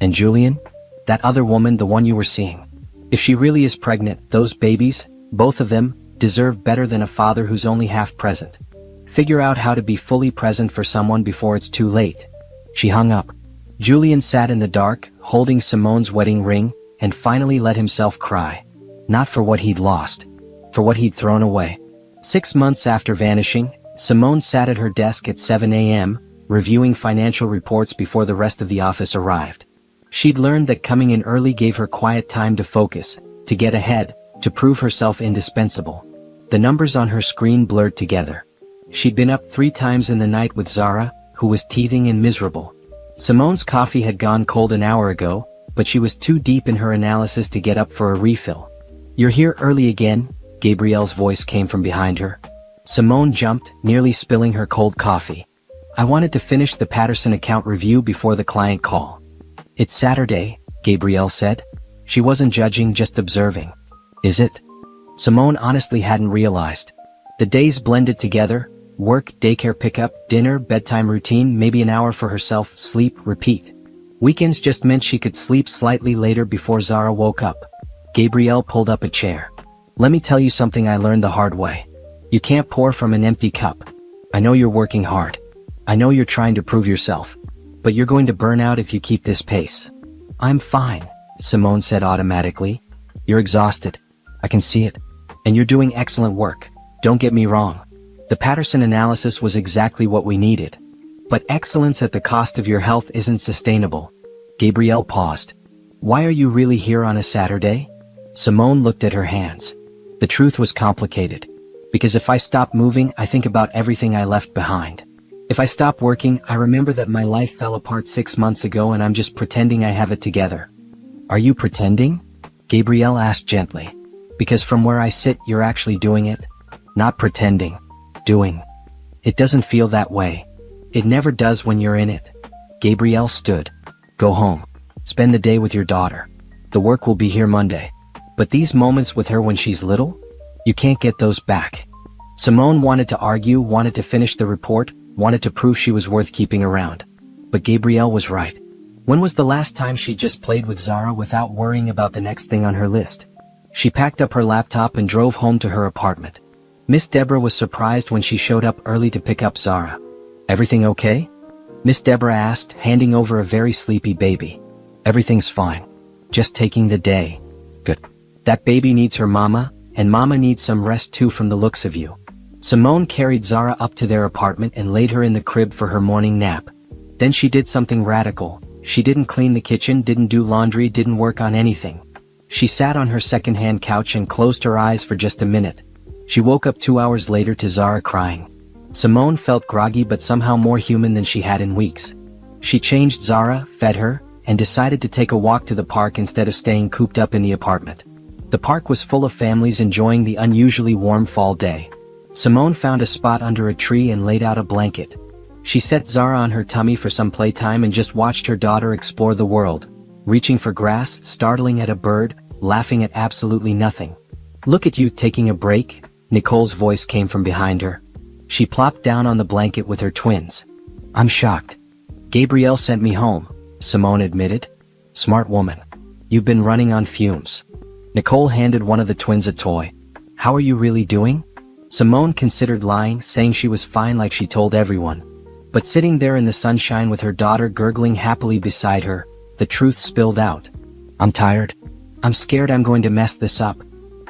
"And Julian? That other woman, the one you were seeing. If she really is pregnant, those babies, both of them, deserve better than a father who's only half present. Figure out how to be fully present for someone before it's too late. She hung up. Julian sat in the dark, holding Simone's wedding ring, and finally let himself cry. Not for what he'd lost. For what he'd thrown away. 6 months after vanishing, Simone sat at her desk at 7 a.m., reviewing financial reports before the rest of the office arrived. She'd learned that coming in early gave her quiet time to focus, to get ahead, to prove herself indispensable. The numbers on her screen blurred together. She'd been up 3 times in the night with Zara, who was teething and miserable. Simone's coffee had gone cold an hour ago, but she was too deep in her analysis to get up for a refill. "You're here early again," Gabrielle's voice came from behind her. Simone jumped, nearly spilling her cold coffee. "I wanted to finish the Patterson account review before the client call." "It's Saturday," Gabrielle said. She wasn't judging, just observing. "Is it?" Simone honestly hadn't realized. The days blended together: work, daycare pickup, dinner, bedtime routine, maybe an hour for herself, sleep, repeat. Weekends just meant she could sleep slightly later before Zara woke up. Gabrielle pulled up a chair. "Let me tell you something I learned the hard way. You can't pour from an empty cup. I know you're working hard. I know you're trying to prove yourself. But you're going to burn out if you keep this pace." "I'm fine," Simone said automatically. "You're exhausted. I can see it. And you're doing excellent work. Don't get me wrong. The Patterson analysis was exactly what we needed. But excellence at the cost of your health isn't sustainable." Gabrielle paused. "Why are you really here on a Saturday?" Simone looked at her hands. The truth was complicated. "Because if I stop moving, I think about everything I left behind. If I stop working, I remember that my life fell apart 6 months ago and I'm just pretending I have it together." "Are you pretending?" Gabrielle asked gently. "Because from where I sit, you're actually doing it. Not pretending. Doing. It doesn't feel that way. It never does when you're in it." Gabrielle stood. "Go home. Spend the day with your daughter. The work will be here Monday. But these moments with her when she's little? You can't get those back." Simone wanted to argue, wanted to finish the report, wanted to prove she was worth keeping around. But Gabrielle was right. When was the last time she just played with Zara without worrying about the next thing on her list? She packed up her laptop and drove home to her apartment. Miss Deborah was surprised when she showed up early to pick up Zara. "Everything okay?" Miss Deborah asked, handing over a very sleepy baby. "Everything's fine. Just taking the day." "Good. That baby needs her mama, and mama needs some rest too from the looks of you." Simone carried Zara up to their apartment and laid her in the crib for her morning nap. Then she did something radical. She didn't clean the kitchen, didn't do laundry, didn't work on anything. She sat on her second-hand couch and closed her eyes for just a minute. She woke up 2 hours later to Zara crying. Simone felt groggy but somehow more human than she had in weeks. She changed Zara, fed her, and decided to take a walk to the park instead of staying cooped up in the apartment. The park was full of families enjoying the unusually warm fall day. Simone found a spot under a tree and laid out a blanket. She set Zara on her tummy for some playtime and just watched her daughter explore the world, reaching for grass, startling at a bird, laughing at absolutely nothing. "Look at you taking a break," Nicole's voice came from behind her. She plopped down on the blanket with her twins. "I'm shocked. Gabrielle sent me home," Simone admitted. "Smart woman. You've been running on fumes." Nicole handed one of the twins a toy. "How are you really doing?" Simone considered lying, saying she was fine like she told everyone. But sitting there in the sunshine with her daughter gurgling happily beside her, the truth spilled out. "I'm tired. I'm scared I'm going to mess this up.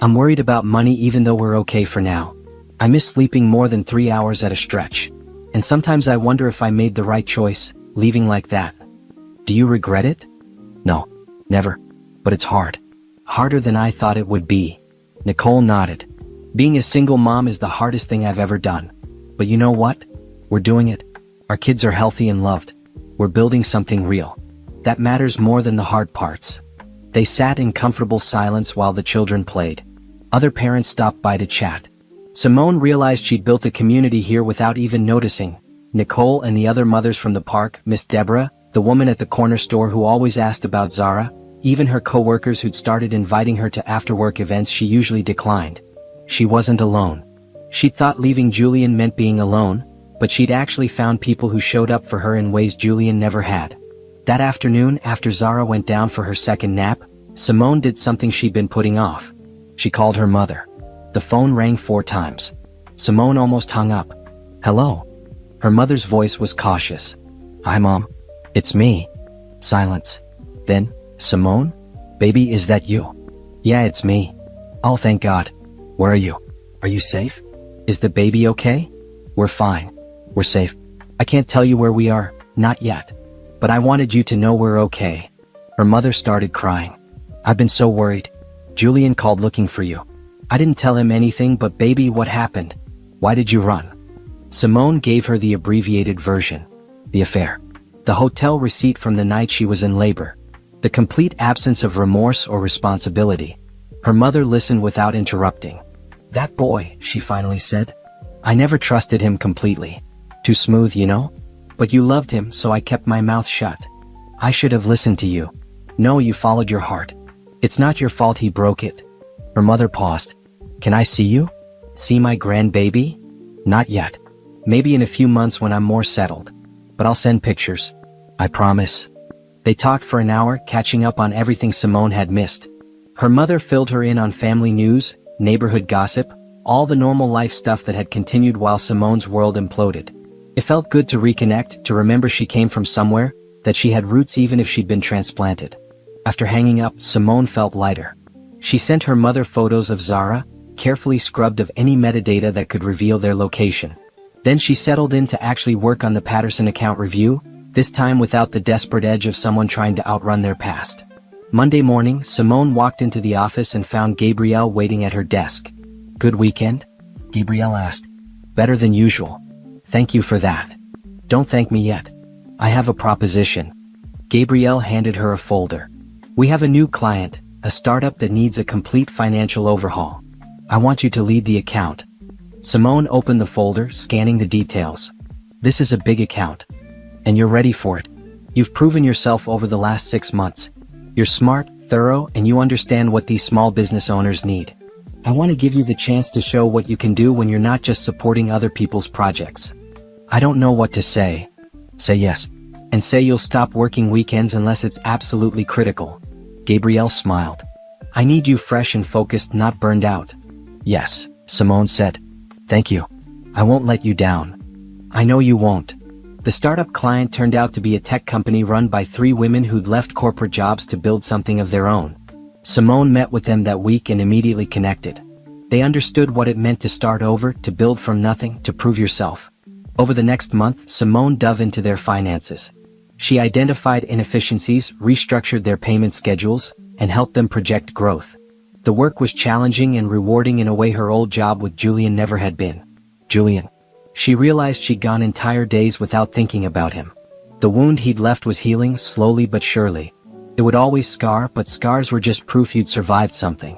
I'm worried about money even though we're okay for now. I miss sleeping more than 3 hours at a stretch. And sometimes I wonder if I made the right choice, leaving like that." "Do you regret it?" "No, never. But it's hard. Harder than I thought it would be." Nicole nodded. "Being a single mom is the hardest thing I've ever done. But you know what? We're doing it. Our kids are healthy and loved. We're building something real. That matters more than the hard parts." They sat in comfortable silence while the children played. Other parents stopped by to chat. Simone realized she'd built a community here without even noticing. Nicole and the other mothers from the park, Miss Deborah, the woman at the corner store who always asked about Zara, even her co-workers who'd started inviting her to after-work events she usually declined. She wasn't alone. She'd thought leaving Julian meant being alone, but she'd actually found people who showed up for her in ways Julian never had. That afternoon, after Zara went down for her second nap, Simone did something she'd been putting off. She called her mother. The phone rang 4 times. Simone almost hung up. "Hello?" Her mother's voice was cautious. "Hi, Mom. It's me." Silence. Then, "Simone? Baby, is that you?" "Yeah, it's me." "Oh, thank God. Where are you? Are you safe? Is the baby okay?" "We're fine. We're safe. I can't tell you where we are, not yet. But I wanted you to know we're okay." Her mother started crying. "I've been so worried. Julian called looking for you. I didn't tell him anything, but baby, what happened? Why did you run?" Simone gave her the abbreviated version. The affair. The hotel receipt from the night she was in labor. The complete absence of remorse or responsibility. Her mother listened without interrupting. "That boy," she finally said. "I never trusted him completely. Too smooth, you know? But you loved him, so I kept my mouth shut. I should have listened to you. No, you followed your heart. It's not your fault he broke it." Her mother paused. "Can I see you? See my grandbaby?" "Not yet. Maybe in a few months when I'm more settled. But I'll send pictures. I promise." They talked for an hour, catching up on everything Simone had missed. Her mother filled her in on family news, neighborhood gossip, all the normal life stuff that had continued while Simone's world imploded. It felt good to reconnect, to remember she came from somewhere, that she had roots even if she'd been transplanted. After hanging up, Simone felt lighter. She sent her mother photos of Zara, carefully scrubbed of any metadata that could reveal their location. Then she settled in to actually work on the Patterson account review, this time without the desperate edge of someone trying to outrun their past. Monday morning, Simone walked into the office and found Gabrielle waiting at her desk. "Good weekend?" Gabrielle asked. "Better than usual. Thank you for that." "Don't thank me yet. I have a proposition." Gabrielle handed her a folder. "We have a new client, a startup that needs a complete financial overhaul. I want you to lead the account." Simone opened the folder, scanning the details. "This is a big account. And you're ready for it. You've proven yourself over the last 6 months. You're smart, thorough, and you understand what these small business owners need. I want to give you the chance to show what you can do when you're not just supporting other people's projects." "I don't know what to say." "Say yes. And say you'll stop working weekends unless it's absolutely critical." Gabrielle smiled. "I need you fresh and focused, not burned out." "Yes," Simone said. "Thank you. I won't let you down." "I know you won't." The startup client turned out to be a tech company run by 3 women who'd left corporate jobs to build something of their own. Simone met with them that week and immediately connected. They understood what it meant to start over, to build from nothing, to prove yourself. Over the next month, Simone dove into their finances. She identified inefficiencies, restructured their payment schedules, and helped them project growth. The work was challenging and rewarding in a way her old job with Julian never had been. Julian. She realized she'd gone entire days without thinking about him. The wound he'd left was healing, slowly but surely. It would always scar, but scars were just proof you'd survived something.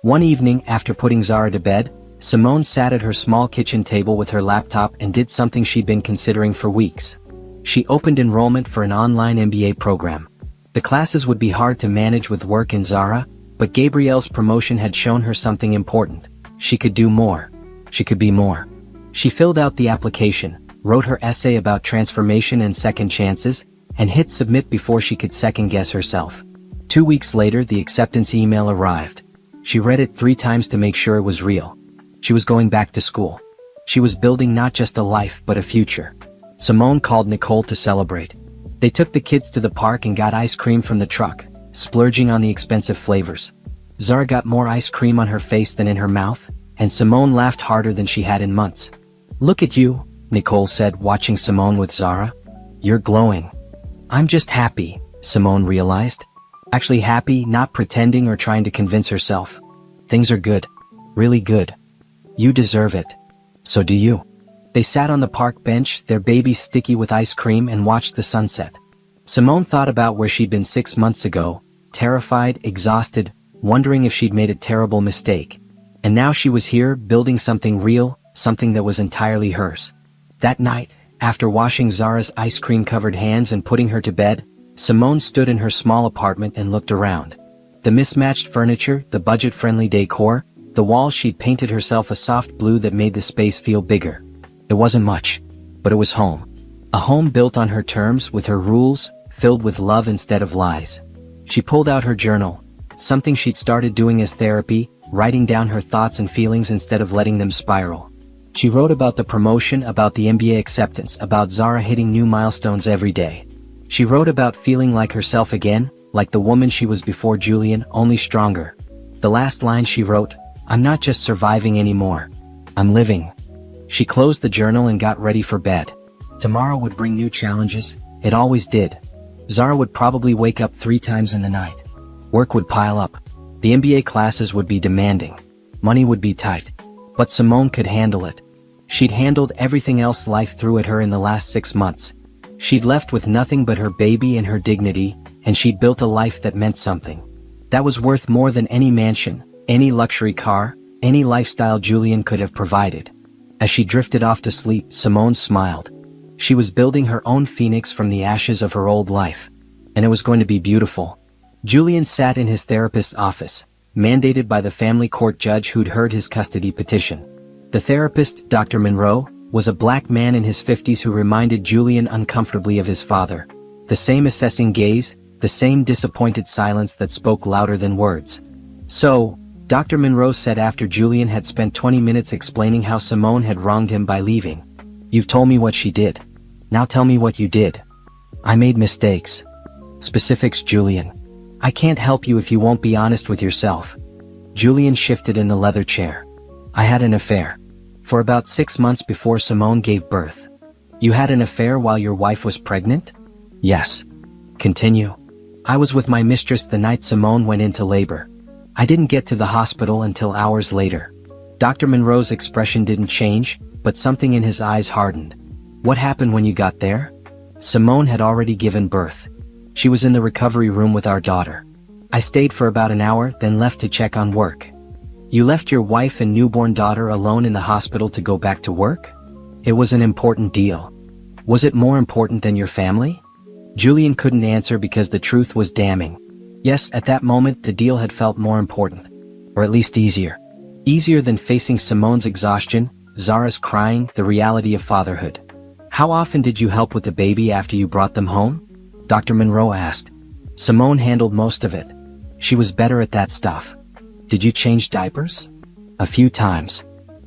One evening, after putting Zara to bed, Simone sat at her small kitchen table with her laptop and did something she'd been considering for weeks. She opened enrollment for an online MBA program. The classes would be hard to manage with work in Zara, but Gabrielle's promotion had shown her something important. She could do more. She could be more. She filled out the application, wrote her essay about transformation and second chances, and hit submit before she could second-guess herself. 2 weeks later, the acceptance email arrived. She read it 3 times to make sure it was real. She was going back to school. She was building not just a life but a future. Simone called Nicole to celebrate. They took the kids to the park and got ice cream from the truck, splurging on the expensive flavors. Zara got more ice cream on her face than in her mouth, and Simone laughed harder than she had in months. "Look at you," Nicole said, watching Simone with Zara. "You're glowing." "I'm just happy," Simone realized. Actually happy, not pretending or trying to convince herself. "Things are good. Really good. You deserve it. So do you." They sat on the park bench, their baby sticky with ice cream, and watched the sunset. Simone thought about where she'd been 6 months ago, terrified, exhausted, wondering if she'd made a terrible mistake. And now she was here, building something real, something that was entirely hers. That night, after washing Zara's ice cream-covered hands and putting her to bed, Simone stood in her small apartment and looked around. The mismatched furniture, the budget-friendly decor, the walls she'd painted herself a soft blue that made the space feel bigger. It wasn't much, but it was home. A home built on her terms, with her rules, filled with love instead of lies. She pulled out her journal. something she'd started doing as therapy, writing down her thoughts and feelings instead of letting them spiral. She wrote about the promotion, about the MBA acceptance, about Zara hitting new milestones every day. She wrote about feeling like herself again, like the woman she was before Julian, only stronger. The last line she wrote, "I'm not just surviving anymore. I'm living." She closed the journal and got ready for bed. Tomorrow would bring new challenges. It always did. Zara would probably wake up 3 times in the night. Work would pile up. The MBA classes would be demanding. Money would be tight. But Simone could handle it. She'd handled everything else life threw at her in the last 6 months. She'd left with nothing but her baby and her dignity, and she'd built a life that meant something. That was worth more than any mansion, any luxury car, any lifestyle Julian could have provided. As she drifted off to sleep, Simone smiled. She was building her own phoenix from the ashes of her old life. And it was going to be beautiful. Julian sat in his therapist's office, mandated by the family court judge who'd heard his custody petition. The therapist, Dr. Monroe, was a black man in his 50s who reminded Julian uncomfortably of his father. The same assessing gaze, the same disappointed silence that spoke louder than words. "So," Dr. Monroe said after Julian had spent 20 minutes explaining how Simone had wronged him by leaving, "You've told me what she did. Now tell me what you did." "I made mistakes." "Specifics, Julian. I can't help you if you won't be honest with yourself." Julian shifted in the leather chair. "I had an affair. For about 6 months before Simone gave birth." "You had an affair while your wife was pregnant?" "Yes." "Continue." "I was with my mistress the night Simone went into labor. I didn't get to the hospital until hours later." Dr. Monroe's expression didn't change, but something in his eyes hardened. "What happened when you got there?" "Simone had already given birth. She was in the recovery room with our daughter. I stayed for about an hour, then left to check on work." "You left your wife and newborn daughter alone in the hospital to go back to work?" "It was an important deal." "Was it more important than your family?" Julian couldn't answer because the truth was damning. Yes, at that moment the deal had felt more important. Or at least easier. Easier than facing Simone's exhaustion, Zara's crying, the reality of fatherhood. "How often did you help with the baby after you brought them home?" Dr. Monroe asked. "Simone handled most of it. She was better at that stuff." "Did you change diapers?" "A few times."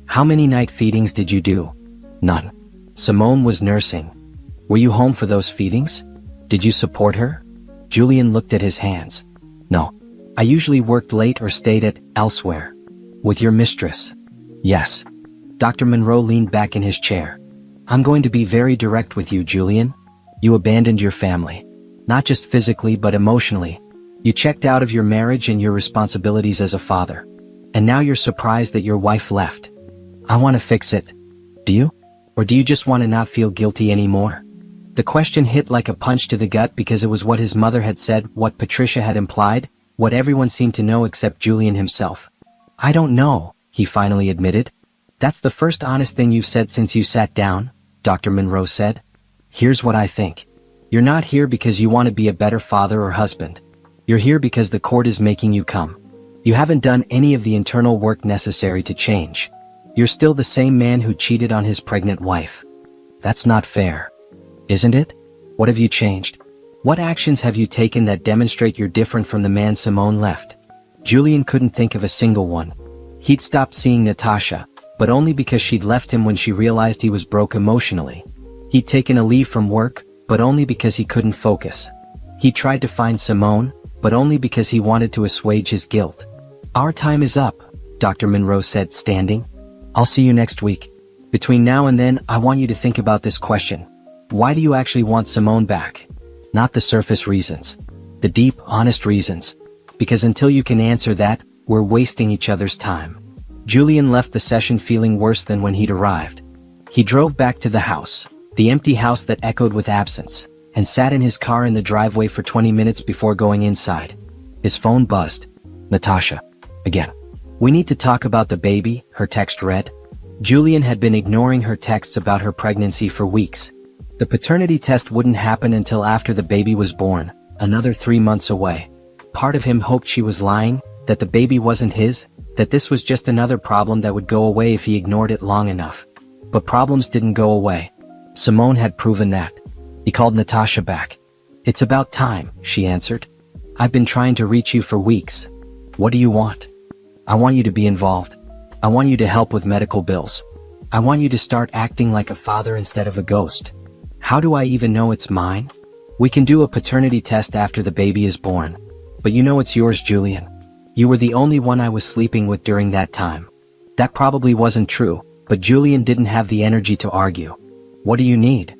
"How many night feedings did you do?" "None." Simone was nursing. "Were you home for those feedings? Did you support her?" Julian looked at his hands. "No. I usually worked late or stayed at elsewhere." "With your mistress?" "Yes." Dr. Monroe leaned back in his chair. "I'm going to be very direct with you, Julian. You abandoned your family. Not just physically but emotionally. You checked out of your marriage and your responsibilities as a father. And now you're surprised that your wife left. I want to fix it. Do you? Or do you just want to not feel guilty anymore?" The question hit like a punch to the gut because it was what his mother had said, what Patricia had implied, what everyone seemed to know except Julian himself. "I don't know," he finally admitted. "That's the first honest thing you've said since you sat down," Dr. Monroe said. "Here's what I think. You're not here because you want to be a better father or husband. You're here because the court is making you come. You haven't done any of the internal work necessary to change. You're still the same man who cheated on his pregnant wife. That's not fair. Isn't it? What have you changed? What actions have you taken that demonstrate you're different from the man Simone left?" Julian couldn't think of a single one. He'd stopped seeing Natasha, but only because she'd left him when she realized he was broke emotionally. He'd taken a leave from work, but only because he couldn't focus. He tried to find Simone, but only because he wanted to assuage his guilt. "Our time is up," Dr. Monroe said, standing. "I'll see you next week. Between now and then, I want you to think about this question. Why do you actually want Simone back? Not the surface reasons. The deep, honest reasons. Because until you can answer that, we're wasting each other's time." Julian left the session feeling worse than when he'd arrived. He drove back to the house, the empty house that echoed with absence, and sat in his car in the driveway for 20 minutes before going inside. His phone buzzed. Natasha. Again. "We need to talk about the baby," her text read. Julian had been ignoring her texts about her pregnancy for weeks. The paternity test wouldn't happen until after the baby was born, another 3 months away. Part of him hoped she was lying, that the baby wasn't his, that this was just another problem that would go away if he ignored it long enough. But problems didn't go away. Simone had proven that. He called Natasha back. "It's about time," she answered. "I've been trying to reach you for weeks. What do you want? I want you to be involved. I want you to help with medical bills. I want you to start acting like a father instead of a ghost. How do I even know it's mine? We can do a paternity test after the baby is born. But you know it's yours, Julian. You were the only one I was sleeping with during that time. That probably wasn't true, but Julian didn't have the energy to argue. What do you need?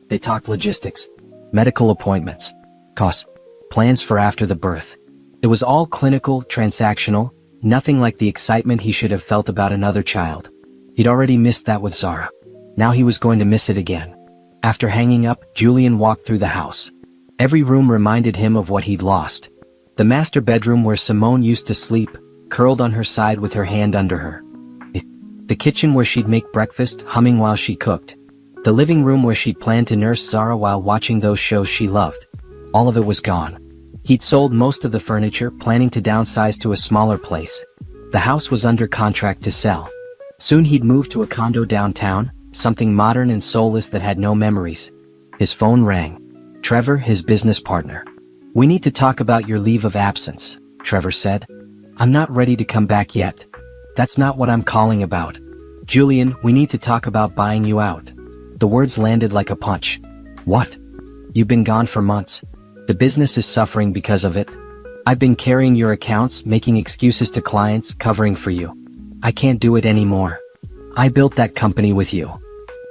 They talked logistics, medical appointments, costs, plans for after the birth. It was all clinical, transactional, nothing like the excitement he should have felt about another child. He'd already missed that with Zara. Now he was going to miss it again. After hanging up, Julian walked through the house. Every room reminded him of what he'd lost. The master bedroom where Simone used to sleep, curled on her side with her hand under her. The kitchen where she'd make breakfast, humming while she cooked. The living room where she'd planned to nurse Zara while watching those shows she loved. All of it was gone. He'd sold most of the furniture, planning to downsize to a smaller place. The house was under contract to sell. Soon he'd move to a condo downtown, something modern and soulless that had no memories. His phone rang. Trevor, his business partner. "We need to talk about your leave of absence," Trevor said. "I'm not ready to come back yet. That's not what I'm calling about. Julian, we need to talk about buying you out." The words landed like a punch. "What? You've been gone for months. The business is suffering because of it. I've been carrying your accounts, making excuses to clients, covering for you. I can't do it anymore. I built that company with you.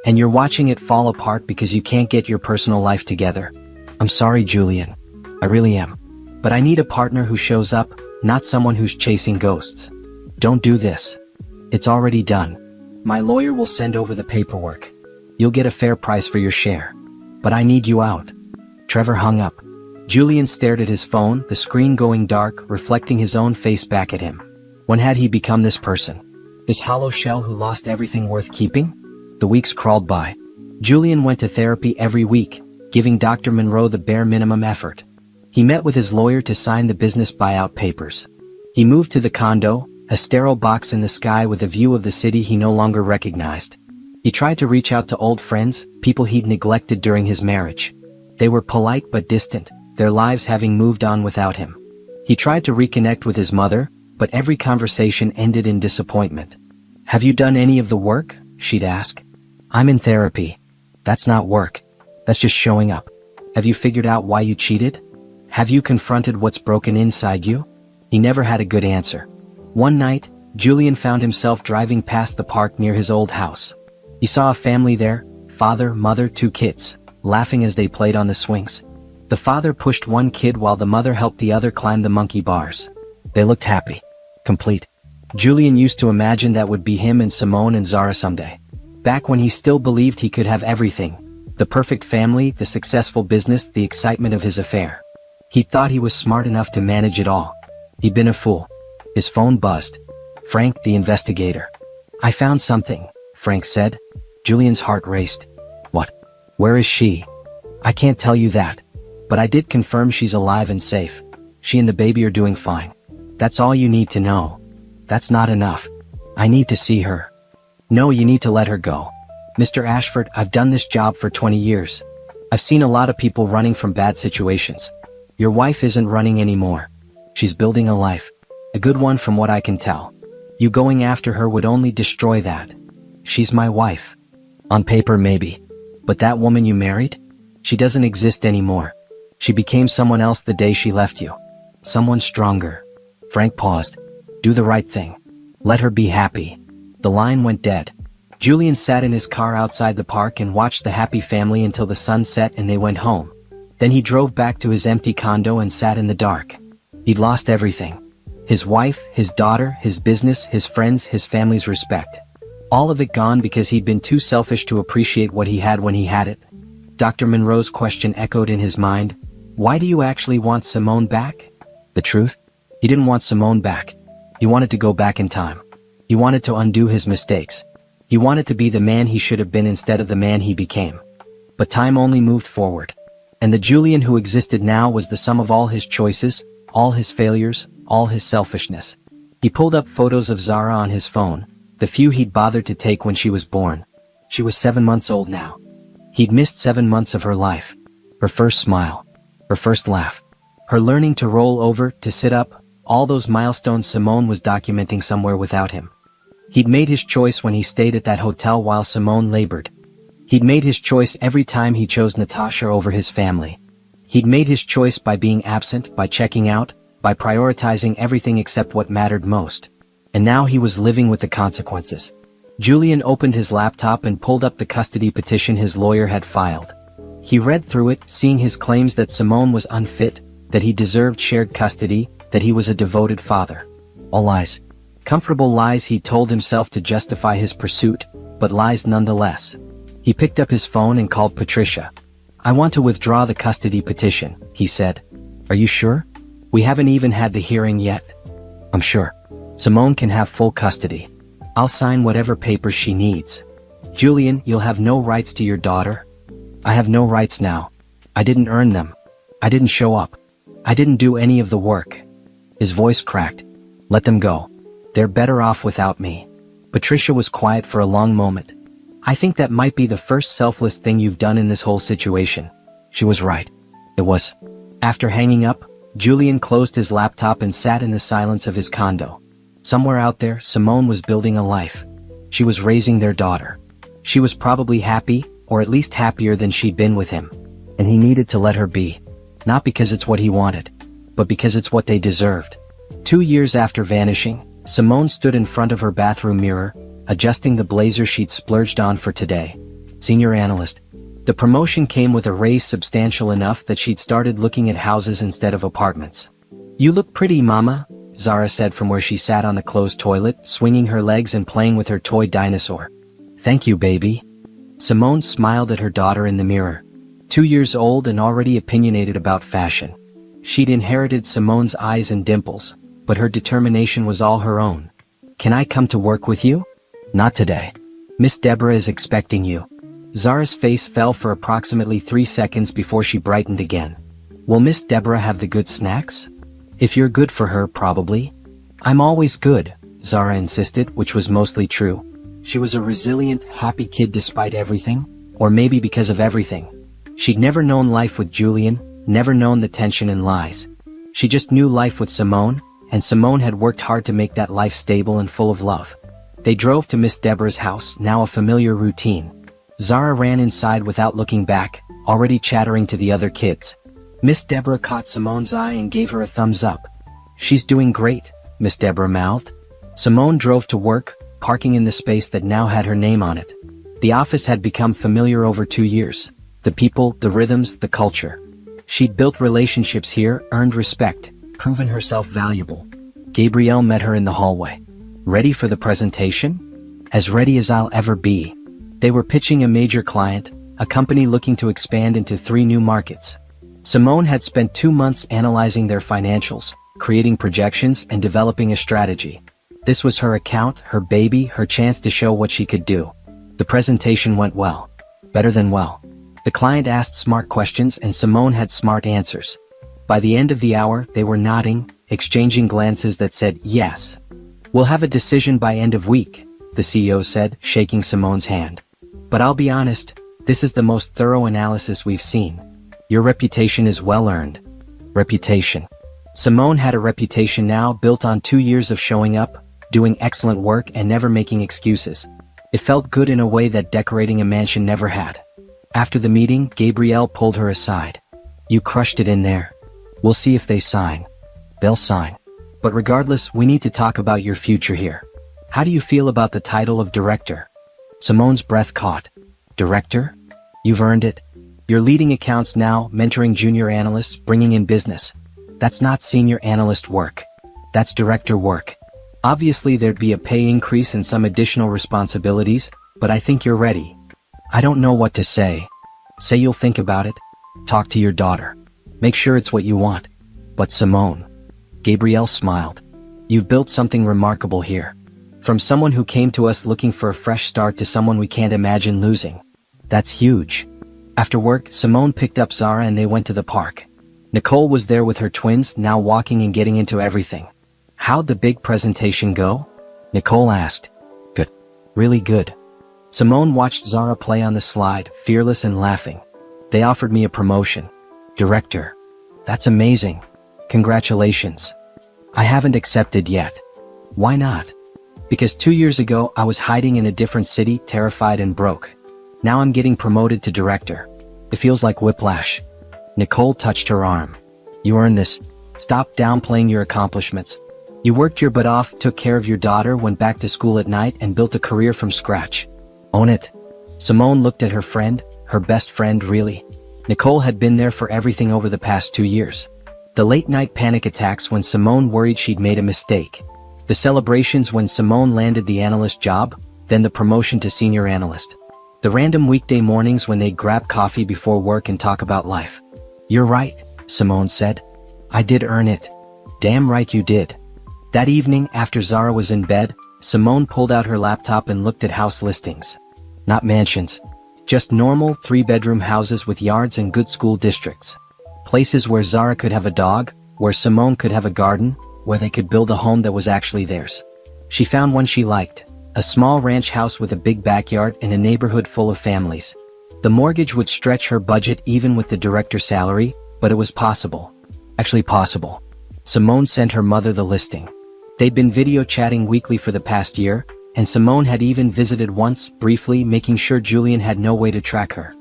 And you're watching it fall apart because you can't get your personal life together. I'm sorry, Julian. I really am. But I need a partner who shows up, not someone who's chasing ghosts. Don't do this. It's already done. My lawyer will send over the paperwork. You'll get a fair price for your share. But I need you out." Trevor hung up. Julian stared at his phone, the screen going dark, reflecting his own face back at him. When had he become this person? This hollow shell who lost everything worth keeping? The weeks crawled by. Julian went to therapy every week, giving Dr. Monroe the bare minimum effort. He met with his lawyer to sign the business buyout papers. He moved to the condo, a sterile box in the sky with a view of the city he no longer recognized. He tried to reach out to old friends, people he'd neglected during his marriage. They were polite but distant, their lives having moved on without him. He tried to reconnect with his mother, but every conversation ended in disappointment. "Have you done any of the work?" she'd ask. "I'm in therapy." "That's not work. That's just showing up." "Have you figured out why you cheated? Have you confronted what's broken inside you?" He never had a good answer. One night, Julian found himself driving past the park near his old house. He saw a family there, father, mother, 2 kids, laughing as they played on the swings. The father pushed one kid while the mother helped the other climb the monkey bars. They looked happy, complete. Julian used to imagine that would be him and Simone and Zara someday. Back when he still believed he could have everything. The perfect family, the successful business, the excitement of his affair. He thought he was smart enough to manage it all. He'd been a fool. His phone buzzed. Frank, the investigator. "I found something," Frank said. Julian's heart raced. "What? Where is she?" "I can't tell you that. But I did confirm she's alive and safe. She and the baby are doing fine. That's all you need to know." "That's not enough. I need to see her." "No, you need to let her go. Mr. Ashford, I've done this job for 20 years. I've seen a lot of people running from bad situations. Your wife isn't running anymore. She's building a life. A good one from what I can tell. You going after her would only destroy that. She's my wife. On paper, maybe. But that woman you married? She doesn't exist anymore. She became someone else the day she left you. Someone stronger." Frank paused. "Do the right thing. Let her be happy." The line went dead. Julian sat in his car outside the park and watched the happy family until the sun set and they went home. Then he drove back to his empty condo and sat in the dark. He'd lost everything. His wife, his daughter, his business, his friends, his family's respect. All of it gone because he'd been too selfish to appreciate what he had when he had it. Dr. Monroe's question echoed in his mind. "Why do you actually want Simone back?" The truth? He didn't want Simone back. He wanted to go back in time. He wanted to undo his mistakes. He wanted to be the man he should have been instead of the man he became. But time only moved forward. And the Julian who existed now was the sum of all his choices, all his failures, all his selfishness. He pulled up photos of Zara on his phone, the few he'd bothered to take when she was born. She was 7 months old now. He'd missed 7 months of her life. Her first smile. Her first laugh. Her learning to roll over, to sit up, all those milestones Simone was documenting somewhere without him. He'd made his choice when he stayed at that hotel while Simone labored. He'd made his choice every time he chose Natasha over his family. He'd made his choice by being absent, by checking out, by prioritizing everything except what mattered most. And now he was living with the consequences. Julian opened his laptop and pulled up the custody petition his lawyer had filed. He read through it, seeing his claims that Simone was unfit, that he deserved shared custody, that he was a devoted father. All lies. Comfortable lies he told himself to justify his pursuit, but lies nonetheless. He picked up his phone and called Patricia. "I want to withdraw the custody petition," he said. "Are you sure? We haven't even had the hearing yet." "I'm sure. Simone can have full custody. I'll sign whatever papers she needs." "Julian, you'll have no rights to your daughter." "I have no rights now. I didn't earn them. I didn't show up. I didn't do any of the work." His voice cracked. "Let them go. They're better off without me." Patricia was quiet for a long moment. "I think that might be the first selfless thing you've done in this whole situation." She was right. It was. After hanging up, Julian closed his laptop and sat in the silence of his condo. Somewhere out there, Simone was building a life. She was raising their daughter. She was probably happy, or at least happier than she'd been with him. And he needed to let her be. Not because it's what he wanted, but because it's what they deserved. 2 years after vanishing, Simone stood in front of her bathroom mirror, adjusting the blazer she'd splurged on for today. Senior analyst. The promotion came with a raise substantial enough that she'd started looking at houses instead of apartments. "You look pretty, Mama," Zara said from where she sat on the closed toilet, swinging her legs and playing with her toy dinosaur. "Thank you, baby." Simone smiled at her daughter in the mirror. 2 years old and already opinionated about fashion. She'd inherited Simone's eyes and dimples, but her determination was all her own. "Can I come to work with you?" "Not today. Miss Deborah is expecting you." Zara's face fell for approximately 3 seconds before she brightened again. "Will Miss Deborah have the good snacks?" "If you're good for her, probably." "I'm always good," Zara insisted, which was mostly true. She was a resilient, happy kid despite everything, or maybe because of everything. She'd never known life with Julian, never known the tension and lies. She just knew life with Simone, and Simone had worked hard to make that life stable and full of love. They drove to Miss Deborah's house, now a familiar routine. Zara ran inside without looking back, already chattering to the other kids. Miss Deborah caught Simone's eye and gave her a thumbs up. "She's doing great," Miss Deborah mouthed. Simone drove to work, parking in the space that now had her name on it. The office had become familiar over 2 years. The people, the rhythms, the culture. She'd built relationships here, earned respect, proven herself valuable. Gabrielle met her in the hallway. "Ready for the presentation?" "As ready as I'll ever be." They were pitching a major client, a company looking to expand into 3 new markets. Simone had spent 2 months analyzing their financials, creating projections and developing a strategy. This was her account, her baby, her chance to show what she could do. The presentation went well. Better than well. The client asked smart questions and Simone had smart answers. By the end of the hour, they were nodding, exchanging glances that said yes. "We'll have a decision by end of week," the CEO said, shaking Simone's hand. "But I'll be honest, this is the most thorough analysis we've seen. Your reputation is well earned." Reputation. Simone had a reputation now built on 2 years of showing up, doing excellent work and never making excuses. It felt good in a way that decorating a mansion never had. After the meeting, Gabrielle pulled her aside. "You crushed it in there. We'll see if they sign." "They'll sign. But regardless, we need to talk about your future here. How do you feel about the title of director?" Simone's breath caught. "Director? You've earned it. You're leading accounts now, mentoring junior analysts, bringing in business. That's not senior analyst work. That's director work. Obviously there'd be a pay increase and some additional responsibilities, but I think you're ready." "I don't know what to say." "Say you'll think about it. Talk to your daughter. Make sure it's what you want." "But Simone." Gabrielle smiled. "You've built something remarkable here. From someone who came to us looking for a fresh start to someone we can't imagine losing. That's huge." After work, Simone picked up Zara and they went to the park. Nicole was there with her twins, now walking and getting into everything. "How'd the big presentation go?" Nicole asked. "Good. Really good." Simone watched Zara play on the slide, fearless and laughing. "They offered me a promotion. Director. That's amazing. Congratulations." I haven't accepted yet. Why not? Because 2 years ago I was hiding in a different city, terrified and broke. Now I'm getting promoted to director. It feels like whiplash. Nicole touched her arm. You earned this. Stop downplaying your accomplishments. You worked your butt off, took care of your daughter, went back to school at night and built a career from scratch. Own it. Simone looked at her friend, her best friend really. Nicole had been there for everything over the past 2 years. The late-night panic attacks when Simone worried she'd made a mistake. The celebrations when Simone landed the analyst job, then the promotion to senior analyst. The random weekday mornings when they'd grab coffee before work and talk about life. You're right, Simone said. I did earn it. Damn right you did. That evening, after Zara was in bed, Simone pulled out her laptop and looked at house listings. Not mansions. Just normal 3-bedroom houses with yards and good school districts. Places where Zara could have a dog, where Simone could have a garden, where they could build a home that was actually theirs. She found one she liked. A small ranch house with a big backyard in a neighborhood full of families. The mortgage would stretch her budget even with the director's salary, but it was possible. Actually possible. Simone sent her mother the listing. They'd been video chatting weekly for the past year, and Simone had even visited once, briefly, making sure Julian had no way to track her.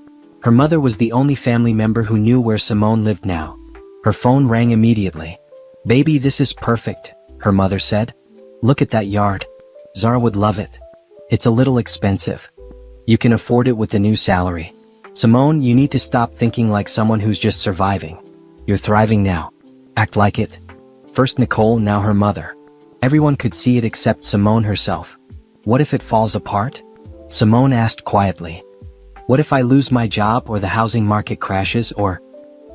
Her mother was the only family member who knew where Simone lived now. Her phone rang immediately. Baby, this is perfect, her mother said. Look at that yard. Zara would love it. It's a little expensive. You can afford it with the new salary. Simone, you need to stop thinking like someone who's just surviving. You're thriving now. Act like it. First Nicole, now her mother. Everyone could see it except Simone herself. What if it falls apart? Simone asked quietly. What if I lose my job or the housing market crashes, or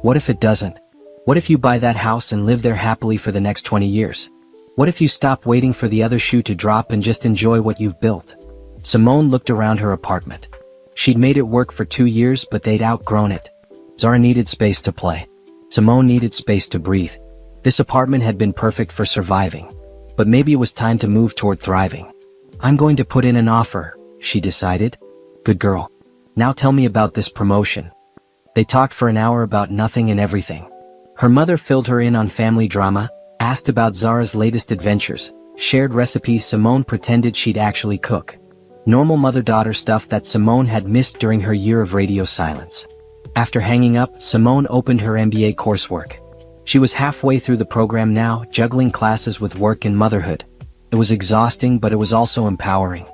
what if it doesn't? What if you buy that house and live there happily for the next 20 years? What if you stop waiting for the other shoe to drop and just enjoy what you've built? Simone looked around her apartment. She'd made it work for 2 years, but they'd outgrown it. Zara needed space to play. Simone needed space to breathe. This apartment had been perfect for surviving. But maybe it was time to move toward thriving. I'm going to put in an offer, she decided. Good girl. Now tell me about this promotion. They talked for an hour about nothing and everything. Her mother filled her in on family drama, asked about Zara's latest adventures, shared recipes Simone pretended she'd actually cook. Normal mother-daughter stuff that Simone had missed during her year of radio silence. After hanging up, Simone opened her MBA coursework. She was halfway through the program now, juggling classes with work and motherhood. It was exhausting, but it was also empowering.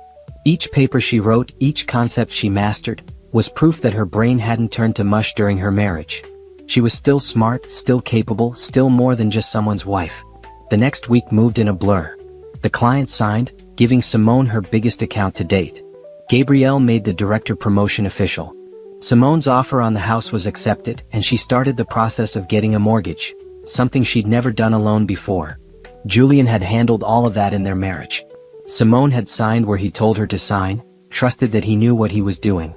Each paper she wrote, each concept she mastered, was proof that her brain hadn't turned to mush during her marriage. She was still smart, still capable, still more than just someone's wife. The next week moved in a blur. The client signed, giving Simone her biggest account to date. Gabrielle made the director promotion official. Simone's offer on the house was accepted, and she started the process of getting a mortgage, something she'd never done alone before. Julian had handled all of that in their marriage. Simone had signed where he told her to sign, trusted that he knew what he was doing.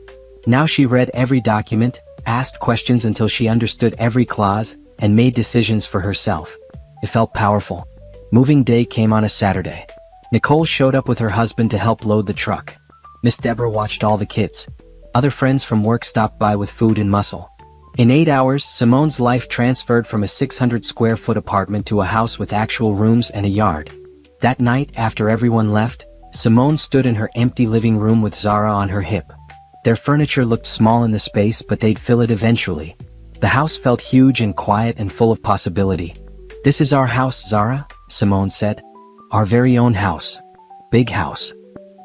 Now she read every document, asked questions until she understood every clause, and made decisions for herself. It felt powerful. Moving day came on a Saturday. Nicole showed up with her husband to help load the truck. Miss Deborah watched all the kids. Other friends from work stopped by with food and muscle. In 8 hours, Simone's life transferred from a 600-square-foot apartment to a house with actual rooms and a yard. That night, after everyone left, Simone stood in her empty living room with Zara on her hip. Their furniture looked small in the space, but they'd fill it eventually. The house felt huge and quiet and full of possibility. This is our house, Zara, Simone said. Our very own house. Big house.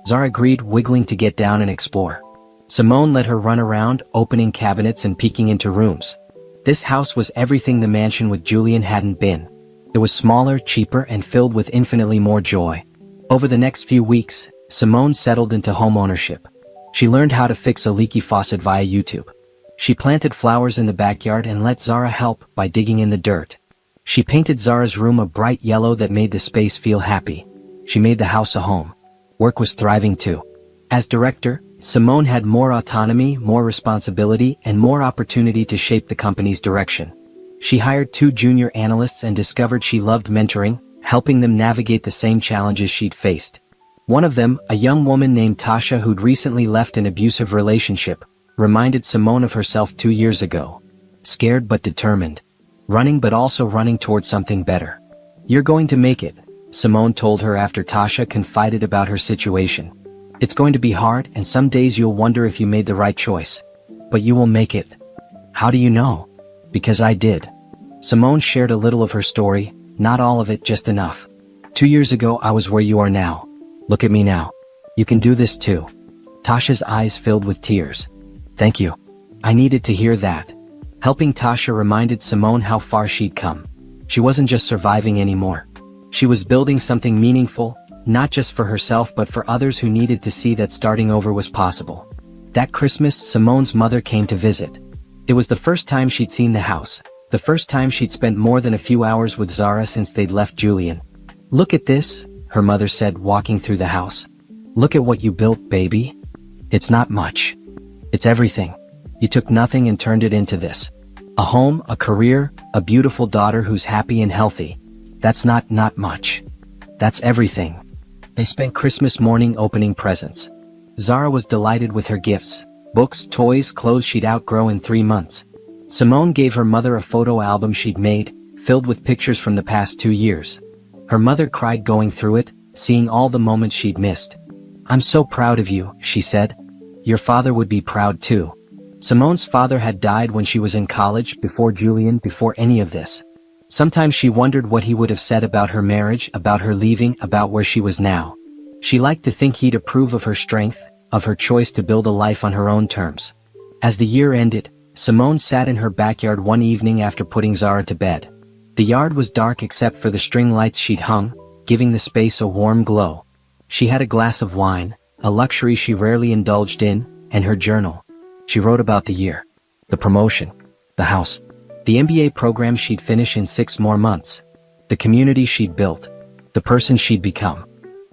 Zara agreed, wiggling to get down and explore. Simone let her run around, opening cabinets and peeking into rooms. This house was everything the mansion with Julian hadn't been. It was smaller, cheaper, and filled with infinitely more joy. Over the next few weeks, Simone settled into home ownership. She learned how to fix a leaky faucet via YouTube. She planted flowers in the backyard and let Zara help by digging in the dirt. She painted Zara's room a bright yellow that made the space feel happy. She made the house a home. Work was thriving too. As director, Simone had more autonomy, more responsibility, and more opportunity to shape the company's direction. She hired 2 junior analysts and discovered she loved mentoring, helping them navigate the same challenges she'd faced. One of them, a young woman named Tasha who'd recently left an abusive relationship, reminded Simone of herself 2 years ago. Scared but determined. Running but also running towards something better. "You're going to make it," Simone told her after Tasha confided about her situation. "It's going to be hard and some days you'll wonder if you made the right choice. But you will make it." "How do you know?" "Because I did." Simone shared a little of her story, not all of it, just enough. 2 years ago I was where you are now. Look at me now. You can do this too." Tasha's eyes filled with tears. "Thank you. I needed to hear that." Helping Tasha reminded Simone how far she'd come. She wasn't just surviving anymore. She was building something meaningful, not just for herself but for others who needed to see that starting over was possible. That Christmas, Simone's mother came to visit. It was the first time she'd seen the house, the first time she'd spent more than a few hours with Zara since they'd left Julian. "Look at this," her mother said, walking through the house. "Look at what you built, baby. It's not much. It's everything. You took nothing and turned it into this. A home, a career, a beautiful daughter who's happy and healthy. That's not much. That's everything." They spent Christmas morning opening presents. Zara was delighted with her gifts, books, toys, clothes she'd outgrown in 3 months. Simone gave her mother a photo album she'd made, filled with pictures from the past 2 years. Her mother cried going through it, seeing all the moments she'd missed. "I'm so proud of you," she said. "Your father would be proud too." Simone's father had died when she was in college, before Julian, before any of this. Sometimes she wondered what he would have said about her marriage, about her leaving, about where she was now. She liked to think he'd approve of her strength, of her choice to build a life on her own terms. As the year ended, Simone sat in her backyard one evening after putting Zara to bed. The yard was dark except for the string lights she'd hung, giving the space a warm glow. She had a glass of wine, a luxury she rarely indulged in, and her journal. She wrote about the year, the promotion, the house, the MBA program she'd finish in 6 more months, the community she'd built, the person she'd become.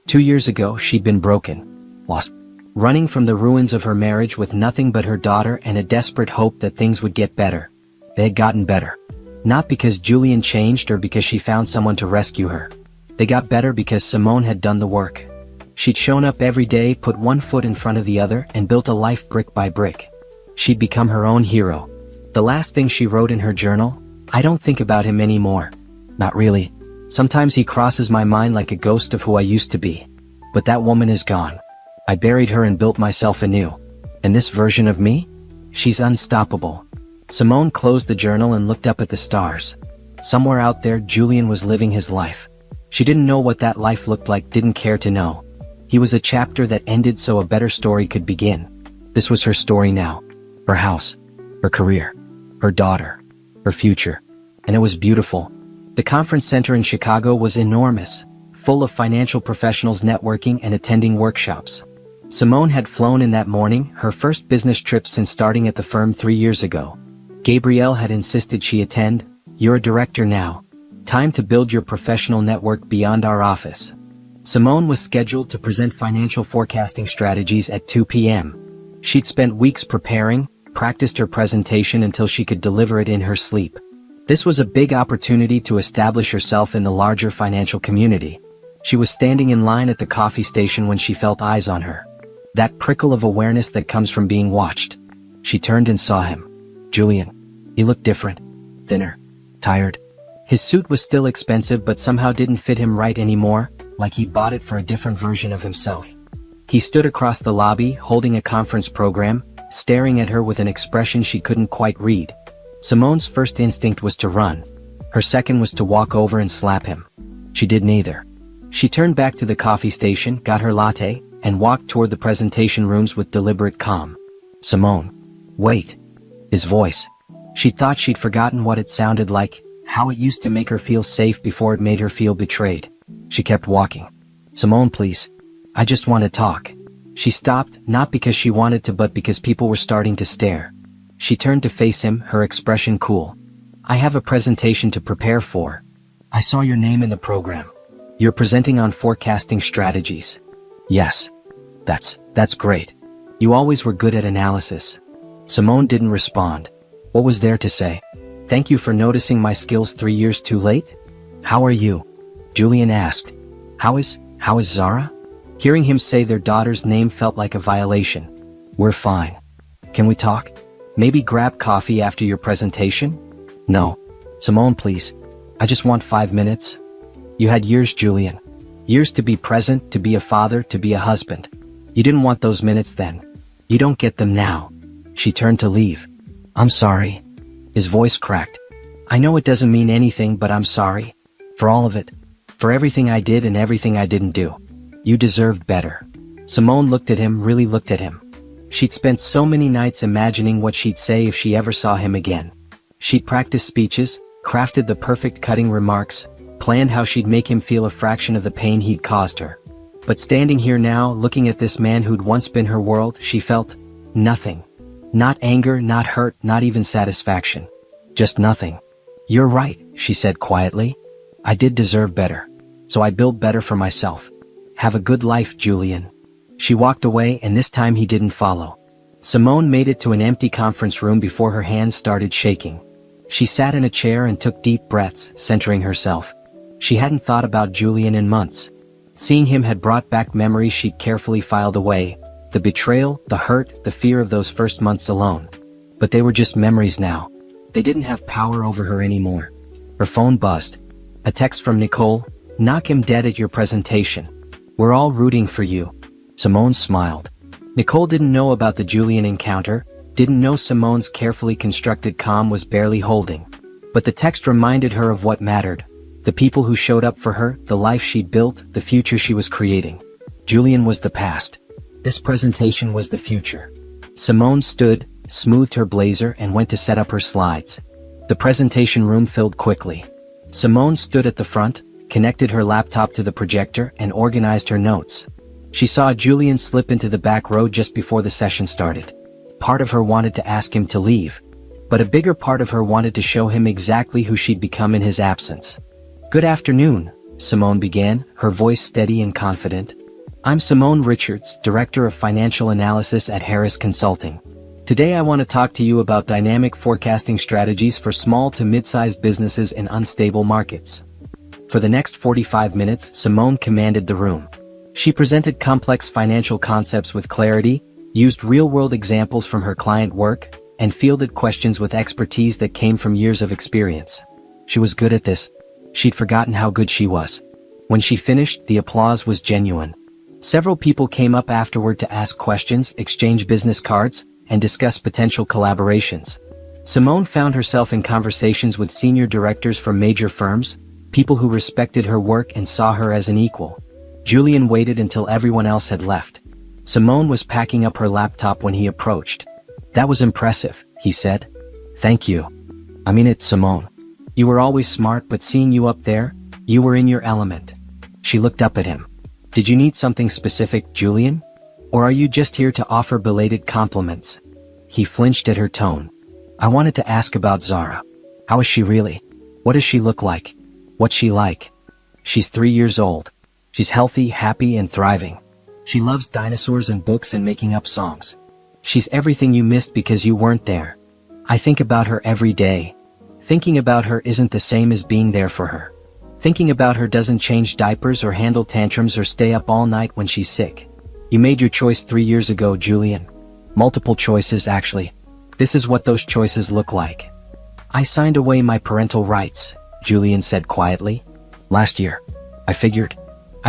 2 years ago she'd been broken, lost, running from the ruins of her marriage with nothing but her daughter and a desperate hope that things would get better. They had gotten better. Not because Julian changed or because she found someone to rescue her. They got better because Simone had done the work. She'd shown up every day, put one foot in front of the other, and built a life brick by brick. She'd become her own hero. The last thing she wrote in her journal, "I don't think about him anymore. Not really. Sometimes he crosses my mind like a ghost of who I used to be. But that woman is gone. I buried her and built myself anew. And this version of me? She's unstoppable." Simone closed the journal and looked up at the stars. Somewhere out there, Julian was living his life. She didn't know what that life looked like, didn't care to know. He was a chapter that ended so a better story could begin. This was her story now. Her house, her career, her daughter, her future. And it was beautiful. The conference center in Chicago was enormous, full of financial professionals networking and attending workshops. Simone had flown in that morning, her first business trip since starting at the firm 3 years ago. Gabrielle had insisted she attend. "You're a director now. Time to build your professional network beyond our office." Simone was scheduled to present financial forecasting strategies at 2 p.m. She'd spent weeks preparing, practiced her presentation until she could deliver it in her sleep. This was a big opportunity to establish herself in the larger financial community. She was standing in line at the coffee station when she felt eyes on her. That prickle of awareness that comes from being watched. She turned and saw him. Julian. He looked different. Thinner. Tired. His suit was still expensive but somehow didn't fit him right anymore, like he bought it for a different version of himself. He stood across the lobby, holding a conference program, staring at her with an expression she couldn't quite read. Simone's first instinct was to run. Her second was to walk over and slap him. She did neither. She turned back to the coffee station, got her latte, and walked toward the presentation rooms with deliberate calm. "Simone. Wait." His voice. She thought she'd forgotten what it sounded like, how it used to make her feel safe before it made her feel betrayed. She kept walking. "Simone, please. I just want to talk." She stopped, not because she wanted to but because people were starting to stare. She turned to face him, her expression cool. "I have a presentation to prepare for. I saw your name in the program. You're presenting on forecasting strategies." "Yes. That's great. You always were good at analysis." Simone didn't respond. What was there to say? "Thank you for noticing my skills 3 years too late?" "How are you?" Julian asked. How is Zara?" Hearing him say their daughter's name felt like a violation. "We're fine. Can we talk? Maybe grab coffee after your presentation?" "No. Simone, please. I just want 5 minutes." You had years, Julian. Years to be present, to be a father, to be a husband. You didn't want those minutes then. You don't get them now. She turned to leave. I'm sorry. His voice cracked. I know it doesn't mean anything, but I'm sorry. For all of it. For everything I did and everything I didn't do. You deserved better. Simone looked at him, really looked at him. She'd spent so many nights imagining what she'd say if she ever saw him again. She'd practiced speeches, crafted the perfect cutting remarks, planned how she'd make him feel a fraction of the pain he'd caused her. But standing here now, looking at this man who'd once been her world, she felt nothing. Not anger, not hurt, not even satisfaction. Just nothing. You're right, she said quietly. I did deserve better. So I built better for myself. Have a good life, Julian. She walked away, and this time he didn't follow. Simone made it to an empty conference room before her hands started shaking. She sat in a chair and took deep breaths, centering herself. She hadn't thought about Julian in months. Seeing him had brought back memories she'd carefully filed away, the betrayal, the hurt, the fear of those first months alone. But they were just memories now. They didn't have power over her anymore. Her phone buzzed. A text from Nicole. Knock him dead at your presentation. We're all rooting for you. Simone smiled. Nicole didn't know about the Julian encounter, didn't know Simone's carefully constructed calm was barely holding. But the text reminded her of what mattered. The people who showed up for her, the life she'd built, the future she was creating. Julian was the past. This presentation was the future. Simone stood, smoothed her blazer, and went to set up her slides. The presentation room filled quickly. Simone stood at the front, connected her laptop to the projector, and organized her notes. She saw Julian slip into the back row just before the session started. Part of her wanted to ask him to leave. But a bigger part of her wanted to show him exactly who she'd become in his absence. Good afternoon, Simone began, her voice steady and confident. I'm Simone Richards, Director of Financial Analysis at Harris Consulting. Today I want to talk to you about dynamic forecasting strategies for small to mid-sized businesses in unstable markets. For the next 45 minutes, Simone commanded the room. She presented complex financial concepts with clarity, used real-world examples from her client work, and fielded questions with expertise that came from years of experience. She was good at this. She'd forgotten how good she was. When she finished, the applause was genuine. Several people came up afterward to ask questions, exchange business cards, and discuss potential collaborations. Simone found herself in conversations with senior directors from major firms, people who respected her work and saw her as an equal. Julian waited until everyone else had left. Simone was packing up her laptop when he approached. That was impressive, he said. Thank you. I mean it, Simone. You were always smart, but seeing you up there, you were in your element. She looked up at him. Did you need something specific, Julian? Or are you just here to offer belated compliments? He flinched at her tone. I wanted to ask about Zara. How is she really? What does she look like? What's she like? She's 3 years old. She's healthy, happy, and thriving. She loves dinosaurs and books and making up songs. She's everything you missed because you weren't there. I think about her every day. Thinking about her isn't the same as being there for her. Thinking about her doesn't change diapers or handle tantrums or stay up all night when she's sick. You made your choice 3 years ago, Julian. Multiple choices, actually. This is what those choices look like. I signed away my parental rights, Julian said quietly. Last year. I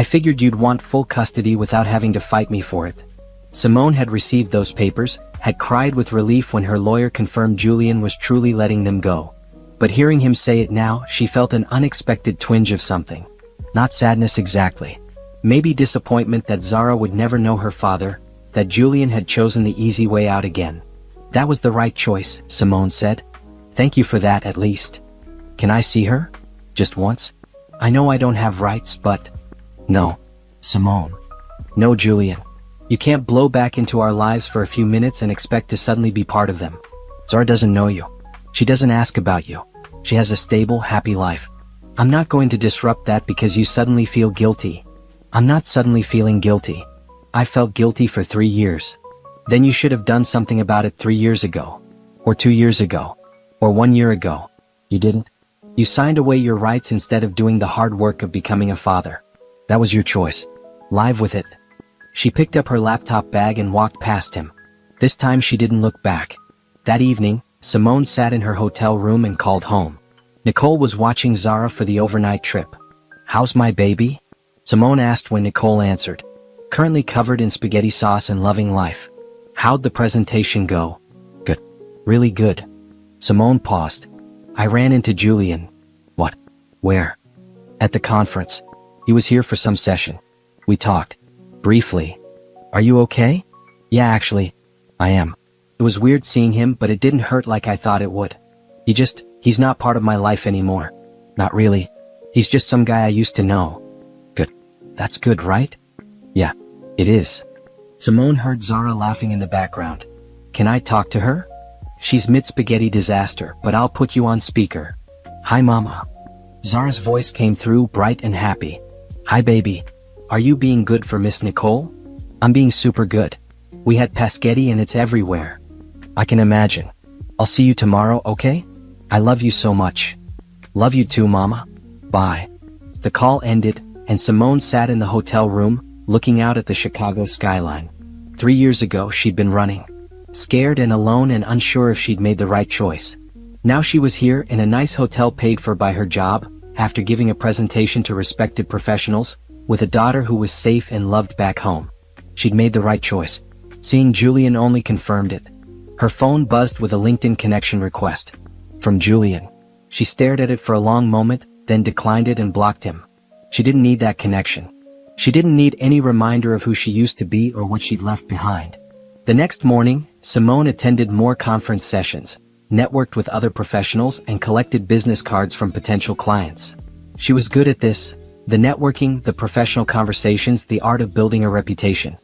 figured you'd want full custody without having to fight me for it. Simone had received those papers, had cried with relief when her lawyer confirmed Julian was truly letting them go. But hearing him say it now, she felt an unexpected twinge of something. Not sadness exactly. Maybe disappointment that Zara would never know her father, that Julian had chosen the easy way out again. That was the right choice, Simone said. Thank you for that, at least. Can I see her? Just once? I know I don't have rights, but... No. Simone. No, Julian. You can't blow back into our lives for a few minutes and expect to suddenly be part of them. Zara doesn't know you. She doesn't ask about you. She has a stable, happy life. I'm not going to disrupt that because you suddenly feel guilty. I'm not suddenly feeling guilty. I felt guilty for 3 years. Then you should have done something about it 3 years ago. Or 2 years ago. Or 1 year ago. You didn't? You signed away your rights instead of doing the hard work of becoming a father. That was your choice. Live with it. She picked up her laptop bag and walked past him. This time she didn't look back. That evening, Simone sat in her hotel room and called home. Nicole was watching Zara for the overnight trip. "How's my baby?" Simone asked when Nicole answered. "Currently covered in spaghetti sauce and loving life." "How'd the presentation go?" "Good. Really good." Simone paused. "I ran into Julian." "What? Where?" "At the conference. He was here for some session. We talked. Briefly." "Are you okay?" "Yeah, actually, I am. It was weird seeing him, but it didn't hurt like I thought it would. He's not part of my life anymore." "Not really. He's just some guy I used to know." "Good. That's good, right?" "Yeah, it is." Simone heard Zara laughing in the background. "Can I talk to her?" "She's mid-spaghetti disaster, but I'll put you on speaker." "Hi, Mama." Zara's voice came through bright and happy. "Hi, baby. Are you being good for Miss Nicole?" "I'm being super good. We had paschetti and it's everywhere." "I can imagine. I'll see you tomorrow, okay? I love you so much." "Love you too, Mama. Bye." The call ended, and Simone sat in the hotel room, looking out at the Chicago skyline. 3 years ago she'd been running, scared and alone and unsure if she'd made the right choice. Now she was here in a nice hotel paid for by her job, after giving a presentation to respected professionals, with a daughter who was safe and loved back home. She'd made the right choice. Seeing Julian only confirmed it. Her phone buzzed with a LinkedIn connection request. From Julian. She stared at it for a long moment, then declined it and blocked him. She didn't need that connection. She didn't need any reminder of who she used to be or what she'd left behind. The next morning, Simone attended more conference sessions, networked with other professionals and collected business cards from potential clients. She was good at this, the networking, the professional conversations, the art of building a reputation.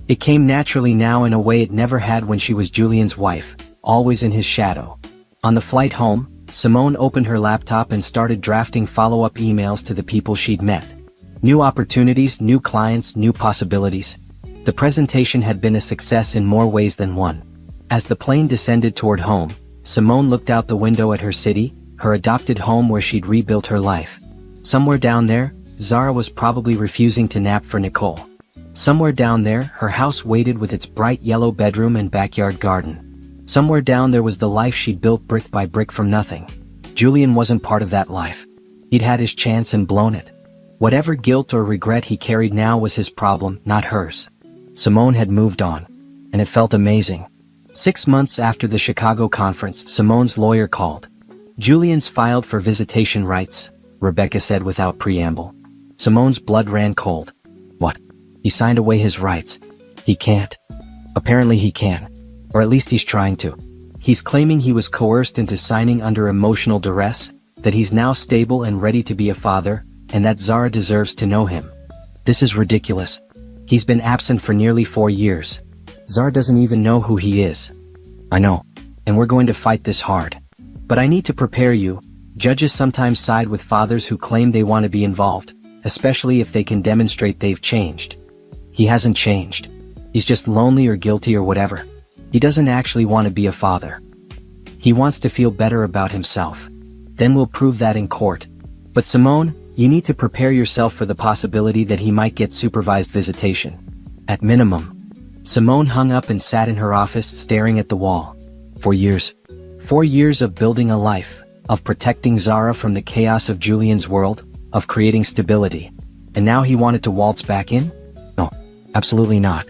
It came naturally now in a way it never had when she was Julian's wife, always in his shadow. On the flight home, Simone opened her laptop and started drafting follow-up emails to the people she'd met. New opportunities, new clients, new possibilities. The presentation had been a success in more ways than one. As the plane descended toward home, Simone looked out the window at her city, her adopted home where she'd rebuilt her life. Somewhere down there, Zara was probably refusing to nap for Nicole. Somewhere down there, her house waited with its bright yellow bedroom and backyard garden. Somewhere down there was the life she'd built brick by brick from nothing. Julian wasn't part of that life. He'd had his chance and blown it. Whatever guilt or regret he carried now was his problem, not hers. Simone had moved on. And it felt amazing. 6 months after the Chicago conference, Simone's lawyer called. "Julian's filed for visitation rights," Rebecca said without preamble. Simone's blood ran cold. "What? He signed away his rights? He can't." "Apparently he can. Or at least he's trying to. He's claiming he was coerced into signing under emotional duress, that he's now stable and ready to be a father, and that Zara deserves to know him. This is ridiculous. He's been absent for nearly 4 years. Zara doesn't even know who he is." "I know. And we're going to fight this hard. But I need to prepare you. Judges sometimes side with fathers who claim they want to be involved, especially if they can demonstrate they've changed. He hasn't changed. He's just lonely or guilty or whatever. He doesn't actually want to be a father. He wants to feel better about himself. Then we'll prove that in court. But Simone, you need to prepare yourself for the possibility that he might get supervised visitation. At minimum." Simone hung up and sat in her office staring at the wall. 4 years. 4 years of building a life, of protecting Zara from the chaos of Julian's world, of creating stability. And now he wanted to waltz back in? No, absolutely not.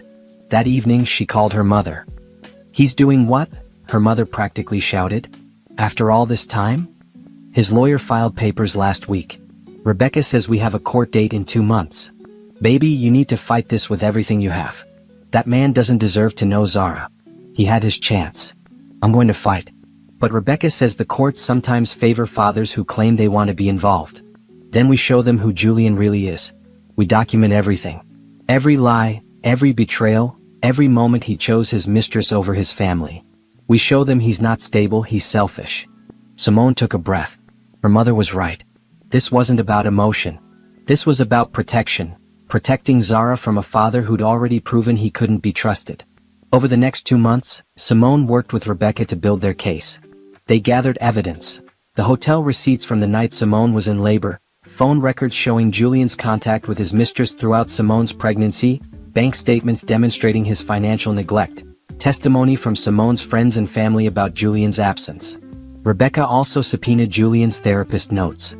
That evening she called her mother. "He's doing what?" her mother practically shouted. "After all this time?" "His lawyer filed papers last week. Rebecca says we have a court date in 2 months. Baby, you need to fight this with everything you have. That man doesn't deserve to know Zara. He had his chance. I'm going to fight." But Rebecca says the courts sometimes favor fathers who claim they want to be involved. Then we show them who Julian really is. We document everything. Every lie, every betrayal, every moment he chose his mistress over his family. We show them he's not stable, he's selfish. Simone took a breath. Her mother was right. This wasn't about emotion. This was about protection. Protecting Zara from a father who'd already proven he couldn't be trusted. Over the next 2 months, Simone worked with Rebecca to build their case. They gathered evidence. The hotel receipts from the night Simone was in labor, phone records showing Julian's contact with his mistress throughout Simone's pregnancy, bank statements demonstrating his financial neglect, testimony from Simone's friends and family about Julian's absence. Rebecca also subpoenaed Julian's therapist notes.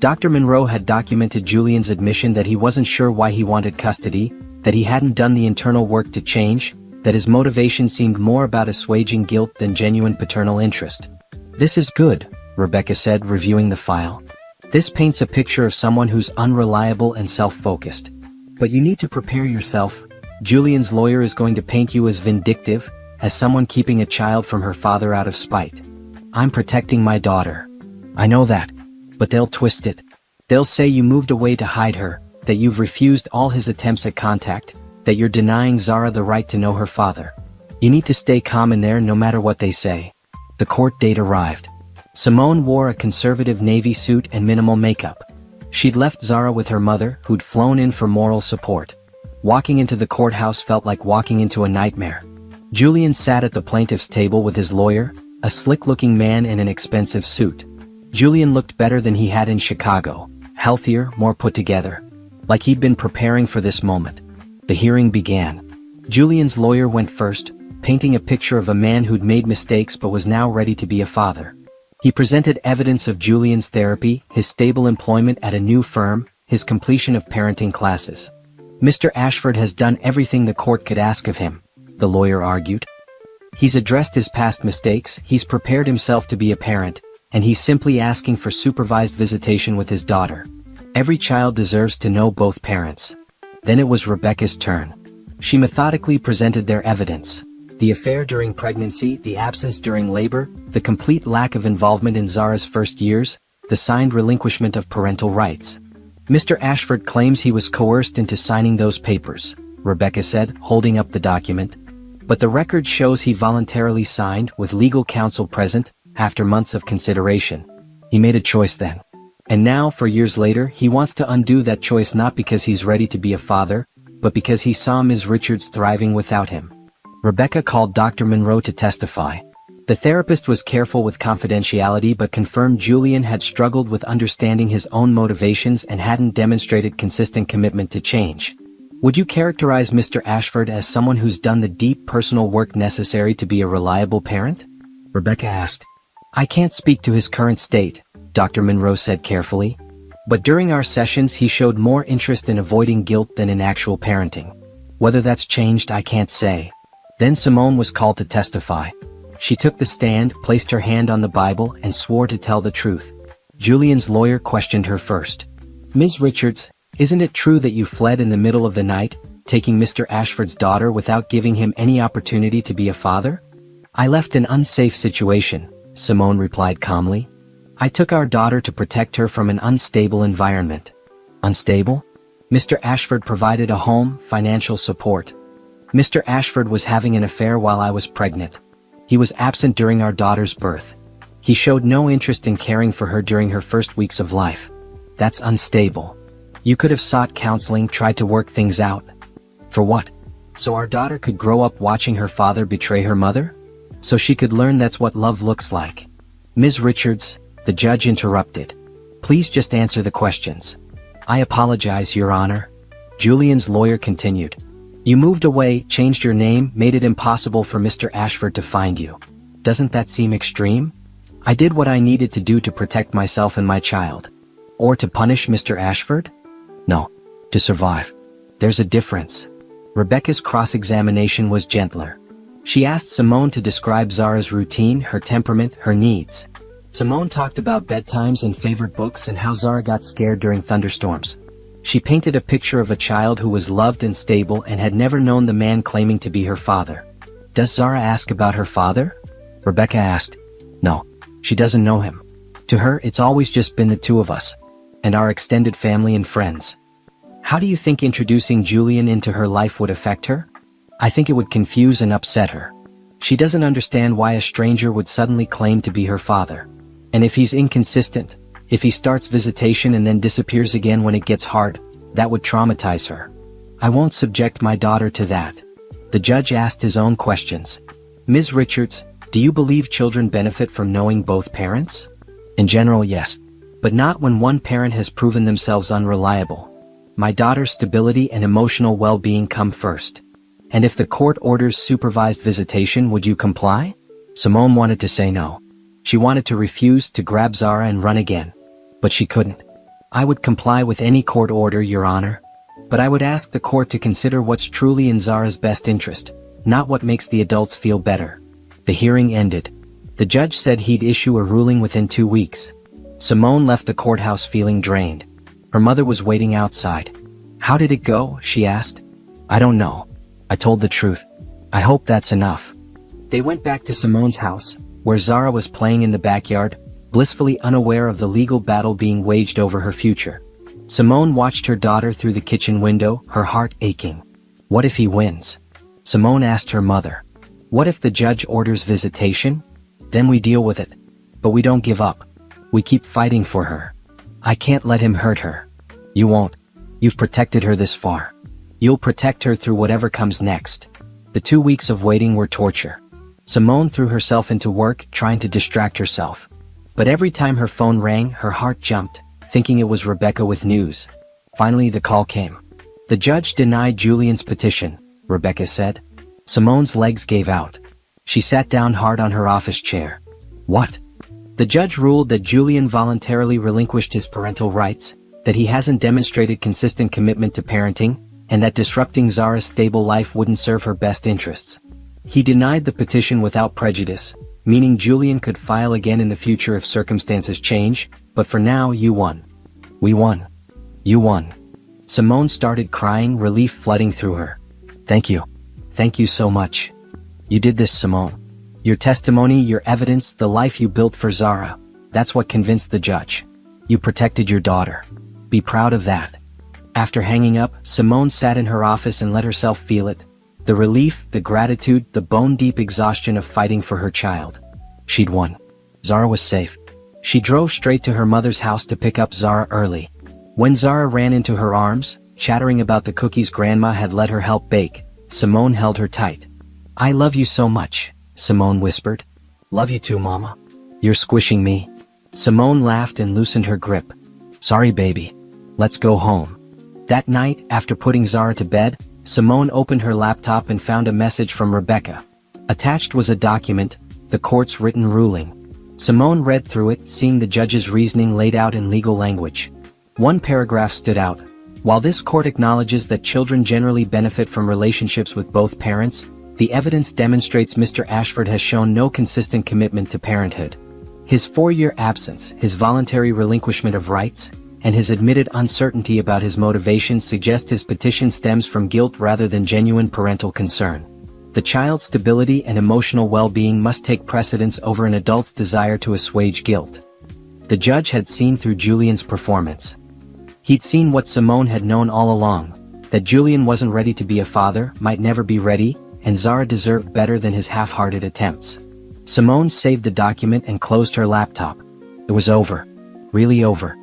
Dr. Monroe had documented Julian's admission that he wasn't sure why he wanted custody, that he hadn't done the internal work to change, that his motivation seemed more about assuaging guilt than genuine paternal interest. "This is good," Rebecca said, reviewing the file. "This paints a picture of someone who's unreliable and self-focused. But you need to prepare yourself. Julian's lawyer is going to paint you as vindictive, as someone keeping a child from her father out of spite. I'm protecting my daughter. I know that. But they'll twist it. They'll say you moved away to hide her, that you've refused all his attempts at contact, that you're denying Zara the right to know her father. You need to stay calm in there no matter what they say." The court date arrived. Simone wore a conservative navy suit and minimal makeup. She'd left Zara with her mother, who'd flown in for moral support. Walking into the courthouse felt like walking into a nightmare. Julian sat at the plaintiff's table with his lawyer, a slick-looking man in an expensive suit. Julian looked better than he had in Chicago, healthier, more put together. Like he'd been preparing for this moment. The hearing began. Julian's lawyer went first, painting a picture of a man who'd made mistakes but was now ready to be a father. He presented evidence of Julian's therapy, his stable employment at a new firm, his completion of parenting classes. "Mr. Ashford has done everything the court could ask of him," the lawyer argued. "He's addressed his past mistakes, he's prepared himself to be a parent, and he's simply asking for supervised visitation with his daughter. Every child deserves to know both parents." Then it was Rebecca's turn. She methodically presented their evidence. The affair during pregnancy, the absence during labor, the complete lack of involvement in Zara's first years, the signed relinquishment of parental rights. "Mr. Ashford claims he was coerced into signing those papers," Rebecca said, holding up the document. "But the record shows he voluntarily signed, with legal counsel present, after months of consideration. He made a choice then. And now, for years later, he wants to undo that choice not because he's ready to be a father, but because he saw Ms. Richards thriving without him." Rebecca called Dr. Monroe to testify. The therapist was careful with confidentiality but confirmed Julian had struggled with understanding his own motivations and hadn't demonstrated consistent commitment to change. "Would you characterize Mr. Ashford as someone who's done the deep personal work necessary to be a reliable parent?" Rebecca asked. "I can't speak to his current state," Dr. Monroe said carefully. "But during our sessions he showed more interest in avoiding guilt than in actual parenting. Whether that's changed I can't say." Then Simone was called to testify. She took the stand, placed her hand on the Bible, and swore to tell the truth. Julian's lawyer questioned her first. "Ms. Richards, isn't it true that you fled in the middle of the night, taking Mr. Ashford's daughter without giving him any opportunity to be a father?" "I left an unsafe situation," Simone replied calmly. "I took our daughter to protect her from an unstable environment." "Unstable?" "Mr. Ashford provided a home, financial support. Mr. Ashford was having an affair while I was pregnant. He was absent during our daughter's birth. He showed no interest in caring for her during her first weeks of life. That's unstable. You could have sought counseling, tried to work things out." "For what? So our daughter could grow up watching her father betray her mother? So she could learn that's what love looks like." "Ms. Richards," the judge interrupted. "Please just answer the questions." "I apologize, Your Honor." Julian's lawyer continued. "You moved away, changed your name, made it impossible for Mr. Ashford to find you. Doesn't that seem extreme?" "I did what I needed to do to protect myself and my child." "Or to punish Mr. Ashford?" "No. To survive. There's a difference." Rebecca's cross-examination was gentler. She asked Simone to describe Zara's routine, her temperament, her needs. Simone talked about bedtimes and favorite books and how Zara got scared during thunderstorms. She painted a picture of a child who was loved and stable and had never known the man claiming to be her father. "Does Zara ask about her father?" Rebecca asked. "No, she doesn't know him. To her, it's always just been the two of us. And our extended family and friends." "How do you think introducing Julian into her life would affect her?" "I think it would confuse and upset her. She doesn't understand why a stranger would suddenly claim to be her father. And if he's inconsistent, if he starts visitation and then disappears again when it gets hard, that would traumatize her. I won't subject my daughter to that." The judge asked his own questions. "Ms. Richards, do you believe children benefit from knowing both parents?" "In general, yes. But not when one parent has proven themselves unreliable. My daughter's stability and emotional well-being come first." "And if the court orders supervised visitation, would you comply?" Simone wanted to say no. She wanted to refuse, to grab Zara and run again. But she couldn't. I would comply with any court order, Your Honor. But I would ask the court to consider what's truly in Zara's best interest, not what makes the adults feel better. The hearing ended. The judge said he'd issue a ruling within 2 weeks. Simone left the courthouse feeling drained. Her mother was waiting outside. How did it go? She asked. I don't know. I told the truth. I hope that's enough. They went back to Simone's house, where Zara was playing in the backyard, blissfully unaware of the legal battle being waged over her future. Simone watched her daughter through the kitchen window, her heart aching. What if he wins? Simone asked her mother. What if the judge orders visitation? Then we deal with it. But we don't give up. We keep fighting for her. I can't let him hurt her. You won't. You've protected her this far. You'll protect her through whatever comes next. The 2 weeks of waiting were torture. Simone threw herself into work, trying to distract herself. But every time her phone rang, her heart jumped, thinking it was Rebecca with news. Finally, the call came. The judge denied Julian's petition, Rebecca said. Simone's legs gave out. She sat down hard on her office chair. What? The judge ruled that Julian voluntarily relinquished his parental rights, that he hasn't demonstrated consistent commitment to parenting, and that disrupting Zara's stable life wouldn't serve her best interests. He denied the petition without prejudice, meaning Julian could file again in the future if circumstances change, but for now, you won. We won. You won. Simone started crying, relief flooding through her. Thank you. Thank you so much. You did this, Simone. Your testimony, your evidence, the life you built for Zara, that's what convinced the judge. You protected your daughter. Be proud of that. After hanging up, Simone sat in her office and let herself feel it. The relief, the gratitude, the bone-deep exhaustion of fighting for her child. She'd won. Zara was safe. She drove straight to her mother's house to pick up Zara early. When Zara ran into her arms, chattering about the cookies Grandma had let her help bake, Simone held her tight. I love you so much, Simone whispered. Love you too, Mama. You're squishing me. Simone laughed and loosened her grip. Sorry, baby. Let's go home. That night, after putting Zara to bed, Simone opened her laptop and found a message from Rebecca. Attached was a document, the court's written ruling. Simone read through it, seeing the judge's reasoning laid out in legal language. One paragraph stood out. While this court acknowledges that children generally benefit from relationships with both parents, the evidence demonstrates Mr. Ashford has shown no consistent commitment to parenthood. His 4-year absence, his voluntary relinquishment of rights, and his admitted uncertainty about his motivations suggest his petition stems from guilt rather than genuine parental concern. The child's stability and emotional well-being must take precedence over an adult's desire to assuage guilt. The judge had seen through Julian's performance. He'd seen what Simone had known all along, that Julian wasn't ready to be a father, might never be ready, and Zara deserved better than his half-hearted attempts. Simone saved the document and closed her laptop. It was over. Really over.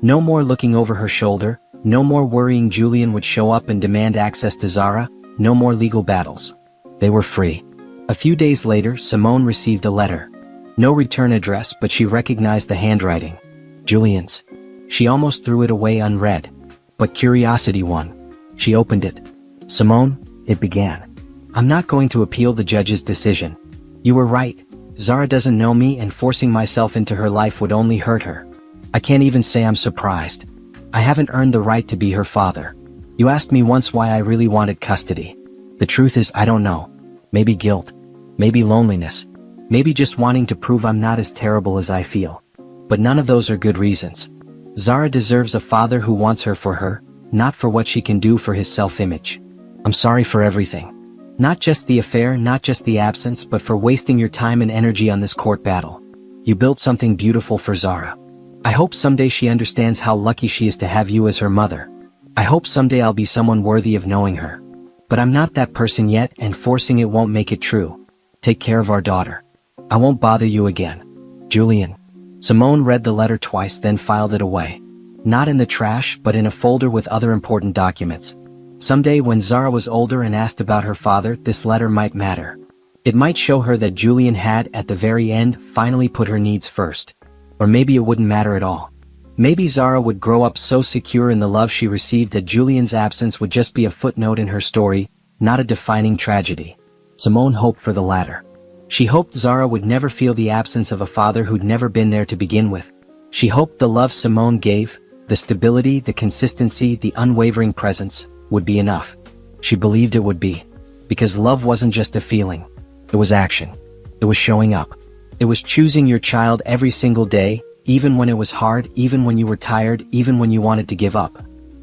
No more looking over her shoulder, no more worrying Julian would show up and demand access to Zara, no more legal battles. They were free. A few days later, Simone received a letter. No return address, but she recognized the handwriting. Julian's. She almost threw it away unread. But curiosity won. She opened it. Simone, it began. I'm not going to appeal the judge's decision. You were right. Zara doesn't know me, and forcing myself into her life would only hurt her. I can't even say I'm surprised. I haven't earned the right to be her father. You asked me once why I really wanted custody. The truth is, I don't know. Maybe guilt. Maybe loneliness. Maybe just wanting to prove I'm not as terrible as I feel. But none of those are good reasons. Zara deserves a father who wants her for her, not for what she can do for his self-image. I'm sorry for everything. Not just the affair, not just the absence, but for wasting your time and energy on this court battle. You built something beautiful for Zara. I hope someday she understands how lucky she is to have you as her mother. I hope someday I'll be someone worthy of knowing her. But I'm not that person yet, and forcing it won't make it true. Take care of our daughter. I won't bother you again. Julian. Simone read the letter twice, then filed it away. Not in the trash, but in a folder with other important documents. Someday when Zara was older and asked about her father, this letter might matter. It might show her that Julian had, at the very end, finally put her needs first. Or maybe it wouldn't matter at all. Maybe Zara would grow up so secure in the love she received that Julian's absence would just be a footnote in her story, not a defining tragedy. Simone hoped for the latter. She hoped Zara would never feel the absence of a father who'd never been there to begin with. She hoped the love Simone gave, The stability, the consistency, the unwavering presence would be enough. She believed it would be. Because love wasn't just a feeling. It was action. It was showing up. It was choosing your child every single day, even when it was hard, even when you were tired, even when you wanted to give up.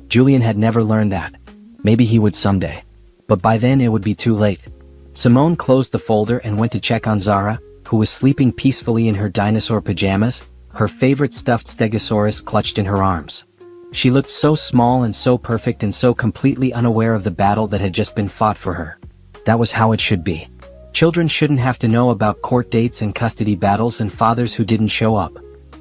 Julian had never learned that. Maybe he would someday. But by then it would be too late. Simone closed the folder and went to check on Zara, who was sleeping peacefully in her dinosaur pajamas, her favorite stuffed stegosaurus clutched in her arms. She looked so small and so perfect and so completely unaware of the battle that had just been fought for her. That was how it should be. Children shouldn't have to know about court dates and custody battles and fathers who didn't show up.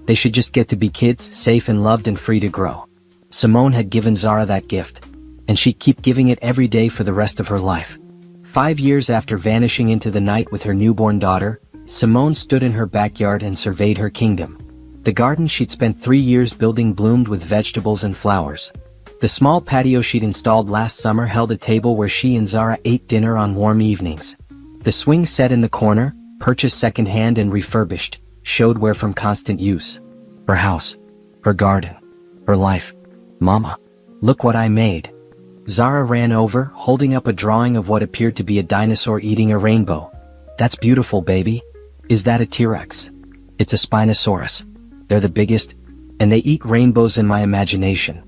They should just get to be kids, safe and loved and free to grow. Simone had given Zara that gift. And she'd keep giving it every day for the rest of her life. 5 years after vanishing into the night with her newborn daughter, Simone stood in her backyard and surveyed her kingdom. The garden she'd spent 3 years building bloomed with vegetables and flowers. The small patio she'd installed last summer held a table where she and Zara ate dinner on warm evenings. The swing set in the corner, purchased secondhand and refurbished, showed where from constant use. Her house. Her garden. Her life. Mama. Look what I made. Zara ran over, holding up a drawing of what appeared to be a dinosaur eating a rainbow. That's beautiful, baby. Is that a T-Rex? It's a Spinosaurus. They're the biggest, and they eat rainbows in my imagination.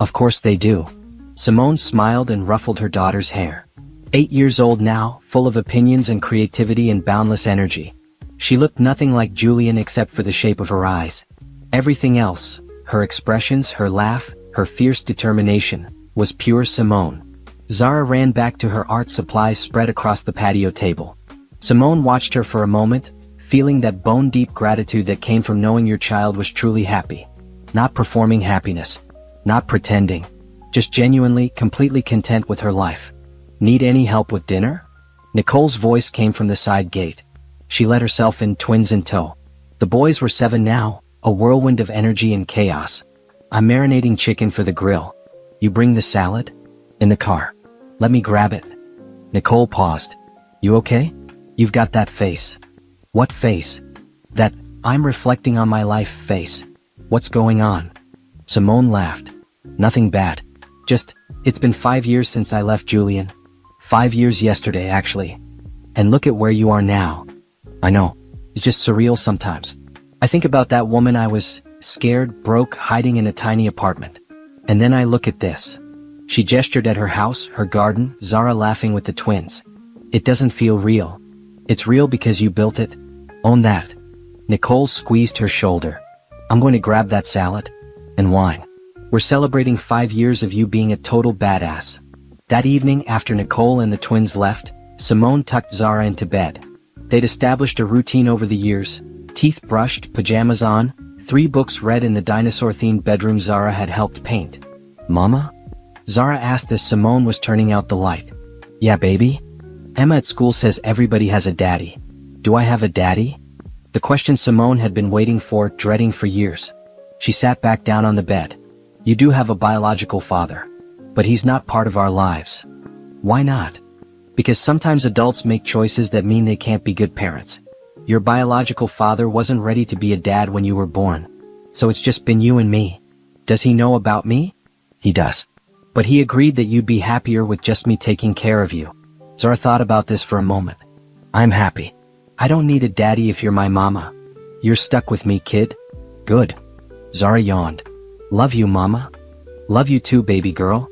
Of course they do. Simone smiled and ruffled her daughter's hair. 8 years old now, full of opinions and creativity and boundless energy. She looked nothing like Julian except for the shape of her eyes. Everything else, her expressions, her laugh, her fierce determination, was pure Simone. Zara ran back to her art supplies spread across the patio table. Simone watched her for a moment, feeling that bone-deep gratitude that came from knowing your child was truly happy. Not performing happiness. Not pretending. Just genuinely, completely content with her life. Need any help with dinner? Nicole's voice came from the side gate. She let herself in, twins in tow. The boys were 7 now, a whirlwind of energy and chaos. I'm marinating chicken for the grill. You bring the salad? In the car. Let me grab it. Nicole paused. You okay? You've got that face. What face? That, I'm reflecting on my life face. What's going on? Simone laughed. Nothing bad. Just, it's been 5 years since I left Julian. 5 years yesterday, actually. And look at where you are now. I know. It's just surreal sometimes. I think about that woman I was, scared, broke, hiding in a tiny apartment. And then I look at this. She gestured at her house, her garden, Zara laughing with the twins. It doesn't feel real. It's real because you built it. Own that. Nicole squeezed her shoulder. I'm going to grab that salad. And wine. We're celebrating 5 years of you being a total badass. That evening, after Nicole and the twins left, Simone tucked Zara into bed. They'd established a routine over the years. Teeth brushed, pajamas on, 3 books read in the dinosaur-themed bedroom Zara had helped paint. Mama? Zara asked as Simone was turning out the light. Yeah, baby? Emma at school says everybody has a daddy. Do I have a daddy? The question Simone had been waiting for, dreading for years. She sat back down on the bed. You do have a biological father. But he's not part of our lives. Why not? Because sometimes adults make choices that mean they can't be good parents. Your biological father wasn't ready to be a dad when you were born. So it's just been you and me. Does he know about me? He does. But he agreed that you'd be happier with just me taking care of you. Zara thought about this for a moment. I'm happy. I don't need a daddy if you're my mama. You're stuck with me, kid. Good. Zara yawned. Love you, mama. Love you too, baby girl.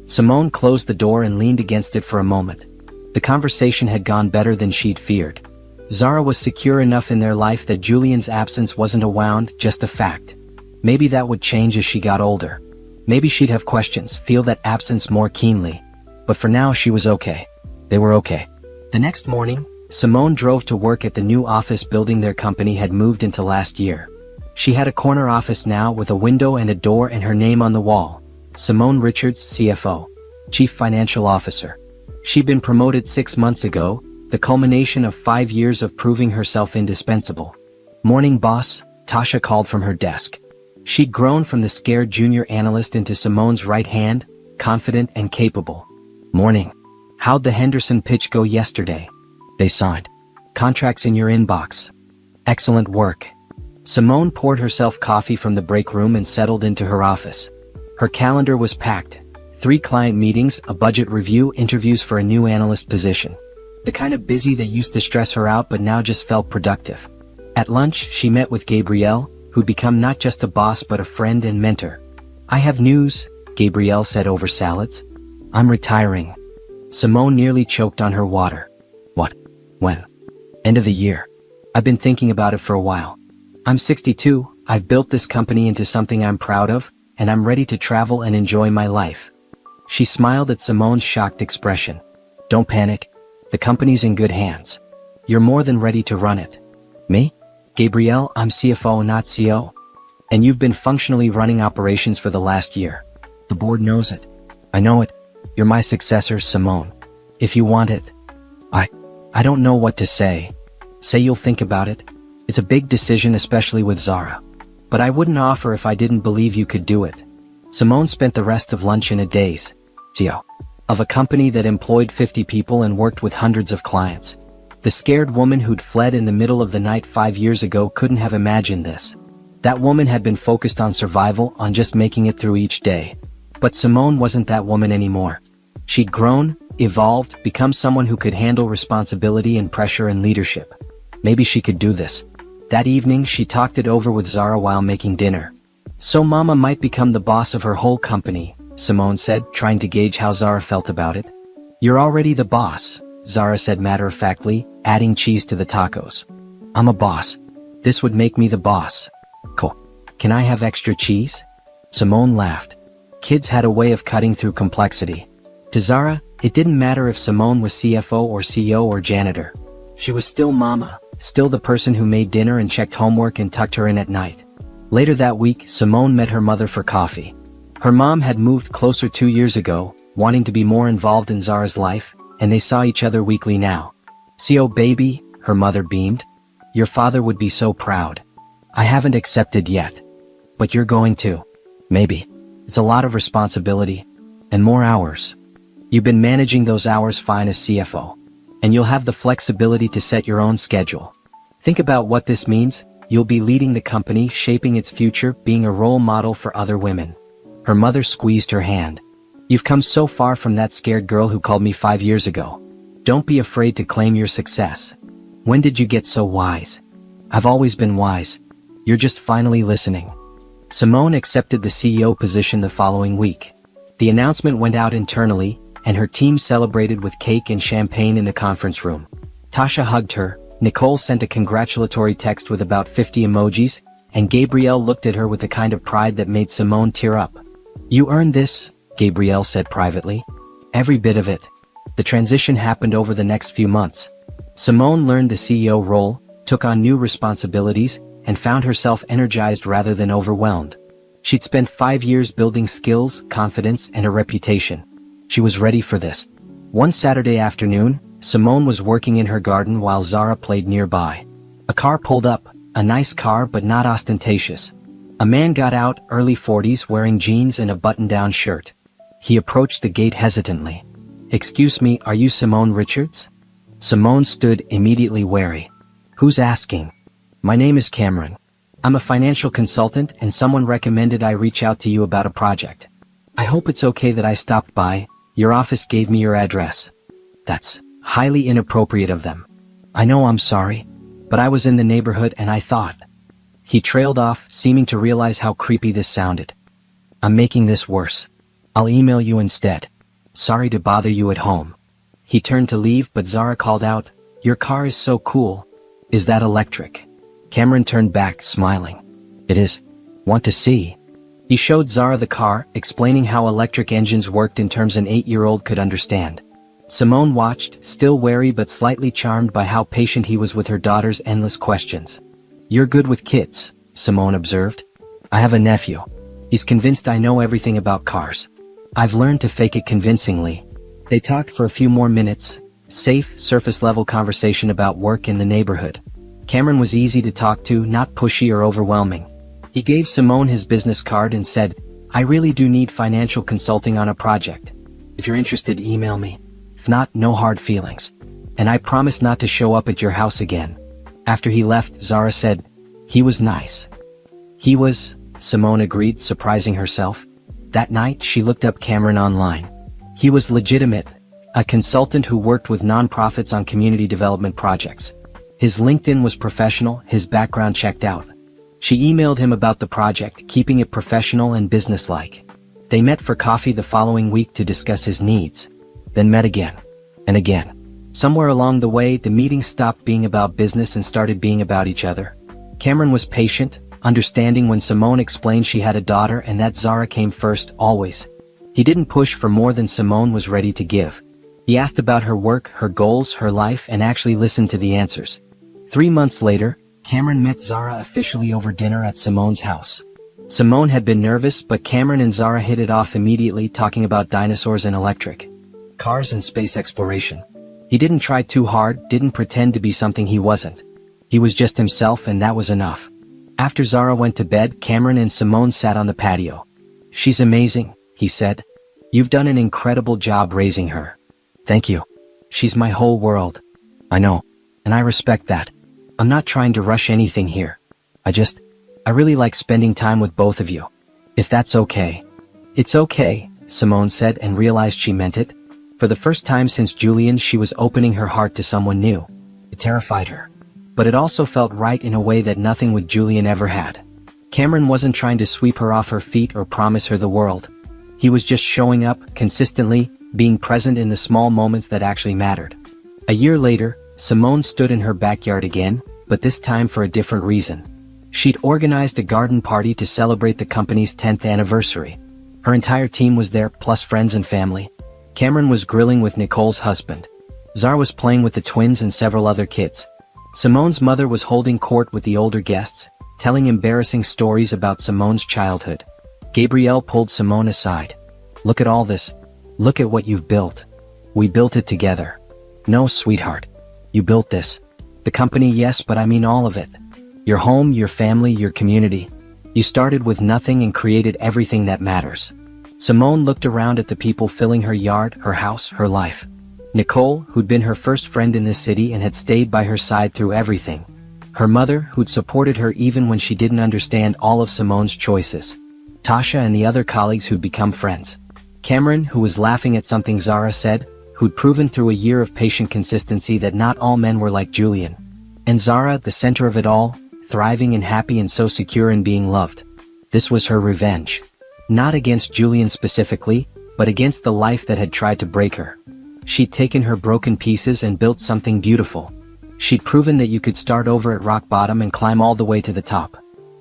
Simone closed the door and leaned against it for a moment. The conversation had gone better than she'd feared. Zara was secure enough in their life that Julian's absence wasn't a wound, just a fact. Maybe that would change as she got older. Maybe she'd have questions, feel that absence more keenly. But for now she was okay. They were okay. The next morning, Simone drove to work at the new office building their company had moved into last year. She had a corner office now with a window and a door and her name on the wall. Simone Richards, CFO. Chief Financial Officer. She'd been promoted 6 months ago, the culmination of 5 years of proving herself indispensable. Morning, boss, Tasha called from her desk. She'd grown from the scared junior analyst into Simone's right hand, confident and capable. Morning. How'd the Henderson pitch go yesterday? They signed. Contracts in your inbox. Excellent work. Simone poured herself coffee from the break room and settled into her office. Her calendar was packed. 3 client meetings, a budget review, interviews for a new analyst position. The kind of busy that used to stress her out but now just felt productive. At lunch, she met with Gabrielle, who'd become not just a boss but a friend and mentor. "I have news," Gabrielle said over salads. "I'm retiring." Simone nearly choked on her water. "What? When?" "End of the year. I've been thinking about it for a while. I'm 62, I've built this company into something I'm proud of, and I'm ready to travel and enjoy my life." She smiled at Simone's shocked expression. "Don't panic. The company's in good hands. You're more than ready to run it." "Me? Gabrielle, I'm CFO, not CO. And you've been functionally running operations for the last year. The board knows it." "I know it. You're my successor, Simone. If you want it." I don't know what to say." "Say you'll think about it. It's a big decision, especially with Zara. But I wouldn't offer if I didn't believe you could do it." Simone spent the rest of lunch in a daze. CEO of a company that employed 50 people and worked with hundreds of clients. The scared woman who'd fled in the middle of the night 5 years ago couldn't have imagined this. That woman had been focused on survival, on just making it through each day. But Simone wasn't that woman anymore. She'd grown, evolved, become someone who could handle responsibility and pressure and leadership. Maybe she could do this. That evening, she talked it over with Zara while making dinner. "So Mama might become the boss of her whole company," Simone said, trying to gauge how Zara felt about it. "You're already the boss," Zara said matter-of-factly, adding cheese to the tacos. "I'm a boss. This would make me the boss." "Cool. Can I have extra cheese?" Simone laughed. Kids had a way of cutting through complexity. To Zara, it didn't matter if Simone was CFO or CEO or janitor. She was still Mama, still the person who made dinner and checked homework and tucked her in at night. Later that week, Simone met her mother for coffee. Her mom had moved closer 2 years ago, wanting to be more involved in Zara's life, and they saw each other weekly now. "CO baby," her mother beamed. "Your father would be so proud." "I haven't accepted yet." "But you're going to." "Maybe. It's a lot of responsibility. And more hours." "You've been managing those hours fine as CFO. And you'll have the flexibility to set your own schedule. Think about what this means. You'll be leading the company, shaping its future, being a role model for other women." Her mother squeezed her hand. "You've come so far from that scared girl who called me 5 years ago. Don't be afraid to claim your success. When did you get so wise?" "I've always been wise. You're just finally listening." Simone accepted the CEO position the following week. The announcement went out internally, and her team celebrated with cake and champagne in the conference room. Tasha hugged her, Nicole sent a congratulatory text with about 50 emojis, and Gabrielle looked at her with the kind of pride that made Simone tear up. "You earned this," Gabrielle said privately. "Every bit of it." The transition happened over the next few months. Simone learned the CEO role, took on new responsibilities, and found herself energized rather than overwhelmed. She'd spent 5 years building skills, confidence, and a reputation. She was ready for this. One Saturday afternoon, Simone was working in her garden while Zara played nearby. A car pulled up, a nice car but not ostentatious. A man got out, early 40s, wearing jeans and a button-down shirt. He approached the gate hesitantly. "Excuse me, are you Simone Richards?" Simone stood, immediately wary. "Who's asking?" "My name is Cameron. I'm a financial consultant and someone recommended I reach out to you about a project. I hope it's okay that I stopped by. Your office gave me your address." "That's highly inappropriate of them." "I know, I'm sorry. But I was in the neighborhood and I thought." He trailed off, seeming to realize how creepy this sounded. "I'm making this worse. I'll email you instead. Sorry to bother you at home." He turned to leave, but Zara called out, "Your car is so cool. Is that electric?" Cameron turned back, smiling. "It is. Want to see?" He showed Zara the car, explaining how electric engines worked in terms an 8-year-old could understand. Simone watched, still wary but slightly charmed by how patient he was with her daughter's endless questions. "You're good with kids," Simone observed. "I have a nephew. He's convinced I know everything about cars. I've learned to fake it convincingly." They talked for a few more minutes, safe, surface-level conversation about work in the neighborhood. Cameron was easy to talk to, not pushy or overwhelming. He gave Simone his business card and said, "I really do need financial consulting on a project. If you're interested, email me. If not, no hard feelings. And I promise not to show up at your house again." After he left, Zara said, He was nice. He was, Simone agreed, surprising herself. That night she looked up Cameron online. He was legitimate, a consultant who worked with nonprofits on community development projects. His LinkedIn was professional, his background checked out. She emailed him about the project, keeping it professional and businesslike. They met for coffee the following week to discuss his needs. Then met again. And again. Somewhere along the way, the meeting stopped being about business and started being about each other. Cameron was patient, understanding when Simone explained she had a daughter and that Zara came first, always. He didn't push for more than Simone was ready to give. He asked about her work, her goals, her life, and actually listened to the answers. 3 months later, Cameron met Zara officially over dinner at Simone's house. Simone had been nervous, but Cameron and Zara hit it off immediately, talking about dinosaurs and electric cars and space exploration. He didn't try too hard, didn't pretend to be something he wasn't. He was just himself, and that was enough. After Zara went to bed, Cameron and Simone sat on the patio. "She's amazing," he said. "You've done an incredible job raising her." "Thank you. She's my whole world." "I know. And I respect that. I'm not trying to rush anything here. I really like spending time with both of you. If that's okay." "It's okay," Simone said, and realized she meant it. For the first time since Julian, she was opening her heart to someone new. It terrified her. But it also felt right in a way that nothing with Julian ever had. Cameron wasn't trying to sweep her off her feet or promise her the world. He was just showing up, consistently, being present in the small moments that actually mattered. A year later, Simone stood in her backyard again, but this time for a different reason. She'd organized a garden party to celebrate the company's 10th anniversary. Her entire team was there, plus friends and family. Cameron was grilling with Nicole's husband. Zara was playing with the twins and several other kids. Simone's mother was holding court with the older guests, telling embarrassing stories about Simone's childhood. Gabrielle pulled Simone aside. "Look at all this. Look at what you've built. We built it together." "No, sweetheart. You built this. The company, yes, but I mean all of it. Your home, your family, your community. You started with nothing and created everything that matters." Simone looked around at the people filling her yard, her house, her life. Nicole, who'd been her first friend in this city and had stayed by her side through everything. Her mother, who'd supported her even when she didn't understand all of Simone's choices. Tasha and the other colleagues who'd become friends. Cameron, who was laughing at something Zara said, who'd proven through a year of patient consistency that not all men were like Julian. And Zara, the center of it all, thriving and happy and so secure in being loved. This was her revenge. Not against Julian specifically, but against the life that had tried to break her. She'd taken her broken pieces and built something beautiful. She'd proven that you could start over at rock bottom and climb all the way to the top.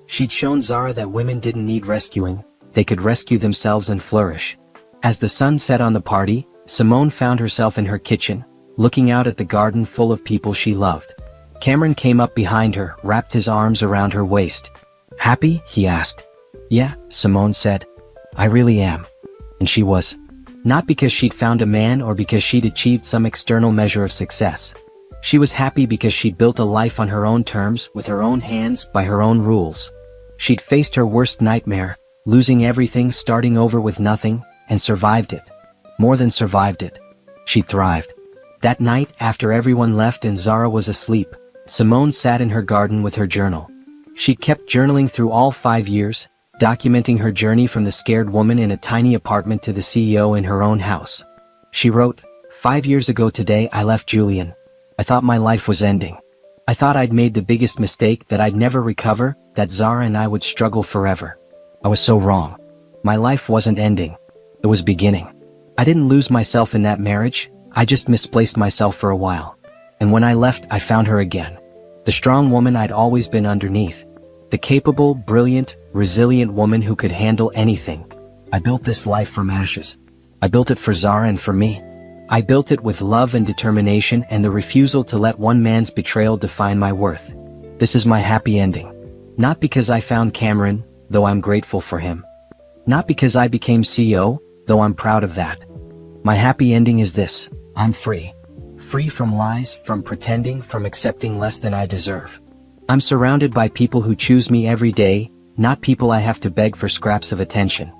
She'd shown Zara that women didn't need rescuing, they could rescue themselves and flourish. As the sun set on the party, Simone found herself in her kitchen, looking out at the garden full of people she loved. Cameron came up behind her, wrapped his arms around her waist. "Happy?" he asked. "Yeah," Simone said. "I really am." And she was. Not because she'd found a man or because she'd achieved some external measure of success. She was happy because she'd built a life on her own terms, with her own hands, by her own rules. She'd faced her worst nightmare, losing everything, starting over with nothing, and survived it. More than survived it. She thrived. That night, after everyone left and Zara was asleep, Simone sat in her garden with her journal. She'd kept journaling through all 5 years, documenting her journey from the scared woman in a tiny apartment to the CEO in her own house. She wrote, "5 years ago today I left Julian. I thought my life was ending. I thought I'd made the biggest mistake, that I'd never recover, that Zara and I would struggle forever. I was so wrong. My life wasn't ending. It was beginning. I didn't lose myself in that marriage, I just misplaced myself for a while. And when I left, I found her again. The strong woman I'd always been underneath. The capable, brilliant, resilient woman who could handle anything. I built this life from ashes. I built it for Zara and for me. I built it with love and determination and the refusal to let one man's betrayal define my worth. This is my happy ending. Not because I found Cameron, though I'm grateful for him. Not because I became CEO, though I'm proud of that. My happy ending is this: I'm free. Free from lies, from pretending, from accepting less than I deserve. I'm surrounded by people who choose me every day, not people I have to beg for scraps of attention.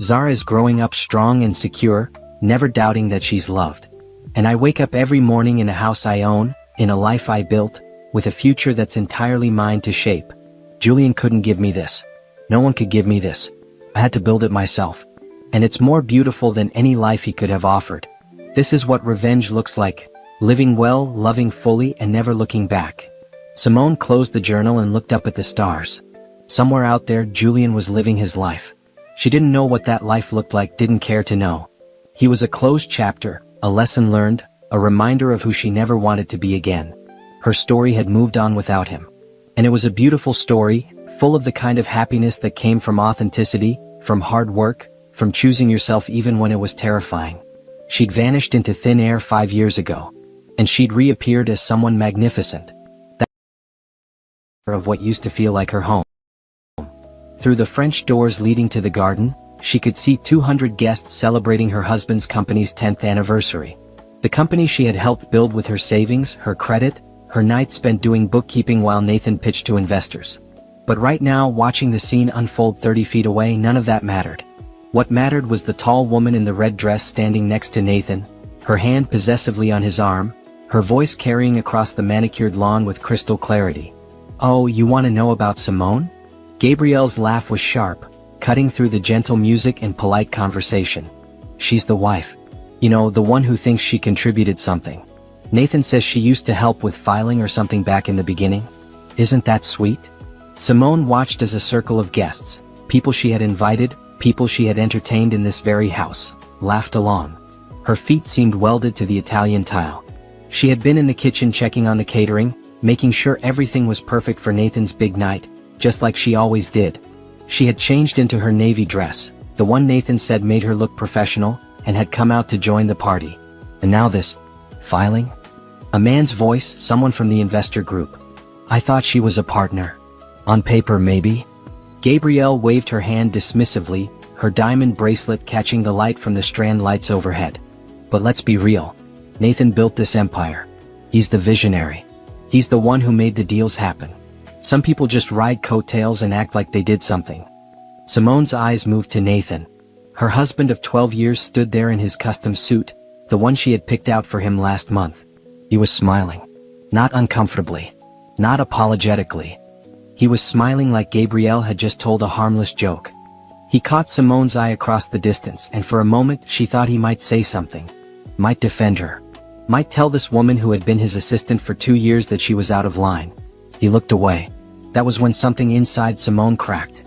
Zara is growing up strong and secure, never doubting that she's loved. And I wake up every morning in a house I own, in a life I built, with a future that's entirely mine to shape. Julian couldn't give me this. No one could give me this. I had to build it myself. And it's more beautiful than any life he could have offered. This is what revenge looks like. Living well, loving fully, and never looking back. Simone closed the journal and looked up at the stars. Somewhere out there, Julian was living his life. She didn't know what that life looked like, didn't care to know. He was a closed chapter, a lesson learned, a reminder of who she never wanted to be again. Her story had moved on without him. And it was a beautiful story, full of the kind of happiness that came from authenticity, from hard work, from choosing yourself even when it was terrifying. She'd vanished into thin air 5 years ago. And she'd reappeared as someone magnificent. That of what used to feel like her home. Through the French doors leading to the garden, she could see 200 guests celebrating her husband's company's 10th anniversary. The company she had helped build with her savings, her credit, her nights spent doing bookkeeping while Nathan pitched to investors. But right now, watching the scene unfold 30 feet away, none of that mattered. What mattered was the tall woman in the red dress standing next to Nathan, her hand possessively on his arm, her voice carrying across the manicured lawn with crystal clarity. "Oh, you want to know about Simone?" Gabrielle's laugh was sharp, cutting through the gentle music and polite conversation. "She's the wife. You know, the one who thinks she contributed something. Nathan says she used to help with filing or something back in the beginning. Isn't that sweet?" Simone watched as a circle of guests, people she had invited, people she had entertained in this very house, laughed along. Her feet seemed welded to the Italian tile. She had been in the kitchen checking on the catering, making sure everything was perfect for Nathan's big night, just like she always did. She had changed into her navy dress, the one Nathan said made her look professional, and had come out to join the party. And now this, filing? A man's voice, someone from the investor group. "I thought she was a partner. On paper, maybe?" Gabrielle waved her hand dismissively, her diamond bracelet catching the light from the strand lights overhead. "But let's be real. Nathan built this empire. He's the visionary. He's the one who made the deals happen. Some people just ride coattails and act like they did something." Simone's eyes moved to Nathan. Her husband of 12 years stood there in his custom suit, the one she had picked out for him last month. He was smiling. Not uncomfortably. Not apologetically. He was smiling like Gabrielle had just told a harmless joke. He caught Simone's eye across the distance, and for a moment she thought he might say something. Might defend her. Might tell this woman who had been his assistant for 2 years that she was out of line. He looked away. That was when something inside Simone cracked.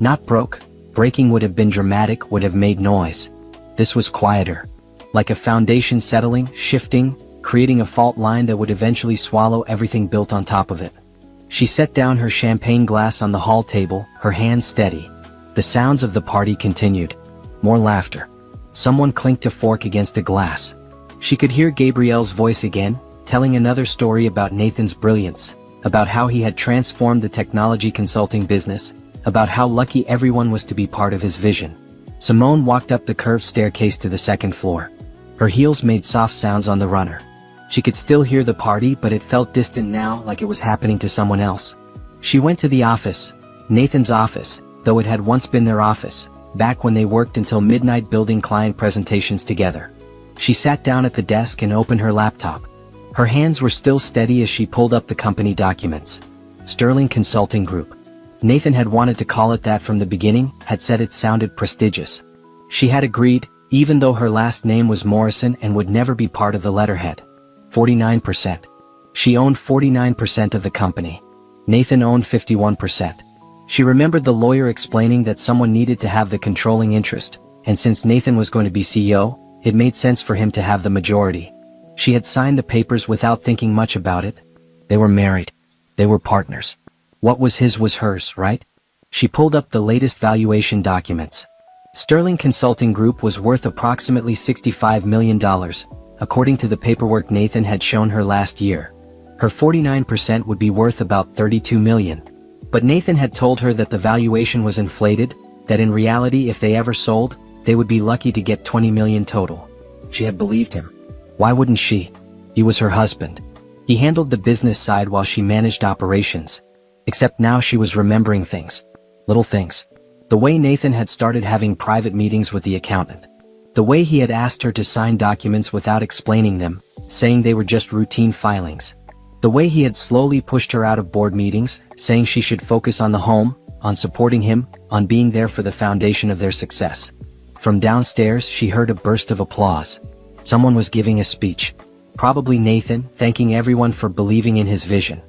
Not broke. Breaking would have been dramatic, would have made noise. This was quieter. Like a foundation settling, shifting, creating a fault line that would eventually swallow everything built on top of it. She set down her champagne glass on the hall table, her hands steady. The sounds of the party continued. More laughter. Someone clinked a fork against a glass. She could hear Gabrielle's voice again, telling another story about Nathan's brilliance, about how he had transformed the technology consulting business, about how lucky everyone was to be part of his vision. Simone walked up the curved staircase to the second floor. Her heels made soft sounds on the runner. She could still hear the party, but it felt distant now, like it was happening to someone else. She went to the office, Nathan's office, though it had once been their office, back when they worked until midnight building client presentations together. She sat down at the desk and opened her laptop. Her hands were still steady as she pulled up the company documents. Sterling Consulting Group. Nathan had wanted to call it that from the beginning, had said it sounded prestigious. She had agreed, even though her last name was Morrison and would never be part of the letterhead. 49%. She owned 49% of the company. Nathan owned 51%. She remembered the lawyer explaining that someone needed to have the controlling interest, and since Nathan was going to be CEO, it made sense for him to have the majority. She had signed the papers without thinking much about it. They were married. They were partners. What was his was hers, right? She pulled up the latest valuation documents. Sterling Consulting Group was worth approximately $65 million, according to the paperwork Nathan had shown her last year. Her 49% would be worth about $32 million. But Nathan had told her that the valuation was inflated, that in reality if they ever sold, they would be lucky to get $20 million total. She had believed him. Why wouldn't she? He was her husband. He handled the business side while she managed operations. Except now she was remembering things. Little things. The way Nathan had started having private meetings with the accountant. The way he had asked her to sign documents without explaining them, saying they were just routine filings. The way he had slowly pushed her out of board meetings, saying she should focus on the home, on supporting him, on being there for the foundation of their success. From downstairs she heard a burst of applause. Someone was giving a speech. Probably Nathan, thanking everyone for believing in his vision.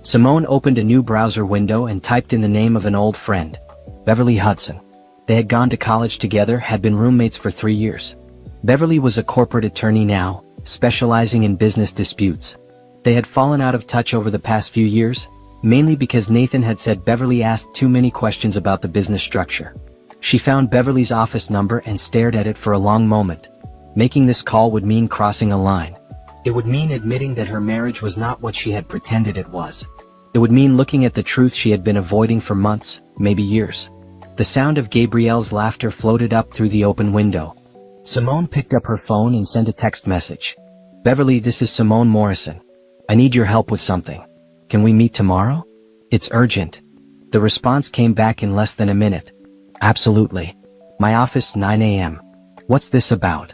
Simone opened a new browser window and typed in the name of an old friend. Beverly Hudson. They had gone to college together, had been roommates for 3 years. Beverly was a corporate attorney now, specializing in business disputes. They had fallen out of touch over the past few years, mainly because Nathan had said Beverly asked too many questions about the business structure. She found Beverly's office number and stared at it for a long moment. Making this call would mean crossing a line. It would mean admitting that her marriage was not what she had pretended it was. It would mean looking at the truth she had been avoiding for months, maybe years. The sound of Gabrielle's laughter floated up through the open window. Simone picked up her phone and sent a text message. Beverly, this is Simone Morrison. I need your help with something. Can we meet tomorrow? It's urgent. The response came back in less than a minute. Absolutely. My office, 9 a.m. What's this about?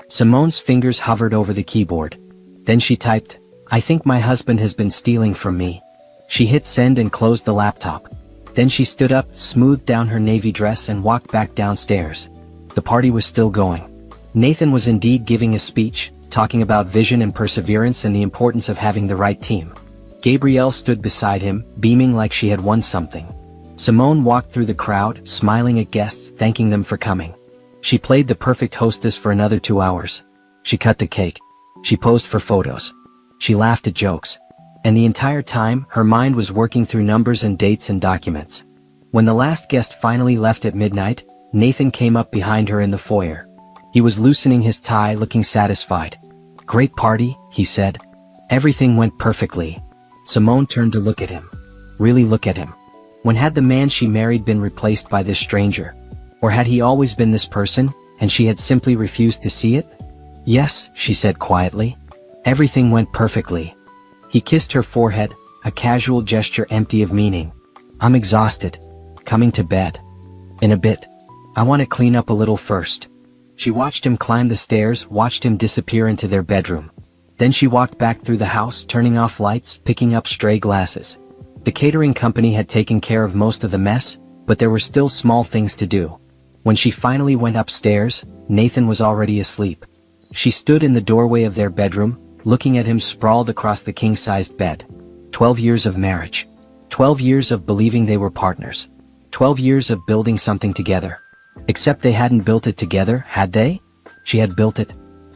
Simone's fingers hovered over the keyboard. Then she typed, I think my husband has been stealing from me. She hit send and closed the laptop. Then she stood up, smoothed down her navy dress and walked back downstairs. The party was still going. Nathan was indeed giving a speech, talking about vision and perseverance and the importance of having the right team. Gabrielle stood beside him, beaming like she had won something. Simone walked through the crowd, smiling at guests, thanking them for coming. She played the perfect hostess for another 2 hours. She cut the cake. She posed for photos. She laughed at jokes. And the entire time, her mind was working through numbers and dates and documents. When the last guest finally left at midnight, Nathan came up behind her in the foyer. He was loosening his tie, looking satisfied. Great party, he said. Everything went perfectly. Simone turned to look at him. Really look at him. When had the man she married been replaced by this stranger? Or had he always been this person, and she had simply refused to see it? Yes, she said quietly. Everything went perfectly. He kissed her forehead, a casual gesture empty of meaning. I'm exhausted. Coming to bed. In a bit. I want to clean up a little first. She watched him climb the stairs, watched him disappear into their bedroom. Then she walked back through the house, turning off lights, picking up stray glasses. The catering company had taken care of most of the mess, but there were still small things to do. When she finally went upstairs, Nathan was already asleep. She stood in the doorway of their bedroom, looking at him sprawled across the king-sized bed. 12 years of marriage. 12 years of believing they were partners. 12 years of building something together. Except they hadn't built it together, had they? She had built it.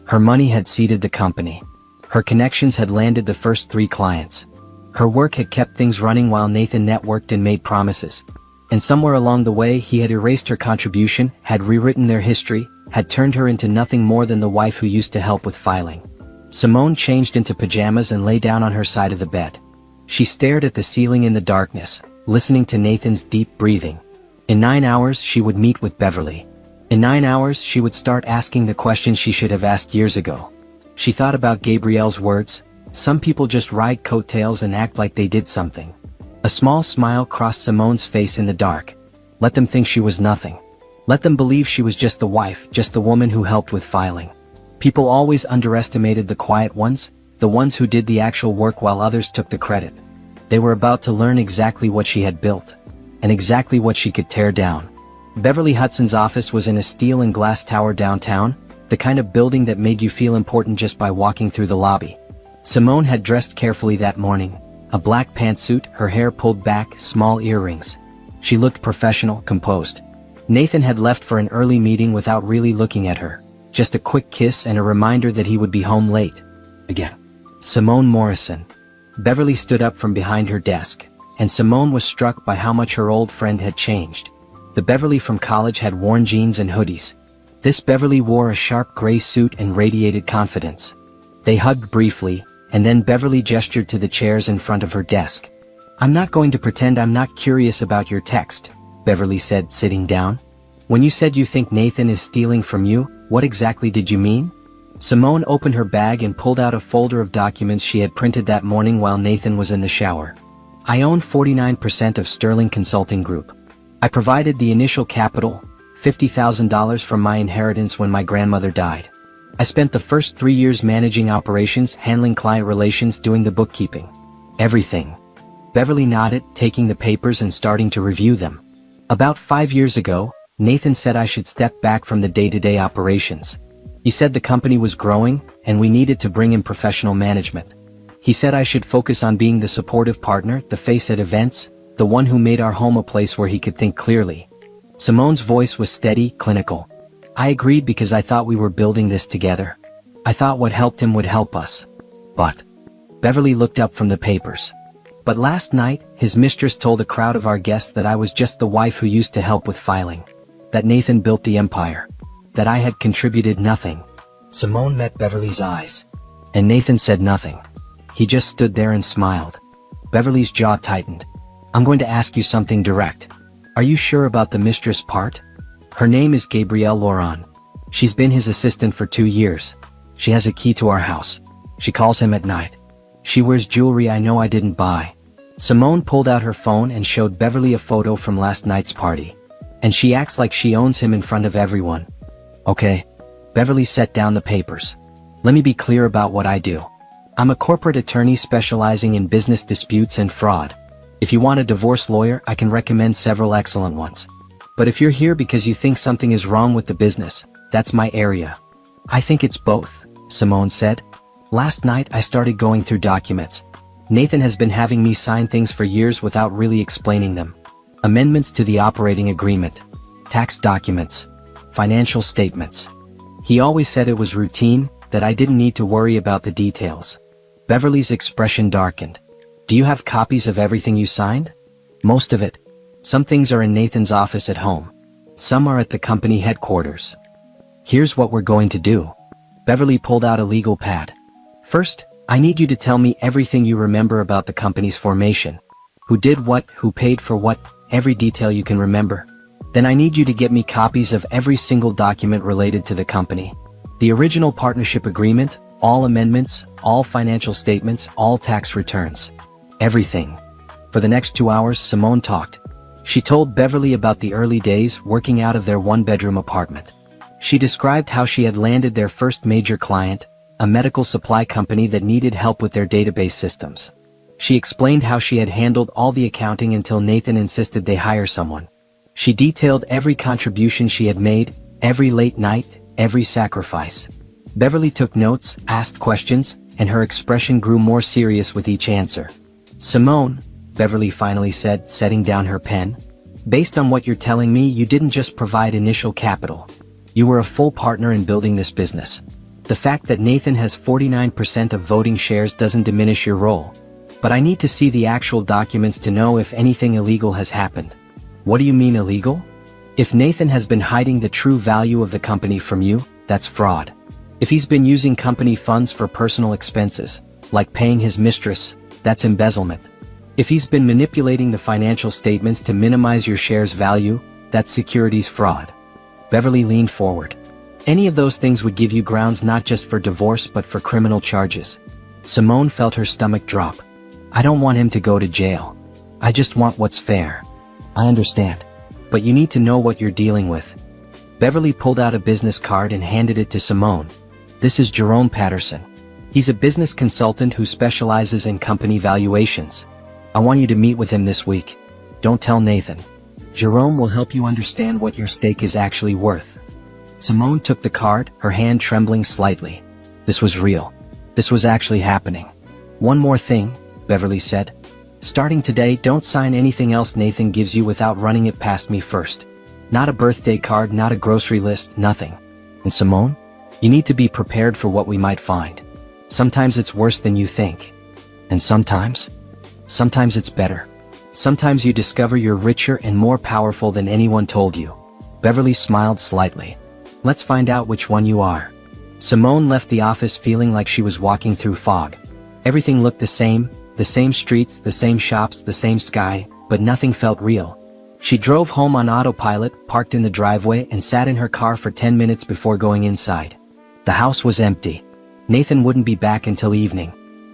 Her money had seeded the company. Her connections had landed the first 3 clients. Her work had kept things running while Nathan networked and made promises. And somewhere along the way he had erased her contribution, had rewritten their history, had turned her into nothing more than the wife who used to help with filing. Simone changed into pajamas and lay down on her side of the bed. She stared at the ceiling in the darkness, listening to Nathan's deep breathing. In 9 hours she would meet with Beverly. In 9 hours she would start asking the questions she should have asked years ago. She thought about Gabrielle's words. Some people just ride coattails and act like they did something. A small smile crossed Simone's face in the dark. Let them think she was nothing. Let them believe she was just the wife, just the woman who helped with filing. People always underestimated the quiet ones, the ones who did the actual work while others took the credit. They were about to learn exactly what she had built. And exactly what she could tear down. Beverly Hudson's office was in a steel and glass tower downtown, the kind of building that made you feel important just by walking through the lobby. Simone had dressed carefully that morning. A black pantsuit, her hair pulled back, small earrings. She looked professional, composed. Nathan had left for an early meeting without really looking at her. Just a quick kiss and a reminder that he would be home late. Again. Simone Morrison. Beverly stood up from behind her desk. And Simone was struck by how much her old friend had changed. The Beverly from college had worn jeans and hoodies. This Beverly wore a sharp gray suit and radiated confidence. They hugged briefly, and then Beverly gestured to the chairs in front of her desk. I'm not going to pretend I'm not curious about your text, Beverly said, sitting down. When you said you think Nathan is stealing from you, what exactly did you mean? Simone opened her bag and pulled out a folder of documents she had printed that morning while Nathan was in the shower. I own 49% of Sterling Consulting Group. I provided the initial capital, $50,000 from my inheritance when my grandmother died. I spent the first 3 years managing operations, handling client relations, doing the bookkeeping. Everything. Beverly nodded, taking the papers and starting to review them. About 5 years ago, Nathan said I should step back from the day-to-day operations. He said the company was growing, and we needed to bring in professional management. He said I should focus on being the supportive partner, the face at events, the one who made our home a place where he could think clearly. Simone's voice was steady, clinical. I agreed because I thought we were building this together. I thought what helped him would help us. But Beverly looked up from the papers. But last night, his mistress told a crowd of our guests that I was just the wife who used to help with filing. That Nathan built the empire. That I had contributed nothing. Simone met Beverly's eyes. And Nathan said nothing. He just stood there and smiled. Beverly's jaw tightened. I'm going to ask you something direct. Are you sure about the mistress part? Her name is Gabrielle Laurent. She's been his assistant for 2 years. She has a key to our house. She calls him at night. She wears jewelry I know I didn't buy. Simone pulled out her phone and showed Beverly a photo from last night's party. And she acts like she owns him in front of everyone. Okay. Beverly set down the papers. Let me be clear about what I do. I'm a corporate attorney specializing in business disputes and fraud. If you want a divorce lawyer, I can recommend several excellent ones. But if you're here because you think something is wrong with the business, that's my area. I think it's both, Simone said. Last night I started going through documents. Nathan has been having me sign things for years without really explaining them. Amendments to the operating agreement. Tax documents. Financial statements. He always said it was routine, that I didn't need to worry about the details. Beverly's expression darkened. Do you have copies of everything you signed? Most of it. Some things are in Nathan's office at home. Some are at the company headquarters. Here's what we're going to do. Beverly pulled out a legal pad. First, I need you to tell me everything you remember about the company's formation. Who did what, who paid for what, every detail you can remember. Then I need you to get me copies of every single document related to the company. The original partnership agreement, all amendments, all financial statements, all tax returns. Everything. For the next 2 hours, Simone talked. She told Beverly about the early days working out of their one-bedroom apartment. She described how she had landed their first major client, a medical supply company that needed help with their database systems. She explained how she had handled all the accounting until Nathan insisted they hire someone. She detailed every contribution she had made, every late night, every sacrifice. Beverly took notes, asked questions, and her expression grew more serious with each answer. Simone, Beverly finally said, setting down her pen. Based on what you're telling me, you didn't just provide initial capital. You were a full partner in building this business. The fact that Nathan has 49% of voting shares doesn't diminish your role. But I need to see the actual documents to know if anything illegal has happened. What do you mean illegal? If Nathan has been hiding the true value of the company from you, that's fraud. If he's been using company funds for personal expenses, like paying his mistress, that's embezzlement. If he's been manipulating the financial statements to minimize your share's value, that's securities fraud. Beverly leaned forward. Any of those things would give you grounds not just for divorce but for criminal charges. Simone felt her stomach drop. I don't want him to go to jail. I just want what's fair. I understand. But you need to know what you're dealing with. Beverly pulled out a business card and handed it to Simone. This is Jerome Patterson. He's a business consultant who specializes in company valuations. I want you to meet with him this week. Don't tell Nathan. Jerome will help you understand what your stake is actually worth. Simone took the card, her hand trembling slightly. This was real. This was actually happening. One more thing, Beverly said. Starting today, don't sign anything else Nathan gives you without running it past me first. Not a birthday card, not a grocery list, nothing. And Simone, you need to be prepared for what we might find. Sometimes it's worse than you think. And sometimes it's better. Sometimes you discover you're richer and more powerful than anyone told you. Beverly smiled slightly. Let's find out which one you are. Simone left the office feeling like she was walking through fog. Everything looked the same streets, the same shops, the same sky, but nothing felt real. She drove home on autopilot, parked in the driveway, and sat in her car for 10 minutes before going inside. The house was empty. Nathan wouldn't be back until evening.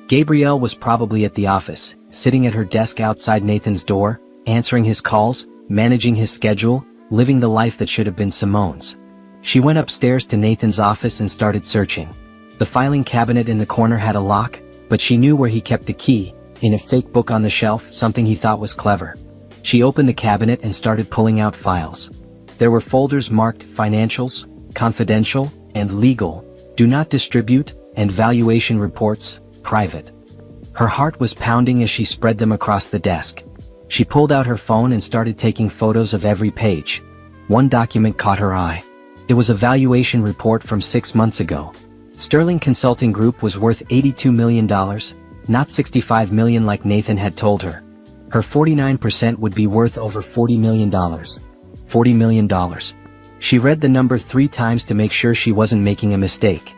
Gabrielle was probably at the office, sitting at her desk outside Nathan's door, answering his calls, managing his schedule, living the life that should have been Simone's. She went upstairs to Nathan's office and started searching. The filing cabinet in the corner had a lock, but she knew where he kept the key, In a fake book on the shelf, something he thought was clever. She opened the cabinet and started pulling out files. There were folders marked Financials, Confidential, and Legal, Do Not Distribute, and Valuation Reports, Private. Her heart was pounding as she spread them across the desk. She pulled out her phone and started taking photos of every page. One document caught her eye. It was a valuation report from 6 months ago. Sterling Consulting Group was worth $82 million, not $65 million like Nathan had told her. Her 49% would be worth over $40 million. $40 million. She read the number 3 times to make sure she wasn't making a mistake.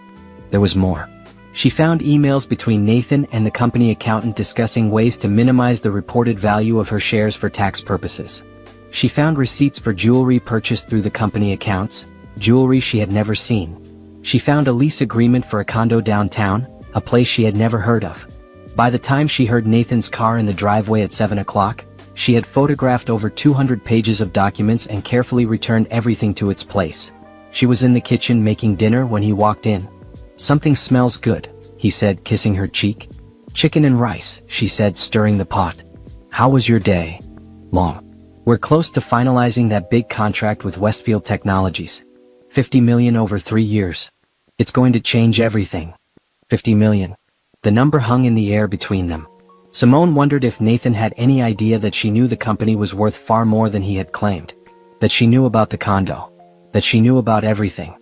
There was more. She found emails between Nathan and the company accountant discussing ways to minimize the reported value of her shares for tax purposes. She found receipts for jewelry purchased through the company accounts, jewelry she had never seen. She found a lease agreement for a condo downtown, a place she had never heard of. By the time she heard Nathan's car in the driveway at 7 o'clock, she had photographed over 200 pages of documents and carefully returned everything to its place. She was in the kitchen making dinner when he walked in. "Something smells good," he said, kissing her cheek. "Chicken and rice," she said, stirring the pot. "How was your day?" "Long. We're close to finalizing that big contract with Westfield Technologies. $50 million over 3 years. It's going to change everything." $50 million. The number hung in the air between them. Simone wondered if Nathan had any idea that she knew the company was worth far more than he had claimed. That she knew about the condo. That she knew about everything.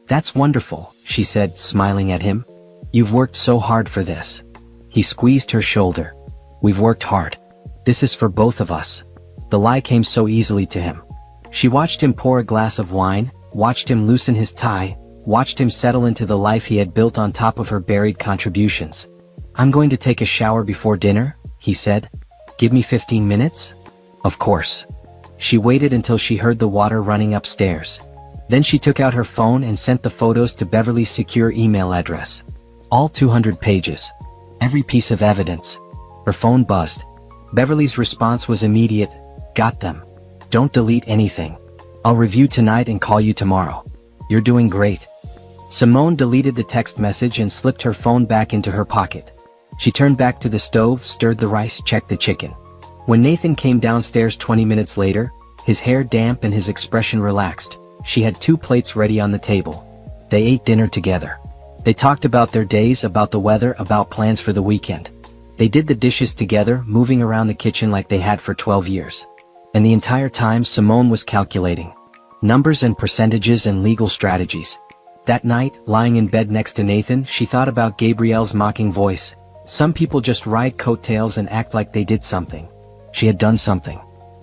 "That's wonderful," she said, smiling at him. "You've worked so hard for this." He squeezed her shoulder. "We've worked hard. This is for both of us." The lie came so easily to him. She watched him pour a glass of wine, watched him loosen his tie, watched him settle into the life he had built on top of her buried contributions. "I'm going to take a shower before dinner," he said. "Give me 15 minutes?" "Of course." She waited until she heard the water running upstairs. Then she took out her phone and sent the photos to Beverly's secure email address. All 200 pages. Every piece of evidence. Her phone buzzed. Beverly's response was immediate. "Got them. Don't delete anything. I'll review tonight and call you tomorrow. You're doing great." Simone deleted the text message and slipped her phone back into her pocket. She turned back to the stove, stirred the rice, checked the chicken. When Nathan came downstairs 20 minutes later, his hair damp and his expression relaxed, she had 2 plates ready on the table. They ate dinner together. They talked about their days, about the weather, about plans for the weekend. They did the dishes together, moving around the kitchen like they had for 12 years. And the entire time Simone was calculating. Numbers and percentages and legal strategies. That night, lying in bed next to Nathan, she thought about Gabrielle's mocking voice. Some people just ride coattails and act like they did something. She had done something.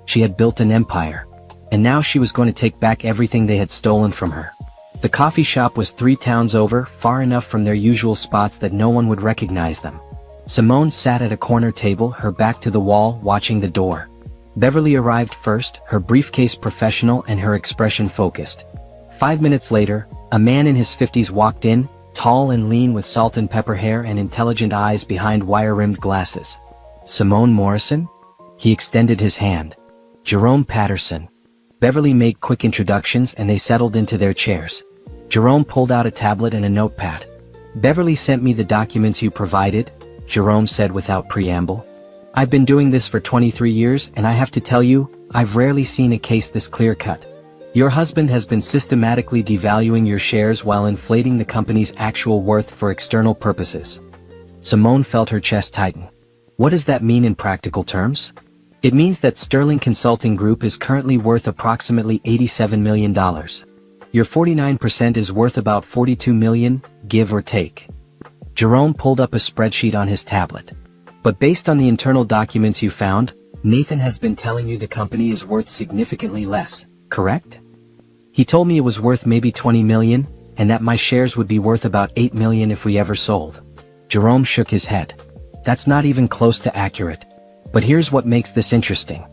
She had built an empire. And now she was going to take back everything they had stolen from her. The coffee shop was 3 towns over, far enough from their usual spots that no one would recognize them. Simone sat at a corner table, her back to the wall, watching the door. Beverly arrived first, her briefcase professional and her expression focused. 5 minutes later, a man in his 50s walked in, tall and lean with salt and pepper hair and intelligent eyes behind wire-rimmed glasses. "Simone Morrison?" He extended his hand. "Jerome Patterson." Beverly made quick introductions and they settled into their chairs. Jerome pulled out a tablet and a notepad. "Beverly sent me the documents you provided," Jerome said without preamble. "I've been doing this for 23 years and I have to tell you, I've rarely seen a case this clear-cut. Your husband has been systematically devaluing your shares while inflating the company's actual worth for external purposes." Simone felt her chest tighten. "What does that mean in practical terms?" "It means that Sterling Consulting Group is currently worth approximately $87 million. Your 49% is worth about $42 million, give or take." Jerome pulled up a spreadsheet on his tablet. "But based on the internal documents you found, Nathan has been telling you the company is worth significantly less, correct?" "He told me it was worth maybe $20 million, and that my shares would be worth about $8 million if we ever sold." Jerome shook his head. "That's not even close to accurate. But here's what makes this interesting.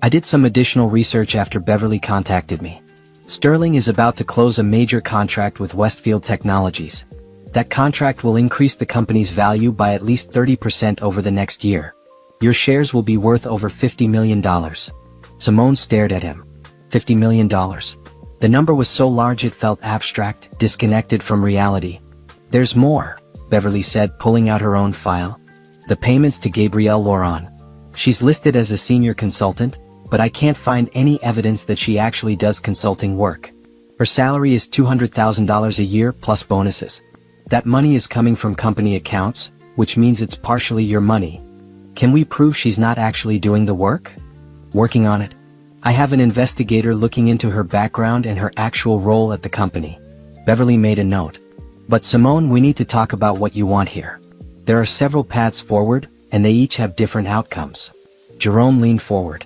I did some additional research after Beverly contacted me. Sterling is about to close a major contract with Westfield Technologies. That contract will increase the company's value by at least 30% over the next year. Your shares will be worth over $50 million. Simone stared at him. $50 million. The number was so large it felt abstract, disconnected from reality. "There's more," Beverly said, pulling out her own file. The payments to Gabrielle Laurent. She's listed as a senior consultant, but I can't find any evidence that she actually does consulting work. Her salary is $200,000 a year plus bonuses. That money is coming from company accounts, which means it's partially your money. Can we prove she's not actually doing the work? Working on it. I have an investigator looking into her background and her actual role at the company. Beverly made a note. But Simone, we need to talk about what you want here. There are several paths forward, and they each have different outcomes. Jerome leaned forward.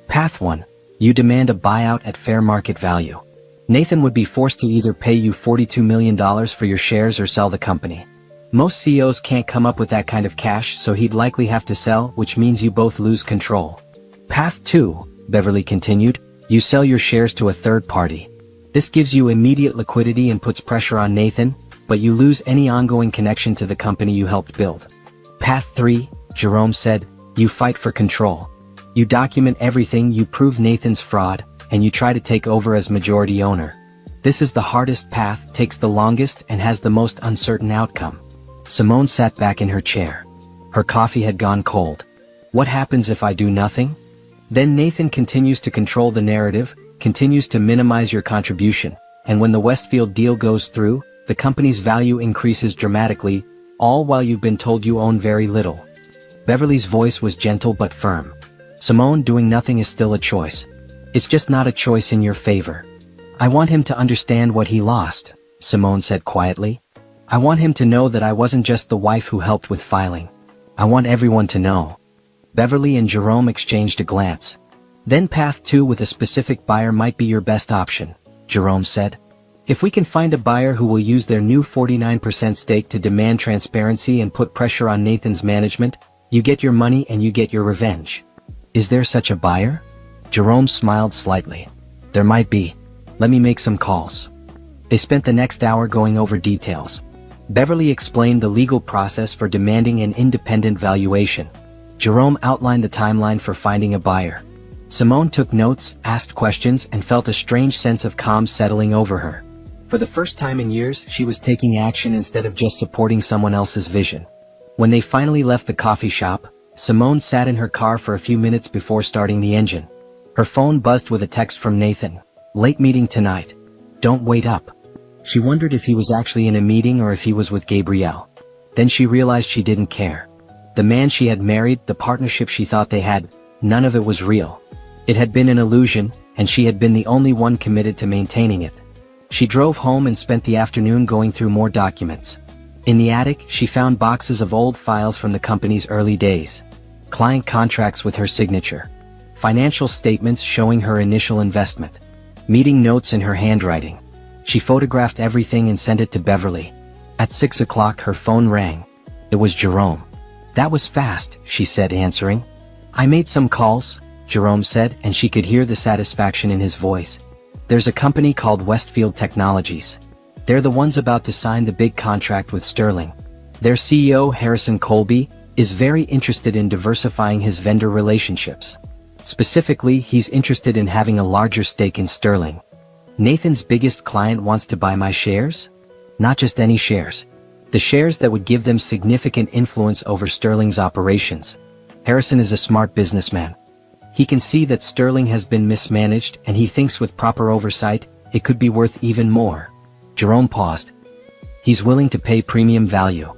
Path 1. You demand a buyout at fair market value. Nathan would be forced to either pay you $42 million for your shares or sell the company. Most CEOs can't come up with that kind of cash, so he'd likely have to sell, which means you both lose control. Path 2, Beverly continued, you sell your shares to a third party. This gives you immediate liquidity and puts pressure on Nathan, but you lose any ongoing connection to the company you helped build. Path 3, Jerome said, you fight for control. You document everything, you prove Nathan's fraud, and you try to take over as majority owner. This is the hardest path, takes the longest, and has the most uncertain outcome. Simone sat back in her chair. Her coffee had gone cold. What happens if I do nothing? Then Nathan continues to control the narrative, continues to minimize your contribution, and when the Westfield deal goes through, the company's value increases dramatically, all while you've been told you own very little. Beverly's voice was gentle but firm. Simone, doing nothing is still a choice. It's just not a choice in your favor. I want him to understand what he lost, Simone said quietly. I want him to know that I wasn't just the wife who helped with filing. I want everyone to know. Beverly and Jerome exchanged a glance. Then path 2 with a specific buyer might be your best option, Jerome said. If we can find a buyer who will use their new 49% stake to demand transparency and put pressure on Nathan's management, you get your money and you get your revenge. Is there such a buyer? Jerome smiled slightly. There might be. Let me make some calls. They spent the next hour going over details. Beverly explained the legal process for demanding an independent valuation. Jerome outlined the timeline for finding a buyer. Simone took notes, asked questions, and felt a strange sense of calm settling over her. For the first time in years, she was taking action instead of just supporting someone else's vision. When they finally left the coffee shop, Simone sat in her car for a few minutes before starting the engine. Her phone buzzed with a text from Nathan. Late meeting tonight. Don't wait up. She wondered if he was actually in a meeting or if he was with Gabrielle. Then she realized she didn't care. The man she had married, the partnership she thought they had, none of it was real. It had been an illusion, and she had been the only one committed to maintaining it. She drove home and spent the afternoon going through more documents. In the attic, she found boxes of old files from the company's early days. Client contracts with her signature. Financial statements showing her initial investment. Meeting notes in her handwriting. She photographed everything and sent it to Beverly. At 6 o'clock her phone rang. It was Jerome. That was fast, she said, answering. I made some calls, Jerome said, and she could hear the satisfaction in his voice. There's a company called Westfield Technologies. They're the ones about to sign the big contract with Sterling. Their CEO, Harrison Colby, is very interested in diversifying his vendor relationships. Specifically, he's interested in having a larger stake in Sterling. Nathan's biggest client wants to buy my shares? Not just any shares. The shares that would give them significant influence over Sterling's operations. Harrison is a smart businessman. He can see that Sterling has been mismanaged, and he thinks with proper oversight, it could be worth even more. Jerome paused. He's willing to pay premium value.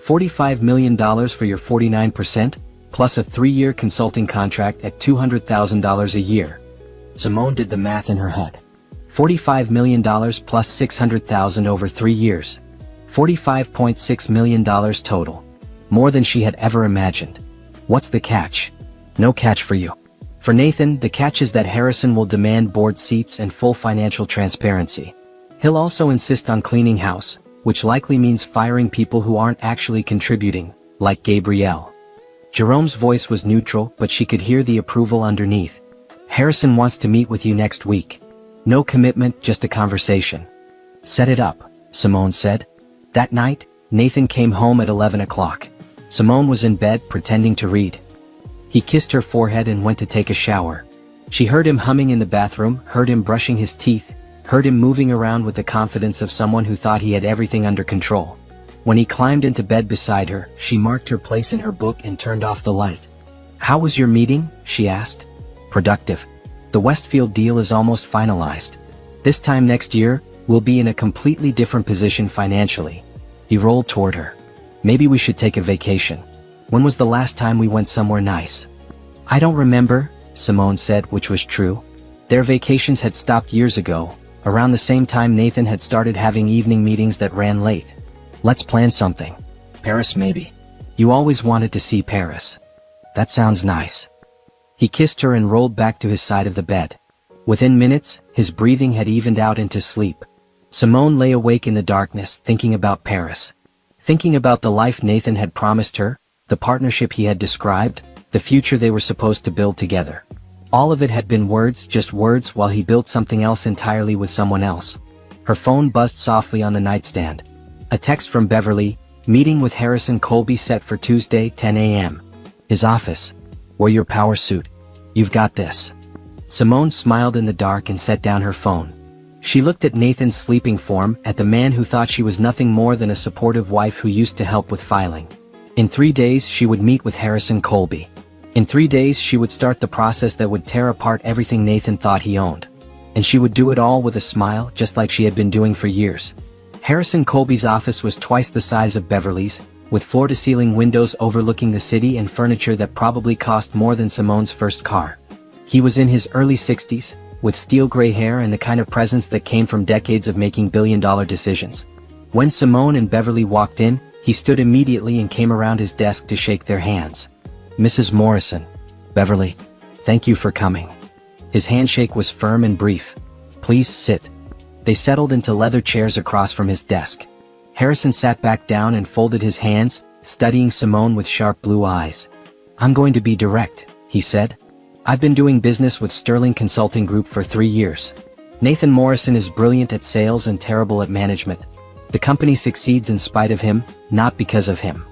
$45 million for your 49%, plus a 3-year consulting contract at $200,000 a year. Simone did the math in her head. $45 million plus $600,000 over 3 years. $45.6 million total. More than she had ever imagined. What's the catch? No catch for you. For Nathan, the catch is that Harrison will demand board seats and full financial transparency. He'll also insist on cleaning house, which likely means firing people who aren't actually contributing, like Gabrielle. Jerome's voice was neutral, but she could hear the approval underneath. Harrison wants to meet with you next week. No commitment, just a conversation. Set it up, Simone said. That night, Nathan came home at 11 o'clock. Simone was in bed pretending to read. He kissed her forehead and went to take a shower. She heard him humming in the bathroom, heard him brushing his teeth, heard him moving around with the confidence of someone who thought he had everything under control. When he climbed into bed beside her, she marked her place in her book and turned off the light. "How was your meeting?" she asked. "Productive. The Westfield deal is almost finalized. This time next year, we'll be in a completely different position financially." He rolled toward her. "Maybe we should take a vacation. When was the last time we went somewhere nice?" "I don't remember," Simone said, which was true. Their vacations had stopped years ago, around the same time Nathan had started having evening meetings that ran late. "Let's plan something. Paris maybe. You always wanted to see Paris." "That sounds nice." He kissed her and rolled back to his side of the bed. Within minutes, his breathing had evened out into sleep. Simone lay awake in the darkness, thinking about Paris. Thinking about the life Nathan had promised her, the partnership he had described, the future they were supposed to build together. All of it had been words, just words, while he built something else entirely with someone else. Her phone buzzed softly on the nightstand. A text from Beverly, "Meeting with Harrison Colby set for Tuesday, 10 a.m. His office. Wear your power suit. You've got this." Simone smiled in the dark and set down her phone. She looked at Nathan's sleeping form, at the man who thought she was nothing more than a supportive wife who used to help with filing. In 3 days she would meet with Harrison Colby. In 3 days she would start the process that would tear apart everything Nathan thought he owned. And she would do it all with a smile, just like she had been doing for years. Harrison Colby's office was twice the size of Beverly's, with floor-to-ceiling windows overlooking the city and furniture that probably cost more than Simone's first car. He was in his early 60s, with steel gray hair and the kind of presence that came from decades of making billion-dollar decisions. When Simone and Beverly walked in, he stood immediately and came around his desk to shake their hands. "Mrs. Morrison. Beverly. Thank you for coming." His handshake was firm and brief. "Please sit." They settled into leather chairs across from his desk. Harrison sat back down and folded his hands, studying Simone with sharp blue eyes. "I'm going to be direct," he said. "I've been doing business with Sterling Consulting Group for 3 years. Nathan Morrison is brilliant at sales and terrible at management. The company succeeds in spite of him, not because of him.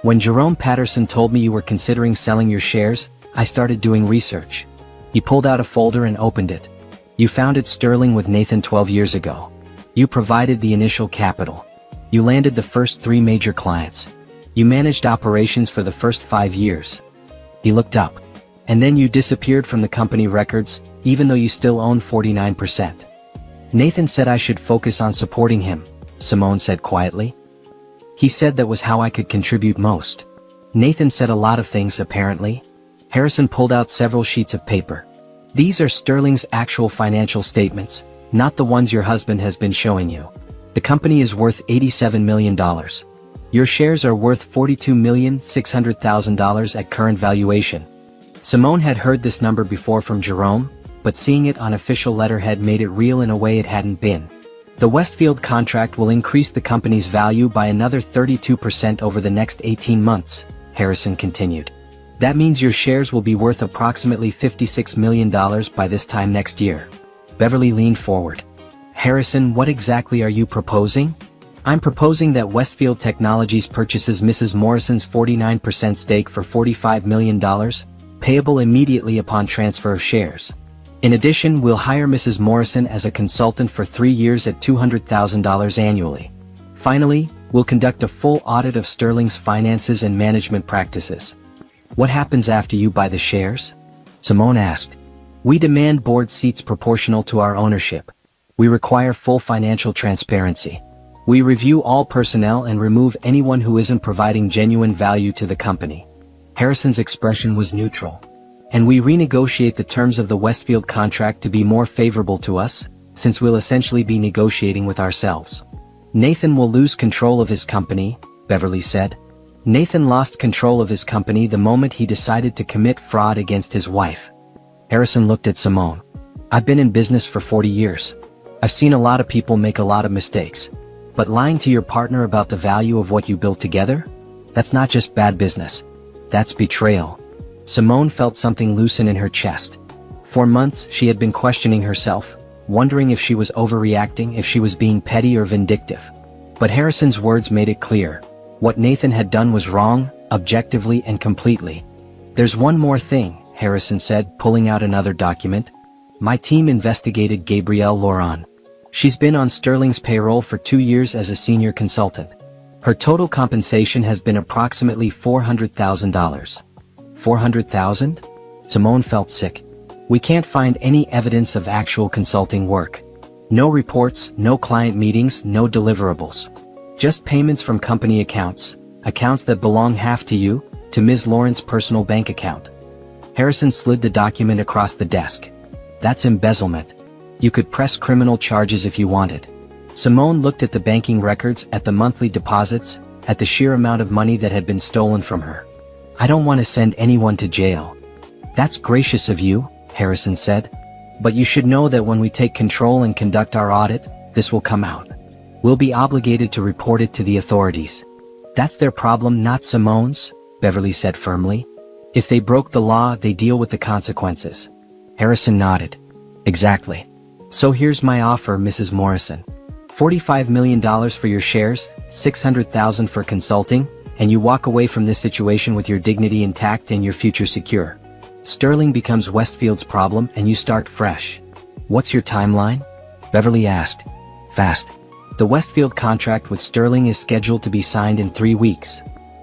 When Jerome Patterson told me you were considering selling your shares, I started doing research." He pulled out a folder and opened it. "You founded Sterling with Nathan 12 years ago. You provided the initial capital. You landed the first 3 major clients. You managed operations for the first 5 years." He looked up. "And then you disappeared from the company records, even though you still own 49%. Nathan said I should focus on supporting him," Simone said quietly. "He said that was how I could contribute most." Nathan said a lot of things apparently. Harrison pulled out several sheets of paper. "These are Sterling's actual financial statements, not the ones your husband has been showing you. The company is worth $87 million. Your shares are worth $42,600,000 at current valuation." Simone had heard this number before from Jerome, but seeing it on official letterhead made it real in a way it hadn't been. "The Westfield contract will increase the company's value by another 32% over the next 18 months, Harrison continued. "That means your shares will be worth approximately $56 million by this time next year." Beverly leaned forward. "Harrison, what exactly are you proposing?" "I'm proposing that Westfield Technologies purchases Mrs. Morrison's 49% stake for $45 million, payable immediately upon transfer of shares. In addition, we'll hire Mrs. Morrison as a consultant for 3 years at $200,000 annually. Finally, we'll conduct a full audit of Sterling's finances and management practices." "What happens after you buy the shares?" Simone asked. "We demand board seats proportional to our ownership. We require full financial transparency. We review all personnel and remove anyone who isn't providing genuine value to the company." Harrison's expression was neutral. "And we renegotiate the terms of the Westfield contract to be more favorable to us, since we'll essentially be negotiating with ourselves." "Nathan will lose control of his company," Beverly said. "Nathan lost control of his company the moment he decided to commit fraud against his wife." Harrison looked at Simone. "I've been in business for 40 years. I've seen a lot of people make a lot of mistakes. But lying to your partner about the value of what you built together? That's not just bad business. That's betrayal." Simone felt something loosen in her chest. For months she had been questioning herself, wondering if she was overreacting, if she was being petty or vindictive. But Harrison's words made it clear. What Nathan had done was wrong, objectively and completely. "There's one more thing," Harrison said, pulling out another document. "My team investigated Gabrielle Laurent. She's been on Sterling's payroll for 2 years as a senior consultant. Her total compensation has been approximately $400,000. 400,000? Simone felt sick. We can't find any evidence of actual consulting work. No reports, no client meetings, no deliverables. Just payments from company accounts that belong half to you, to Ms. Lawrence's personal bank account. Harrison slid the document across the desk. That's embezzlement. You could press criminal charges if you wanted. Simone looked at the banking records, at the monthly deposits, at the sheer amount of money that had been stolen from her. I don't want to send anyone to jail. That's gracious of you, Harrison said. But you should know that when we take control and conduct our audit, this will come out. We'll be obligated to report it to the authorities. That's their problem, not Simone's, Beverly said firmly. If they broke the law, they deal with the consequences. Harrison nodded. Exactly. So here's my offer, Mrs. Morrison. $45 million for your shares, $600,000 for consulting, and you walk away from this situation with your dignity intact and your future secure. Sterling becomes Westfield's problem and you start fresh. What's your timeline? Beverly asked. Fast. The Westfield contract with Sterling is scheduled to be signed in 3 weeks.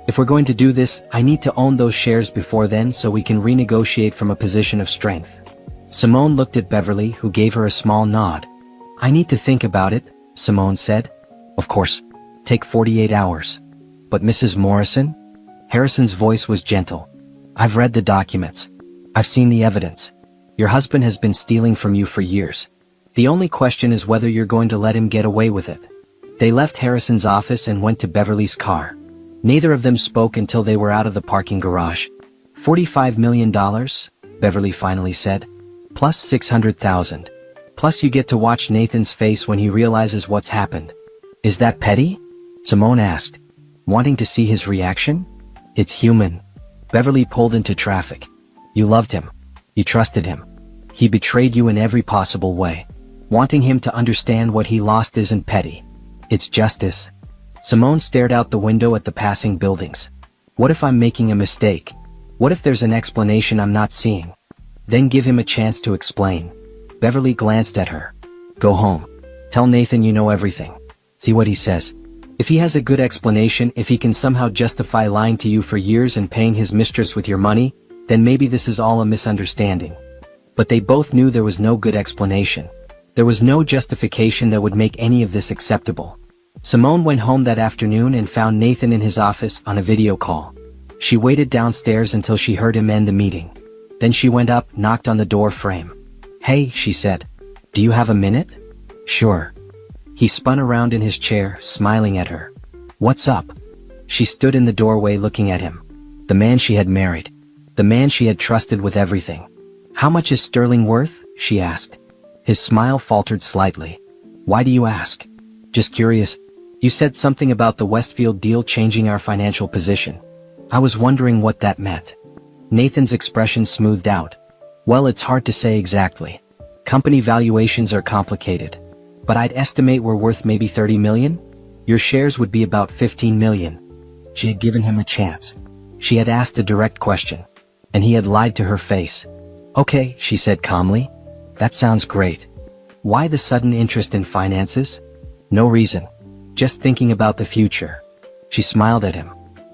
If we're going to do this, I need to own those shares before then so we can renegotiate from a position of strength. Simone looked at Beverly, who gave her a small nod. I need to think about it, Simone said. Of course. Take 48 hours. But Mrs. Morrison? Harrison's voice was gentle. I've read the documents. I've seen the evidence. Your husband has been stealing from you for years. The only question is whether you're going to let him get away with it. They left Harrison's office and went to Beverly's car. Neither of them spoke until they were out of the parking garage. $45 million, Beverly finally said. Plus $600,000. Plus you get to watch Nathan's face when he realizes what's happened. Is that petty? Simone asked. Wanting to see his reaction? It's human. Beverly pulled into traffic. You loved him. You trusted him. He betrayed you in every possible way. Wanting him to understand what he lost isn't petty. It's justice. Simone stared out the window at the passing buildings. What if I'm making a mistake? What if there's an explanation I'm not seeing? Then give him a chance to explain. Beverly glanced at her. Go home. Tell Nathan you know everything. See what he says. If he has a good explanation, if he can somehow justify lying to you for years and paying his mistress with your money, then maybe this is all a misunderstanding. But they both knew there was no good explanation. There was no justification that would make any of this acceptable. Simone went home that afternoon and found Nathan in his office on a video call. She waited downstairs until she heard him end the meeting. Then she went up, knocked on the door frame. Hey, she said. Do you have a minute? Sure. He spun around in his chair, smiling at her. What's up? She stood in the doorway looking at him. The man she had married. The man she had trusted with everything. How much is Sterling worth? She asked. His smile faltered slightly. Why do you ask? Just curious. You said something about the Westfield deal changing our financial position. I was wondering what that meant. Nathan's expression smoothed out. Well, it's hard to say exactly. Company valuations are complicated. But I'd estimate we're worth maybe 30 million? Your shares would be about 15 million. She had given him a chance. She had asked a direct question. And he had lied to her face. Okay, she said calmly. That sounds great. Why the sudden interest in finances? No reason. Just thinking about the future. She smiled at him.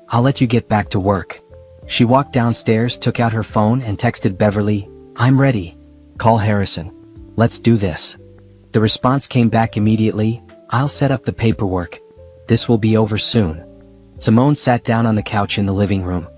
I'll let you get back to work. She walked downstairs, took out her phone and texted Beverly, I'm ready. Call Harrison. Let's do this. The response came back immediately, I'll set up the paperwork. This will be over soon. Simone sat down on the couch in the living room.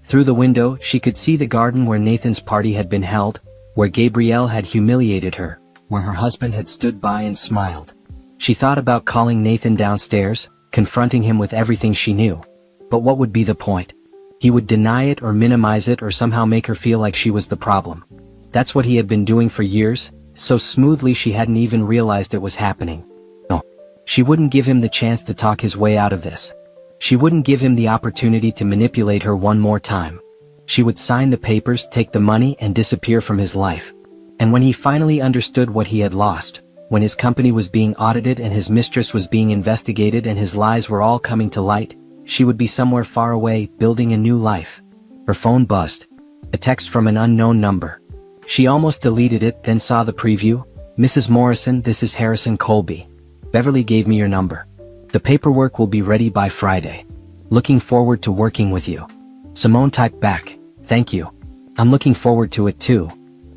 Through the window, she could see the garden where Nathan's party had been held, where Gabrielle had humiliated her, where her husband had stood by and smiled. She thought about calling Nathan downstairs, confronting him with everything she knew. But what would be the point? He would deny it or minimize it or somehow make her feel like she was the problem. That's what he had been doing for years, so smoothly she hadn't even realized it was happening. No. She wouldn't give him the chance to talk his way out of this. She wouldn't give him the opportunity to manipulate her one more time. She would sign the papers, take the money, and disappear from his life. And when he finally understood what he had lost, when his company was being audited and his mistress was being investigated and his lies were all coming to light, she would be somewhere far away, building a new life. Her phone buzzed. A text from an unknown number. She almost deleted it, then saw the preview. Mrs. Morrison, this is Harrison Colby. Beverly gave me your number. The paperwork will be ready by Friday. Looking forward to working with you. Simone typed back, thank you. I'm looking forward to it too.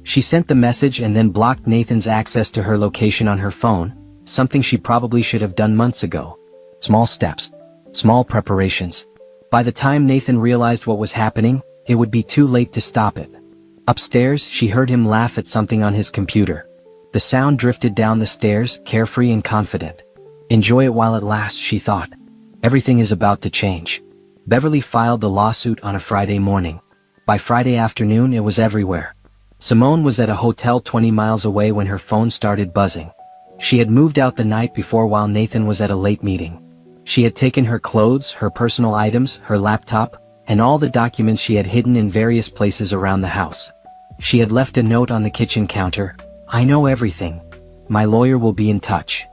She sent the message and then blocked Nathan's access to her location on her phone, something she probably should have done months ago. Small steps. Small preparations. By the time Nathan realized what was happening, it would be too late to stop it. Upstairs, she heard him laugh at something on his computer. The sound drifted down the stairs, carefree and confident. Enjoy it while it lasts, she thought. Everything is about to change. Beverly filed the lawsuit on a Friday morning. By Friday afternoon, it was everywhere. Simone was at a hotel 20 miles away when her phone started buzzing. She had moved out the night before while Nathan was at a late meeting. She had taken her clothes, her personal items, her laptop, and all the documents she had hidden in various places around the house. She had left a note on the kitchen counter, I know everything. My lawyer will be in touch.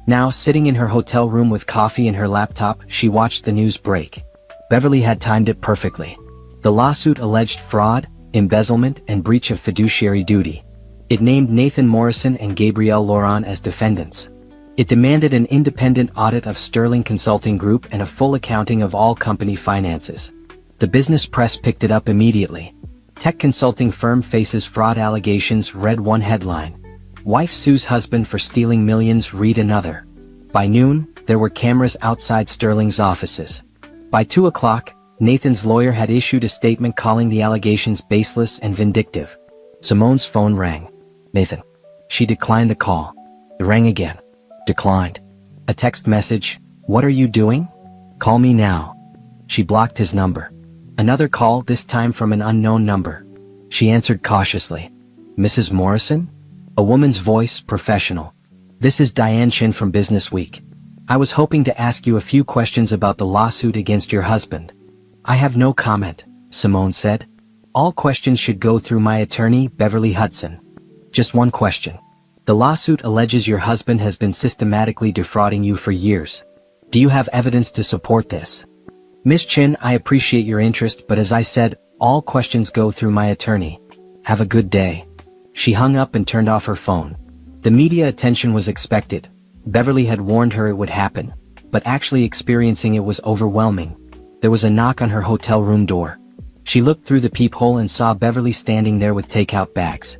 Now, sitting in her hotel room with coffee and her laptop, she watched the news break. Beverly had timed it perfectly. The lawsuit alleged fraud, embezzlement, and breach of fiduciary duty. It named Nathan Morrison and Gabrielle Laurent as defendants. It demanded an independent audit of Sterling Consulting Group and a full accounting of all company finances. The business press picked it up immediately. Tech consulting firm faces fraud allegations, read one headline. Wife sues husband for stealing millions, read another. By noon, there were cameras outside Sterling's offices. By 2 o'clock, Nathan's lawyer had issued a statement calling the allegations baseless and vindictive. Simone's phone rang. Nathan. She declined the call. It rang again. Declined. A text message, what are you doing? Call me now. She blocked his number. Another call, this time from an unknown number. She answered cautiously. Mrs. Morrison? A woman's voice, professional. This is Diane Chin from Business Week. I was hoping to ask you a few questions about the lawsuit against your husband. I have no comment, Simone said. All questions should go through my attorney, Beverly Hudson. Just one question. The lawsuit alleges your husband has been systematically defrauding you for years. Do you have evidence to support this? Miss Chin, I appreciate your interest, but as I said, all questions go through my attorney. Have a good day. She hung up and turned off her phone. The media attention was expected. Beverly had warned her it would happen, but actually experiencing it was overwhelming. There was a knock on her hotel room door. She looked through the peephole and saw Beverly standing there with takeout bags.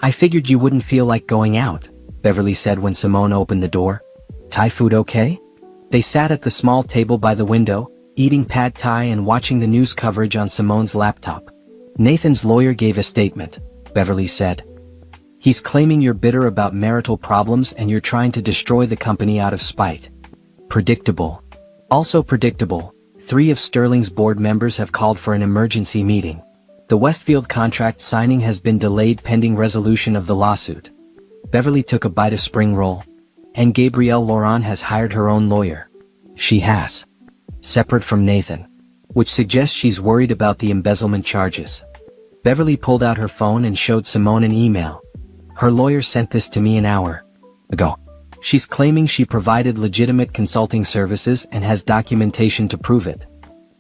I figured you wouldn't feel like going out, Beverly said when Simone opened the door. Thai food okay? They sat at the small table by the window, eating pad thai and watching the news coverage on Simone's laptop. Nathan's lawyer gave a statement, Beverly said. He's claiming you're bitter about marital problems and you're trying to destroy the company out of spite. Predictable. Also predictable, 3 of Sterling's board members have called for an emergency meeting. The Westfield contract signing has been delayed pending resolution of the lawsuit. Beverly took a bite of spring roll. And Gabrielle Laurent has hired her own lawyer. She has. Separate from Nathan. Which suggests she's worried about the embezzlement charges. Beverly pulled out her phone and showed Simone an email. Her lawyer sent this to me an hour ago. She's claiming she provided legitimate consulting services and has documentation to prove it.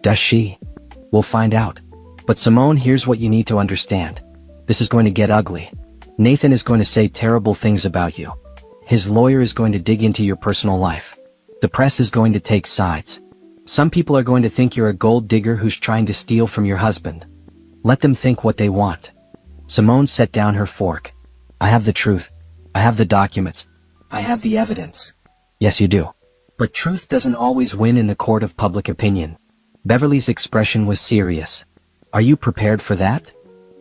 Does she? We'll find out. But Simone, here's what you need to understand. This is going to get ugly. Nathan is going to say terrible things about you. His lawyer is going to dig into your personal life. The press is going to take sides. Some people are going to think you're a gold digger who's trying to steal from your husband. Let them think what they want. Simone set down her fork. I have the truth. I have the documents. I have the evidence. Yes, you do. But truth doesn't always win in the court of public opinion. Beverly's expression was serious. Are you prepared for that?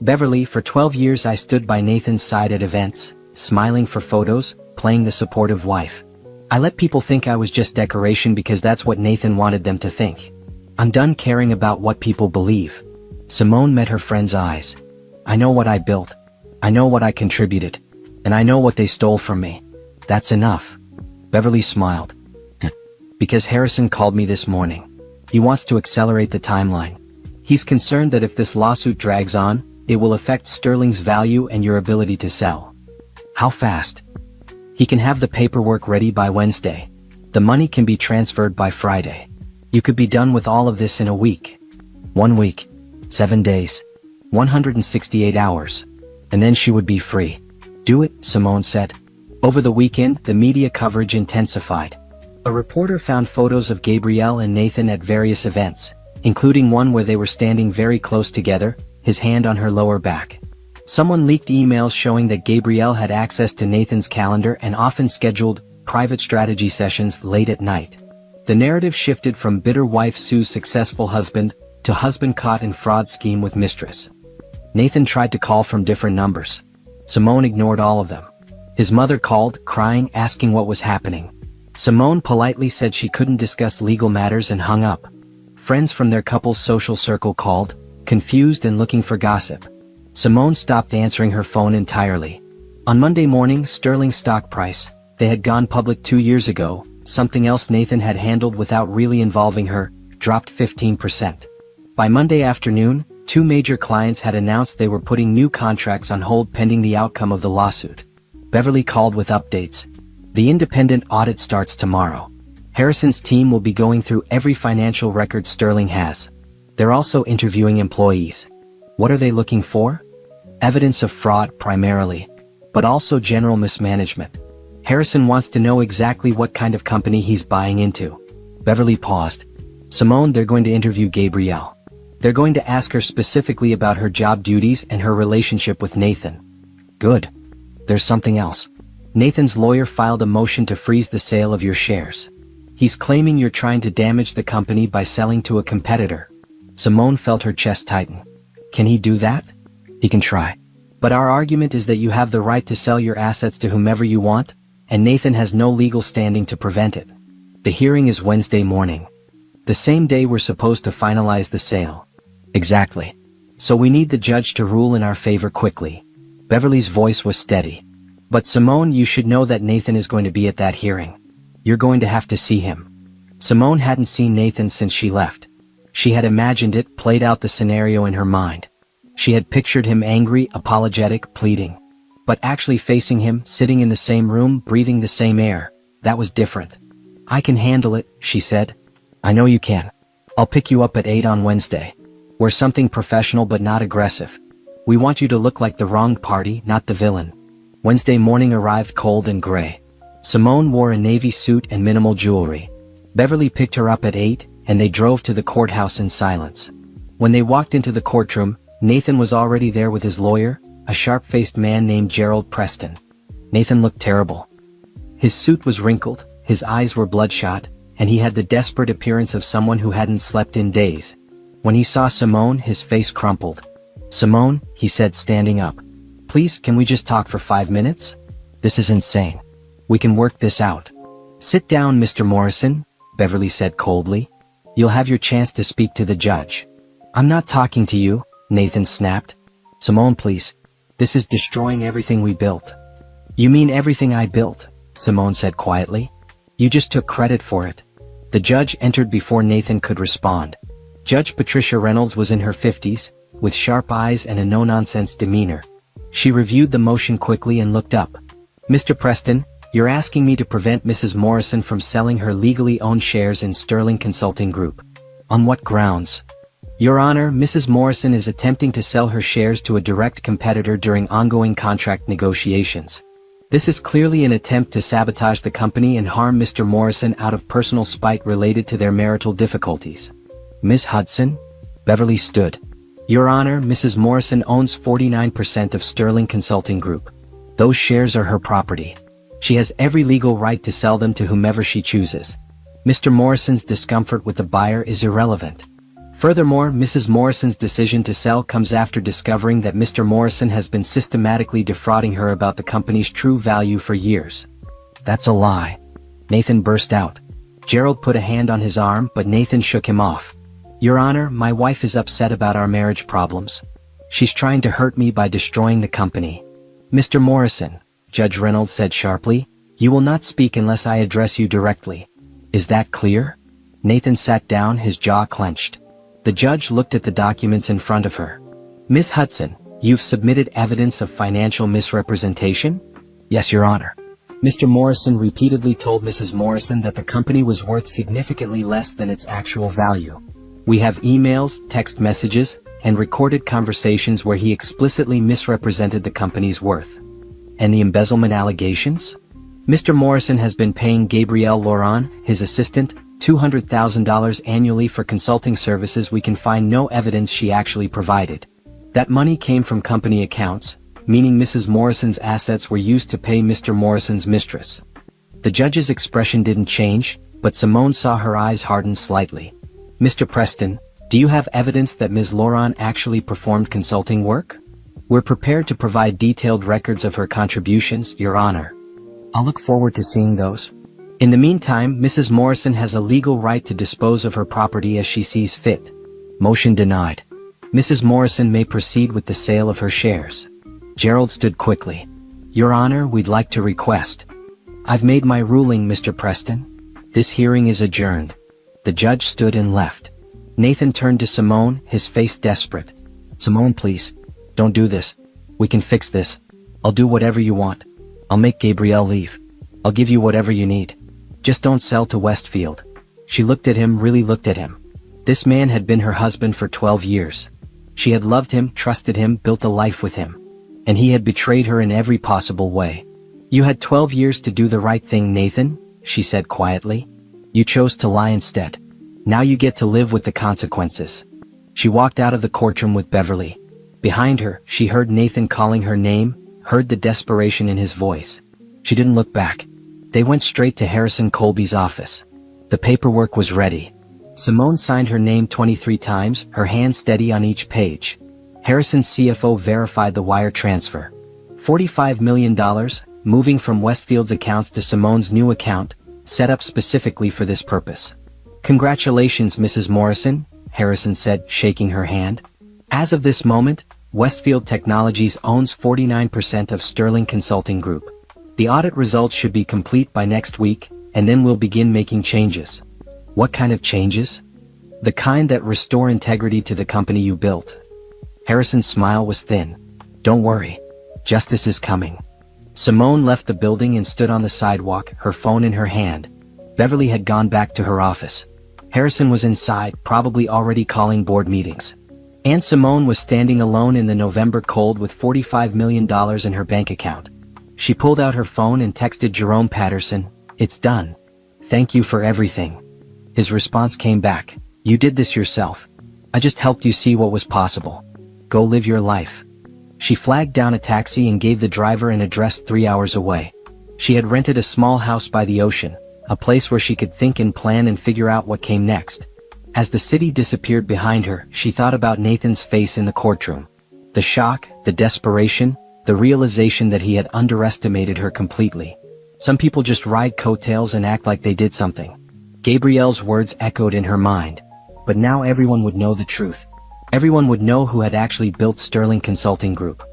Beverly, for 12 years I stood by Nathan's side at events, smiling for photos, playing the supportive wife. I let people think I was just decoration because that's what Nathan wanted them to think. I'm done caring about what people believe. Simone met her friend's eyes. I know what I built. I know what I contributed. And I know what they stole from me. That's enough. Beverly smiled. Because Harrison called me this morning. He wants to accelerate the timeline. He's concerned that if this lawsuit drags on, it will affect Sterling's value and your ability to sell. How fast? He can have the paperwork ready by Wednesday. The money can be transferred by Friday. You could be done with all of this in a week. 1 week. 7 days. 168 hours. And then she would be free. Do it, Simone said. Over the weekend, the media coverage intensified. A reporter found photos of Gabrielle and Nathan at various events, including one where they were standing very close together, his hand on her lower back. Someone leaked emails showing that Gabrielle had access to Nathan's calendar and often scheduled private strategy sessions late at night. The narrative shifted from bitter wife sues successful husband to husband caught in fraud scheme with mistress. Nathan tried to call from different numbers. Simone ignored all of them. His mother called, crying, asking what was happening. Simone politely said she couldn't discuss legal matters and hung up. Friends from their couple's social circle called, confused and looking for gossip. Simone stopped answering her phone entirely. On Monday morning, sterling stock price, they had gone public 2 years ago, something else Nathan had handled without really involving her, dropped 15%. By Monday afternoon, 2 major clients had announced they were putting new contracts on hold pending the outcome of the lawsuit. Beverly called with updates. The independent audit starts tomorrow. Harrison's team will be going through every financial record Sterling has. They're also interviewing employees. What are they looking for? Evidence of fraud primarily, but also general mismanagement. Harrison wants to know exactly what kind of company he's buying into. Beverly paused. Simone, they're going to interview Gabrielle. They're going to ask her specifically about her job duties and her relationship with Nathan. Good. There's something else. Nathan's lawyer filed a motion to freeze the sale of your shares. He's claiming you're trying to damage the company by selling to a competitor. Simone felt her chest tighten. Can he do that? He can try. But our argument is that you have the right to sell your assets to whomever you want, and Nathan has no legal standing to prevent it. The hearing is Wednesday morning. The same day we're supposed to finalize the sale. Exactly. So we need the judge to rule in our favor quickly. Beverly's voice was steady. But Simone, you should know that Nathan is going to be at that hearing. You're going to have to see him. Simone hadn't seen Nathan since she left. She had imagined it, played out the scenario in her mind. She had pictured him angry, apologetic, pleading. But actually facing him, sitting in the same room, breathing the same air, that was different. I can handle it, she said. I know you can. I'll pick you up at 8 on Wednesday. Wear something professional but not aggressive. We want you to look like the wronged party, not the villain. Wednesday morning arrived cold and gray. Simone wore a navy suit and minimal jewelry. Beverly picked her up at 8, and they drove to the courthouse in silence. When they walked into the courtroom, Nathan was already there with his lawyer, a sharp-faced man named Gerald Preston. Nathan looked terrible. His suit was wrinkled, his eyes were bloodshot, and he had the desperate appearance of someone who hadn't slept in days. When he saw Simone, his face crumpled. Simone, he said, standing up. Please, can we just talk for 5 minutes? This is insane. We can work this out. Sit down, Mr. Morrison, Beverly said coldly. You'll have your chance to speak to the judge. I'm not talking to you, Nathan snapped. Simone, please. This is destroying everything we built. You mean everything I built, Simone said quietly. You just took credit for it. The judge entered before Nathan could respond. Judge Patricia Reynolds was in her 50s, with sharp eyes and a no-nonsense demeanor. She reviewed the motion quickly and looked up. Mr. Preston, you're asking me to prevent Mrs. Morrison from selling her legally owned shares in Sterling Consulting Group. On what grounds? Your Honor, Mrs. Morrison is attempting to sell her shares to a direct competitor during ongoing contract negotiations. This is clearly an attempt to sabotage the company and harm Mr. Morrison out of personal spite related to their marital difficulties. Ms. Hudson? Beverly stood. Your Honor, Mrs. Morrison owns 49% of Sterling Consulting Group. Those shares are her property. She has every legal right to sell them to whomever she chooses. Mr. Morrison's discomfort with the buyer is irrelevant. Furthermore, Mrs. Morrison's decision to sell comes after discovering that Mr. Morrison has been systematically defrauding her about the company's true value for years. That's a lie. Nathan burst out. Gerald put a hand on his arm, but Nathan shook him off. Your Honor, my wife is upset about our marriage problems. She's trying to hurt me by destroying the company. Mr. Morrison, Judge Reynolds said sharply, you will not speak unless I address you directly. Is that clear? Nathan sat down, his jaw clenched. The judge looked at the documents in front of her. Ms. Hudson, you've submitted evidence of financial misrepresentation? Yes, Your Honor. Mr. Morrison repeatedly told Mrs. Morrison that the company was worth significantly less than its actual value. We have emails, text messages, and recorded conversations where he explicitly misrepresented the company's worth. And the embezzlement allegations? Mr. Morrison has been paying Gabrielle Laurent, his assistant, $200,000 annually for consulting services we can find no evidence she actually provided. That money came from company accounts, meaning Mrs. Morrison's assets were used to pay Mr. Morrison's mistress. The judge's expression didn't change, but Simone saw her eyes harden slightly. Mr. Preston, do you have evidence that Ms. Laurent actually performed consulting work? We're prepared to provide detailed records of her contributions, Your Honor. I'll look forward to seeing those. In the meantime, Mrs. Morrison has a legal right to dispose of her property as she sees fit. Motion denied. Mrs. Morrison may proceed with the sale of her shares. Gerald stood quickly. Your Honor, we'd like to request. I've made my ruling, Mr. Preston. This hearing is adjourned. The judge stood and left. Nathan turned to Simone, his face desperate. Simone, please. Don't do this. We can fix this. I'll do whatever you want. I'll make Gabrielle leave. I'll give you whatever you need. Just don't sell to Westfield. She looked at him, really looked at him. This man had been her husband for 12 years. She had loved him, trusted him, built a life with him. And he had betrayed her in every possible way. You had 12 years to do the right thing, Nathan, she said quietly. You chose to lie instead. Now you get to live with the consequences. She walked out of the courtroom with Beverly. Behind her, she heard Nathan calling her name, heard the desperation in his voice. She didn't look back. They went straight to Harrison Colby's office. The paperwork was ready. Simone signed her name 23 times, her hand steady on each page. Harrison's CFO verified the wire transfer. $45 million, moving from Westfield's accounts to Simone's new account, set up specifically for this purpose. Congratulations, Mrs. Morrison, Harrison said, shaking her hand. As of this moment, Westfield Technologies owns 49% of Sterling Consulting Group. The audit results should be complete by next week, and then we'll begin making changes. What kind of changes? The kind that restore integrity to the company you built. Harrison's smile was thin. Don't worry. Justice is coming. Simone left the building and stood on the sidewalk, her phone in her hand. Beverly had gone back to her office. Harrison was inside, probably already calling board meetings. And Simone was standing alone in the November cold with $45 million in her bank account. She pulled out her phone and texted Jerome Patterson, "It's done. Thank you for everything." His response came back, "You did this yourself. I just helped you see what was possible. Go live your life." She flagged down a taxi and gave the driver an address 3 hours away. She had rented a small house by the ocean, a place where she could think and plan and figure out what came next. As the city disappeared behind her, she thought about Nathan's face in the courtroom. The shock, the desperation, the realization that he had underestimated her completely. Some people just ride coattails and act like they did something. Gabrielle's words echoed in her mind. But now everyone would know the truth. Everyone would know who had actually built Sterling Consulting Group.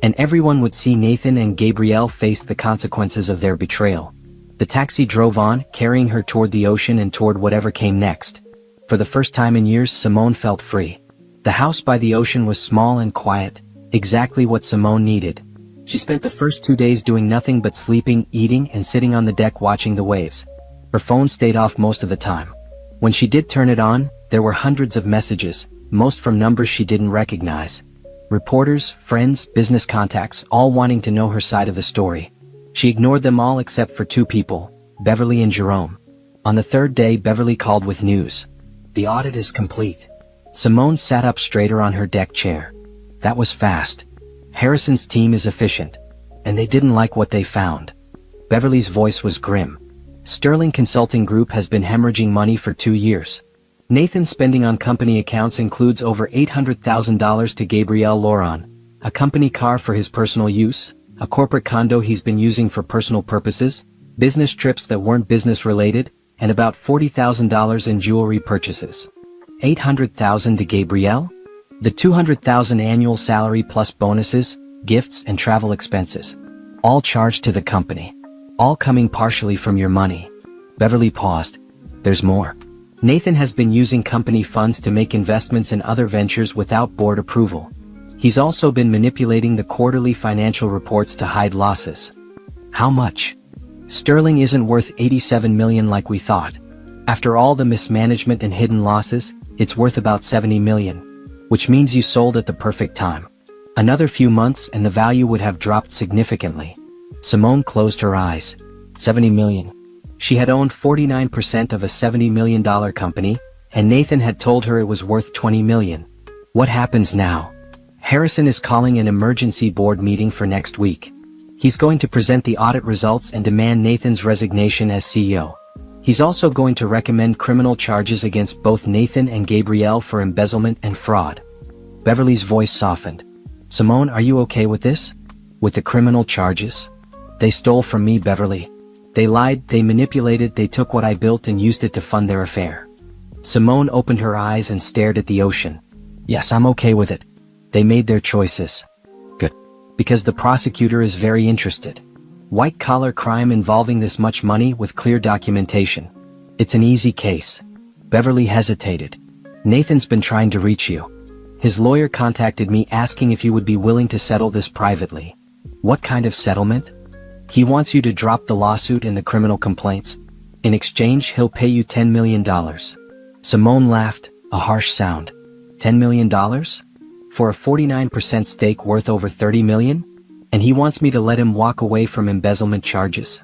And everyone would see Nathan and Gabrielle face the consequences of their betrayal. The taxi drove on, carrying her toward the ocean and toward whatever came next. For the first time in years, Simone felt free. The house by the ocean was small and quiet, exactly what Simone needed. She spent the first 2 days doing nothing but sleeping, eating, and sitting on the deck watching the waves. Her phone stayed off most of the time. When she did turn it on, there were hundreds of messages, most from numbers she didn't recognize. Reporters, friends, business contacts, all wanting to know her side of the story. She ignored them all except for 2 people, Beverly and Jerome. On the 3rd day, Beverly called with news. The audit is complete. Simone sat up straighter on her deck chair. That was fast. Harrison's team is efficient. And they didn't like what they found. Beverly's voice was grim. Sterling Consulting Group has been hemorrhaging money for 2 years. Nathan's spending on company accounts includes over $800,000 to Gabrielle Laurent, a company car for his personal use, a corporate condo he's been using for personal purposes, business trips that weren't business-related, and about $40,000 in jewelry purchases. $800,000 to Gabrielle? The $200,000 annual salary plus bonuses, gifts, and travel expenses. All charged to the company. All coming partially from your money. Beverly paused. There's more. Nathan has been using company funds to make investments in other ventures without board approval. He's also been manipulating the quarterly financial reports to hide losses. How much? Sterling isn't worth $87 million like we thought. After all the mismanagement and hidden losses, it's worth about $70 million. Which means you sold at the perfect time. Another few months and the value would have dropped significantly. Simone closed her eyes. $70 million. She had owned 49% of a $70 million company, and Nathan had told her it was worth $20 million. What happens now? Harrison is calling an emergency board meeting for next week. He's going to present the audit results and demand Nathan's resignation as CEO. He's also going to recommend criminal charges against both Nathan and Gabrielle for embezzlement and fraud. Beverly's voice softened. Simone, are you okay with this? With the criminal charges? They stole from me, Beverly. They lied, they manipulated, they took what I built and used it to fund their affair. Simone opened her eyes and stared at the ocean. Yes, I'm okay with it. They made their choices. Good. Because the prosecutor is very interested. White-collar crime involving this much money with clear documentation. It's an easy case. Beverly hesitated. Nathan's been trying to reach you. His lawyer contacted me asking if you would be willing to settle this privately. What kind of settlement? He wants you to drop the lawsuit and the criminal complaints. In exchange, he'll pay you $10 million. Simone laughed, a harsh sound. $10 million? For a 49% stake worth over $30 million? And he wants me to let him walk away from embezzlement charges.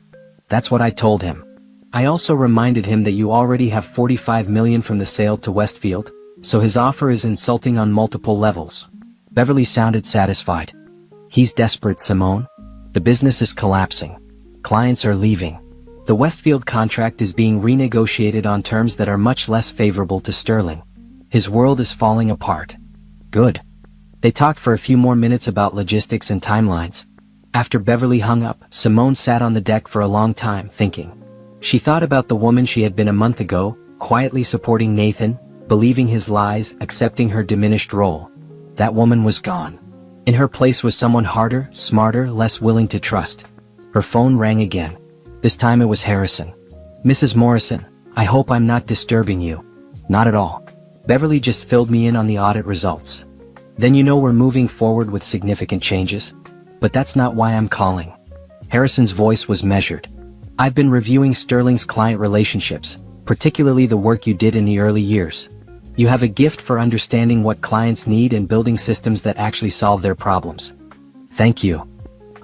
That's what I told him. I also reminded him that you already have $45 million from the sale to Westfield, so his offer is insulting on multiple levels. Beverly sounded satisfied. He's desperate, Simone. The business is collapsing. Clients are leaving. The Westfield contract is being renegotiated on terms that are much less favorable to Sterling. His world is falling apart. Good. They talked for a few more minutes about logistics and timelines. After Beverly hung up, Simone sat on the deck for a long time, thinking. She thought about the woman she had been a month ago, quietly supporting Nathan, believing his lies, accepting her diminished role. That woman was gone. In her place was someone harder, smarter, less willing to trust. Her phone rang again. This time it was Harrison. Mrs. Morrison, I hope I'm not disturbing you. Not at all. Beverly just filled me in on the audit results. Then you know we're moving forward with significant changes. But that's not why I'm calling. Harrison's voice was measured. I've been reviewing Sterling's client relationships, particularly the work you did in the early years. You have a gift for understanding what clients need and building systems that actually solve their problems. Thank you.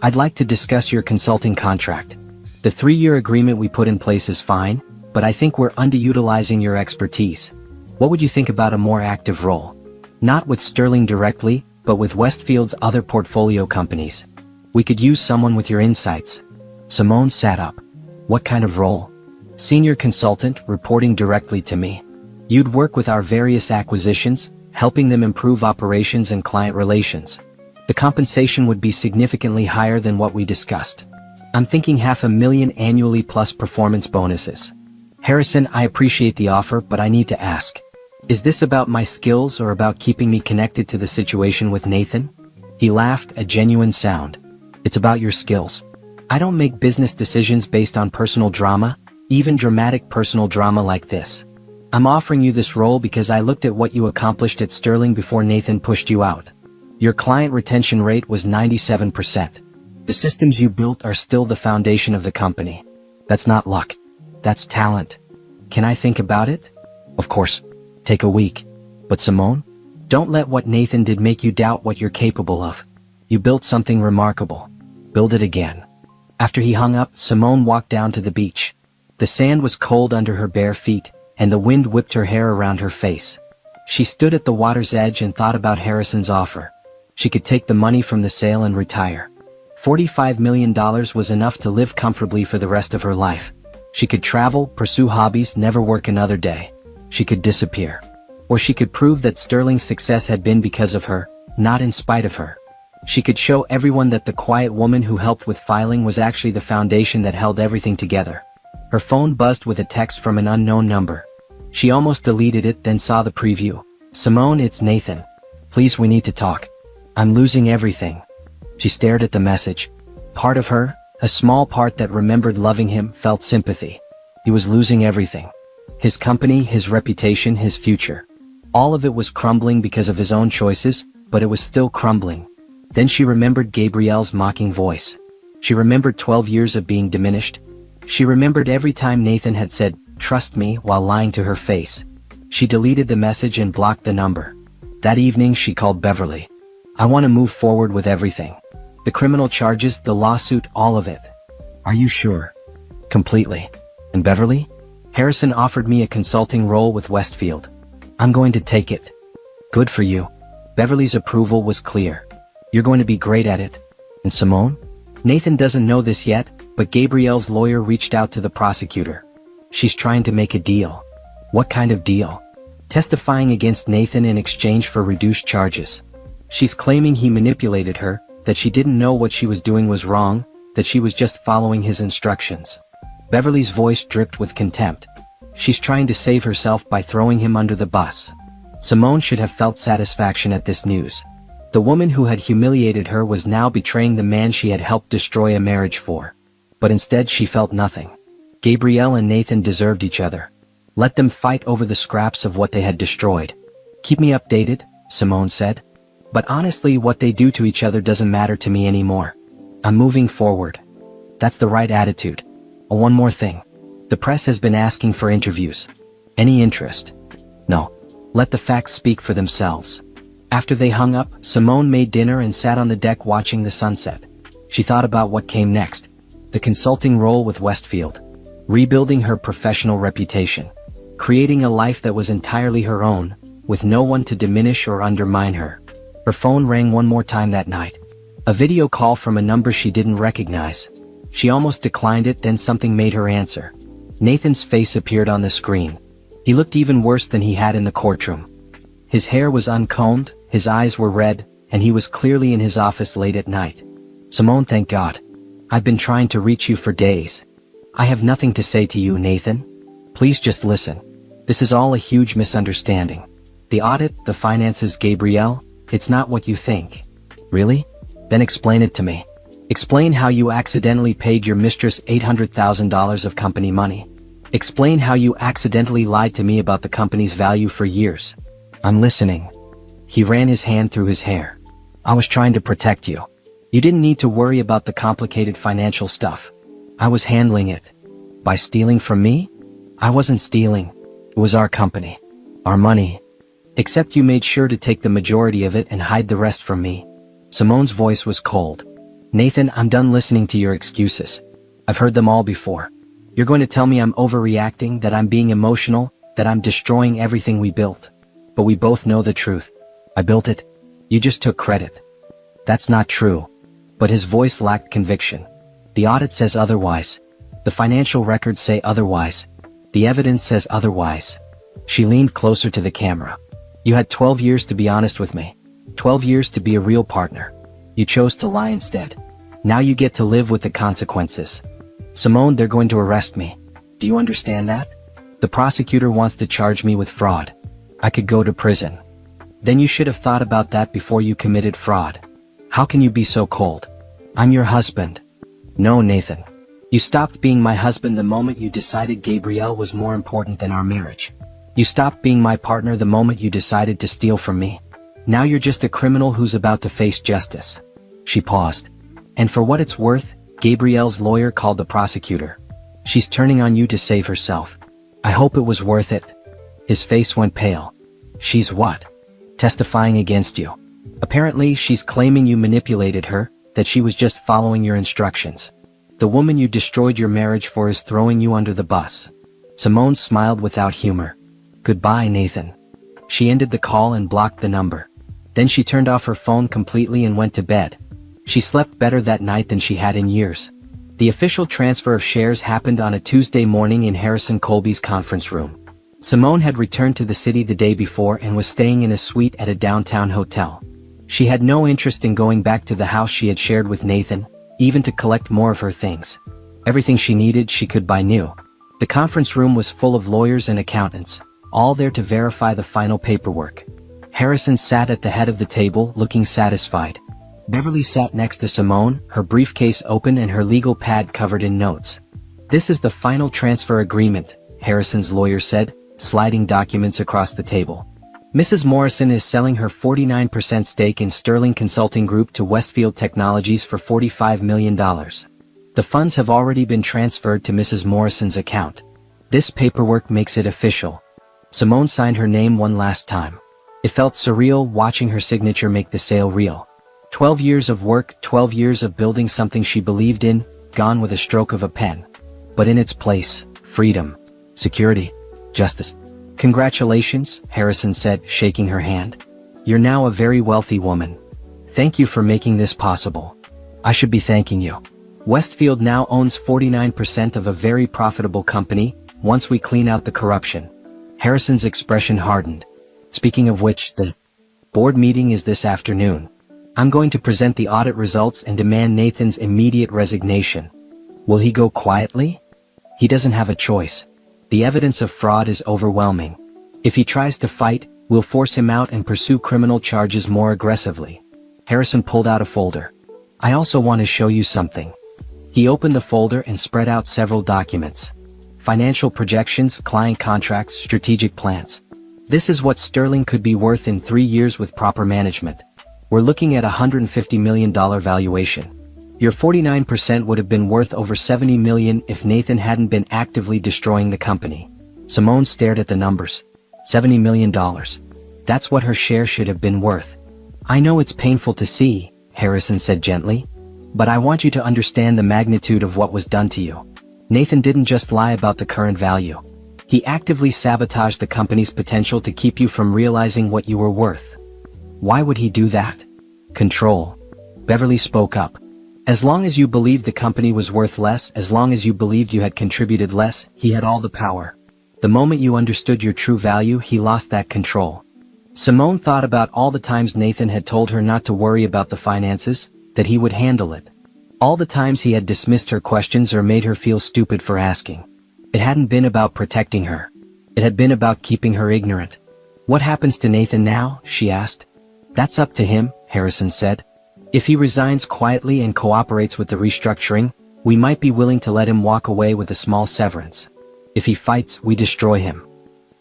I'd like to discuss your consulting contract. The 3-year agreement we put in place is fine, but I think we're underutilizing your expertise. What would you think about a more active role? Not with Sterling directly, but with Westfield's other portfolio companies. We could use someone with your insights. Simone sat up. What kind of role? Senior consultant, reporting directly to me. You'd work with our various acquisitions, helping them improve operations and client relations. The compensation would be significantly higher than what we discussed. I'm thinking $500,000 annually plus performance bonuses. Harrison, I appreciate the offer, but I need to ask. Is this about my skills or about keeping me connected to the situation with Nathan? He laughed, a genuine sound. It's about your skills. I don't make business decisions based on personal drama, even dramatic personal drama like this. I'm offering you this role because I looked at what you accomplished at Sterling before Nathan pushed you out. Your client retention rate was 97%. The systems you built are still the foundation of the company. That's not luck. That's talent. Can I think about it? Of course. Take a week. But Simone, don't let what Nathan did make you doubt what you're capable of. You built something remarkable. Build it again. After he hung up, Simone walked down to the beach. The sand was cold under her bare feet, and the wind whipped her hair around her face. She stood at the water's edge and thought about Harrison's offer. She could take the money from the sale and retire. $45 million was enough to live comfortably for the rest of her life. She could travel, pursue hobbies, never work another day. She could disappear. Or she could prove that Sterling's success had been because of her, not in spite of her. She could show everyone that the quiet woman who helped with filing was actually the foundation that held everything together. Her phone buzzed with a text from an unknown number. She almost deleted it, then saw the preview. Simone, it's Nathan. Please, we need to talk. I'm losing everything. She stared at the message. Part of her, a small part that remembered loving him, felt sympathy. He was losing everything. His company, his reputation, his future. All of it was crumbling because of his own choices, but it was still crumbling. Then she remembered Gabrielle's mocking voice. She remembered 12 years of being diminished. She remembered every time Nathan had said, "Trust me," while lying to her face. She deleted the message and blocked the number. That evening she called Beverly. I want to move forward with everything. The criminal charges, the lawsuit, all of it. Are you sure? Completely. And Beverly? Harrison offered me a consulting role with Westfield. I'm going to take it. Good for you. Beverly's approval was clear. You're going to be great at it. And Simone? Nathan doesn't know this yet, but Gabrielle's lawyer reached out to the prosecutor. She's trying to make a deal. What kind of deal? Testifying against Nathan in exchange for reduced charges. She's claiming he manipulated her, that she didn't know what she was doing was wrong, that she was just following his instructions. Beverly's voice dripped with contempt. She's trying to save herself by throwing him under the bus. Simone should have felt satisfaction at this news. The woman who had humiliated her was now betraying the man she had helped destroy a marriage for. But instead she felt nothing. Gabrielle and Nathan deserved each other. Let them fight over the scraps of what they had destroyed. Keep me updated, Simone said. But honestly, what they do to each other doesn't matter to me anymore. I'm moving forward. That's the right attitude. Oh, one more thing. The press has been asking for interviews. Any interest? No. Let the facts speak for themselves. After they hung up, Simone made dinner and sat on the deck watching the sunset. She thought about what came next. The consulting role with Westfield. Rebuilding her professional reputation. Creating a life that was entirely her own, with no one to diminish or undermine her. Her phone rang one more time that night. A video call from a number she didn't recognize. She almost declined it, then something made her answer. Nathan's face appeared on the screen. He looked even worse than he had in the courtroom. His hair was uncombed, his eyes were red, and he was clearly in his office late at night. Simone, thank God. I've been trying to reach you for days. I have nothing to say to you, Nathan. Please just listen. This is all a huge misunderstanding. The audit, the finances, Gabrielle, it's not what you think. Really? Then explain it to me. Explain how you accidentally paid your mistress $800,000 of company money. Explain how you accidentally lied to me about the company's value for years. I'm listening. He ran his hand through his hair. I was trying to protect you. You didn't need to worry about the complicated financial stuff. I was handling it. By stealing from me? I wasn't stealing. It was our company. Our money. Except you made sure to take the majority of it and hide the rest from me. Simone's voice was cold. Nathan, I'm done listening to your excuses. I've heard them all before. You're going to tell me I'm overreacting, that I'm being emotional, that I'm destroying everything we built. But we both know the truth. I built it. You just took credit. That's not true. But his voice lacked conviction. The audit says otherwise. The financial records say otherwise. The evidence says otherwise. She leaned closer to the camera. You had 12 years to be honest with me. 12 years to be a real partner. You chose to lie instead. Now you get to live with the consequences. Simone, they're going to arrest me. Do you understand that? The prosecutor wants to charge me with fraud. I could go to prison. Then you should have thought about that before you committed fraud. How can you be so cold? I'm your husband. No, Nathan. You stopped being my husband the moment you decided Gabrielle was more important than our marriage. You stopped being my partner the moment you decided to steal from me. Now you're just a criminal who's about to face justice. She paused. And for what it's worth, Gabrielle's lawyer called the prosecutor. She's turning on you to save herself. I hope it was worth it. His face went pale. She's what? Testifying against you. Apparently, she's claiming you manipulated her, that she was just following your instructions. The woman you destroyed your marriage for is throwing you under the bus. Simone smiled without humor. Goodbye, Nathan. She ended the call and blocked the number. Then she turned off her phone completely and went to bed. She slept better that night than she had in years. The official transfer of shares happened on a Tuesday morning in Harrison Colby's conference room. Simone had returned to the city the day before and was staying in a suite at a downtown hotel. She had no interest in going back to the house she had shared with Nathan, even to collect more of her things. Everything she needed she could buy new. The conference room was full of lawyers and accountants, all there to verify the final paperwork. Harrison sat at the head of the table, looking satisfied. Beverly sat next to Simone, her briefcase open and her legal pad covered in notes. This is the final transfer agreement, Harrison's lawyer said, sliding documents across the table. Mrs. Morrison is selling her 49% stake in Sterling Consulting Group to Westfield Technologies for $45 million. The funds have already been transferred to Mrs. Morrison's account. This paperwork makes it official. Simone signed her name one last time. It felt surreal watching her signature make the sale real. 12 years of work, 12 years of building something she believed in, gone with a stroke of a pen. but in its place, freedom, security, justice. Congratulations, Harrison said, shaking her hand. You're now a very wealthy woman. Thank you for making this possible. I should be thanking you. Westfield now owns 49% of a very profitable company, once we clean out the corruption. Harrison's expression hardened. Speaking of which, the board meeting is this afternoon. I'm going to present the audit results and demand Nathan's immediate resignation. Will he go quietly? He doesn't have a choice. The evidence of fraud is overwhelming. If he tries to fight, we'll force him out and pursue criminal charges more aggressively. Harrison pulled out a folder. I also want to show you something. He opened the folder and spread out several documents. Financial projections, client contracts, strategic plans. This is what Sterling could be worth in 3 years with proper management. We're looking at a $150 million valuation. Your 49% would have been worth over $70 million if Nathan hadn't been actively destroying the company. Simone stared at the numbers. $70 million. That's what her share should have been worth. I know it's painful to see, Harrison said gently, but I want you to understand the magnitude of what was done to you. Nathan didn't just lie about the current value. He actively sabotaged the company's potential to keep you from realizing what you were worth. Why would he do that? Control. Beverly spoke up. As long as you believed the company was worth less, as long as you believed you had contributed less, he had all the power. The moment you understood your true value, he lost that control. Simone thought about all the times Nathan had told her not to worry about the finances, that he would handle it. All the times he had dismissed her questions or made her feel stupid for asking. It hadn't been about protecting her. It had been about keeping her ignorant. What happens to Nathan now? She asked. That's up to him, Harrison said. If he resigns quietly and cooperates with the restructuring, we might be willing to let him walk away with a small severance. If he fights, we destroy him.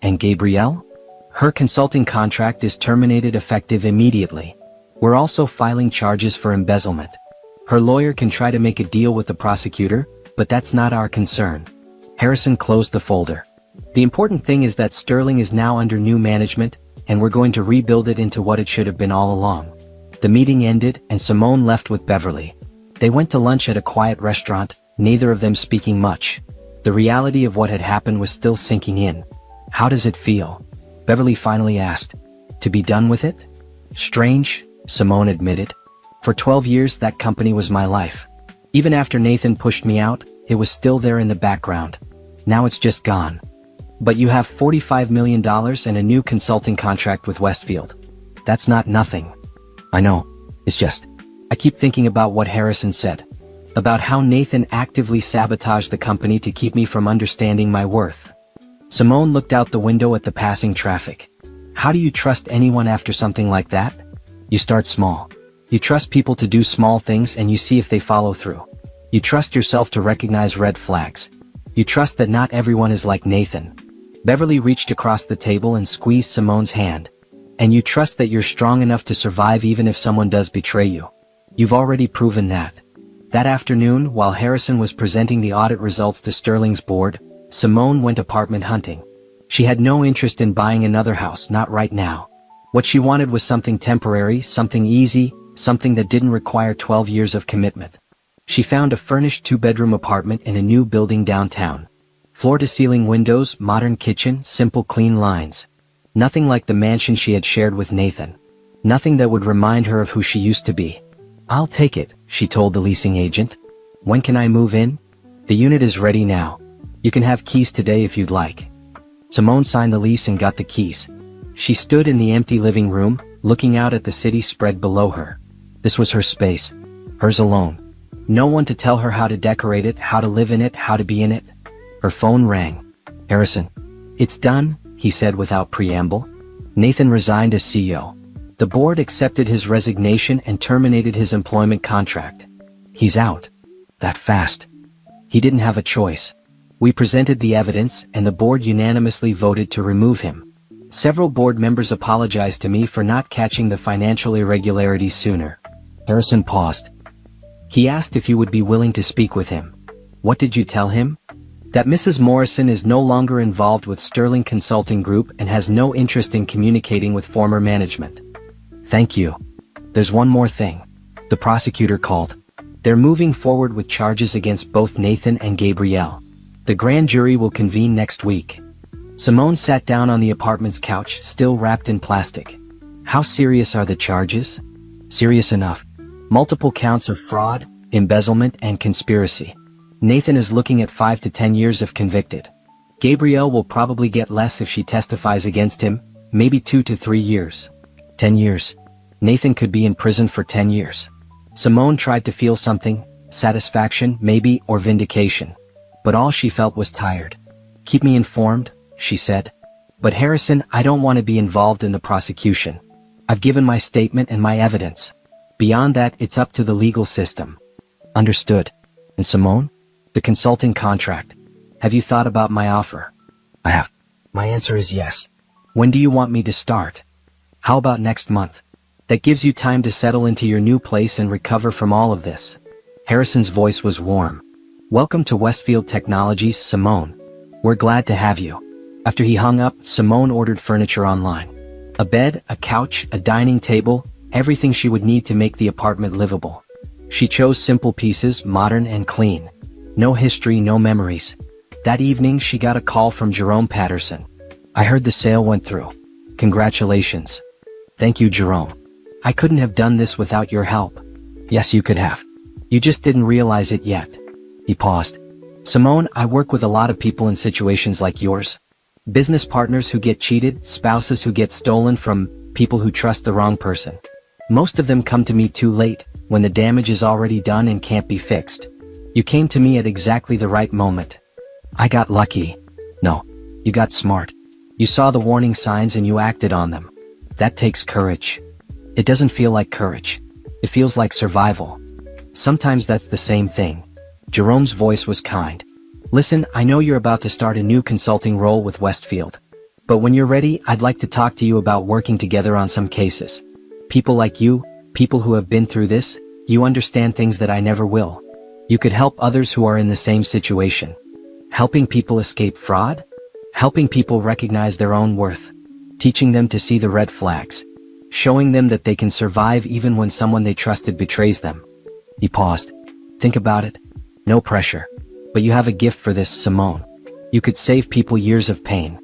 And Gabrielle? Her consulting contract is terminated effective immediately. We're also filing charges for embezzlement. Her lawyer can try to make a deal with the prosecutor, but that's not our concern. Harrison closed the folder. The important thing is that Sterling is now under new management, and we're going to rebuild it into what it should have been all along. The meeting ended, and Simone left with Beverly. They went to lunch at a quiet restaurant, neither of them speaking much. The reality of what had happened was still sinking in. How does it feel? Beverly finally asked. To be done with it? Strange, Simone admitted. For 12 years that company was my life. Even after Nathan pushed me out, it was still there in the background. Now it's just gone. But you have $45 million and a new consulting contract with Westfield. That's not nothing. I know. It's just, I keep thinking about what Harrison said. About how Nathan actively sabotaged the company to keep me from understanding my worth. Simone looked out the window at the passing traffic. How do you trust anyone after something like that? You start small. You trust people to do small things and you see if they follow through. You trust yourself to recognize red flags. You trust that not everyone is like Nathan. Beverly reached across the table and squeezed Simone's hand. And you trust that you're strong enough to survive even if someone does betray you. You've already proven that. That afternoon, while Harrison was presenting the audit results to Sterling's board, Simone went apartment hunting. She had no interest in buying another house, not right now. What she wanted was something temporary, something easy, something that didn't require 12 years of commitment. She found a furnished 2-bedroom apartment in a new building downtown. Floor-to-ceiling windows, modern kitchen, simple clean lines. Nothing like the mansion she had shared with Nathan. Nothing that would remind her of who she used to be. I'll take it, she told the leasing agent. When can I move in? The unit is ready now. You can have keys today if you'd like. Simone signed the lease and got the keys. She stood in the empty living room, looking out at the city spread below her. This was her space. Hers alone. No one to tell her how to decorate it, how to live in it, how to be in it. Her phone rang. Harrison. It's done, he said without preamble. Nathan resigned as CEO. The board accepted his resignation and terminated his employment contract. He's out. That fast. He didn't have a choice. We presented the evidence and the board unanimously voted to remove him. Several board members apologized to me for not catching the financial irregularities sooner. Harrison paused. He asked if you would be willing to speak with him. What did you tell him? That Mrs. Morrison is no longer involved with Sterling Consulting Group and has no interest in communicating with former management. Thank you. There's one more thing. The prosecutor called. They're moving forward with charges against both Nathan and Gabrielle. The grand jury will convene next week. Simone sat down on the apartment's couch, still wrapped in plastic. How serious are the charges? Serious enough. Multiple counts of fraud, embezzlement, and conspiracy. Nathan is looking at 5 to 10 years if convicted. Gabrielle will probably get less if she testifies against him, maybe 2 to 3 years. 10 years. Nathan could be in prison for 10 years. Simone tried to feel something, satisfaction, maybe, or vindication. But all she felt was tired. Keep me informed, she said. But Harrison, I don't want to be involved in the prosecution. I've given my statement and my evidence. Beyond that, it's up to the legal system. Understood. And Simone? The consulting contract. Have you thought about my offer? I have. My answer is yes. When do you want me to start? How about next month? That gives you time to settle into your new place and recover from all of this. Harrison's voice was warm. Welcome to Westfield Technologies, Simone. We're glad to have you. After he hung up, Simone ordered furniture online. A bed, a couch, a dining table, everything she would need to make the apartment livable. She chose simple pieces, modern and clean. No history, no memories. That evening she got a call from Jerome Patterson. I heard the sale went through. Congratulations. Thank you, Jerome. I couldn't have done this without your help. Yes, you could have. You just didn't realize it yet. He paused. Simone, I work with a lot of people in situations like yours. Business partners who get cheated, spouses who get stolen from people who trust the wrong person. Most of them come to me too late, when the damage is already done and can't be fixed. You came to me at exactly the right moment. I got lucky. No, you got smart. You saw the warning signs and you acted on them. That takes courage. It doesn't feel like courage. It feels like survival. Sometimes that's the same thing. Jerome's voice was kind. Listen, I know you're about to start a new consulting role with Westfield. But when you're ready, I'd like to talk to you about working together on some cases. People like you, people who have been through this, you understand things that I never will. You could help others who are in the same situation. Helping people escape fraud? Helping people recognize their own worth. Teaching them to see the red flags. Showing them that they can survive even when someone they trusted betrays them. He paused. Think about it. No pressure. But you have a gift for this, Simone. You could save people years of pain.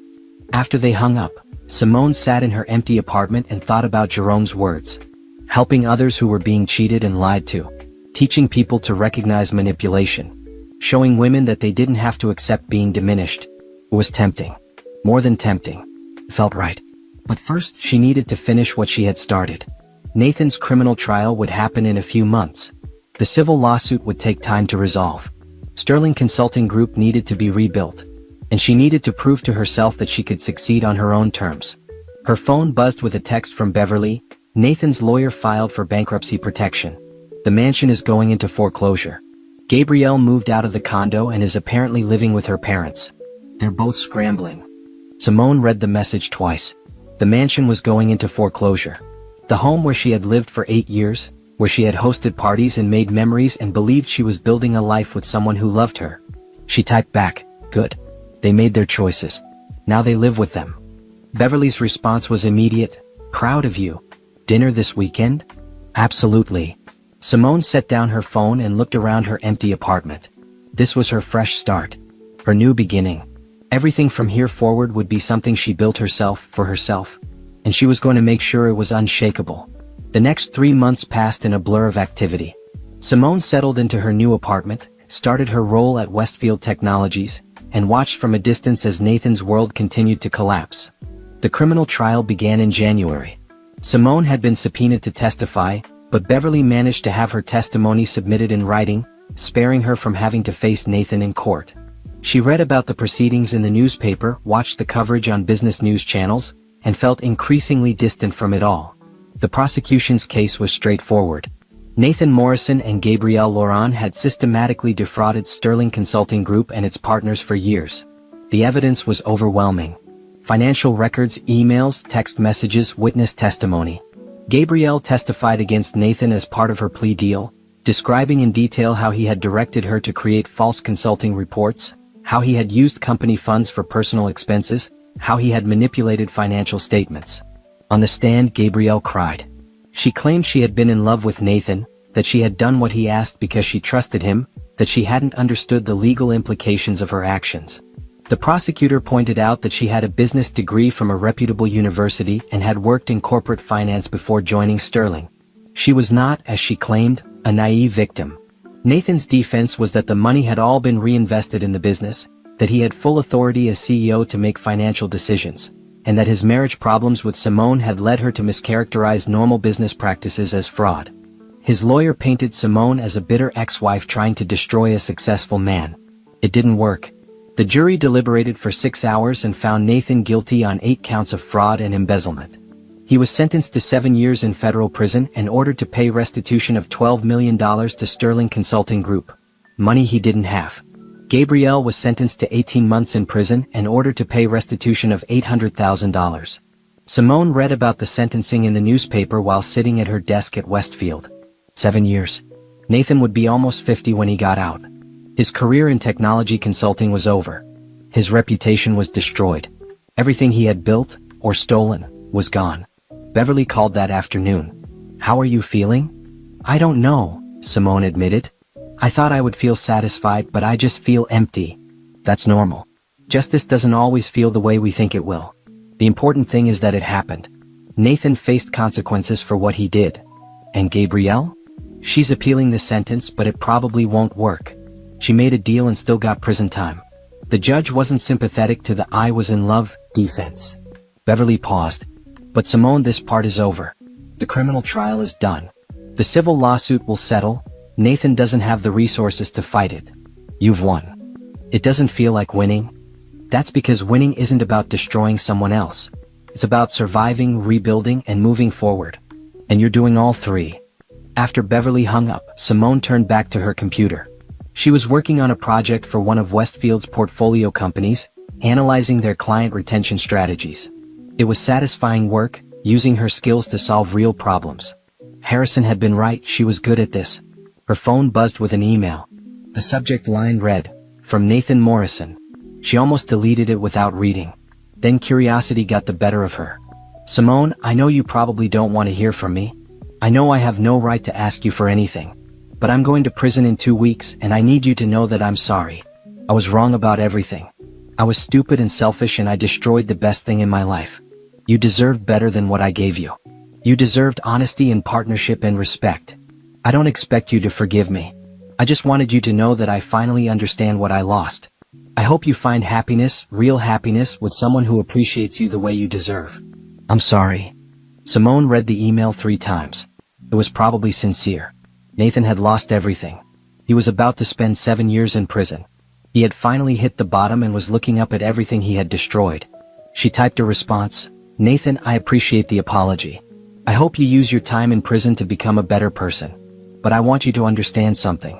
After they hung up, Simone sat in her empty apartment and thought about Jerome's words. Helping others who were being cheated and lied to. Teaching people to recognize manipulation. Showing women that they didn't have to accept being diminished. It was tempting. More than tempting. It felt right. But first, she needed to finish what she had started. Nathan's criminal trial would happen in a few months. The civil lawsuit would take time to resolve. Sterling Consulting Group needed to be rebuilt. And she needed to prove to herself that she could succeed on her own terms. Her phone buzzed with a text from Beverly. Nathan's lawyer filed for bankruptcy protection. The mansion is going into foreclosure. Gabrielle moved out of the condo and is apparently living with her parents. They're both scrambling. Simone read the message twice. The mansion was going into foreclosure. The home where she had lived for 8 years, where she had hosted parties and made memories and believed she was building a life with someone who loved her. She typed back, "Good. They made their choices. Now they live with them." Beverly's response was immediate, "Proud of you. Dinner this weekend?" "Absolutely." Simone set down her phone and looked around her empty apartment. This was her fresh start. Her new beginning. Everything from here forward would be something she built herself, for herself. And she was going to make sure it was unshakable. The next 3 months passed in a blur of activity. Simone settled into her new apartment, started her role at Westfield Technologies, and watched from a distance as Nathan's world continued to collapse. The criminal trial began in January. Simone had been subpoenaed to testify, but Beverly managed to have her testimony submitted in writing, sparing her from having to face Nathan in court. She read about the proceedings in the newspaper, watched the coverage on business news channels, and felt increasingly distant from it all. The prosecution's case was straightforward. Nathan Morrison and Gabrielle Laurent had systematically defrauded Sterling Consulting Group and its partners for years. The evidence was overwhelming. Financial records, emails, text messages, witness testimony. Gabrielle testified against Nathan as part of her plea deal, describing in detail how he had directed her to create false consulting reports, how he had used company funds for personal expenses, how he had manipulated financial statements. On the stand, Gabrielle cried. She claimed she had been in love with Nathan, that she had done what he asked because she trusted him, that she hadn't understood the legal implications of her actions. The prosecutor pointed out that she had a business degree from a reputable university and had worked in corporate finance before joining Sterling. She was not, as she claimed, a naive victim. Nathan's defense was that the money had all been reinvested in the business, that he had full authority as CEO to make financial decisions, and that his marriage problems with Simone had led her to mischaracterize normal business practices as fraud. His lawyer painted Simone as a bitter ex-wife trying to destroy a successful man. It didn't work. The jury deliberated for 6 hours and found Nathan guilty on 8 counts of fraud and embezzlement. He was sentenced to 7 years in federal prison and ordered to pay restitution of $12 million to Sterling Consulting Group, money he didn't have. Gabrielle was sentenced to 18 months in prison and ordered to pay restitution of $800,000. Simone read about the sentencing in the newspaper while sitting at her desk at Westfield. 7 years. Nathan would be almost 50 when he got out. His career in technology consulting was over. His reputation was destroyed. Everything he had built, or stolen, was gone. Beverly called that afternoon. "How are you feeling?" "I don't know," Simone admitted. "I thought I would feel satisfied, but I just feel empty." "That's normal. Justice doesn't always feel the way we think it will. The important thing is that it happened." Nathan faced consequences for what he did. And Gabrielle? She's appealing the sentence, but it probably won't work. She made a deal and still got prison time. The judge wasn't sympathetic to the "I was in love" defense. Beverly paused. "But Simone, this part is over. The criminal trial is done. The civil lawsuit will settle. Nathan doesn't have the resources to fight it. You've won." "It doesn't feel like winning." "That's because winning isn't about destroying someone else. It's about surviving, rebuilding, and moving forward. And you're doing all three." After Beverly hung up, Simone turned back to her computer. She was working on a project for one of Westfield's portfolio companies, analyzing their client retention strategies. It was satisfying work, using her skills to solve real problems. Harrison had been right, she was good at this. Her phone buzzed with an email. The subject line read, "From Nathan Morrison." She almost deleted it without reading. Then curiosity got the better of her. "Simone, I know you probably don't want to hear from me. I know I have no right to ask you for anything. But I'm going to prison in 2 weeks and I need you to know that I'm sorry. I was wrong about everything. I was stupid and selfish and I destroyed the best thing in my life. You deserved better than what I gave you. You deserved honesty and partnership and respect. I don't expect you to forgive me. I just wanted you to know that I finally understand what I lost. I hope you find happiness, real happiness, with someone who appreciates you the way you deserve. I'm sorry." Simone read the email 3 times. It was probably sincere. Nathan had lost everything. He was about to spend 7 years in prison. He had finally hit the bottom and was looking up at everything he had destroyed. She typed a response. "Nathan, I appreciate the apology. I hope you use your time in prison to become a better person. But I want you to understand something.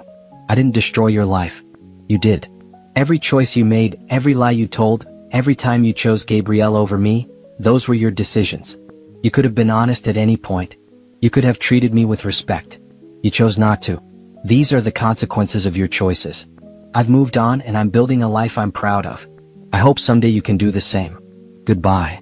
I didn't destroy your life. You did. Every choice you made, every lie you told, every time you chose Gabrielle over me, those were your decisions. You could have been honest at any point. You could have treated me with respect. You chose not to. These are the consequences of your choices. I've moved on and I'm building a life I'm proud of. I hope someday you can do the same. Goodbye."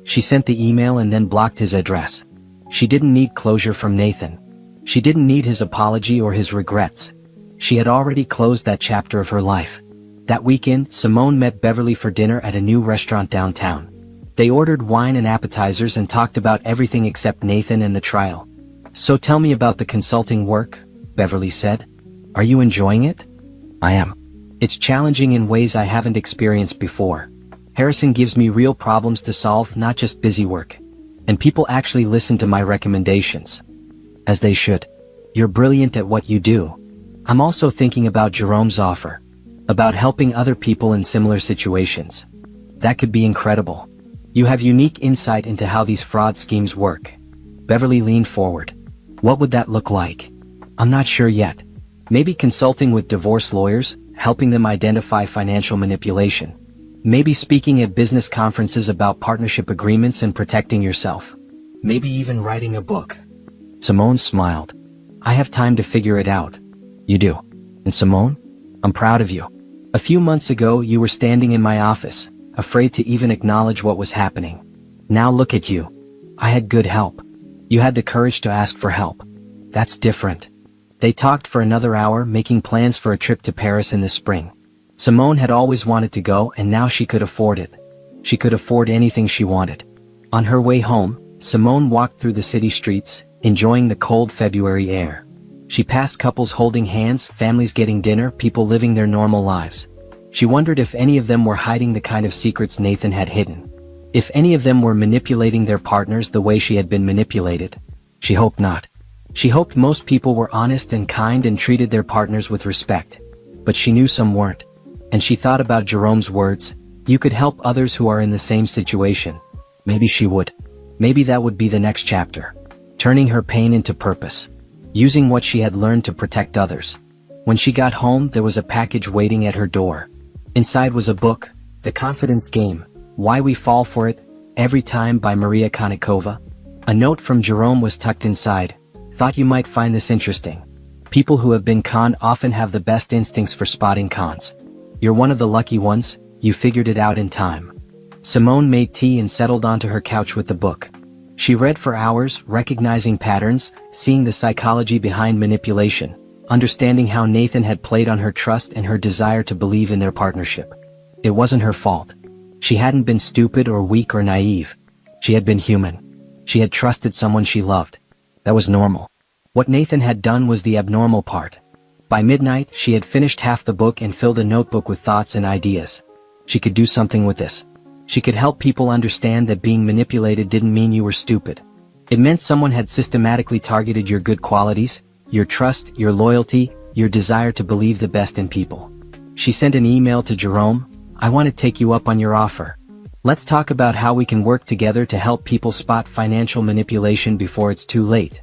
She sent the email and then blocked his address. She didn't need closure from Nathan. She didn't need his apology or his regrets. She had already closed that chapter of her life. That weekend, Simone met Beverly for dinner at a new restaurant downtown. They ordered wine and appetizers and talked about everything except Nathan and the trial. "So tell me about the consulting work," Beverly said. "Are you enjoying it?" "I am. It's challenging in ways I haven't experienced before. Harrison gives me real problems to solve, not just busy work. And people actually listen to my recommendations. As they should. You're brilliant at what you do. I'm also thinking about Jerome's offer. About helping other people in similar situations. That could be incredible. You have unique insight into how these fraud schemes work." Beverly leaned forward. "What would that look like?" "I'm not sure yet. Maybe consulting with divorce lawyers, helping them identify financial manipulation. Maybe speaking at business conferences about partnership agreements and protecting yourself. Maybe even writing a book." Simone smiled. "I have time to figure it out." "You do. And Simone, I'm proud of you. A few months ago you were standing in my office, afraid to even acknowledge what was happening. Now look at you. I had good help. You had the courage to ask for help. That's different. They talked for another hour, making plans for a trip to Paris in the spring. Simone had always wanted to go, and now she could afford it. She could afford anything she wanted. On her way home, Simone walked through the city streets, enjoying the cold February air. She passed couples holding hands, families getting dinner, people living their normal lives. She wondered if any of them were hiding the kind of secrets Nathan had hidden. If any of them were manipulating their partners the way she had been manipulated. She hoped not. She hoped most people were honest and kind and treated their partners with respect. But she knew some weren't. And she thought about Jerome's words, "You could help others who are in the same situation." Maybe she would. Maybe that would be the next chapter. Turning her pain into purpose. Using what she had learned to protect others. When she got home, there was a package waiting at her door. Inside was a book, The Confidence Game, Why We Fall for It, Every Time by Maria Konnikova. A note from Jerome was tucked inside. "Thought you might find this interesting. People who have been conned often have the best instincts for spotting cons. You're one of the lucky ones, you figured it out in time." Simone made tea and settled onto her couch with the book. She read for hours, recognizing patterns, seeing the psychology behind manipulation, understanding how Nathan had played on her trust and her desire to believe in their partnership. It wasn't her fault. She hadn't been stupid or weak or naive. She had been human. She had trusted someone she loved. That was normal. What Nathan had done was the abnormal part. By midnight, she had finished half the book and filled a notebook with thoughts and ideas. She could do something with this. She could help people understand that being manipulated didn't mean you were stupid. It meant someone had systematically targeted your good qualities, your trust, your loyalty, your desire to believe the best in people. She sent an email to Jerome, "I want to take you up on your offer. Let's talk about how we can work together to help people spot financial manipulation before it's too late."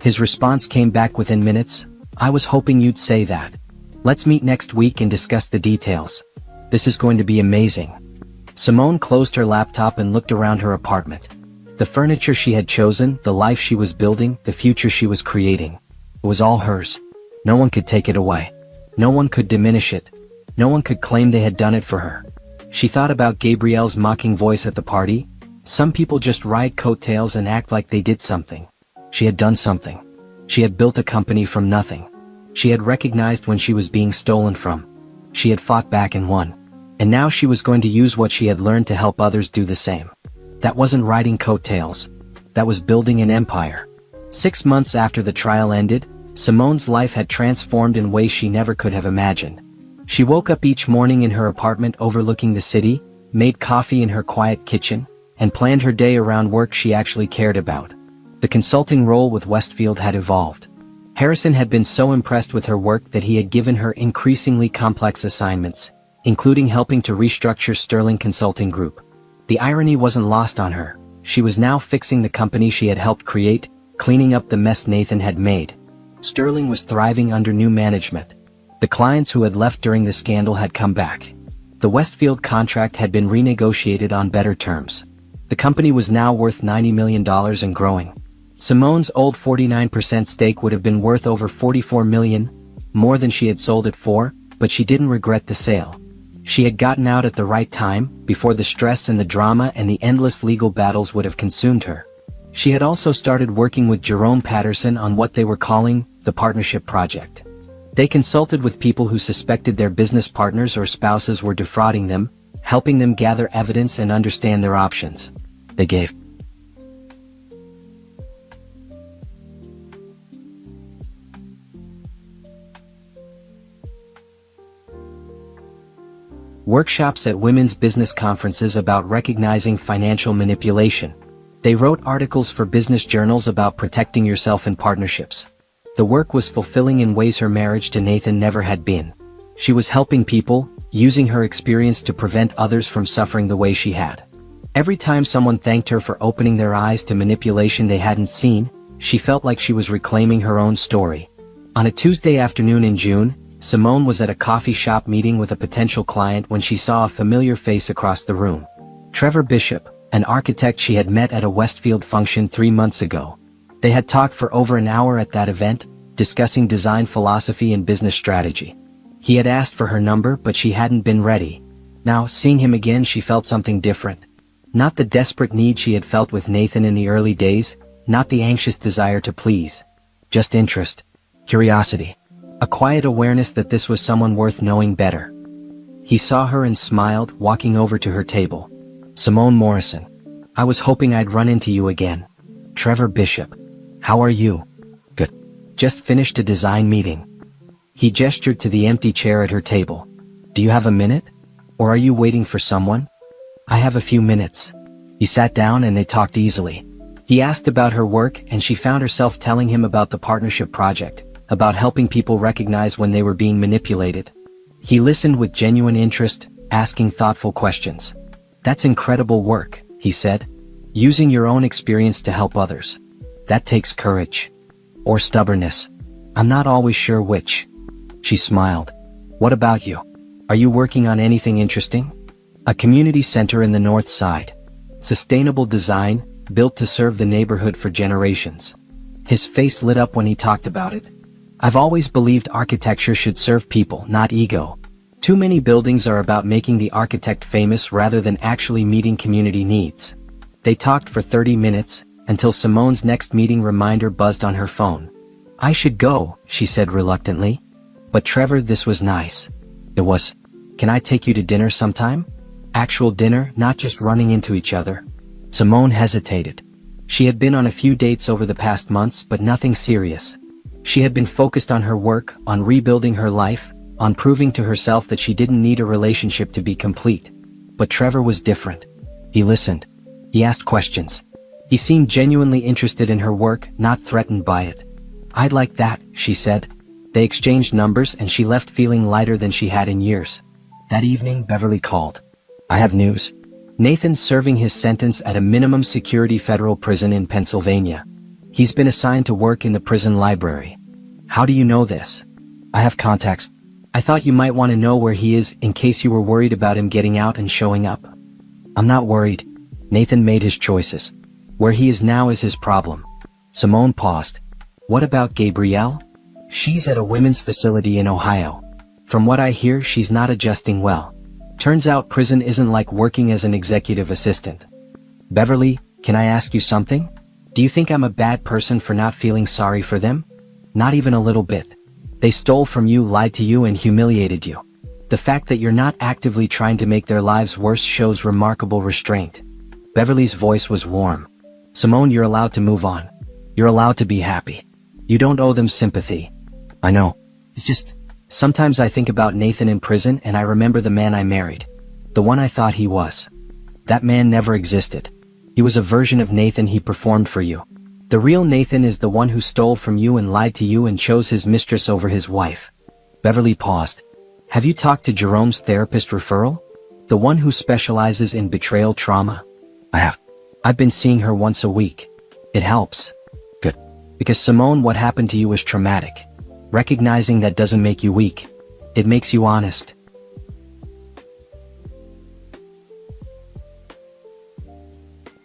His response came back within minutes, "I was hoping you'd say that. Let's meet next week and discuss the details. This is going to be amazing." Simone closed her laptop and looked around her apartment. The furniture she had chosen, the life she was building, the future she was creating. It was all hers. No one could take it away. No one could diminish it. No one could claim they had done it for her. She thought about Gabrielle's mocking voice at the party. Some people just ride coattails and act like they did something. She had done something. She had built a company from nothing. She had recognized when she was being stolen from. She had fought back and won. And now she was going to use what she had learned to help others do the same. That wasn't riding coattails. That was building an empire. 6 months after the trial ended, Simone's life had transformed in ways she never could have imagined. She woke up each morning in her apartment overlooking the city, made coffee in her quiet kitchen, and planned her day around work she actually cared about. The consulting role with Westfield had evolved. Harrison had been so impressed with her work that he had given her increasingly complex assignments, including helping to restructure Sterling Consulting Group. The irony wasn't lost on her. She was now fixing the company she had helped create, cleaning up the mess Nathan had made. Sterling was thriving under new management. The clients who had left during the scandal had come back. The Westfield contract had been renegotiated on better terms. The company was now worth $90 million and growing. Simone's old 49% stake would have been worth over $44 million, more than she had sold it for, but she didn't regret the sale. She had gotten out at the right time, before the stress and the drama and the endless legal battles would have consumed her. She had also started working with Jerome Patterson on what they were calling the Partnership Project. They consulted with people who suspected their business partners or spouses were defrauding them, helping them gather evidence and understand their options. They gave workshops at women's business conferences about recognizing financial manipulation. They wrote articles for business journals about protecting yourself in partnerships. The work was fulfilling in ways her marriage to Nathan never had been. She was helping people, using her experience to prevent others from suffering the way she had. Every time someone thanked her for opening their eyes to manipulation they hadn't seen, she felt like she was reclaiming her own story. On a Tuesday afternoon in June, Simone was at a coffee shop meeting with a potential client when she saw a familiar face across the room. Trevor Bishop, an architect she had met at a Westfield function 3 months ago. They had talked for over an hour at that event, discussing design philosophy and business strategy. He had asked for her number, but she hadn't been ready. Now, seeing him again, she felt something different. Not the desperate need she had felt with Nathan in the early days, not the anxious desire to please. Just interest. Curiosity. A quiet awareness that this was someone worth knowing better. He saw her and smiled, walking over to her table. Simone Morrison. I was hoping I'd run into you again. Trevor Bishop. How are you? Good. Just finished a design meeting. He gestured to the empty chair at her table. Do you have a minute? Or are you waiting for someone? I have a few minutes. He sat down and they talked easily. He asked about her work and she found herself telling him about the partnership project, about helping people recognize when they were being manipulated. He listened with genuine interest, asking thoughtful questions. That's incredible work, he said. Using your own experience to help others. That takes courage. Or stubbornness. I'm not always sure which. She smiled. What about you? Are you working on anything interesting? A community center in the north side. Sustainable design, built to serve the neighborhood for generations. His face lit up when he talked about it. I've always believed architecture should serve people, not ego. Too many buildings are about making the architect famous rather than actually meeting community needs. They talked for 30 minutes, until Simone's next meeting reminder buzzed on her phone. I should go, she said reluctantly. But Trevor, this was nice. It was. Can I take you to dinner sometime? Actual dinner, not just running into each other. Simone hesitated. She had been on a few dates over the past months, but nothing serious. She had been focused on her work, on rebuilding her life, on proving to herself that she didn't need a relationship to be complete. But Trevor was different. He listened. He asked questions. He seemed genuinely interested in her work, not threatened by it. I'd like that, she said. They exchanged numbers and she left feeling lighter than she had in years. That evening, Beverly called. I have news. Nathan's serving his sentence at a minimum security federal prison in Pennsylvania. He's been assigned to work in the prison library. How do you know this? I have contacts. I thought you might want to know where he is in case you were worried about him getting out and showing up. I'm not worried. Nathan made his choices. Where he is now is his problem. Simone paused. What about Gabrielle? She's at a women's facility in Ohio. From what I hear, she's not adjusting well. Turns out prison isn't like working as an executive assistant. Beverly, can I ask you something? Do you think I'm a bad person for not feeling sorry for them? Not even a little bit. They stole from you, lied to you, and humiliated you. The fact that you're not actively trying to make their lives worse shows remarkable restraint. Beverly's voice was warm. Simone, you're allowed to move on. You're allowed to be happy. You don't owe them sympathy. I know. It's just, sometimes I think about Nathan in prison and I remember the man I married. The one I thought he was. That man never existed. He was a version of Nathan he performed for you. The real Nathan is the one who stole from you and lied to you and chose his mistress over his wife. Beverly paused. Have you talked to Jerome's therapist referral? The one who specializes in betrayal trauma? I have. I've been seeing her once a week. It helps. Good. Because Simone, what happened to you was traumatic. Recognizing that doesn't make you weak. It makes you honest.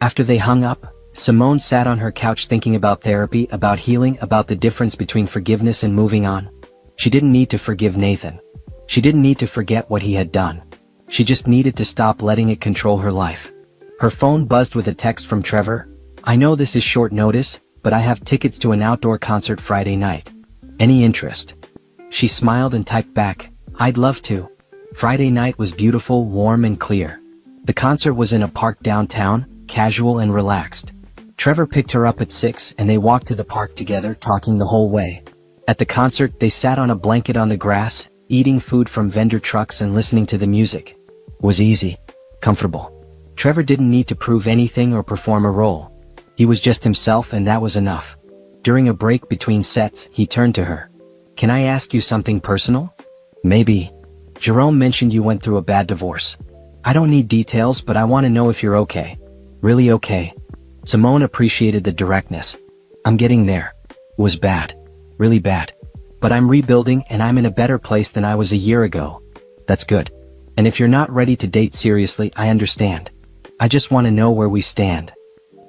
After they hung up, Simone sat on her couch thinking about therapy, about healing, about the difference between forgiveness and moving on. She didn't need to forgive Nathan. She didn't need to forget what he had done. She just needed to stop letting it control her life. Her phone buzzed with a text from Trevor. I know this is short notice, but I have tickets to an outdoor concert Friday night. Any interest? She smiled and typed back, I'd love to. Friday night was beautiful, warm and clear. The concert was in a park downtown, casual and relaxed. Trevor picked her up at 6 and they walked to the park together, talking the whole way. At the concert, they sat on a blanket on the grass, eating food from vendor trucks and listening to the music. It was easy, comfortable. Trevor didn't need to prove anything or perform a role. He was just himself and that was enough. During a break between sets, he turned to her. Can I ask you something personal? Maybe. Jerome mentioned you went through a bad divorce. I don't need details, but I want to know if you're okay. Really okay. Simone appreciated the directness. I'm getting there. It was bad. Really bad. But I'm rebuilding and I'm in a better place than I was a year ago. That's good. And if you're not ready to date seriously, I understand. I just want to know where we stand.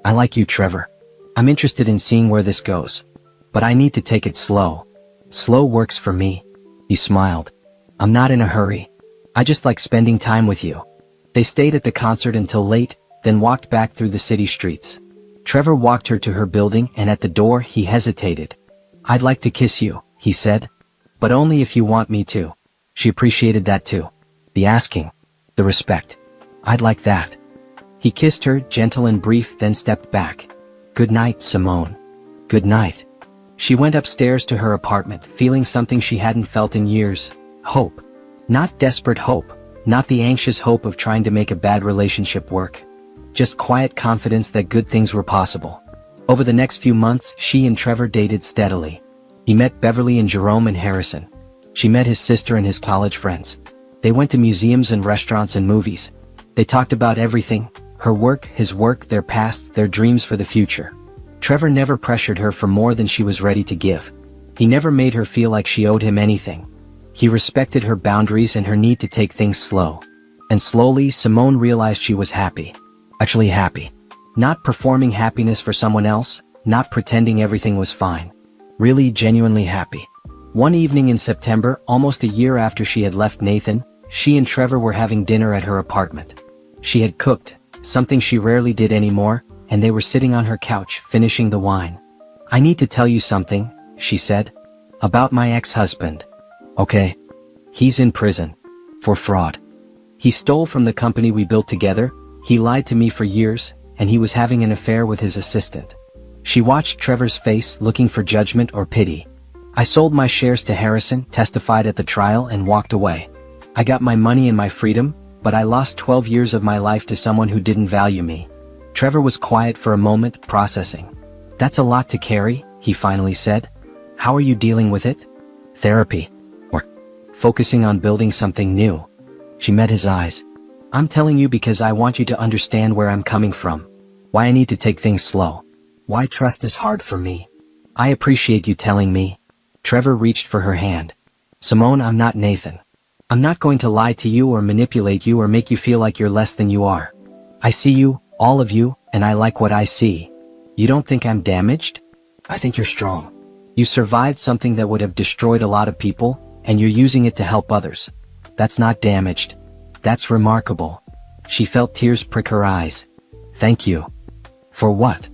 I like you, Trevor. I'm interested in seeing where this goes. But I need to take it slow. Slow works for me. He smiled. I'm not in a hurry. I just like spending time with you. They stayed at the concert until late, then walked back through the city streets. Trevor walked her to her building and at the door he hesitated. I'd like to kiss you, he said. But only if you want me to. She appreciated that too. The asking. The respect. I'd like that. He kissed her, gentle and brief, then stepped back. Good night, Simone. Good night. She went upstairs to her apartment, feeling something she hadn't felt in years. Hope. Not desperate hope. Not the anxious hope of trying to make a bad relationship work. Just quiet confidence that good things were possible. Over the next few months, she and Trevor dated steadily. He met Beverly and Jerome and Harrison. She met his sister and his college friends. They went to museums and restaurants and movies. They talked about everything, her work, his work, their past, their dreams for the future. Trevor never pressured her for more than she was ready to give. He never made her feel like she owed him anything. He respected her boundaries and her need to take things slow. And slowly, Simone realized she was happy. Actually happy. Not performing happiness for someone else, not pretending everything was fine. Really genuinely happy. One evening in September, almost a year after she had left Nathan, she and Trevor were having dinner at her apartment. She had cooked, something she rarely did anymore, and they were sitting on her couch, finishing the wine. I need to tell you something, she said. About my ex-husband. Okay. He's in prison. For fraud. He stole from the company we built together, he lied to me for years, and he was having an affair with his assistant. She watched Trevor's face, looking for judgment or pity. I sold my shares to Harrison, testified at the trial, and walked away. I got my money and my freedom, but I lost 12 years of my life to someone who didn't value me. Trevor was quiet for a moment, processing. That's a lot to carry, he finally said. How are you dealing with it? Therapy. Or focusing on building something new. She met his eyes. I'm telling you because I want you to understand where I'm coming from. Why I need to take things slow. Why trust is hard for me. I appreciate you telling me. Trevor reached for her hand. Simone, I'm not Nathan. I'm not going to lie to you or manipulate you or make you feel like you're less than you are. I see you, all of you, and I like what I see. You don't think I'm damaged? I think you're strong. You survived something that would have destroyed a lot of people, and you're using it to help others. That's not damaged. That's remarkable. She felt tears prick her eyes. Thank you. For what?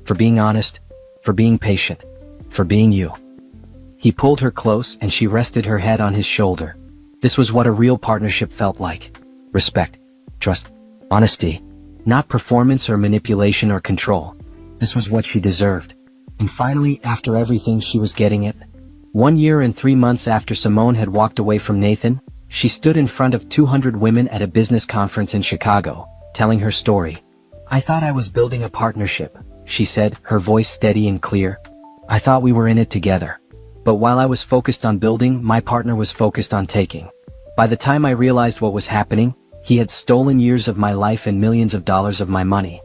For being honest, for being patient, for being you. He pulled her close and she rested her head on his shoulder. This was what a real partnership felt like. Respect, trust, honesty. Not performance or manipulation or control. This was what she deserved. And finally, after everything, she was getting it. 1 year and 3 months after Simone had walked away from Nathan, she stood in front of 200 women at a business conference in Chicago, telling her story. I thought I was building a partnership, she said, her voice steady and clear. I thought we were in it together. But while I was focused on building, my partner was focused on taking. By the time I realized what was happening, he had stolen years of my life and millions of dollars of my money.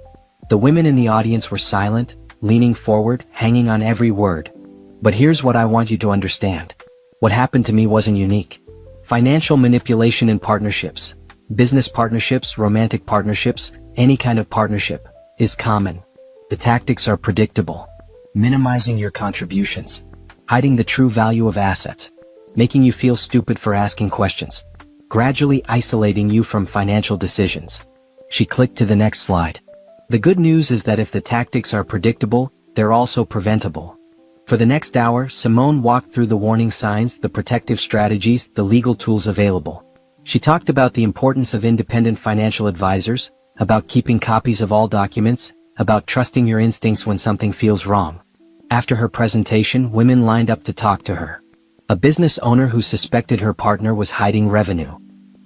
The women in the audience were silent, leaning forward, hanging on every word. But here's what I want you to understand. What happened to me wasn't unique. Financial manipulation in partnerships, business partnerships, romantic partnerships, any kind of partnership, is common. The tactics are predictable. Minimizing your contributions. Hiding the true value of assets. Making you feel stupid for asking questions. Gradually isolating you from financial decisions. She clicked to the next slide. The good news is that if the tactics are predictable, they're also preventable. For the next hour, Simone walked through the warning signs, the protective strategies, the legal tools available. She talked about the importance of independent financial advisors, about keeping copies of all documents, about trusting your instincts when something feels wrong. After her presentation, women lined up to talk to her. A business owner who suspected her partner was hiding revenue.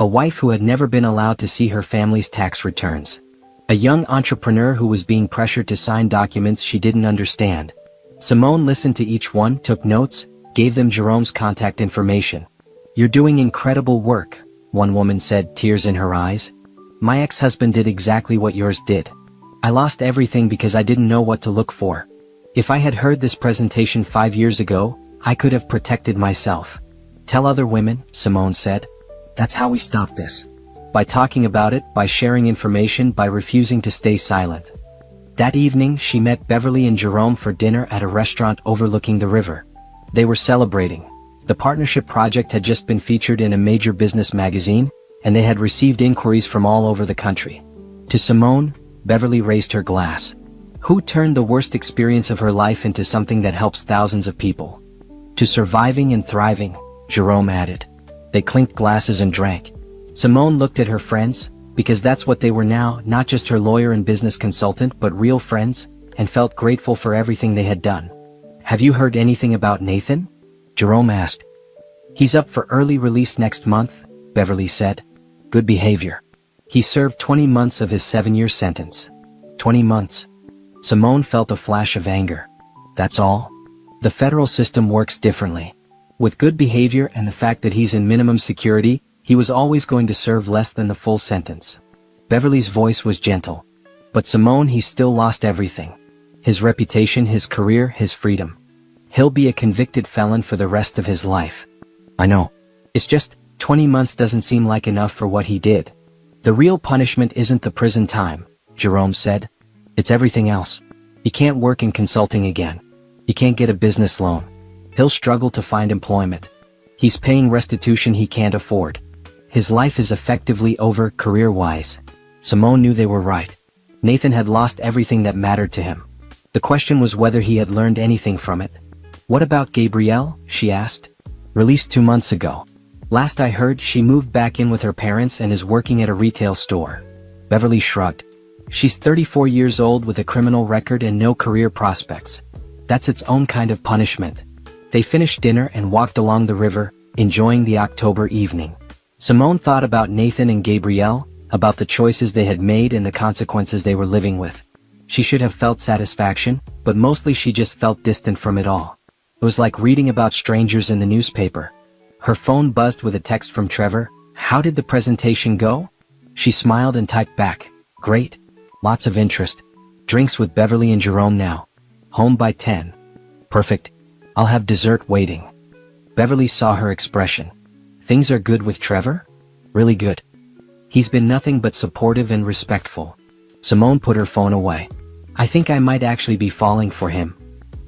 A wife who had never been allowed to see her family's tax returns. A young entrepreneur who was being pressured to sign documents she didn't understand. Simone listened to each one, took notes, gave them Jerome's contact information. You're doing incredible work, one woman said, tears in her eyes. My ex-husband did exactly what yours did. I lost everything because I didn't know what to look for. If I had heard this presentation 5 years ago, I could have protected myself. Tell other women, Simone said. That's how we stop this. By talking about it, by sharing information, by refusing to stay silent. That evening, she met Beverly and Jerome for dinner at a restaurant overlooking the river. They were celebrating. The partnership project had just been featured in a major business magazine, and they had received inquiries from all over the country. To Simone, Beverly raised her glass. Who turned the worst experience of her life into something that helps thousands of people? To surviving and thriving, Jerome added. They clinked glasses and drank. Simone looked at her friends, because that's what they were now, not just her lawyer and business consultant but real friends, and felt grateful for everything they had done. Have you heard anything about Nathan? Jerome asked. He's up for early release next month, Beverly said. Good behavior. He served 20 months of his 7-year sentence. 20 months. Simone felt a flash of anger. That's all? The federal system works differently. With good behavior and the fact that he's in minimum security, he was always going to serve less than the full sentence. Beverly's voice was gentle. But Simone, he still lost everything. His reputation, his career, his freedom. He'll be a convicted felon for the rest of his life. I know. It's just, 20 months doesn't seem like enough for what he did. The real punishment isn't the prison time, Jerome said. It's everything else. He can't work in consulting again. He can't get a business loan. He'll struggle to find employment. He's paying restitution he can't afford. His life is effectively over career-wise. Simone knew they were right. Nathan had lost everything that mattered to him. The question was whether he had learned anything from it. What about Gabrielle? She asked. Released 2 months ago. Last I heard, she moved back in with her parents and is working at a retail store. Beverly shrugged. She's 34 years old with a criminal record and no career prospects. That's its own kind of punishment. They finished dinner and walked along the river, enjoying the October evening. Simone thought about Nathan and Gabrielle, about the choices they had made and the consequences they were living with. She should have felt satisfaction, but mostly she just felt distant from it all. It was like reading about strangers in the newspaper. Her phone buzzed with a text from Trevor. How did the presentation go? She smiled and typed back. Great. Lots of interest. Drinks with Beverly and Jerome now. Home by 10. Perfect. I'll have dessert waiting. Beverly saw her expression. Things are good with Trevor? Really good. He's been nothing but supportive and respectful. Simone put her phone away. I think I might actually be falling for him.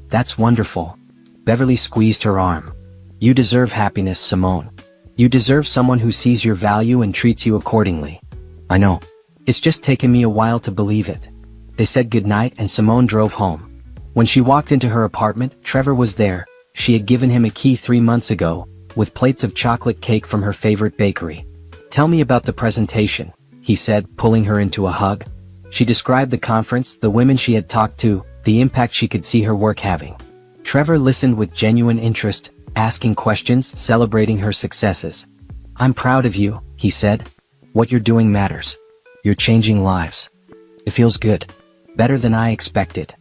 That's wonderful. Beverly squeezed her arm. You deserve happiness, Simone. You deserve someone who sees your value and treats you accordingly. I know. It's just taken me a while to believe it. They said goodnight and Simone drove home. When she walked into her apartment, Trevor was there. She had given him a key 3 months ago, with plates of chocolate cake from her favorite bakery. Tell me about the presentation, he said, pulling her into a hug. She described the conference, the women she had talked to, the impact she could see her work having. Trevor listened with genuine interest, asking questions, celebrating her successes. I'm proud of you, he said. What you're doing matters. You're changing lives. It feels good. Better than I expected.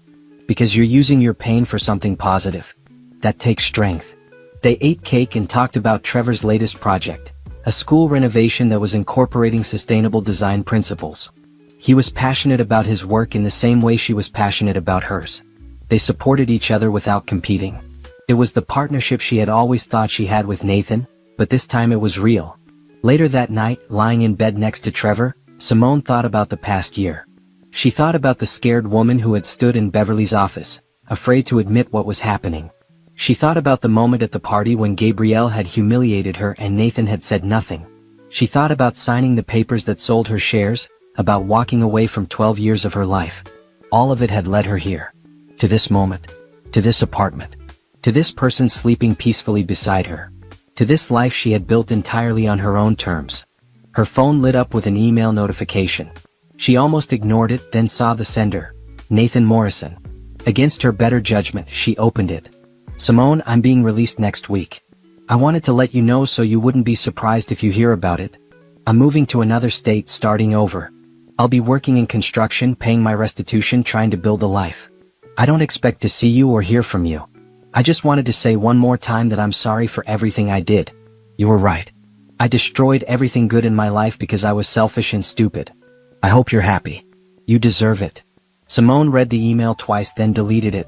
Because you're using your pain for something positive. That takes strength. They ate cake and talked about Trevor's latest project, a school renovation that was incorporating sustainable design principles. He was passionate about his work in the same way she was passionate about hers. They supported each other without competing. It was the partnership she had always thought she had with Nathan, but this time it was real. Later that night, lying in bed next to Trevor, Simone thought about the past year. She thought about the scared woman who had stood in Beverly's office, afraid to admit what was happening. She thought about the moment at the party when Gabrielle had humiliated her and Nathan had said nothing. She thought about signing the papers that sold her shares, about walking away from 12 years of her life. All of it had led her here. To this moment. To this apartment. To this person sleeping peacefully beside her. To this life she had built entirely on her own terms. Her phone lit up with an email notification. She almost ignored it, then saw the sender. Nathan Morrison. Against her better judgment, she opened it. Simone, I'm being released next week. I wanted to let you know so you wouldn't be surprised if you hear about it. I'm moving to another state, starting over. I'll be working in construction, paying my restitution, trying to build a life. I don't expect to see you or hear from you. I just wanted to say one more time that I'm sorry for everything I did. You were right. I destroyed everything good in my life because I was selfish and stupid. I hope you're happy. You deserve it. Simone read the email twice, then deleted it.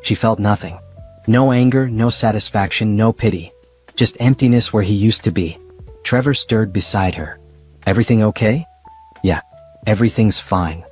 She felt nothing. No anger, no satisfaction, no pity. Just emptiness where he used to be. Trevor stirred beside her. Everything okay? Yeah, everything's fine.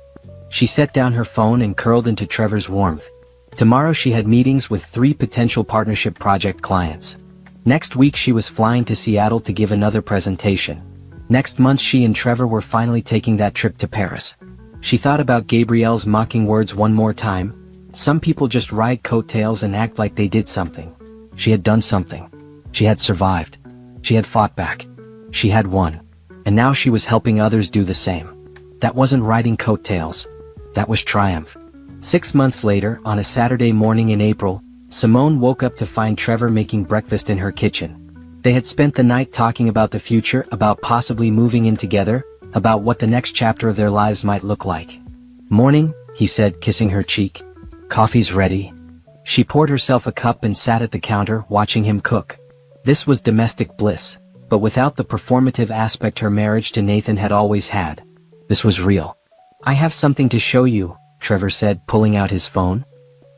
She set down her phone and curled into Trevor's warmth. Tomorrow she had meetings with 3 potential partnership project clients. Next week she was flying to Seattle to give another presentation. Next month she and Trevor were finally taking that trip to Paris. She thought about Gabrielle's mocking words one more time. Some people just ride coattails and act like they did something. She had done something. She had survived. She had fought back. She had won. And now she was helping others do the same. That wasn't riding coattails. That was triumph. 6 months later, on a Saturday morning in April, Simone woke up to find Trevor making breakfast in her kitchen. They had spent the night talking about the future, about possibly moving in together, about what the next chapter of their lives might look like. "Morning," he said, kissing her cheek. "Coffee's ready." She poured herself a cup and sat at the counter, watching him cook. This was domestic bliss, but without the performative aspect her marriage to Nathan had always had. This was real. "I have something to show you," Trevor said, pulling out his phone.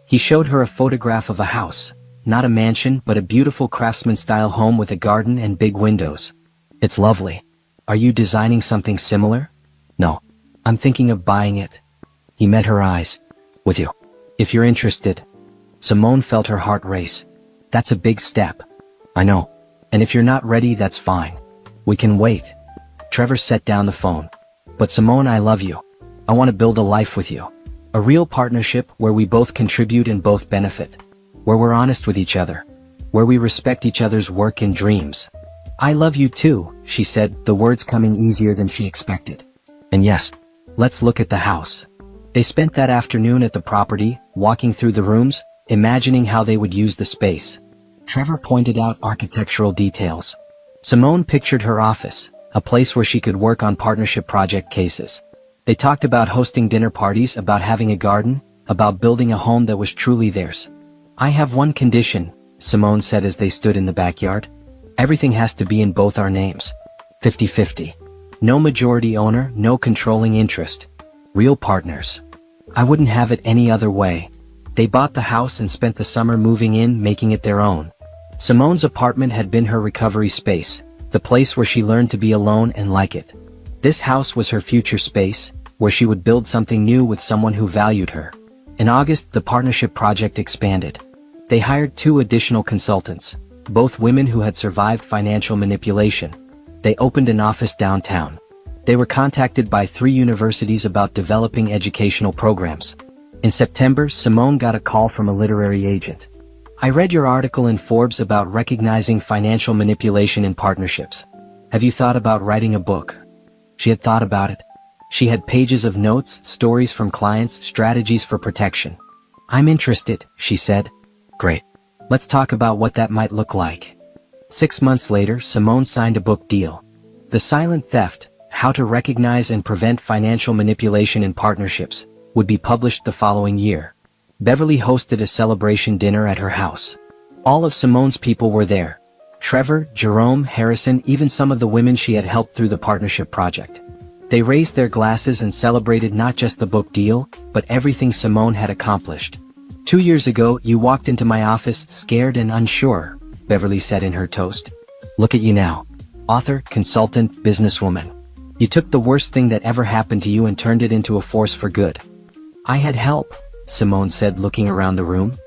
He showed her a photograph of a house, not a mansion but a beautiful craftsman-style home with a garden and big windows. "It's lovely. Are you designing something similar?" "No. I'm thinking of buying it." He met her eyes. "With you. If you're interested." Simone felt her heart race. "That's a big step." "I know. And if you're not ready, that's fine. We can wait." Trevor set down the phone. "But Simone, I love you. I want to build a life with you. A real partnership where we both contribute and both benefit. Where we're honest with each other. Where we respect each other's work and dreams." "I love you too," she said, the words coming easier than she expected. "And yes, let's look at the house." They spent that afternoon at the property, walking through the rooms, imagining how they would use the space. Trevor pointed out architectural details. Simone pictured her office, a place where she could work on partnership project cases. They talked about hosting dinner parties, about having a garden, about building a home that was truly theirs. "I have one condition," Simone said as they stood in the backyard. "Everything has to be in both our names. 50-50. No majority owner, no controlling interest. Real partners. I wouldn't have it any other way." They bought the house and spent the summer moving in, making it their own. Simone's apartment had been her recovery space, the place where she learned to be alone and like it. This house was her future space, where she would build something new with someone who valued her. In August, the partnership project expanded. They hired 2 additional consultants, both women who had survived financial manipulation. They opened an office downtown. They were contacted by 3 universities about developing educational programs. In September, Simone got a call from a literary agent. "I read your article in Forbes about recognizing financial manipulation in partnerships. Have you thought about writing a book?" She had thought about it. She had pages of notes, stories from clients, strategies for protection. "I'm interested," she said. "Great. Let's talk about what that might look like." 6 months later, Simone signed a book deal. The Silent Theft: How to Recognize and Prevent Financial Manipulation in Partnerships would be published the following year. Beverly hosted a celebration dinner at her house. All of Simone's people were there. Trevor, Jerome, Harrison, even some of the women she had helped through the partnership project. They raised their glasses and celebrated not just the book deal, but everything Simone had accomplished. 2 years ago, you walked into my office scared and unsure," Beverly said in her toast. "Look at you now. Author, consultant, businesswoman. You took the worst thing that ever happened to you and turned it into a force for good." "I had help," Simone said, looking around the room.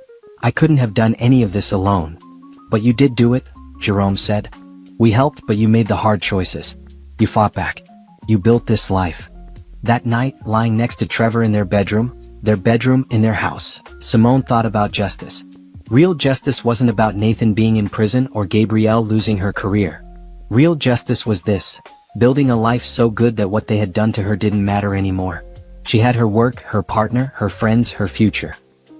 "I couldn't have done any of this alone." "But you did do it," Jerome said. "We helped, but you made the hard choices. You fought back. You built this life." That night, lying next to Trevor in their bedroom in their house, Simone thought about justice. Real justice wasn't about Nathan being in prison or Gabrielle losing her career. Real justice was this: building a life so good that what they had done to her didn't matter anymore. She had her work, her partner, her friends, her future.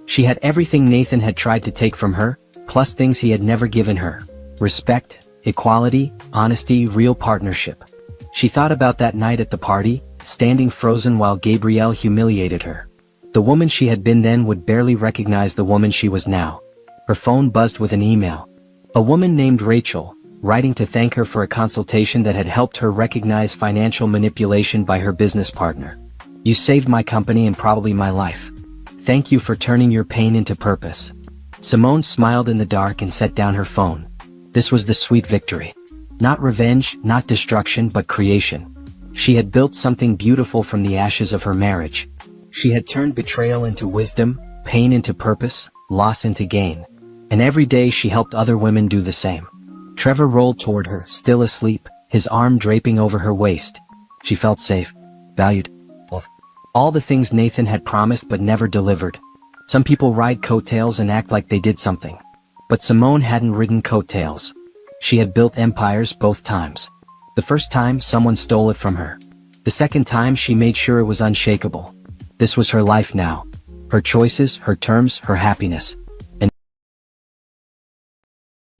She had everything Nathan had tried to take from her, plus things he had never given her. Respect, equality, honesty, real partnership. She thought about that night at the party, standing frozen while Gabrielle humiliated her. The woman she had been then would barely recognize the woman she was now. Her phone buzzed with an email. A woman named Rachel, writing to thank her for a consultation that had helped her recognize financial manipulation by her business partner. "You saved my company and probably my life. Thank you for turning your pain into purpose." Simone smiled in the dark and set down her phone. This was the sweet victory. Not revenge, not destruction, but creation. She had built something beautiful from the ashes of her marriage. She had turned betrayal into wisdom, pain into purpose, loss into gain. And every day she helped other women do the same. Trevor rolled toward her, still asleep, his arm draping over her waist. She felt safe, valued, loved. All the things Nathan had promised but never delivered. Some people ride coattails and act like they did something. But Simone hadn't ridden coattails. She had built empires both times. The first time, someone stole it from her. The second time, she made sure it was unshakable. This was her life now. Her choices, her terms, her happiness. And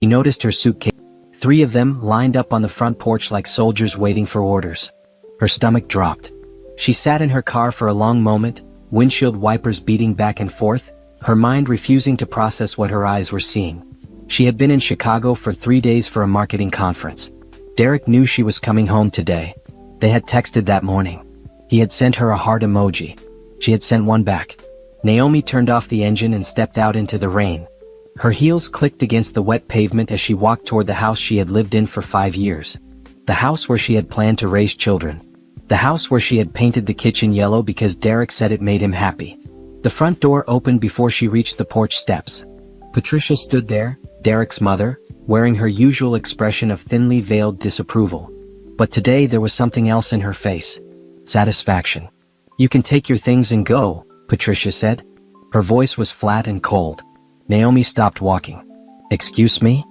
he noticed her suitcase. 3 of them lined up on the front porch like soldiers waiting for orders. Her stomach dropped. She sat in her car for a long moment, windshield wipers beating back and forth, her mind refusing to process what her eyes were seeing. She had been in Chicago for 3 days for a marketing conference. Derek knew she was coming home today. They had texted that morning. He had sent her a heart emoji. She had sent one back. Naomi turned off the engine and stepped out into the rain. Her heels clicked against the wet pavement as she walked toward the house she had lived in for 5 years. The house where she had planned to raise children. The house where she had painted the kitchen yellow because Derek said it made him happy. The front door opened before she reached the porch steps. Patricia stood there, Derek's mother, wearing her usual expression of thinly veiled disapproval. But today there was something else in her face. Satisfaction. "You can take your things and go," Patricia said. Her voice was flat and cold. Naomi stopped walking. "Excuse me?"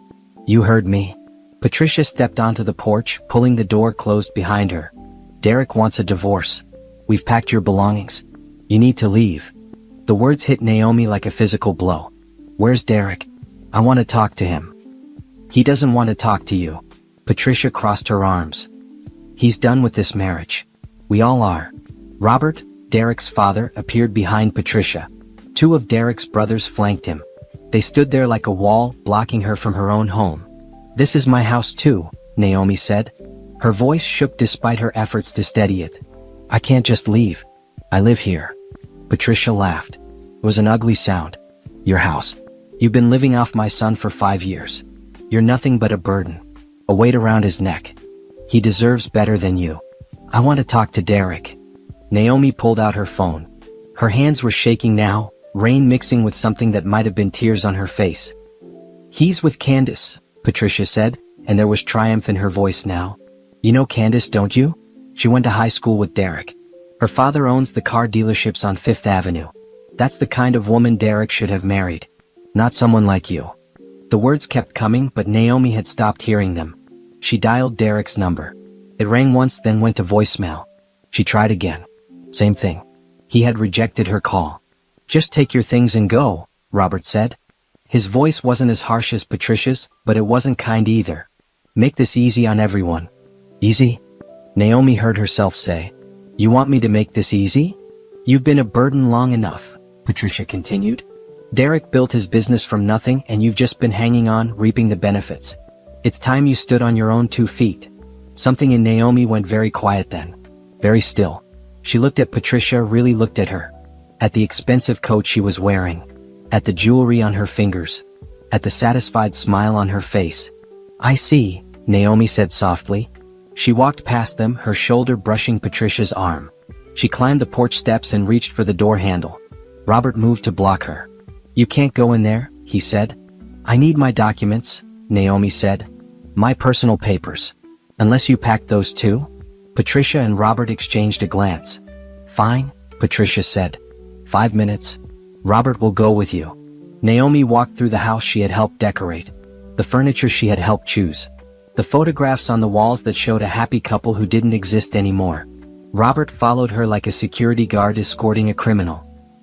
"You heard me." Patricia stepped onto the porch, pulling the door closed behind her. "Derek wants a divorce. We've packed your belongings. You need to leave." The words hit Naomi like a physical blow. "Where's Derek? I want to talk to him." "He doesn't want to talk to you." Patricia crossed her arms. "He's done with this marriage. We all are." Robert, Derek's father, appeared behind Patricia. 2 of Derek's brothers flanked him. They stood there like a wall, blocking her from her own home. "This is my house too," Naomi said. Her voice shook despite her efforts to steady it. "I can't just leave. I live here." Patricia laughed. It was an ugly sound. "Your house. You've been living off my son for 5 years. You're nothing but a burden. A weight around his neck. He deserves better than you. I want to talk to Derek." Naomi pulled out her phone. Her hands were shaking now, rain mixing with something that might have been tears on her face. "He's with Candace," Patricia said, and there was triumph in her voice now. "You know Candace, don't you? She went to high school with Derek. Her father owns the car dealerships on 5th Avenue. That's the kind of woman Derek should have married. Not someone like you." The words kept coming, but Naomi had stopped hearing them. She dialed Derek's number. It rang once, then went to voicemail. She tried again. Same thing. He had rejected her call. "Just take your things and go," Robert said. His voice wasn't as harsh as Patricia's, but it wasn't kind either. "Make this easy on everyone." "Easy?" Naomi heard herself say. "You want me to make this easy? You've been a burden long enough," Patricia continued. "Derek built his business from nothing and you've just been hanging on, reaping the benefits. It's time you stood on your own 2 feet. Something in Naomi went very quiet then. Very still. She looked at Patricia, really looked at her. At the expensive coat she was wearing. At the jewelry on her fingers. At the satisfied smile on her face. "I see," Naomi said softly. She walked past them, her shoulder brushing Patricia's arm. She climbed the porch steps and reached for the door handle. Robert moved to block her. "You can't go in there," he said. "I need my documents," Naomi said. "My personal papers. Unless you packed those too?" Patricia and Robert exchanged a glance. "Fine," Patricia said. 5 minutes. Robert will go with you." Naomi walked through the house she had helped decorate. The furniture she had helped choose. The photographs on the walls that showed a happy couple who didn't exist anymore. Robert followed her like a security guard escorting a criminal.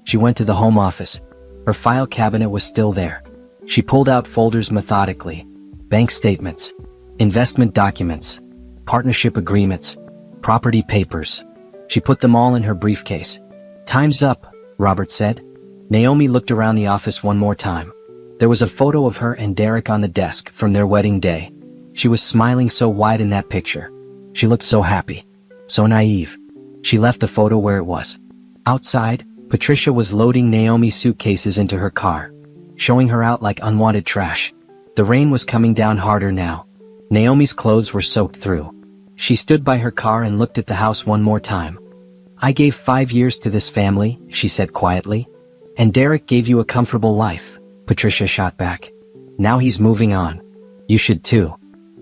She went to the home office. Her file cabinet was still there. She pulled out folders methodically. Bank statements. Investment documents. Partnership agreements. Property papers. She put them all in her briefcase. "Time's up," Robert said. Naomi looked around the office one more time. There was a photo of her and Derek on the desk from their wedding day. She was smiling so wide in that picture. She looked so happy. So naive. She left the photo where it was. Outside, Patricia was loading Naomi's suitcases into her car, showing her out like unwanted trash. The rain was coming down harder now. Naomi's clothes were soaked through. She stood by her car and looked at the house one more time. "I gave 5 years to this family," she said quietly. "And Derek gave you a comfortable life," Patricia shot back. "Now he's moving on. You should too."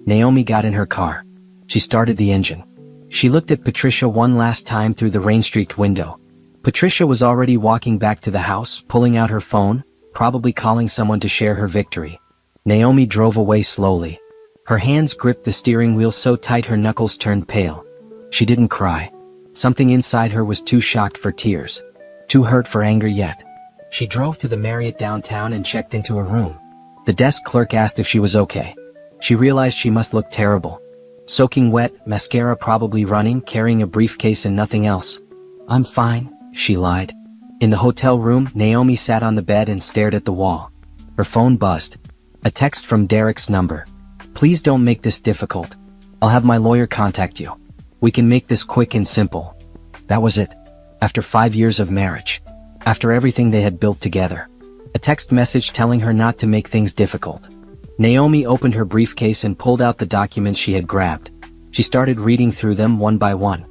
Naomi got in her car. She started the engine. She looked at Patricia one last time through the rain-streaked window. Patricia was already walking back to the house, pulling out her phone, probably calling someone to share her victory. Naomi drove away slowly. Her hands gripped the steering wheel so tight her knuckles turned pale. She didn't cry. Something inside her was too shocked for tears. Too hurt for anger yet. She drove to the Marriott downtown and checked into her room. The desk clerk asked if she was okay. She realized she must look terrible. Soaking wet, mascara probably running, carrying a briefcase and nothing else. "I'm fine," she lied. In the hotel room, Naomi sat on the bed and stared at the wall. Her phone buzzed. A text from Derek's number. "Please don't make this difficult. I'll have my lawyer contact you. We can make this quick and simple." That was it. After 5 years of marriage. After everything they had built together. A text message telling her not to make things difficult. Naomi opened her briefcase and pulled out the documents she had grabbed. She started reading through them one by one.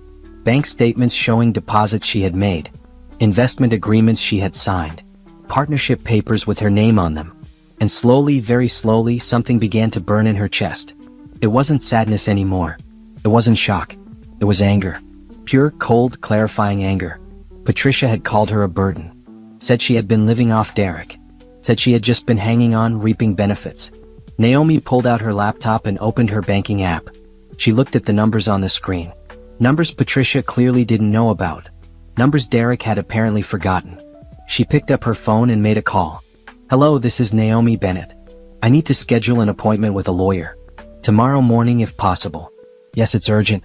Bank statements showing deposits she had made. Investment agreements she had signed. Partnership papers with her name on them. And slowly, very slowly, something began to burn in her chest. It wasn't sadness anymore. It wasn't shock. It was anger. Pure, cold, clarifying anger. Patricia had called her a burden. Said she had been living off Derek. Said she had just been hanging on, reaping benefits. Naomi pulled out her laptop and opened her banking app. She looked at the numbers on the screen. Numbers Patricia clearly didn't know about. Numbers Derek had apparently forgotten. She picked up her phone and made a call. "Hello, this is Naomi Bennett. I need to schedule an appointment with a lawyer. Tomorrow morning if possible." "Yes, it's urgent.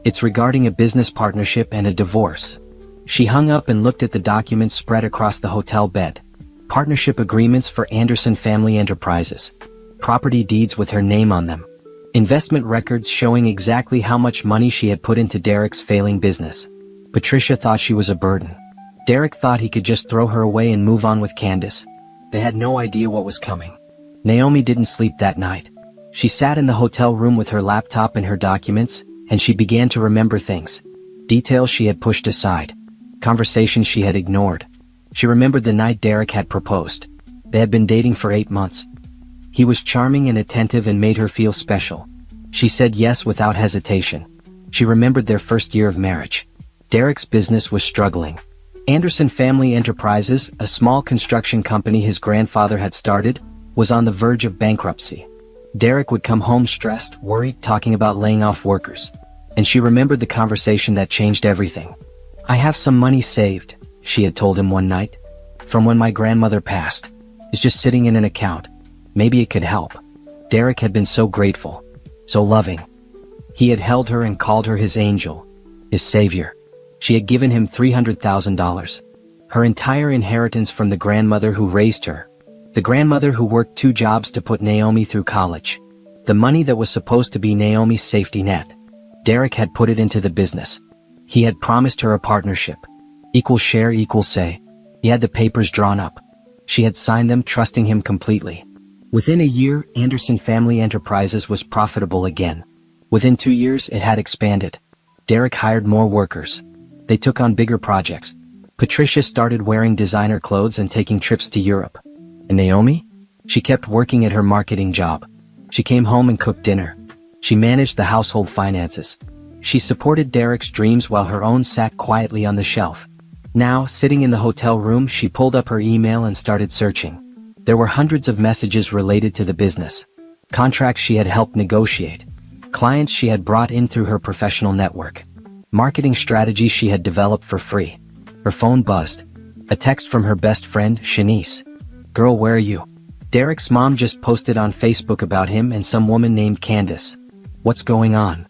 It's regarding a business partnership and a divorce." She hung up and looked at the documents spread across the hotel bed. Partnership agreements for Anderson Family Enterprises. Property deeds with her name on them. Investment records showing exactly how much money she had put into Derek's failing business. Patricia thought she was a burden. Derek thought he could just throw her away and move on with Candace. They had no idea what was coming. Naomi didn't sleep that night. She sat in the hotel room with her laptop and her documents, and she began to remember things. Details she had pushed aside. Conversations she had ignored. She remembered the night Derek had proposed. They had been dating for 8 months. He was charming and attentive and made her feel special. She said yes without hesitation. She remembered their first year of marriage. Derek's business was struggling. Anderson Family Enterprises, a small construction company his grandfather had started, was on the verge of bankruptcy. Derek would come home stressed, worried, talking about laying off workers. And she remembered the conversation that changed everything. "I have some money saved," she had told him one night. "From when my grandmother passed. It's just sitting in an account. Maybe it could help." Derek had been so grateful. So loving. He had held her and called her his angel. His savior. She had given him $300,000. Her entire inheritance from the grandmother who raised her. The grandmother who worked 2 jobs to put Naomi through college. The money that was supposed to be Naomi's safety net. Derek had put it into the business. He had promised her a partnership. Equal share, equal say. He had the papers drawn up. She had signed them, trusting him completely. Within a year, Anderson Family Enterprises was profitable again. Within 2 years, it had expanded. Derek hired more workers. They took on bigger projects. Patricia started wearing designer clothes and taking trips to Europe. And Naomi? She kept working at her marketing job. She came home and cooked dinner. She managed the household finances. She supported Derek's dreams while her own sat quietly on the shelf. Now, sitting in the hotel room, she pulled up her email and started searching. There were hundreds of messages related to the business. Contracts she had helped negotiate. Clients she had brought in through her professional network. Marketing strategies she had developed for free. Her phone buzzed. A text from her best friend, Shanice. "Girl, where are you? Derek's mom just posted on Facebook about him and some woman named Candace. What's going on?"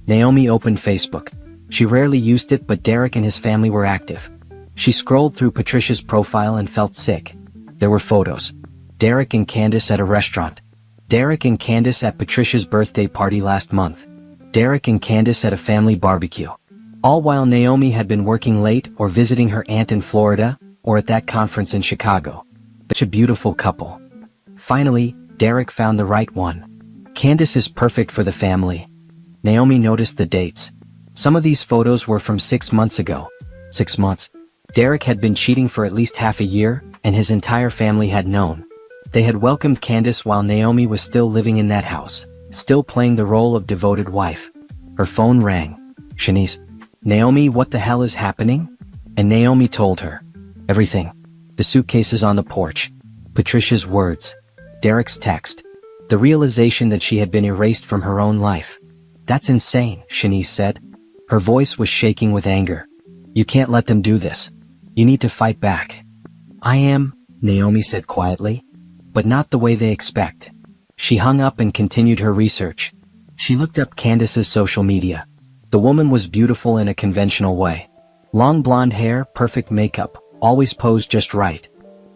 Naomi opened Facebook. She rarely used it, but Derek and his family were active. She scrolled through Patricia's profile and felt sick. There were photos. Derek and Candace at a restaurant. Derek and Candace at Patricia's birthday party last month. Derek and Candace at a family barbecue. All while Naomi had been working late or visiting her aunt in Florida, or at that conference in Chicago. Such a beautiful couple. Finally, Derek found the right one. Candace is perfect for the family. Naomi noticed the dates. Some of these photos were from 6 months ago. 6 months. Derek had been cheating for at least half a year, and his entire family had known. They had welcomed Candace while Naomi was still living in that house, still playing the role of devoted wife. Her phone rang. "Shanice." "Naomi, what the hell is happening?" And Naomi told her. Everything. The suitcases on the porch. Patricia's words. Derek's text. The realization that she had been erased from her own life. That's insane, Shanice said. Her voice was shaking with anger. You can't let them do this. You need to fight back. I am, Naomi said quietly. But not the way they expect. She hung up and continued her research. She looked up Candace's social media. The woman was beautiful in a conventional way. Long blonde hair, perfect makeup, always posed just right.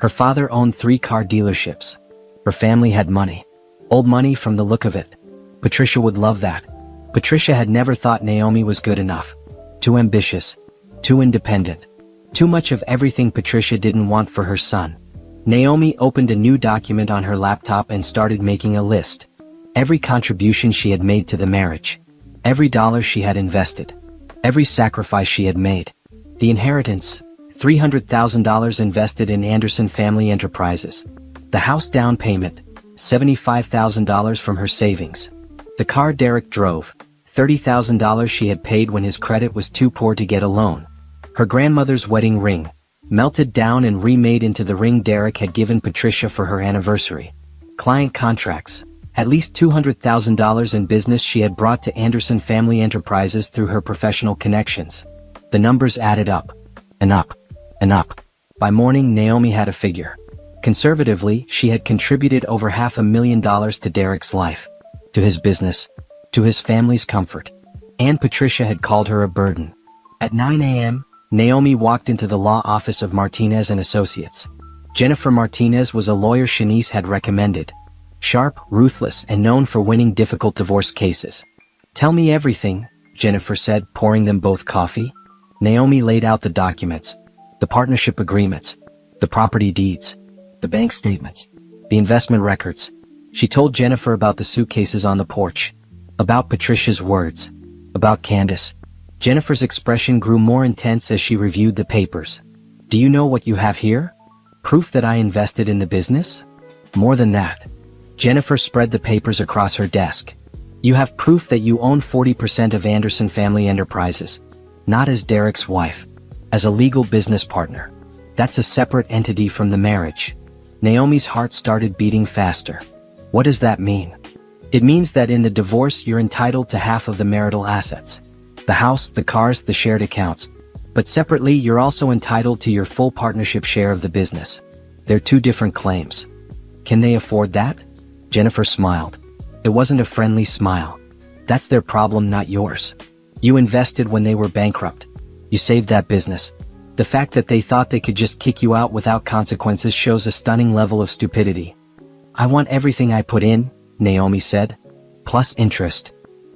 Her father owned 3 car dealerships. Her family had money. Old money from the look of it. Patricia would love that. Patricia had never thought Naomi was good enough. Too ambitious. Too independent. Too much of everything Patricia didn't want for her son. Naomi opened a new document on her laptop and started making a list. Every contribution she had made to the marriage. Every dollar she had invested. Every sacrifice she had made. The inheritance, $300,000 invested in Anderson Family Enterprises. The house down payment, $75,000 from her savings. The car Derek drove, $30,000 she had paid when his credit was too poor to get a loan. Her grandmother's wedding ring, melted down and remade into the ring Derek had given Patricia for her anniversary. Client contracts, at least $200,000 in business she had brought to Anderson Family Enterprises through her professional connections. The numbers added up, and up, and up. By morning, Naomi had a figure. Conservatively, she had contributed over $500,000 to Derek's life, to his business, to his family's comfort. And Patricia had called her a burden. At 9 a.m., Naomi walked into the law office of Martinez and Associates. Jennifer Martinez was a lawyer Shanice had recommended. Sharp, ruthless, and known for winning difficult divorce cases. Tell me everything, Jennifer said, pouring them both coffee. Naomi laid out the documents. The partnership agreements. The property deeds. The bank statements. The investment records. She told Jennifer about the suitcases on the porch. About Patricia's words. About Candace. Jennifer's expression grew more intense as she reviewed the papers. Do you know what you have here? Proof that I invested in the business? More than that. Jennifer spread the papers across her desk. You have proof that you own 40% of Anderson Family Enterprises. Not as Derek's wife. As a legal business partner. That's a separate entity from the marriage. Naomi's heart started beating faster. What does that mean? It means that in the divorce you're entitled to half of the marital assets. The house, the cars, the shared accounts. But separately you're also entitled to your full partnership share of the business. They're 2 different claims. Can they afford that? Jennifer smiled. It wasn't a friendly smile. That's their problem, not yours. You invested when they were bankrupt. You saved that business. The fact that they thought they could just kick you out without consequences shows a stunning level of stupidity. I want everything I put in, Naomi said. Plus interest.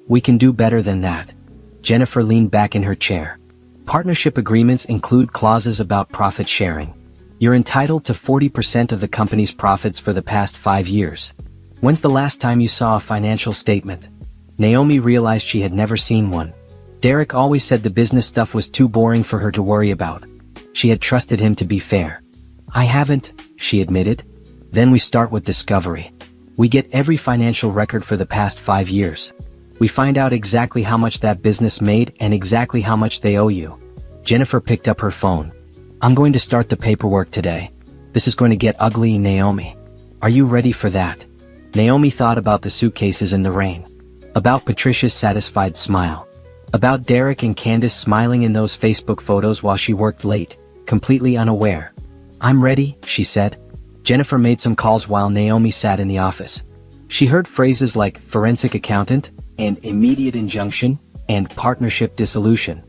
We can do better than that. Jennifer leaned back in her chair. Partnership agreements include clauses about profit sharing. You're entitled to 40% of the company's profits for the past 5 years. When's the last time you saw a financial statement? Naomi realized she had never seen one. Derek always said the business stuff was too boring for her to worry about. She had trusted him to be fair. I haven't, she admitted. Then we start with discovery. We get every financial record for the past 5 years. We find out exactly how much that business made and exactly how much they owe you. Jennifer picked up her phone. I'm going to start the paperwork today. This is going to get ugly, Naomi. Are you ready for that? Naomi thought about the suitcases in the rain. About Patricia's satisfied smile. About Derek and Candace smiling in those Facebook photos while she worked late, completely unaware. I'm ready, she said. Jennifer made some calls while Naomi sat in the office. She heard phrases like forensic accountant, and immediate injunction, and partnership dissolution.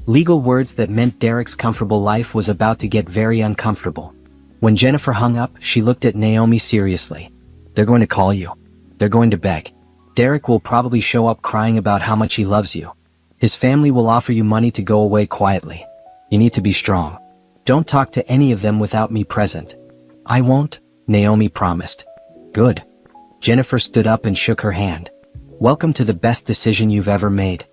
Legal words that meant Derek's comfortable life was about to get very uncomfortable. When Jennifer hung up, she looked at Naomi seriously. They're going to call you. They're going to beg. Derek will probably show up crying about how much he loves you. His family will offer you money to go away quietly. You need to be strong. Don't talk to any of them without me present. I won't, Naomi promised. Good. Jennifer stood up and shook her hand. Welcome to the best decision you've ever made.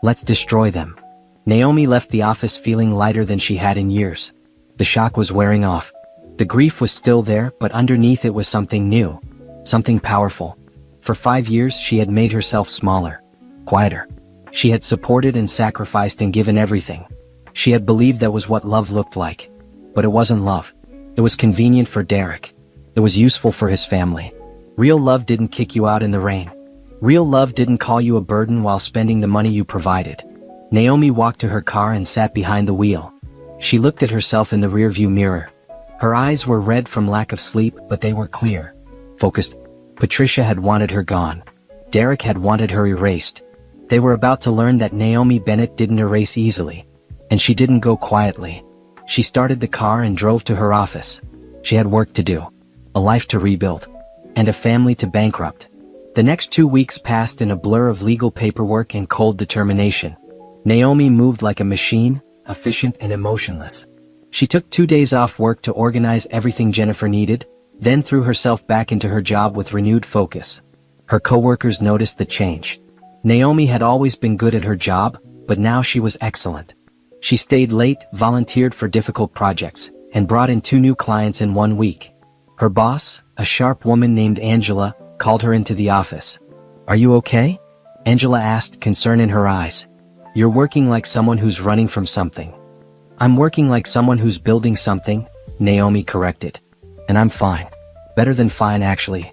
Let's destroy them. Naomi left the office feeling lighter than she had in years. The shock was wearing off. The grief was still there, but underneath it was something new. Something powerful. For 5 years she had made herself smaller. Quieter. She had supported and sacrificed and given everything. She had believed that was what love looked like. But it wasn't love. It was convenient for Derek. It was useful for his family. Real love didn't kick you out in the rain. Real love didn't call you a burden while spending the money you provided. Naomi walked to her car and sat behind the wheel. She looked at herself in the rearview mirror. Her eyes were red from lack of sleep, but they were clear, focused. Patricia had wanted her gone. Derek had wanted her erased. They were about to learn that Naomi Bennett didn't erase easily. And she didn't go quietly. She started the car and drove to her office. She had work to do, a life to rebuild, and a family to bankrupt. The next 2 weeks passed in a blur of legal paperwork and cold determination. Naomi moved like a machine, efficient and emotionless. She took 2 days off work to organize everything Jennifer needed, then threw herself back into her job with renewed focus. Her coworkers noticed the change. Naomi had always been good at her job, but now she was excellent. She stayed late, volunteered for difficult projects, and brought in 2 new clients in 1 week. Her boss, a sharp woman named Angela, called her into the office. "Are you okay?" Angela asked, concern in her eyes. "You're working like someone who's running from something." "I'm working like someone who's building something," Naomi corrected. "And I'm fine. Better than fine, actually."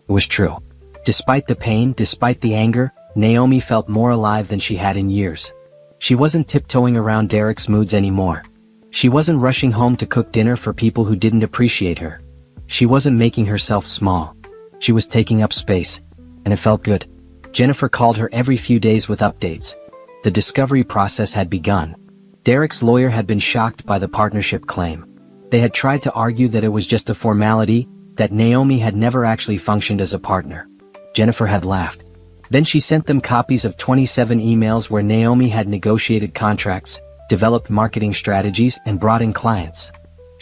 It was true. Despite the pain, despite the anger, Naomi felt more alive than she had in years. She wasn't tiptoeing around Derek's moods anymore. She wasn't rushing home to cook dinner for people who didn't appreciate her. She wasn't making herself small. She was taking up space, and it felt good. Jennifer called her every few days with updates. The discovery process had begun. Derek's lawyer had been shocked by the partnership claim. They had tried to argue that it was just a formality, that Naomi had never actually functioned as a partner. Jennifer had laughed. Then she sent them copies of 27 emails where Naomi had negotiated contracts, developed marketing strategies, and brought in clients.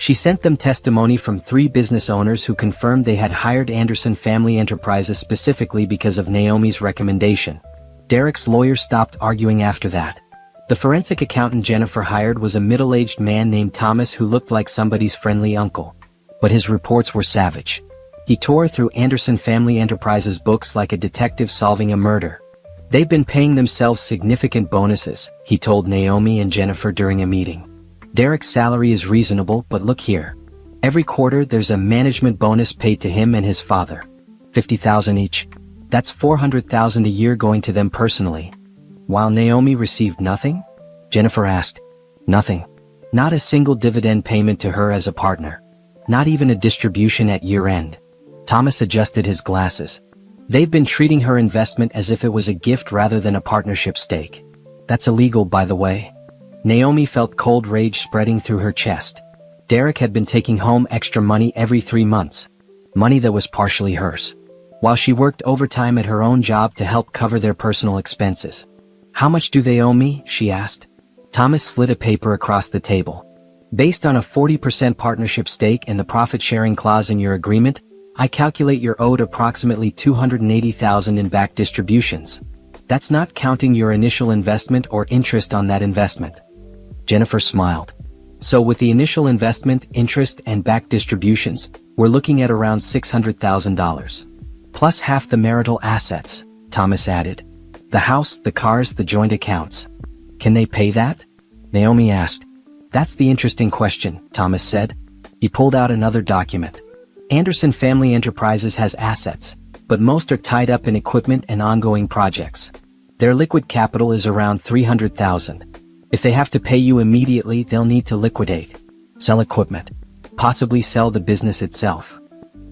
She sent them testimony from 3 business owners who confirmed they had hired Anderson Family Enterprises specifically because of Naomi's recommendation. Derek's lawyer stopped arguing after that. The forensic accountant Jennifer hired was a middle-aged man named Thomas who looked like somebody's friendly uncle. But his reports were savage. He tore through Anderson Family Enterprises books like a detective solving a murder. "They've been paying themselves significant bonuses," he told Naomi and Jennifer during a meeting. "Derek's salary is reasonable, but look here. Every quarter there's a management bonus paid to him and his father. $50,000 each. That's $400,000 a year going to them personally." While Naomi received nothing? Jennifer asked. Nothing. Not a single dividend payment to her as a partner. Not even a distribution at year-end. Thomas adjusted his glasses. "They've been treating her investment as if it was a gift rather than a partnership stake. That's illegal, by the way." Naomi felt cold rage spreading through her chest. Derek had been taking home extra money every 3 months. Money that was partially hers. While she worked overtime at her own job to help cover their personal expenses. "How much do they owe me?" she asked. Thomas slid a paper across the table. "Based on a 40% partnership stake and the profit-sharing clause in your agreement, I calculate you're owed approximately $280,000 in back distributions. That's not counting your initial investment or interest on that investment." Jennifer smiled. "So with the initial investment, interest, and back distributions, we're looking at around $600,000. Plus half the marital assets," Thomas added. "The house, the cars, the joint accounts. Can they pay that?" Naomi asked. "That's the interesting question," Thomas said. He pulled out another document. "Anderson Family Enterprises has assets, but most are tied up in equipment and ongoing projects. Their liquid capital is around $300,000. If they have to pay you immediately, they'll need to liquidate. Sell equipment. Possibly sell the business itself."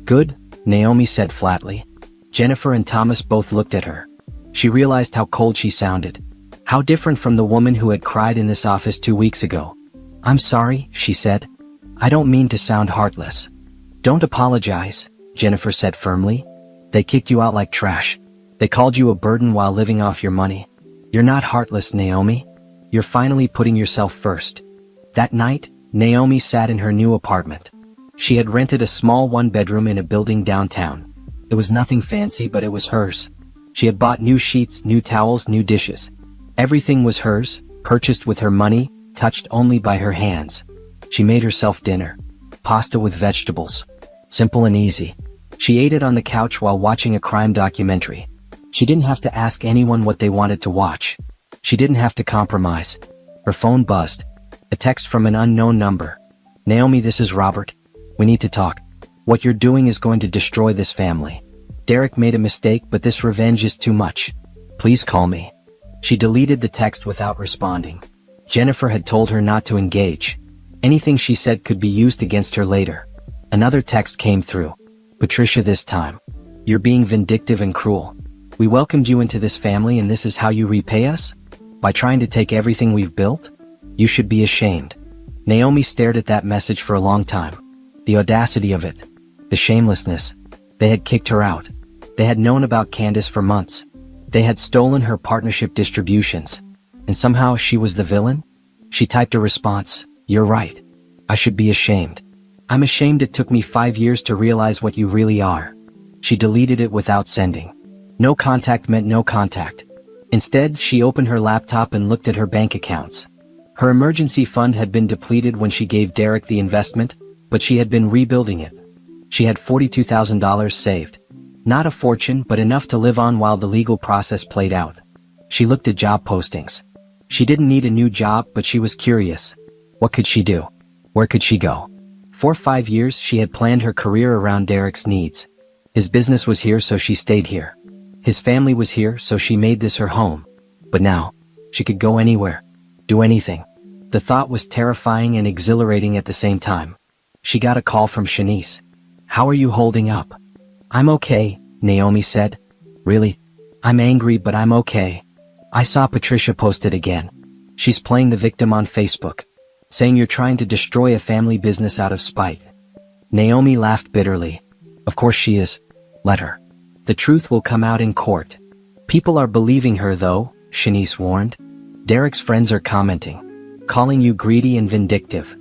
"Good," Naomi said flatly. Jennifer and Thomas both looked at her. She realized how cold she sounded. How different from the woman who had cried in this office 2 weeks ago. "I'm sorry," she said. "I don't mean to sound heartless." "Don't apologize," Jennifer said firmly. "They kicked you out like trash. They called you a burden while living off your money. You're not heartless, Naomi. You're finally putting yourself first." That night, Naomi sat in her new apartment. She had rented a small 1-bedroom in a building downtown. It was nothing fancy, but it was hers. She had bought new sheets, new towels, new dishes. Everything was hers, purchased with her money, touched only by her hands. She made herself dinner. Pasta with vegetables. Simple and easy. She ate it on the couch while watching a crime documentary. She didn't have to ask anyone what they wanted to watch. She didn't have to compromise. Her phone buzzed. A text from an unknown number. "Naomi, this is Robert. We need to talk. What you're doing is going to destroy this family." Derek made a mistake, but this revenge is too much. Please call me. She deleted the text without responding. Jennifer had told her not to engage. Anything she said could be used against her later. Another text came through. Patricia, this time. You're being vindictive and cruel. We welcomed you into this family and this is how you repay us? By trying to take everything we've built? You should be ashamed. Naomi stared at that message for a long time. The audacity of it. The shamelessness. They had kicked her out. They had known about Candace for months. They had stolen her partnership distributions. And somehow she was the villain? She typed a response. You're right. I should be ashamed. I'm ashamed it took me 5 years to realize what you really are. She deleted it without sending. No contact meant no contact. Instead, she opened her laptop and looked at her bank accounts. Her emergency fund had been depleted when she gave Derek the investment, but she had been rebuilding it. She had $42,000 saved. Not a fortune, but enough to live on while the legal process played out. She looked at job postings. She didn't need a new job, but she was curious. What could she do? Where could she go? For 5 years, she had planned her career around Derek's needs. His business was here, so she stayed here. His family was here, so she made this her home. But now, she could go anywhere. Do anything. The thought was terrifying and exhilarating at the same time. She got a call from Shanice. How are you holding up? I'm okay, Naomi said. Really? I'm angry, but I'm okay. I saw Patricia post it again. She's playing the victim on Facebook, saying you're trying to destroy a family business out of spite. Naomi laughed bitterly. Of course she is. Let her. The truth will come out in court. People are believing her though, Shanice warned. Derek's friends are commenting, calling you greedy and vindictive.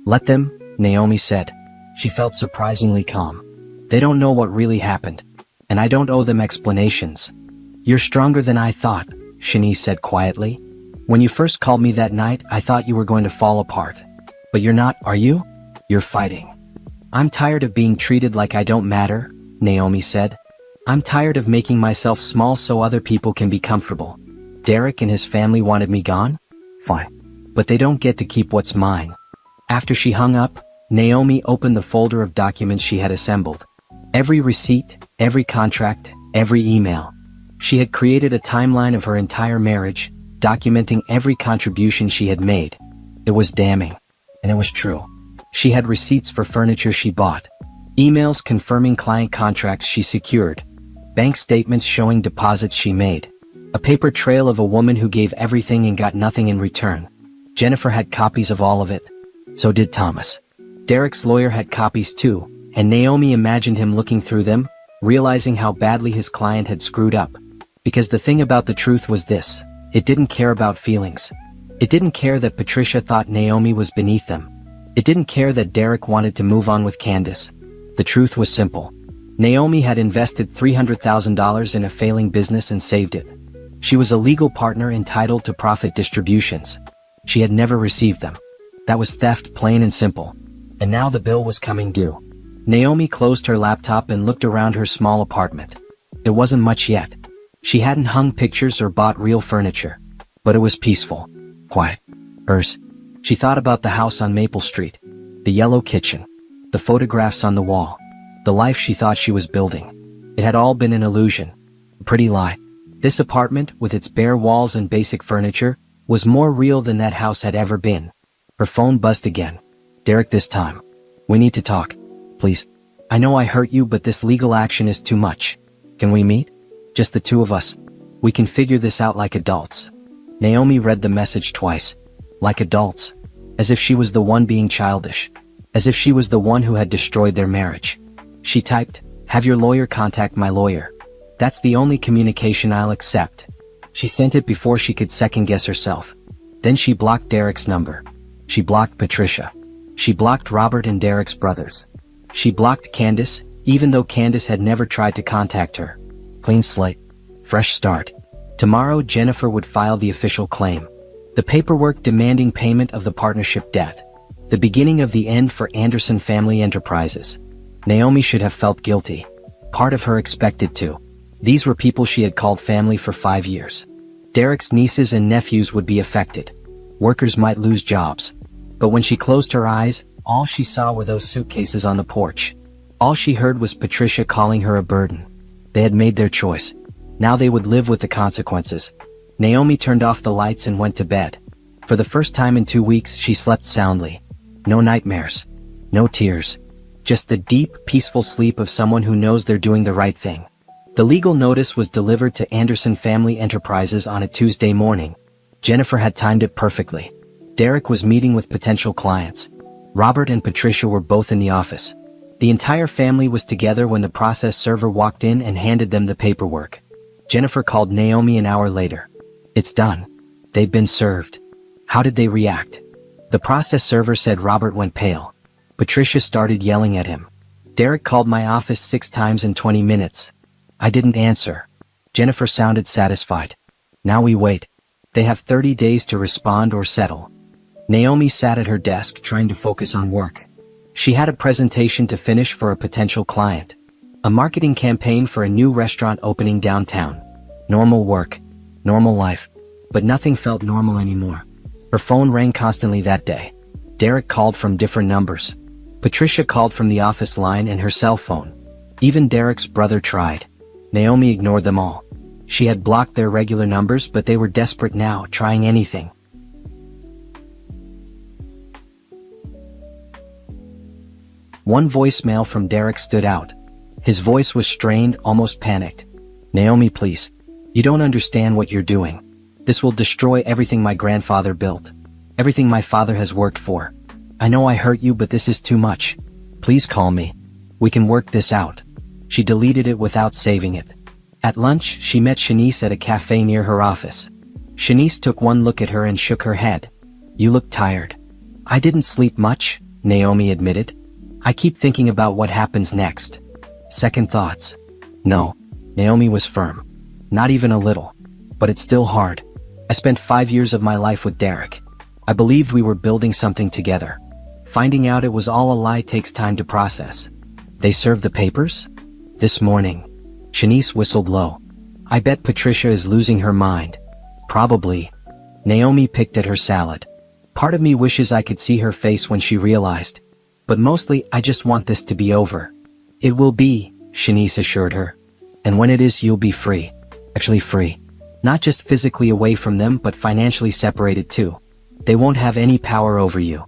Let them, Naomi said. She felt surprisingly calm. They don't know what really happened, and I don't owe them explanations. You're stronger than I thought, Shanice said quietly. When you first called me that night, I thought you were going to fall apart. But you're not, are you? You're fighting. I'm tired of being treated like I don't matter, Naomi said. I'm tired of making myself small so other people can be comfortable. Derek and his family wanted me gone? Fine. But they don't get to keep what's mine. After she hung up, Naomi opened the folder of documents she had assembled. Every receipt, every contract, every email. She had created a timeline of her entire marriage, documenting every contribution she had made. It was damning. And it was true. She had receipts for furniture she bought. Emails confirming client contracts she secured. Bank statements showing deposits she made. A paper trail of a woman who gave everything and got nothing in return. Jennifer had copies of all of it. So did Thomas. Derek's lawyer had copies too, and Naomi imagined him looking through them, realizing how badly his client had screwed up. Because the thing about the truth was this, it didn't care about feelings. It didn't care that Patricia thought Naomi was beneath them. It didn't care that Derek wanted to move on with Candace. The truth was simple. Naomi had invested $300,000 in a failing business and saved it. She was a legal partner entitled to profit distributions. She had never received them. That was theft, plain and simple. And now the bill was coming due. Naomi closed her laptop and looked around her small apartment. It wasn't much yet. She hadn't hung pictures or bought real furniture. But it was peaceful. Quiet. Hers. She thought about the house on Maple Street. The yellow kitchen. The photographs on the wall. The life she thought she was building. It had all been an illusion. A pretty lie. This apartment, with its bare walls and basic furniture, was more real than that house had ever been. Her phone buzzed again. Derek, this time. We need to talk. Please. I know I hurt you, but this legal action is too much. Can we meet? Just the two of us. We can figure this out like adults. Naomi read the message twice. Like adults. As if she was the one being childish. As if she was the one who had destroyed their marriage. She typed, have your lawyer contact my lawyer. That's the only communication I'll accept. She sent it before she could second-guess herself. Then she blocked Derek's number. She blocked Patricia. She blocked Robert and Derek's brothers. She blocked Candace, even though Candace had never tried to contact her. Clean slate. Fresh start. Tomorrow Jennifer would file the official claim. The paperwork demanding payment of the partnership debt. The beginning of the end for Anderson Family Enterprises. Naomi should have felt guilty. Part of her expected to. These were people she had called family for 5 years. Derek's nieces and nephews would be affected. Workers might lose jobs. But when she closed her eyes, all she saw were those suitcases on the porch. All she heard was Patricia calling her a burden. They had made their choice. Now they would live with the consequences. Naomi turned off the lights and went to bed. For the first time in 2 weeks, she slept soundly. No nightmares. No tears. Just the deep, peaceful sleep of someone who knows they're doing the right thing. The legal notice was delivered to Anderson Family Enterprises on a Tuesday morning. Jennifer had timed it perfectly. Derek was meeting with potential clients. Robert and Patricia were both in the office. The entire family was together when the process server walked in and handed them the paperwork. Jennifer called Naomi an hour later. It's done. They've been served. How did they react? The process server said Robert went pale. Patricia started yelling at him. Derek called my office 6 times in 20 minutes. I didn't answer. Jennifer sounded satisfied. Now we wait. They have 30 days to respond or settle. Naomi sat at her desk trying to focus on work. She had a presentation to finish for a potential client. A marketing campaign for a new restaurant opening downtown. Normal work. Normal life. But nothing felt normal anymore. Her phone rang constantly that day. Derek called from different numbers. Patricia called from the office line and her cell phone. Even Derek's brother tried. Naomi ignored them all. She had blocked their regular numbers, but they were desperate now, trying anything. One voicemail from Derek stood out. His voice was strained, almost panicked. Naomi, please. You don't understand what you're doing. This will destroy everything my grandfather built. Everything my father has worked for. I know I hurt you, but this is too much. Please call me. We can work this out. She deleted it without saving it. At lunch, she met Shanice at a cafe near her office. Shanice took one look at her and shook her head. You look tired. I didn't sleep much, Naomi admitted. I keep thinking about what happens next. Second thoughts. No. Naomi was firm. Not even a little. But it's still hard. I spent 5 years of my life with Derek. I believed we were building something together. Finding out it was all a lie takes time to process. They served the papers? This morning. Shanice whistled low. I bet Patricia is losing her mind. Probably. Naomi picked at her salad. Part of me wishes I could see her face when she realized. But mostly, I just want this to be over. It will be, Shanice assured her. And when it is, you'll be free. Actually free. Not just physically away from them, but financially separated too. They won't have any power over you.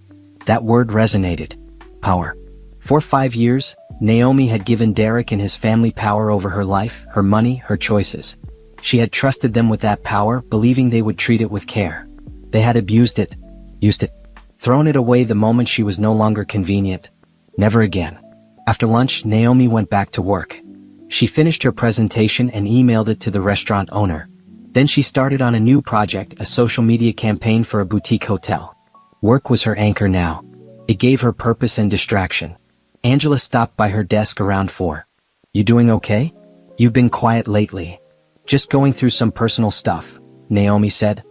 That word resonated. Power. For 5 years, Naomi had given Derek and his family power over her life, her money, her choices. She had trusted them with that power, believing they would treat it with care. They had abused it. Used it. Thrown it away the moment she was no longer convenient. Never again. After lunch, Naomi went back to work. She finished her presentation and emailed it to the restaurant owner. Then she started on a new project, a social media campaign for a boutique hotel. Work was her anchor now. It gave her purpose and distraction. Angela stopped by her desk around 4. You doing okay? You've been quiet lately. Just going through some personal stuff, Naomi said.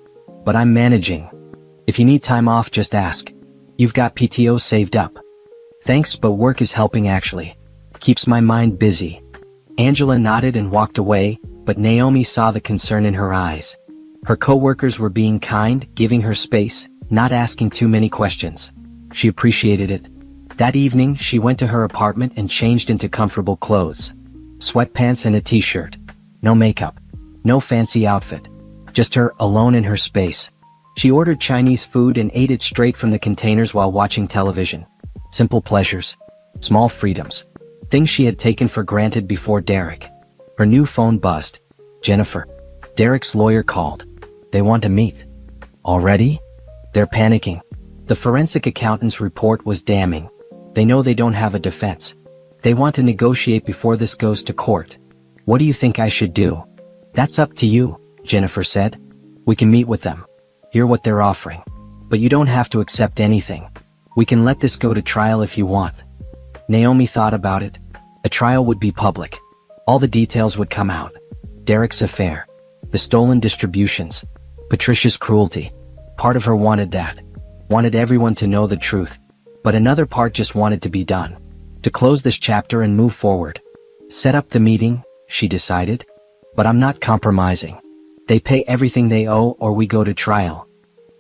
But I'm managing. If you need time off, just ask. You've got PTO saved up. Thanks, but work is helping actually. Keeps my mind busy. Angela nodded and walked away, but Naomi saw the concern in her eyes. Her coworkers were being kind, giving her space, not asking too many questions. She appreciated it. That evening, she went to her apartment and changed into comfortable clothes. Sweatpants and a t-shirt. No makeup. No fancy outfit. Just her, alone in her space. She ordered Chinese food and ate it straight from the containers while watching television. Simple pleasures. Small freedoms. Things she had taken for granted before Derek. Her new phone buzzed. Jennifer. Derek's lawyer called. They want to meet. Already? They're panicking. The forensic accountant's report was damning. They know they don't have a defense. They want to negotiate before this goes to court. What do you think I should do? That's up to you, Jennifer said. We can meet with them. Hear what they're offering. But you don't have to accept anything. We can let this go to trial if you want. Naomi thought about it. A trial would be public. All the details would come out. Derek's affair. The stolen distributions. Patricia's cruelty. Part of her wanted that. Wanted everyone to know the truth. But another part just wanted to be done. To close this chapter and move forward. Set up the meeting, she decided. But I'm not compromising. They pay everything they owe or we go to trial.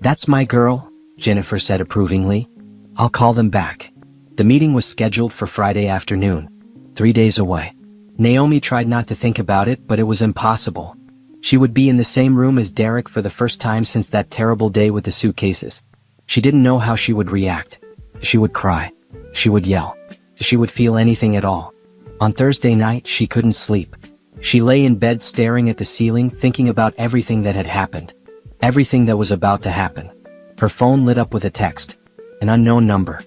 That's my girl, Jennifer said approvingly. I'll call them back. The meeting was scheduled for Friday afternoon. 3 days away. Naomi tried not to think about it, but it was impossible. She would be in the same room as Derek for the first time since that terrible day with the suitcases. She didn't know how she would react. She would cry. She would yell. She would feel anything at all. On Thursday night, she couldn't sleep. She lay in bed staring at the ceiling, thinking about everything that had happened. Everything that was about to happen. Her phone lit up with a text. An unknown number.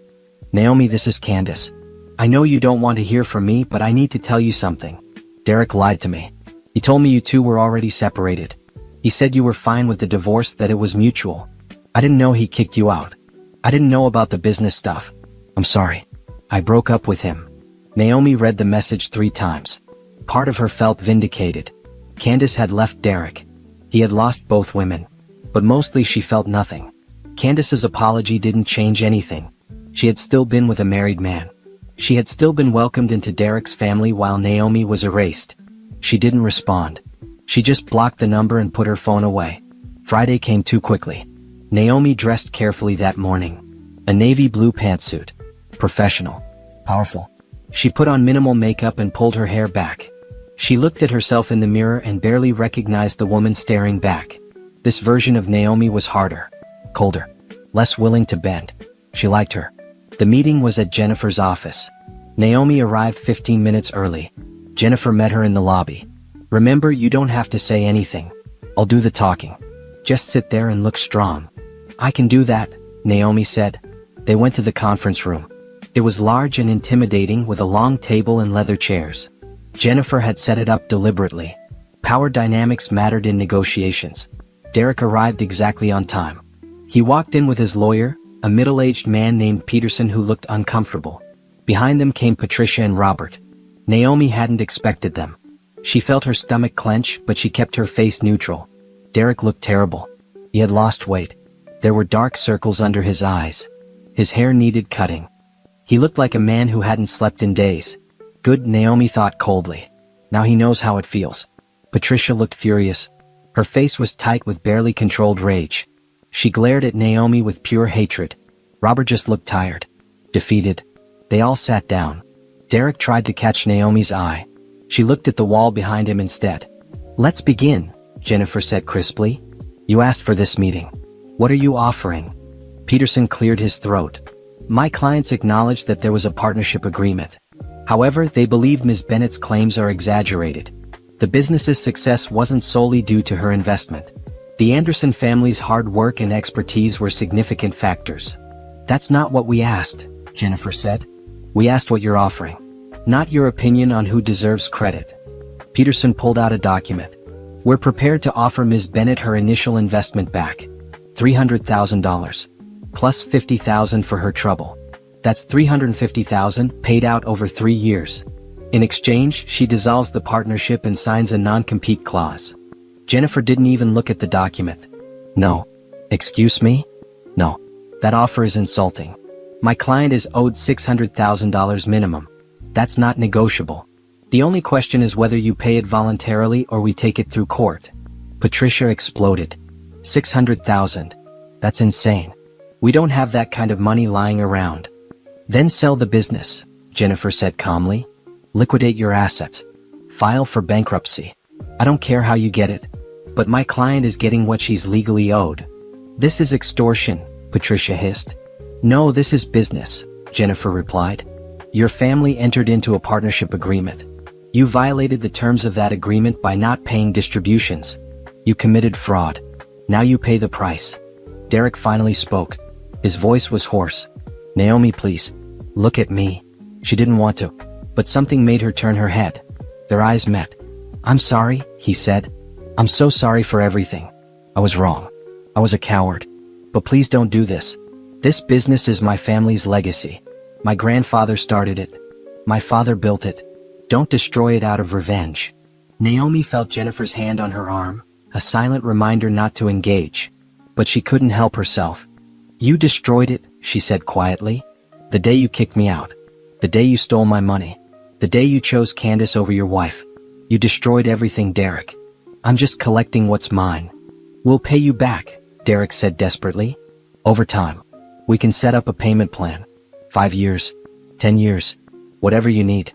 Naomi, this is Candace. I know you don't want to hear from me, but I need to tell you something. Derek lied to me. He told me you two were already separated. He said you were fine with the divorce, that it was mutual. I didn't know he kicked you out. I didn't know about the business stuff. I'm sorry. I broke up with him. Naomi read the message 3 times. Part of her felt vindicated. Candace had left Derek. He had lost both women. But mostly she felt nothing. Candace's apology didn't change anything. She had still been with a married man. She had still been welcomed into Derek's family while Naomi was erased. She didn't respond. She just blocked the number and put her phone away. Friday came too quickly. Naomi dressed carefully that morning. A navy blue pantsuit. Professional. Powerful. She put on minimal makeup and pulled her hair back. She looked at herself in the mirror and barely recognized the woman staring back. This version of Naomi was harder. Colder. Less willing to bend. She liked her. The meeting was at Jennifer's office. Naomi arrived 15 minutes early. Jennifer met her in the lobby. Remember, you don't have to say anything. I'll do the talking. Just sit there and look strong. I can do that, Naomi said. They went to the conference room. It was large and intimidating with a long table and leather chairs. Jennifer had set it up deliberately. Power dynamics mattered in negotiations. Derek arrived exactly on time. He walked in with his lawyer, a middle-aged man named Peterson who looked uncomfortable. Behind them came Patricia and Robert. Naomi hadn't expected them. She felt her stomach clench, but she kept her face neutral. Derek looked terrible. He had lost weight. There were dark circles under his eyes. His hair needed cutting. He looked like a man who hadn't slept in days. Good, Naomi thought coldly. Now he knows how it feels. Patricia looked furious. Her face was tight with barely controlled rage. She glared at Naomi with pure hatred. Robert just looked tired. Defeated. They all sat down. Derek tried to catch Naomi's eye. She looked at the wall behind him instead. Let's begin, Jennifer said crisply. You asked for this meeting. What are you offering? Peterson cleared his throat. My clients acknowledged that there was a partnership agreement. However, they believe Ms. Bennett's claims are exaggerated. The business's success wasn't solely due to her investment. The Anderson family's hard work and expertise were significant factors. That's not what we asked, Jennifer said. We asked what you're offering. Not your opinion on who deserves credit. Peterson pulled out a document. We're prepared to offer Ms. Bennett her initial investment back. $300,000. Plus $50,000 for her trouble. That's $350,000 paid out over 3 years. In exchange, she dissolves the partnership and signs a non-compete clause. Jennifer didn't even look at the document. No. Excuse me? No. That offer is insulting. My client is owed $600,000 minimum. That's not negotiable. The only question is whether you pay it voluntarily or we take it through court. Patricia exploded. $600,000. That's insane. We don't have that kind of money lying around. Then sell the business, Jennifer said calmly. Liquidate your assets. File for bankruptcy. I don't care how you get it. But my client is getting what she's legally owed. This is extortion, Patricia hissed. No, this is business, Jennifer replied. Your family entered into a partnership agreement. You violated the terms of that agreement by not paying distributions. You committed fraud. Now you pay the price. Derek finally spoke. His voice was hoarse. Naomi, please. Look at me. She didn't want to. But something made her turn her head. Their eyes met. I'm sorry, he said. I'm so sorry for everything. I was wrong. I was a coward. But please don't do this. This business is my family's legacy. My grandfather started it. My father built it. Don't destroy it out of revenge. Naomi felt Jennifer's hand on her arm, a silent reminder not to engage. But she couldn't help herself. You destroyed it, she said quietly. The day you kicked me out. The day you stole my money. The day you chose Candace over your wife. You destroyed everything, Derek. I'm just collecting what's mine. We'll pay you back, Derek said desperately. Over time. We can set up a payment plan. 5 years. 10 years. Whatever you need.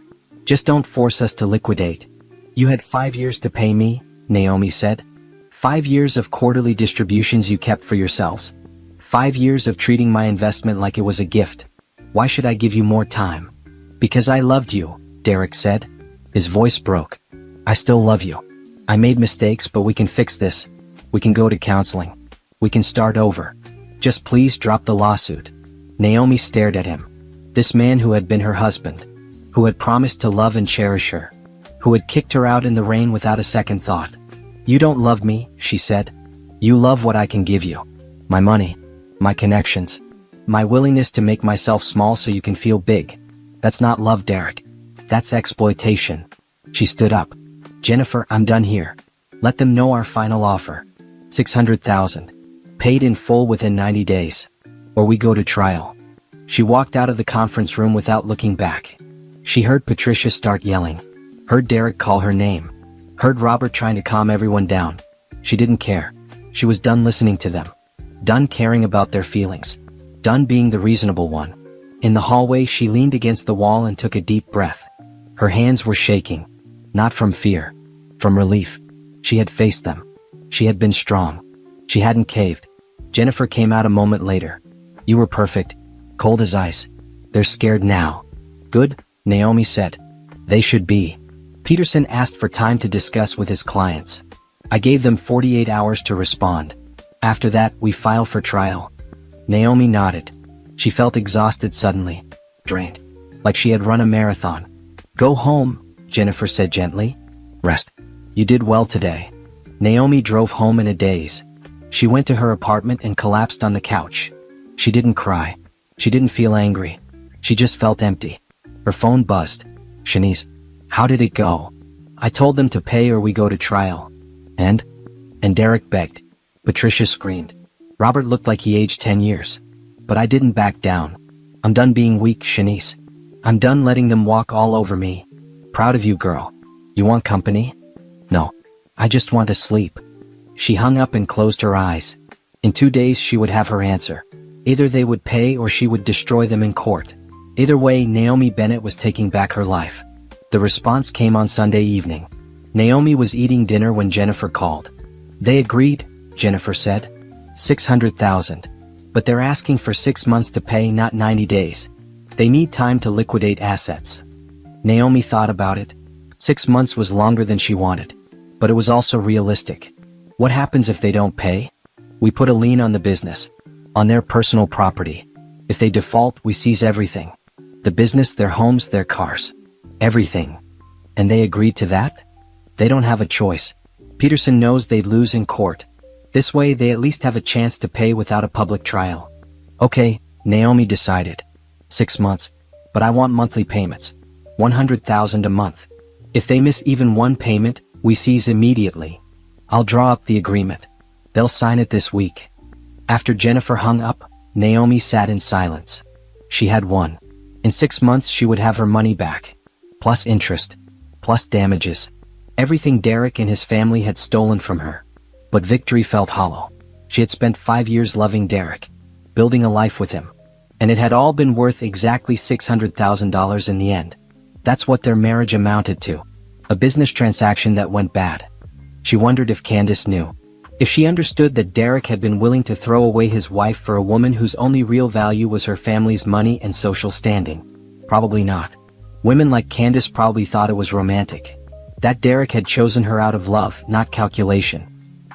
Just don't force us to liquidate. You had 5 years to pay me, Naomi said. 5 years of quarterly distributions you kept for yourselves. 5 years of treating my investment like it was a gift. Why should I give you more time? Because I loved you, Derek said. His voice broke. I still love you. I made mistakes, but we can fix this. We can go to counseling. We can start over. Just please drop the lawsuit. Naomi stared at him. This man who had been her husband, who had promised to love and cherish her, who had kicked her out in the rain without a second thought. You don't love me, she said. You love what I can give you. My money, my connections, my willingness to make myself small so you can feel big. That's not love, Derek. That's exploitation. She stood up. Jennifer, I'm done here. Let them know our final offer. $600,000. Paid in full within 90 days. Or we go to trial. She walked out of the conference room without looking back. She heard Patricia start yelling. Heard Derek call her name. Heard Robert trying to calm everyone down. She didn't care. She was done listening to them. Done caring about their feelings. Done being the reasonable one. In the hallway, she leaned against the wall and took a deep breath. Her hands were shaking. Not from fear. From relief. She had faced them. She had been strong. She hadn't caved. Jennifer came out a moment later. You were perfect. Cold as ice. They're scared now. Good, Naomi said. They should be. Peterson asked for time to discuss with his clients. I gave them 48 hours to respond. After that, we file for trial. Naomi nodded. She felt exhausted suddenly. Drained. Like she had run a marathon. Go home, Jennifer said gently. Rest. You did well today. Naomi drove home in a daze. She went to her apartment and collapsed on the couch. She didn't cry. She didn't feel angry. She just felt empty. Her phone buzzed. Shanice, how did it go? I told them to pay or we go to trial. And Derek begged. Patricia screamed. Robert looked like he aged 10 years. But I didn't back down. I'm done being weak, Shanice. I'm done letting them walk all over me. Proud of you, girl. You want company? No. I just want to sleep. She hung up and closed her eyes. In 2 days she would have her answer. Either they would pay or she would destroy them in court. Either way, Naomi Bennett was taking back her life. The response came on Sunday evening. Naomi was eating dinner when Jennifer called. They agreed, Jennifer said. $600,000. But they're asking for 6 months to pay, not 90 days. They need time to liquidate assets. Naomi thought about it. 6 months was longer than she wanted. But it was also realistic. What happens if they don't pay? We put a lien on the business. On their personal property. If they default, we seize everything. The business, their homes, their cars. Everything. And they agreed to that? They don't have a choice. Peterson knows they'd lose in court. This way they at least have a chance to pay without a public trial. Okay, Naomi decided. 6 months. But I want monthly payments. $100,000 a month. If they miss even one payment, we seize immediately. I'll draw up the agreement. They'll sign it this week. After Jennifer hung up, Naomi sat in silence. She had won. In 6 months she would have her money back. Plus interest. Plus damages. Everything Derek and his family had stolen from her. But victory felt hollow. She had spent 5 years loving Derek. Building a life with him. And it had all been worth exactly $600,000 in the end. That's what their marriage amounted to. A business transaction that went bad. She wondered if Candace knew. If she understood that Derek had been willing to throw away his wife for a woman whose only real value was her family's money and social standing. Probably not. Women like Candace probably thought it was romantic. That Derek had chosen her out of love, not calculation.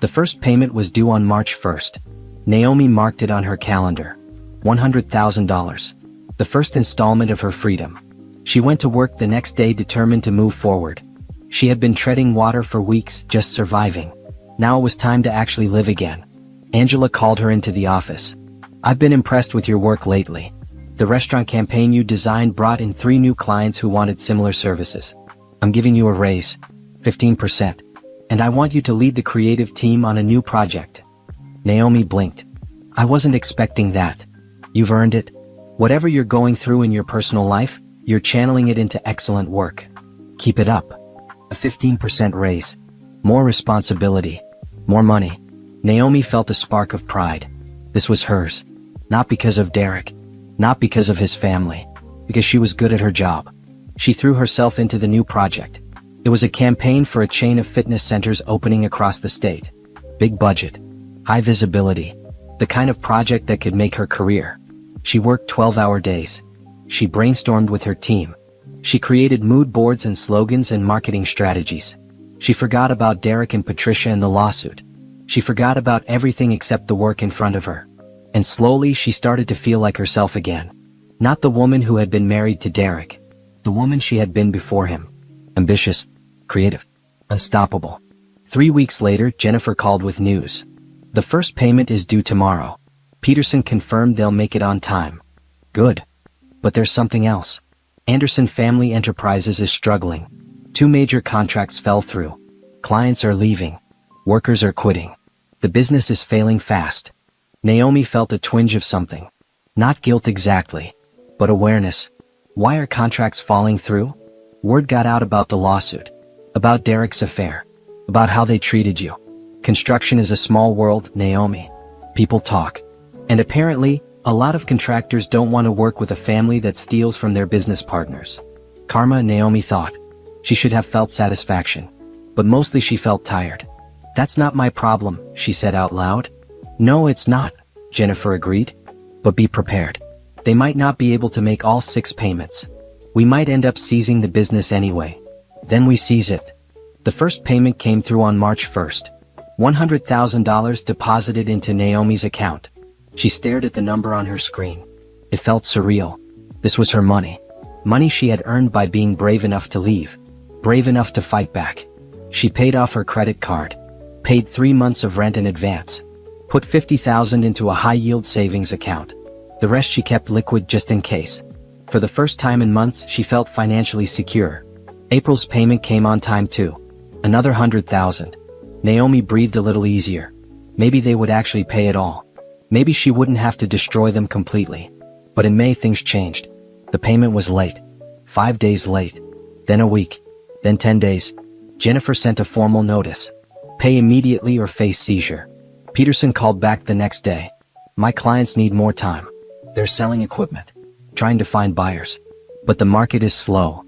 The first payment was due on March 1st. Naomi marked it on her calendar. $100,000. The first installment of her freedom. She went to work the next day determined to move forward. She had been treading water for weeks, just surviving. Now it was time to actually live again. Angela called her into the office. I've been impressed with your work lately. The restaurant campaign you designed brought in 3 new clients who wanted similar services. I'm giving you a raise. 15%. And I want you to lead the creative team on a new project. Naomi blinked. I wasn't expecting that. You've earned it. Whatever you're going through in your personal life, you're channeling it into excellent work. Keep it up. A 15% raise. More responsibility. More money. Naomi felt a spark of pride. This was hers. Not because of Derek. Not because of his family. Because she was good at her job. She threw herself into the new project. It was a campaign for a chain of fitness centers opening across the state. Big budget. High visibility. The kind of project that could make her career. She worked 12-hour days. She brainstormed with her team. She created mood boards and slogans and marketing strategies. She forgot about Derek and Patricia and the lawsuit. She forgot about everything except the work in front of her. And slowly she started to feel like herself again. Not the woman who had been married to Derek. The woman she had been before him. Ambitious, creative, unstoppable. 3 weeks later, Jennifer called with news. The first payment is due tomorrow. Peterson confirmed they'll make it on time. Good. But there's something else. Anderson Family Enterprises is struggling. 2 major contracts fell through. Clients are leaving. Workers are quitting. The business is failing fast. Naomi felt a twinge of something. Not guilt exactly, but awareness. Why are contracts falling through? Word got out about the lawsuit. About Derek's affair. About how they treated you. Construction is a small world, Naomi. People talk. And apparently, a lot of contractors don't want to work with a family that steals from their business partners. Karma, Naomi thought. She should have felt satisfaction. But mostly she felt tired. That's not my problem, she said out loud. No, it's not, Jennifer agreed. But be prepared. They might not be able to make all 6 payments. We might end up seizing the business anyway. Then we seize it. The first payment came through on March 1st. $100,000 deposited into Naomi's account. She stared at the number on her screen. It felt surreal. This was her money. Money she had earned by being brave enough to leave. Brave enough to fight back. She paid off her credit card. Paid 3 months of rent in advance. Put $50,000 into a high-yield savings account. The rest she kept liquid just in case. For the first time in months, she felt financially secure. April's payment came on time too. Another $100,000. Naomi breathed a little easier. Maybe they would actually pay it all. Maybe she wouldn't have to destroy them completely. But in May things changed. The payment was late. 5 days late. Then a week. Then 10 days. Jennifer sent a formal notice. Pay immediately or face seizure. Peterson called back the next day. My clients need more time. They're selling equipment. Trying to find buyers. But the market is slow.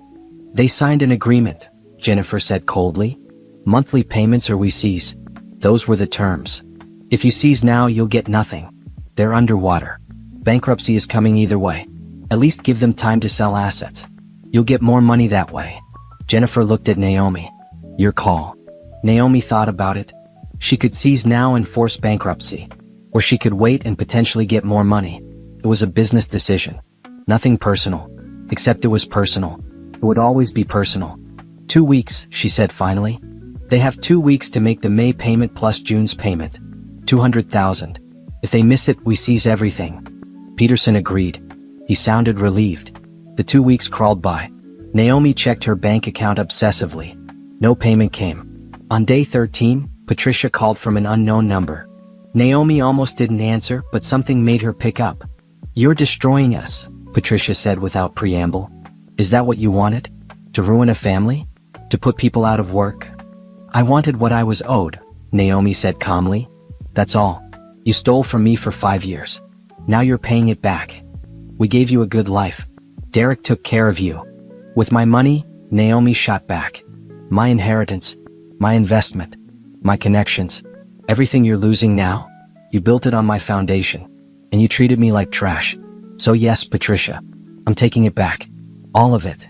They signed an agreement, Jennifer said coldly. Monthly payments or we seize. Those were the terms. If you seize now, you'll get nothing. They're underwater. Bankruptcy is coming either way. At least give them time to sell assets. You'll get more money that way. Jennifer looked at Naomi. Your call. Naomi thought about it. She could seize now and force bankruptcy. Or she could wait and potentially get more money. It was a business decision. Nothing personal. Except it was personal. It would always be personal. 2 weeks, she said finally. They have 2 weeks to make the May payment plus June's payment. $200,000. If they miss it, we seize everything. Peterson agreed. He sounded relieved. The 2 weeks crawled by. Naomi checked her bank account obsessively. No payment came. On day 13, Patricia called from an unknown number. Naomi almost didn't answer, but something made her pick up. You're destroying us, Patricia said without preamble. Is that what you wanted? To ruin a family? To put people out of work? I wanted what I was owed, Naomi said calmly. That's all. You stole from me for 5 years. Now you're paying it back. We gave you a good life. Derek took care of you. With my money, Naomi shot back. My inheritance, my investment, my connections, everything you're losing now, you built it on my foundation, and you treated me like trash. So yes, Patricia, I'm taking it back. All of it.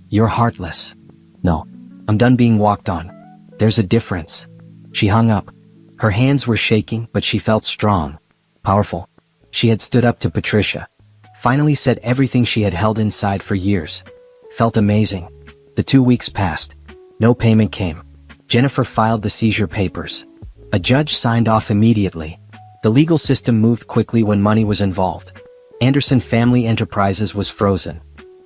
You're heartless. No, I'm done being walked on. There's a difference. She hung up. Her hands were shaking, but she felt strong, powerful. She had stood up to Patricia. Finally said everything she had held inside for years. Felt amazing. The 2 weeks passed. No payment came. Jennifer filed the seizure papers. A judge signed off immediately. The legal system moved quickly when money was involved. Anderson Family Enterprises was frozen.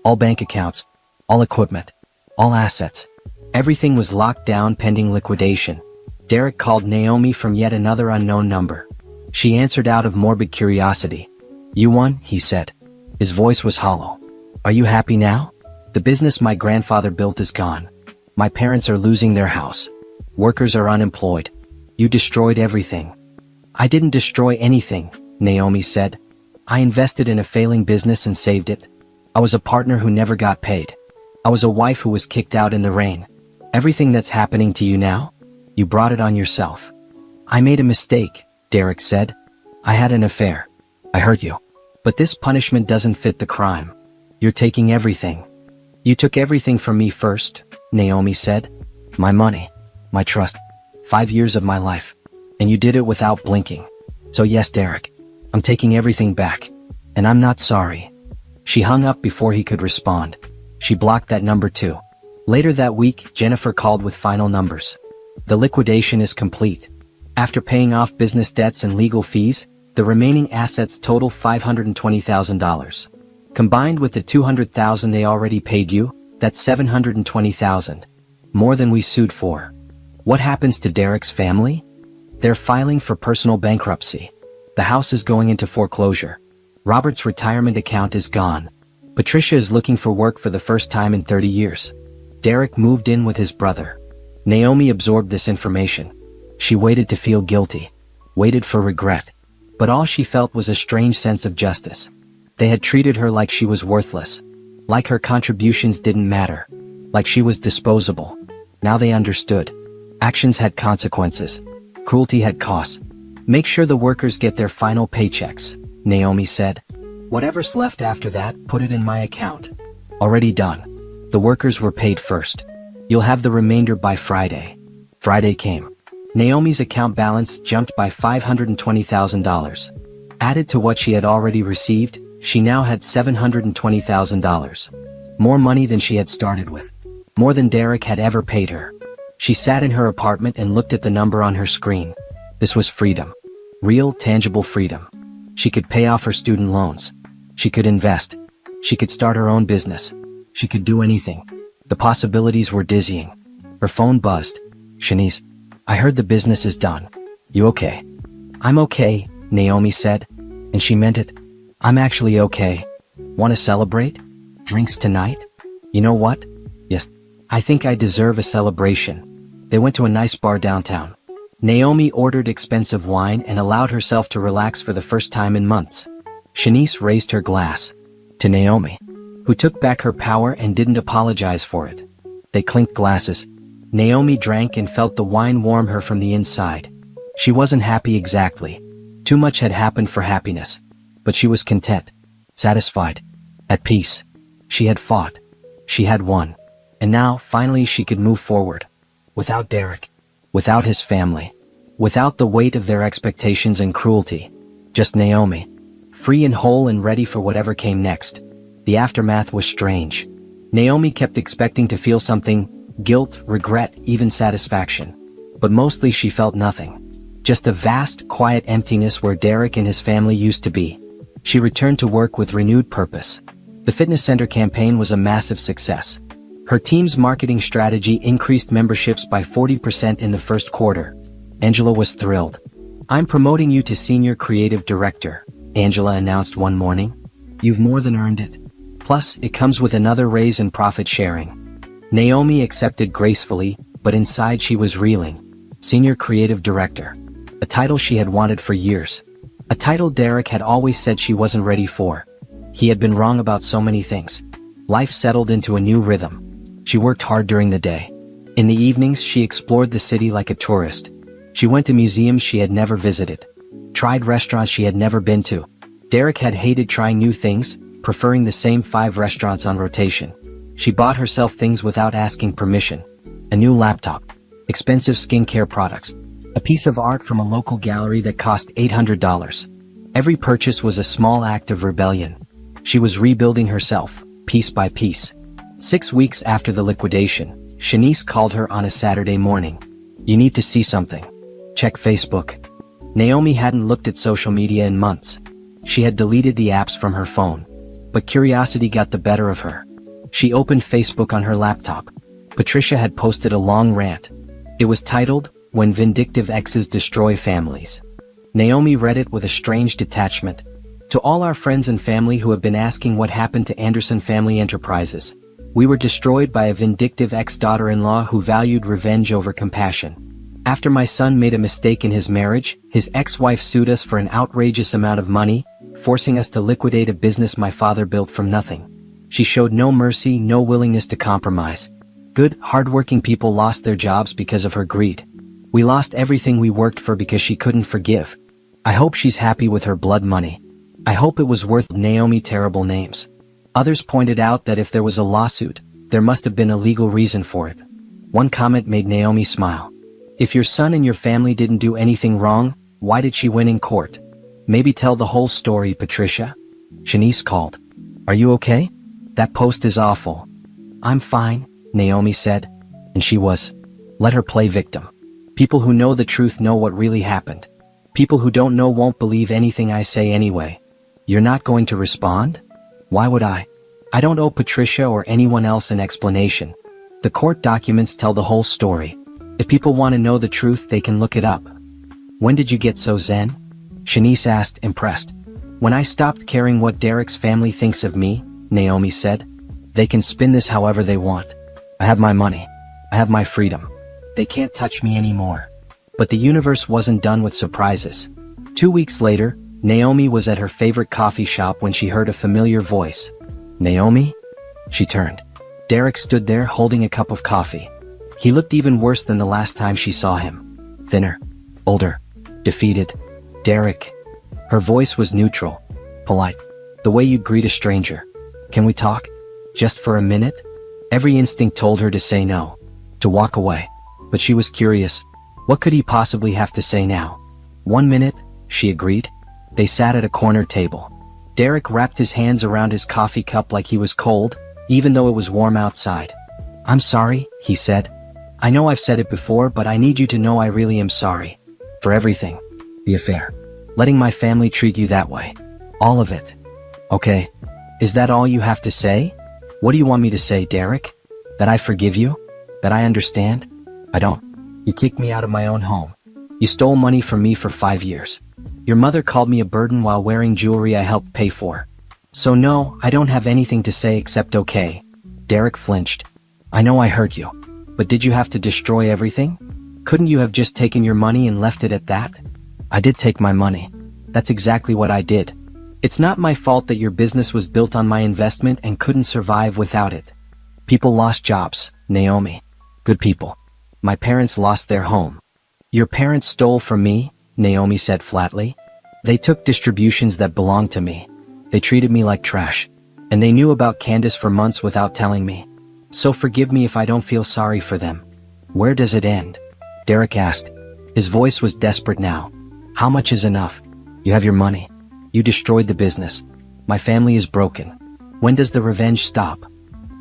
All bank accounts, all equipment, all assets. Everything was locked down pending liquidation. Derek called Naomi from yet another unknown number. She answered out of morbid curiosity. You won, he said. His voice was hollow. Are you happy now? The business my grandfather built is gone. My parents are losing their house. Workers are unemployed. You destroyed everything. I didn't destroy anything, Naomi said. I invested in a failing business and saved it. I was a partner who never got paid. I was a wife who was kicked out in the rain. Everything that's happening to you now? You brought it on yourself. I made a mistake, Derek said. I had an affair. I hurt you. But this punishment doesn't fit the crime. You're taking everything. You took everything from me first, Naomi said. My money, my trust, 5 years of my life. And you did it without blinking. So yes, Derek, I'm taking everything back. And I'm not sorry. She hung up before he could respond. She blocked that number too. Later that week, Jennifer called with final numbers. The liquidation is complete. After paying off business debts and legal fees, the remaining assets total $520,000. Combined with the $200,000 they already paid you, that's $720,000. More than we sued for. What happens to Derek's family? They're filing for personal bankruptcy. The house is going into foreclosure. Robert's retirement account is gone. Patricia is looking for work for the first time in 30 years. Derek moved in with his brother. Naomi absorbed this information. She waited to feel guilty. Waited for regret. But all she felt was a strange sense of justice. They had treated her like she was worthless. Like her contributions didn't matter. Like she was disposable. Now they understood. Actions had consequences. Cruelty had costs. Make sure the workers get their final paychecks, Naomi said. Whatever's left after that, put it in my account. Already done. The workers were paid first. You'll have the remainder by Friday. Friday came. Naomi's account balance jumped by $520,000. Added to what she had already received, she now had $720,000. More money than she had started with. More than Derek had ever paid her. She sat in her apartment and looked at the number on her screen. This was freedom. Real, tangible freedom. She could pay off her student loans. She could invest. She could start her own business. She could do anything. The possibilities were dizzying. Her phone buzzed. Shanice, I heard the business is done. You okay? I'm okay, Naomi said. And she meant it. I'm actually okay. Want to celebrate? Drinks tonight? You know what? Yes. I think I deserve a celebration. They went to a nice bar downtown. Naomi ordered expensive wine and allowed herself to relax for the first time in months. Shanice raised her glass. To Naomi, who took back her power and didn't apologize for it. They clinked glasses. Naomi drank and felt the wine warm her from the inside. She wasn't happy exactly. Too much had happened for happiness. But she was content. Satisfied. At peace. She had fought. She had won. And now, finally, she could move forward. Without Derek. Without his family. Without the weight of their expectations and cruelty. Just Naomi. Free and whole and ready for whatever came next. The aftermath was strange. Naomi kept expecting to feel something. Guilt, regret, even satisfaction. But mostly she felt nothing. Just a vast, quiet emptiness where Derek and his family used to be. She returned to work with renewed purpose. The fitness center campaign was a massive success. Her team's marketing strategy increased memberships by 40% in the first quarter. Angela was thrilled. I'm promoting you to Senior Creative Director, Angela announced one morning. You've more than earned it. Plus, it comes with another raise in profit sharing. Naomi accepted gracefully, but inside she was reeling. Senior Creative Director. A title she had wanted for years. A title Derek had always said she wasn't ready for. He had been wrong about so many things. Life settled into a new rhythm. She worked hard during the day. In the evenings, she explored the city like a tourist. She went to museums she had never visited. Tried restaurants she had never been to. Derek had hated trying new things, preferring the same 5 restaurants on rotation. She bought herself things without asking permission. A new laptop. Expensive skincare products. A piece of art from a local gallery that cost $800. Every purchase was a small act of rebellion. She was rebuilding herself, piece by piece. 6 weeks after the liquidation, Shanice called her on a Saturday morning. You need to see something. Check Facebook. Naomi hadn't looked at social media in months. She had deleted the apps from her phone. But curiosity got the better of her. She opened Facebook on her laptop. Patricia had posted a long rant. It was titled, When Vindictive Exes Destroy Families. Naomi read it with a strange detachment. To all our friends and family who have been asking what happened to Anderson Family Enterprises. We were destroyed by a vindictive ex-daughter-in-law who valued revenge over compassion. After my son made a mistake in his marriage, his ex-wife sued us for an outrageous amount of money, forcing us to liquidate a business my father built from nothing. She showed no mercy, no willingness to compromise. Good, hardworking people lost their jobs because of her greed. We lost everything we worked for because she couldn't forgive. I hope she's happy with her blood money. I hope it was worth Naomi terrible names. Others pointed out that if there was a lawsuit, there must have been a legal reason for it. One comment made Naomi smile. If your son and your family didn't do anything wrong, why did she win in court? Maybe tell the whole story, Patricia. Shanice called. Are you okay? That post is awful. I'm fine, Naomi said. And she was. Let her play victim. People who know the truth know what really happened. People who don't know won't believe anything I say anyway. You're not going to respond? Why would I? I don't owe Patricia or anyone else an explanation. The court documents tell the whole story. If people want to know the truth, they can look it up. When did you get so zen? Shanice asked, impressed. When I stopped caring what Derek's family thinks of me, Naomi said. They can spin this however they want. I have my money. I have my freedom. They can't touch me anymore. But the universe wasn't done with surprises. 2 weeks later, Naomi was at her favorite coffee shop when she heard a familiar voice. Naomi? She turned. Derek stood there holding a cup of coffee. He looked even worse than the last time she saw him. Thinner. Older. Defeated. Derek. Her voice was neutral. Polite. The way you'd greet a stranger. Can we talk? Just for a minute? Every instinct told her to say no. To walk away. But she was curious. What could he possibly have to say now? 1 minute, she agreed. They sat at a corner table. Derek wrapped his hands around his coffee cup like he was cold, even though it was warm outside. I'm sorry, he said. I know I've said it before, but I need you to know I really am sorry. For everything. The affair. Letting my family treat you that way. All of it. Okay. Is that all you have to say? What do you want me to say, Derek? That I forgive you? That I understand? I don't. You kicked me out of my own home. You stole money from me for 5 years. Your mother called me a burden while wearing jewelry I helped pay for. So no, I don't have anything to say except okay. Derek flinched. I know I hurt you. But did you have to destroy everything? Couldn't you have just taken your money and left it at that? I did take my money. That's exactly what I did. It's not my fault that your business was built on my investment and couldn't survive without it. People lost jobs, Naomi. Good people. My parents lost their home. Your parents stole from me, Naomi said flatly. They took distributions that belonged to me. They treated me like trash. And they knew about Candace for months without telling me. So forgive me if I don't feel sorry for them. Where does it end? Derek asked. His voice was desperate now. How much is enough? You have your money. You destroyed the business. My family is broken. When does the revenge stop?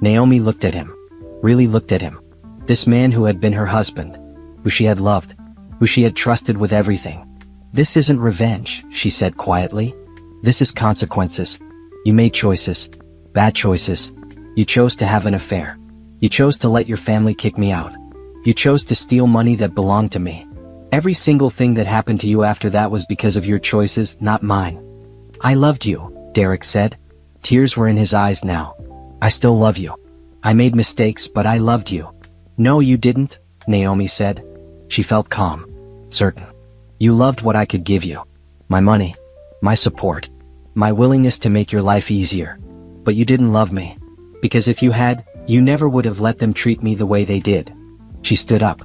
Naomi looked at him. Really looked at him. This man who had been her husband. Who she had loved. Who she had trusted with everything. This isn't revenge, she said quietly. This is consequences. You made choices. Bad choices. You chose to have an affair. You chose to let your family kick me out. You chose to steal money that belonged to me. Every single thing that happened to you after that was because of your choices, not mine. I loved you, Derek said. Tears were in his eyes now. I still love you. I made mistakes, but I loved you. No, you didn't, Naomi said. She felt calm. Certain. You loved what I could give you. My money. My support. My willingness to make your life easier. But you didn't love me. Because if you had, you never would have let them treat me the way they did. She stood up.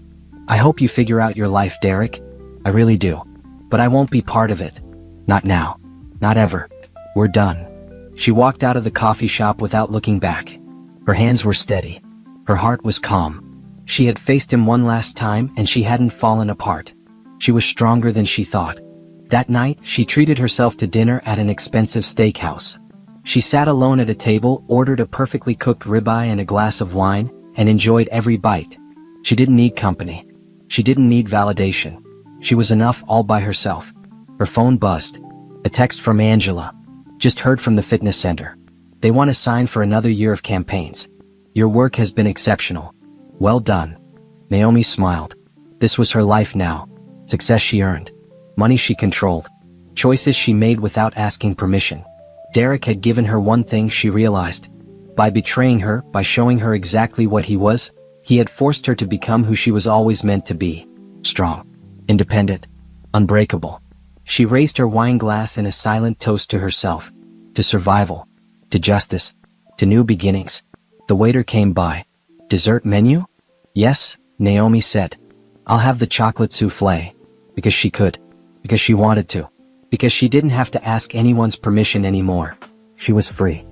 I hope you figure out your life, Derek. I really do. But I won't be part of it. Not now. Not ever. We're done. She walked out of the coffee shop without looking back. Her hands were steady. Her heart was calm. She had faced him one last time and she hadn't fallen apart. She was stronger than she thought. That night, she treated herself to dinner at an expensive steakhouse. She sat alone at a table, ordered a perfectly cooked ribeye and a glass of wine, and enjoyed every bite. She didn't need company. She didn't need validation. She was enough all by herself. Her phone buzzed. A text from Angela. Just heard from the fitness center. They want to sign for another year of campaigns. Your work has been exceptional. Well done. Naomi smiled. This was her life now. Success she earned. Money she controlled. Choices she made without asking permission. Derek had given her one thing she realized. By betraying her, by showing her exactly what he was, he had forced her to become who she was always meant to be. Strong. Independent. Unbreakable. She raised her wine glass in a silent toast to herself. To survival. To justice. to new beginnings. The waiter came by. "Dessert menu?" "Yes," Naomi said. "I'll have the chocolate souffle." Because she could. Because she wanted to. Because she didn't have to ask anyone's permission anymore. She was free.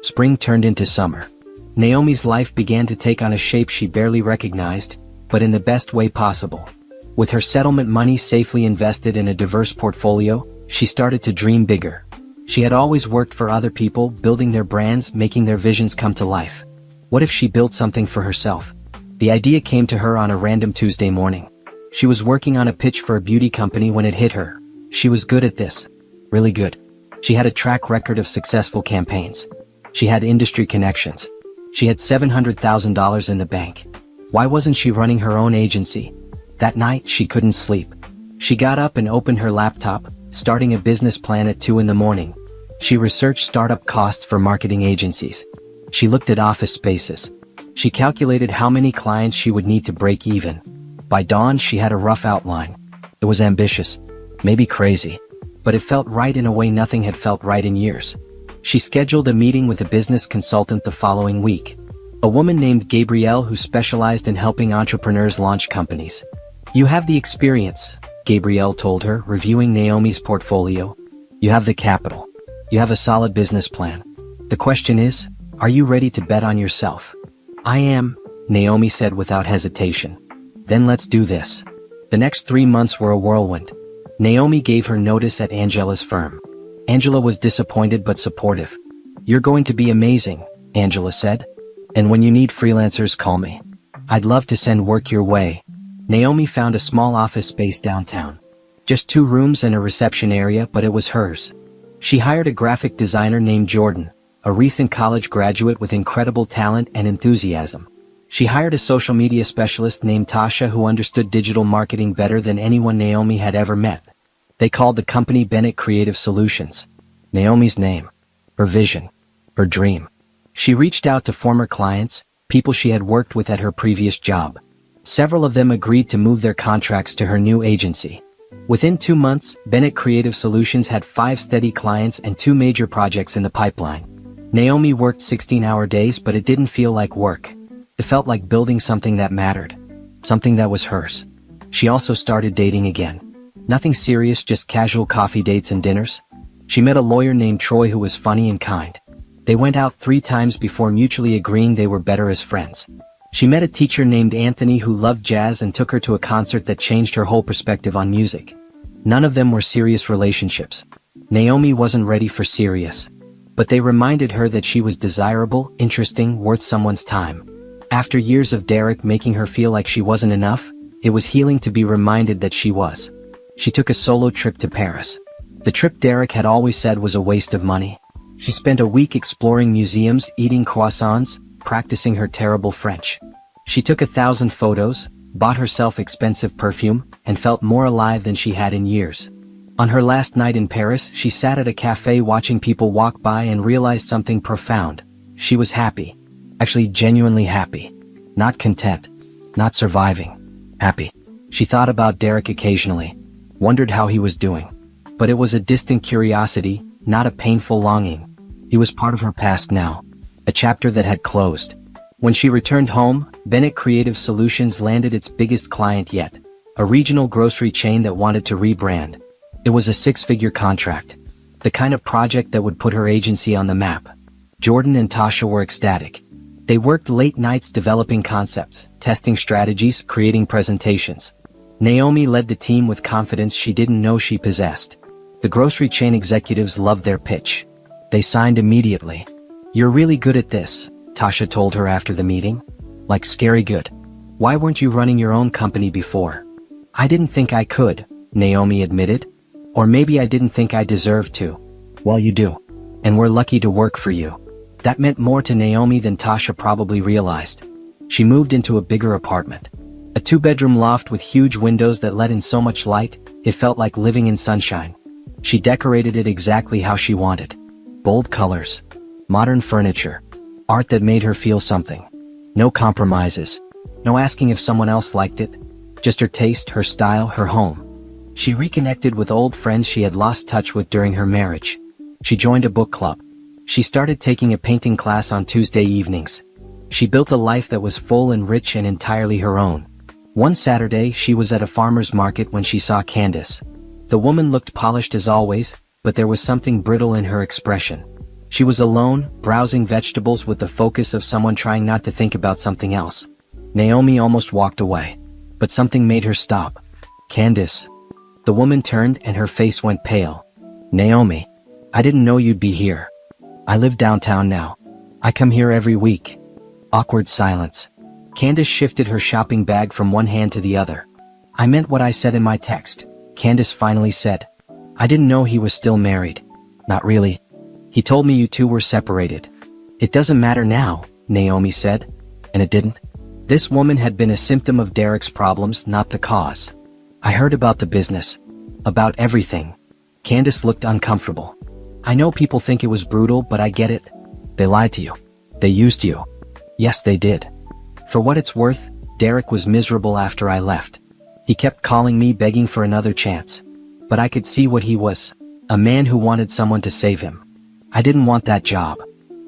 Spring turned into summer. Naomi's life began to take on a shape she barely recognized, but in the best way possible. With her settlement money safely invested in a diverse portfolio, she started to dream bigger. She had always worked for other people, building their brands, making their visions come to life. What if she built something for herself? The idea came to her on a random Tuesday morning. She was working on a pitch for a beauty company when it hit her. She was good at this. Really good. She had a track record of successful campaigns. She had industry connections. She had $700,000 in the bank. Why wasn't she running her own agency? That night, she couldn't sleep. She got up and opened her laptop, starting a business plan at 2 in the morning. She researched startup costs for marketing agencies. She looked at office spaces. She calculated how many clients she would need to break even. By dawn, she had a rough outline. It was ambitious, maybe crazy, but it felt right in a way nothing had felt right in years. She scheduled a meeting with a business consultant the following week. A woman named Gabrielle who specialized in helping entrepreneurs launch companies. "You have the experience," Gabrielle told her, reviewing Naomi's portfolio. "You have the capital. You have a solid business plan. The question is, are you ready to bet on yourself?" "I am," Naomi said without hesitation. "Then let's do this." The next 3 months were a whirlwind. Naomi gave her notice at Angela's firm. Angela was disappointed but supportive. "You're going to be amazing," Angela said. "And when you need freelancers, call me. I'd love to send work your way." Naomi found a small office space downtown. Just 2 rooms and a reception area, but it was hers. She hired a graphic designer named Jordan, a recent college graduate with incredible talent and enthusiasm. She hired a social media specialist named Tasha who understood digital marketing better than anyone Naomi had ever met. They called the company Bennett Creative Solutions. Naomi's name. Her vision. Her dream. She reached out to former clients, people she had worked with at her previous job. Several of them agreed to move their contracts to her new agency. Within 2 months, Bennett Creative Solutions had 5 steady clients and 2 major projects in the pipeline. Naomi worked 16-hour days, but it didn't feel like work. It felt like building something that mattered. Something that was hers. She also started dating again. Nothing serious, just casual coffee dates and dinners. She met a lawyer named Troy who was funny and kind. They went out 3 times before mutually agreeing they were better as friends. She met a teacher named Anthony who loved jazz and took her to a concert that changed her whole perspective on music. None of them were serious relationships. Naomi wasn't ready for serious. But they reminded her that she was desirable, interesting, worth someone's time. After years of Derek making her feel like she wasn't enough, it was healing to be reminded that she was. She took a solo trip to Paris. The trip Derek had always said was a waste of money. She spent a week exploring museums, eating croissants, practicing her terrible French. She took 1,000 photos, bought herself expensive perfume, and felt more alive than she had in years. On her last night in Paris, she sat at a cafe watching people walk by and realized something profound. She was happy. Actually, genuinely happy. Not content. Not surviving. Happy. She thought about Derek occasionally. Wondered how he was doing. But it was a distant curiosity, not a painful longing. He was part of her past now. A chapter that had closed. When she returned home, Bennett Creative Solutions landed its biggest client yet. A regional grocery chain that wanted to rebrand. It was a 6-figure contract. The kind of project that would put her agency on the map. Jordan and Tasha were ecstatic. They worked late nights developing concepts, testing strategies, creating presentations. Naomi led the team with confidence she didn't know she possessed. The grocery chain executives loved their pitch. They signed immediately. "You're really good at this," Tasha told her after the meeting. "Like scary good. Why weren't you running your own company before?" "I didn't think I could," Naomi admitted. "Or maybe I didn't think I deserved to." "Well, you do. And we're lucky to work for you." That meant more to Naomi than Tasha probably realized. She moved into a bigger apartment. A 2-bedroom loft with huge windows that let in so much light, it felt like living in sunshine. She decorated it exactly how she wanted. Bold colors. Modern furniture. Art that made her feel something. No compromises. No asking if someone else liked it. Just her taste, her style, her home. She reconnected with old friends she had lost touch with during her marriage. She joined a book club. She started taking a painting class on Tuesday evenings. She built a life that was full and rich and entirely her own. One Saturday she was at a farmer's market when she saw Candace. The woman looked polished as always, but there was something brittle in her expression. She was alone, browsing vegetables with the focus of someone trying not to think about something else. Naomi almost walked away. But something made her stop. "Candace." The woman turned and her face went pale. "Naomi, I didn't know you'd be here. I live downtown now. I come here every week." Awkward silence. Candace shifted her shopping bag from one hand to the other. "I meant what I said in my text," Candace finally said. "I didn't know he was still married." "Not really. He told me you two were separated." "It doesn't matter now," Naomi said. "And it didn't?" This woman had been a symptom of Derek's problems, not the cause. "I heard about the business. About everything." Candace looked uncomfortable. "I know people think it was brutal, but I get it. They lied to you. They used you." "Yes, they did. For what it's worth, Derek was miserable after I left. He kept calling me begging for another chance. But I could see what he was. A man who wanted someone to save him. I didn't want that job."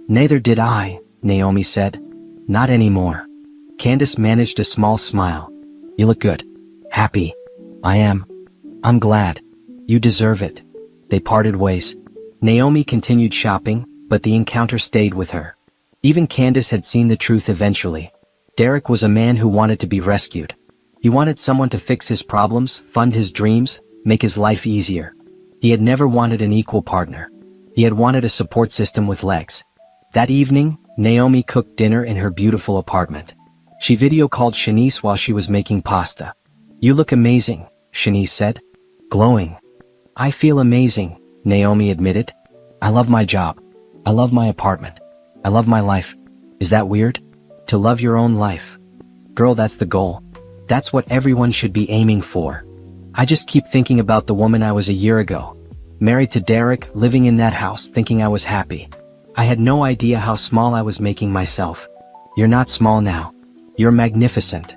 "Neither did I," Naomi said. "Not anymore." Candace managed a small smile. "You look good. Happy." "I am. I'm glad. You deserve it." They parted ways. Naomi continued shopping, but the encounter stayed with her. Even Candace had seen the truth eventually. Derek was a man who wanted to be rescued. He wanted someone to fix his problems, fund his dreams, make his life easier. He had never wanted an equal partner. He had wanted a support system with legs. That evening, Naomi cooked dinner in her beautiful apartment. She video called Shanice while she was making pasta. "You look amazing," Shanice said. "Glowing." "I feel amazing," Naomi admitted. "I love my job. I love my apartment. I love my life." "Is that weird? To love your own life?" "Girl, that's the goal. That's what everyone should be aiming for. I just keep thinking about the woman I was a year ago. Married to Derek, living in that house, thinking I was happy. I had no idea how small I was making myself." "You're not small now. You're magnificent."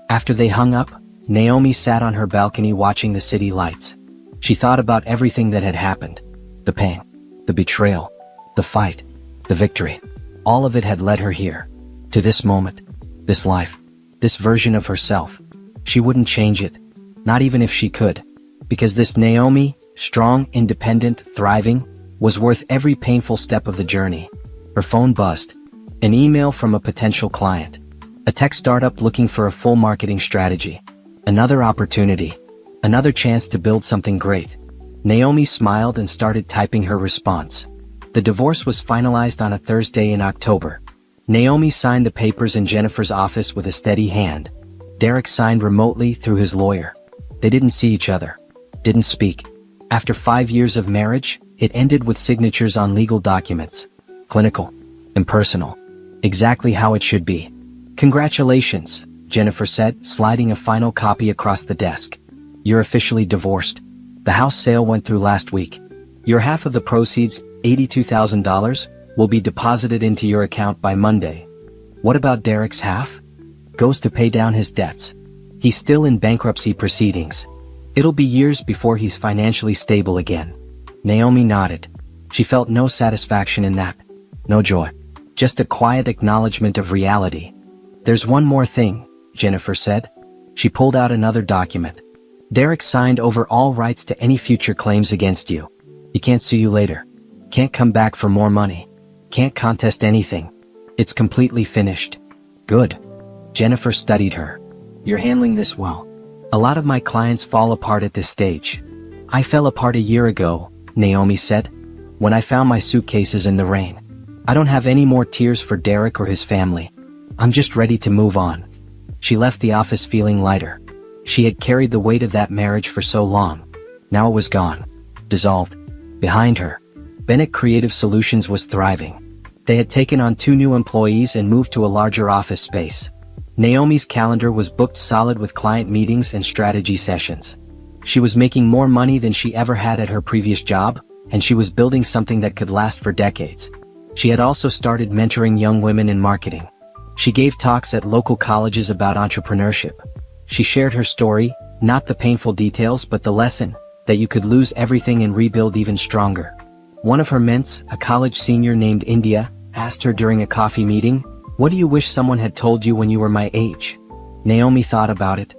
After they hung up, Naomi sat on her balcony watching the city lights. She thought about everything that had happened. The pain, the betrayal, the fight, the victory. All of it had led her here. To this moment, this life, this version of herself. She wouldn't change it. Not even if she could. Because this Naomi, strong, independent, thriving, was worth every painful step of the journey. Her phone buzzed. An email from a potential client. A tech startup looking for a full marketing strategy. Another opportunity. Another chance to build something great. Naomi smiled and started typing her response. The divorce was finalized on a Thursday in October. Naomi signed the papers in Jennifer's office with a steady hand. Derek signed remotely through his lawyer. They didn't see each other. Didn't speak. After 5 years of marriage, it ended with signatures on legal documents. Clinical. Impersonal. Exactly how it should be. "Congratulations," Jennifer said, sliding a final copy across the desk. "You're officially divorced. The house sale went through last week. Your half of the proceeds, $82,000, will be deposited into your account by Monday." "What about Derek's half?" "Goes to pay down his debts. He's still in bankruptcy proceedings. It'll be years before he's financially stable again." Naomi nodded. She felt no satisfaction in that. No joy. Just a quiet acknowledgement of reality. "There's one more thing," Jennifer said. She pulled out another document. "Derek signed over all rights to any future claims against you. He can't sue you later. Can't come back for more money. Can't contest anything. It's completely finished." "Good." Jennifer studied her. "You're handling this well. A lot of my clients fall apart at this stage." "I fell apart a year ago," Naomi said, "when I found my suitcases in the rain. I don't have any more tears for Derek or his family. I'm just ready to move on." She left the office feeling lighter. She had carried the weight of that marriage for so long. Now it was gone. Dissolved. Behind her, Bennett Creative Solutions was thriving. They had taken on 2 new employees and moved to a larger office space. Naomi's calendar was booked solid with client meetings and strategy sessions. She was making more money than she ever had at her previous job, and she was building something that could last for decades. She had also started mentoring young women in marketing. She gave talks at local colleges about entrepreneurship. She shared her story, not the painful details but the lesson, that you could lose everything and rebuild even stronger. One of her mints, a college senior named India, asked her during a coffee meeting, "What do you wish someone had told you when you were my age?" Naomi thought about it.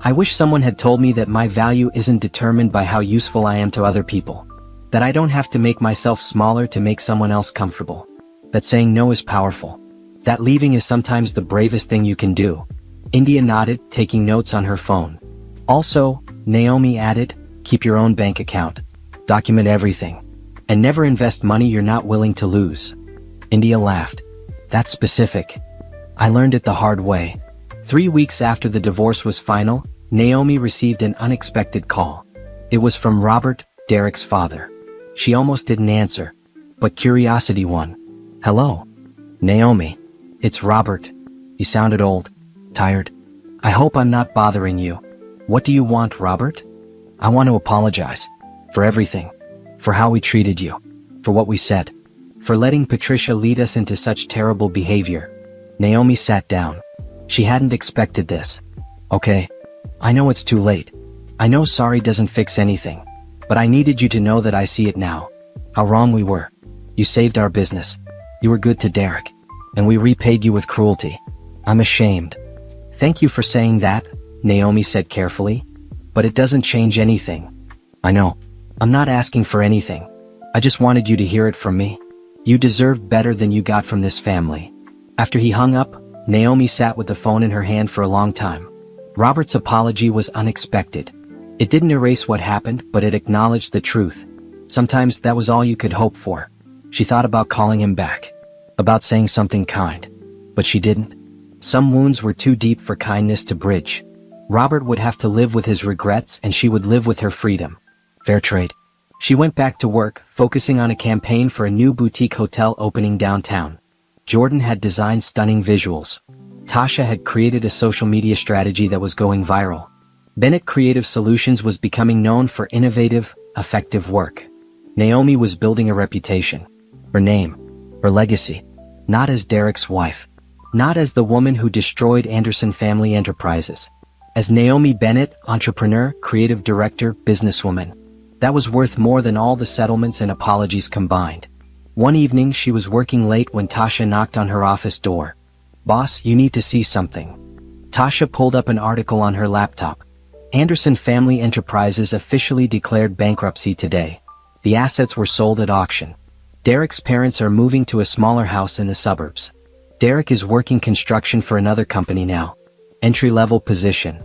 "I wish someone had told me that my value isn't determined by how useful I am to other people. That I don't have to make myself smaller to make someone else comfortable. That saying no is powerful. That leaving is sometimes the bravest thing you can do." India nodded, taking notes on her phone. "Also," Naomi added, "keep your own bank account. Document everything. And never invest money you're not willing to lose." India laughed. "That's specific. I learned it the hard way." 3 weeks after the divorce was final, Naomi received an unexpected call. It was from Robert, Derek's father. She almost didn't answer, but curiosity won. "Hello, Naomi. It's Robert." He sounded old, tired. "I hope I'm not bothering you. What do you want, Robert?" "I want to apologize. For everything. For how we treated you. For what we said. For letting Patricia lead us into such terrible behavior." Naomi sat down. She hadn't expected this. "Okay. I know it's too late. I know sorry doesn't fix anything. But I needed you to know that I see it now. How wrong we were. You saved our business. You were good to Derek. And we repaid you with cruelty. I'm ashamed." "Thank you for saying that," Naomi said carefully. "But it doesn't change anything." "I know. I'm not asking for anything. I just wanted you to hear it from me. You deserve better than you got from this family." After he hung up, Naomi sat with the phone in her hand for a long time. Robert's apology was unexpected. It didn't erase what happened, but it acknowledged the truth. Sometimes that was all you could hope for. She thought about calling him back. About saying something kind. But she didn't. Some wounds were too deep for kindness to bridge. Robert would have to live with his regrets and she would live with her freedom. Fair trade. She went back to work, focusing on a campaign for a new boutique hotel opening downtown. Jordan had designed stunning visuals. Tasha had created a social media strategy that was going viral. Bennett Creative Solutions was becoming known for innovative, effective work. Naomi was building a reputation. Her name. Her legacy. Not as Derek's wife. Not as the woman who destroyed Anderson Family Enterprises. As Naomi Bennett, entrepreneur, creative director, businesswoman. That was worth more than all the settlements and apologies combined. One evening she was working late when Tasha knocked on her office door. "Boss, you need to see something." Tasha pulled up an article on her laptop. Anderson Family Enterprises officially declared bankruptcy today. The assets were sold at auction. Derek's parents are moving to a smaller house in the suburbs. Derek is working construction for another company now. Entry-level position.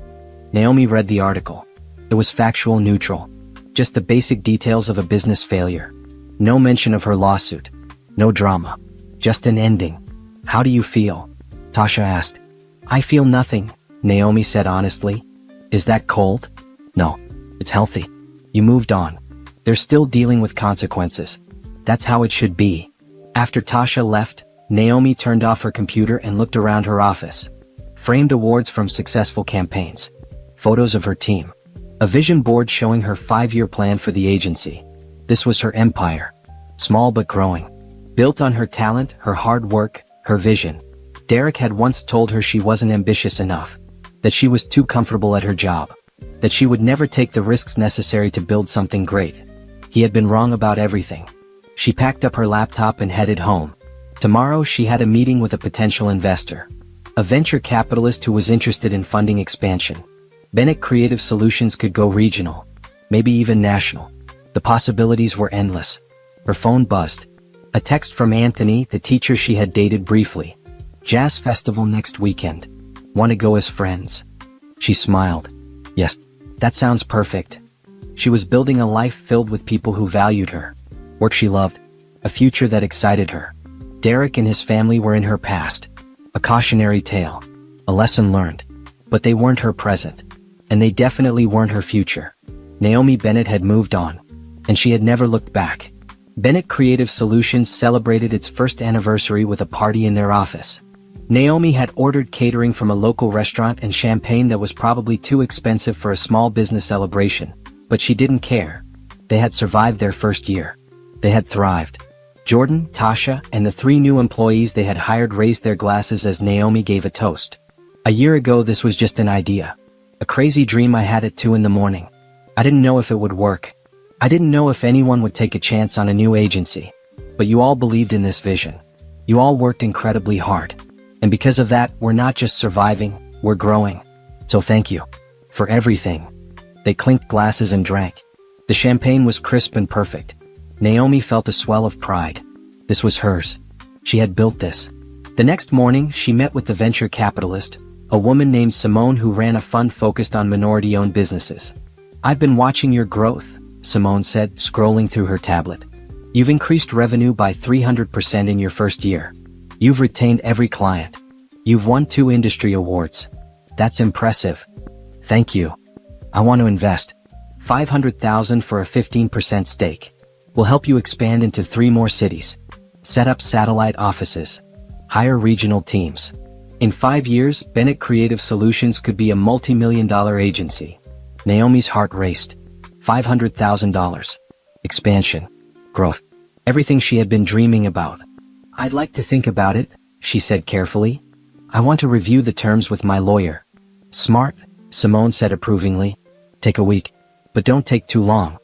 Naomi read the article. It was factual neutral. Just the basic details of a business failure. No mention of her lawsuit. No drama. Just an ending. "How do you feel?" Tasha asked. "I feel nothing," Naomi said honestly. "Is that cold?" "No. It's healthy. You moved on. They're still dealing with consequences. That's how it should be." After Tasha left, Naomi turned off her computer and looked around her office. Framed awards from successful campaigns. Photos of her team. A vision board showing her 5-year plan for the agency. This was her empire. Small but growing. Built on her talent, her hard work, her vision. Derek had once told her she wasn't ambitious enough. That she was too comfortable at her job. That she would never take the risks necessary to build something great. He had been wrong about everything. She packed up her laptop and headed home. Tomorrow she had a meeting with a potential investor. A venture capitalist who was interested in funding expansion. Bennett Creative Solutions could go regional. Maybe even national. The possibilities were endless. Her phone buzzed. A text from Anthony, the teacher she had dated briefly. "Jazz festival next weekend. Want to go as friends?" She smiled. "Yes, that sounds perfect." She was building a life filled with people who valued her. Work she loved. A future that excited her. Derek and his family were in her past. A cautionary tale. A lesson learned. But they weren't her present. And they definitely weren't her future. Naomi Bennett had moved on. And she had never looked back. Bennett Creative Solutions celebrated its first anniversary with a party in their office. Naomi had ordered catering from a local restaurant and champagne that was probably too expensive for a small business celebration. But she didn't care. They had survived their first year. They had thrived. Jordan, Tasha, and the 3 new employees they had hired raised their glasses as Naomi gave a toast. "A year ago this was just an idea. A crazy dream I had at 2 in the morning. I didn't know if it would work. I didn't know if anyone would take a chance on a new agency. But you all believed in this vision. You all worked incredibly hard. And because of that, we're not just surviving, we're growing. So thank you. For everything. They clinked glasses and drank. The champagne was crisp and perfect. Naomi felt a swell of pride. This was hers. She had built this. The next morning, she met with the venture capitalist, a woman named Simone who ran a fund focused on minority-owned businesses. I've been watching your growth, Simone said, scrolling through her tablet. You've increased revenue by 300% in your first year. You've retained every client. You've won 2 industry awards. That's impressive. Thank you. I want to invest $500,000 for a 15% stake. We'll help you expand into 3 more cities. Set up satellite offices. Hire regional teams. In 5 years, Bennett Creative Solutions could be a multi-million-dollar agency. Naomi's heart raced. $500,000. Expansion. Growth. Everything she had been dreaming about. I'd like to think about it, she said carefully. I want to review the terms with my lawyer. Smart, Simone said approvingly. Take a week. But don't take too long.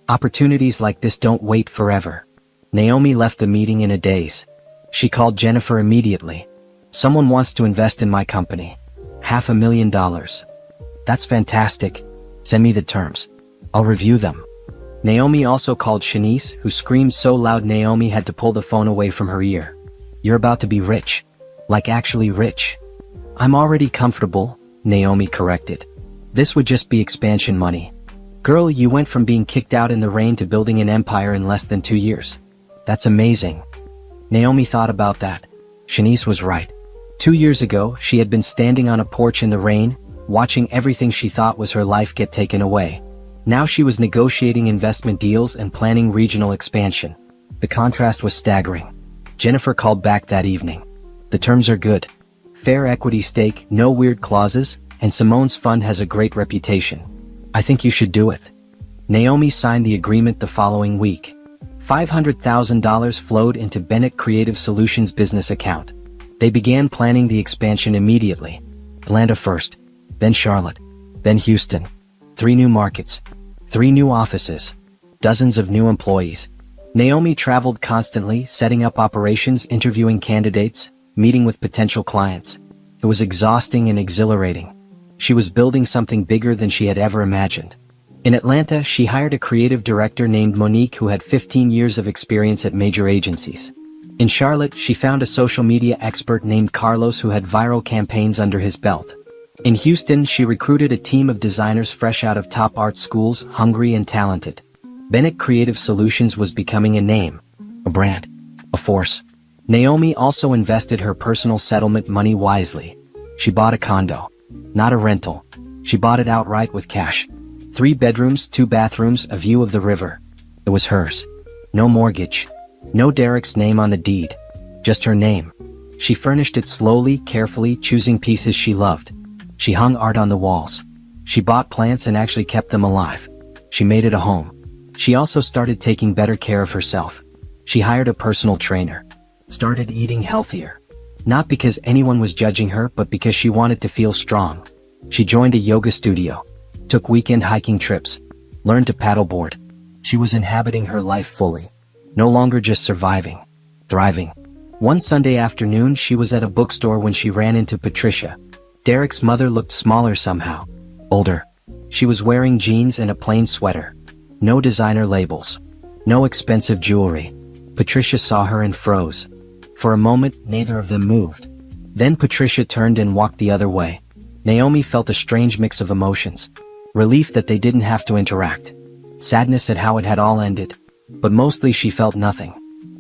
Opportunities like this don't wait forever. Naomi left the meeting in a daze. She called Jennifer immediately. Someone wants to invest in my company. $500,000. That's fantastic. Send me the terms. I'll review them. Naomi also called Shanice, who screamed so loud Naomi had to pull the phone away from her ear. You're about to be rich. Like actually rich. I'm already comfortable, Naomi corrected. This would just be expansion money. Girl, you went from being kicked out in the rain to building an empire in less than 2 years. That's amazing. Naomi thought about that. Shanice was right. 2 years ago, she had been standing on a porch in the rain, watching everything she thought was her life get taken away. Now she was negotiating investment deals and planning regional expansion. The contrast was staggering. Jennifer called back that evening. The terms are good. Fair equity stake, no weird clauses, and Simone's fund has a great reputation. I think you should do it. Naomi signed the agreement the following week. $500,000 flowed into Bennett Creative Solutions business account. They began planning the expansion immediately. Atlanta first, then Charlotte, then Houston. 3 new markets. 3 new offices. Dozens of new employees. Naomi traveled constantly, setting up operations, interviewing candidates, meeting with potential clients. It was exhausting and exhilarating. She was building something bigger than she had ever imagined. In Atlanta, she hired a creative director named Monique who had 15 years of experience at major agencies. In Charlotte, she found a social media expert named Carlos who had viral campaigns under his belt. In Houston, she recruited a team of designers fresh out of top art schools, hungry and talented. Bennett Creative Solutions was becoming a name, a brand, a force. Naomi also invested her personal settlement money wisely. She bought a condo, not a rental. She bought it outright with cash. 3 bedrooms, 2 bathrooms, a view of the river. It was hers. No mortgage. No Derek's name on the deed. Just her name. She furnished it slowly, carefully, choosing pieces she loved. She hung art on the walls. She bought plants and actually kept them alive. She made it a home. She also started taking better care of herself. She hired a personal trainer. Started eating healthier. Not because anyone was judging her, but because she wanted to feel strong. She joined a yoga studio. Took weekend hiking trips. Learned to paddleboard. She was inhabiting her life fully. No longer just surviving. Thriving. One Sunday afternoon, she was at a bookstore when she ran into Patricia. Derek's mother looked smaller somehow. Older. She was wearing jeans and a plain sweater. No designer labels. No expensive jewelry. Patricia saw her and froze. For a moment, neither of them moved. Then Patricia turned and walked the other way. Naomi felt a strange mix of emotions. Relief that they didn't have to interact. Sadness at how it had all ended. But mostly she felt nothing.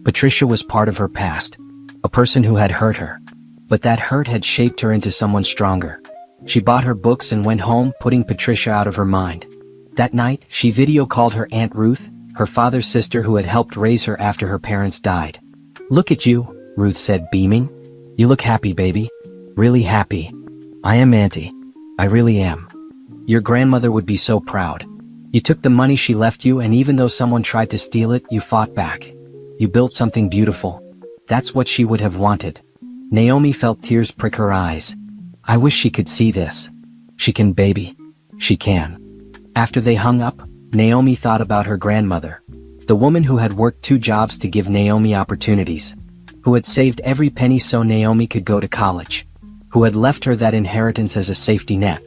Patricia was part of her past. A person who had hurt her. But that hurt had shaped her into someone stronger. She bought her books and went home, putting Patricia out of her mind. That night, she video called her Aunt Ruth, her father's sister who had helped raise her after her parents died. Look at you, Ruth said, beaming. You look happy, baby. Really happy. I am, Auntie. I really am. Your grandmother would be so proud. You took the money she left you, and even though someone tried to steal it, you fought back. You built something beautiful. That's what she would have wanted. Naomi felt tears prick her eyes. I wish she could see this. She can, baby. She can. After they hung up, Naomi thought about her grandmother. The woman who had worked 2 jobs to give Naomi opportunities. Who had saved every penny so Naomi could go to college. Who had left her that inheritance as a safety net.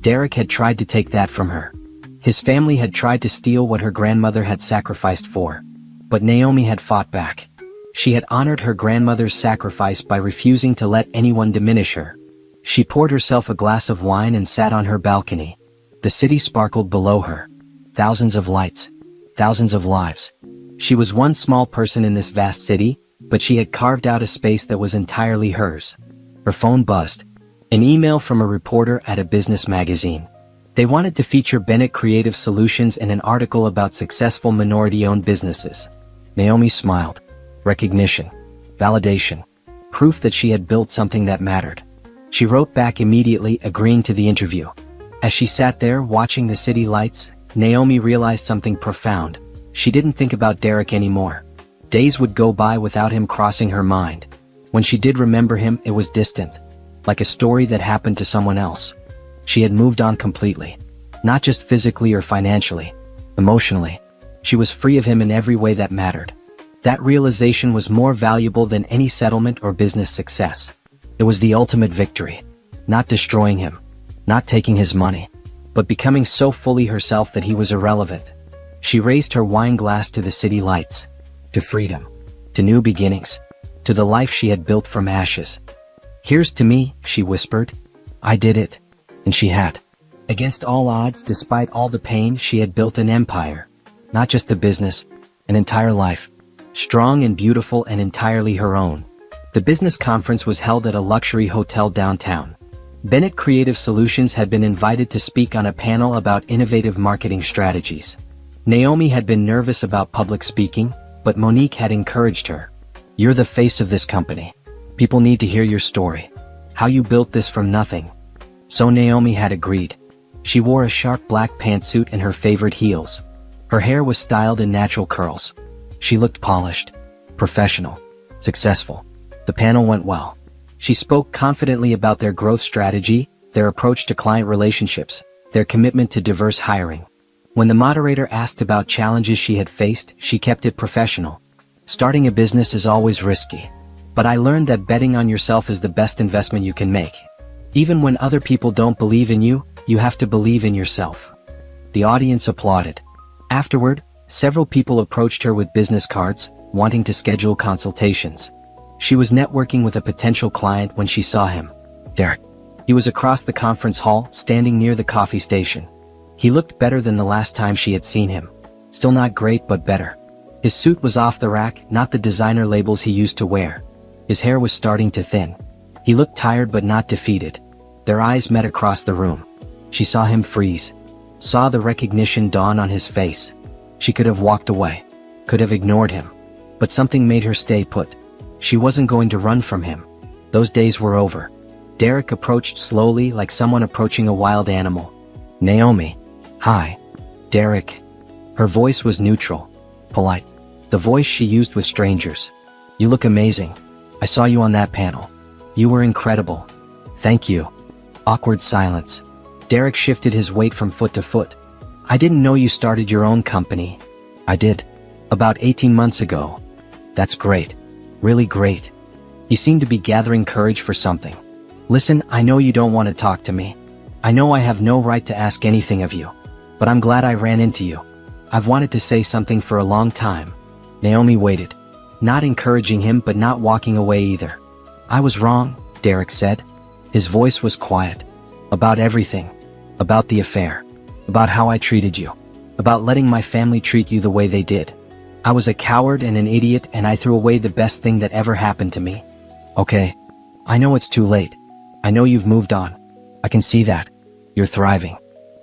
Derek had tried to take that from her. His family had tried to steal what her grandmother had sacrificed for. But Naomi had fought back. She had honored her grandmother's sacrifice by refusing to let anyone diminish her. She poured herself a glass of wine and sat on her balcony. The city sparkled below her. Thousands of lights. Thousands of lives. She was one small person in this vast city, but she had carved out a space that was entirely hers. Her phone buzzed. An email from a reporter at a business magazine. They wanted to feature Bennett Creative Solutions in an article about successful minority-owned businesses. Naomi smiled. Recognition. Validation. Proof that she had built something that mattered. She wrote back immediately, agreeing to the interview. As she sat there watching the city lights, Naomi realized something profound. She didn't think about Derek anymore. Days would go by without him crossing her mind. When she did remember him, it was distant. Like a story that happened to someone else. She had moved on completely. Not just physically or financially. Emotionally. She was free of him in every way that mattered. That realization was more valuable than any settlement or business success. It was the ultimate victory. Not destroying him. Not taking his money. But becoming so fully herself that he was irrelevant. She raised her wine glass to the city lights. To freedom. To new beginnings. To the life she had built from ashes. "Here's to me," she whispered. "I did it." And she had. Against all odds, despite all the pain, she had built an empire. Not just a business, an entire life. Strong and beautiful and entirely her own. The business conference was held at a luxury hotel downtown. Bennett Creative Solutions had been invited to speak on a panel about innovative marketing strategies. Naomi had been nervous about public speaking, but Monique had encouraged her. "You're the face of this company. People need to hear your story. How you built this from nothing." So Naomi had agreed. She wore a sharp black pantsuit and her favorite heels. Her hair was styled in natural curls. She looked polished, professional, successful. The panel went well. She spoke confidently about their growth strategy, their approach to client relationships, their commitment to diverse hiring. When the moderator asked about challenges she had faced, she kept it professional. "Starting a business is always risky. But I learned that betting on yourself is the best investment you can make. Even when other people don't believe in you, you have to believe in yourself." The audience applauded. Afterward, several people approached her with business cards, wanting to schedule consultations. She was networking with a potential client when she saw him. Derek. He was across the conference hall, standing near the coffee station. He looked better than the last time she had seen him. Still not great, but better. His suit was off the rack, not the designer labels he used to wear. His hair was starting to thin. He looked tired but not defeated. Their eyes met across the room. She saw him freeze. Saw the recognition dawn on his face. She could have walked away. Could have ignored him. But something made her stay put. She wasn't going to run from him. Those days were over. Derek approached slowly, like someone approaching a wild animal. "Naomi." "Hi." "Derek." Her voice was neutral. Polite. The voice she used with strangers. "You look amazing. I saw you on that panel. You were incredible." "Thank you." Awkward silence. Derek shifted his weight from foot to foot. "I didn't know you started your own company." "I did. About 18 months ago." "That's great. Really great." He seemed to be gathering courage for something. "Listen, I know you don't want to talk to me. I know I have no right to ask anything of you. But I'm glad I ran into you. I've wanted to say something for a long time." Naomi waited. Not encouraging him but not walking away either. "I was wrong," Derek said. His voice was quiet. "About everything. About the affair. About how I treated you. About letting my family treat you the way they did. I was a coward and an idiot, and I threw away the best thing that ever happened to me. Okay. I know it's too late. I know you've moved on. I can see that. You're thriving.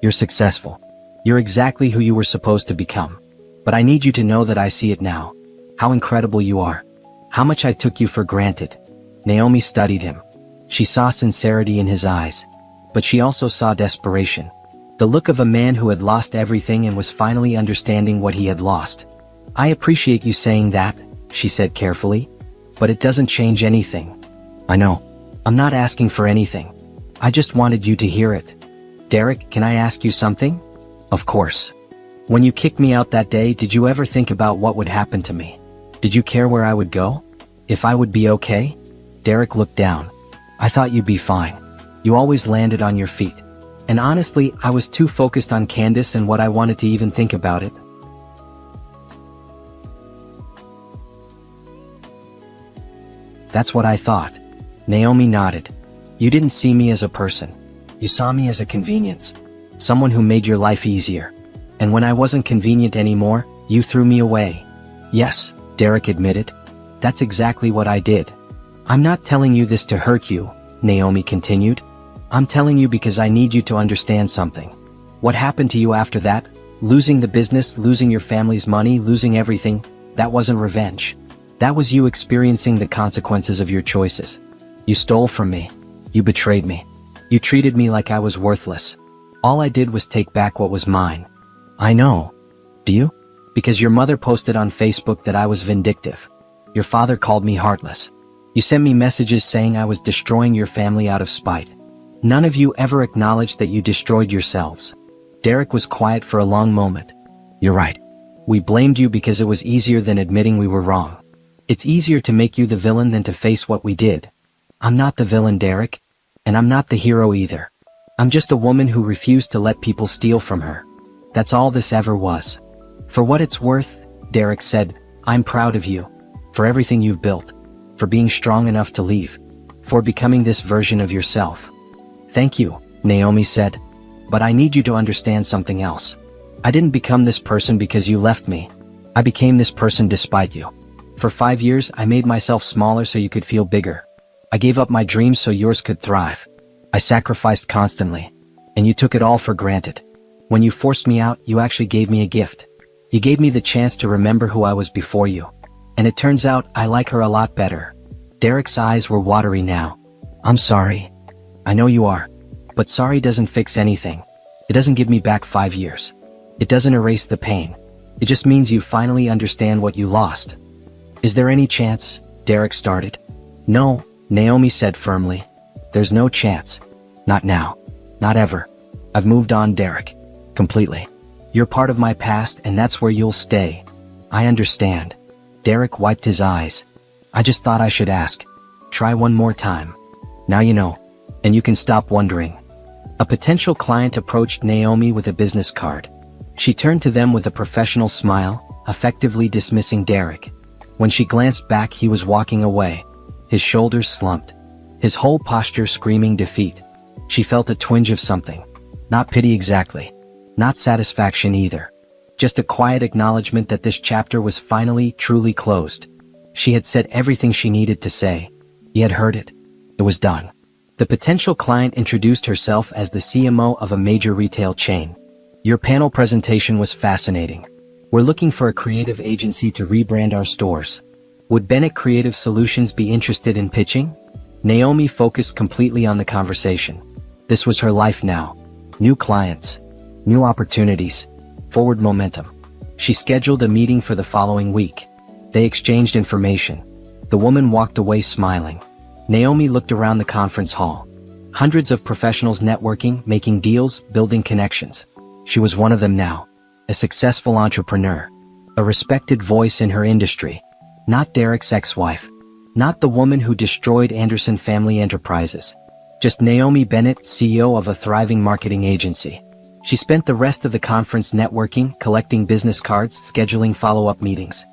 You're successful. You're exactly who you were supposed to become. But I need you to know that I see it now. How incredible you are. How much I took you for granted." Naomi studied him. She saw sincerity in his eyes. But she also saw desperation. The look of a man who had lost everything and was finally understanding what he had lost. "I appreciate you saying that," she said carefully. "But it doesn't change anything." "I know. I'm not asking for anything. I just wanted you to hear it." "Derek, can I ask you something?" "Of course." When you kicked me out that day, did you ever think about what would happen to me? Did you care where I would go? If I would be okay? Derek looked down. I thought you'd be fine. You always landed on your feet. And honestly, I was too focused on Candace and what I wanted to even think about it. That's what I thought. Naomi nodded. You didn't see me as a person. You saw me as a convenience. Someone who made your life easier. And when I wasn't convenient anymore, you threw me away. Yes, Derek admitted. That's exactly what I did. I'm not telling you this to hurt you, Naomi continued. I'm telling you because I need you to understand something. What happened to you after that? Losing the business, losing your family's money, losing everything, that wasn't revenge. That was you experiencing the consequences of your choices. You stole from me. You betrayed me. You treated me like I was worthless. All I did was take back what was mine. I know. Do you? Because your mother posted on Facebook that I was vindictive. Your father called me heartless. You sent me messages saying I was destroying your family out of spite. None of you ever acknowledged that you destroyed yourselves. Derek was quiet for a long moment. You're right. We blamed you because it was easier than admitting we were wrong. It's easier to make you the villain than to face what we did. I'm not the villain, Derek. And I'm not the hero either. I'm just a woman who refused to let people steal from her. That's all this ever was. For what it's worth, Derek said, I'm proud of you. For everything you've built. For being strong enough to leave. For becoming this version of yourself. Thank you, Naomi said. But I need you to understand something else. I didn't become this person because you left me. I became this person despite you. For 5 years, I made myself smaller so you could feel bigger. I gave up my dreams so yours could thrive. I sacrificed constantly. And you took it all for granted. When you forced me out, you actually gave me a gift. You gave me the chance to remember who I was before you. And it turns out I like her a lot better. Derek's eyes were watery now. I'm sorry. I know you are. But sorry doesn't fix anything. It doesn't give me back 5 years. It doesn't erase the pain. It just means you finally understand what you lost. Is there any chance? Derek started. No, Naomi said firmly. There's no chance. Not now. Not ever. I've moved on, Derek. Completely. You're part of my past and that's where you'll stay. I understand. Derek wiped his eyes. I just thought I should ask. Try one more time. Now you know. And you can stop wondering. A potential client approached Naomi with a business card. She turned to them with a professional smile, effectively dismissing Derek. When she glanced back, he was walking away. His shoulders slumped. His whole posture screaming defeat. She felt a twinge of something. Not pity exactly. Not satisfaction either. Just a quiet acknowledgement that this chapter was finally, truly closed. She had said everything she needed to say. He had heard it. It was done. The potential client introduced herself as the CMO of a major retail chain. Your panel presentation was fascinating. We're looking for a creative agency to rebrand our stores. Would Bennett Creative Solutions be interested in pitching? Naomi focused completely on the conversation. This was her life now. New clients. New opportunities. Forward momentum. She scheduled a meeting for the following week. They exchanged information. The woman walked away smiling. Naomi looked around the conference hall. Hundreds of professionals networking, making deals, building connections. She was one of them now. A successful entrepreneur. A respected voice in her industry. Not Derek's ex-wife. Not the woman who destroyed Anderson Family Enterprises. Just Naomi Bennett, CEO of a thriving marketing agency. She spent the rest of the conference networking, collecting business cards, scheduling follow-up meetings.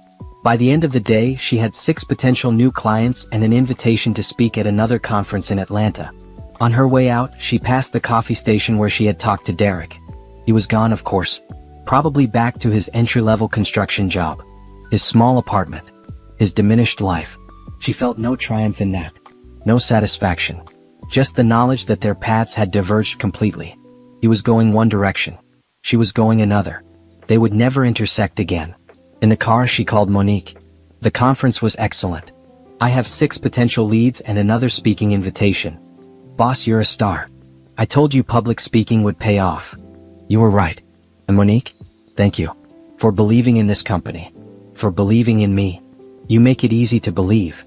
By the end of the day, she had 6 potential new clients and an invitation to speak at another conference in Atlanta. On her way out, she passed the coffee station where she had talked to Derek. He was gone, of course. Probably back to his entry-level construction job. His small apartment. His diminished life. She felt no triumph in that. No satisfaction. Just the knowledge that their paths had diverged completely. He was going one direction. She was going another. They would never intersect again. In the car, she called Monique. The conference was excellent. I have 6 potential leads and another speaking invitation. Boss, you're a star. I told you public speaking would pay off. You were right. And Monique, thank you. For believing in this company. For believing in me. You make it easy to believe.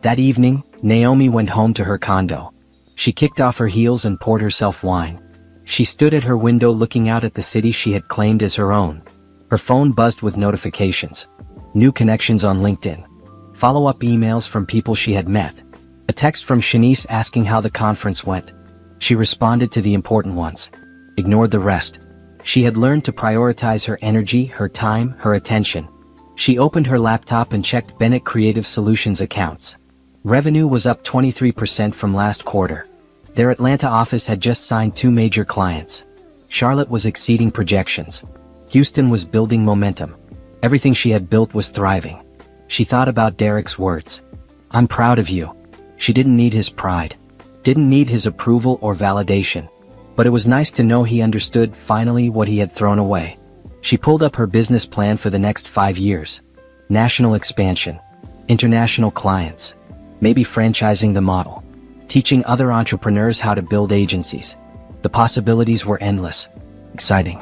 That evening, Naomi went home to her condo. She kicked off her heels and poured herself wine. She stood at her window looking out at the city she had claimed as her own. She felt Her phone buzzed with notifications. New connections on LinkedIn. Follow-up emails from people she had met. A text from Shanice asking how the conference went. She responded to the important ones. Ignored the rest. She had learned to prioritize her energy, her time, her attention. She opened her laptop and checked Bennett Creative Solutions accounts. Revenue was up 23% from last quarter. Their Atlanta office had just signed 2 major clients. Charlotte was exceeding projections. Houston was building momentum. Everything she had built was thriving. She thought about Derek's words. "I'm proud of you." She didn't need his pride. Didn't need his approval or validation. But it was nice to know he understood finally what he had thrown away. She pulled up her business plan for the next 5 years. National expansion. International clients. Maybe franchising the model. Teaching other entrepreneurs how to build agencies. The possibilities were endless. Exciting.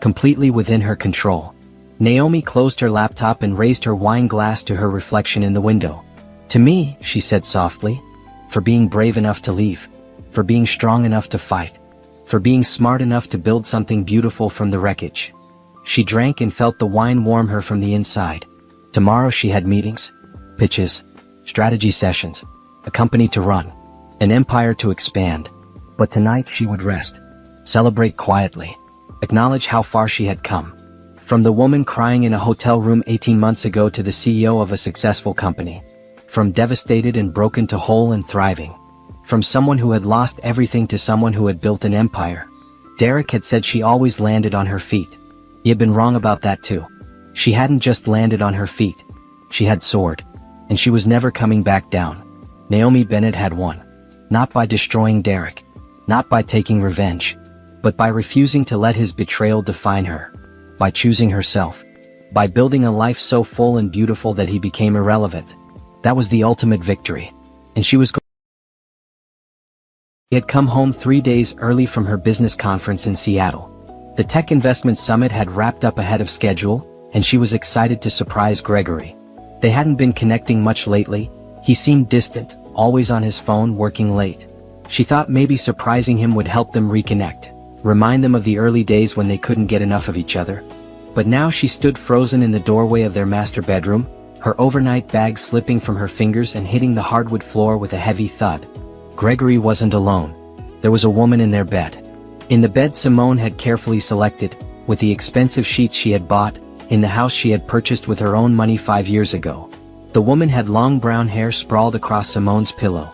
Completely within her control. Naomi closed her laptop and raised her wine glass to her reflection in the window. "To me," she said softly, "for being brave enough to leave. For being strong enough to fight. For being smart enough to build something beautiful from the wreckage." She drank and felt the wine warm her from the inside. Tomorrow she had meetings, pitches, strategy sessions, a company to run, an empire to expand. But tonight she would rest. Celebrate quietly. Acknowledge how far she had come. From the woman crying in a hotel room 18 months ago to the CEO of a successful company. From devastated and broken to whole and thriving. From someone who had lost everything to someone who had built an empire. Derek had said she always landed on her feet. He had been wrong about that too. She hadn't just landed on her feet. She had soared. And she was never coming back down. Naomi Bennett had won. Not by destroying Derek. Not by taking revenge. But by refusing to let his betrayal define her. By choosing herself. By building a life so full and beautiful that he became irrelevant. That was the ultimate victory. And she was He had come home 3 days early from her business conference in Seattle. The Tech Investment Summit had wrapped up ahead of schedule, and she was excited to surprise Gregory. They hadn't been connecting much lately. He seemed distant, always on his phone working late. She thought maybe surprising him would help them reconnect. Remind them of the early days when they couldn't get enough of each other. But now she stood frozen in the doorway of their master bedroom, her overnight bag slipping from her fingers and hitting the hardwood floor with a heavy thud. Gregory wasn't alone. There was a woman in their bed. In the bed Simone had carefully selected, with the expensive sheets she had bought, in the house she had purchased with her own money 5 years ago. The woman had long brown hair sprawled across Simone's pillow.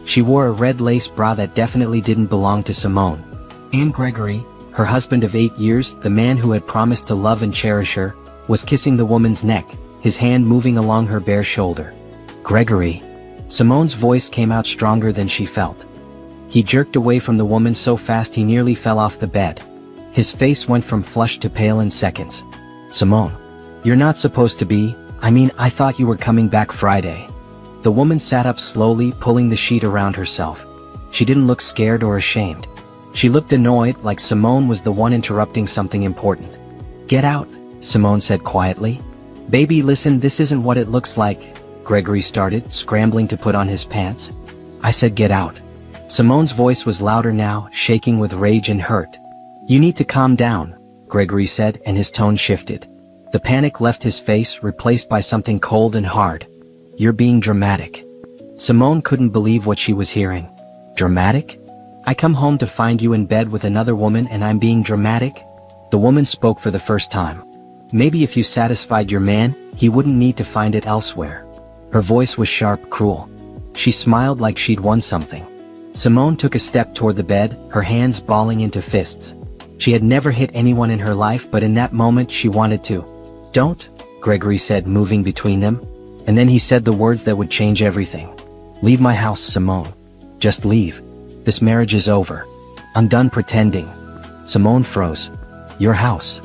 She wore a red lace bra that definitely didn't belong to Simone. And Gregory, her husband of 8 years, the man who had promised to love and cherish her, was kissing the woman's neck, his hand moving along her bare shoulder. "Gregory." Simone's voice came out stronger than she felt. He jerked away from the woman so fast he nearly fell off the bed. His face went from flushed to pale in seconds. "Simone. You're not supposed to be, I thought you were coming back Friday." The woman sat up slowly, pulling the sheet around herself. She didn't look scared or ashamed. She looked annoyed, like Simone was the one interrupting something important. "Get out," Simone said quietly. "Baby, listen, this isn't what it looks like," Gregory started, scrambling to put on his pants. "I said get out." Simone's voice was louder now, shaking with rage and hurt. "You need to calm down," Gregory said, and his tone shifted. The panic left his face, replaced by something cold and hard. "You're being dramatic." Simone couldn't believe what she was hearing. "Dramatic? I come home to find you in bed with another woman and I'm being dramatic?" The woman spoke for the first time. "Maybe if you satisfied your man, he wouldn't need to find it elsewhere." Her voice was sharp, cruel. She smiled like she'd won something. Simone took a step toward the bed, her hands balling into fists. She had never hit anyone in her life, but in that moment she wanted to. "Don't," Gregory said, moving between them. And then he said the words that would change everything. "Leave my house, Simone. Just leave. This marriage is over. I'm done pretending." Simone froze. "Your house?"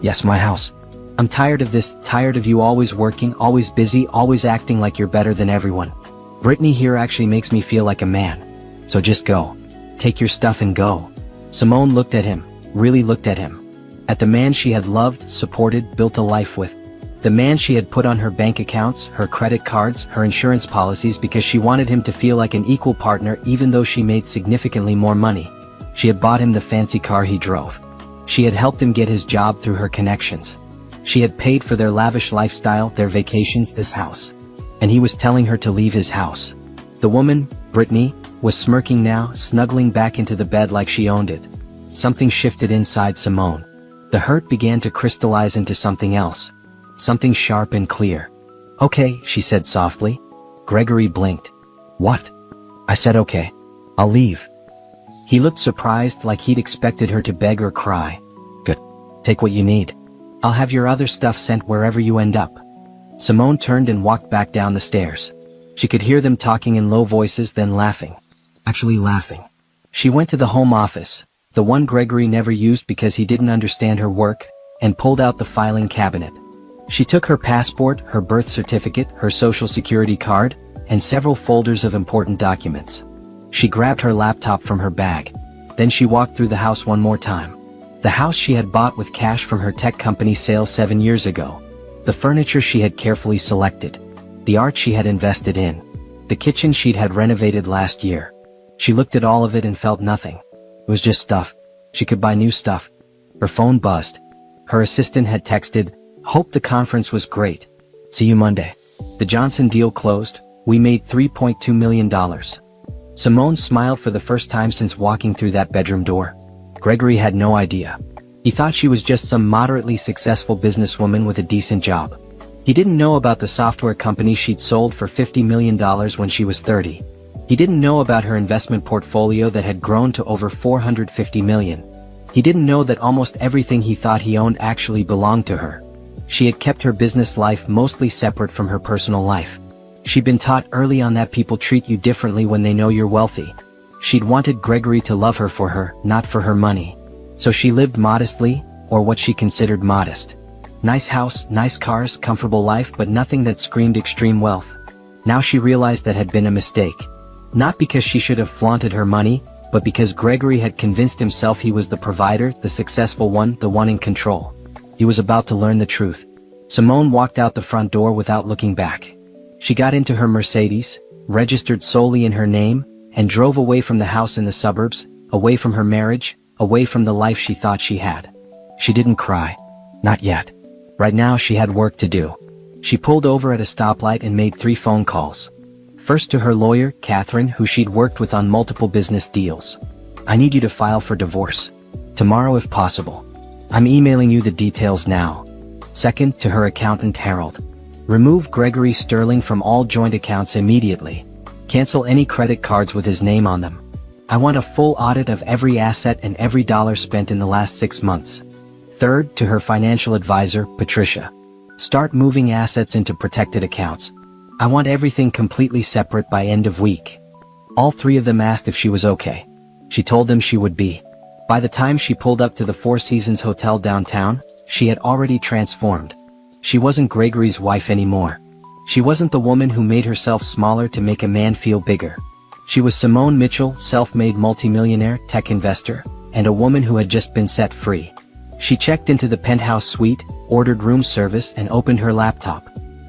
"Yes, my house. I'm tired of this, tired of you always working, always busy, always acting like you're better than everyone. Brittany here actually makes me feel like a man. So just go. Take your stuff and go." Simone looked at him, really looked at him. At the man she had loved, supported, built a life with. The man she had put on her bank accounts, her credit cards, her insurance policies because she wanted him to feel like an equal partner even though she made significantly more money. She had bought him the fancy car he drove. She had helped him get his job through her connections. She had paid for their lavish lifestyle, their vacations, this house. And he was telling her to leave his house. The woman, Brittany, was smirking now, snuggling back into the bed like she owned it. Something shifted inside Simone. The hurt began to crystallize into something else. Something sharp and clear. "Okay," she said softly. Gregory blinked. "What?" "I said okay. I'll leave." He looked surprised, like he'd expected her to beg or cry. "Good. Take what you need. I'll have your other stuff sent wherever you end up." Simone turned and walked back down the stairs. She could hear them talking in low voices, then laughing. Actually laughing. She went to the home office, the one Gregory never used because he didn't understand her work, and pulled out the filing cabinet. She took her passport, her birth certificate, her social security card, and several folders of important documents. She grabbed her laptop from her bag. Then she walked through the house one more time. The house she had bought with cash from her tech company sale 7 years ago. The furniture she had carefully selected. The art she had invested in. The kitchen she'd had renovated last year. She looked at all of it and felt nothing. It was just stuff. She could buy new stuff. Her phone buzzed. Her assistant had texted, "Hope the conference was great. See you Monday. The Johnson deal closed. We made $3.2 million. Simone smiled for the first time since walking through that bedroom door. Gregory had no idea. He thought she was just some moderately successful businesswoman with a decent job. He didn't know about the software company she'd sold for $50 million when she was 30. He didn't know about her investment portfolio that had grown to over $450 million. He didn't know that almost everything he thought he owned actually belonged to her. She had kept her business life mostly separate from her personal life. She'd been taught early on that people treat you differently when they know you're wealthy. She'd wanted Gregory to love her for her, not for her money. So she lived modestly, or what she considered modest. Nice house, nice cars, comfortable life, but nothing that screamed extreme wealth. Now she realized that had been a mistake. Not because she should have flaunted her money, but because Gregory had convinced himself he was the provider, the successful one, the one in control. He was about to learn the truth. Simone walked out the front door without looking back. She got into her Mercedes, registered solely in her name, and drove away from the house in the suburbs, away from her marriage, away from the life she thought she had. She didn't cry. Not yet. Right now she had work to do. She pulled over at a stoplight and made 3 phone calls. First to her lawyer, Catherine, who she'd worked with on multiple business deals. "I need you to file for divorce. Tomorrow if possible. I'm emailing you the details now." Second, to her accountant, Harold. "Remove Gregory Sterling from all joint accounts immediately. Cancel any credit cards with his name on them. I want a full audit of every asset and every dollar spent in the last 6 months." Third, to her financial advisor, Patricia. "Start moving assets into protected accounts. I want everything completely separate by end of week." All 3 of them asked if she was okay. She told them she would be. By the time she pulled up to the Four Seasons Hotel downtown, she had already transformed. She wasn't Gregory's wife anymore. She wasn't the woman who made herself smaller to make a man feel bigger. She was Simone Mitchell, self-made multimillionaire, tech investor, and a woman who had just been set free. She checked into the penthouse suite, ordered room service, and opened her laptop.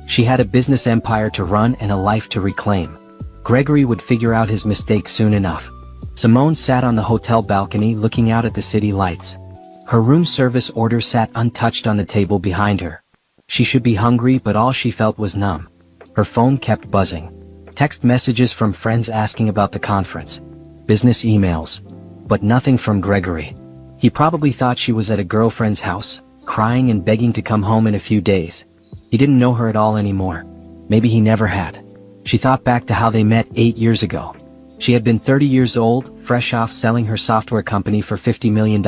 She had a business empire to run and a life to reclaim. Gregory would figure out his mistake soon enough. Simone sat on the hotel balcony looking out at the city lights. Her room service order sat untouched on the table behind her. She should be hungry, but all she felt was numb. Her phone kept buzzing. Text messages from friends asking about the conference. Business emails. But nothing from Gregory. He probably thought she was at a girlfriend's house, crying and begging to come home in a few days. He didn't know her at all anymore. Maybe he never had. She thought back to how they met 8 years ago. She had been 30 years old, fresh off selling her software company for $50 million.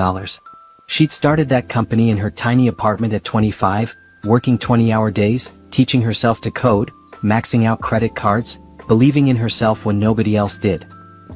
She'd started that company in her tiny apartment at 25, working 20-hour days, teaching herself to code, maxing out credit cards, believing in herself when nobody else did.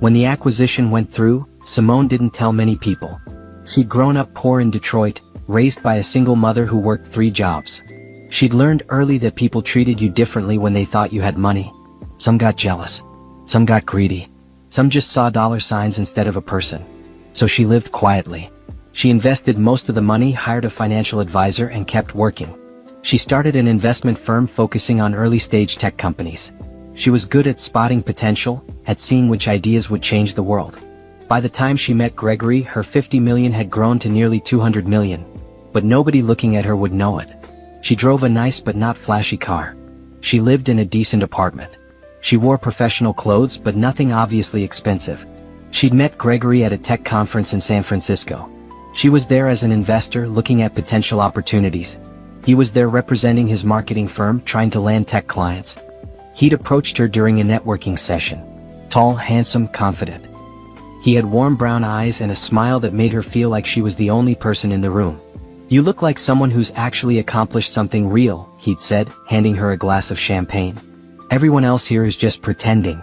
When the acquisition went through, Simone didn't tell many people. She'd grown up poor in Detroit, raised by a single mother who worked 3 jobs. She'd learned early that people treated you differently when they thought you had money. Some got jealous. Some got greedy. Some just saw dollar signs instead of a person. So she lived quietly. She invested most of the money, hired a financial advisor, and kept working. She started an investment firm focusing on early-stage tech companies. She was good at spotting potential, at seeing which ideas would change the world. By the time she met Gregory, her $50 million had grown to nearly $200 million. But nobody looking at her would know it. She drove a nice but not flashy car. She lived in a decent apartment. She wore professional clothes but nothing obviously expensive. She'd met Gregory at a tech conference in San Francisco. She was there as an investor looking at potential opportunities. He was there representing his marketing firm trying to land tech clients. He'd approached her during a networking session. Tall, handsome, confident. He had warm brown eyes and a smile that made her feel like she was the only person in the room. "You look like someone who's actually accomplished something real," he'd said, handing her a glass of champagne. "Everyone else here is just pretending."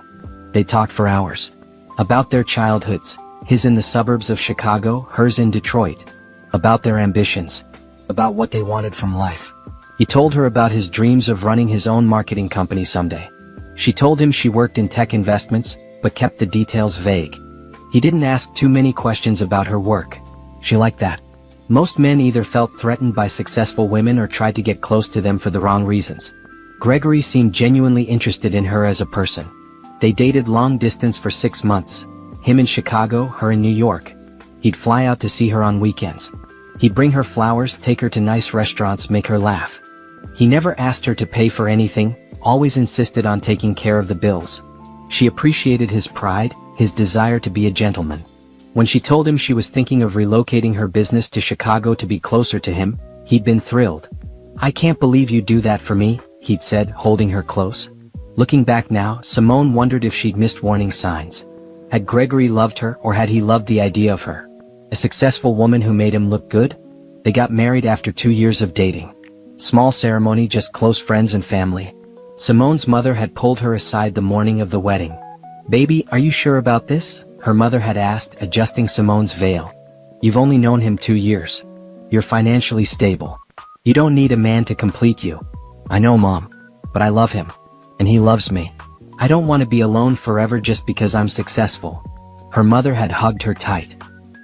They talked for hours. About their childhoods, his in the suburbs of Chicago, hers in Detroit. About their ambitions. About what they wanted from life. He told her about his dreams of running his own marketing company someday. She told him she worked in tech investments, but kept the details vague. He didn't ask too many questions about her work. She liked that. Most men either felt threatened by successful women or tried to get close to them for the wrong reasons. Gregory seemed genuinely interested in her as a person. They dated long distance for 6 months. Him in Chicago, her in New York. He'd fly out to see her on weekends. He'd bring her flowers, take her to nice restaurants, make her laugh. He never asked her to pay for anything, always insisted on taking care of the bills. She appreciated his pride, his desire to be a gentleman. When she told him she was thinking of relocating her business to Chicago to be closer to him, he'd been thrilled. "I can't believe you do that for me," he'd said, holding her close. Looking back now, Simone wondered if she'd missed warning signs. Had Gregory loved her, or had he loved the idea of her? A successful woman who made him look good? They got married after 2 years of dating. Small ceremony, just close friends and family. Simone's mother had pulled her aside the morning of the wedding. "Baby, are you sure about this?" her mother had asked, adjusting Simone's veil. "You've only known him 2 years. You're financially stable. You don't need a man to complete you." "I know, Mom. But I love him. And he loves me. I don't want to be alone forever just because I'm successful." Her mother had hugged her tight.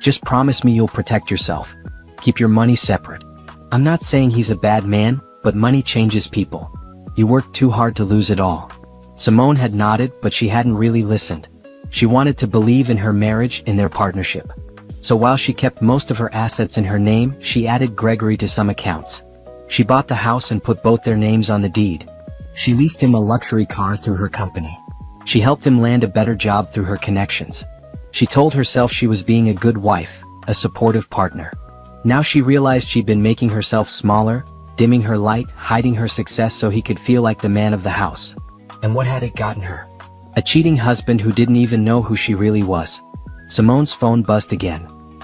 "Just promise me you'll protect yourself. Keep your money separate. I'm not saying he's a bad man, but money changes people. You worked too hard to lose it all." Simone had nodded, but she hadn't really listened. She wanted to believe in her marriage, in their partnership. So while she kept most of her assets in her name, she added Gregory to some accounts. She bought the house and put both their names on the deed. She leased him a luxury car through her company. She helped him land a better job through her connections. She told herself she was being a good wife, a supportive partner. Now she realized she'd been making herself smaller, dimming her light, hiding her success so he could feel like the man of the house. And what had it gotten her? A cheating husband who didn't even know who she really was. Simone's phone buzzed again.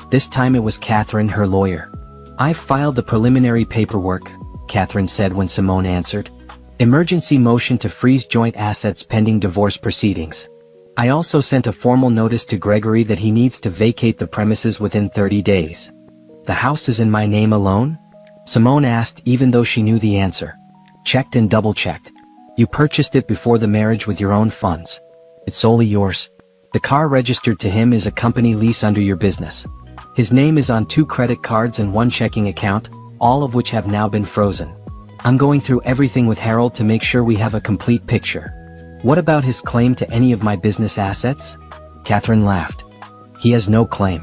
This time it was Catherine, her lawyer. "I've filed the preliminary paperwork," Catherine said when Simone answered. "Emergency motion to freeze joint assets pending divorce proceedings. I also sent a formal notice to Gregory that he needs to vacate the premises within 30 days. "The house is in my name alone?" Simone asked, even though she knew the answer. "Checked and double-checked. You purchased it before the marriage with your own funds. It's solely yours. The car registered to him is a company lease under your business. His name is on 2 credit cards and 1 checking account, all of which have now been frozen. I'm going through everything with Harold to make sure we have a complete picture." "What about his claim to any of my business assets?" Catherine laughed. "He has no claim.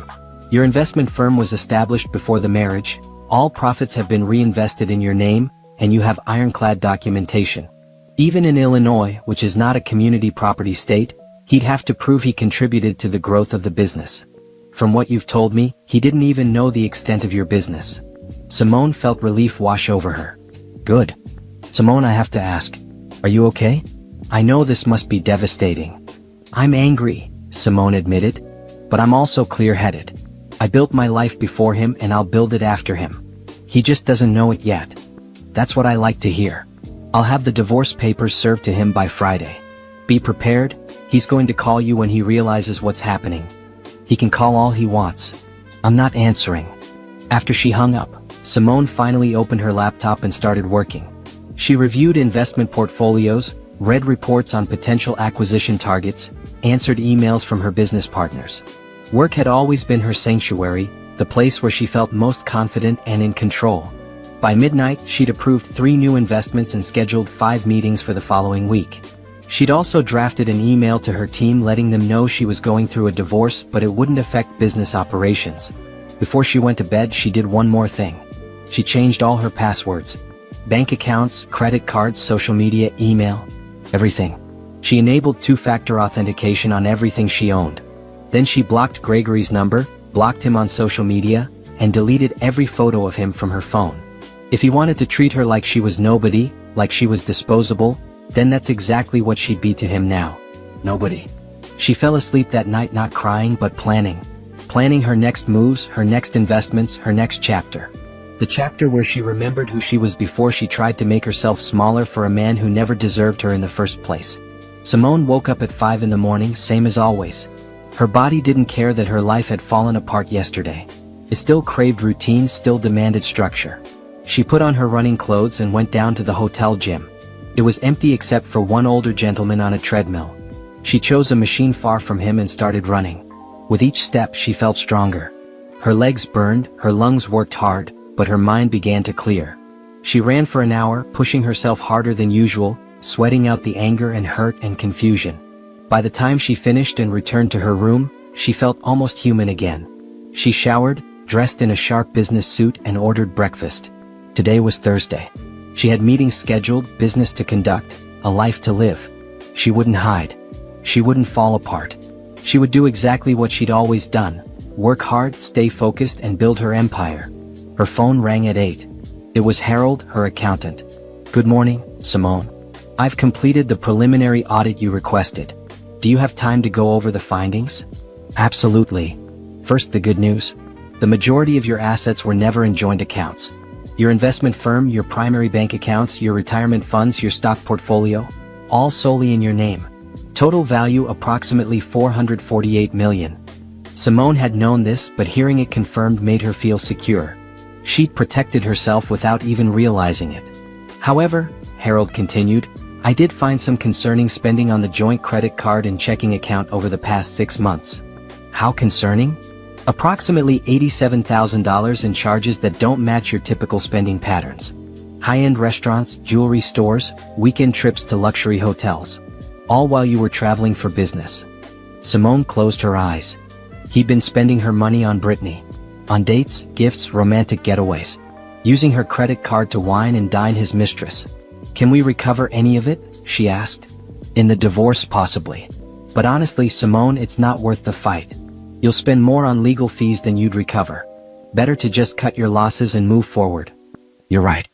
Your investment firm was established before the marriage, all profits have been reinvested in your name, and you have ironclad documentation. Even in Illinois, which is not a community property state, he'd have to prove he contributed to the growth of the business. From what you've told me, he didn't even know the extent of your business." Simone felt relief wash over her. "Good. Simone, I have to ask, are you okay? I know this must be devastating." "I'm angry," Simone admitted, "but I'm also clear-headed. I built my life before him and I'll build it after him. He just doesn't know it yet. That's what I like to hear. I'll have the divorce papers served to him by Friday. Be prepared, he's going to call you when he realizes what's happening. He can call all he wants." "I'm not answering." After she hung up, Simone finally opened her laptop and started working. She reviewed investment portfolios, read reports on potential acquisition targets, answered emails from her business partners. Work had always been her sanctuary, the place where she felt most confident and in control. By midnight, she'd approved 3 new investments and scheduled 5 meetings for the following week. She'd also drafted an email to her team letting them know she was going through a divorce but it wouldn't affect business operations. Before she went to bed, she did one more thing. She changed all her passwords. Bank accounts, credit cards, social media, email, everything. She enabled two-factor authentication on everything she owned. Then she blocked Gregory's number, blocked him on social media, and deleted every photo of him from her phone. If he wanted to treat her like she was nobody, like she was disposable, then that's exactly what she'd be to him now. Nobody. She fell asleep that night not crying but planning. Planning her next moves, her next investments, her next chapter. The chapter where she remembered who she was before she tried to make herself smaller for a man who never deserved her in the first place. Simone woke up at 5 in the morning, same as always. Her body didn't care that her life had fallen apart yesterday. It still craved routine, still demanded structure. She put on her running clothes and went down to the hotel gym. It was empty except for one older gentleman on a treadmill. She chose a machine far from him and started running. With each step she felt stronger. Her legs burned, her lungs worked hard, but her mind began to clear. She ran for an hour, pushing herself harder than usual, sweating out the anger and hurt and confusion. By the time she finished and returned to her room, she felt almost human again. She showered, dressed in a sharp business suit, and ordered breakfast. Today was Thursday. She had meetings scheduled, business to conduct, a life to live. She wouldn't hide. She wouldn't fall apart. She would do exactly what she'd always done: work hard, stay focused, and build her empire. Her phone rang at 8. It was Harold, her accountant. "Good morning, Simone. I've completed the preliminary audit you requested. Do you have time to go over the findings?" "Absolutely. First, the good news. The majority of your assets were never in joint accounts. Your investment firm, your primary bank accounts, your retirement funds, your stock portfolio, all solely in your name. Total value approximately $448 million. Simone had known this, but hearing it confirmed made her feel secure. She'd protected herself without even realizing it. However, Harold continued, I did find some concerning spending on the joint credit card and checking account over the past 6 months. How concerning? Approximately $87,000 in charges that don't match your typical spending patterns. High-end restaurants, jewelry stores, weekend trips to luxury hotels. All while you were traveling for business. Simone closed her eyes. He'd been spending her money on Brittany. On dates, gifts, romantic getaways. Using her credit card to wine and dine his mistress. Can we recover any of it? She asked. In the divorce, possibly. But honestly, Simone, it's not worth the fight. You'll spend more on legal fees than you'd recover. Better to just cut your losses and move forward. You're right.